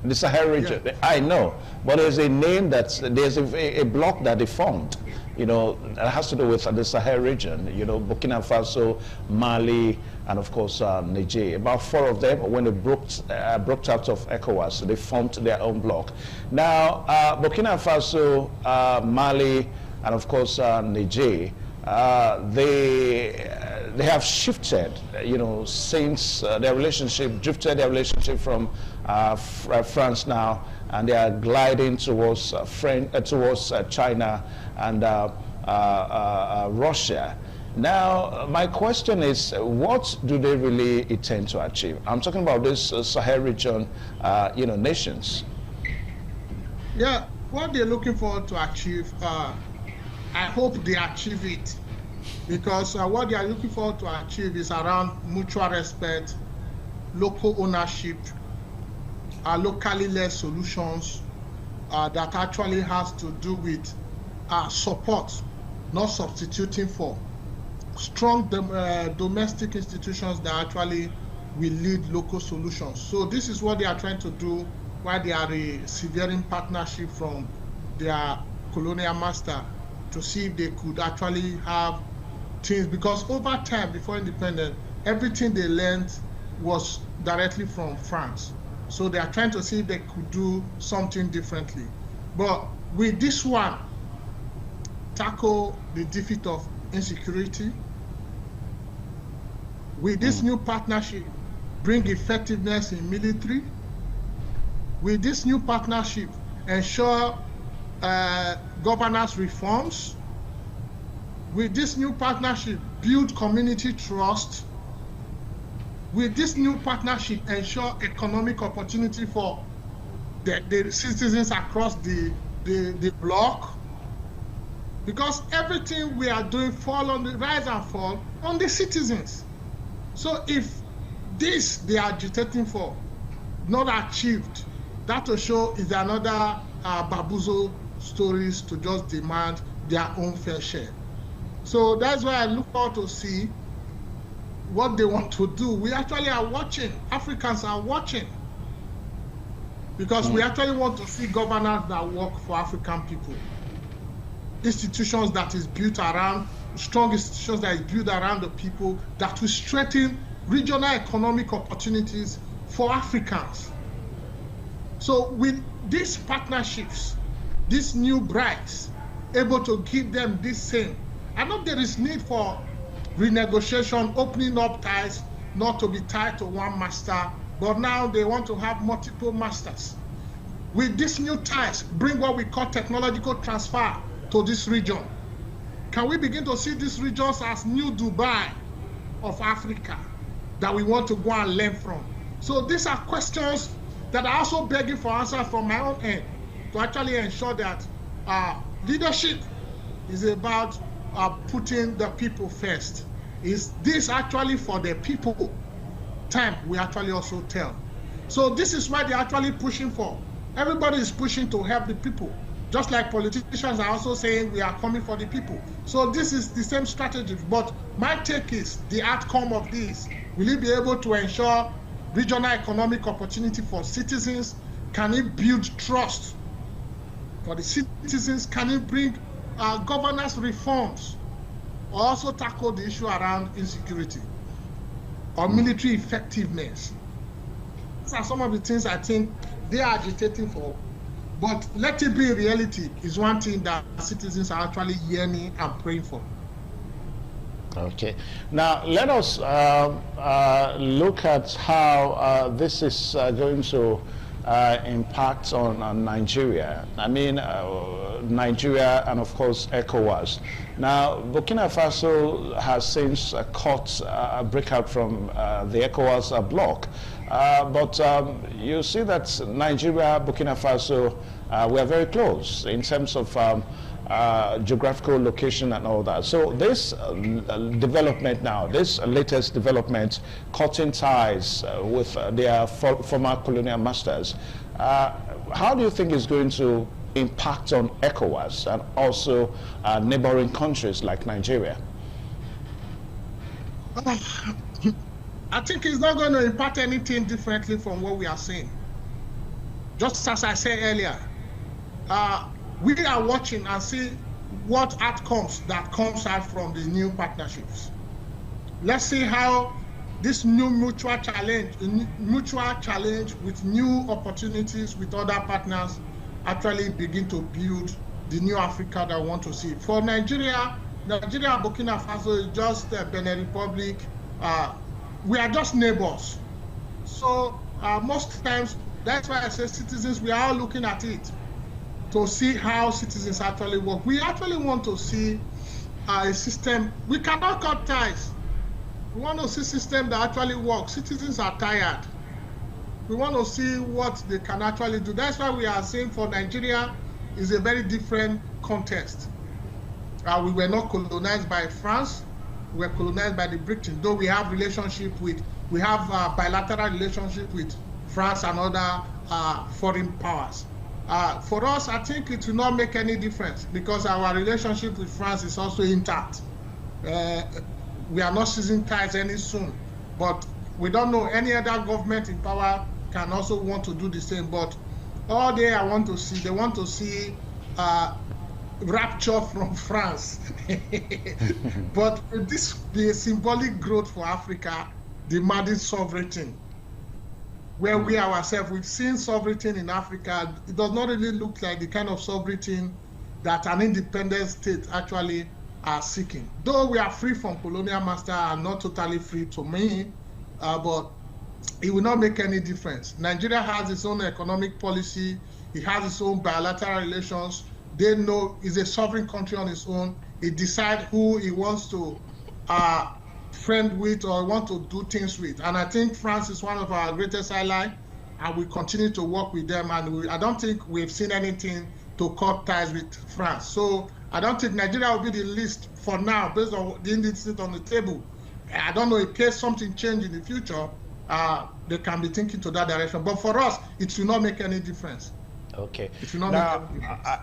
The Sahel region. Yeah. I know, but there's a name there's a block that they formed, that has to do with the Sahel region, Burkina Faso, Mali, and of course Niger. About 4 of them, when they broke out of ECOWAS, they formed their own bloc. Now, Burkina Faso, Mali, and of course Niger, they have shifted, since their relationship, drifted their relationship from France now, and they are gliding towards China and Russia. Now, my question is, what do they really intend to achieve? I'm talking about this Sahel region, nations. Yeah, what they're looking forward to achieve, I hope they achieve it, because what they are looking forward to achieve is around mutual respect, local ownership, locally led solutions that actually has to do with support, not substituting for. Strong domestic institutions that actually will lead local solutions. So this is what they are trying to do while they are severing partnership from their colonial master to see if they could actually have things, because over time, before independence, everything they learned was directly from France. So they are trying to see if they could do something differently. But with this one, tackle the defeat of insecurity. With this new partnership, bring effectiveness in military. With this new partnership, ensure governance reforms. With this new partnership, build community trust. With this new partnership, ensure economic opportunity for the citizens across the bloc. Because everything we are doing fall on the rise and fall on the citizens. So if this they are agitating for not achieved, that will show is another babuzo stories to just demand their own fair share. So that's why I look forward to see what they want to do. We actually are watching. Africans are watching. Because we actually want to see governance that work for African people. institutions that is built around, strong institutions that is built around the people, that will strengthen regional economic opportunities for Africans. So with these partnerships, these new BRICS, able to give them this same, I know there is need for renegotiation, opening up ties, not to be tied to one master, but now they want to have multiple masters. With these new ties, bring what we call technological transfer to this region. Can we begin to see these regions as new Dubai of Africa that we want to go and learn from? So these are questions that are also begging for answers from my own end, to actually ensure that leadership is about putting the people first. Is this actually for the people? Time we actually also tell. So this is why they're actually pushing for. Everybody is pushing to help the people. Just like politicians are also saying we are coming for the people. So this is the same strategy. But my take is the outcome of this. Will it be able to ensure regional economic opportunity for citizens? Can it build trust for the citizens? Can it bring governance reforms? Or also tackle the issue around insecurity or military effectiveness? These are some of the things I think they are agitating for. But let it be reality is one thing that citizens are actually yearning and praying for. Okay. Now, let us look at how this is going to impact on Nigeria. I mean, Nigeria and, of course, ECOWAS. Now, Burkina Faso has since caught a breakout from the ECOWAS bloc. But you see that Nigeria, Burkina Faso, we are very close in terms of geographical location and all that. So this development now, this latest development, cutting ties with their former colonial masters, how do you think is going to impact on ECOWAS and also neighboring countries like Nigeria? I think it's not going to impact anything differently from what we are seeing. Just as I said earlier, we are watching and see what outcomes that comes out from the new partnerships. Let's see how this new mutual challenge with new opportunities with other partners actually begin to build the new Africa that we want to see. For Nigeria and Burkina Faso is just Benin Republic. We are just neighbors. So most times, that's why I say citizens, we are all looking at it to see how citizens actually work. We actually want to see a system. We cannot cut ties. We want to see a system that actually works. Citizens are tired. We want to see what they can actually do. That's why we are saying for Nigeria is a very different context. We were not colonized by France. We were colonized by the British, though we have bilateral relationship with France and other foreign powers. For us, I think it will not make any difference because our relationship with France is also intact. We are not ceasing ties any soon, but we don't know any other government in power can also want to do the same. But all they want to see rapture from France. But this be a symbolic growth for Africa, demanding sovereignty. Where we ourselves, we've seen sovereignty in Africa. It does not really look like the kind of sovereignty that an independent state actually are seeking. Though we are free from colonial master and not totally free to me, but it will not make any difference. Nigeria has its own economic policy. It has its own bilateral relations. They know it's a sovereign country on its own. It decides who it wants to friend with or want to do things with. And I think France is one of our greatest allies, and we continue to work with them. And I don't think we've seen anything to cut ties with France. So I don't think Nigeria will be the least for now, based on the indices on the table. I don't know, in case something changes in the future, they can be thinking to that direction. But for us, it will not make any difference. Okay. Now,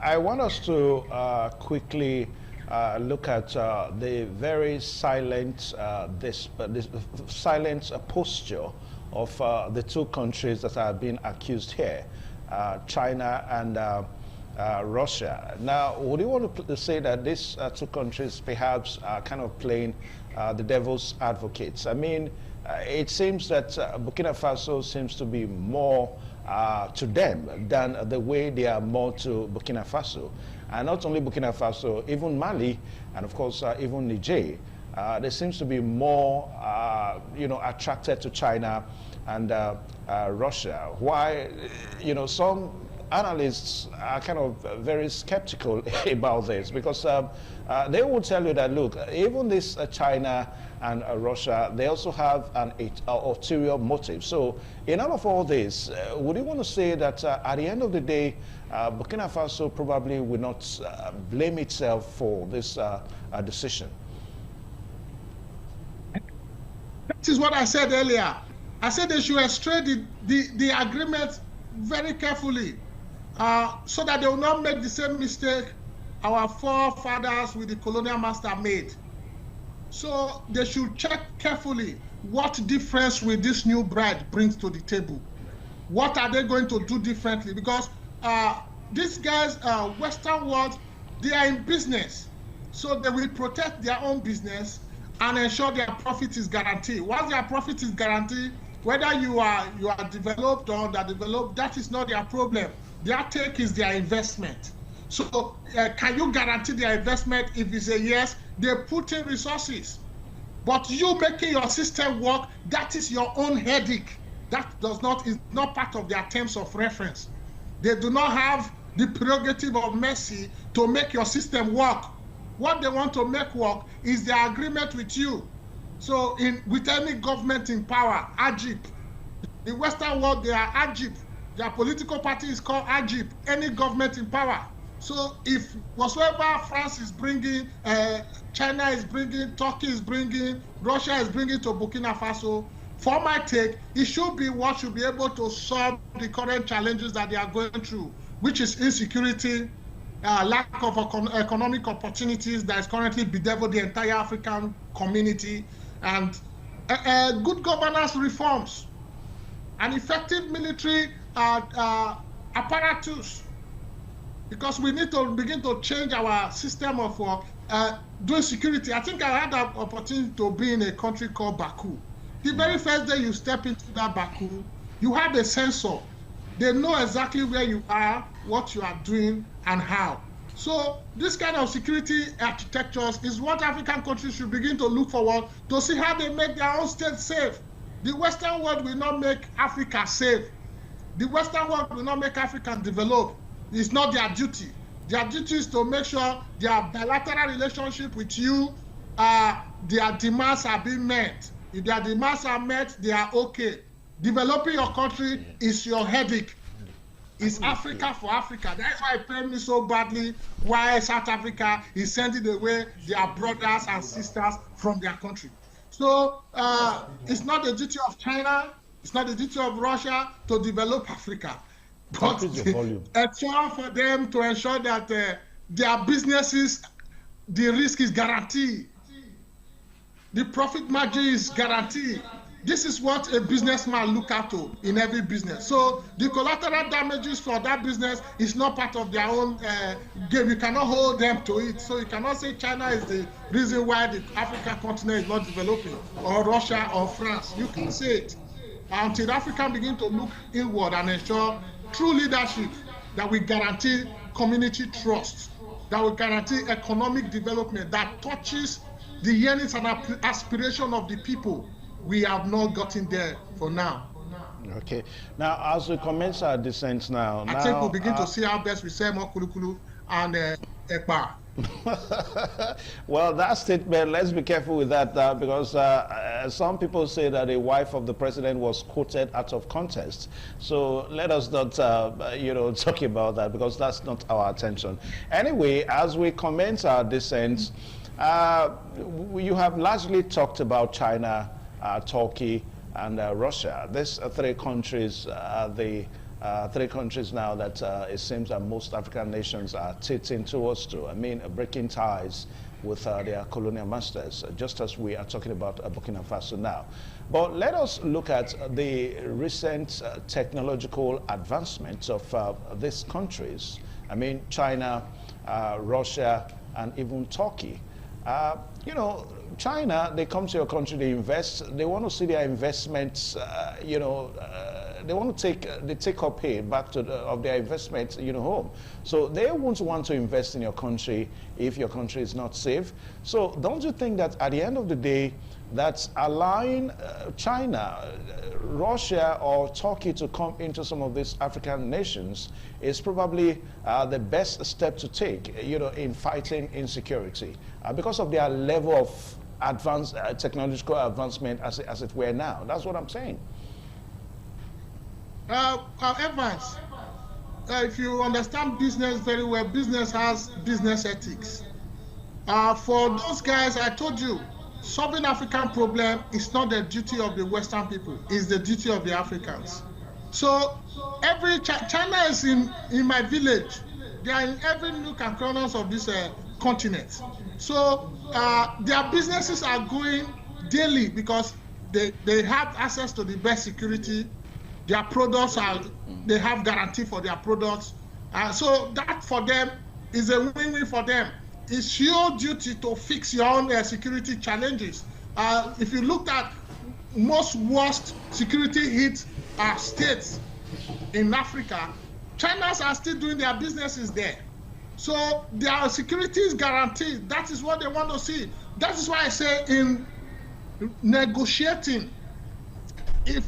I want us to quickly look at the very silent, silent posture of the two countries that are being accused here, China and Russia. Now, would you want to say that these two countries perhaps are kind of playing the devil's advocates? I mean, it seems that Burkina Faso seems to be more to them than the way they are more to Burkina Faso. And not only Burkina Faso, even Mali, and of course even Niger, there seems to be more, attracted to China and Russia. Why, some analysts are kind of very skeptical about this, because they will tell you that, look, even this China and Russia, they also have an ulterior motive. So in all this, would you want to say that at the end of the day, Burkina Faso probably will not blame itself for this decision? That is what I said earlier. I said they should extend the agreement very carefully, so that they will not make the same mistake our forefathers with the colonial master made. So they should check carefully what difference will this new bride brings to the table. What are they going to do differently? Because these guys, Western world, they are in business. So they will protect their own business and ensure their profit is guaranteed. Once their profit is guaranteed, whether you are developed or underdeveloped, that is not their problem. Their take is their investment. So can you guarantee their investment? If it's a yes, they put in resources. But you making your system work, that is your own headache. That is not part of their terms of reference. They do not have the prerogative of mercy to make your system work. What they want to make work is their agreement with you. So with any government in power, AGIP, the Western world, they are AGIP. Their political party is called AGIP, any government in power. So if whatsoever France is bringing, China is bringing, Turkey is bringing, Russia is bringing to Burkina Faso, for my take, it should be what should be able to solve the current challenges that they are going through, which is insecurity, lack of economic opportunities that is currently bedeviled the entire African community, and good governance reforms, and effective military apparatus. Because we need to begin to change our system of doing security. I think I had the opportunity to be in a country called Baku. The very first day you step into that Baku, you have a sensor. They know exactly where you are, what you are doing, and how. So this kind of security architectures is what African countries should begin to look forward to see how they make their own state safe. The Western world will not make Africa safe. The Western world will not make Africa develop. It's not their duty. Their duty is to make sure their bilateral relationship with you, their demands are being met. If their demands are met, they are okay. Developing your country is your headache. It's Africa for Africa. That's why it pains me so badly why South Africa is sending away their brothers and sisters from their country. So it's not the duty of China, it's not the duty of Russia to develop Africa. But it's for them to ensure that their businesses, the risk is guaranteed. The profit margin is guaranteed. This is what a businessman look at to in every business. So the collateral damages for that business is not part of their own game. You cannot hold them to it. So you cannot say China is the reason why the African continent is not developing, or Russia or France. You can say it. Until Africa begin to look inward and ensure true leadership that will guarantee community trust, that will guarantee economic development, that touches the yearnings and aspiration of the people. We have not gotten there for now. Okay. Now, as we commence our descent now... I think we'll begin to see how best we sell more kulukulu and ekpa. Well, that statement, let's be careful with that because some people say that a wife of the president was quoted out of context. So let us not, talk about that because that's not our attention. Anyway, as we commence our descent, you have largely talked about China, Turkey, and Russia. These three countries are the three countries now that it seems that most African nations are tilting towards to. I mean, breaking ties with their colonial masters, just as we are talking about Burkina Faso now. But let us look at the recent technological advancements of these countries. I mean, China, Russia, and even Turkey. You know, China, they come to your country, they invest, they want to see their investments, you know, they want to take the take-up pay back to of their investments, you know, home. So they won't want to invest in your country if your country is not safe. So don't you think that at the end of the day, that's allowing China, Russia, or Turkey to come into some of these African nations is probably the best step to take, you know, in fighting insecurity because of their level of advanced technological advancement as it were now. That's what I'm saying. Evans, if you understand business very well, business has business ethics. For those guys, I told you, solving African problem is not the duty of the Western people, it's the duty of the Africans. So every China is in my village. They are in every nook and corners of this continent. So their businesses are going daily because they have access to the best security. Their products they have guarantee for their products. So that for them is a win-win for them. It's your duty to fix your own security challenges. If you look at most worst security hit states in Africa, China's are still doing their businesses there. So their security is guaranteed. That is what they want to see. That is why I say in negotiating, if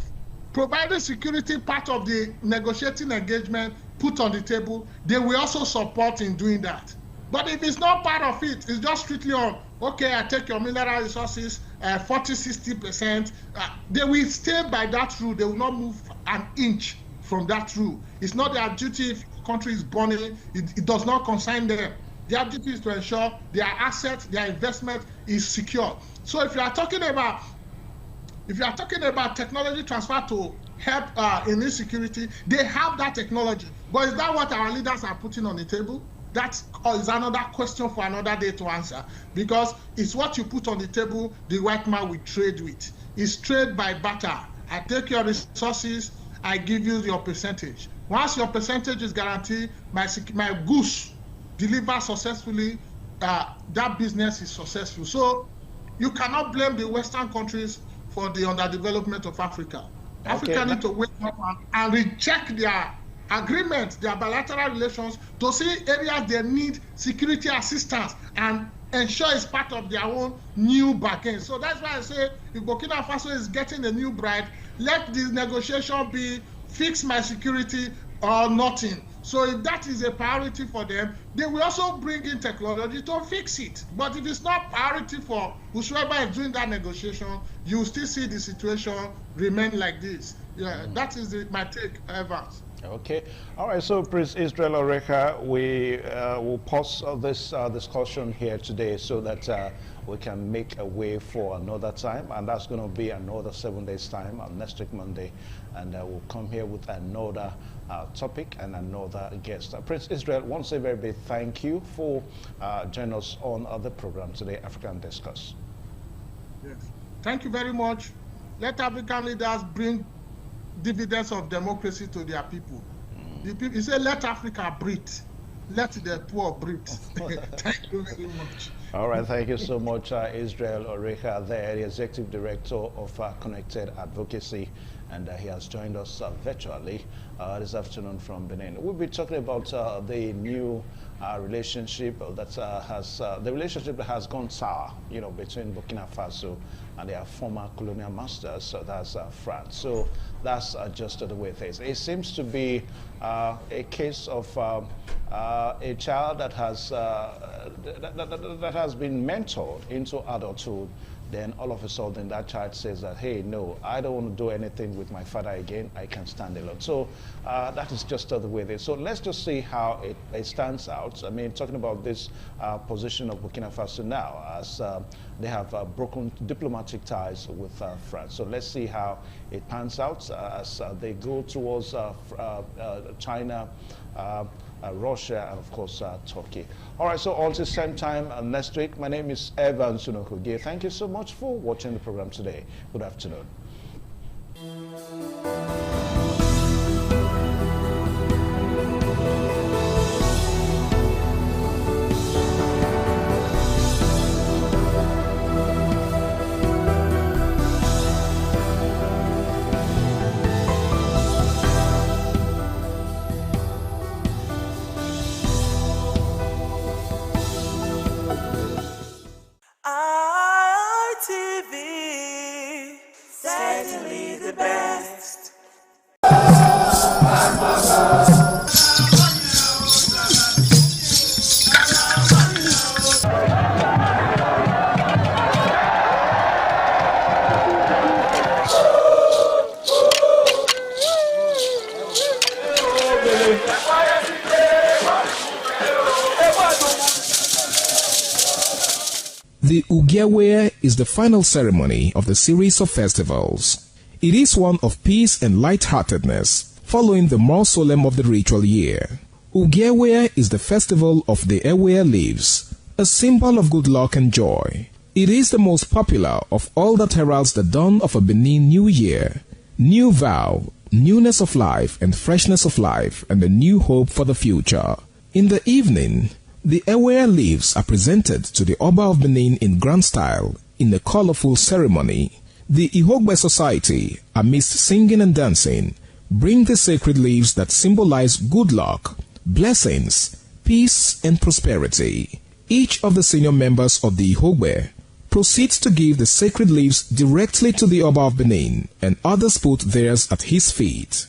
providing security part of the negotiating engagement put on the table, they will also support in doing that. But if it's not part of it, it's just strictly on, okay, I take your mineral resources, 40–60%, they will stay by that rule. They will not move an inch from that rule. It's not their duty if the country is burning. It does not concern them. Their duty is to ensure their assets, their investment is secure. So if you are talking about technology transfer to help in insecurity, they have that technology. But is that what our leaders are putting on the table? That is another question for another day to answer, because it's what you put on the table the white man will trade with. It's trade by barter. I take your resources, I give you your percentage. Once your percentage is guaranteed, my goods deliver successfully, that business is successful. So you cannot blame the Western countries for the underdevelopment of Africa. Okay. Africa need to wake up and reject their agreement, their bilateral relations, to see areas they need security assistance and ensure it's part of their own new bargain. So that's why I say if Burkina Faso is getting a new bride, let this negotiation be fix my security or nothing. So if that is a priority for them, they will also bring in technology to fix it. But if it's not priority for whoever is doing that negotiation, you will still see the situation remain like this. Yeah, that is my take, Evans. Okay. All right. So, Prince Israel Oreka, we will pause this discussion here today so that we can make a way for another time, and that's going to be another 7 days' time, next week Monday, and we'll come here with another topic and another guest. Prince Israel, once a very big thank you for joining us on the program today, African Discuss. Yes. Thank you very much. Let African leaders bring dividends of democracy to their people. The people, you say, let Africa breathe. Let the poor breathe. Thank you very much. All right, thank you so much, Israel Oreka, the Executive Director of Connected Advocacy, and he has joined us virtually this afternoon from Benin. We'll be talking about the new relationship that has gone sour, you know, between Burkina Faso and their former colonial masters, so that's France. So that's just the way it is. It seems to be a case of a child that has that has been mentored into adulthood. Then all of a sudden that child says that, hey, no, I don't want to do anything with my father again. I can stand alone. So that is just the way it is. So let's just see how it stands out. I mean, talking about this position of Burkina Faso now, as they have broken diplomatic ties with France. So let's see how it pans out as they go towards China, Russia, and of course Turkey. All right, so until the same time next week, my name is Evan Sunokogie. Thank you so much for watching the program today. Good afternoon. The Ugiawe is the final ceremony of the series of festivals. It is one of peace and lightheartedness, following the more solemn of the ritual year. Ugiawe is the festival of the Ewe leaves, a symbol of good luck and joy. It is the most popular of all that heralds the dawn of a Benin New Year, new vow, newness of life and freshness of life, and a new hope for the future. In the evening, the Ewe leaves are presented to the Oba of Benin in grand style in a colorful ceremony. The Ihogbe Society, amidst singing and dancing, bring the sacred leaves that symbolize good luck, blessings, peace, and prosperity. Each of the senior members of the Ihogbe proceeds to give the sacred leaves directly to the Oba of Benin, and others put theirs at his feet.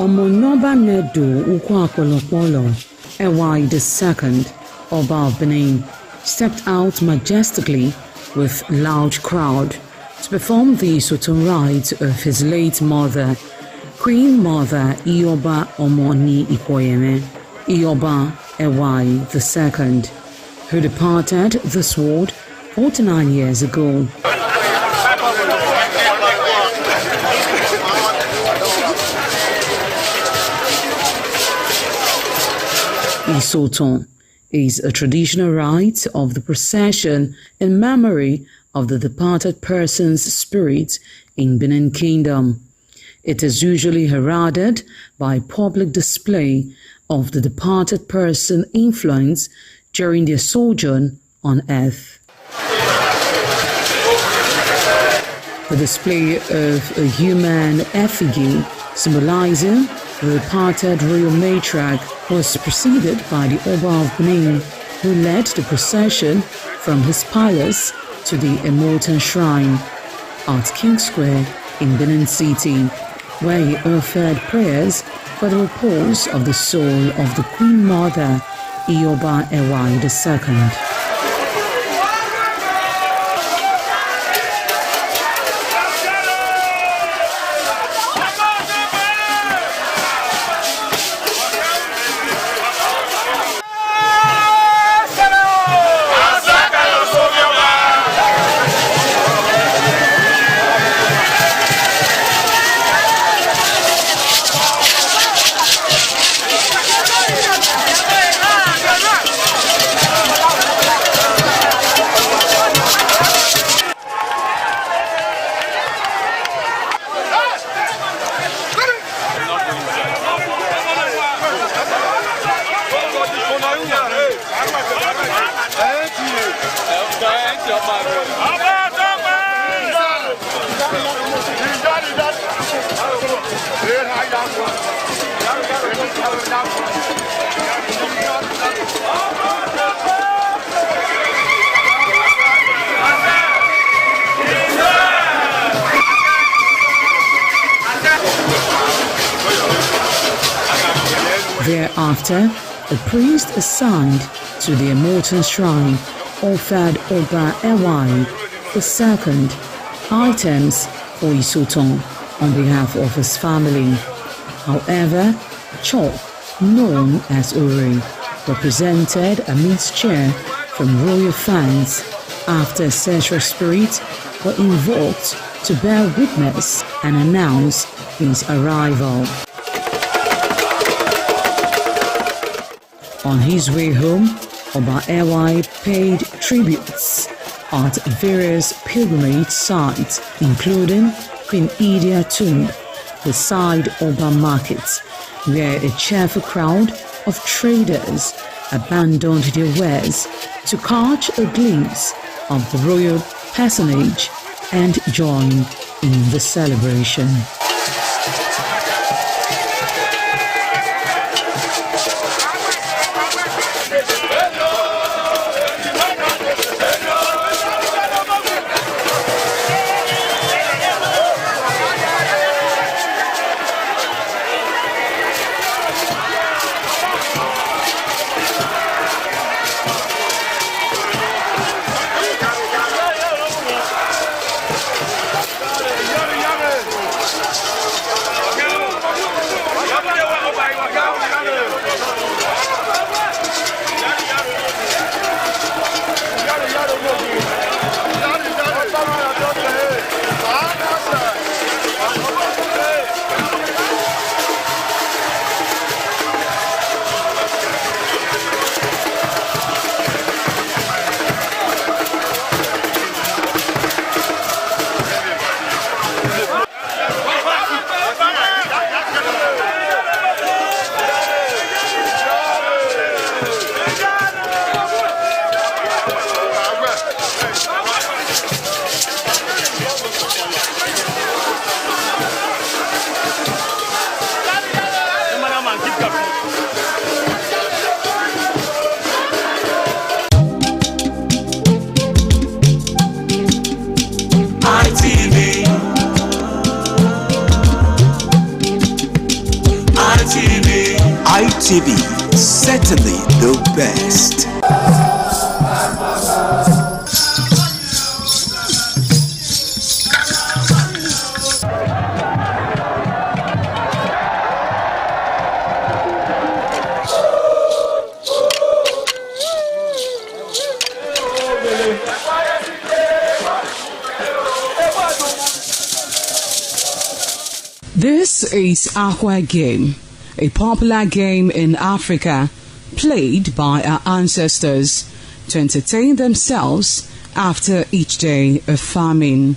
Omonoba Nedu Ukwakolopolo Ewai II, Oba of Benin, stepped out majestically with loud crowd to perform the Sotun rites of his late mother, Queen Mother Ioba Omoni Ikoyeme, Ioba Ewai II, who departed this world 49 years ago. Isoton is a traditional rite of the procession in memory of the departed person's spirit in Benin Kingdom. It is usually heralded by public display of the departed person's influence during their sojourn on earth. The display of a human effigy symbolizing the departed royal matriarch was preceded by the Oba of Benin, who led the procession from his palace to the Immortal Shrine at King Square in Benin City, where he offered prayers for the repose of the soul of the Queen Mother, Ioba Ewai II. Thereafter, the priest assigned to the Immortal Shrine offered Oba Ewai II items for Isoton on behalf of his family. However, Chok, known as Uri, represented a mixture from royal fans after ancestral spirits were invoked to bear witness and announce his arrival. On his way home, Oba Ewai paid tributes at various pilgrimage sites, including Queen Idia Tomb, the side Oba Market, where a cheerful crowd of traders abandoned their wares to catch a glimpse of the royal personage and join in the celebration. the best. This is Aqua Game, a popular game in Africa played by our ancestors to entertain themselves after each day of farming.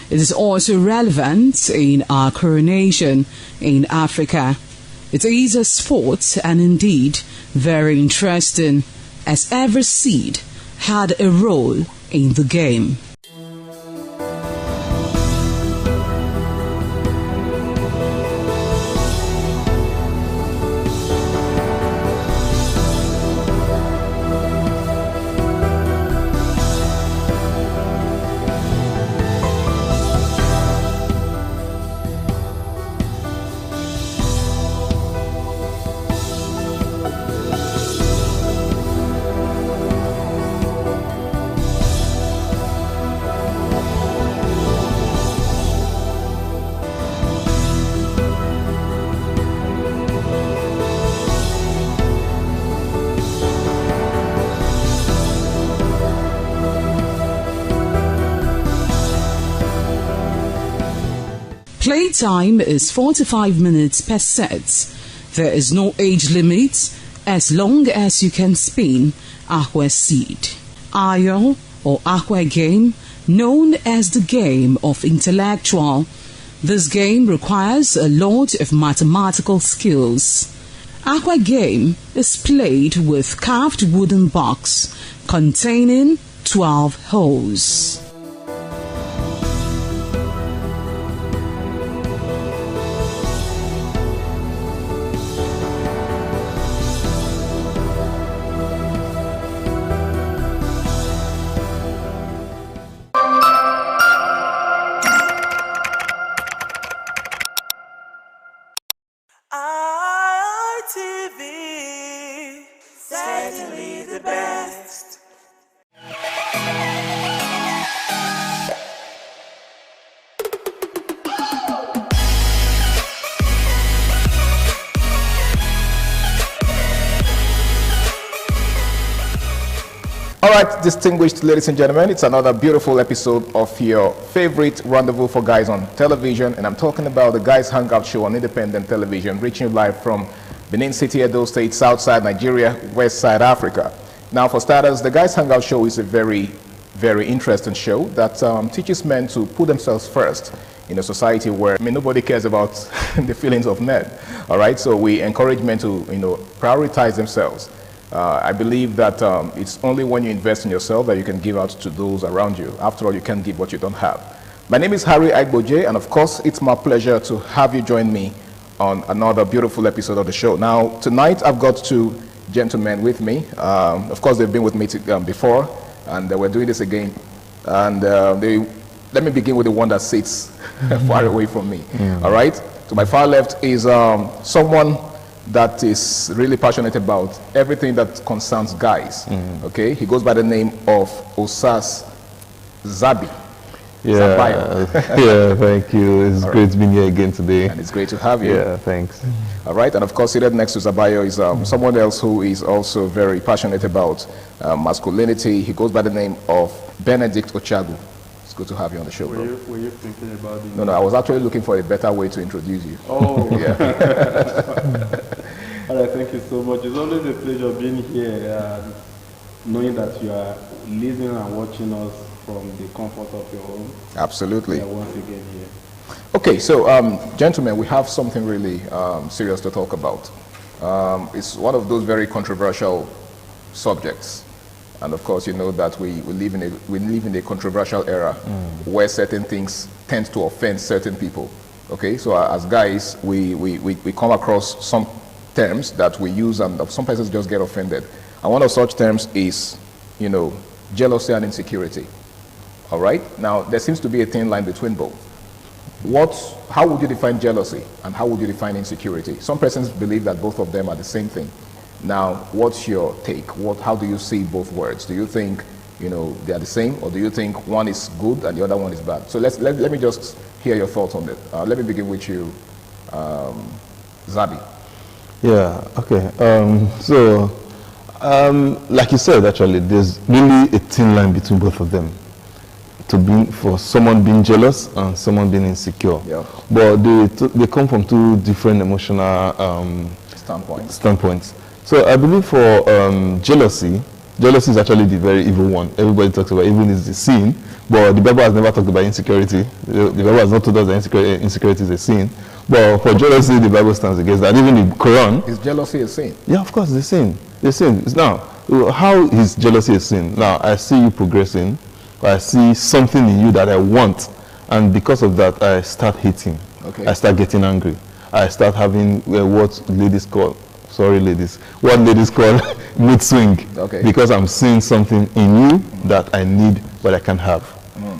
It is also relevant in our coronation in Africa. It is a sport and indeed very interesting, as every seed had a role in the game. Playtime is 45 minutes per set. There is no age limit as long as you can spin Aqua Seed. Ayo or Aqua Game, known as the game of intellectual. This game requires a lot of mathematical skills. Aqua Game is played with carved wooden box containing 12 holes. ITV, certainly the best. All right, distinguished ladies and gentlemen, it's another beautiful episode of your favorite Rendezvous for Guys on television, and I'm talking about the Guys Hangout Show on independent television, reaching you live from Benin City, Edo State, Southside Nigeria, West Side Africa. Now, for starters, the Guys Hangout Show is a very, very interesting show that teaches men to put themselves first in a society where nobody cares about the feelings of men. All right, so we encourage men to prioritize themselves. I believe that it's only when you invest in yourself that you can give out to those around you. After all, you can't give what you don't have. My name is Harry Aigboje, and of course, it's my pleasure to have you join me on another beautiful episode of the show. Now, tonight, I've got two gentlemen with me. Of course, they've been with me before, and we're doing this again. And let me begin with the one that sits far away from me. All right? To my far left is someone that is really passionate about everything that concerns guys. Okay, he goes by the name of Osas Zabi. Yeah, yeah, thank you. It's great being here again today. And it's great to have you. Yeah, thanks. All right, and of course, seated next to Zabayo is someone else who is also very passionate about masculinity. He goes by the name of Benedict Ochagu. It's good to have you on the show, bro. Were you thinking about it? No, I was actually looking for a better way to introduce you. Oh, yeah. All right, thank you so much. It's always a pleasure being here, knowing that you are listening and watching us from the comfort of your home. Absolutely. Yeah, once again here. Okay, so gentlemen, we have something really serious to talk about. It's one of those very controversial subjects. And of course, you know that we live in a controversial era where certain things tend to offend certain people. Okay, so as guys, we come across some terms that we use and some persons just get offended. And one of such terms is, you know, jealousy and insecurity. All right, now there seems to be a thin line between both. How would you define jealousy and how would you define insecurity? Some persons believe that both of them are the same thing. Now, what's your take? How do you see both words? Do you think, you know, they are the same, or do you think one is good and the other one is bad? So let me just hear your thoughts on it. Let me begin with you, Zabi. Yeah, okay. Like you said, actually, there's really a thin line between both of them. For someone being jealous and someone being insecure. Yeah. But they come from two different emotional standpoints. So I believe for jealousy is actually the very evil one. Everybody talks about evil is the sin, but the Bible has never talked about insecurity. The Bible has not told us that insecurity is a sin. But for jealousy, the Bible stands against that. Even the Quran. Is jealousy a sin? Yeah, of course, it's a sin. It's a sin. Now, how is jealousy a sin? Now, I see you progressing. I see something in you that I want, and because of that, I start hating. Okay. I start getting angry. I start having what ladies call mood swing. Okay. Because I'm seeing something in you that I need but I can't have.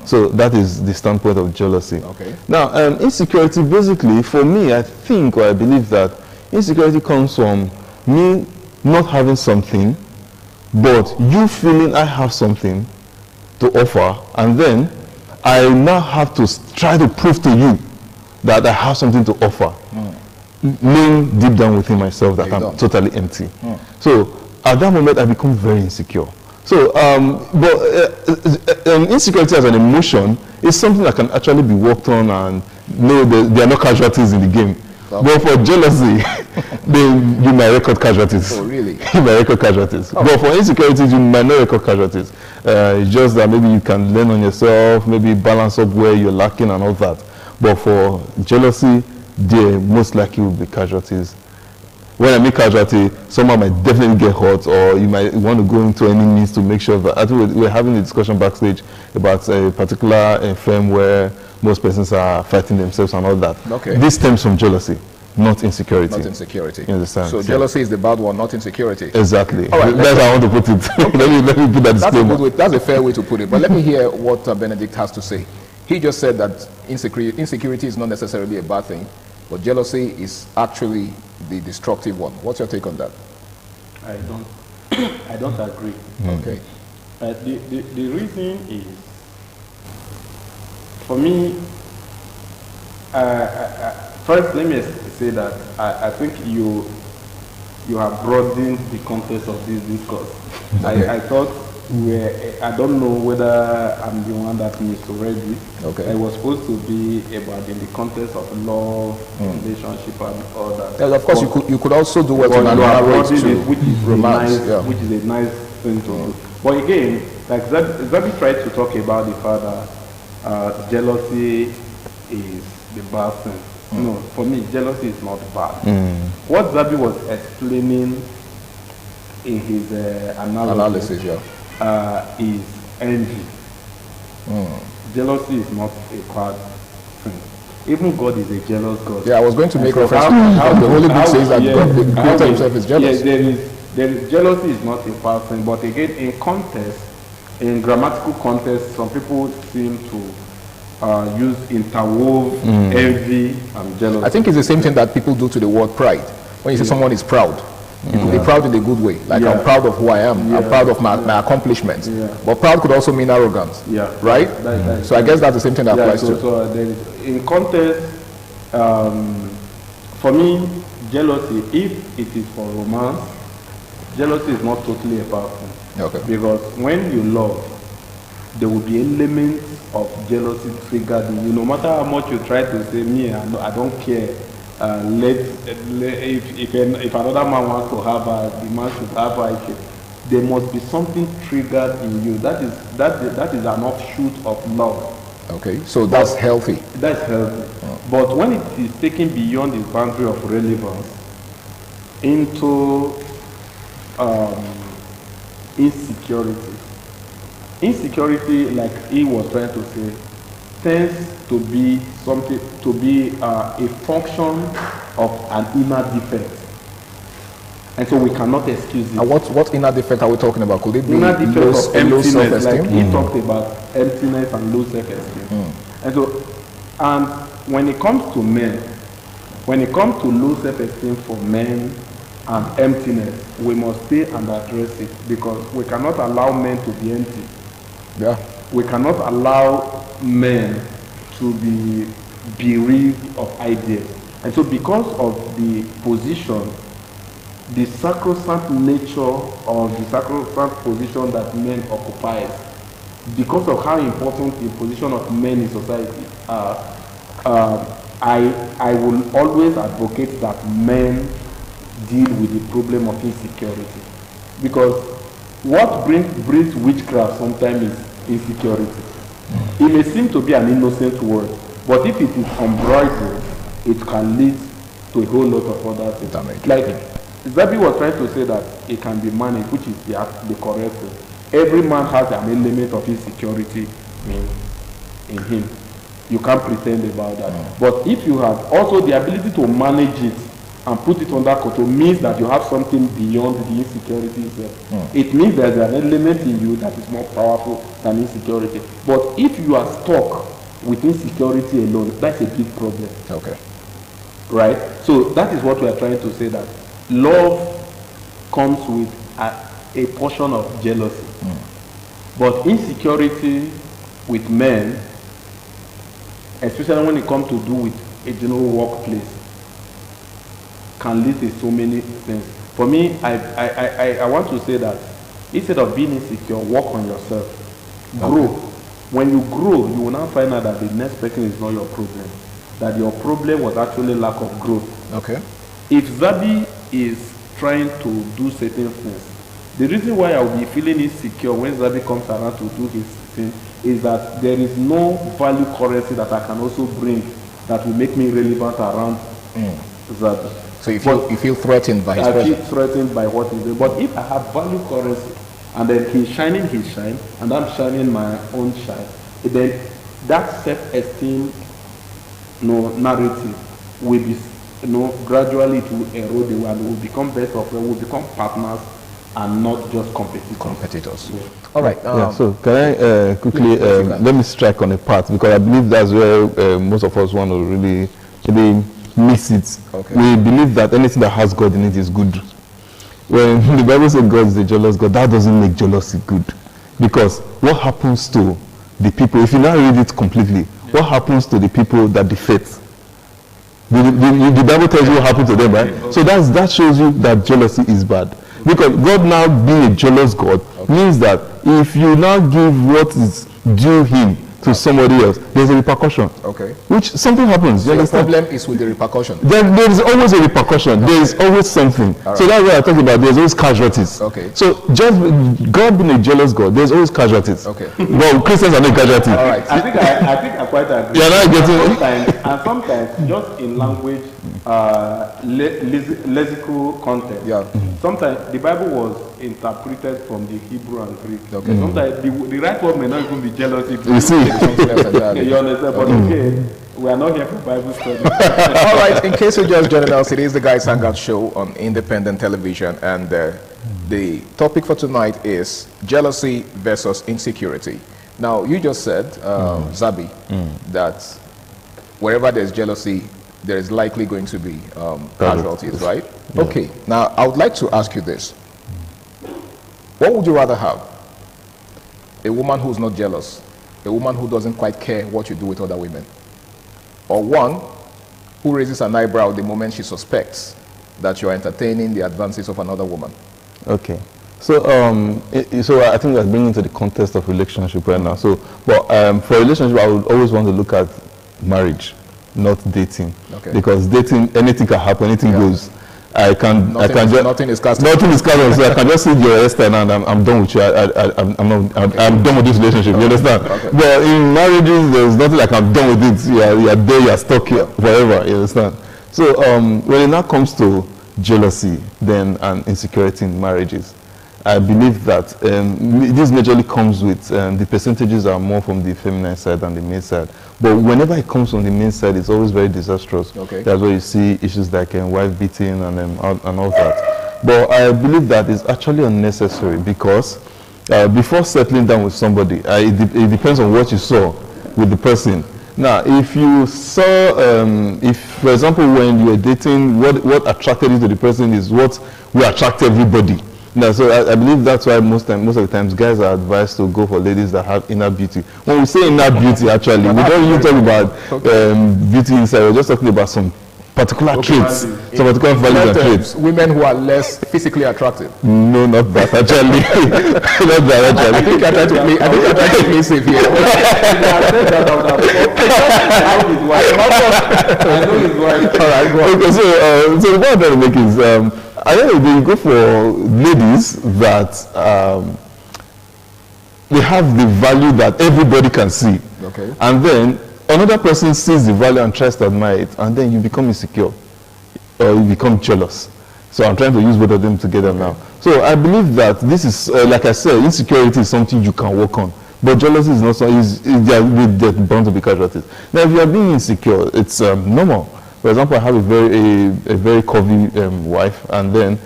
So that is the standpoint of jealousy. Okay. Now, insecurity, basically, for me, I think or I believe that insecurity comes from me not having something, but you feeling I have something to offer, and then I now have to try to prove to you that I have something to offer, knowing deep down within myself that I'm totally empty. So at that moment, I become very insecure. So, insecurity as an emotion is something that can actually be worked on, and no, there are no casualties in the game. But for jealousy, then you might record casualties. Oh, really? You might record casualties. Oh. But for insecurities, you might not record casualties. It's just that maybe you can learn on yourself, maybe balance up where you're lacking and all that. But for jealousy, there most likely will be casualties. When I mean casualty, someone might definitely get hurt, or you might want to go into any means to make sure that. I think we're having a discussion backstage about a particular firm where most persons are fighting themselves and all that. Okay. This stems from jealousy, not insecurity. Not insecurity. You understand? So jealousy is the bad one, not insecurity. Exactly. All right, that's how I want to put it. Okay. let me put that disclaimer. That's a fair way to put it. But let me hear what Benedict has to say. He just said that insecurity is not necessarily a bad thing, but jealousy is actually the destructive one. What's your take on that? I don't agree. Okay. The reason is, for me, first let me say that I think you have broadened the context of this discourse. Okay. I thought I don't know whether I'm the one that misread it. Okay. It was supposed to be about in the context of love, relationship, and all that. Yeah, of course, you could also do what you narrate to romance, which is a nice thing to do. But again, like Zabi tried to talk about the fact that jealousy is the bad thing. No, for me, jealousy is not bad. What Zabi was explaining in his analysis is envy. Jealousy is not a bad thing. Even God is a jealous God. Yeah, I was going to make reference to how the Holy Book says that God, the Creator himself is jealous. Yes, there is jealousy is not a bad thing, but again, in grammatical context, some people seem to use interwove envy and jealousy. I think it's the same thing that people do to the word pride. When you say someone is proud, you could be proud in a good way. Like I'm proud of who I am. I'm proud of my accomplishments. But proud could also mean arrogance. Right? So I guess that's the same thing that applies to. So in context, for me, jealousy, if it is for romance, jealousy is not totally a bad thing. Okay. Because when you love, there will be elements of jealousy triggered in you. No matter how much you try to say, me, I don't care. If another man wants to have her, the man should have her. There must be something triggered in you. That is an offshoot of love Okay, so that's healthy. That's healthy. But when it is taken beyond the boundary of relevance into insecurity. Insecurity, like he was trying to say, tends to be something, to be a function of an inner defect. And so we cannot excuse it. And what inner defect are we talking about? Could it be inner defect of emptiness, like he Mm. talked about emptiness and low self-esteem. And so, and when it comes to men, when it comes to low self-esteem for men and emptiness, we must stay and address it, because we cannot allow men to be empty. Yeah. We cannot allow men to be bereaved of ideas. And so because of the position, the sacrosanct nature or the sacrosanct position that men occupy, because of how important the position of men in society are, I will always advocate that men deal with the problem of insecurity, because what brings witchcraft sometimes is insecurity. It may seem to be an innocent word, but if it is unbridled, it can lead to a whole lot of other things. Like Zabi was trying to say that it can be managed, which is the correct thing. Every man has an element of insecurity in him. You can't pretend about that. But if you have also the ability to manage it and put it under control, means that you have something beyond the insecurity itself. It means there's an element in you that is more powerful than insecurity. But if you are stuck with insecurity alone, that's a big problem. Okay. Right? So that is what we are trying to say, that love comes with a portion of jealousy. But insecurity with men, especially when it comes to do with a general workplace, can lead to so many things. For me, I want to say that instead of being insecure, work on yourself. Grow. When you grow, you will now find out that the next person is not your problem. That your problem was actually lack of growth. Okay. If Zabi is trying to do certain things, the reason why I will be feeling insecure when Zabi comes around to do his thing is that there is no value currency that I can also bring that will make me relevant around Zabi. So you feel threatened by his presence? I feel threatened by what he's doing. But if I have value currency, and then he's shining his shine, and I'm shining my own shine, then that self-esteem narrative will be, gradually it will erode away, and will become best of friends, will become partners, and not just competitors. Yeah. All right. So can I quickly let me strike on a part, because I believe that's where most of us want to really miss it. Okay. We believe that anything that has God in it is good. When the Bible says God is a jealous God, that doesn't make jealousy good. Because what happens to the people, if you now read it completely, what happens to the people that defect? The Bible tells you what happened to them, right? So that shows you that jealousy is bad. Because God now being a jealous God means that if you now give what is due him to somebody else, there's a repercussion. Okay. Which something happens. So the problem is with the repercussion. There is always a repercussion. There is always something. Right. So that's what I talk about. There's always casualties. Okay. So just God being a jealous God, there's always casualties. Okay. Well, Christians are not casualties. All right. I think I quite agree. You're not getting sometimes just in language, lexical content. Yeah. Sometimes the Bible was interpreted from the Hebrew and Greek. Okay. Sometimes the right word may not even be jealousy. You see. You understand? But okay, we are not here for Bible study. All right, in case you're just joining us, it is the Guys Hangout Show on independent television, and the topic for tonight is jealousy versus insecurity. Now, you just said, Zabi, that wherever there's jealousy, there is likely going to be casualties, right? Yeah. Okay, now I would like to ask you this. What would you rather have? A woman who's not jealous, a woman who doesn't quite care what you do with other women, or one who raises an eyebrow the moment she suspects that you're entertaining the advances of another woman? Okay. So, so I think we're bringing to the context of relationship right now. So, but for relationship, I would always want to look at marriage, not dating. Okay. Because dating, anything can happen, anything goes. Nothing is cast. Nothing is cast. So I can just see your hairstyle and I'm done with you. I'm done with this relationship. You understand? Okay. But in marriages, there's nothing like I'm done with it. You're there. You're stuck here forever. You understand? So when it now comes to jealousy, then and insecurity in marriages, I believe that this majorly comes with the percentages are more from the feminine side than the male side. But whenever it comes from the male side, it's always very disastrous. Okay. That's where you see issues like wife beating and all that. But I believe that it's actually unnecessary because before settling down with somebody, it depends on what you saw with the person. Now, if you saw, if for example, when you were dating, what attracted you to the person is what will attract everybody. No, so I believe that's why most of the times guys are advised to go for ladies that have inner beauty. When we say inner beauty, actually, we don't even talk about beauty inside. We're just talking about some particular traits, some particular values and traits. Women who are less physically attractive. No, not that actually. Not that actually. I think you're trying to play safe here. I know his wife. All right, go on. Okay, so the point I'm trying to make is. I think you go for ladies that they have the value that everybody can see. Okay. And then another person sees the value and tries to admire it, and then you become insecure or you become jealous. So I'm trying to use both of them together now. So I believe that this is, like I said, insecurity is something you can work on. But jealousy is not something, they're bound to be casualties. Now, if you are being insecure, it's normal. For example, I have a very curvy wife, and then